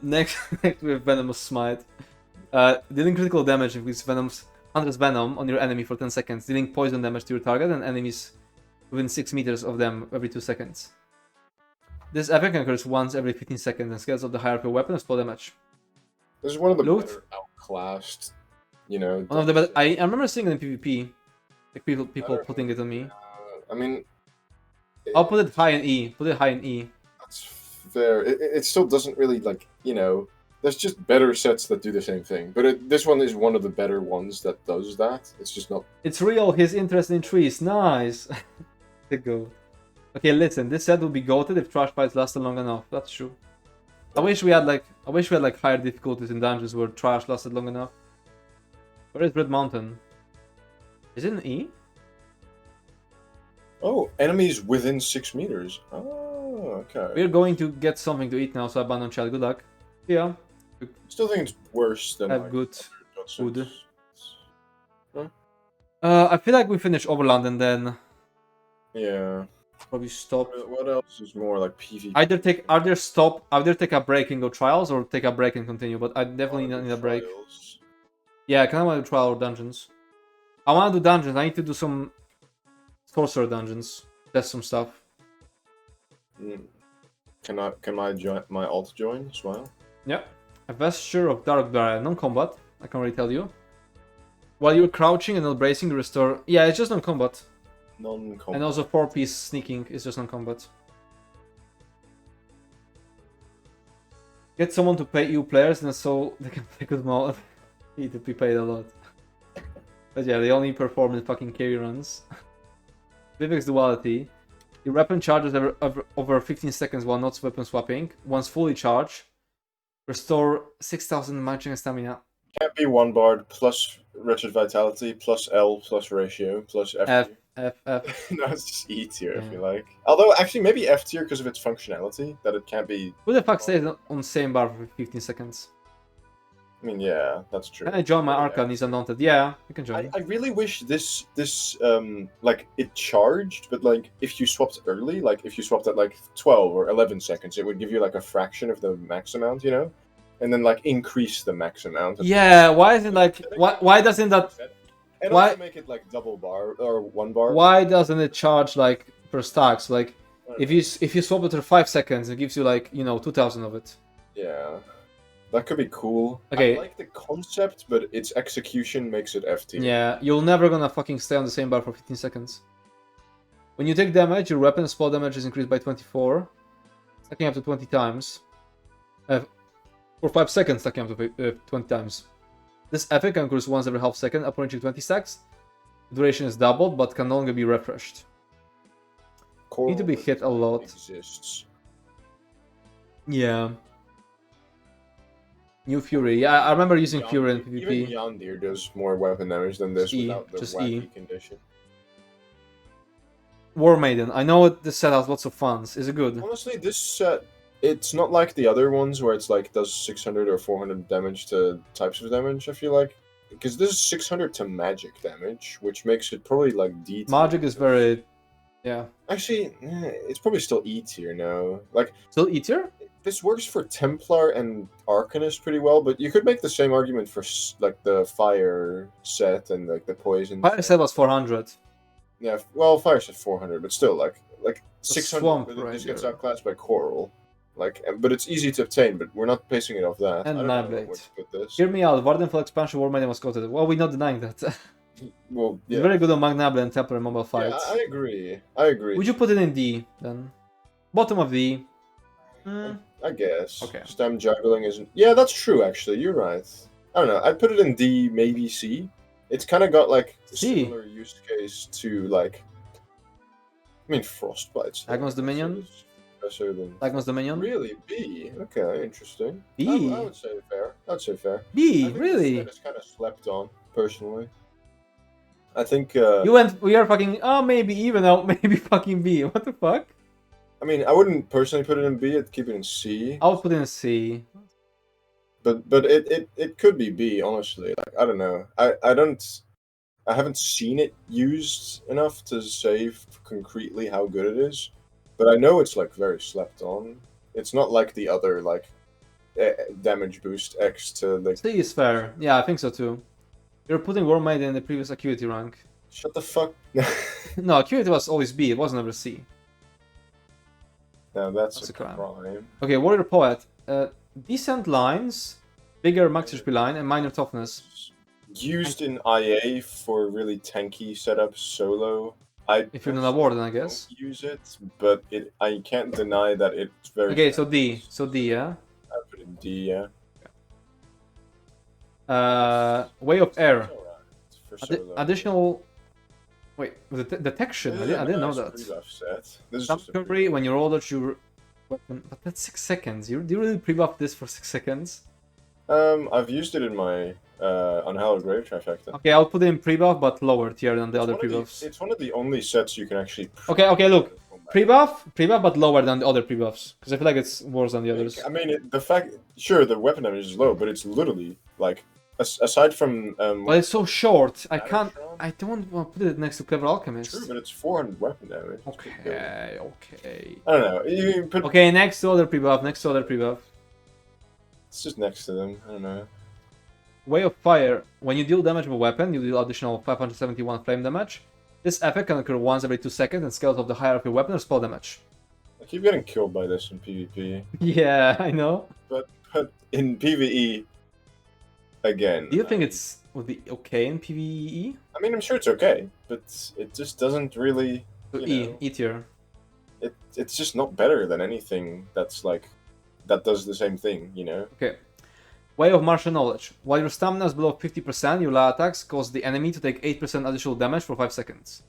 next we have Venomous Smite. Dealing critical damage with Hunter's Venom on your enemy for 10 seconds, dealing poison damage to your target and enemies within 6 meters of them every 2 seconds. This effect occurs once every 15 seconds and scales up the hierarchy of weapon and spell damage. This is one of the better outclassed, you know. One of the better. I remember seeing it in PvP. Like people putting it on me. I mean, I'll put it high in E. Put it high in E. That's fair. It still doesn't really, like, you know. There's just better sets that do the same thing, but this one is one of the better ones that does that. It's just not. It's real. His interest in trees. Nice. The goat. Okay, listen. This set would be goated if trash fights lasted long enough. That's true. I wish we had like higher difficulties in dungeons where trash lasted long enough. Where is Red Mountain? Is it an E? Oh, enemies within 6 meters. Oh, okay. We're going to get something to eat now, so abandon child. Good luck. Yeah. Still think it's worse than. Have like, good food. Huh? I feel like we finish Overland and then. Yeah. Probably stop. What else is more like PvP? Either take a break and go trials, or take a break and continue. But I definitely need a break. Yeah, I kind of want to do trial or dungeons. I want to do dungeons. I need to do some sorcerer dungeons. Test some stuff. Can my alt join as well? Yeah. A Vesture of Dark Barrier, non-combat, I can already tell you. While you're crouching and not bracing, you restore... Yeah, it's just non-combat. Non-combat. And also 4-piece sneaking is just non-combat. Get someone to pay you players and so they can play good mode. Need to be paid a lot. But yeah, they only perform in fucking carry runs. Vivek's Duality. Your weapon charges over 15 seconds while not weapon swapping. Once fully charged, restore 6,000 magic and stamina. Can't be 1 bard plus Wretched Vitality plus L plus ratio plus F. F. No, it's just E tier if you like. Although, actually, maybe F tier because of its functionality, that it can't be... Who the fuck stays on same bar for 15 seconds? I mean, yeah, that's true. Can I join my Arca and he's undaunted? Yeah, you can join. I really wish this like, it charged, but, like, if you swapped early, like, if you swapped at, like, 12 or 11 seconds, it would give you, like, a fraction of the max amount, you know? And then, like, increase the max amount. Yeah, why is it, like, why doesn't that... And why also make it, like, double bar, or 1 bar. Why doesn't it charge, like, per stacks? Like, if you swap it for 5 seconds, it gives you, like, you know, 2,000 of it. Yeah. That could be cool. Okay. I like the concept, but its execution makes it FT. Yeah, you're never gonna fucking stay on the same bar for 15 seconds. When you take damage, your weapon spell damage is increased by 24, stacking up to 20 times. For 5 seconds, stacking up to 20 times. This effect occurs once every half second upon reaching 20 stacks. Duration is doubled, but can no longer be refreshed. Coral Need to be hit a lot. Exists. Yeah. New Fury. Yeah, I remember using Fury in PvP. Even Yondir does more weapon damage than this E, without the just wacky E. condition. War Maiden. I know this set has lots of funds. Is it good? Honestly, this set, it's not like the other ones where it's like does 600 or 400 damage to types of damage, I feel like. Because this is 600 to magic damage, which makes it probably like D tier. Magic is very... Yeah. Actually, it's probably still E tier now. Like, Still E tier? this works for Templar and Arcanist pretty well, but you could make the same argument for like the Fire set and like the Poison. Fire set was 400. Yeah, well, Fire set 400, but still like 600. Swamp, But right this gets here. outclassed by Coral. Like, but it's easy to obtain, but we're not basing it off that. And I don't know Nightblade. where to put this. Hear me out. Vardenfell expansion War Maiden was quoted. Well, we're not denying that. Well, yeah. It's very good on Magnable and Templar in mobile Yeah, fights. I agree. I agree. Would you put it in D then? Bottom of D. I guess. Okay. Stem juggling isn't. Yeah, that's true. Actually, you're right. I don't know. I'd put it in D, maybe C. It's kind of got like a C. similar use case to like. I mean, Frostbite's. Agnes Dominion? Better than. Agnes Dominion? Really, B. Okay, interesting. B? I would say fair. I'd say fair. I B? think Really? It's kind of slept on, personally. I think. We are fucking... Oh, maybe even out. Maybe fucking B. What the fuck? I mean, I wouldn't personally put it in B. I'd keep it in C. I would put it in C. But it could be B, honestly. Like, I don't know. I haven't seen it used enough to say concretely how good it is. But I know it's like very slept on. It's not like the other like damage boost X to like. C is fair. Yeah, I think so too. You're putting War Maiden in the previous Acuity rank. Shut the fuck. No, Acuity was always B. It wasn't ever C. No, that's That's a a crime. crime. Okay, Warrior Poet. Decent lines, bigger max HP line, and minor toughness. Used in IA for really tanky setups solo. If you're in an award, then I guess. don't use it, but I can't deny that it's very. Okay, so D. So D, yeah. I put it in D, yeah. Way of Air. It's alright for solo. Additional. Wait, the detection. I didn't know that. Pre-buff set. This is Some just a recovery when you roll at your weapon, but that's 6 seconds. Do you really pre-buff this for 6 seconds? I've used it in my Unhallowed Grave trifecta. Okay, I'll put it in pre-buff, but lower tier than the other pre-buffs. It's one of the only sets you can actually. Okay, look. Pre-buff, but lower than the other pre-buffs. Because I feel like it's worse than the others. I mean, the fact, sure, the weapon damage is low, but it's literally like, aside from. But it's so short. I don't want to put it next to Clever Alchemist. True, but it's 400 weapon damage. It's pretty good. Okay. I don't know. You can put. Okay, next to other pre-buff. It's just next to them. I don't know. Way of Fire. When you deal damage with a weapon, you deal additional 571 flame damage. This effect can occur once every 2 seconds and scales of the higher of your weapon or spell damage. I keep getting killed by this in PvP. Yeah, I know. But But in PvE, again. Do you think it's would be okay in PvE? I mean, I'm sure it's okay, but it just doesn't really. So You E tier. It's just not better than anything that's like that does the same thing. Okay. Way of martial knowledge. While your stamina is below 50%, your light attacks cause the enemy to take 8% additional damage for 5 seconds.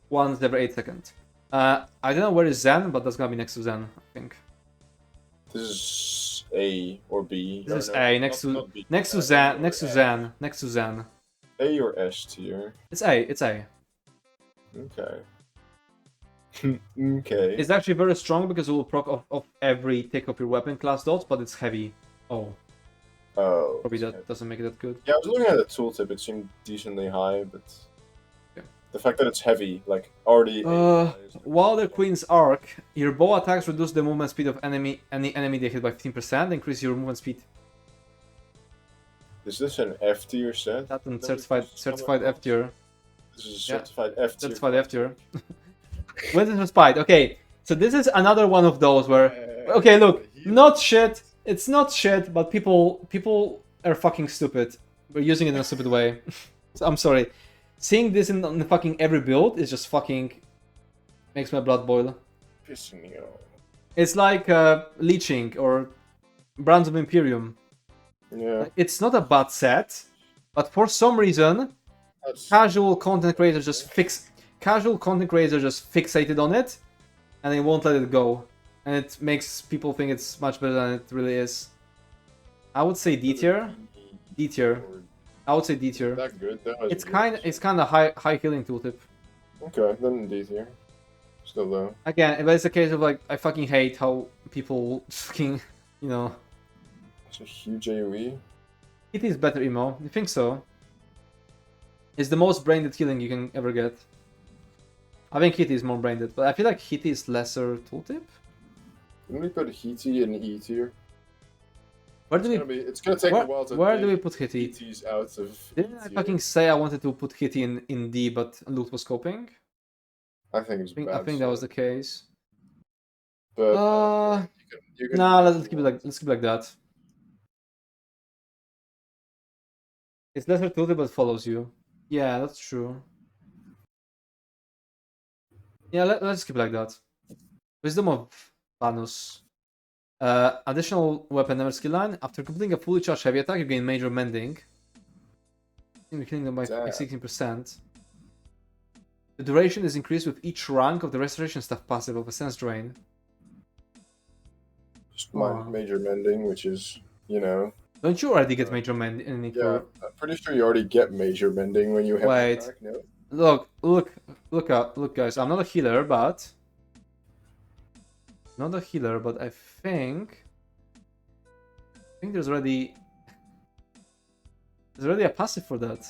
Once every 8 seconds. I don't know where is Zen, but that's gonna be next to Zen, I think. This is A or B. This is no, A, next to B. next to Zen, next to Zen, next to Zen. A or S tier. It's A, it's A. Okay. Okay. It's actually very strong because it will proc off every take of your weapon class dots, but it's heavy. Oh. Oh. Probably that doesn't make it that good. Yeah, I was looking at the tooltip. It seemed decently high, but yeah. The fact that it's heavy, like already. While the Queen's Arc, your bow attacks reduce the movement speed of any enemy they hit by 15%, increase your movement speed. Is this an F tier set? That's a certified F tier. This is certified F tier. Certified F tier. When is certified? Okay, so this is another one of those where, okay, look, not shit. It's not shit, but people are fucking stupid. We're using it in a stupid way. So I'm sorry. Seeing this in fucking every build is just fucking makes my blood boil. Pissing me off. It's like Leeching or Brands of Imperium. Yeah. It's not a bad set, but for some reason, casual content creators just fixated on it, and they won't let it go, and it makes people think it's much better than it really is. I would say D tier. D tier. I would say D tier. That good? It's kind of high healing tooltip. Okay, then D tier. Still low. Again, but it's a case of like I fucking hate how people fucking It's a huge AoE. It is better emo. You think so? It's the most brain-dead healing you can ever get. I think Hitty is more brain-dead, but I feel like Hitty is lesser tooltip. Can we put Hitty in E tier? Where do It's gonna take a while to. Where do we put Hitty? Hitty's out of. Didn't I fucking say I wanted to put Hitty in D, but Luke was coping? I think it's bad. I think that was the case. But you can nah, let's keep it like that. It's lesser tooltip, but follows you. Yeah, that's true. Yeah, let's keep it like that. Wisdom of Vanus. Additional weapon never skill line. After completing a fully charged heavy attack, you gain major mending. You're killing them by 16%. The duration is increased with each rank of the restoration staff passive of a sense drain. Just major mending, which is, Don't you already get major mending? Yeah, I'm pretty sure you already get major mending when you have an attack, no? Look, guys. I'm not a healer, but I think there's already a passive for that.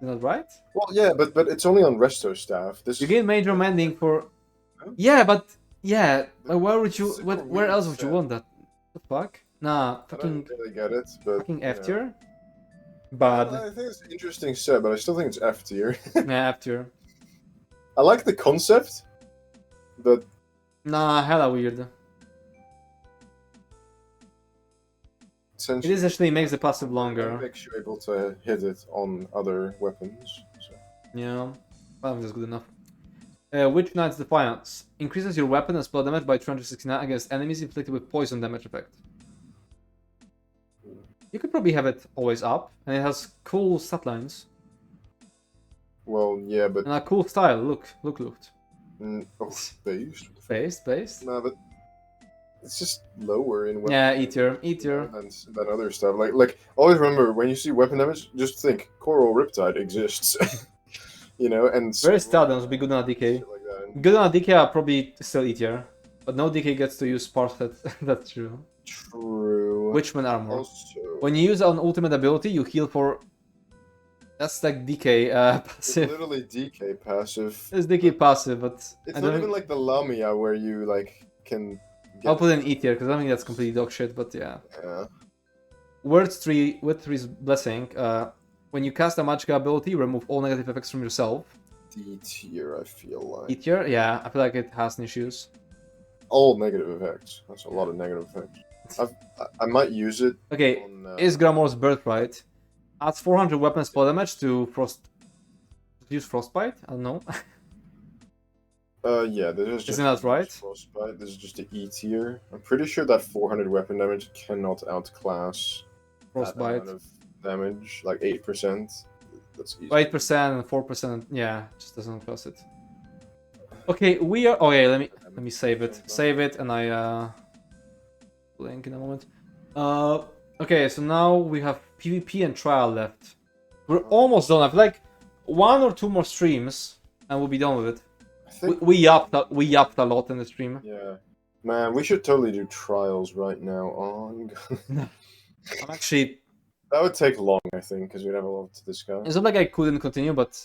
Is that right? Well, yeah, but it's only on resto staff. You gain major mending for. Yeah, but yeah. Where would you? Where else would you want that? The fuck? Nah, fucking. I don't really get it, but fucking F tier. Bad. I think it's an interesting set, but I still think it's F tier. Yeah, F tier. I like the concept, but nah, hella weird. It essentially makes the passive longer. It makes you able to hit it on other weapons. So. Yeah, I think that's good enough. Witch Knight's Defiance increases your weapon and spell damage by 269 against enemies inflicted with poison damage effect. You could probably have it always up, and it has cool stat lines. Well, yeah, but and a cool style. Look. Based. Based. No, but it's just lower in weapon. Yeah, E tier. Than other stuff. Like always remember when you see weapon damage, just think Coral Riptide exists. And very stallions would be good on a DK. Like good on a DK are probably still E tier, but no DK gets to use Spark Set. That's true. True. Witchman armor. Also. When you use an ultimate ability, you heal for. That's like DK passive. It's literally DK passive. It's DK passive, but it's not even like the Lamia where you can. I'll put in E tier because I think that's completely dog shit. But yeah. Yeah. Word 3's blessing. When you cast a magic ability, remove all negative effects from yourself. D tier, I feel like. E tier, yeah. I feel like it has issues. All negative effects. That's a lot of negative effects. I might use it. Okay, on, is Gramor's Birthright. Adds 400 weapon spell damage to use Frostbite? I don't know. Yeah, this is just Isn't that right? Frostbite. This is just the E tier. I'm pretty sure that 400 weapon damage cannot outclass Frostbite. that amount of damage, like 8%. That's easy. 8% and 4%, yeah, just doesn't cost it. Okay, we are. Okay, let me save it. Save it, and I blink in a moment. Okay, so now we have PvP and trial left. We're almost done. I feel like 1 or 2 more streams, and we'll be done with it. We yapped a lot in the stream. Yeah, man, we should totally do trials right now. On. I'm actually. That would take long, I think, because we'd have a lot to discuss. It's not like I couldn't continue, but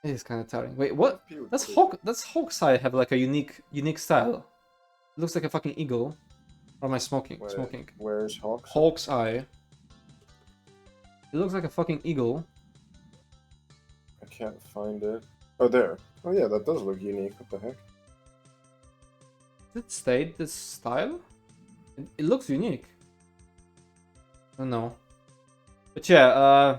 it is kind of tiring. Wait, what? That's Hawk's Eye have like a unique style. It looks like a fucking eagle. Or am I smoking? Where's Hawk's? Hawk's Eye. It looks like a fucking eagle. I can't find it. Oh, there. Oh yeah, that does look unique. What the heck? Did it state this style? It looks unique. I don't know. But yeah,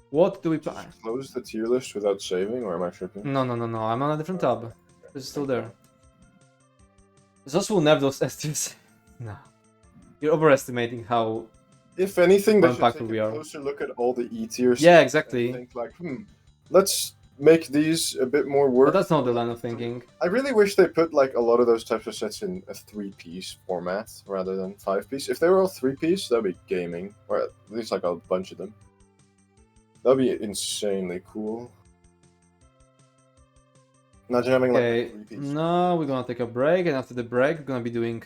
what do we plan? Close the tier list without saving, or am I tripping? No. I'm on a different tab. It's still there. It's also will never those S2s. No. You're overestimating how. If anything, they should impactful take we a are. closer look at all the E tiers. Yeah, exactly. And think like, let's make these a bit more work. But that's not the line of thinking. I really wish they put like a lot of those types of sets in a 3-piece format rather than 5-piece. If they were all 3-piece, that'd be gaming, or at least like a bunch of them. That'd be insanely cool. Imagine having like a 3-piece. No, we're gonna take a break, and after the break, we're gonna be doing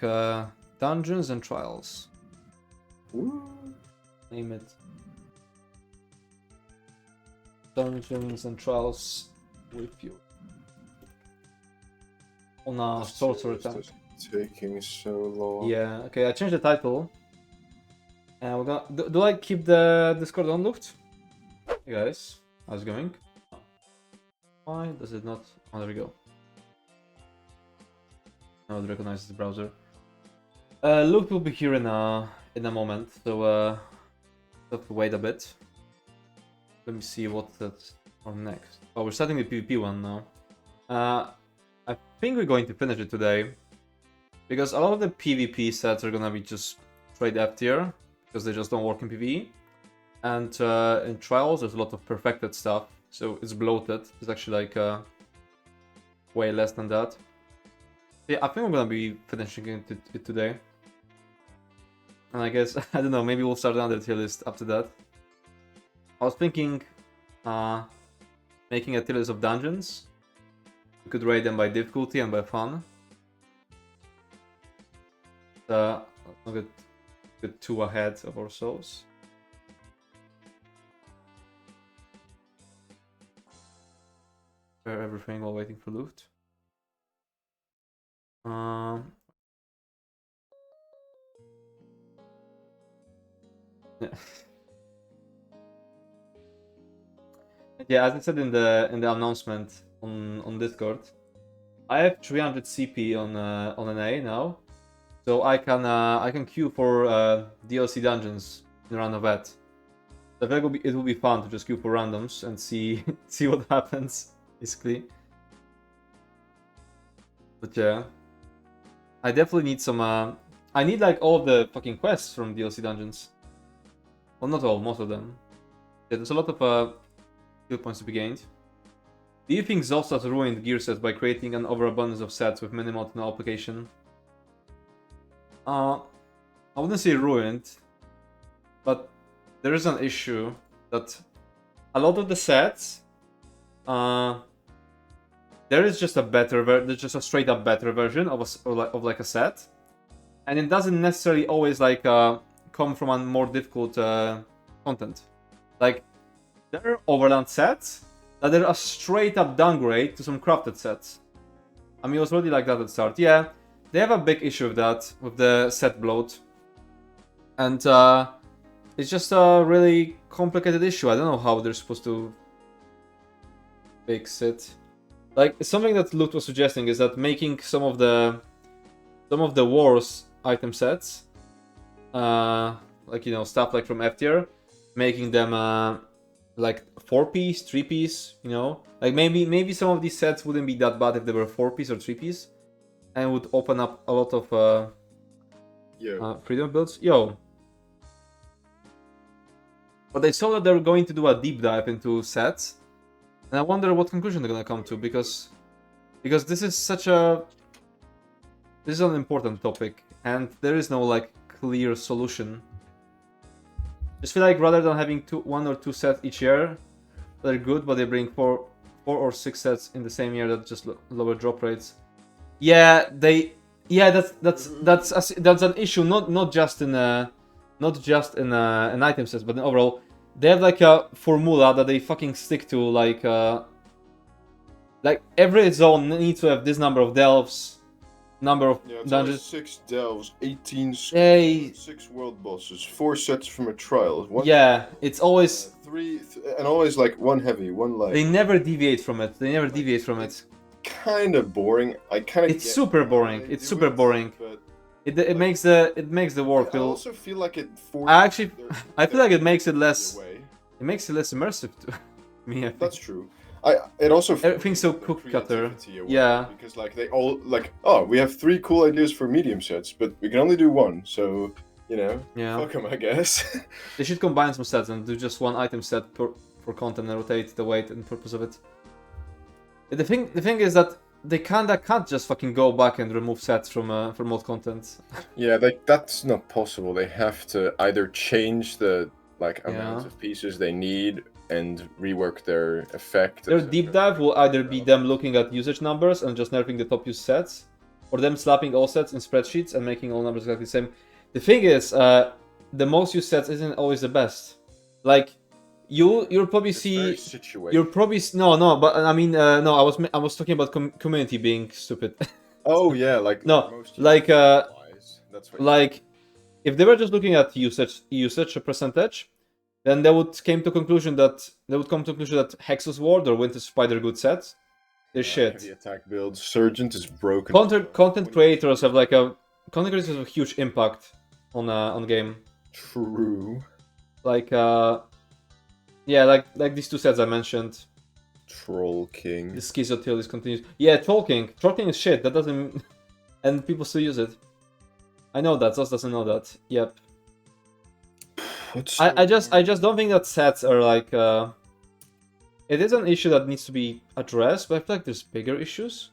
dungeons and trials. Ooh. Name it. Dungeons and trials with you. On a sorcerer tank. Taking so long. Yeah. Okay, I changed the title. And we're gonna. Do I keep the Discord unlocked? Hey guys, how's it going? Why does it not? Oh, there we go. Now it recognizes the browser. Luke will be here in a moment, so have to wait a bit. Let me see what that's on next. Oh, we're starting the PvP one now. I think we're going to finish it today, because a lot of the PvP sets are gonna be just straight F tier, because they just don't work in PvE. And in trials, there's a lot of perfected stuff, so it's bloated. It's actually like way less than that. Yeah, I think I'm gonna be finishing it today. And I guess, I don't know, maybe we'll start another tier list after that. I was thinking making a tier list of dungeons. We could rate them by difficulty and by fun. Not get too ahead of ourselves. Prepare everything while waiting for loot. Yeah. Yeah, as I said in the announcement on Discord, I have 300 CP on an A now, so I can queue for DLC dungeons in round of that. So I feel like it will be fun to just queue for randoms and see what happens, basically. But yeah, I definitely need some. I need like all of the fucking quests from DLC dungeons. Well, not all, most of them. Yeah, there's a lot of skill points to be gained. Do you think Zoss has ruined gear sets by creating an overabundance of sets with minimal to no application? I wouldn't say ruined, but there is an issue that a lot of the sets, there is just there's just a straight up better version of like a set, and it doesn't necessarily always like come from a more difficult content. Like, there are Overland sets that are a straight up downgrade to some crafted sets. I mean, it was already like that at the start. Yeah, they have a big issue with that, with the set bloat. And it's just a really complicated issue. I don't know how they're supposed to fix it. Like, something that Luke was suggesting is that making some of the wars item sets like stuff like from F tier, making them like 4-piece, 3-piece. Like maybe some of these sets wouldn't be that bad if they were 4-piece or 3-piece, and would open up a lot of freedom builds. But I saw that they're going to do a deep dive into sets, and I wonder what conclusion they're gonna come to, because this is an important topic, and there is no like clear solution. Just feel like rather than having 1 or 2 sets each year, they're good, but they bring 4 or 6 sets in the same year that just lower drop rates. Yeah, that's an issue. Not just in an item set, but overall, they have like a formula that they fucking stick to. Like every zone needs to have this number of delves, number of dungeons. 6 delves, 18 Hey. 6 world bosses, 4 sets from a trial. It's always 3 and always like 1 heavy, 1 light. They never deviate from it. It's kind of boring. It's super boring. It's super boring. But it makes the world feel. I also feel like it. I feel like it makes it less. It makes it less immersive to me. That's true. It also everything's so cookie cutter. Yeah. Because like they all we have 3 cool ideas for medium sets, but we can only do 1. So fuck them, I guess. They should combine some sets and do just 1 item set for content and rotate the weight and purpose of it. The thing is that they can't just fucking go back and remove sets from mod content. Yeah, that's not possible. They have to either change the amount of pieces they need and rework their effect. Their deep dive will either be them looking at usage numbers and just nerfing the top used sets, or them slapping all sets in spreadsheets and making all numbers exactly the same. The thing is, the most used sets isn't always the best. Like, you'll probably see. You'll probably but I mean no. I was talking about community being stupid. Oh yeah, like no, like if they were just looking at usage percentage, then they would come to conclusion that Hexus Ward or Winter Spider good sets. They're shit. Heavy attack builds. Sergeant is broken. Content creators have a huge impact on game. True. Like like these 2 sets I mentioned. Troll King. The Schizo Tierlist continues. Yeah, Troll King. Troll King is shit. That doesn't, and people still use it. I know that. Zoss doesn't know that. Yep. I just don't think that sets are like. It is an issue that needs to be addressed, but I feel like there's bigger issues.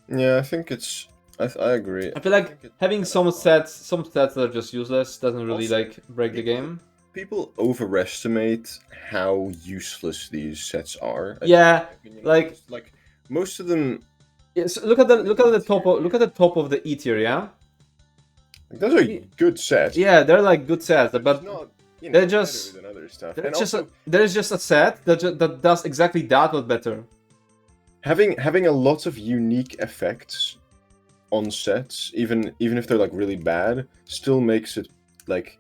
Yeah, I think it's. I agree. I feel like having some sets that are just useless doesn't really break the game. People overestimate how useless these sets are. Yeah, like most of them. Yes, look at the top of the E tier, yeah. Those are good sets. Yeah, they're like good sets, but they're just better than other stuff. There's just a set that does exactly that, but better. Having a lot of unique effects on sets, even if they're really bad, still makes it.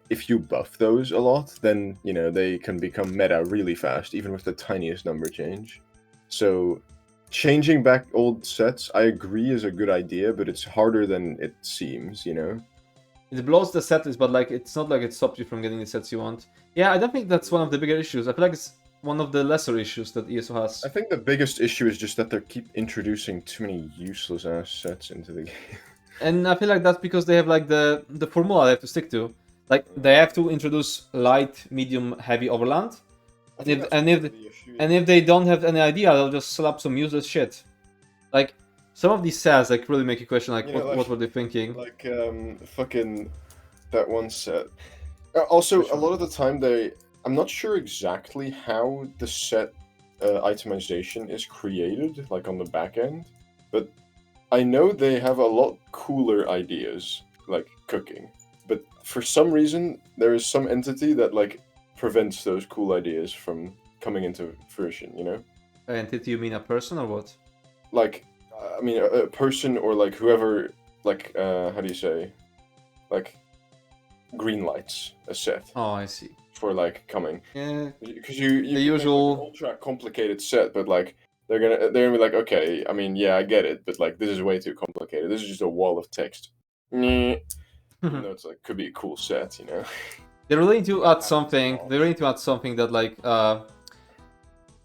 If you buff those a lot, then they can become meta really fast, even with the tiniest number change. So changing back old sets, I agree, is a good idea, but it's harder than it seems. It blows the set list, but it's not like it stops you from getting the sets you want. Yeah, I don't think that's one of the bigger issues. I feel like it's one of the lesser issues that ESO has. I think the biggest issue is just that they keep introducing too many useless ass sets into the game. And I feel like that's because they have the formula they have to stick to. They have to introduce light, medium, heavy Overland, and if they don't have any idea, they'll just slap some useless shit. Some of these sets really make you question what were they thinking? Fucking that one set. Also, a lot of the time I'm not sure exactly how the set itemization is created, on the back end, but I know they have a lot cooler ideas, cooking. But for some reason, there is some entity that prevents those cool ideas from coming into fruition. Entity? You mean a person or what? I mean, a person or whoever. How do you say? Green lights a set. Oh, I see. For coming. Yeah. Because you the usual ultra complicated set, but they're gonna be okay. I mean, yeah, I get it, but this is way too complicated. This is just a wall of text. Even though it's like could be a cool set, you know. They really need to add something. They really need to add something that like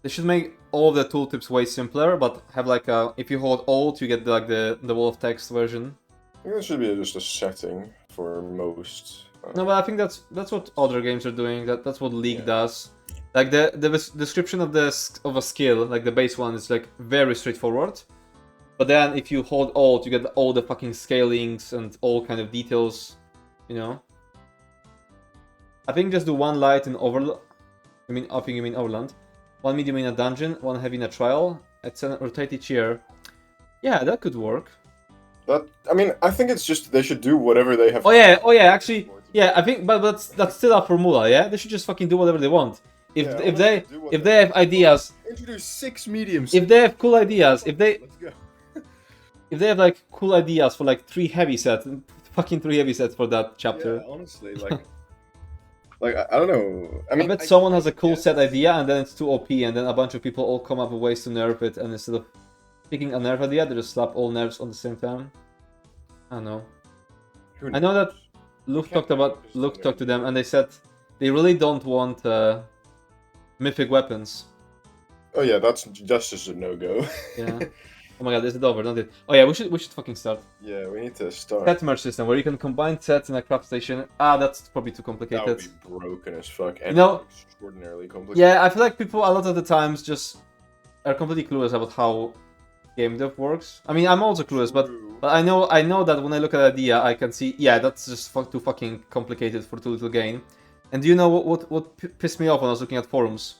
they should make all of the tooltips way simpler, but have like if you hold Alt, you get like the wall of text version. I think that should be just a setting for most. No, but I think that's what other games are doing. That's what League does. Like the description of a skill, like the base one, is like very straightforward. But then if you hold Alt, you get all the fucking scalings and all kind of details, you know. I think just do one light in Overland. I think you mean Overland. One medium in a dungeon, one heavy in a trial. Rotate each year. Yeah, that could work. I mean, I think it's just they should do whatever they have. Oh yeah, actually, yeah. I think, but that's still a formula. Yeah, they should just fucking do whatever they want. If they have ideas, introduce 6 mediums. If they have cool ideas, let's go. If they have like cool ideas for like 3 heavy sets, fucking 3 heavy sets for that chapter. Yeah, honestly, like. Like, I don't know. I mean, I bet someone has a cool set idea and then it's too OP and then a bunch of people all come up with ways to nerf it, and instead of picking a nerf idea, they just slap all nerfs on the same time. I don't know. I know that Luke talked to them and they said they really don't want mythic weapons. Oh yeah, that's just a no-go. Yeah. Oh my god, is it over? Not it. Oh yeah, we should fucking start. Yeah, we need to start. Set merge system where you can combine sets in a craft station. That's probably too complicated. That would be broken as fuck. And extraordinarily complicated. Yeah, I feel like people a lot of the times just are completely clueless about how game dev works. I mean, I'm also clueless, but I know that when I look at an idea, I can see, yeah, that's just too fucking complicated for too little gain. And do you know what pissed me off when I was looking at forums?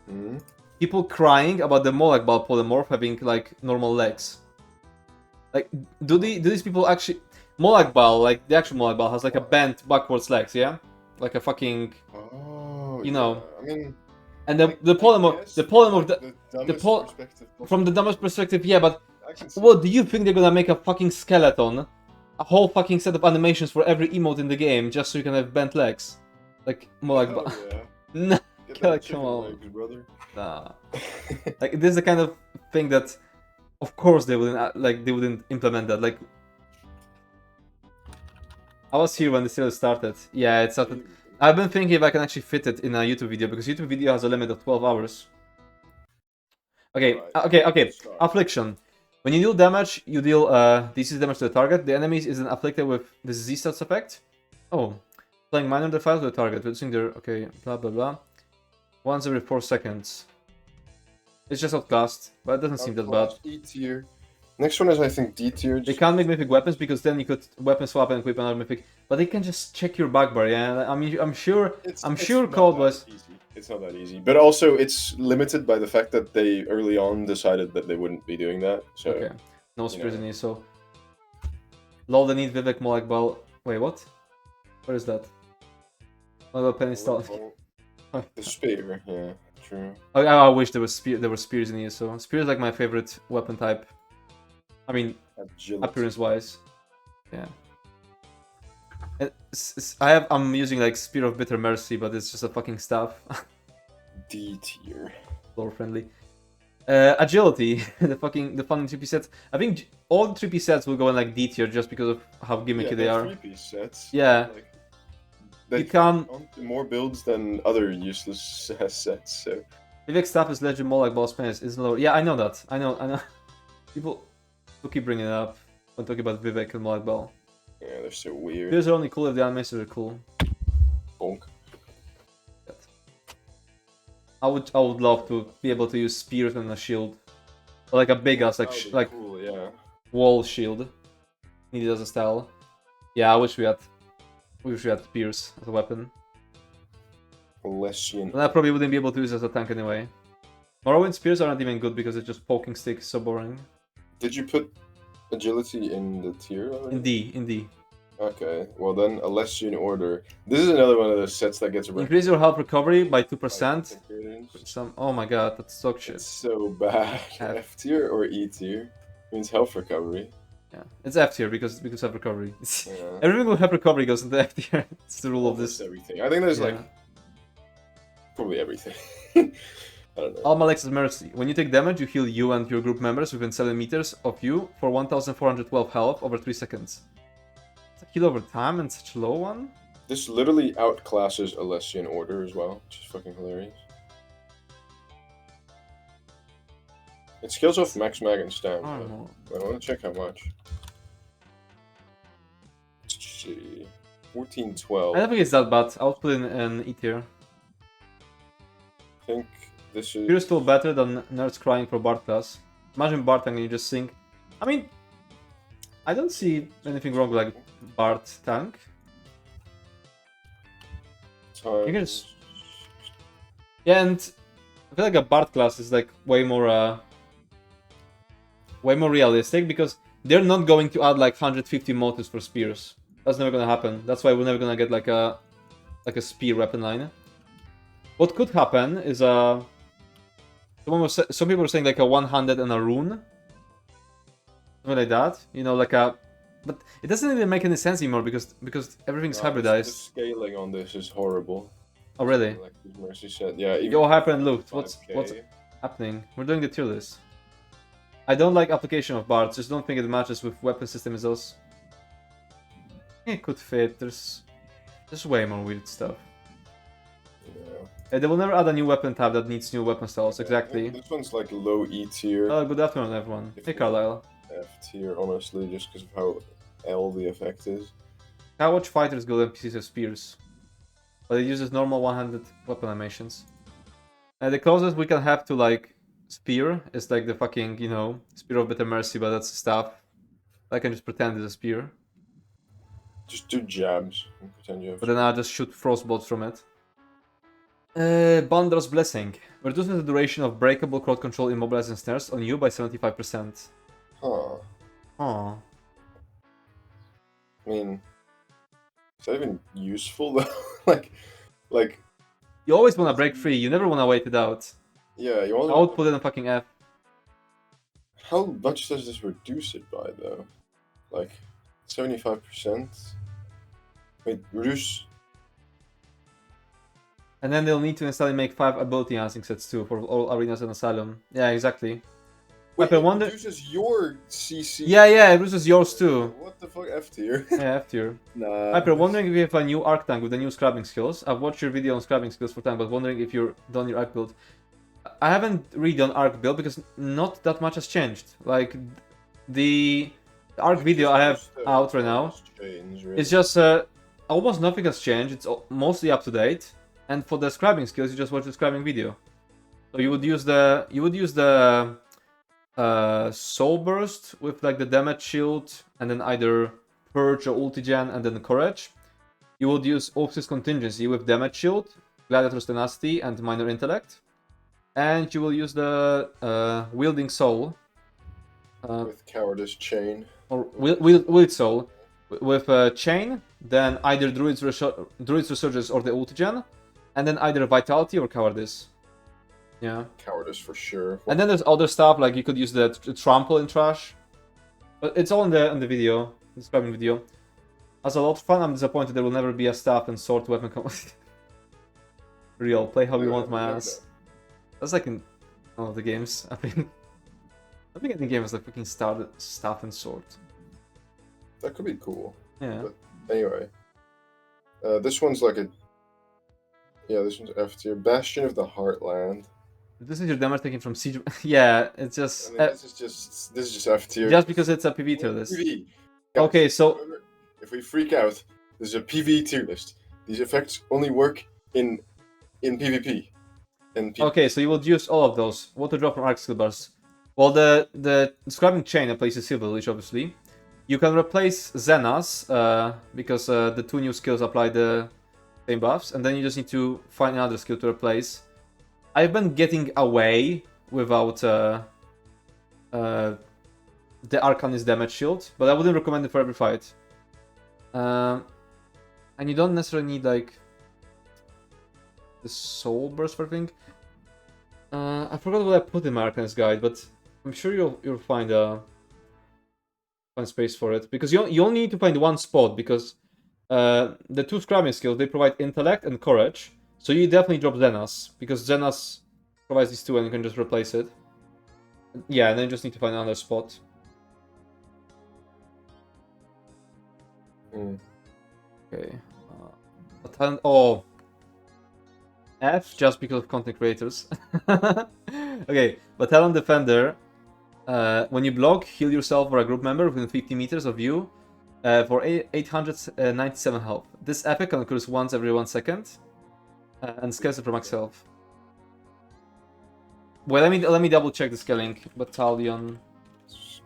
Mm-hmm. People crying about the Molag Bal polymorph having like normal legs. Like, do these people actually... Molag Bal, like the actual Molag Bal, has like a bent backwards legs, yeah? Like a fucking... Oh, you know. I mean... And the polymorph... From the dumbest perspective, yeah, but... What, do you think they're gonna make a fucking skeleton? A whole fucking set of animations for every emote in the game, just so you can have bent legs? Like, Molag Bal... Yeah. Nah, come on. Legs, brother. Nah. Like, this is the kind of thing that... Of course they wouldn't implement that. Like, I was here when the series started. Yeah, it started. I've been thinking if I can actually fit it in a YouTube video, because YouTube video has a limit of 12 hours. Okay, okay. Affliction. When you deal damage, you deal DC damage to the target. The enemy is then afflicted with the Z-stats effect. Oh, applying minor defiles to the target, reducing their... Okay, blah blah blah. Once every 4 seconds. It's just outclassed, but it doesn't seem that bad. E tier. Next one is, I think, D tier. They can't make mythic weapons because then you could weapon swap and equip another mythic. But they can just check your back bar, yeah. I mean, I'm sure Cold was. It's not that easy, but also it's limited by the fact that they early on decided that they wouldn't be doing that. So okay, no spears in here. So lol, they need Vivek Molag Bal. Wait, what? Where is that? What about Penny Stall? The spear, yeah. True. I wish there were spears in here. So spear is like my favorite weapon type. I mean, appearance-wise, yeah. I'm using like Spear of Bitter Mercy, but it's just a fucking staff. D tier. Lore friendly. Agility, the fun 3P sets. I think all the 3P sets will go in like D tier just because of how gimmicky they are. 3P sets. Yeah. Like, they can more builds than other useless sets. So. Vivek staff is legend more like boss pains is lower. Yeah, I know that. I know. People keep bringing it up when talking about Vivek and Molag Bal. Yeah, they're so weird. Spears are only cool if the animations are cool. Bonk. I would love to be able to use spears and a shield, or like a big ass like cool, yeah. Wall shield. Needed as a style. Yeah, I wish we had spears as a weapon. Alessian. And I probably wouldn't be able to use it as a tank anyway. Morrowind spears are not even good because it's just poking sticks, so boring. Did you put agility in the tier already? In D. Okay, well then, Alessian Order. This is another one of those sets that gets... Increase your health recovery by 2%. Oh my god, that's dog shit. It's so bad. F tier or E tier? Means health recovery. Yeah, it's F tier because of recovery. Yeah. Everything with health recovery goes into F tier. It's the rule of this. Everything. I think there's like... Probably everything. I don't know. Almalex's Mercy. When you take damage, you heal you and your group members within 7 meters of you for 1412 health over 3 seconds. Heal over time and such a low one? This literally outclasses Alessian Order as well, which is fucking hilarious. It scales off max mag and stamina. I don't know. I want to check how much. Let's see. 1412. I don't think it's that bad. I'll put in an E tier. I think this is... You're still better than nerds crying for Bard class. Imagine Bard tank and you just think... I mean... I don't see anything wrong with like Bard tank. You can just... Yeah, and I feel like a Bard class is like way more realistic because they're not going to add like 150 motives for spears. That's never gonna happen. That's why we're never gonna get like a spear weapon line. What could happen is some people were saying like a one-handed and a rune, something like that. You know, like a. But it doesn't really make any sense anymore because everything's hybridized. The scaling on this is horrible. Oh really? Like Mercy said, yeah. Yo, hyper and looked. What's 5K. happening? We're doing the tier list. I don't like application of bards. Just don't think it matches with weapon system results. It could fit. There's way more weird stuff. Yeah. They will never add a new weapon tab that needs new weapon styles. Yeah, Exactly. This one's like low E tier. Oh, good afternoon, everyone. Hey, Carlisle. F tier, honestly, just because of how L the effect is. Cowwatch fighters go NPCs have spears, but it uses normal one-handed weapon animations. And the closest we can have to like spear is like the fucking, you know, Spear of Bitter Mercy, but that's a staff. I can just pretend it's a spear. Just do jabs and pretend you have. But then I'll just shoot frostbolts from it. Bandra's Blessing. Reduces the duration of breakable crowd control immobilizing snares on you by 75%. Huh. Huh. I mean, is that even useful though? like. You always want to break free, you never want to wait it out. Yeah, you want. I would put it in fucking F. How much does this reduce it by though? Like 75%? Wait, reduce. And then they'll need to instantly make 5 ability enhancing sets too for all arenas and asylum. Yeah, exactly. Wait, I it wonder... reduces your CC. Yeah, it reduces yours too. What the fuck, F tier? Yeah, F tier. Nah. Hyper, wondering if you have a new arc tank with the new scrabbing skills. I've watched your video on scrabbing skills for tank, but wondering if you're done your arc build. I haven't really done arc build because not that much has changed. Like, the arc video I have out right now, it's just almost nothing has changed. It's mostly up to date. And for the scrabbing skills, you just watch the scrabbing video. So you would use the Soul Burst with like the damage shield, and then either Purge or Ultigen, and then Courage. You would use Opsis Contingency with damage shield, Gladiator's Tenacity, and Minor Intellect. And you will use the Wielding Soul. With Cowardice Chain. Or Wield Soul. With Chain, then either Druid's Resurgence or the Ultigen. And then either Vitality or Cowardice. Yeah. Cowardice for sure. And then there's other stuff, like you could use the Trample in Trash. But it's all in the video, the describing video. Has a lot of fun. I'm disappointed there will never be a staff and sword weapon combo. Real, play how you want my ass. That's like in one of the games, I think. I think any game is like freaking staff and sword. That could be cool. Yeah. But anyway. This one's like a... Yeah, this one's F tier. Bastion of the Heartland. This is your damage taken from siege. Yeah, it's just. I mean, this is just F tier. Just because it's a PvE tier list. PvE. Guys, Okay, so remember, if we freak out, this is a PvE tier list. These effects only work in PvP. okay, so you will use all of those. What to drop from arc skill bars? Well, the describing chain replaces Silver Leech, obviously. You can replace Zenas because the 2 new skills apply the same buffs, and then you just need to find another skill to replace. I've been getting away without the Arcanist damage shield, but I wouldn't recommend it for every fight. And you don't necessarily need like the Soul Burst for thing. I forgot what I put in my Arcanist guide, but I'm sure you'll find space for it, because you only need to find one spot, because the 2 scrabbing skills, they provide intellect and courage, so you definitely drop Zenas, because Zenas provides these 2 and you can just replace it. Yeah, and then you just need to find another spot. Mm. Okay. Talent. Oh. F just because of content creators. Okay, but Talent Defender. When you block, heal yourself or a group member within 50 meters of you for 897 health. This epic occurs once every 1 second and scales it for max health. Well, let me double check the scaling. Battalion. It's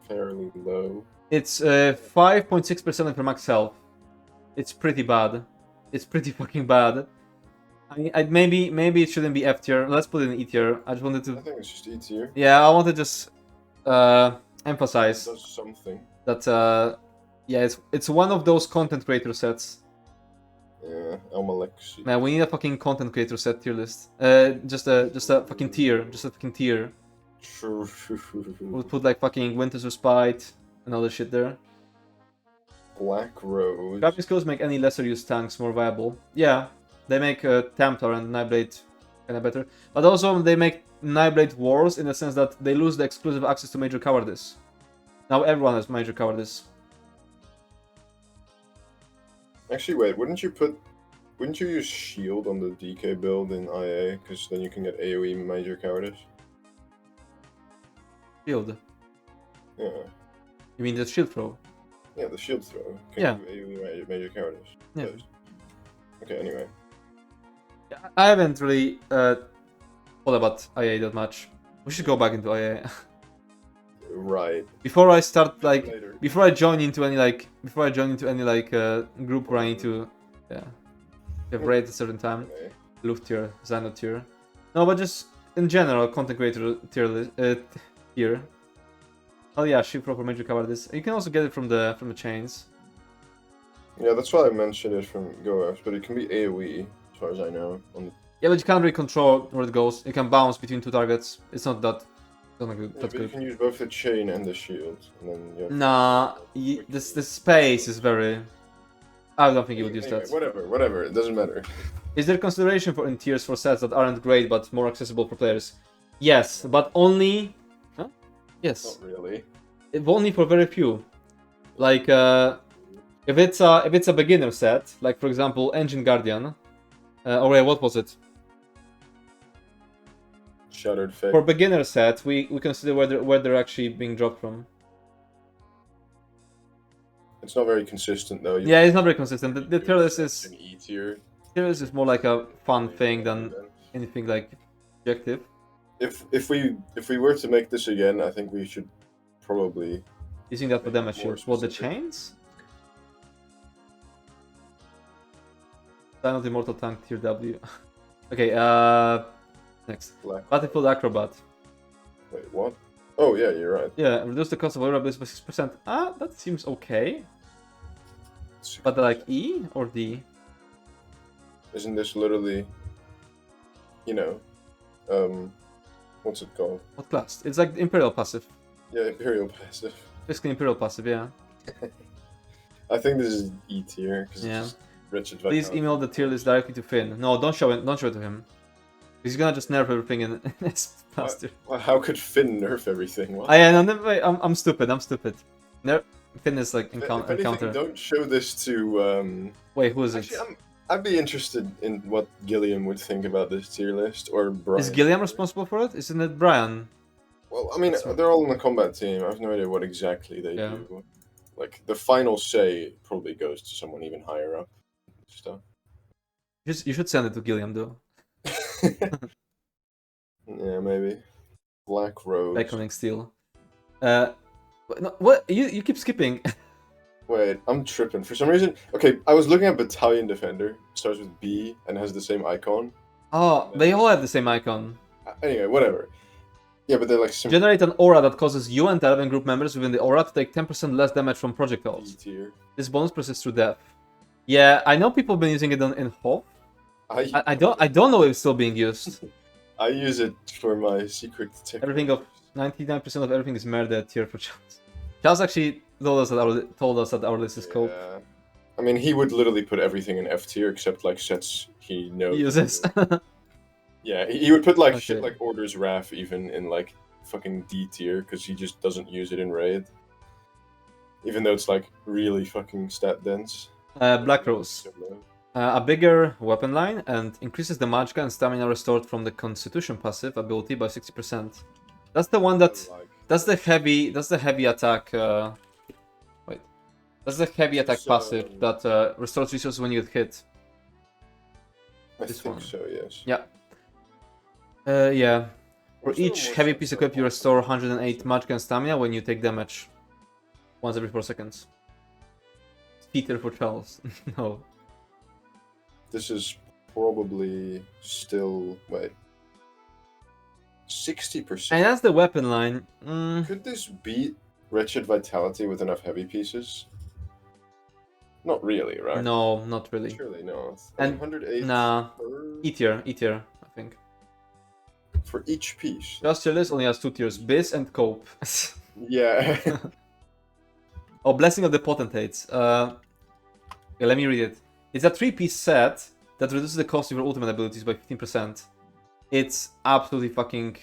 fairly low. It's 5.6% for max health. It's pretty bad. It's pretty fucking bad. Maybe it shouldn't be F tier. Let's put it in E tier. I just wanted to. I think it's just E tier. Yeah, I want to just emphasize It does something. that yeah, it's one of those content creator sets. Yeah, Elmalexi. Man, we need a fucking content creator set tier list. Just a fucking tier. Just a fucking tier. True. We'll put like fucking Winter's Respite and other shit there. Black Rose. Grappling skills make any lesser used tanks more viable. Yeah, they make Templar and Nightblade kind of better. But also they make Nightblade worse in the sense that they lose the exclusive access to Major Cowardice. Now everyone has Major Cowardice. Actually, wait, wouldn't you use Shield on the DK build in IA? Because then you can get AoE Major Cowardice. Shield. Yeah. You mean the shield throw? Yeah, the shield throw. Can Yeah. do AoE Major Cowardice. Yeah. Yes. Okay, anyway. I haven't really thought about IA that much. We should go back into IA. Right. Before I start like Later. before I join into any group where I need to have raid at a certain time. Okay. Luft tier, Xano tier. No, but just in general, content creator tier. Oh yeah, ship for Major Cowardice. You can also get it from the chains. Yeah, that's why I mentioned it from Goers, but it can be AoE, as far as I know. On the... Yeah, but you can't really control where it goes. You can bounce between two targets. It's not that. That's Yeah, good. but you can use both the chain and the shield, and then you have... Nah, this space is very. I don't think you would use Anyway, that. whatever, it doesn't matter. Is there consideration in tiers for sets that aren't great but more accessible for players? Yes, but only. Huh? Yes, Not really. only for very few. Like if it's a beginner set, like for example Engine Guardian, or yeah, what was it? Shattered Fate. For beginner set, we consider where they're actually being dropped from. It's not very consistent though. Yeah, it's not very consistent. The Tierlist is an E tier. Tierlist is more like a fun thing than anything like objective. If we were to make this again, I think we should probably Using that for Make damage it more shields. What, the specific. chains? Silent Immortal Tank tier W. Okay, next. black. Battlefield Acrobat. Wait, what? Oh yeah, you're right. Yeah, reduce the cost of oil abilities by 6%. Ah, that seems okay. But like E or D? Isn't this literally, you know, what's it called? What class? It's like Imperial passive. Yeah, Imperial passive. Basically Imperial passive, yeah. I think this is E tier because Yeah. it's just Richard. Please Vitality. email the tier list directly to Finn. No, don't show it to him. He's gonna just nerf everything in this faster. Well, how could Finn nerf everything? What? I'm stupid. Finn is like If anything, encounter. don't show this to. Wait, who is it? Actually, I'd be interested in what Gilliam would think about this tier list, or Brian. Is Gilliam responsible for it? Isn't it Brian? Well, I mean, That's- they're all in the combat team. I have no idea what exactly they Yeah. do. Like the final say probably goes to someone even higher up. Stuff. You should send it to Gilliam though. Yeah, maybe. Black Rose. Iconic Steel. No, what? You keep skipping. Wait, I'm tripping. For some reason, okay, I was looking at Battalion Defender. Starts with B and has the same icon. Oh, they all have the same icon. Anyway, whatever. Yeah, but they're like some Generate an aura that causes you and 11 group members within the aura to take 10% less damage from B projectiles. tier. This bonus persists through death. Yeah, I know people have been using it in Hoth. I don't know if it's still being used. I use it for my secret tech. Everything of 99% of everything is murder tier for Charles. Charles actually told us that our list is cope. Yeah. I mean, he would literally put everything in F tier except like sets he knows. He uses. Yeah, he would put like shit Okay. like Orders Wrath even in like fucking D tier because he just doesn't use it in raid. even though it's like really fucking stat dense. Black Rose. A bigger weapon line and increases the magicka and stamina restored from the Constitution passive ability by 60%. That's the one that. That's the heavy. That's the heavy attack. Wait. That's the heavy attack passive that restores resources when you get hit. I think so. Yes. Yeah. Yeah. For each heavy piece equipped, you restore 108 magicka and stamina when you take damage. Once every 4 seconds. Peter for Charles. No. This is probably still 60%. And that's the weapon line. Could this beat Wretched Vitality with enough heavy pieces? Not really, right? No, not really. Surely not. And 108 nah, per... E tier, I think. For each piece. Just Tierlist only has 2 tiers, Biz and Cope. Yeah. Oh, Blessing of the Potentates. Okay, let me read it. It's a 3-piece set that reduces the cost of your ultimate abilities by 15%. It's absolutely fucking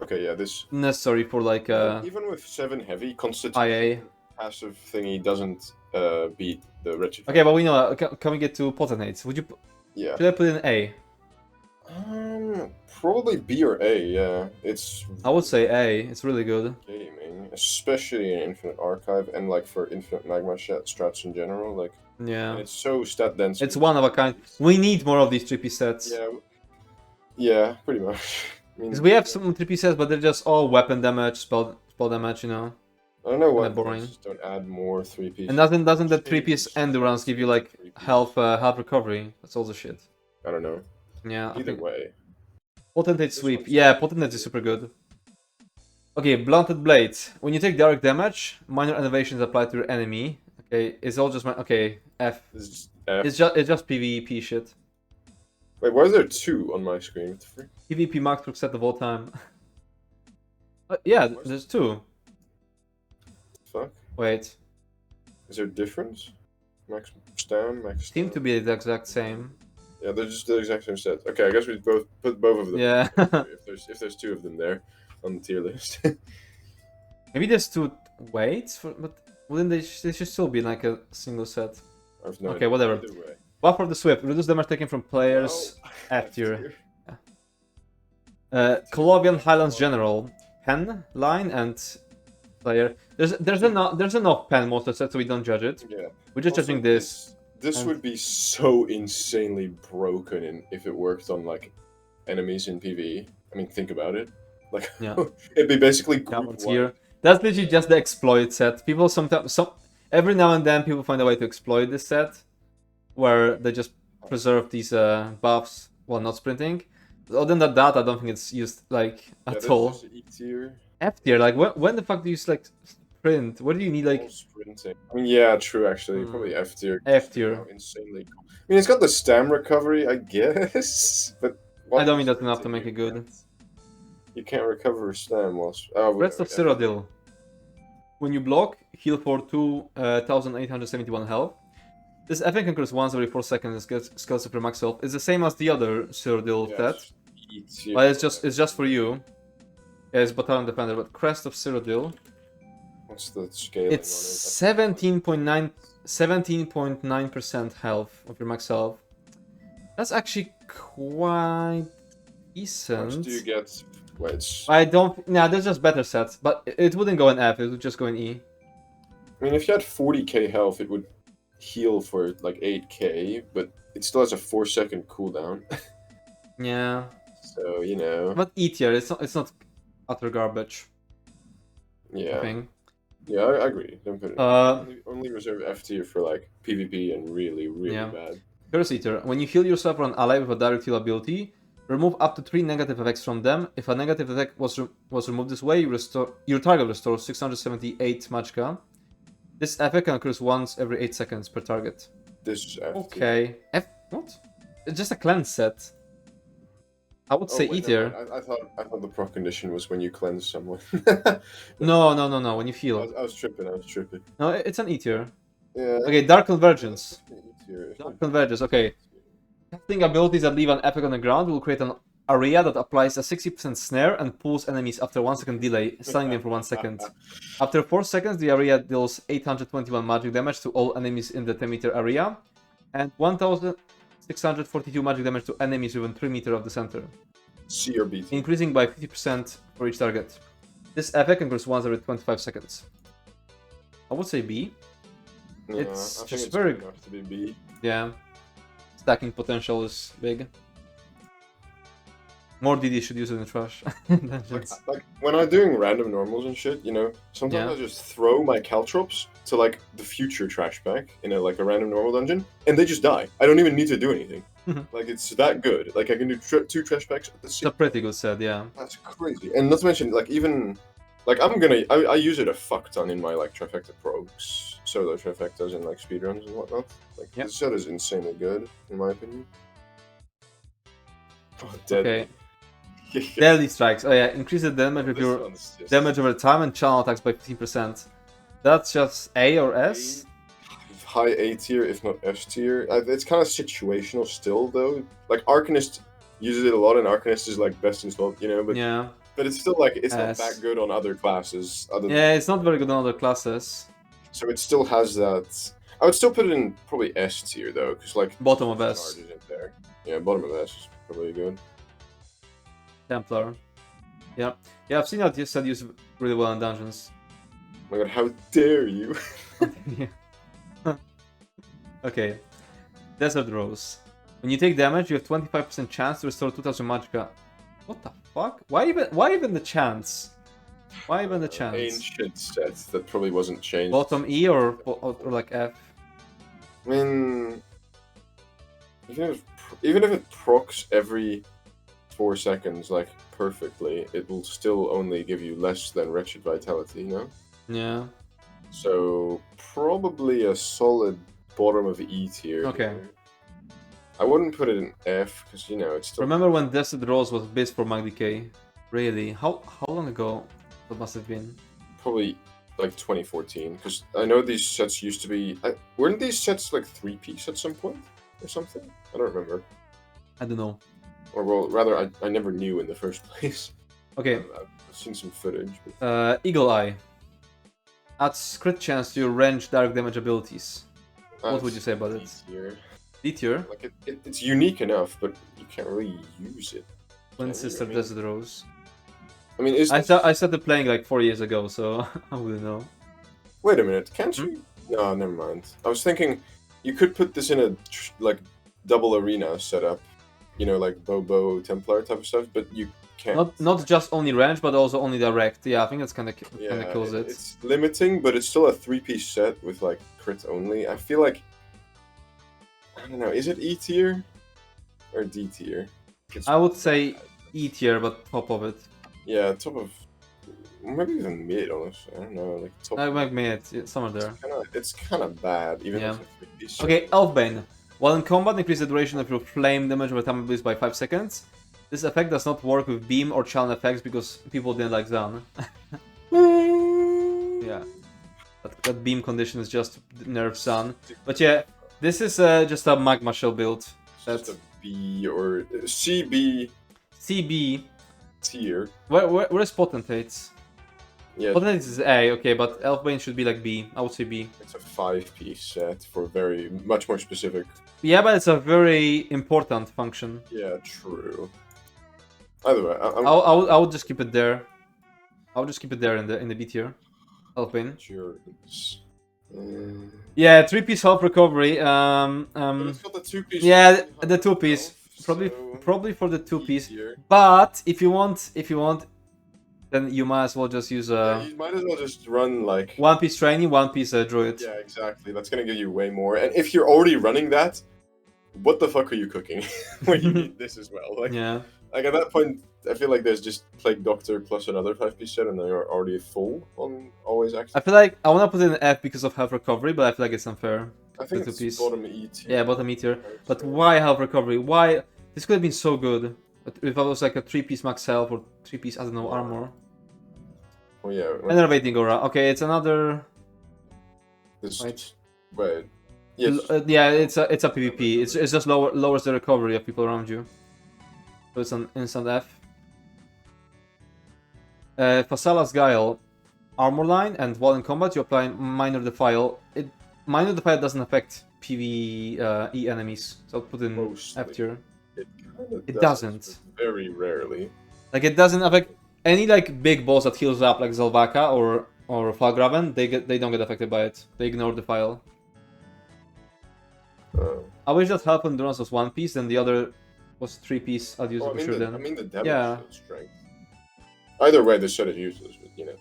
Okay, yeah, this necessary for like even with 7 heavy, Constitution IA. passive thingy doesn't beat the Wretched. Okay, but we know. Can we get to Potentates? Would you? Yeah. Should I put in A? Probably B or A. Yeah, it's. I would say A. It's really good. Gaming, especially in Infinite Archive and like for Infinite Magma strats in general, like. Yeah. And it's so stat dense. It's one of a kind. We need more of these 3-piece sets. Yeah. Yeah, pretty much. I mean, Because we have some 3-piece sets, but they're just all weapon damage, spell damage, you know. I don't know why boring. they just don't add more 3-piece. And doesn't the 3-piece endurance give you like health recovery? That's also shit. I don't know. Yeah. Either way. Potentate sweep. Yeah, Potentate is super good. Okay, Blunted Blade. When you take direct damage, minor innovations apply to your enemy. Okay, it's all just okay. F. F. It's just PvP shit. Wait, why is there 2 on my screen? What the freak? PvP max truck set of all time. Yeah, there's 2. Fuck. Wait. Is there a difference? Max stam, max. Seem to be the exact same. Yeah, they're just the exact same set. Okay, I guess we both put both of them. Yeah. if there's 2 of them there on the tier list. Maybe there's 2 weights, but wouldn't they should still be like a single set? I've no Okay, idea. whatever. Either way. Buff for the Swift. Reduce damage taken from players. F tier. Colovian Highlands General. Pen line and player. There's enough pen most of the set, so we don't judge it. Yeah. We're just Also, judging this. This would be so insanely broken if it worked on like enemies in PvE. I mean, think about it. Like, Yeah. it'd be basically Yeah, group it's one. here. That's literally just the exploit set. People every now and then people find a way to exploit this set, where they just preserve these buffs while not sprinting. Other than that, I don't think it's used like at all. This is E tier. F tier, like when the fuck do you like sprint? What do you need like? All sprinting. I mean, yeah, true. Actually, probably F tier. F tier. How insanely cool. I mean, it's got the stam recovery, I guess, but I don't think that's enough to make it good. You can't recover stam whilst. Oh, Rest of Cyrodiil. When you block, heal for 2,871 health. This effect occurs once every 4 seconds and scales up your max health. It's the same as the other Cyrodiil set, but it's just for you. Yeah, it's Battalion Defender, but Crest of Cyrodiil. What's the scaling It's on it? 17.9% health of your max health. That's actually quite decent. How much do you get? Wait, I don't. Nah, there's just better sets, but it wouldn't go in F. It would just go in E. I mean, if you had 40k health, it would heal for like 8k, but it still has a 4-second cooldown. Yeah. So you know. But E tier, it's not utter garbage. Yeah. Thing. Yeah, I agree. Don't put it. Only reserve F tier for like PvP and really bad. Curse Eater. When you heal yourself or an ally with a direct heal ability, remove up to 3 negative effects from them. If a negative effect was removed this way, your target restores 678 magicka. This effect can occur once every 8 seconds per target. This is F tier. Okay. F what? It's just a cleanse set. I would say E tier. No, I thought the proc condition was when you cleanse someone. No. When you heal. I was tripping. No, it's an E tier. Yeah. Okay, Dark Convergence. E tier. Dark Convergence, okay. Casting abilities that leave an epic on the ground will create an area that applies a 60% snare and pulls enemies after 1 second delay, stunning them for 1 second. After 4 seconds, the area deals 821 magic damage to all enemies in the 10-meter area, and 1642 magic damage to enemies within 3 meters of the center. C or B tier. Increasing by 50% for each target. This effect occurs once every 25 seconds. I would say B. Yeah, It's I think just it's very... good enough to be B. Yeah. Stacking potential is big. More DD should use it in trash. Like when I'm doing random normals and shit, you know, sometimes I just throw my caltrops to like the future trash pack in a random normal dungeon, and they just die. I don't even need to do anything. Like it's that good. Like I can do 2 trash packs at the same. It's a pretty good set, yeah. That's crazy. And not to mention, like even, like I use it a fuck ton in my like trifecta progs, solo trifectas and like speedruns and whatnot. Like the set is insanely good in my opinion. Oh, dead. Okay. Deadly strikes. Oh yeah, increase the damage of your damage over time and channel attacks by 15%. That's just A or S? High A tier, if not S tier. It's kind of situational still though. Like Arcanist uses it a lot, and Arcanist is like best in slot, you know. But yeah, but it's still like it's not that good on other classes. It's not very good on other classes. So it still has that. I would still put it in probably S tier though, because like bottom of S. Isn't there. Yeah, bottom of S is probably good. Templar. Yeah, I've seen that you said used really well in dungeons. Oh my god, how dare you! Okay. Desert Rose. When you take damage, you have 25% chance to restore 2000 magicka. What the fuck? Why even the chance? Why even the chance? Ancient set that probably wasn't changed. Bottom E or like F? I mean, even if it procs every 4 seconds, like perfectly, it will still only give you less than Wretched Vitality, you know? Yeah. So probably a solid bottom of E tier. Okay. Here. I wouldn't put it in F because you know it's still. Remember when Desert Rose was based for Mag Decay? Really? How long ago that must have been? Probably like 2014, because I know these sets used to be. Weren't these sets like 3-piece at some point or something? I don't remember. I don't know. Or well, rather, I never knew in the first place. Okay. I've seen some footage. But... Eagle Eye. Adds crit chance to your range direct damage abilities. What would you say about it? D tier? Like it's unique enough, but you can't really use it. Twin Sister Desert Rose. I mean, I started playing like 4 years ago, so I wouldn't know. Wait a minute, can't you? No, never mind. I was thinking you could put this in a like double arena setup, you know, like Bobo Templar type of stuff, but you can't. Not just only range, but also only direct. Yeah, I think that's kind of kills it. It's limiting, but it's still a 3-piece set with like crit only. I feel like I don't know. Is it E tier or D tier? I would say E tier, but top of it. Yeah, top of maybe even mid. Honestly, I don't know. Like top. Like mid, somewhere there. It's kind of bad, even if it's 3-piece set. Okay, Elfbane. While in combat, increase the duration of your flame damage over time abilities by 5 seconds. This effect does not work with beam or challenge effects because people didn't like Zan. Yeah, that beam condition is just nerf Zan. But yeah, this is just a magma shell build. That's a B or CB. CB tier. Where is Potentates? Yeah, Potentates is A, okay, but Elfbane should be like B. I would say B. It's a 5-piece set for very much more specific. Yeah, but it's a very important function. Yeah, true. Either way, I would just keep it there. I would just keep it there in the B tier. Elfbane. Yeah, 3-piece health recovery. But it's got the 2-piece. Yeah, the 2-piece. Probably for the 2-piece. But if you want, then you might as well just use you might as well just run like 1-piece training, 1-piece druid. Yeah, exactly. That's gonna give you way more. And if you're already running that, what the fuck are you cooking when you need this as well? Like, yeah. Like at that point, I feel like there's just Plague Doctor plus another 5-piece set, and then you're already full on always active. I feel like I want to put it in F because of health recovery, but I feel like it's unfair. I think it's bottom E tier. Yeah, bottom E tier. But why health recovery? Why? This could have been so good if I was like a 3-piece max health or 3-piece, I don't know, armor. Oh yeah. Enervating aura. Okay, it's another. Wait. Yes. Yeah, it's a PvP. It's just lowers the recovery of people around you. So it's an instant F. Fasala's Guile. Armor line, and while in combat you apply minor defile. Minor defile doesn't affect PvE enemies, so I'll put in Mostly. F tier. It doesn't. Very rarely. Like it doesn't affect any like big boss that heals up like Zelvaka or Falgraven. They don't get affected by it. They ignore the file. I wish that Health Endurance was 1 piece, then the other was 3 piece. I'd use it for sure then. I mean the damage Yeah. strength. Either way, this set is useless, but you know.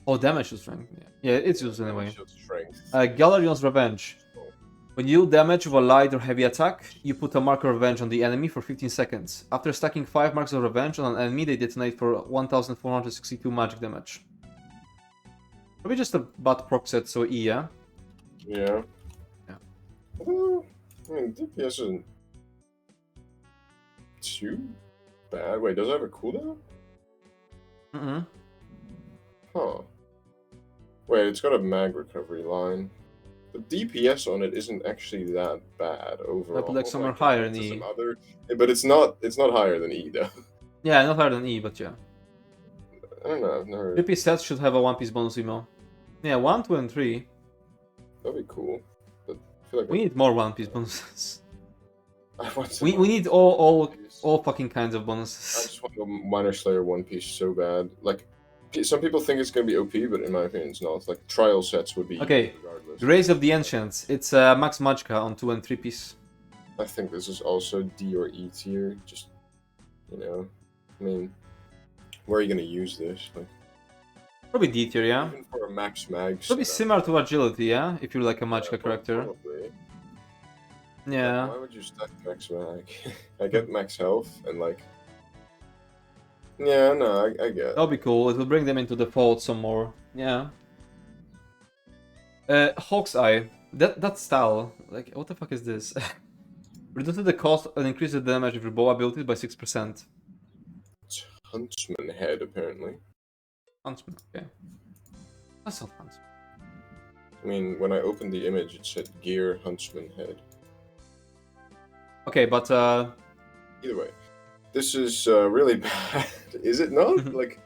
Oh, damage shield strength. Yeah, it's used anyway. Strength. Galarion's Revenge. When you deal damage with a light or heavy attack, you put a mark of revenge on the enemy for 15 seconds. After stacking 5 marks of revenge on an enemy, they detonate for 1462 magic damage. Probably just a bad proc set, so E, yeah? Yeah. Yeah. I mean, DPS isn't too bad. Wait, does it have a cooldown? Mm-mm. Huh. Wait, it's got a mag recovery line. The DPS on it isn't actually that bad overall. I put like somewhere higher in E. But it's not higher than E though. Yeah, not higher than E, but yeah. I don't know, I've never... Mythic Sets should have a 1 piece bonus emo. Yeah, 1, 2, and 3. That'd be cool. But I feel like We need more 1 piece bonuses. I want We need all fucking kinds of I bonuses. just want a Minor Slayer One Piece so bad. Like, some people think it's gonna be OP, but in my opinion, it's not. Like, trial sets would be Okay, regardless. Grace of the Ancients. It's Max Magicka on 2 and 3 piece. I think this is also D or E tier. Just, you know, I mean, where are you gonna use this? Like, Probably D tier, yeah? even for a max mag. Probably similar to Agility, yeah? If you're like a Magicka character. Probably. Yeah. Why would you stack max mag? I get max health and like. Yeah, no, I get. That'll be cool. It will bring them into the fold some more. Yeah. Hawk's Eye. That style. Like, what the fuck is this? Reduces the cost and increases the damage of your bow abilities by 6%. It's Huntsman head, apparently. Huntsman, okay. That's not Huntsman. I mean, when I opened the image, it said Gear Huntsman head. Okay, but Either way, this is really bad. Is it not? Like,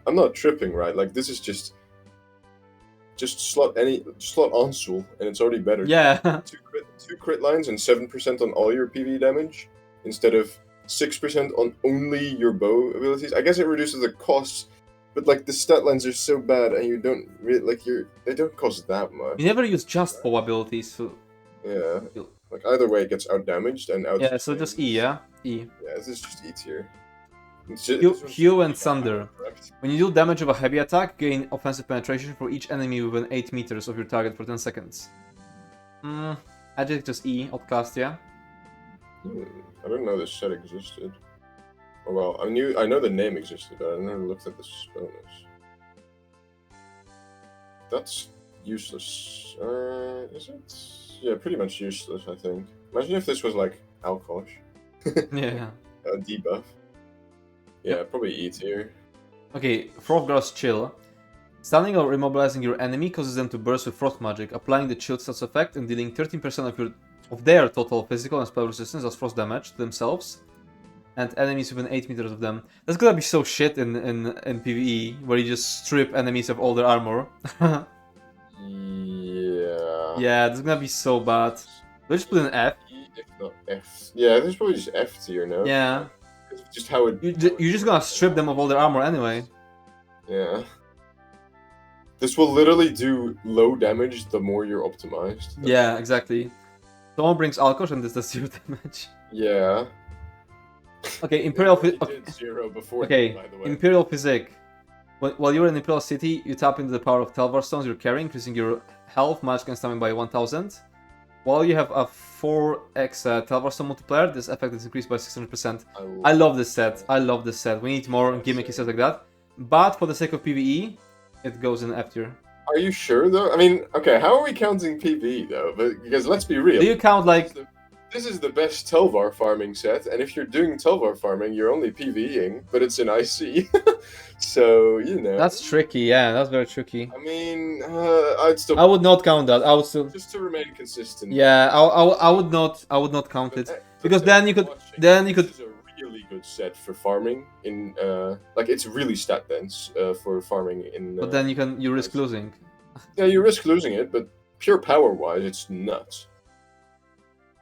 I'm not tripping, right? Like, this is just slot Onsul, and it's already better. yeah. two crit lines and 7% on all your PvE damage instead of 6% on only your bow abilities. I guess it reduces the costs, but like the stat lines are so bad, and you don't really like they don't cost that much. You never use just bow abilities, so Yeah. Like, either way, it gets out-damaged and out... yeah, so just E, yeah? E. Yeah, this is just E tier. Hue and Thunder. When you do damage of a heavy attack, gain offensive penetration for each enemy within 8 meters of your target for 10 seconds. I think just E, Outcast, yeah? I didn't know this set existed. Oh, well, I know the name existed, but I never looked at this bonus. That's useless. Is it? Yeah, pretty much useless, I think. Imagine if this was like Alkosh. Yeah. A debuff. Yeah, probably E tier. Okay, Frostgrass Chill. Stunning or immobilizing your enemy causes them to burst with Frost Magic, applying the chill stats effect and dealing 13% of their total physical and spell resistance as frost damage to themselves and enemies within 8 meters of them. That's gonna be so shit in PvE, where you just strip enemies of all their armor. Yeah. Yeah, that's gonna be so bad. We'll just put an F. E, if not F. Yeah, this is probably just F tier, no? Yeah. Just how it... You're just gonna strip them of all their armor anyway. Yeah. This will literally do low damage the more you're optimized. Yeah, exactly. Someone brings Alkosh and this does 0 damage. Yeah. Okay, Imperial... It did 0 before, Okay, by the way. Imperial Physique. While you're in Imperial City, you tap into the power of Telvar Stones you're carrying, increasing your health, magic, and stamina by 1000. While you have a 4x Telvar Stone multiplier, this effect is increased by 600%. I love this set. I love this set. We need more gimmicky sets like that. But for the sake of PvE, it goes in F tier. Are you sure, though? I mean, okay, how are we counting PvE, though? Because let's be real. Do you count, like... This is the best Telvar farming set, and if you're doing Telvar farming, you're only PvEing, but it's an IC. So, you know. That's tricky, yeah, that's very tricky. I mean, I'd still... I would not count that. I would still... Just to remain consistent. Yeah, I would not count it. Because then you could... This is a good set for farming in like it's really stat dense for farming in. But then you risk losing. Yeah, you risk losing it, but pure power wise, it's nuts.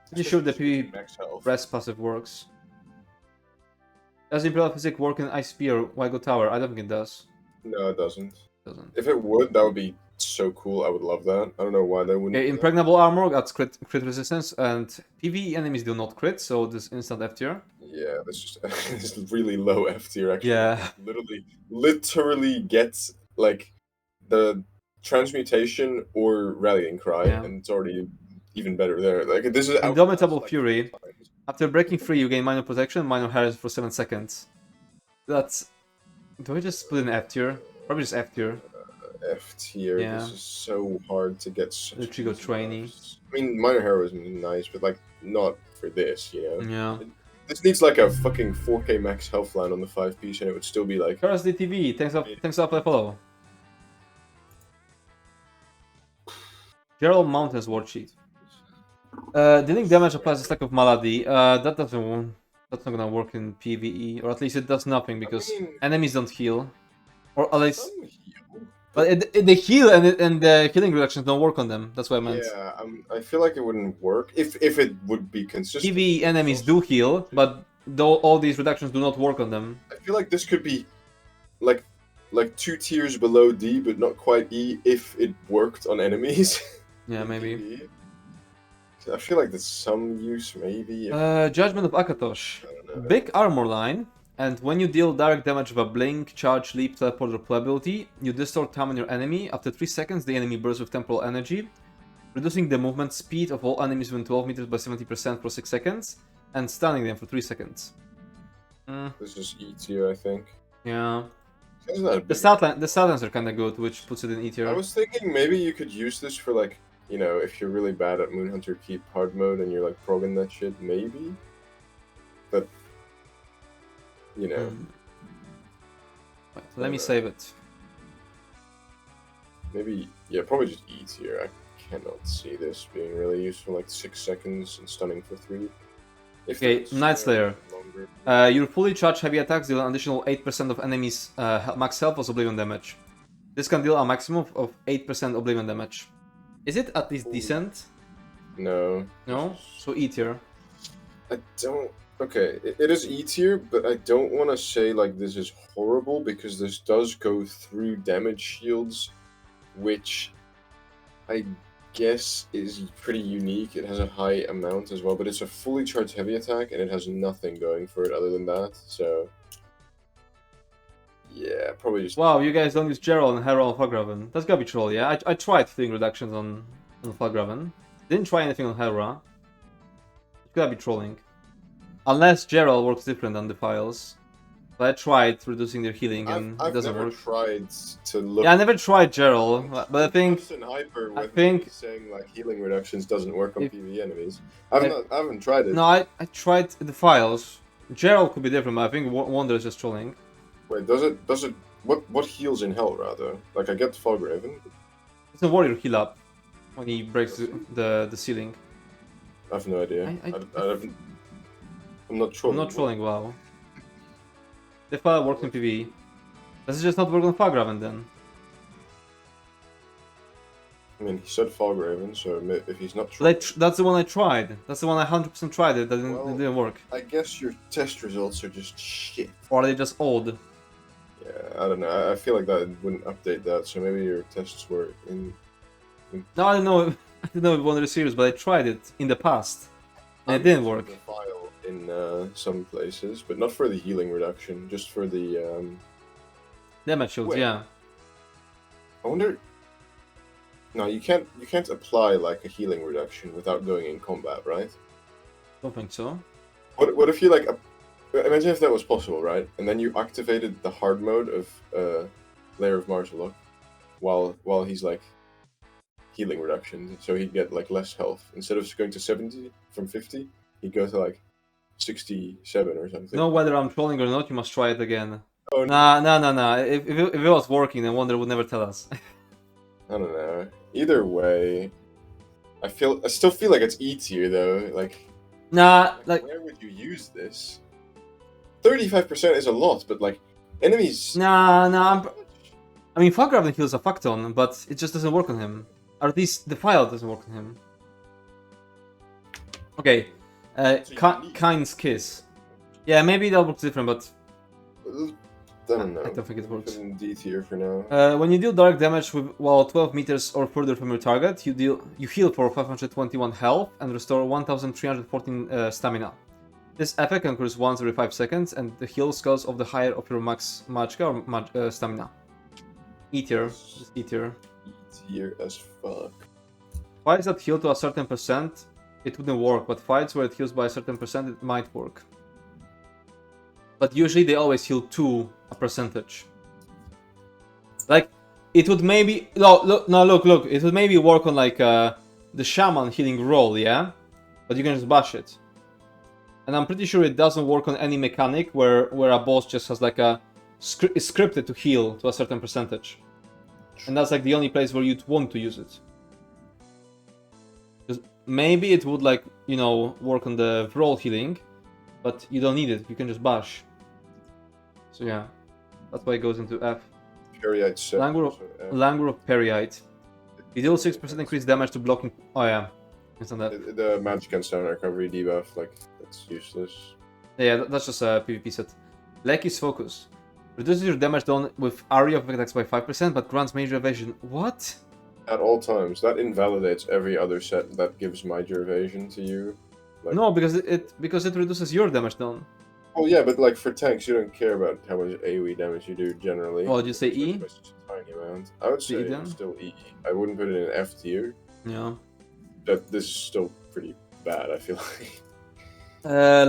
Pretty sure the PvE max health. rest passive works. Does Imperial Physic work in ICP or Wygo Tower? I don't think it does. No, it doesn't. Doesn't. If it would, that would be so cool. I would love that. I don't know why they wouldn't. Okay, Impregnable Armor adds crit resistance, and PvE enemies do not crit, so this instant F tier. Yeah, that's just it's really low F tier actually. Yeah. Literally gets like the transmutation or rallying cry, and it's already even better there. Like this is Indomitable Fury. After breaking free, you gain minor protection, minor harass for 7 seconds. That's. Do I just put in F tier? Probably just F tier. F tier. Yeah. This is so hard to get. The Trigo trainee. I mean, minor hero is nice, but like not for this, you know. Yeah. This needs like a fucking 4K max health line on the 5-piece, and it would still be like. Curse DTV, thanks up for the follow. Gerald Mountains War Sheet. Dealing damage applies a stack of Malady. That's not gonna work in PvE, or at least it does nothing because enemies don't heal, or at least. But they heal and the healing reductions don't work on them. That's what I meant. Yeah, I feel like it wouldn't work if it would be consistent. PvE enemies do heal, but though all these reductions do not work on them. I feel like this could be like 2 tiers below D, but not quite E if it worked on enemies. Yeah, maybe. I feel like there's some use, maybe. Judgment of Akatosh. Big armor line, and when you deal direct damage with a blink, charge, leap, teleport, or play ability, you distort time on your enemy. After 3 seconds, the enemy bursts with temporal energy, reducing the movement speed of all enemies within 12 meters by 70% for 6 seconds, and stunning them for 3 seconds. This is E tier, I think. Yeah. The stat lines are kinda good, which puts it in E tier. I was thinking maybe you could use this for like, you know, if you're really bad at Moonhunter Keep hard mode and you're like progging that shit, maybe. But you know. Wait, let me save it. Maybe probably just E tier. I cannot see this being really useful, like 6 seconds and stunning for 3. Okay, Night Slayer. Your fully charged heavy attacks deal an additional 8% of enemies' max health as Oblivion damage. This can deal a maximum of 8% Oblivion damage. Is it at least decent? No. No? So E tier. I don't... Okay, it is E tier, but I don't want to say like this is horrible because this does go through damage shields, which I guess is pretty unique. It has a high amount as well, but it's a fully charged heavy attack and it has nothing going for it other than that, so... Yeah, probably just... Wow, you guys don't use Gerald and Hero on Fagraven. That's gotta be troll, yeah? I tried doing reductions on Fagraven. Didn't try anything on Hera. It's gotta be trolling. Unless Gerald works different than the files. But I tried reducing their healing and it doesn't work. I've never tried to look... Yeah, I never tried Gerald, but I think... saying like healing reductions doesn't work on PvE enemies. I haven't tried it. No, I tried the files. Gerald could be different, but I think Wonder is just trolling. Wait, does it... What heals in Hell, rather? Like, I get Fog Raven. It's a warrior heal up when he breaks the ceiling. I have no idea. I'm not trolling. I'm not trolling, wow. The file works in PvE. Does it just not work on Fagraven then? I mean, he said Fog Raven, so if he's not trolling... That's the one I tried. That's the one I 100% tried. It didn't work. I guess your test results are just shit. Or are they just old? Yeah, I don't know. I feel like that wouldn't update that, so maybe your tests were in... No, I don't know. I don't know if Wonder is serious, but I tried it in the past. And it didn't work. The file in some places, but not for the healing reduction, just for the... Damage shields, yeah. I wonder... No, you can't apply like a healing reduction without going in combat, right? Don't think so. What if you like... Imagine if that was possible, right? And then you activated the hard mode of Lair of Martial while he's like healing reduction, so he'd get like less health. Instead of going to 70 from 50, he'd go to like 67 or something. No, whether I'm trolling or not, you must try it again. Oh, nah. If it was working, then Wonder would never tell us. I don't know. Either way, I still feel like it's E tier though. Like, nah, like where would you use this? 35% is a lot, but like enemies. Nah. I mean, Fog Raven heals a fuck ton, but it just doesn't work on him. Or at least the file doesn't work on him. Okay, Kind's Kiss. Yeah, maybe that works different, but I don't know. I don't think it works. Put in D tier for now. When you deal direct damage while 12 meters or further from your target, you heal for 521 health and restore 1314 stamina. This effect occurs once every 5 seconds, and the heal scales of the higher of your max magicka or stamina. E tier. E tier. E tier as fuck. Fights that heal to a certain percent, it wouldn't work, but fights where it heals by a certain percent, it might work. But usually they always heal to a percentage. Like, it would maybe... Look, it would maybe work on like the shaman healing roll, yeah? But you can just bash it. And I'm pretty sure it doesn't work on any mechanic where a boss just has like a... is scripted to heal to a certain percentage. And that's like the only place where you'd want to use it. Because maybe it would like, you know, work on the roll healing, but you don't need it, you can just bash. So yeah, that's why it goes into F. Periite set. Languor of Periite. You deal 6% increased damage to blocking... Oh yeah, it's on that. The magic and stone recovery debuff, like, that's useless. Yeah, that's just a PvP set. Leki's Focus. Reduces your damage done with area of attacks by 5%, but grants major evasion. What? At all times. That invalidates every other set that gives major evasion to you. Like... No, because it reduces your damage done. Oh yeah, but like for tanks, you don't care about how much AoE damage you do generally. Oh, did you say E? Just a tiny amount. I would say it's still E. I wouldn't put it in F tier. Yeah. But this is still pretty bad, I feel like.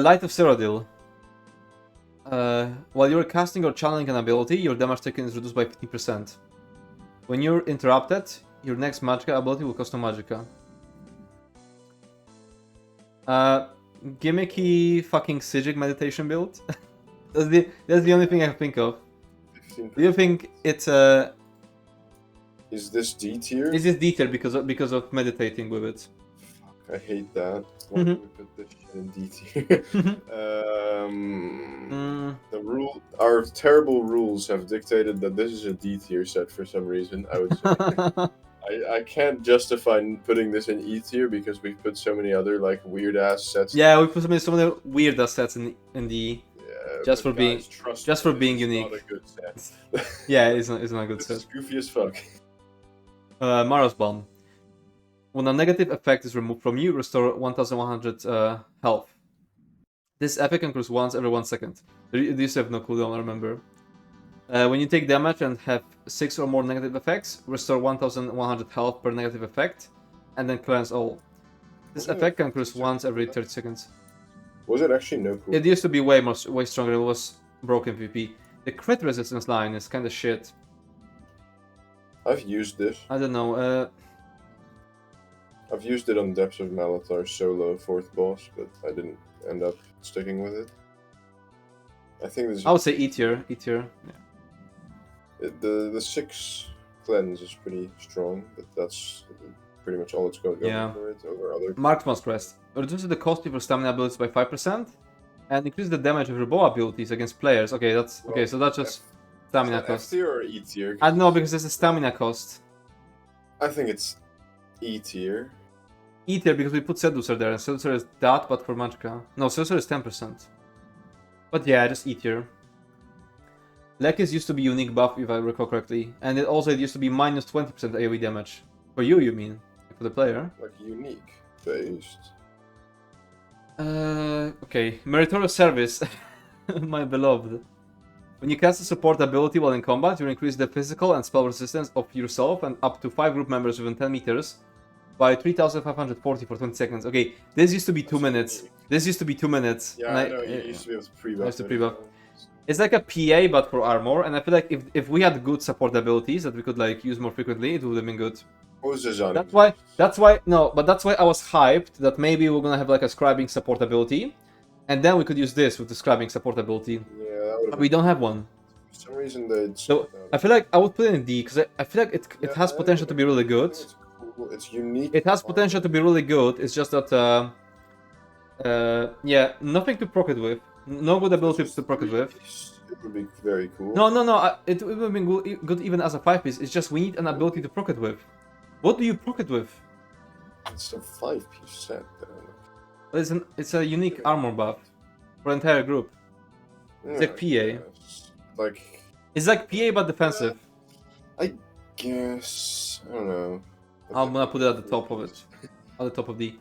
Light of Cyrodiil. While you're casting or channeling an ability, your damage taken is reduced by 50%. When you're interrupted, your next magicka ability will cost no magicka. Gimmicky fucking Sijic meditation build. that's the only thing I can think of. 15%. Do you think it's Is this D tier? Is this D tier because of meditating with it? Fuck, I hate that. Why do we put this shit in D tier? Our terrible rules have dictated that this is a D tier set for some reason. I would say. I can't justify putting this in E tier because we've put so many other like weird ass sets. Yeah, we put so many weird ass sets in the just for being unique. Not a good set. Yeah, it's not a good set. It's goofy as fuck. Mara's Bomb. When a negative effect is removed from you, restore 1100 health. This effect occurs once every 1 second. These have no cooldown, I remember. When you take damage and have 6 or more negative effects, restore 1100 health per negative effect, and then cleanse all. This effect occurs once every 30 seconds. Was it actually no cooldown? It used to be way stronger, it was broken PvP. The crit resistance line is kinda shit. I've used this. I don't know, I've used it on Depths of Malatar solo 4th boss, but I didn't end up sticking with it. I think this. I would say E tier. Yeah. The 6 cleanse is pretty strong, but that's pretty much all it's going for it over other. Marksman's Crest. Reduces the cost of your stamina abilities by 5% and increases the damage of your bow abilities against players. Okay, so that's just stamina cost. F tier or E tier? I don't know because it's a stamina cost. I think it's E tier. E tier because we put Seducer there, and Seducer is that, but for magicka. No, Seducer is 10%. But yeah, just E tier. Lekis used to be unique buff, if I recall correctly, and it used to be minus 20% AoE damage. For you mean? For the player? Like unique based. Okay. Meritorious Service. My beloved. When you cast a support ability while in combat, you increase the physical and spell resistance of yourself and up to 5 group members within 10 meters by 3540 for 20 seconds. Okay, this used to be 2 minutes. This used to be 2 minutes. Yeah, I know, you used to be able to pre-buff. I used to pre-buff. It's like a PA but for armor, and I feel like if we had good support abilities that we could like use more frequently, it would have been good. That's why I was hyped that maybe we're gonna have like a scribing support ability, and then we could use this with the scribing support ability. Yeah, but we don't have one. For some reason they. So I feel like I would put it in D because I feel like it has potential to be really good. It's unique. It has potential to be really good. It's just that yeah, nothing to proc it with. No good ability to proc it with. It would be very cool. No. It would have been good even as a 5-piece. It's just we need an ability to proc it with. What do you proc it with? It's a 5-piece set. Then. It's a unique armor buff for the entire group. It's like PA. Like. It's like PA but defensive. I guess. I don't know. I'm gonna put it at the top of it. At the top of the.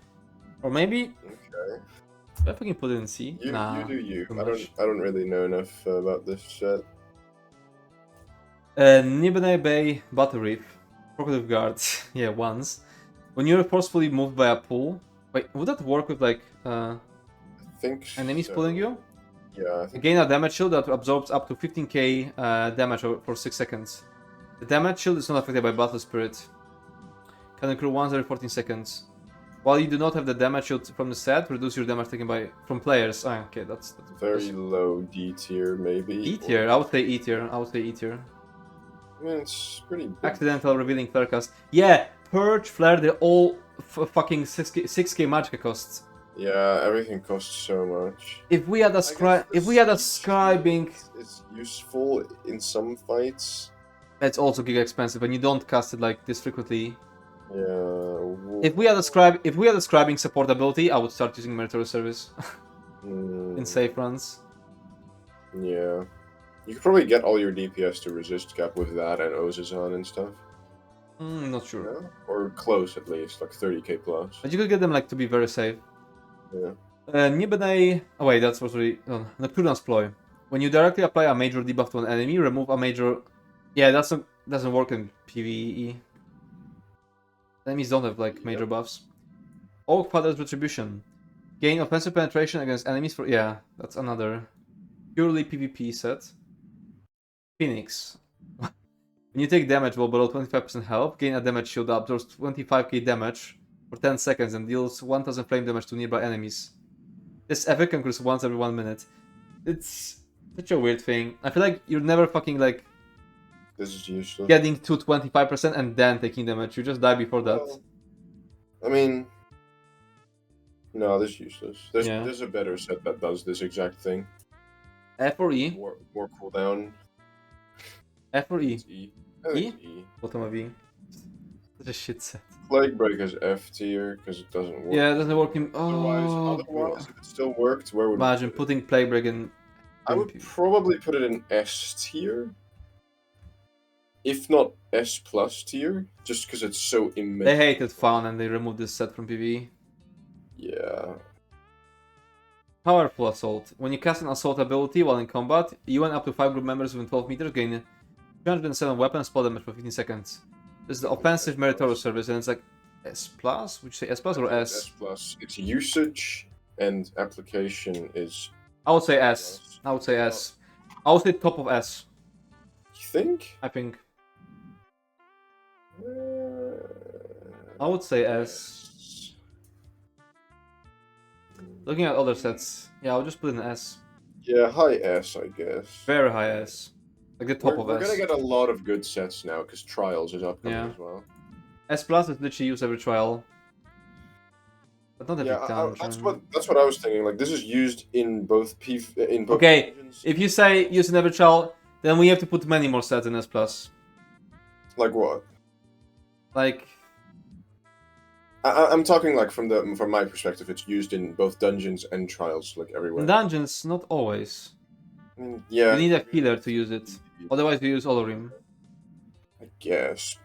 Or maybe. Okay. If I can put it in C. Nah. You do you. too I much. don't really know enough about this set. Nibene Bay Battle Reef. Crocodile Guard. Yeah, once. When you're forcefully moved by a pull. Wait, would that work with like I think enemies so. pulling you? Yeah, I think. Gain a damage shield that absorbs up to 15k damage for 6 seconds. The damage shield is not affected by Battle Spirit. Can occur once every 14 seconds. While you do not have the damage shield from the set, reduce your damage taken from players. Ah, okay, that's Very low D tier, maybe. E tier. I would say E tier. I mean, it's pretty big. Accidental revealing flare cast. Yeah, Purge, Flare, they're all fucking 6k magicka costs. Yeah, everything costs so much. If we had a scribing, it's useful in some fights. it's also giga expensive, and you don't cast it like this frequently. Yeah. If we had a scribing support ability, I would start using Military Service in safe runs. Yeah. You could probably get all your DPS to resist cap with that and Ozazan and stuff. Not sure. Yeah? Or close at least, like 30k plus. But you could get them like to be very safe. Yeah. Nibene... Oh wait, that's what's really... Oh, Nocturnal Ploy. When you directly apply a major debuff to an enemy, remove a major... Yeah, doesn't work in PvE. Enemies don't have like major buffs. Oak Father's Retribution. Gain offensive penetration against enemies for... Yeah, that's another purely PvP set. Phoenix. When you take damage while below 25% health, gain a damage shield that absorbs 25k damage for 10 seconds and deals 1000 flame damage to nearby enemies. This effect occurs once every 1 minute. It's such a weird thing. I feel like you're never fucking like... This is useless. Getting to 25% and then taking damage. You just die before that. Well, I mean... No, this is useless. There's a better set that does this exact thing. F or E? More cooldown. F or E? E? E? Bottom of E. Such a shit set. Plague Break is F tier because it doesn't work. Yeah, it doesn't work in... Oh, otherwise if it still worked, where would imagine putting Plague Break in... I would probably put it in S tier. If not S plus tier, just because it's so immense. They hated Faun and they removed this set from PvE. Yeah. Powerful Assault. When you cast an Assault ability while in combat, you and up to 5 group members within 12 meters gain 307 weapon spell damage for 15 seconds. This is the offensive meritorious service, and it's like S plus? Would you say S plus or S? S plus. Its usage and application is... I would say S. I would say S. I would say top of S. You think? I think. I would say S. Looking at other sets, yeah, I'll just put in S. Yeah, high S, I guess. Very high S. Like the top of We're S. gonna get a lot of good sets now, because Trials is upcoming as well. S plus is literally used every trial. But not every dungeon. That's what I was thinking. Like, this is used in both Okay, dungeons. if you say use in every trial, then we have to put many more sets in S plus. Like what? Like... I'm talking like from my perspective, it's used in both dungeons and trials, like everywhere. In dungeons, not always. Yeah. You need a healer to use it. Otherwise, you use Olorim. I guess.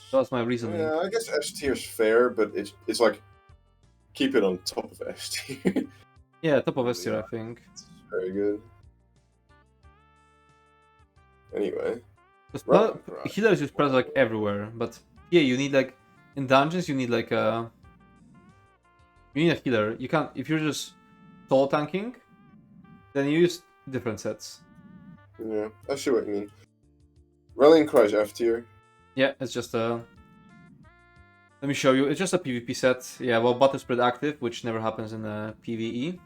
That's my reasoning. Yeah, I guess S tier is fair, but it's like keep it on top of S tier. Yeah, top of S tier, I think. It's very good. Anyway. Healers use press like everywhere, but yeah, you need like in dungeons you need like a healer. You can't if you're just soul tanking, then you use different sets. Yeah, I see what you mean. Rallying Cry is F tier. Yeah, it's just a... Let me show you. It's just a PvP set. Yeah, well, Battle Spread active, which never happens in PvE.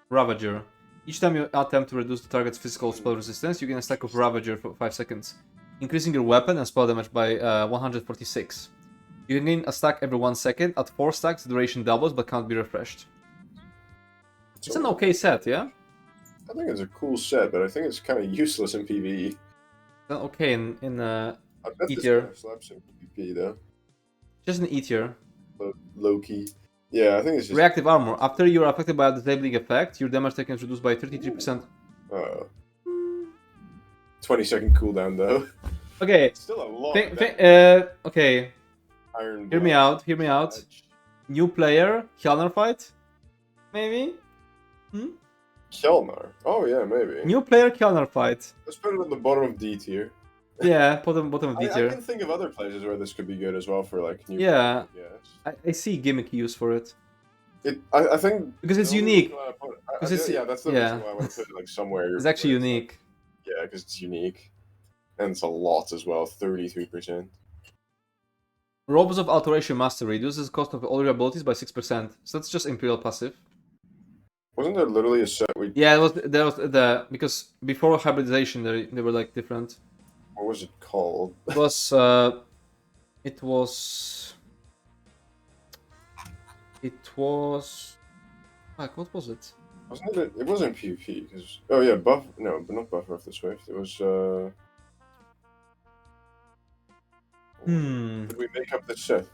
Ravager. Each time you attempt to reduce the target's physical spell resistance, you gain a stack of Ravager for 5 seconds, increasing your weapon and spell damage by 146. You can gain a stack every 1 second. At 4 stacks, the duration doubles but can't be refreshed. It's an okay set, yeah? I think it's a cool set, but I think it's kind of useless in PvE. Okay, in I bet E this tier. kind of slaps in PvP though. Just an E tier. Low key. Yeah, I think it's just Reactive armor. After you are affected by a disabling effect, your damage taken is reduced by 33%. 20-second cooldown though. Okay. It's still a lot. Okay. Iron Hear me Blood, out. Hear me out. Edge. New player, Kjellner fight, maybe. Kjellner. Oh yeah, maybe. New player, Kjellner fight. Let's put it at the bottom of D tier. Yeah, bottom of D I tier. can think of other places where this could be good as well for like new. Yeah. Players, I guess. I see gimmick use for it. I think Because it's the only unique. reason why I put it- Because it's- yeah, that's the yeah. reason why I want to put it like somewhere. It's actually where like- unique. yeah, because it's unique, and it's a lot as well. 33%. Robes of Alteration Mastery reduces the cost of all your abilities by 6%. So that's just Imperial passive. Wasn't there literally a set we? Yeah, there was the because before hybridization they were like different. What was it called? It was it was fuck, what was it? Wasn't it? It wasn't PvP because oh yeah, buff. No, but not Buffer of the Swift. It was. Did we make up the set?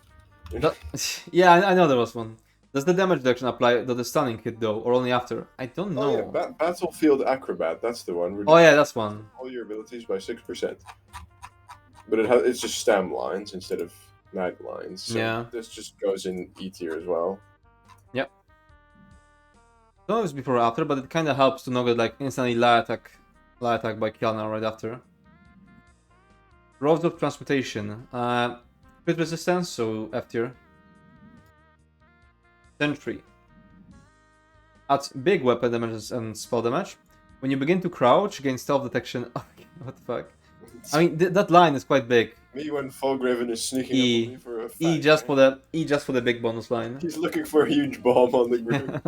Yeah, I know there was one. Does the damage reduction apply to the stunning hit though, or only after? I don't know. Oh yeah, Battlefield Acrobat. That's the one. Oh yeah, that's one. All your abilities by 6%. But it's just stem lines instead of mag lines. So Yeah. this just goes in E tier as well. Yep. I don't know if it's before or after, but it kind of helps to not get like instantly light attack by Kjellner right after. Robes of Transmutation. Crit resistance, so F tier. Sentry. Adds big weapon damage and spell damage. When you begin to crouch, gain stealth detection. Okay, what the fuck? I mean, that line is quite big. Me when Fogriven is sneaking up on me for a fact, E just for the big bonus line. He's looking for a huge bomb on the ground.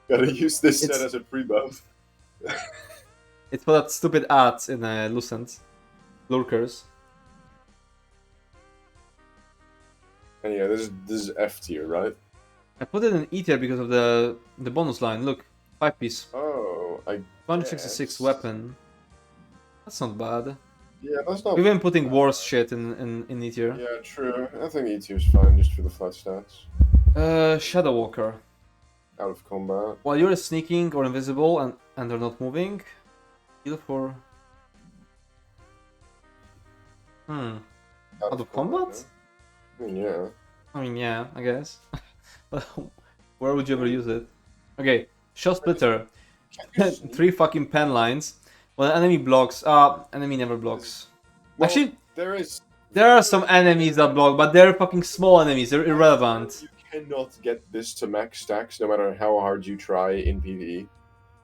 Gotta use this set as a pre-buff. It's for that stupid ads in Lucent. Lurkers. And yeah, this is F tier, right? I put it in E tier because of the bonus line. Look, 5-piece. Oh, I 266 guess. weapon. That's not bad. Yeah, that's not. We've been putting worse shit in E tier. Yeah, true. I think E tier is fine just for the flat stats. Shadow Walker. Out of combat. While you're sneaking or invisible and they're not moving, heal for. Out of combat? Yeah. I mean, yeah, I guess. But where would you ever use it? Okay, Shot Splitter. 3 fucking pen lines. Well, enemy blocks. Enemy never blocks. Well, Actually, there are some enemies that block, but they're fucking small enemies. They're irrelevant. You cannot get this to max stacks no matter how hard you try in PvE.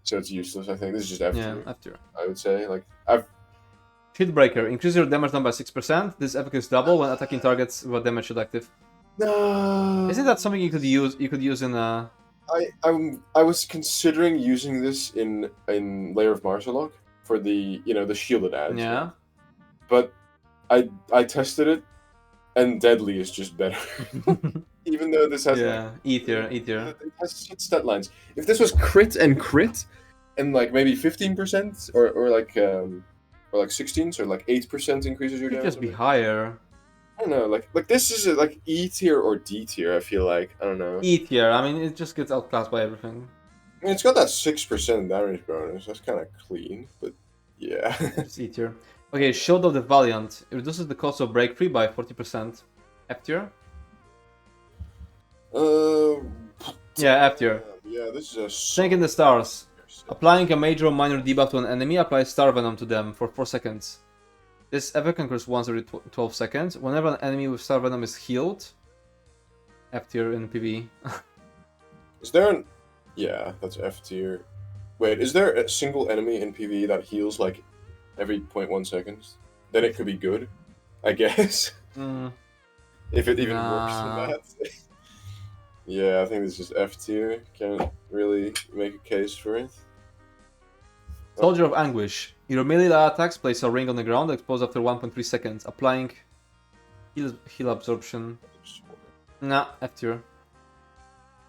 So it's useless, I think. This is just F tier. Yeah, after. I would say. Like, Shield Breaker. Increase your damage down by 6%. This effect is double when attacking targets with damage shield active. No. Isn't that something you could use? You could use in a. I was considering using this in Lair of Marsalok for the the shielded ads. Yeah. But I tested it, and Deadly is just better. Even though this has E tier. It has shit stat lines. If this was crit, and like maybe 15% or like 16, so like 8% increases your It could damage. just be higher. I don't know, like this is like E tier or D tier. I feel like I don't know. E tier. I mean, it just gets outclassed by everything. I mean, it's got that 6% damage bonus. That's kind of clean, but yeah. It's E tier. Okay, Shield of the Valiant. It reduces the cost of break free by 40%. F tier. Yeah, F tier. Yeah, this is a Snake in the Stars. Applying a major or minor debuff to an enemy, apply Star Venom to them for 4 seconds. This effect occurs once every 12 seconds. Whenever an enemy with Star Venom is healed, F tier in PvE. Is there an... Yeah, that's F tier. Wait, is there a single enemy in PvE that heals like every 0.1 seconds? Then it could be good, I guess. If it even works in that. Yeah, I think this is F tier. Can't really make a case for it. Soldier of Anguish. Your melee attacks place a ring on the ground exposed after 1.3 seconds, applying heal absorption. Nah, F tier.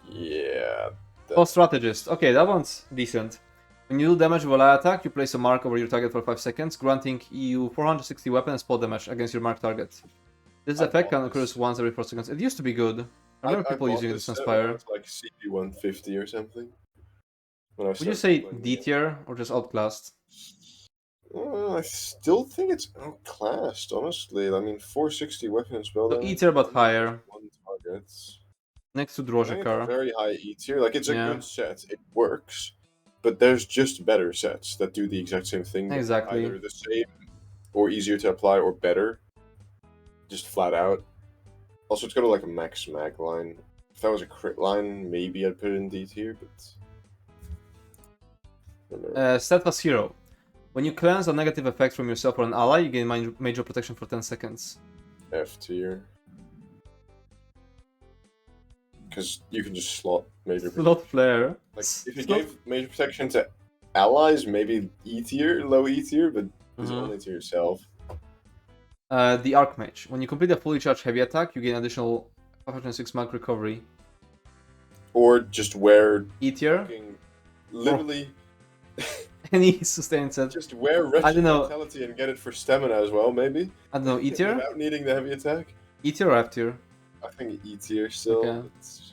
Yeah, Oh, Strategist. Okay, that one's decent. When you do damage with a light attack, you place a mark over your target for 5 seconds, granting you 460 weapon and spell damage against your marked target. This effect can occur once every 4 seconds. It used to be good. I remember people using it as Inspire. It's like CP 150 or something. Would you say D tier or just outclassed? I still think it's outclassed, honestly. I mean, 460 weapon and spell So damage. E tier but higher. One target. Next to I think it's Drozhikar. very high E tier. Like, it's a good set. It works. But there's just better sets that do the exact same thing. Exactly. Either the same or easier to apply or better. Just flat out. Also, it's got like a max mag line. If that was a crit line, maybe I'd put it in D tier, but... Steadfast Hero. When you cleanse a negative effect from yourself or an ally, you gain major protection for 10 seconds. F tier. Because you can just slot major protection. Slot flare. Like, if you gave major protection to allies, maybe E tier, low E tier, but it's only to yourself. The Archmage. When you complete a fully charged heavy attack, you gain additional 506 mag recovery. Or just wear... E tier? Literally... Any sustained set. Just wear Wretched Vitality and get it for stamina as well, maybe? I don't know, E tier? Without needing the heavy attack? E tier or F tier? I think E tier still. Okay. It's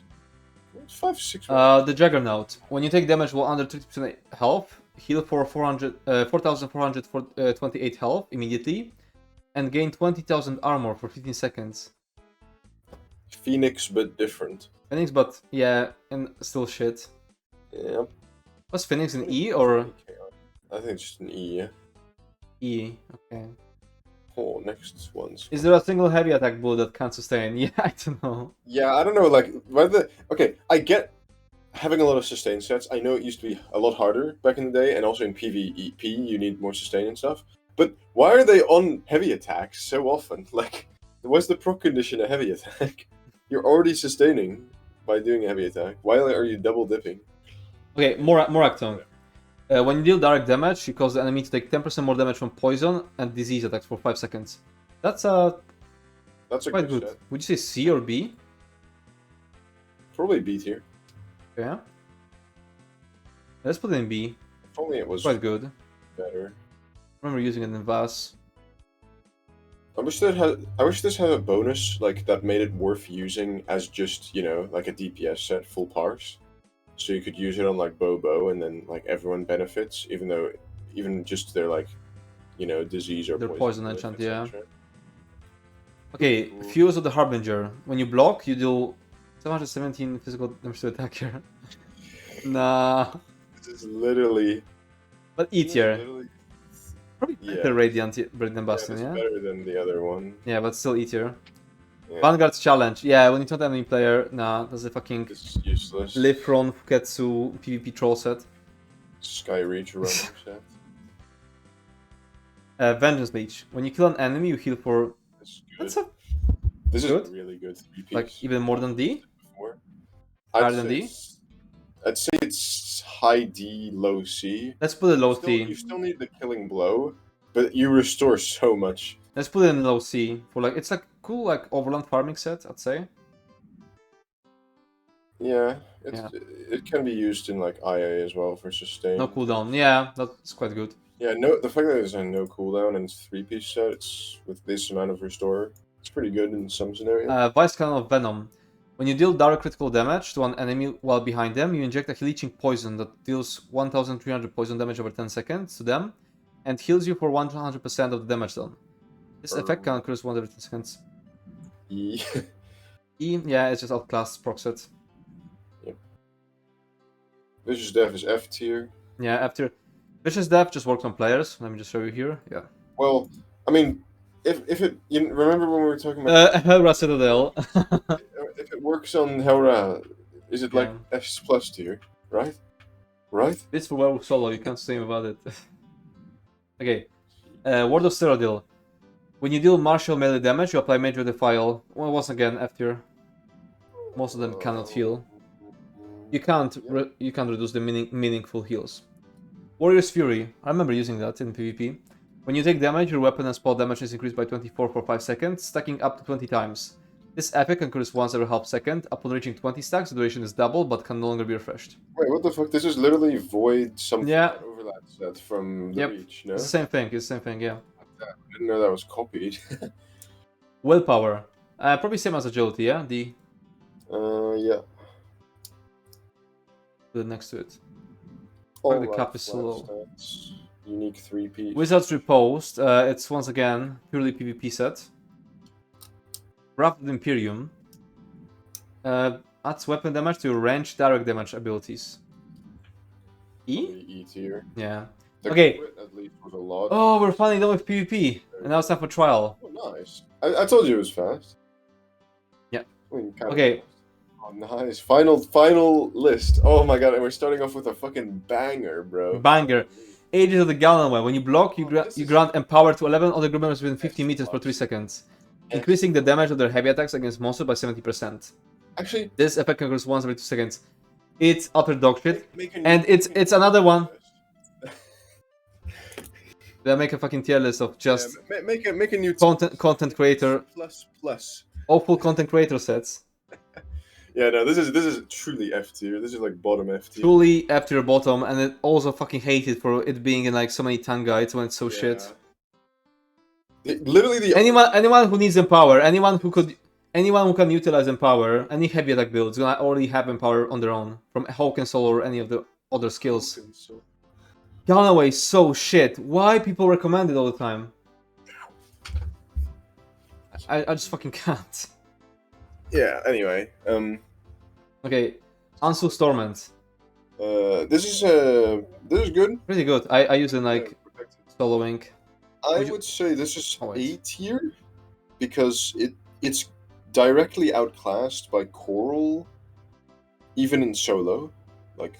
5, 6. The Juggernaut. When you take damage while under 30% health, heal for 4,428 health immediately, and gain 20,000 armor for 15 seconds. Phoenix, but different. Phoenix, but yeah, and still shit. Yep. Was Phoenix an E or? I think it's just an E, yeah. E, okay. Oh, next one's... Is there a single heavy attack bullet that can't sustain? Yeah, I don't know. Yeah, I don't know, like, whether... Okay, I get having a lot of sustain sets. I know it used to be a lot harder back in the day, and also in PvE, you need more sustain and stuff. But why are they on heavy attacks so often? Like, what's the proc condition a heavy attack? You're already sustaining by doing a heavy attack. Why are you double dipping? Okay, Morakton. When you deal direct damage, you cause the enemy to take 10% more damage from poison and disease attacks for 5 seconds. That's a quite good. Set. Would you say C or B? Probably B tier. Yeah. Let's put it in B. If only it was quite good. Better. I remember using it in VAS. I wish this had a bonus like that made it worth using as just, you know, like a DPS set full parse. So you could use it on like Bobo and then like everyone benefits, even just their like, you know, disease or their poison enchant, yeah. Okay, Cool. Fuse of the Harbinger. When you block, you deal 717 physical damage to attacker. Nah. This is literally... But E tier. Probably better Radiant Bastion, yeah? Better than the other one. Yeah, but still E tier. Yeah. Vanguard's Challenge. Yeah, when you don't have any player, nah, that's a fucking... It's useless. Live from Fuketsu PvP troll set. Sky Reach random set. Vengeance Leech. When you kill an enemy, you heal for... This is good. Really good 3-piece. Like, even more than D? Higher than D? I'd say it's high D, low C. Let's put it low C. You still need the killing blow, but you restore so much. Let's put it in low C. For like, it's like cool like Overland farming set, I'd say. Yeah, it can be used in like IA as well for sustain. No cooldown. Yeah, that's quite good. Yeah, the fact that there's a no cooldown and it's 3-piece set, it's with this amount of restore, it's pretty good in some scenarios. Vice Cannon of Venom. When you deal direct critical damage to an enemy while behind them, you inject a leeching poison that deals 1300 poison damage over 10 seconds to them, and heals you for 100% of the damage done. This effect can occur once every 10 seconds. E. E, yeah, it's just outclassed proc set. Yep. Vicious Death is F tier. Yeah, after Vicious Death just works on players. Let me just show you here. Yeah. Well, I mean, if it, you remember when we were talking about Helra Citadel. if it works on Helra, is it like S plus tier, right? Right? This for Werewolf Solo. You can't say about it. Okay. Word of Cyrodiil. When you deal martial melee damage, you apply Major Defile. Well, once again, F tier. Most of them cannot heal. You can't reduce the meaningful heals. Warrior's Fury. I remember using that in PvP. When you take damage, your weapon and spell damage is increased by 24 for 5 seconds, stacking up to 20 times. This epic occurs once every half second. Upon reaching 20 stacks, the duration is double, but can no longer be refreshed. Wait, what the fuck? This is literally void something Yeah. Overland Set from the Yep. Reach, no? It's the same thing. It's the same thing. Yeah. I didn't know that was copied. Willpower. Probably same as agility. Yeah. The Yeah. next to it. All the right, cap is flat low. stats, unique 3-piece. Wizard's Riposte. It's once again purely PvP set. Wrath of the Imperium. Adds weapon damage to your range direct damage abilities. E? E tier. Yeah. The Okay. crit at least was a lot. Oh, we're finally done with PvP. And now it's time for trial. Oh, nice. I told you it was fast. Yeah. I mean, kind Okay. of. Oh, nice. Final list. Oh my god, and we're starting off with a fucking banger, bro. Banger. Ages of the Gallenway. When you block, you grant Empower to 11 other group members within 50 meters for 3 seconds. Increasing the damage of their heavy attacks against monsters by 70%. Actually, this effect occurs once every 2 seconds. It's utter dog shit. And it's another one. They'll make a fucking tier list of just make a new content creator plus. Awful content creator sets. Yeah, no, this is truly F tier. This is like bottom F tier. Truly F tier bottom, and it also fucking hated for it being in like so many tank guides when it's so shit. Literally the anyone who needs Empower, anyone who can utilize Empower, any heavy attack builds gonna already have Empower on their own from Hawk and Soul or any of the other skills. Gallenway is so shit. Why people recommend it all the time? I just fucking can't. Yeah. Anyway, Okay, Ansu's Torment. this is good. Pretty good. I use it in like soloing. I would say this is A tier because it's directly outclassed by Coral, even in solo, like.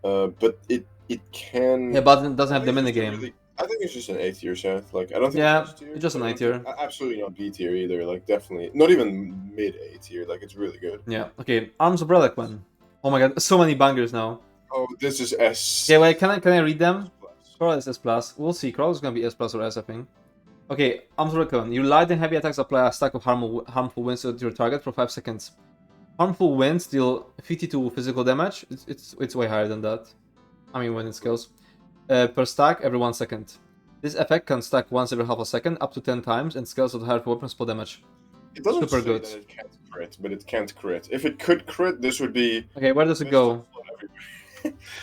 But it can. Yeah, but it doesn't have the minigame. I think it's just an A tier set. Like I don't think. Yeah, it's S tier, it's just an A tier. Absolutely not B tier either. Like definitely not even mid A tier. Like it's really good. Yeah. Okay. Arms of Reliquan. Oh my god, so many bangers now. Oh, this is S. Yeah, wait. Can I read them? Coral is S plus. We'll see. Coral is gonna be S plus or S, I think. Okay. Arms of Reliquan. You light and heavy attacks apply a stack of harmful winds to your target for 5 seconds. Harmful winds deal 52 physical damage. It's way higher than that. I mean, when it scales. Per stack every 1 second. This effect can stack once every half a second, up to 10 times, and scales with higher weapon spell damage. It doesn't Super say good. that it can't crit, but it can't crit. If it could crit, this would be... Okay, where does it go?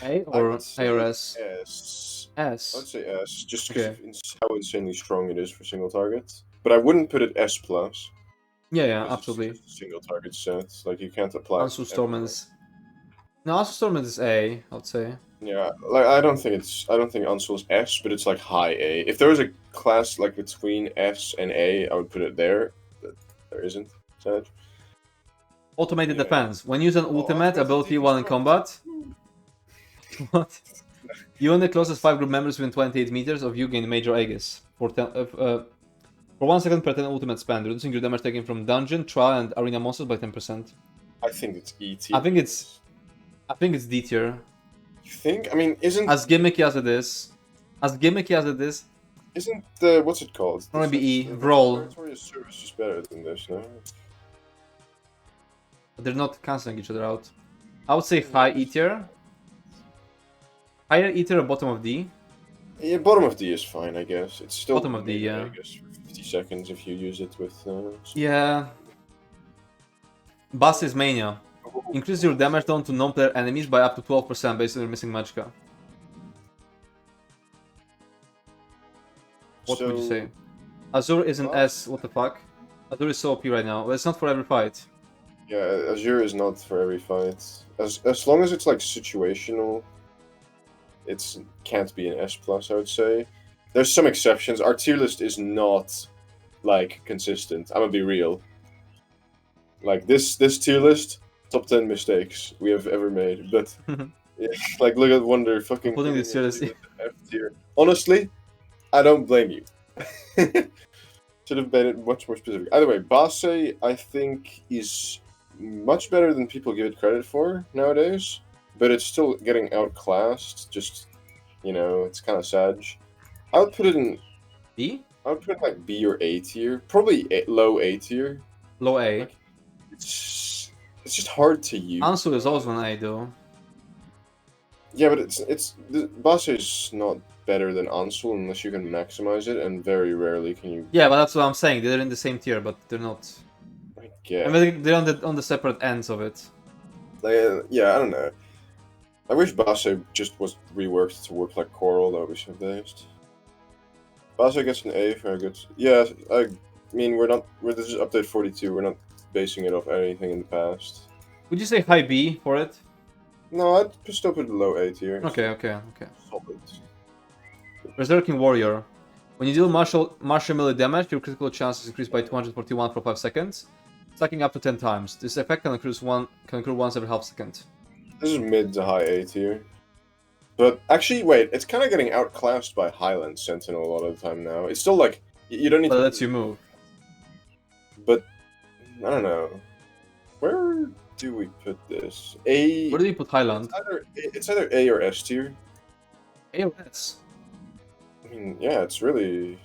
A or S? S. S. I'd say S, just because of how insanely strong it is for single targets. But I wouldn't put it S plus. Yeah, absolutely. It's just a single target set, like you can't apply. Ansu's Torment is... No, Ansu's Torment is A, I would say. Yeah, like I don't think Ansul is S, but it's like high A. If there was a class like between S and A, I would put it there. But there isn't. Sad. Automated defense. When using ultimate ability while in combat. What? You and the closest 5 group members within 28 meters of you gain major Aegis for 1 second per 10 ultimate spend, reducing your damage taken from dungeon, trial, and arena monsters by 10%. I think it's E tier. I think it's D tier. You think? I mean, isn't as gimmicky as it is? Isn't the what's it called? Maybe E. Roll. Victoria's Service is better than this, no? They're not cancelling each other out. I would say high E tier. Higher E tier or bottom of D? Yeah, bottom of D is fine, I guess. It's still bottom of D, yeah. I guess for 50 seconds if you use it with. Yeah. Bass's Mania. Increase your damage down to non-player enemies by up to 12% based on your missing magicka. What would you say? Azure is an S, what the fuck? Azure is so OP right now, but it's not for every fight. Yeah, Azure is not for every fight. As long as it's like situational, it can't be an S plus, I would say. There's some exceptions. Our tier list is not like consistent. I'm gonna be real. Like this tier list, top 10 mistakes we have ever made. But yeah, like look at Wonder fucking putting this tier list F tier. Honestly, I don't blame you. Should have made it much more specific. Either way, Basse I think is much better than people give it credit for nowadays. But it's still getting outclassed. Just, you know, it's kind of sad. I would put it in B? I would put like B or A tier, probably low A tier. Low A. Like, it's just hard to use. Ansu is also an A though. Yeah, but the Base is not better than Ansul unless you can maximize it, and very rarely can you. Yeah, but that's what I'm saying. They're in the same tier, but they're not. I guess. I mean, they're on the separate ends of it. Like, yeah, I don't know. I wish Base just was reworked to work like Coral. That would be so based. Base gets an A for a good. Yeah, I mean this is update 42. We're not basing it off anything in the past. Would you say high B for it? No, I'd still put it low A tier. Okay. Solid. Berserking Warrior. When you deal martial melee damage, your critical chance is increased by 241 for 5 seconds, stacking up to 10 times. This effect can occur once every half second. This is mid to high A tier. But actually, wait, it's kind of getting outclassed by Highland Sentinel a lot of the time now. It's still like, you don't need But to... it lets you move. But, I don't know. Where do we put this? A... Where do you put Highland? It's either A or S tier. A or S? I mean, yeah, it's really...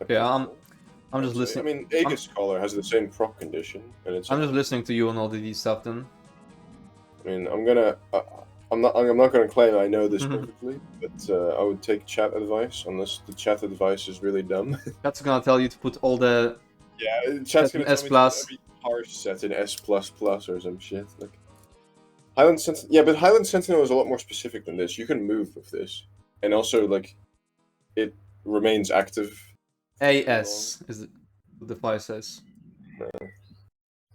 Okay, I'm just listening. I mean, Aegis Scholar has the same proc condition, and it's... I'm just listening to you on all the stuff then. I mean, I'm not gonna claim I know this perfectly, but I would take chat advice unless the chat advice is really dumb. Chat's gonna tell you to put all the... Yeah, chat's gonna S+. tell me to put every harsh set in S++ or some shit. Like Highland Sentinel. Yeah, but Highland Sentinel is a lot more specific than this. You can move with this, and also like it remains active. AS is what the file says.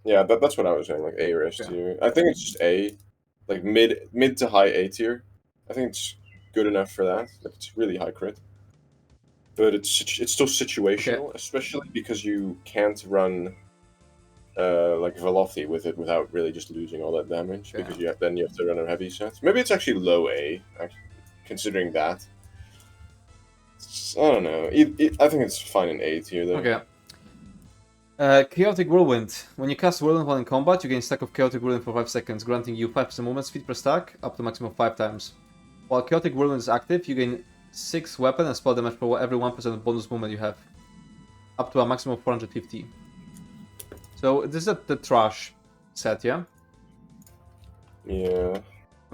Yeah, that's what I was saying. Like A or S tier. I think it's just A, like mid to high A tier. I think it's good enough for that. Like it's really high crit, but it's still situational, especially because you can't run like Velothi with it without really just losing all that damage, because then you have to run a heavy set. Maybe it's actually low A, considering that. I don't know. I think it's fine in A tier though. Okay. Chaotic Whirlwind. When you cast Whirlwind while in combat, you gain a stack of Chaotic Whirlwind for 5 seconds, granting you 5% movement speed per stack, up to a maximum of 5 times. While Chaotic Whirlwind is active, you gain 6 weapon and spell damage for every 1% of bonus movement you have, up to a maximum of 450. So this is the trash set, yeah? Yeah.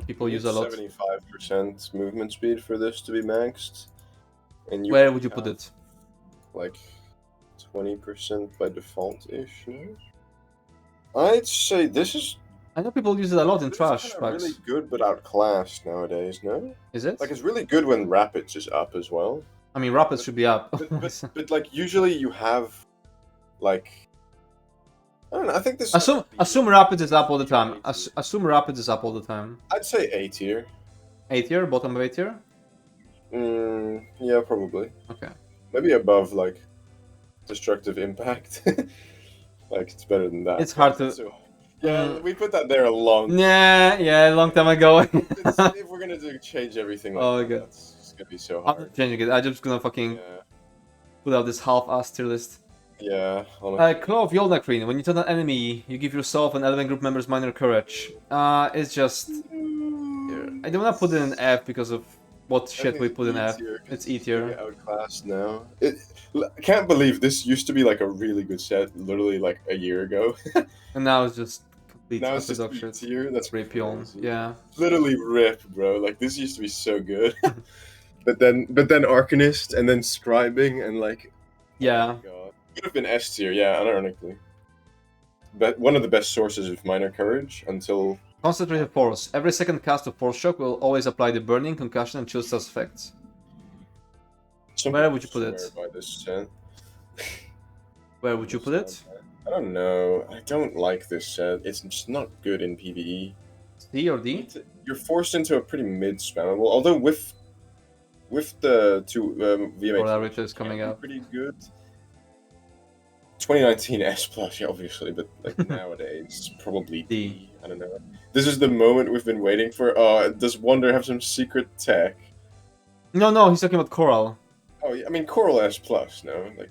People use a lot. 75% movement speed for this to be maxed. And where would you put it? Like 20% by default-ish, no? I'd say this is... I know people use it a lot in trash packs. Really good, but outclassed nowadays, no? Is it? Like, it's really good when Rapids is up as well. I mean, Rapids should be up. but like, usually you have, like... I don't know, I think this... Assume Rapids is up all the time. Assume Rapids is up all the time. I'd say A tier. A tier? Bottom of A tier? Yeah, probably. Okay. Maybe above, like, Destructive Impact. Like, it's better than that. It's hard to... Yeah, we put that there a long... Yeah, a long time ago. If we're gonna change everything like that, it's gonna be so hard. I'm not changing it. I'm just gonna fucking put out this half-ass tier list. Yeah, Claw of Yolnakreen. When you turn an enemy, you give yourself and 11 group members minor courage. It's just... I don't wanna put it in F because of what shit we put in F. It's E tier. Outclassed now. I can't believe this used to be like a really good set, literally like a year ago. And now it's just complete now it's just shit. tier. That's Rapion. Yeah. Literally rip, bro. Like this used to be so good. but then Arcanist and then Scribing and like. Yeah. Oh my God. Could have been S tier, yeah, ironically. But one of the best sources of minor courage until. Concentrated Force. Every second cast of Force Shock will always apply the Burning, Concussion, and Chill Stars effects. Where would you put it? By this set. Where would you put it? I don't know. I don't like this set. It's just not good in PvE. C or D? You're forced into a pretty mid-spammable. Although with the two VMA is coming out, pretty good. 2019 S plus, yeah, obviously, but like nowadays probably D. I don't know. This is the moment we've been waiting for. Does Wonder have some secret tech? No, he's talking about Coral. Oh, yeah, I mean Coral S plus, no, like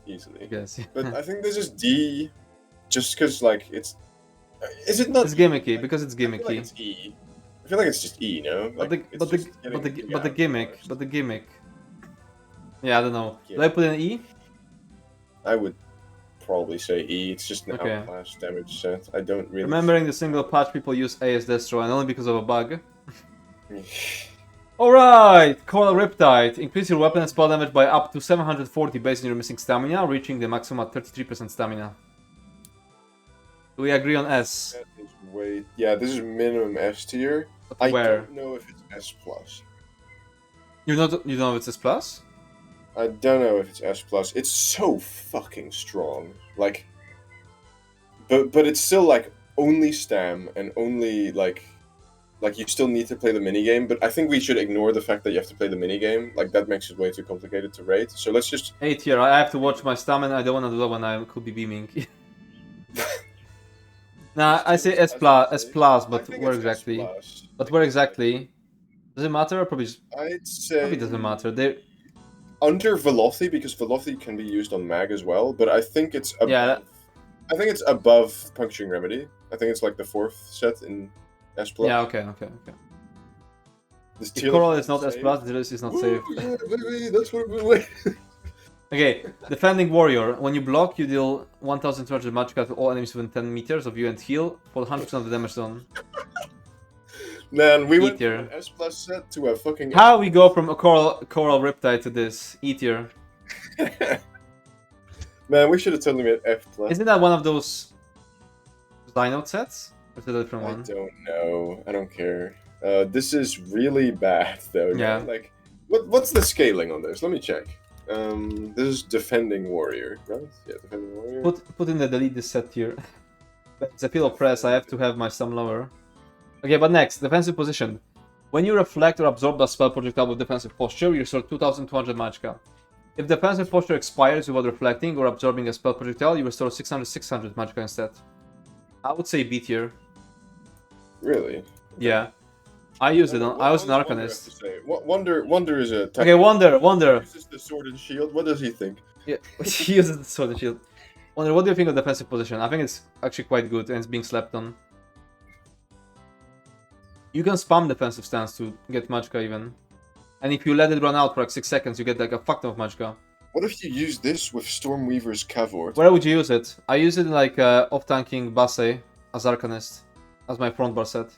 easily. Yes. But I think this is D, just because like it's. Is it not? It's gimmicky because it's gimmicky. I feel like it's E. I feel like it's just E, no? Like, but the gimmick. Yeah, I don't know. Yeah. Do I put in E? I would probably say E. It's just an Okay. outclass damage set. I don't really. Remembering the single patch, people use A as Destro, and only because of a bug. Alright! Coral Riptide. Increase your weapon and spell damage by up to 740 based on your missing stamina, reaching the maximum at 33% stamina. Do we agree on S? That is way. Yeah, this is minimum S tier. But I where? don't know if it's S plus. You don't know if it's S plus? I don't know if it's S plus. It's so fucking strong. Like, but it's still like only stam and only like you still need to play the minigame. But I think we should ignore the fact that you have to play the minigame. Like that makes it way too complicated to rate. So let's just. A tier. I have to watch my stamina. I don't want to do that when I could be beaming. Nah, I say S plus, but where exactly? But where exactly? Does it matter? Probably. I'd say Probably doesn't matter. They. Under Velothi, because Velothi can be used on Mag as well, but I think it's above. Yeah. I think it's above Puncturing Remedy. I think it's like the 4th set in S plus. Yeah. Okay. This If Coral is not S plus, the rest is not safe. Yeah, baby, that's what we're waiting. Okay, Defending Warrior. When you block, you deal 1200 magicka to all enemies within 10 meters of you and heal for 100% of the damage done. Man, we went tier. from an S plus set to a fucking. How we go from a Coral Riptide to this E tier? Man, we should have totally made F plus. Isn't that one of those Dino sets? Or is it a different one? I don't know. I don't care. This is really bad though. Yeah. Like, what's the scaling on this? Let me check. This is Defending Warrior, right? Yeah, Defending Warrior. Put in the delete this set tier. It's a pillow press. I have to have my stam lower. Okay, but next, defensive position. When you reflect or absorb a spell projectile with defensive posture, you restore 2200 magicka. If defensive posture expires without reflecting or absorbing a spell projectile, you restore 600 magicka instead. I would say B tier. Really? Yeah. I use it on. I was an Arcanist. Wonder is a. Okay, Wonder. He uses the sword and shield. What does he think? Yeah, he uses the sword and shield. Wonder, what do you think of defensive position? I think it's actually quite good and it's being slept on. You can spam defensive stance to get magicka even. And if you let it run out for like 6 seconds, you get like a fuck ton of magicka. What if you use this with Stormweaver's Cavort? Where would you use it? I use it in like off-tanking Basse as Arcanist. As my front bar set.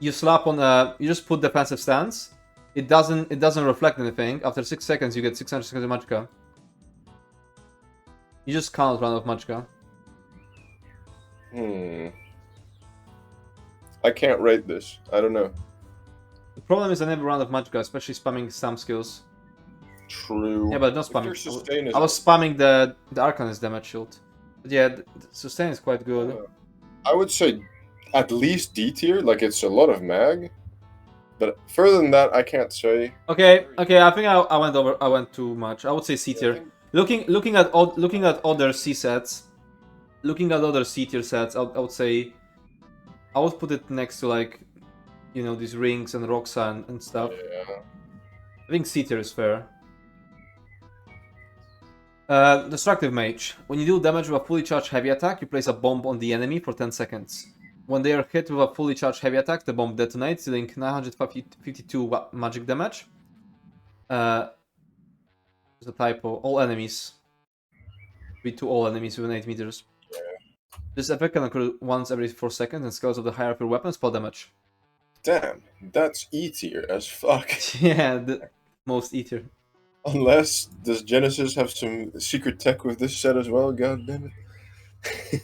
You slap on you just put defensive stance. It doesn't reflect anything. After 6 seconds you get 600 magicka. You just can't run out of magicka. I can't rate this. I don't know. The problem is I never run out of magicka, especially spamming stam skills. True. Yeah, but not spamming. Sustain I was spamming the Arcanist damage shield. But yeah, the sustain is quite good. I would say at least D tier, like it's a lot of mag. But further than that, I can't say. Okay. I think I went too much. I would say C tier. Looking at other C sets, looking at other C tier sets, I would say I would put it next to like, you know, these rings and Roxa and stuff. Yeah. I think C tier is fair. Destructive Mage. When you deal damage with a fully charged heavy attack, you place a bomb on the enemy for 10 seconds. When they are hit with a fully charged heavy attack, the bomb detonates, dealing 952 magic damage. There's a typo. All enemies. To all enemies within 8 meters. Yeah. This effect can occur once every 4 seconds and scales of the higher of your weapon spell damage. Damn, that's E tier as fuck. Yeah, the most E tier. Unless, does Genesis have some secret tech with this set as well? God damn it.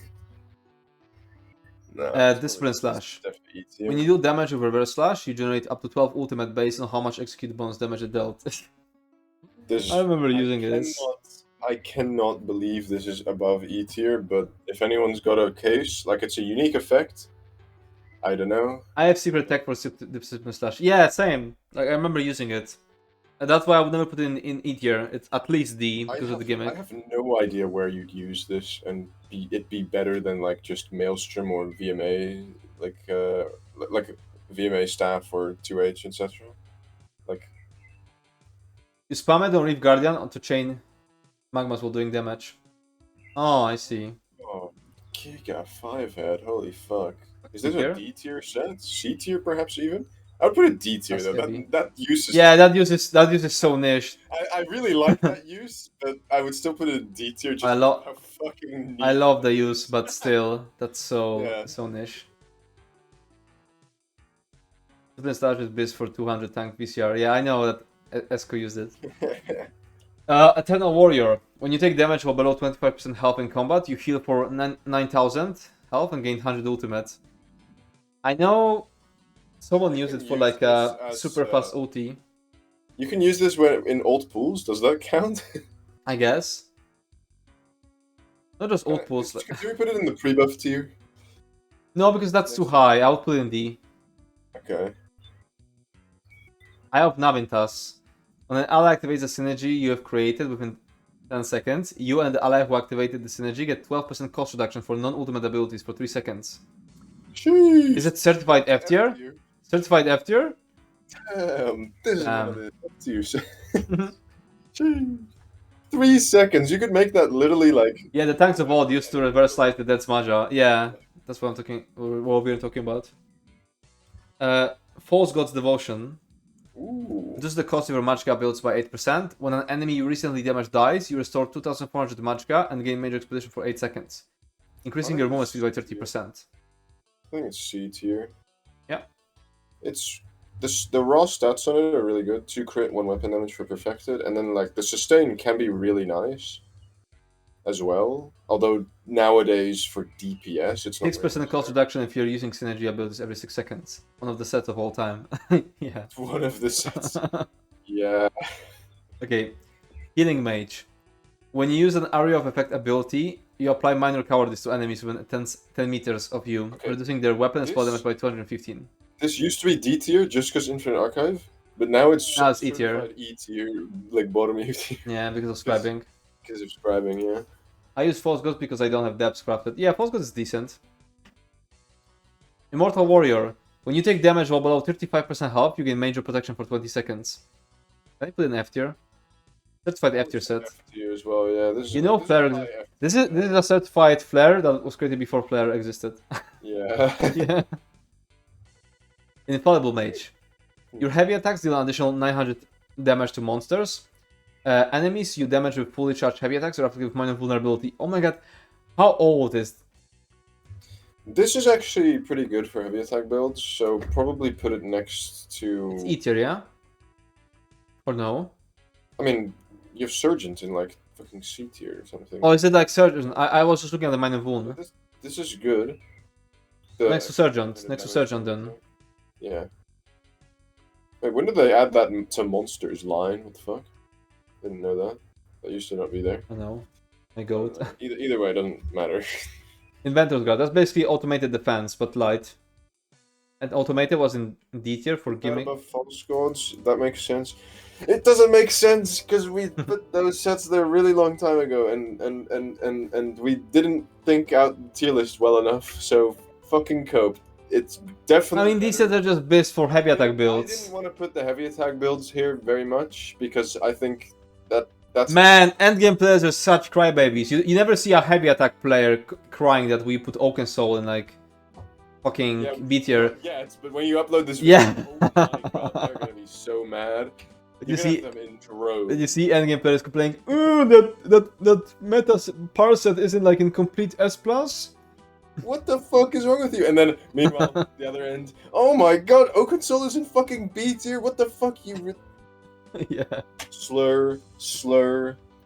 No, Discipline Slash. Definitely E tier. When you do damage with Reverse Slash, you generate up to 12 ultimate based on how much execute bonus damage it dealt. I remember using this. I cannot believe this is above E tier, but if anyone's got a case, like it's a unique effect, I don't know. I have secret tech for Discipline Slash. Yeah, same. Like I remember using it. And that's why I would never put it in E tier. It's at least D because of the gimmick. I have no idea where you'd use this and it be better than like just Maelstrom or VMA, like VMA staff or 2H, etc. Like you spam it on Reef Guardian onto chain magmas while doing damage. Oh, I see. Oh, Giga 5 head, holy fuck. Is this Here? a D tier set? C tier perhaps even? I would put it D tier That's though. heavy. That use is Yeah, that use is so niche. I really like that use, but I would still put it in D tier just I because of how fucking I niche love the that use, is. but still, that's so Yeah. so niche. Then start with Biz for 200 tank VCR. Yeah, I know that Esco used it. Eternal Warrior. When you take damage while below 25% health in combat, you heal for 9,000 health and gain 100 ultimate. I know someone used it for like a super fast ulti. You can use this when in ult pools. Does that count? I guess. Not just ult pools. Can we put it in the pre-buff tier? No, because that's too high. I would put it in D. Okay. I have Navintas. When an ally activates a synergy you have created within 10 seconds, you and the ally who activated the synergy get 12% cost reduction for non-ultimate abilities for 3 seconds. Jeez. Is it certified F tier? Certified F tier? Damn, this is one of the F tiers. Jeez. 3 seconds. You could make that literally like. Yeah, the tanks of old used to reverse light the dead Smaja. Yeah, that's what we're talking about. False God's Devotion. Ooh. Reduces the cost of your magicka builds by 8%. When an enemy you recently damaged dies, you restore 2,400 magicka and gain major expedition for 8 seconds, increasing your movement speed by 30%. I think it's C tier. Yeah. It's the raw stats on it are really good. 2 crit, 1 weapon damage for perfected, and then like the sustain can be really nice as well. Although nowadays for DPS it's not 6% cost reduction if you're using synergy abilities every 6 seconds. One of the sets of all time. Yeah. One of the sets. Yeah. Okay. Healing Mage. When you use an area of effect ability, you apply minor cowardice to enemies within 10 meters of you, reducing their weapon and spell damage by 215. This used to be D tier just because Infinite Archive, but now it's E tier. E tier, like bottom E tier. Yeah, because of scribing. Because of scribing, yeah. I use False God because I don't have depths crafted. Yeah, False God is decent. Immortal Warrior. When you take damage while below 35% health, you gain major protection for 20 seconds. Can I put in F tier? Certified F tier set. F tier as well, yeah. You know Flare. This is a certified Flare that was created before Flare existed. Yeah. Yeah. Infallible Mage. Your heavy attacks deal an additional 900 damage to monsters. Enemies you damage with fully charged heavy attacks are afflicted with minor vulnerability. Oh my god, how old is? This is actually pretty good for heavy attack builds, so probably put it next to. It's E tier, yeah? Or no? I mean, you have Surgeons in like fucking C tier or something. Oh, is it like Surgeon? I was just looking at the minor vuln. This is good. Next to Surgeon. Next to Surgeon then. Yeah. Wait, when did they add that to Monsters line? What the fuck? Didn't know that. That used to not be there. I know. My goat. Either way, it doesn't matter. Inventor's Guard. That's basically automated defense, but light. And automated was in D tier for gimmick. Above false gods, that makes sense. It doesn't make sense because we put those sets there a really long time ago, and we didn't think out the tier list well enough. So fucking cope. It's definitely. I mean, these sets are just best for heavy attack builds. I didn't want to put the heavy attack builds here very much because I think that's. Man, endgame players are such crybabies. You never see a heavy attack player crying that we put Oaken Soul in like fucking B tier. Yes, but when you upload this video, Yeah. oh my god, they're gonna be so mad. You see them in droves. You see endgame players complaining, "Ooh, that meta power set isn't like in complete S plus." What the fuck is wrong with you? And then, meanwhile, the other end, oh my god, Oaken Soul is in fucking B tier. What the fuck, you? Yeah. Slur,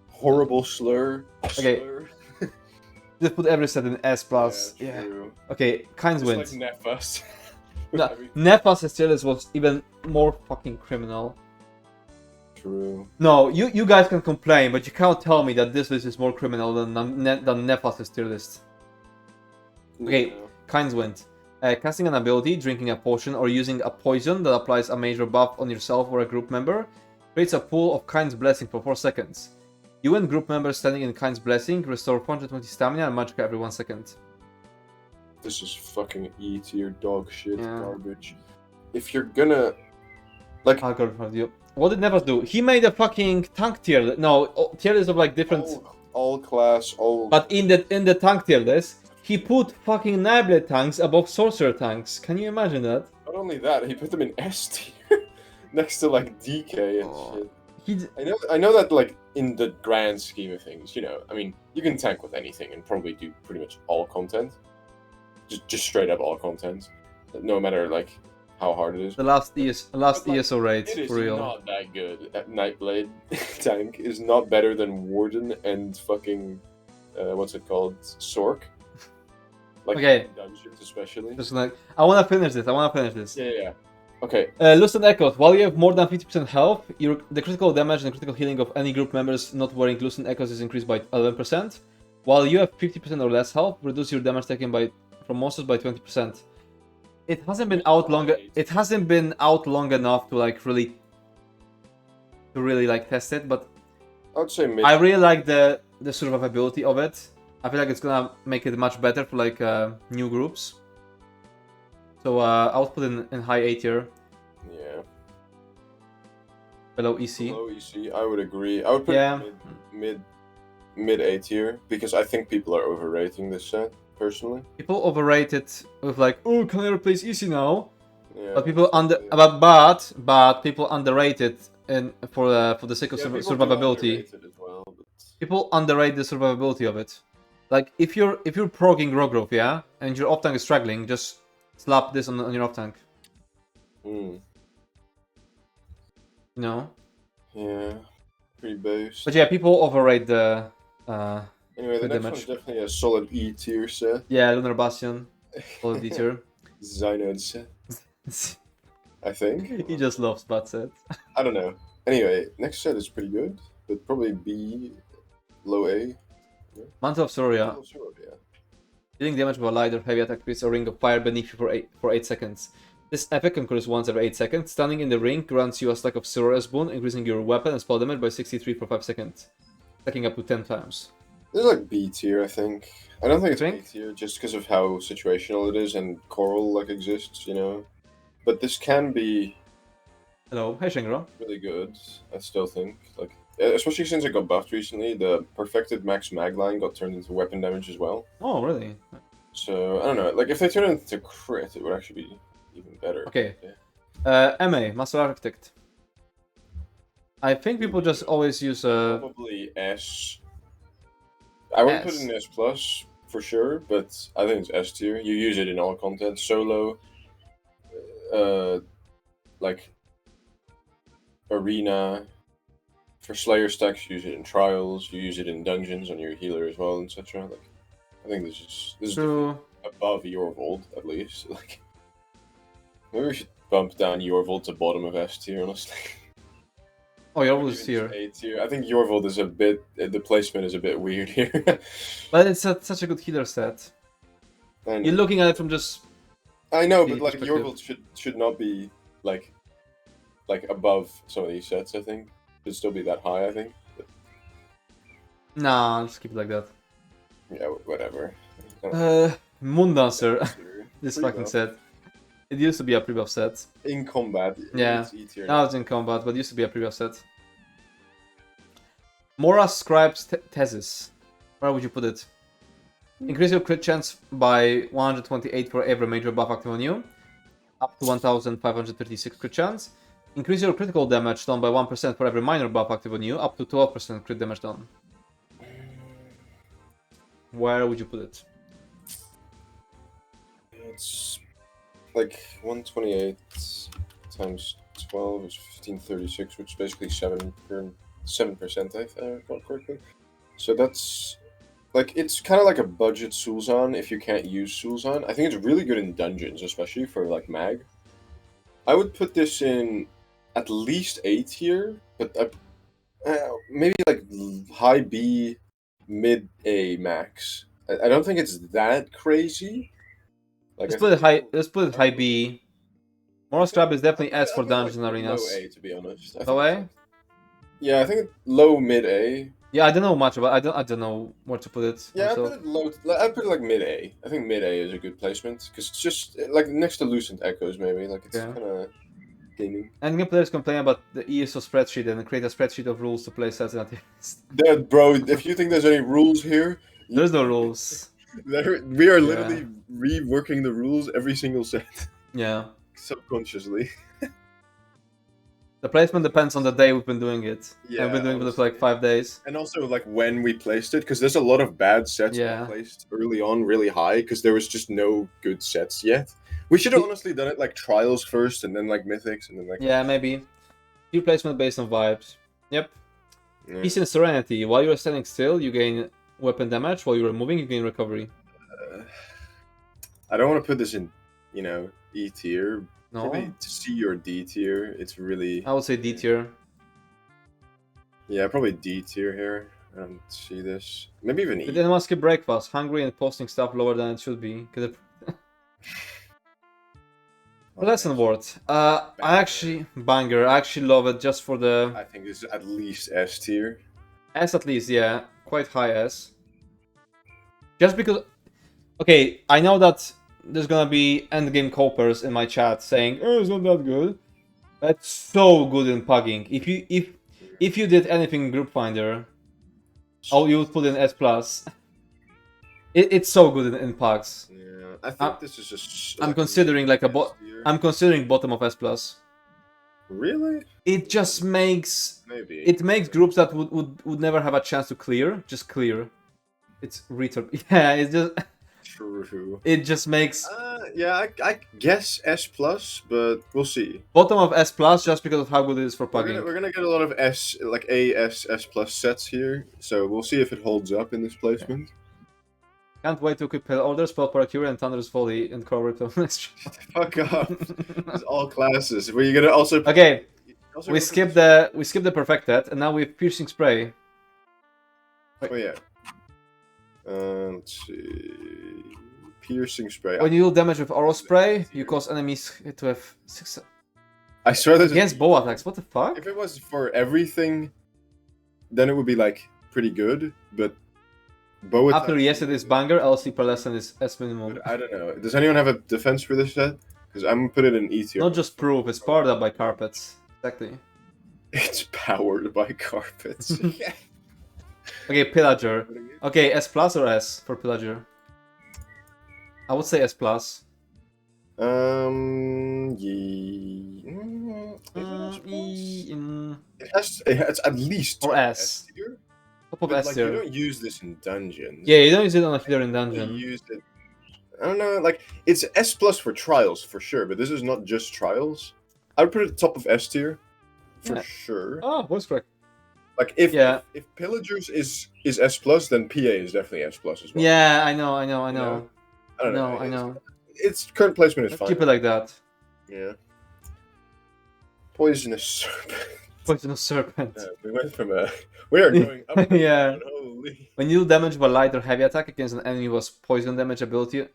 horrible slur. Okay. Slur. Just put every set in S plus. Yeah. True. Okay, Kynes Just wins. like Nefas. No, Nefas Tierlist was even more fucking criminal. True. No, you guys can complain, but you can't tell me that this list is more criminal than Nefas Tierlist. Okay, Yeah. Kynes wins. Casting an ability, drinking a potion, or using a poison that applies a major buff on yourself or a group member creates a pool of Kynes Blessing for 4 seconds. You and group members standing in Kynes Blessing restore 420 stamina and magicka every 1 second. This is fucking E tier dog shit Yeah. garbage. If you're gonna like I'll go in front of you. What did Nefas do? He made a fucking tank tier list. No, tier list of like different. all class, all. But in the tank tier list, he put fucking Nightblade tanks above sorcerer tanks. Can you imagine that? Not only that, he put them in S tier next to like DK and shit. I know that like in the grand scheme of things, you know, I mean, you can tank with anything and probably do pretty much all content, just straight up all content, no matter like how hard it is. The last ESO rate, it is for real. not that good. Nightblade tank is not better than Warden and fucking what's it called, Sork. Like Okay. dungeons especially. Just like, I wanna finish this. Yeah. Okay. Lucent Echoes. While you have more than 50% health, the critical damage and critical healing of any group members not wearing Lucent Echoes is increased by 11%. While you have 50% or less health, reduce your damage taken from monsters by 20%. It hasn't been out long. It hasn't been out long enough to like really like test it, but I would say I really like the survivability of it. I feel like it's gonna make it much better for like new groups. So I would put in high A tier. Yeah. Below EC. Below EC, I would agree. I would put mid A tier because I think people are overrating this set personally. People overrate it with like, oh, can I replace EC now? Yeah. But people but people underrate it for the sake of survivability. Well, but... People underrate the survivability of it. Like if you're progging Rogrove, yeah, and your off tank is struggling, just slap this on your off tank. You know? Yeah. Pretty base. But yeah, people overrate the anyway, the next damage. one's definitely a solid E tier set. Yeah, Lunar Bastion. Solid E tier. Zynod set. I think. He just loves bad sets. I don't know. Anyway, next set is pretty good, but probably B, low A. Yeah. Mantle of Soria. Mantle of Soria. Dealing damage with a light or heavy attack creates a ring of fire beneath you for 8 seconds. This effect occurs once every 8 seconds. Standing in the ring grants you a stack of Sororia's boon, increasing your weapon and spell damage by 63 for 5 seconds, stacking up to 10 times. This is like B tier, I think. I don't think it's B tier just because of how situational it is and Coral like exists, you know. But this can be. Hello, hey Shingro. Really good, I still think. Like, especially since it got buffed recently, the perfected max mag line got turned into weapon damage as well. Oh, really? So I don't know. Like, if they turn it into crit, it would actually be even better. Okay. Yeah. MA, Master Architect. I think people just always use probably S. I would put it in S plus for sure, but I think it's S tier. You use it in all content, solo, like arena. For Slayer stacks, you use it in trials. You use it in dungeons on your healer as well, etc. Like, I think this is above Yorvold at least. Like, maybe we should bump down Yorvold to bottom of S tier, honestly. Oh, Yorvold is here. A tier. I think Yorvold is a bit. The placement is a bit weird here. But it's such a good healer set. You're looking at it from just. I know, but like Yorvold should not be like above some of these sets. I think should still be that high. I think. But... Nah, I'll just keep it like that. Yeah, whatever. Moondancer. This fucking set. It used to be a pre-buff set. In combat. Yeah. Now it's in combat, but it used to be a pre-buff set. Mora Scribe's Thesis. Where would you put it? Increase your crit chance by 128 for every major buff active on you. Up to 1536 crit chance. Increase your critical damage done by 1% for every minor buff active on you. Up to 12% crit damage done. Where would you put it? It's like 128 times 12 is 1536, which is basically 7%, if I recall correctly. So that's like, it's kind of like a budget Sul'Zan if you can't use Sul'Zan. I think it's really good in dungeons, especially for like mag. I would put this in at least A tier, but maybe like high B, mid A max. I don't think it's that crazy. Like, let's put it high B. Mora Scribe is definitely S for dungeons and arenas. Low A, to be honest. Low A? Yeah, I think low mid A. Yeah, I don't know much about. I don't know where to put it. Yeah, I put it low. I put it like mid A. I think mid A is a good placement because it's just like next to Lucent Echoes, maybe. Like, it's kind of gaming. And game players complain about the ESO spreadsheet and create a spreadsheet of rules to play sets in a Tierlist. Bro, if you think there's any rules here, there's no rules. We are literally reworking the rules every single set. Yeah. subconsciously. The placement depends on the day we've been doing it. Yeah, I've been doing it for like 5 days. And also like when we placed it, because there's a lot of bad sets Yeah. placed early on really high because there was just no good sets yet. We should have honestly done it like trials first and then like mythics and then like. Yeah, maybe. Few placement based on vibes. Yep. Yeah. Peace and Serenity. While you're standing still, you gain weapon damage. While you're moving, you gain recovery. I don't want to put this in, you know, E tier. No? Probably C or D tier. It's really. I would say D tier. Yeah, probably D tier here. I don't see this. Maybe even E. But then must skip breakfast. Hungry and posting stuff lower than it should be. Lesson word. I actually banger. I actually love it just for the. I think this is at least S tier. S at least, yeah, quite high S. Just because. Okay, I know that there's gonna be endgame copers in my chat saying, "Oh, it's not that good." That's so good in pugging. If you did anything in Group Finder, oh, you would put in S plus. It's so good in pugs. Yeah, I think this is just. I'm considering like I'm considering bottom of S plus. Really? It just makes Maybe. it makes groups that would never have a chance to clear just clear. It's retard. Yeah, it's just. True. It just makes yeah, I guess S plus, but we'll see. bottom of S plus just because of how good it is for pugging. We're gonna get a lot of S, like S plus sets here, so we'll see if it holds up in this placement. Can't wait to equip orders, spell Paracure and Thunderous Volley and cover it. Fuck up. It's all classes. Were you gonna also? Okay, we skip the Perfected, and now we have Piercing Spray. Oh yeah. Let's see. Piercing spray. When you deal damage with Aura Spray, you cause enemies to have 6. I swear this Against bow attacks. What the fuck? If it was for everything, then it would be like pretty good. But bow attacks. After yesterday's banger, LC per lesson is S minimum. I don't know. Does anyone have a defense for this set? Because I'm gonna put it in E tier. Not just proof, it's powered up by carpets. Exactly. It's powered by carpets. Okay, Pillager. Okay, S plus or S for Pillager? I would say S plus. It's at least or S. tier. Top of But, S like, tier. you don't use this in dungeons. Yeah, you don't use it on a healer in dungeon. You use it. I don't know. Like it's S plus for trials for sure, but this is not just trials. I would put it top of S tier for sure. Oh, voice crack. Like if Pillagers is S plus, then PA is definitely S plus as well. Yeah, I know. I don't know. I know. Its current placement is fine. Keep it like that. Yeah. Poisonous serpent. Poisonous serpent. Yeah, we went from we are going up. Yeah. Holy. When you deal damage by light or heavy attack against an enemy with poison damage ability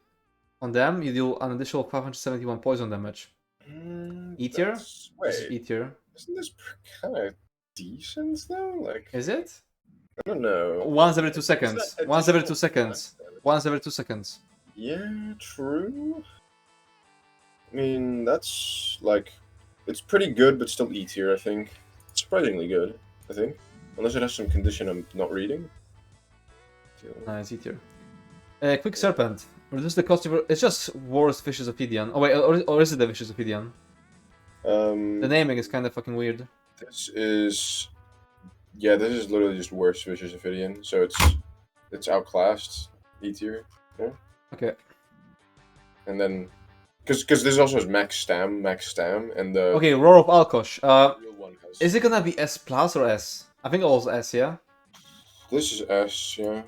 on them, you deal an additional 571 poison damage. E tier? This is E tier. Isn't this kind of decent though? Like, is it? I don't know. Once every 2 seconds. Once every 2 seconds. Once every 2 seconds. Yeah, true. I mean, that's like, it's pretty good, but still E tier. I think surprisingly good. I think, unless it has some condition I'm not reading. Nice E tier. Quick Serpent. Reduce the cost of. It's just worse Vicious Ophidian. Oh wait, or is it the Vicious Ophidian? The naming is kind of fucking weird. This is, yeah, this is literally just worse Vicious Ophidian. So it's outclassed E tier. Yeah. Okay. And then, because this also has max stam, and the. Okay, Roar of Alkosh. Real one has. Is it gonna be S plus or S? I think also S, yeah. This is S, yeah.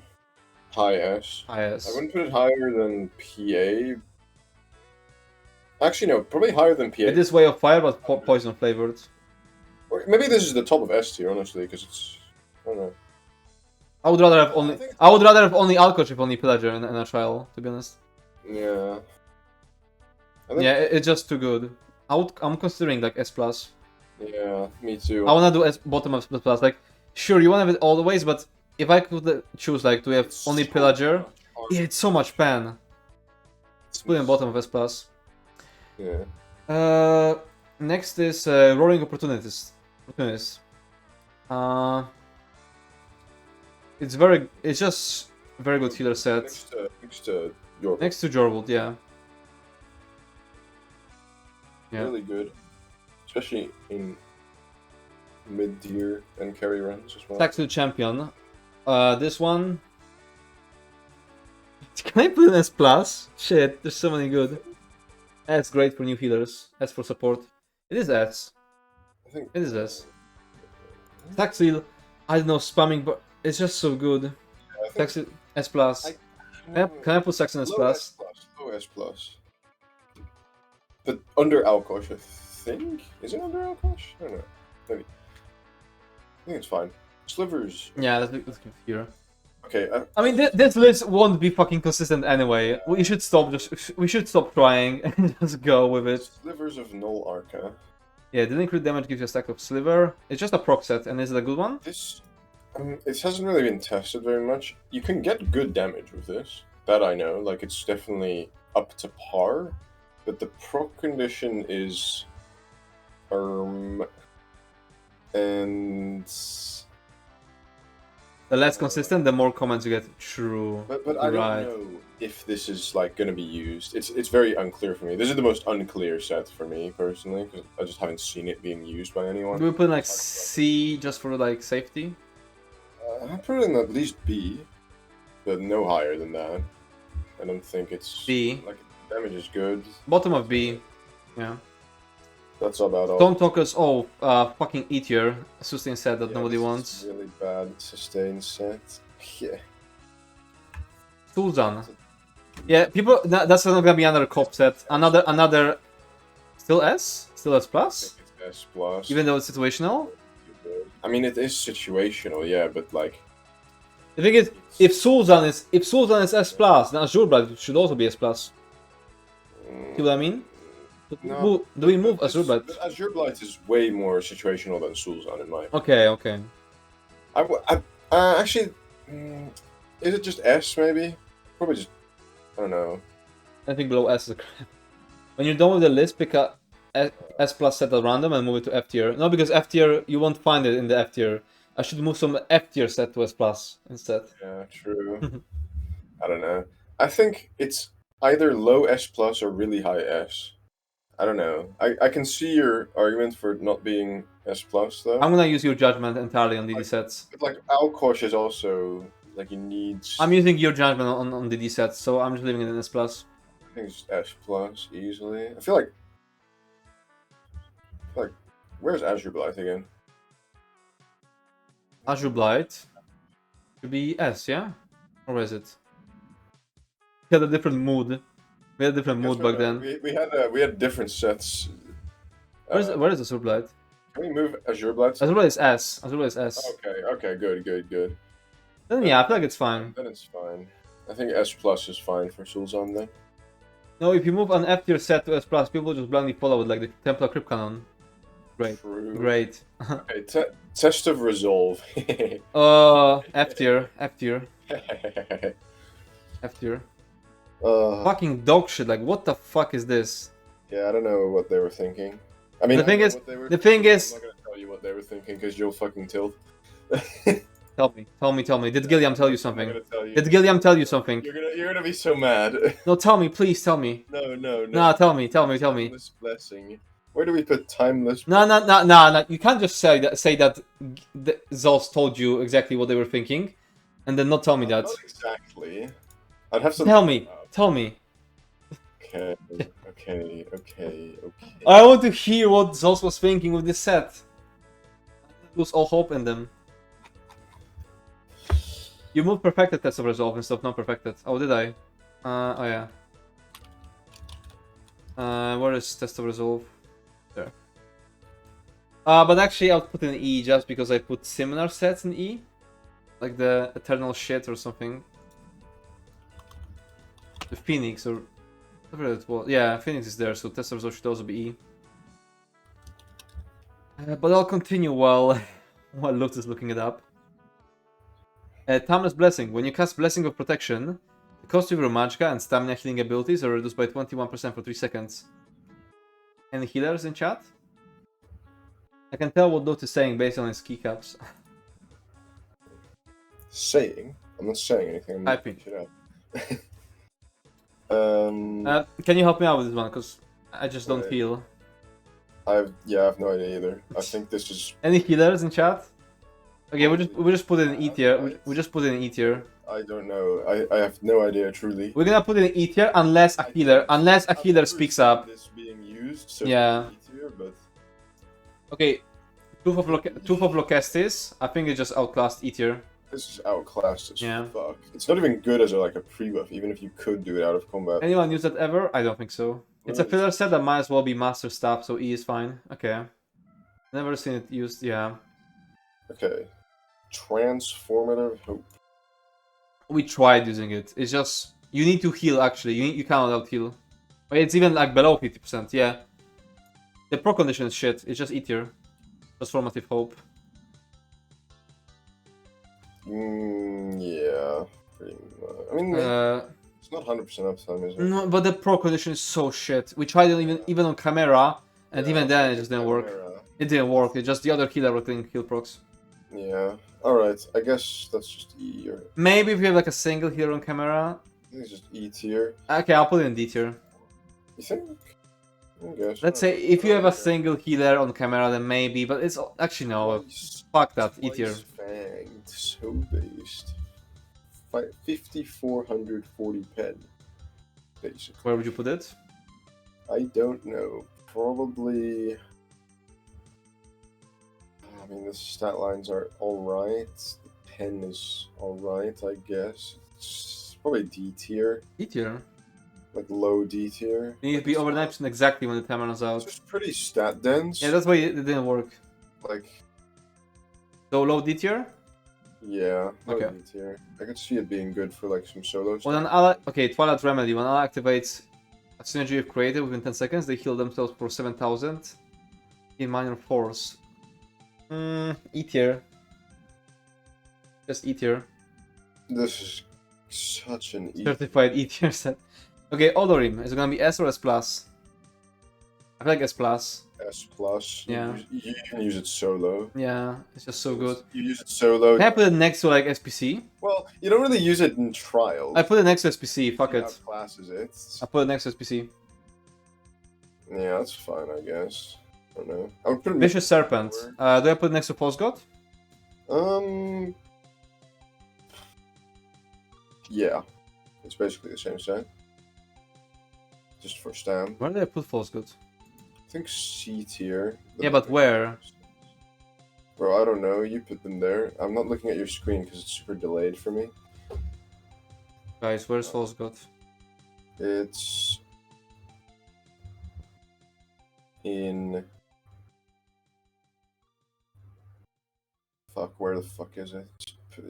High S. High S. I wouldn't put it higher than PA. Actually, no, probably higher than PA. It is Way of Fire, but poison flavored. Or maybe this is the top of S tier, honestly, because it's. I don't know. I would rather have only Alkosh if only Pillager in a trial, to be honest. Yeah. Yeah, it's just too good. I'm considering like S plus. Yeah, me too. I wanna do S bottom of S plus. Like, sure, you wanna have it all the ways, but if I could choose like to have only Pillager, yeah, it's so much pan. Let's put in bottom of S plus. Yeah. Next is Roaring Opportunities. It's just very good healer set. Next to Jorwood. Next to Jorwood, yeah. Yeah. Really good. Especially in mid-tier and carry runs as well. Taxi champion. This one. Can I put an S plus? Shit, there's so many good. S great for new healers. S for support. It is S. I think It is S. Taxil, I don't know, spamming, but it's just so good. Taxil S plus. Can I put Saxon S plus? Low S plus. But under Alkosh, I think. Is it under Alkosh? I don't know. Maybe. I think it's fine. Slivers. Yeah, let's keep here. Okay. I mean, this list won't be fucking consistent anyway. We should stop. We should stop trying and just go with it. Slivers of Null Arca. Yeah, didn't crit damage gives you a stack of sliver. It's just a proc set, and is it a good one? This, it hasn't really been tested very much. You can get good damage with this. That I know. Like, it's definitely up to par. But the proc condition is... and... The less consistent, the more comments you get. True. But I don't know if this is like going to be used. It's very unclear for me. This is the most unclear set for me personally because I just haven't seen it being used by anyone. Do we put like C just for like safety? I put it in at least B, but no higher than that. I don't think it's B. Like damage is good. Bottom of B. Yeah. That's about all. Stone Talkers. Oh, fucking E tier. Sustain set that nobody wants. Really bad sustain set. Yeah. Sulzan. Yeah, people. That's not gonna be another cop set. Another. Still S. Still S plus. I think it's S plus. Even though it's situational. I mean, it is situational, yeah, but like. The thing is, if Sulzan is S plus, then Azure Blood should also be S plus. See what I mean? No, do we move Azure Blight? Azure Blight is way more situational than Sulzan in my opinion. Okay. Actually, is it just S maybe? Probably just, I don't know. I think below S is a crap. When you're done with the list, pick a S plus set at random and move it to F tier. No, because F tier, you won't find it in the F tier. I should move some F tier set to S plus instead. Yeah, true. I don't know. I think it's either low S plus or really high S. I don't know. I can see your argument for not being S plus though. I'm gonna use your judgment entirely on DD sets. But like Alkosh is also like you need. I'm using your judgment on DD sets, so I'm just leaving it in S plus. I think it's S plus easily. I feel like where's Azure Blight again? Azure Blight should be S, yeah? Or is it? We had a different mood. We had a different mood back then. We had different sets. Where is Azure Blight? Can we move Azure Blight? Azure Blight is S. Azure Blight is S. Okay, good. Then yeah, I feel like it's fine. Then it's fine. I think S plus is fine for Sulzan then. No, if you move an F tier set to S plus, people just blindly follow it like the Templar Crypt Cannon. Great. True. Great. Okay, test of resolve. F tier. Fucking dog shit, like what the fuck is this? Yeah, I don't know what they were thinking. I mean, the thing is, I'm not gonna tell you what they were thinking because you'll fucking tilt. Tell me. Did Gilliam tell you something? Tell you. Did Gilliam tell you something? You're gonna be so mad. No, tell me, please tell me. No. No, tell me. Timeless blessing. Where do we put timeless? No. You can't just say that Zos told you exactly what they were thinking, and then not tell me that. Not exactly. I'd have to Tell me. Okay. I want to hear what Zos was thinking with this set. I lose all hope in them. You moved perfected Test of Resolve instead of non-perfected. Oh, did I? Oh yeah. Where is Test of Resolve? There. But actually I'll put in E just because I put similar sets in E. Like the Eternal Shit or something. The Phoenix or whatever it was. Yeah, Phoenix is there, so Test of Resolve should also be E. But I'll continue while Lux is looking it up. Timeless Blessing. When you cast Blessing of Protection, the cost of your Magicka and Stamina healing abilities are reduced by 21% for 3 seconds. Any healers in chat? I can tell what Dot is saying based on his keycaps. Saying? I'm not saying anything. I'm Typing. Shit out. Can you help me out with this one? Because I just don't heal. I have no idea either. I think this is. Any healers in chat? Okay, we just put it in E tier. We just put it in E tier. I don't know. I have no idea truly. We're gonna put it in E tier unless a healer speaks up. This being used, so Yeah. E tier, but Okay, Tooth of Locestis. I think it just outclassed E tier. this is outclassed as Yeah. fuck. It's not even good as a pre-buff, even if you could do it out of combat. Anyone use that ever? I don't think so. It's a Nice. filler set that might as well be master staff, so E is fine. Okay. Never seen it used, yeah. Okay. Transformative Hope. We tried using it. It's just you need to heal actually. You cannot out heal. It's even like below 50%, yeah. The pro condition is shit. It's just E tier. Transformative Hope. Yeah. Pretty much. I mean, it's not 100% uptime, is it? No, but the pro condition is so shit. We tried it even on Chimera, and Yeah, even then it just didn't work. Chimera. It didn't work. It's just the other healer were getting heal procs. Yeah. Alright, I guess that's just E or Maybe if we have like a single healer on Chimera. I think it's just E tier. Okay, I'll put it in D tier. You think? I guess. Let's say if you have a single healer on Chimera, then maybe. But it's actually no. Fuck that. E tier. Fanged, so based. 5440 pen. Basically. Where would you put it? I don't know. Probably. I mean, the stat lines are alright. The pen is alright, I guess. It's probably D tier. D tier. Like low D tier. You need to be over 9% exactly when the timer runs It's out. just pretty stat dense. Yeah, that's why it didn't work. Like, So low D tier? yeah, low Okay. D tier. I could see it being good for like some solo Well stuff. then okay, Twilight Remedy. When Ally activates a synergy you've created within 10 seconds, they heal themselves for 7000 in minor force. E tier. Just E tier. This is such an E. Certified E tier set. Okay, Odorim. Is it gonna be S or S plus? I feel like S plus. S plus. Yeah. You can use it solo. Yeah, it's just so good. You use it solo. Can I put it next to like SPC? Well, you don't really use it in trials. I put it next to SPC, fuck it. Classes it. I put it next to SPC. Yeah, that's fine, I guess. I don't know. I would put it Vicious Serpent. Do I put it next to Post God? Yeah. It's basically the same set. Just for stam. Where did I put False God? I think C tier. Yeah, but where? Bro, I don't know. You put them there. I'm not looking at your screen because it's super delayed for me. Guys, where's False God? It's in. Fuck, where the fuck is it?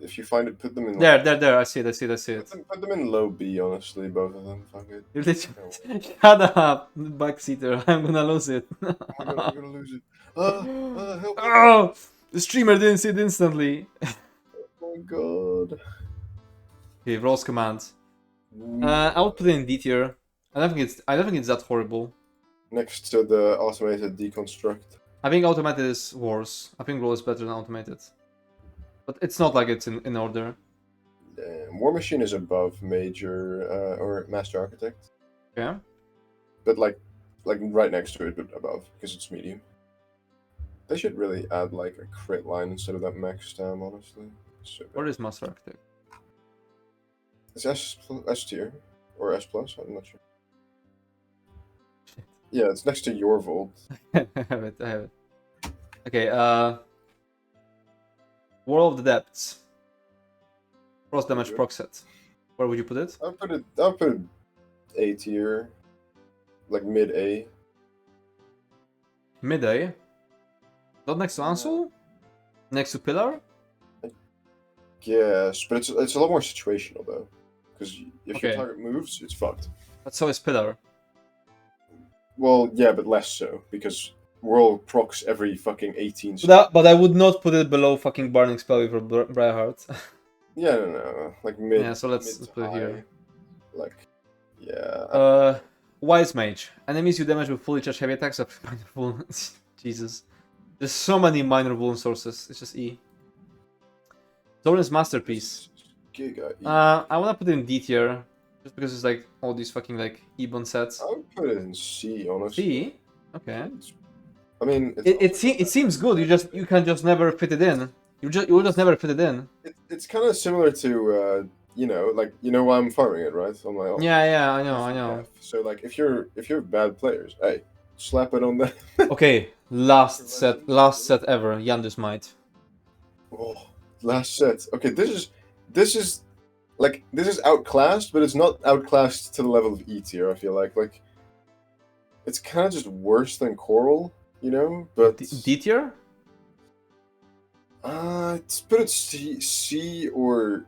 If you find it, put them in. There. I see it. Put them in low B, honestly, both of them. Fuck it. You're literally... Shut up, backseater. I'm gonna lose it. I'm gonna lose it. Help me. Oh, the streamer didn't see it instantly. Oh my god. Okay, Rolls command. I'll put it in D tier. I don't think it's that horrible. Next to the automated deconstruct. I think automated is worse. I think roll is better than automated. But it's not like it's in order. War Machine is above Major or Master Architect. Yeah. But like right next to it, but above, because it's medium. They should really add like a crit line instead of that max stam, honestly. Where is Master Architect? It's S tier or S plus. I'm not sure. Yeah, it's next to your Volt. I have it. Okay, War of the Depths. Cross damage proc set. Where would you put it? I'll put it A tier. Like mid A. Mid A? Not next to Ansel? Next to Pillar? Yes, but it's a lot more situational though. Because if your Okay. target moves, it's fucked. But so is Pillar. Well, yeah, but less so, because Whirl procs every fucking 18 But I would not put it below fucking Burning Spell with Briarheart. Yeah, no. Like mid. Yeah, so let's mid to put it here. high. Like, yeah. Wise Mage. Enemies you damage with fully charged heavy attacks of minor wound. Jesus. There's so many minor wound sources. It's just E. Zoran's Masterpiece. Giga E. I wanna put it in D tier. Just because it's like all these fucking like Ebon sets. I would put it in C, honestly. C? Okay. I mean, It seems good. You can just never fit it in. You will just never fit it in. it's kind of similar to like why I'm farming it, right? On my own. Yeah, I know. So like if you're bad players, hey, slap it on that. Okay, last set ever, Yandus Might. Oh, last set. Okay, this is outclassed, but it's not outclassed to the level of E tier. I feel like it's kind of just worse than Coral, but D tier. it's C or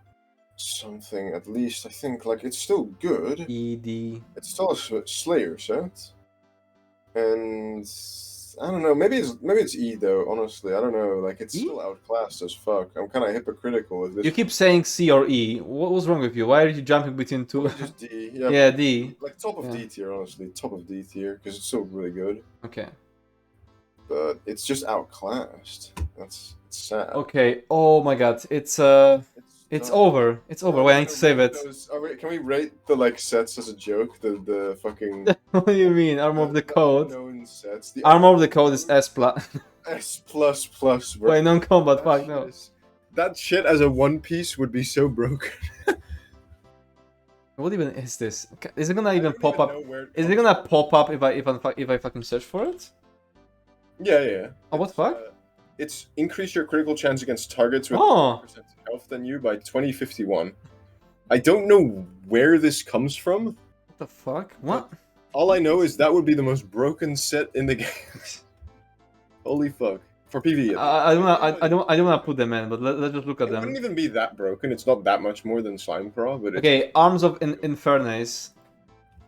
something at least. I think like it's still good. ED. It's still a Slayer set, and I don't know. Maybe it's E though. Honestly, I don't know. Like it's still outclassed as fuck. I'm kind of hypocritical with this. You keep saying C or E. What was wrong with you? Why are you jumping between two? Just D. Yeah. Yeah, D. Like top of D tier, honestly. Top of D tier because it's still really good. Okay. But it's just outclassed. It's sad. Okay. Oh my God. It's over. It's over. Wait, I need to save it. Can we rate the sets as a joke? The fucking. What do you mean? Armor of the Code. Unknown sets. The Armor of the Code is S plus. S plus plus. Bro. Wait, non-combat. Fuck no. That shit as a One Piece would be so broken. What even is this? Is it gonna even pop up? Is it gonna pop up if I fucking search for it? Yeah. Oh, what the fuck? It's increase your critical chance against targets with 10% health than you by 2051. I don't know where this comes from. What the fuck? What? All I know is that would be the most broken set in the game. Holy fuck. For PvE. I don't wanna put them in, but let's just look at them. It wouldn't even be that broken. It's not that much more than Slime Crawl, but okay, Arms of Infernace.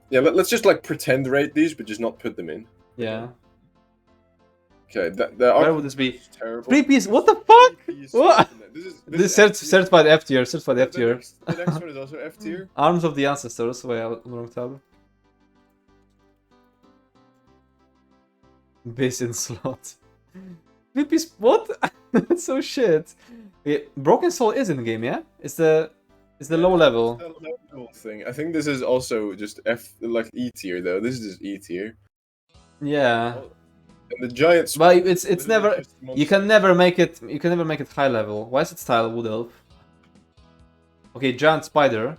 Yeah, let's just pretend rate these, but just not put them in. Yeah. Okay, where would this be? Terrible. 3-piece. What the fuck? What? This certified F tier. Certified F tier. The next one is also F tier. Arms of the Ancestors. Wait, on the wrong tab. Basin slot. 3-piece. What? That's so shit. Okay, Broken Soul is in the game, yeah? It's the low level. It's the low level thing. I think this is also just E tier though. This is just E tier. Yeah. And the giant. But it's never. You can never make it. You can never make it high level. Why is it style Wood Elf? Okay, giant spider.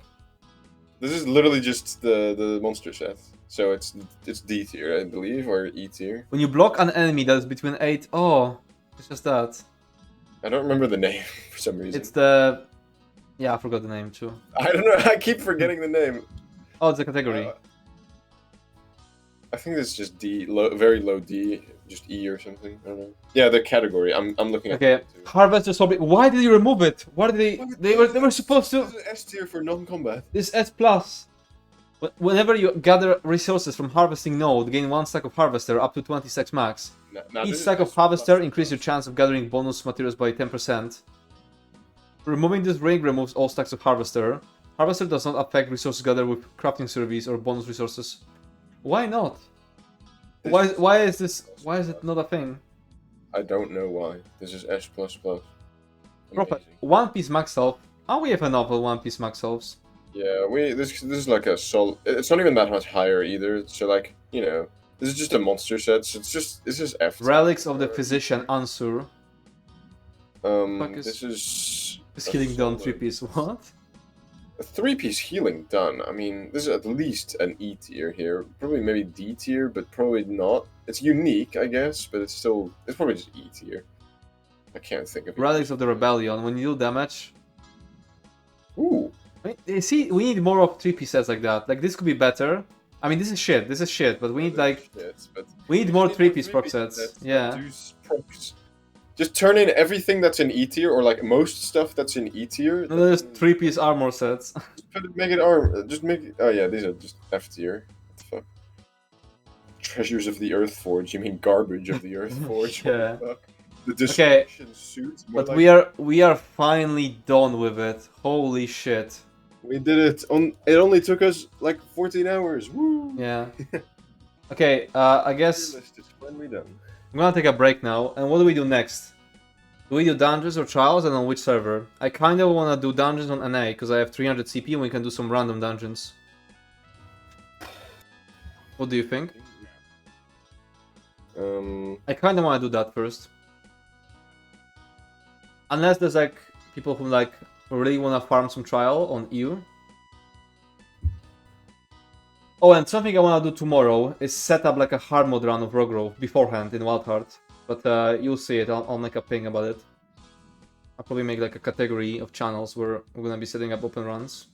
This is literally just the monster set. So it's D tier, I believe, or E tier. When you block an enemy that is between 8. Oh, it's just that. I don't remember the name for some reason. It's the. Yeah, I forgot the name too. I don't know. I keep forgetting the name. Oh, it's a category. I think this is just D, very low D, just E or something. I don't know. Yeah, the category. I'm looking at. Okay, Harvester Sorbet. Why did you remove it? Why did they were supposed to. This is S tier for non-combat. This is S plus. Whenever you gather resources from harvesting node, gain 1 stack of harvester up to 20 stacks max. Each stack of harvester increases your chance of gathering bonus materials by 10%. Removing this ring removes all stacks of harvester. Harvester does not affect resources gathered with crafting service or bonus resources. Why not? Why is it not a thing? I don't know why. This is S plus plus. Proper 1-piece max health. Oh, we have enough of 1-piece max healths. Yeah, this is like a sol. It's not even that much higher either. So like this is just a monster set. So it's just F. Relics of the Physician Ansur. This is healing done 3-piece. What? A 3-piece healing done. I mean, this is at least an E tier here. Probably maybe D tier, but probably not. It's unique, I guess, but it's probably just E tier. I can't think of it. Relics of the Rebellion. When you deal damage. Ooh. See, we need more of 3-piece sets like that. Like this could be better. I mean, this is shit, but we need we need more 3-piece proc sets. Yeah. Just turn in everything that's in E tier, or like most stuff that's in E tier. No, there's 3-piece armor sets. Make it armor. Just make it. Oh yeah, these are just F tier. What the fuck? Treasures of the Earth Forge. You mean garbage of the Earth Forge? Yeah. The destruction suit. But like... we are finally done with it. Holy shit. We did it. It only took us like 14 hours. Woo! Yeah. Okay, I guess Tierlist is finally done. I'm gonna take a break now. And what do we do next? Do we do dungeons or trials, and on which server? I kind of want to do dungeons on NA because I have 300 CP and we can do some random dungeons. What do you think? I kind of want to do that first. Unless there's like people who like really want to farm some trial on EU. Oh, and something I want to do tomorrow is set up like a hard mode run of Rogrove beforehand in Wildheart. But you'll see it, I'll make a ping about it. I'll probably make like a category of channels where we're gonna be setting up open runs.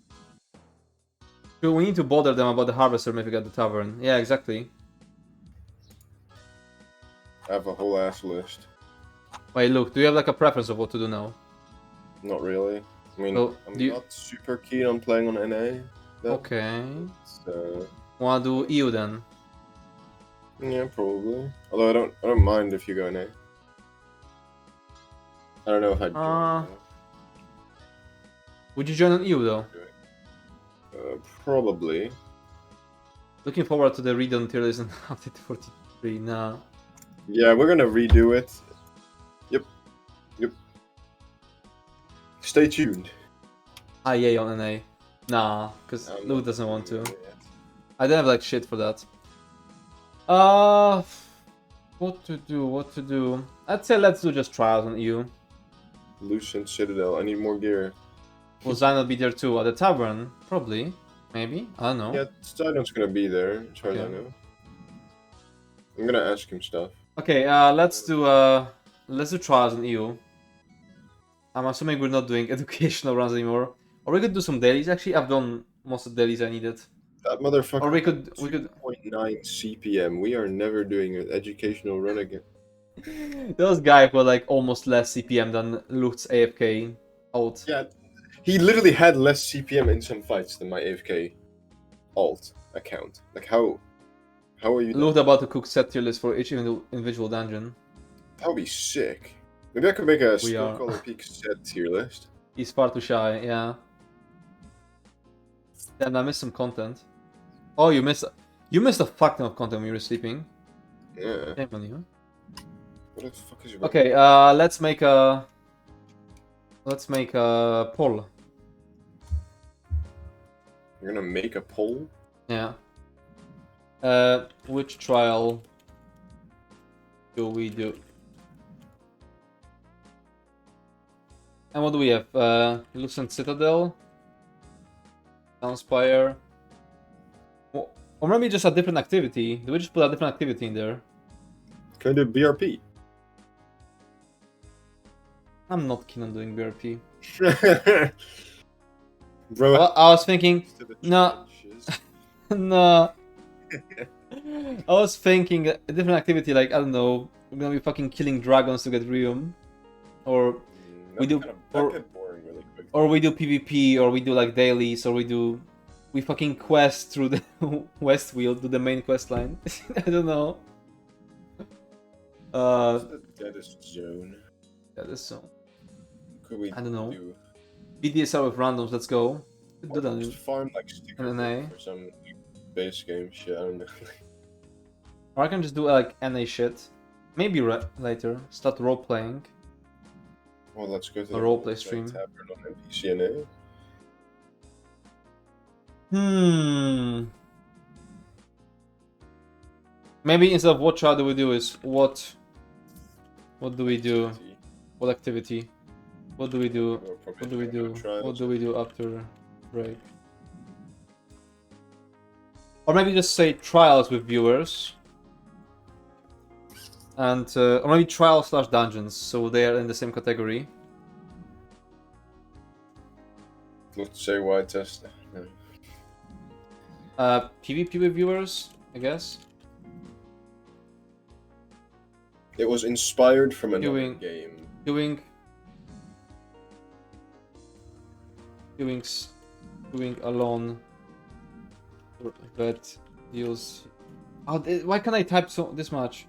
So we need to bother them about the Harvester Mythic at the tavern. Yeah, exactly. I have a whole ass list. Wait, look, do you have like a preference of what to do now? Not really. I mean, So, I'm not super keen on playing on NA. Okay. So... Wanna do EU then? Yeah, probably. Although I don't mind if you go NA. I don't know if I'd join. Would you join on EU though? Probably. Looking forward to the read on Tierlist and update 43. Nah. Yeah, we're gonna redo it. Yep. Stay tuned. Yay on NA. Nah, because Luke doesn't want to. I don't have like shit for that. What to do? I'd say let's do just trials on EU. Lucent Citadel, I need more gear. Will Zion be there too? At the tavern? Probably. Maybe? I don't know. Yeah, Zion's gonna be there, as far as I know. I'm gonna ask him stuff. Okay, let's do trials in EU. I'm assuming we're not doing educational runs anymore. Or we could do some dailies. Actually, I've done most of the dailies I needed. That motherfucker. Or we could 2.9 CPM. We are never doing an educational run again. Those guys were like almost less CPM than Lucht's AFK ult. Yeah, he literally had less CPM in some fights than my AFK alt account. Like how are you? Lucht about to cook set tier list for each individual dungeon. That would be sick. Maybe I could make a Skill are. Color Peak set tier list. He's far too shy, yeah. Damn, I missed some content. Oh, you missed a fuck ton of content when you were sleeping. Yeah. Shame on you. What the fuck is your... Okay, let's make a poll. You're gonna make a poll? Yeah. Which trial do we do? And what do we have? Lucent Citadel, Soundspire, or maybe just a different activity. Do we just put a different activity in there? Can I do BRP? I'm not keen on doing BRP. Bro, I was thinking, no, no. I was thinking a different activity, like I don't know, we're gonna be fucking killing dragons to get Rium, or we do, or we do PvP, or we do like dailies, or we fucking quest through the West Wheel to the main quest line. I don't know. The deadest zone. Deadest zone. Could we I don't know. BDSR with randoms. Let's go. Do that. Just farm like sticker NA for some base game shit. I don't know. Or I can just do like NA shit. Maybe later. Start role playing. Well, let's go to a roleplay stream. On NPC. Maybe instead of what trial do we do is what do we do? What activity? What do we do? What do we do? What do we do after break? Or maybe just say trials with viewers. And or maybe trial / dungeons, so they are in the same category. Let's say why test. No. PvP with viewers, I guess. It was inspired from another game. Doing alone. That deals. Oh, why can't I type this much?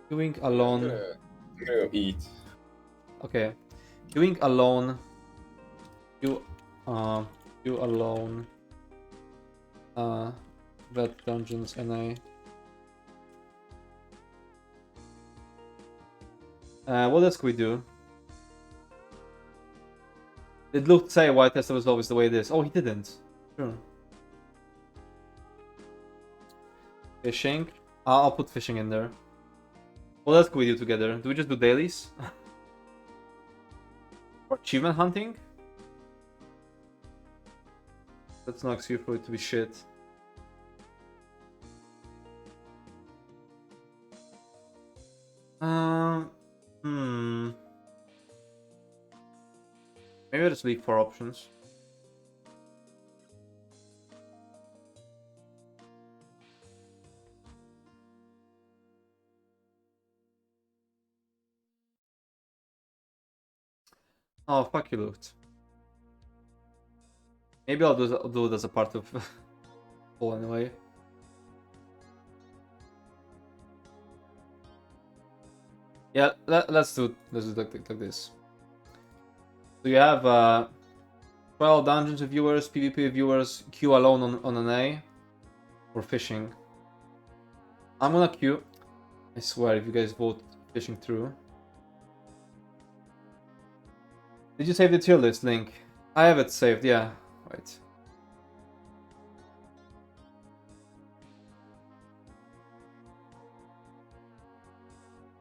Doing alone. I'm gonna go eat. Okay. Doing alone. You alone. Vet dungeons NA. What else could we do? It looked say why tester was always the way it is. Oh, he didn't. Sure. Fishing. I'll put fishing in there. What else can we do together? Do we just do dailies? Or achievement hunting? That's no excuse for it to be shit. Maybe I'll just leave 4 options. Oh, fuck you, loot. Maybe I'll do it as a part of all anyway. Yeah, let's do it like this. So you have 12 dungeons viewers, PvP viewers, queue alone on an A, or fishing. I'm gonna queue. I swear, if you guys vote fishing through. Did you save the tier list link? I have it saved, yeah. Right.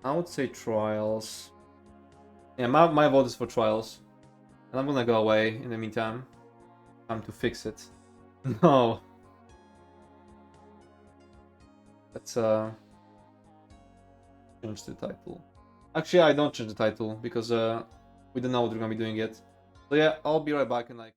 I would say trials. Yeah, my vote is for trials. And I'm gonna go away in the meantime. Time to fix it. No. Let's change the title. Actually, I don't change the title because we don't know what we're gonna be doing yet. So yeah, I'll be right back in like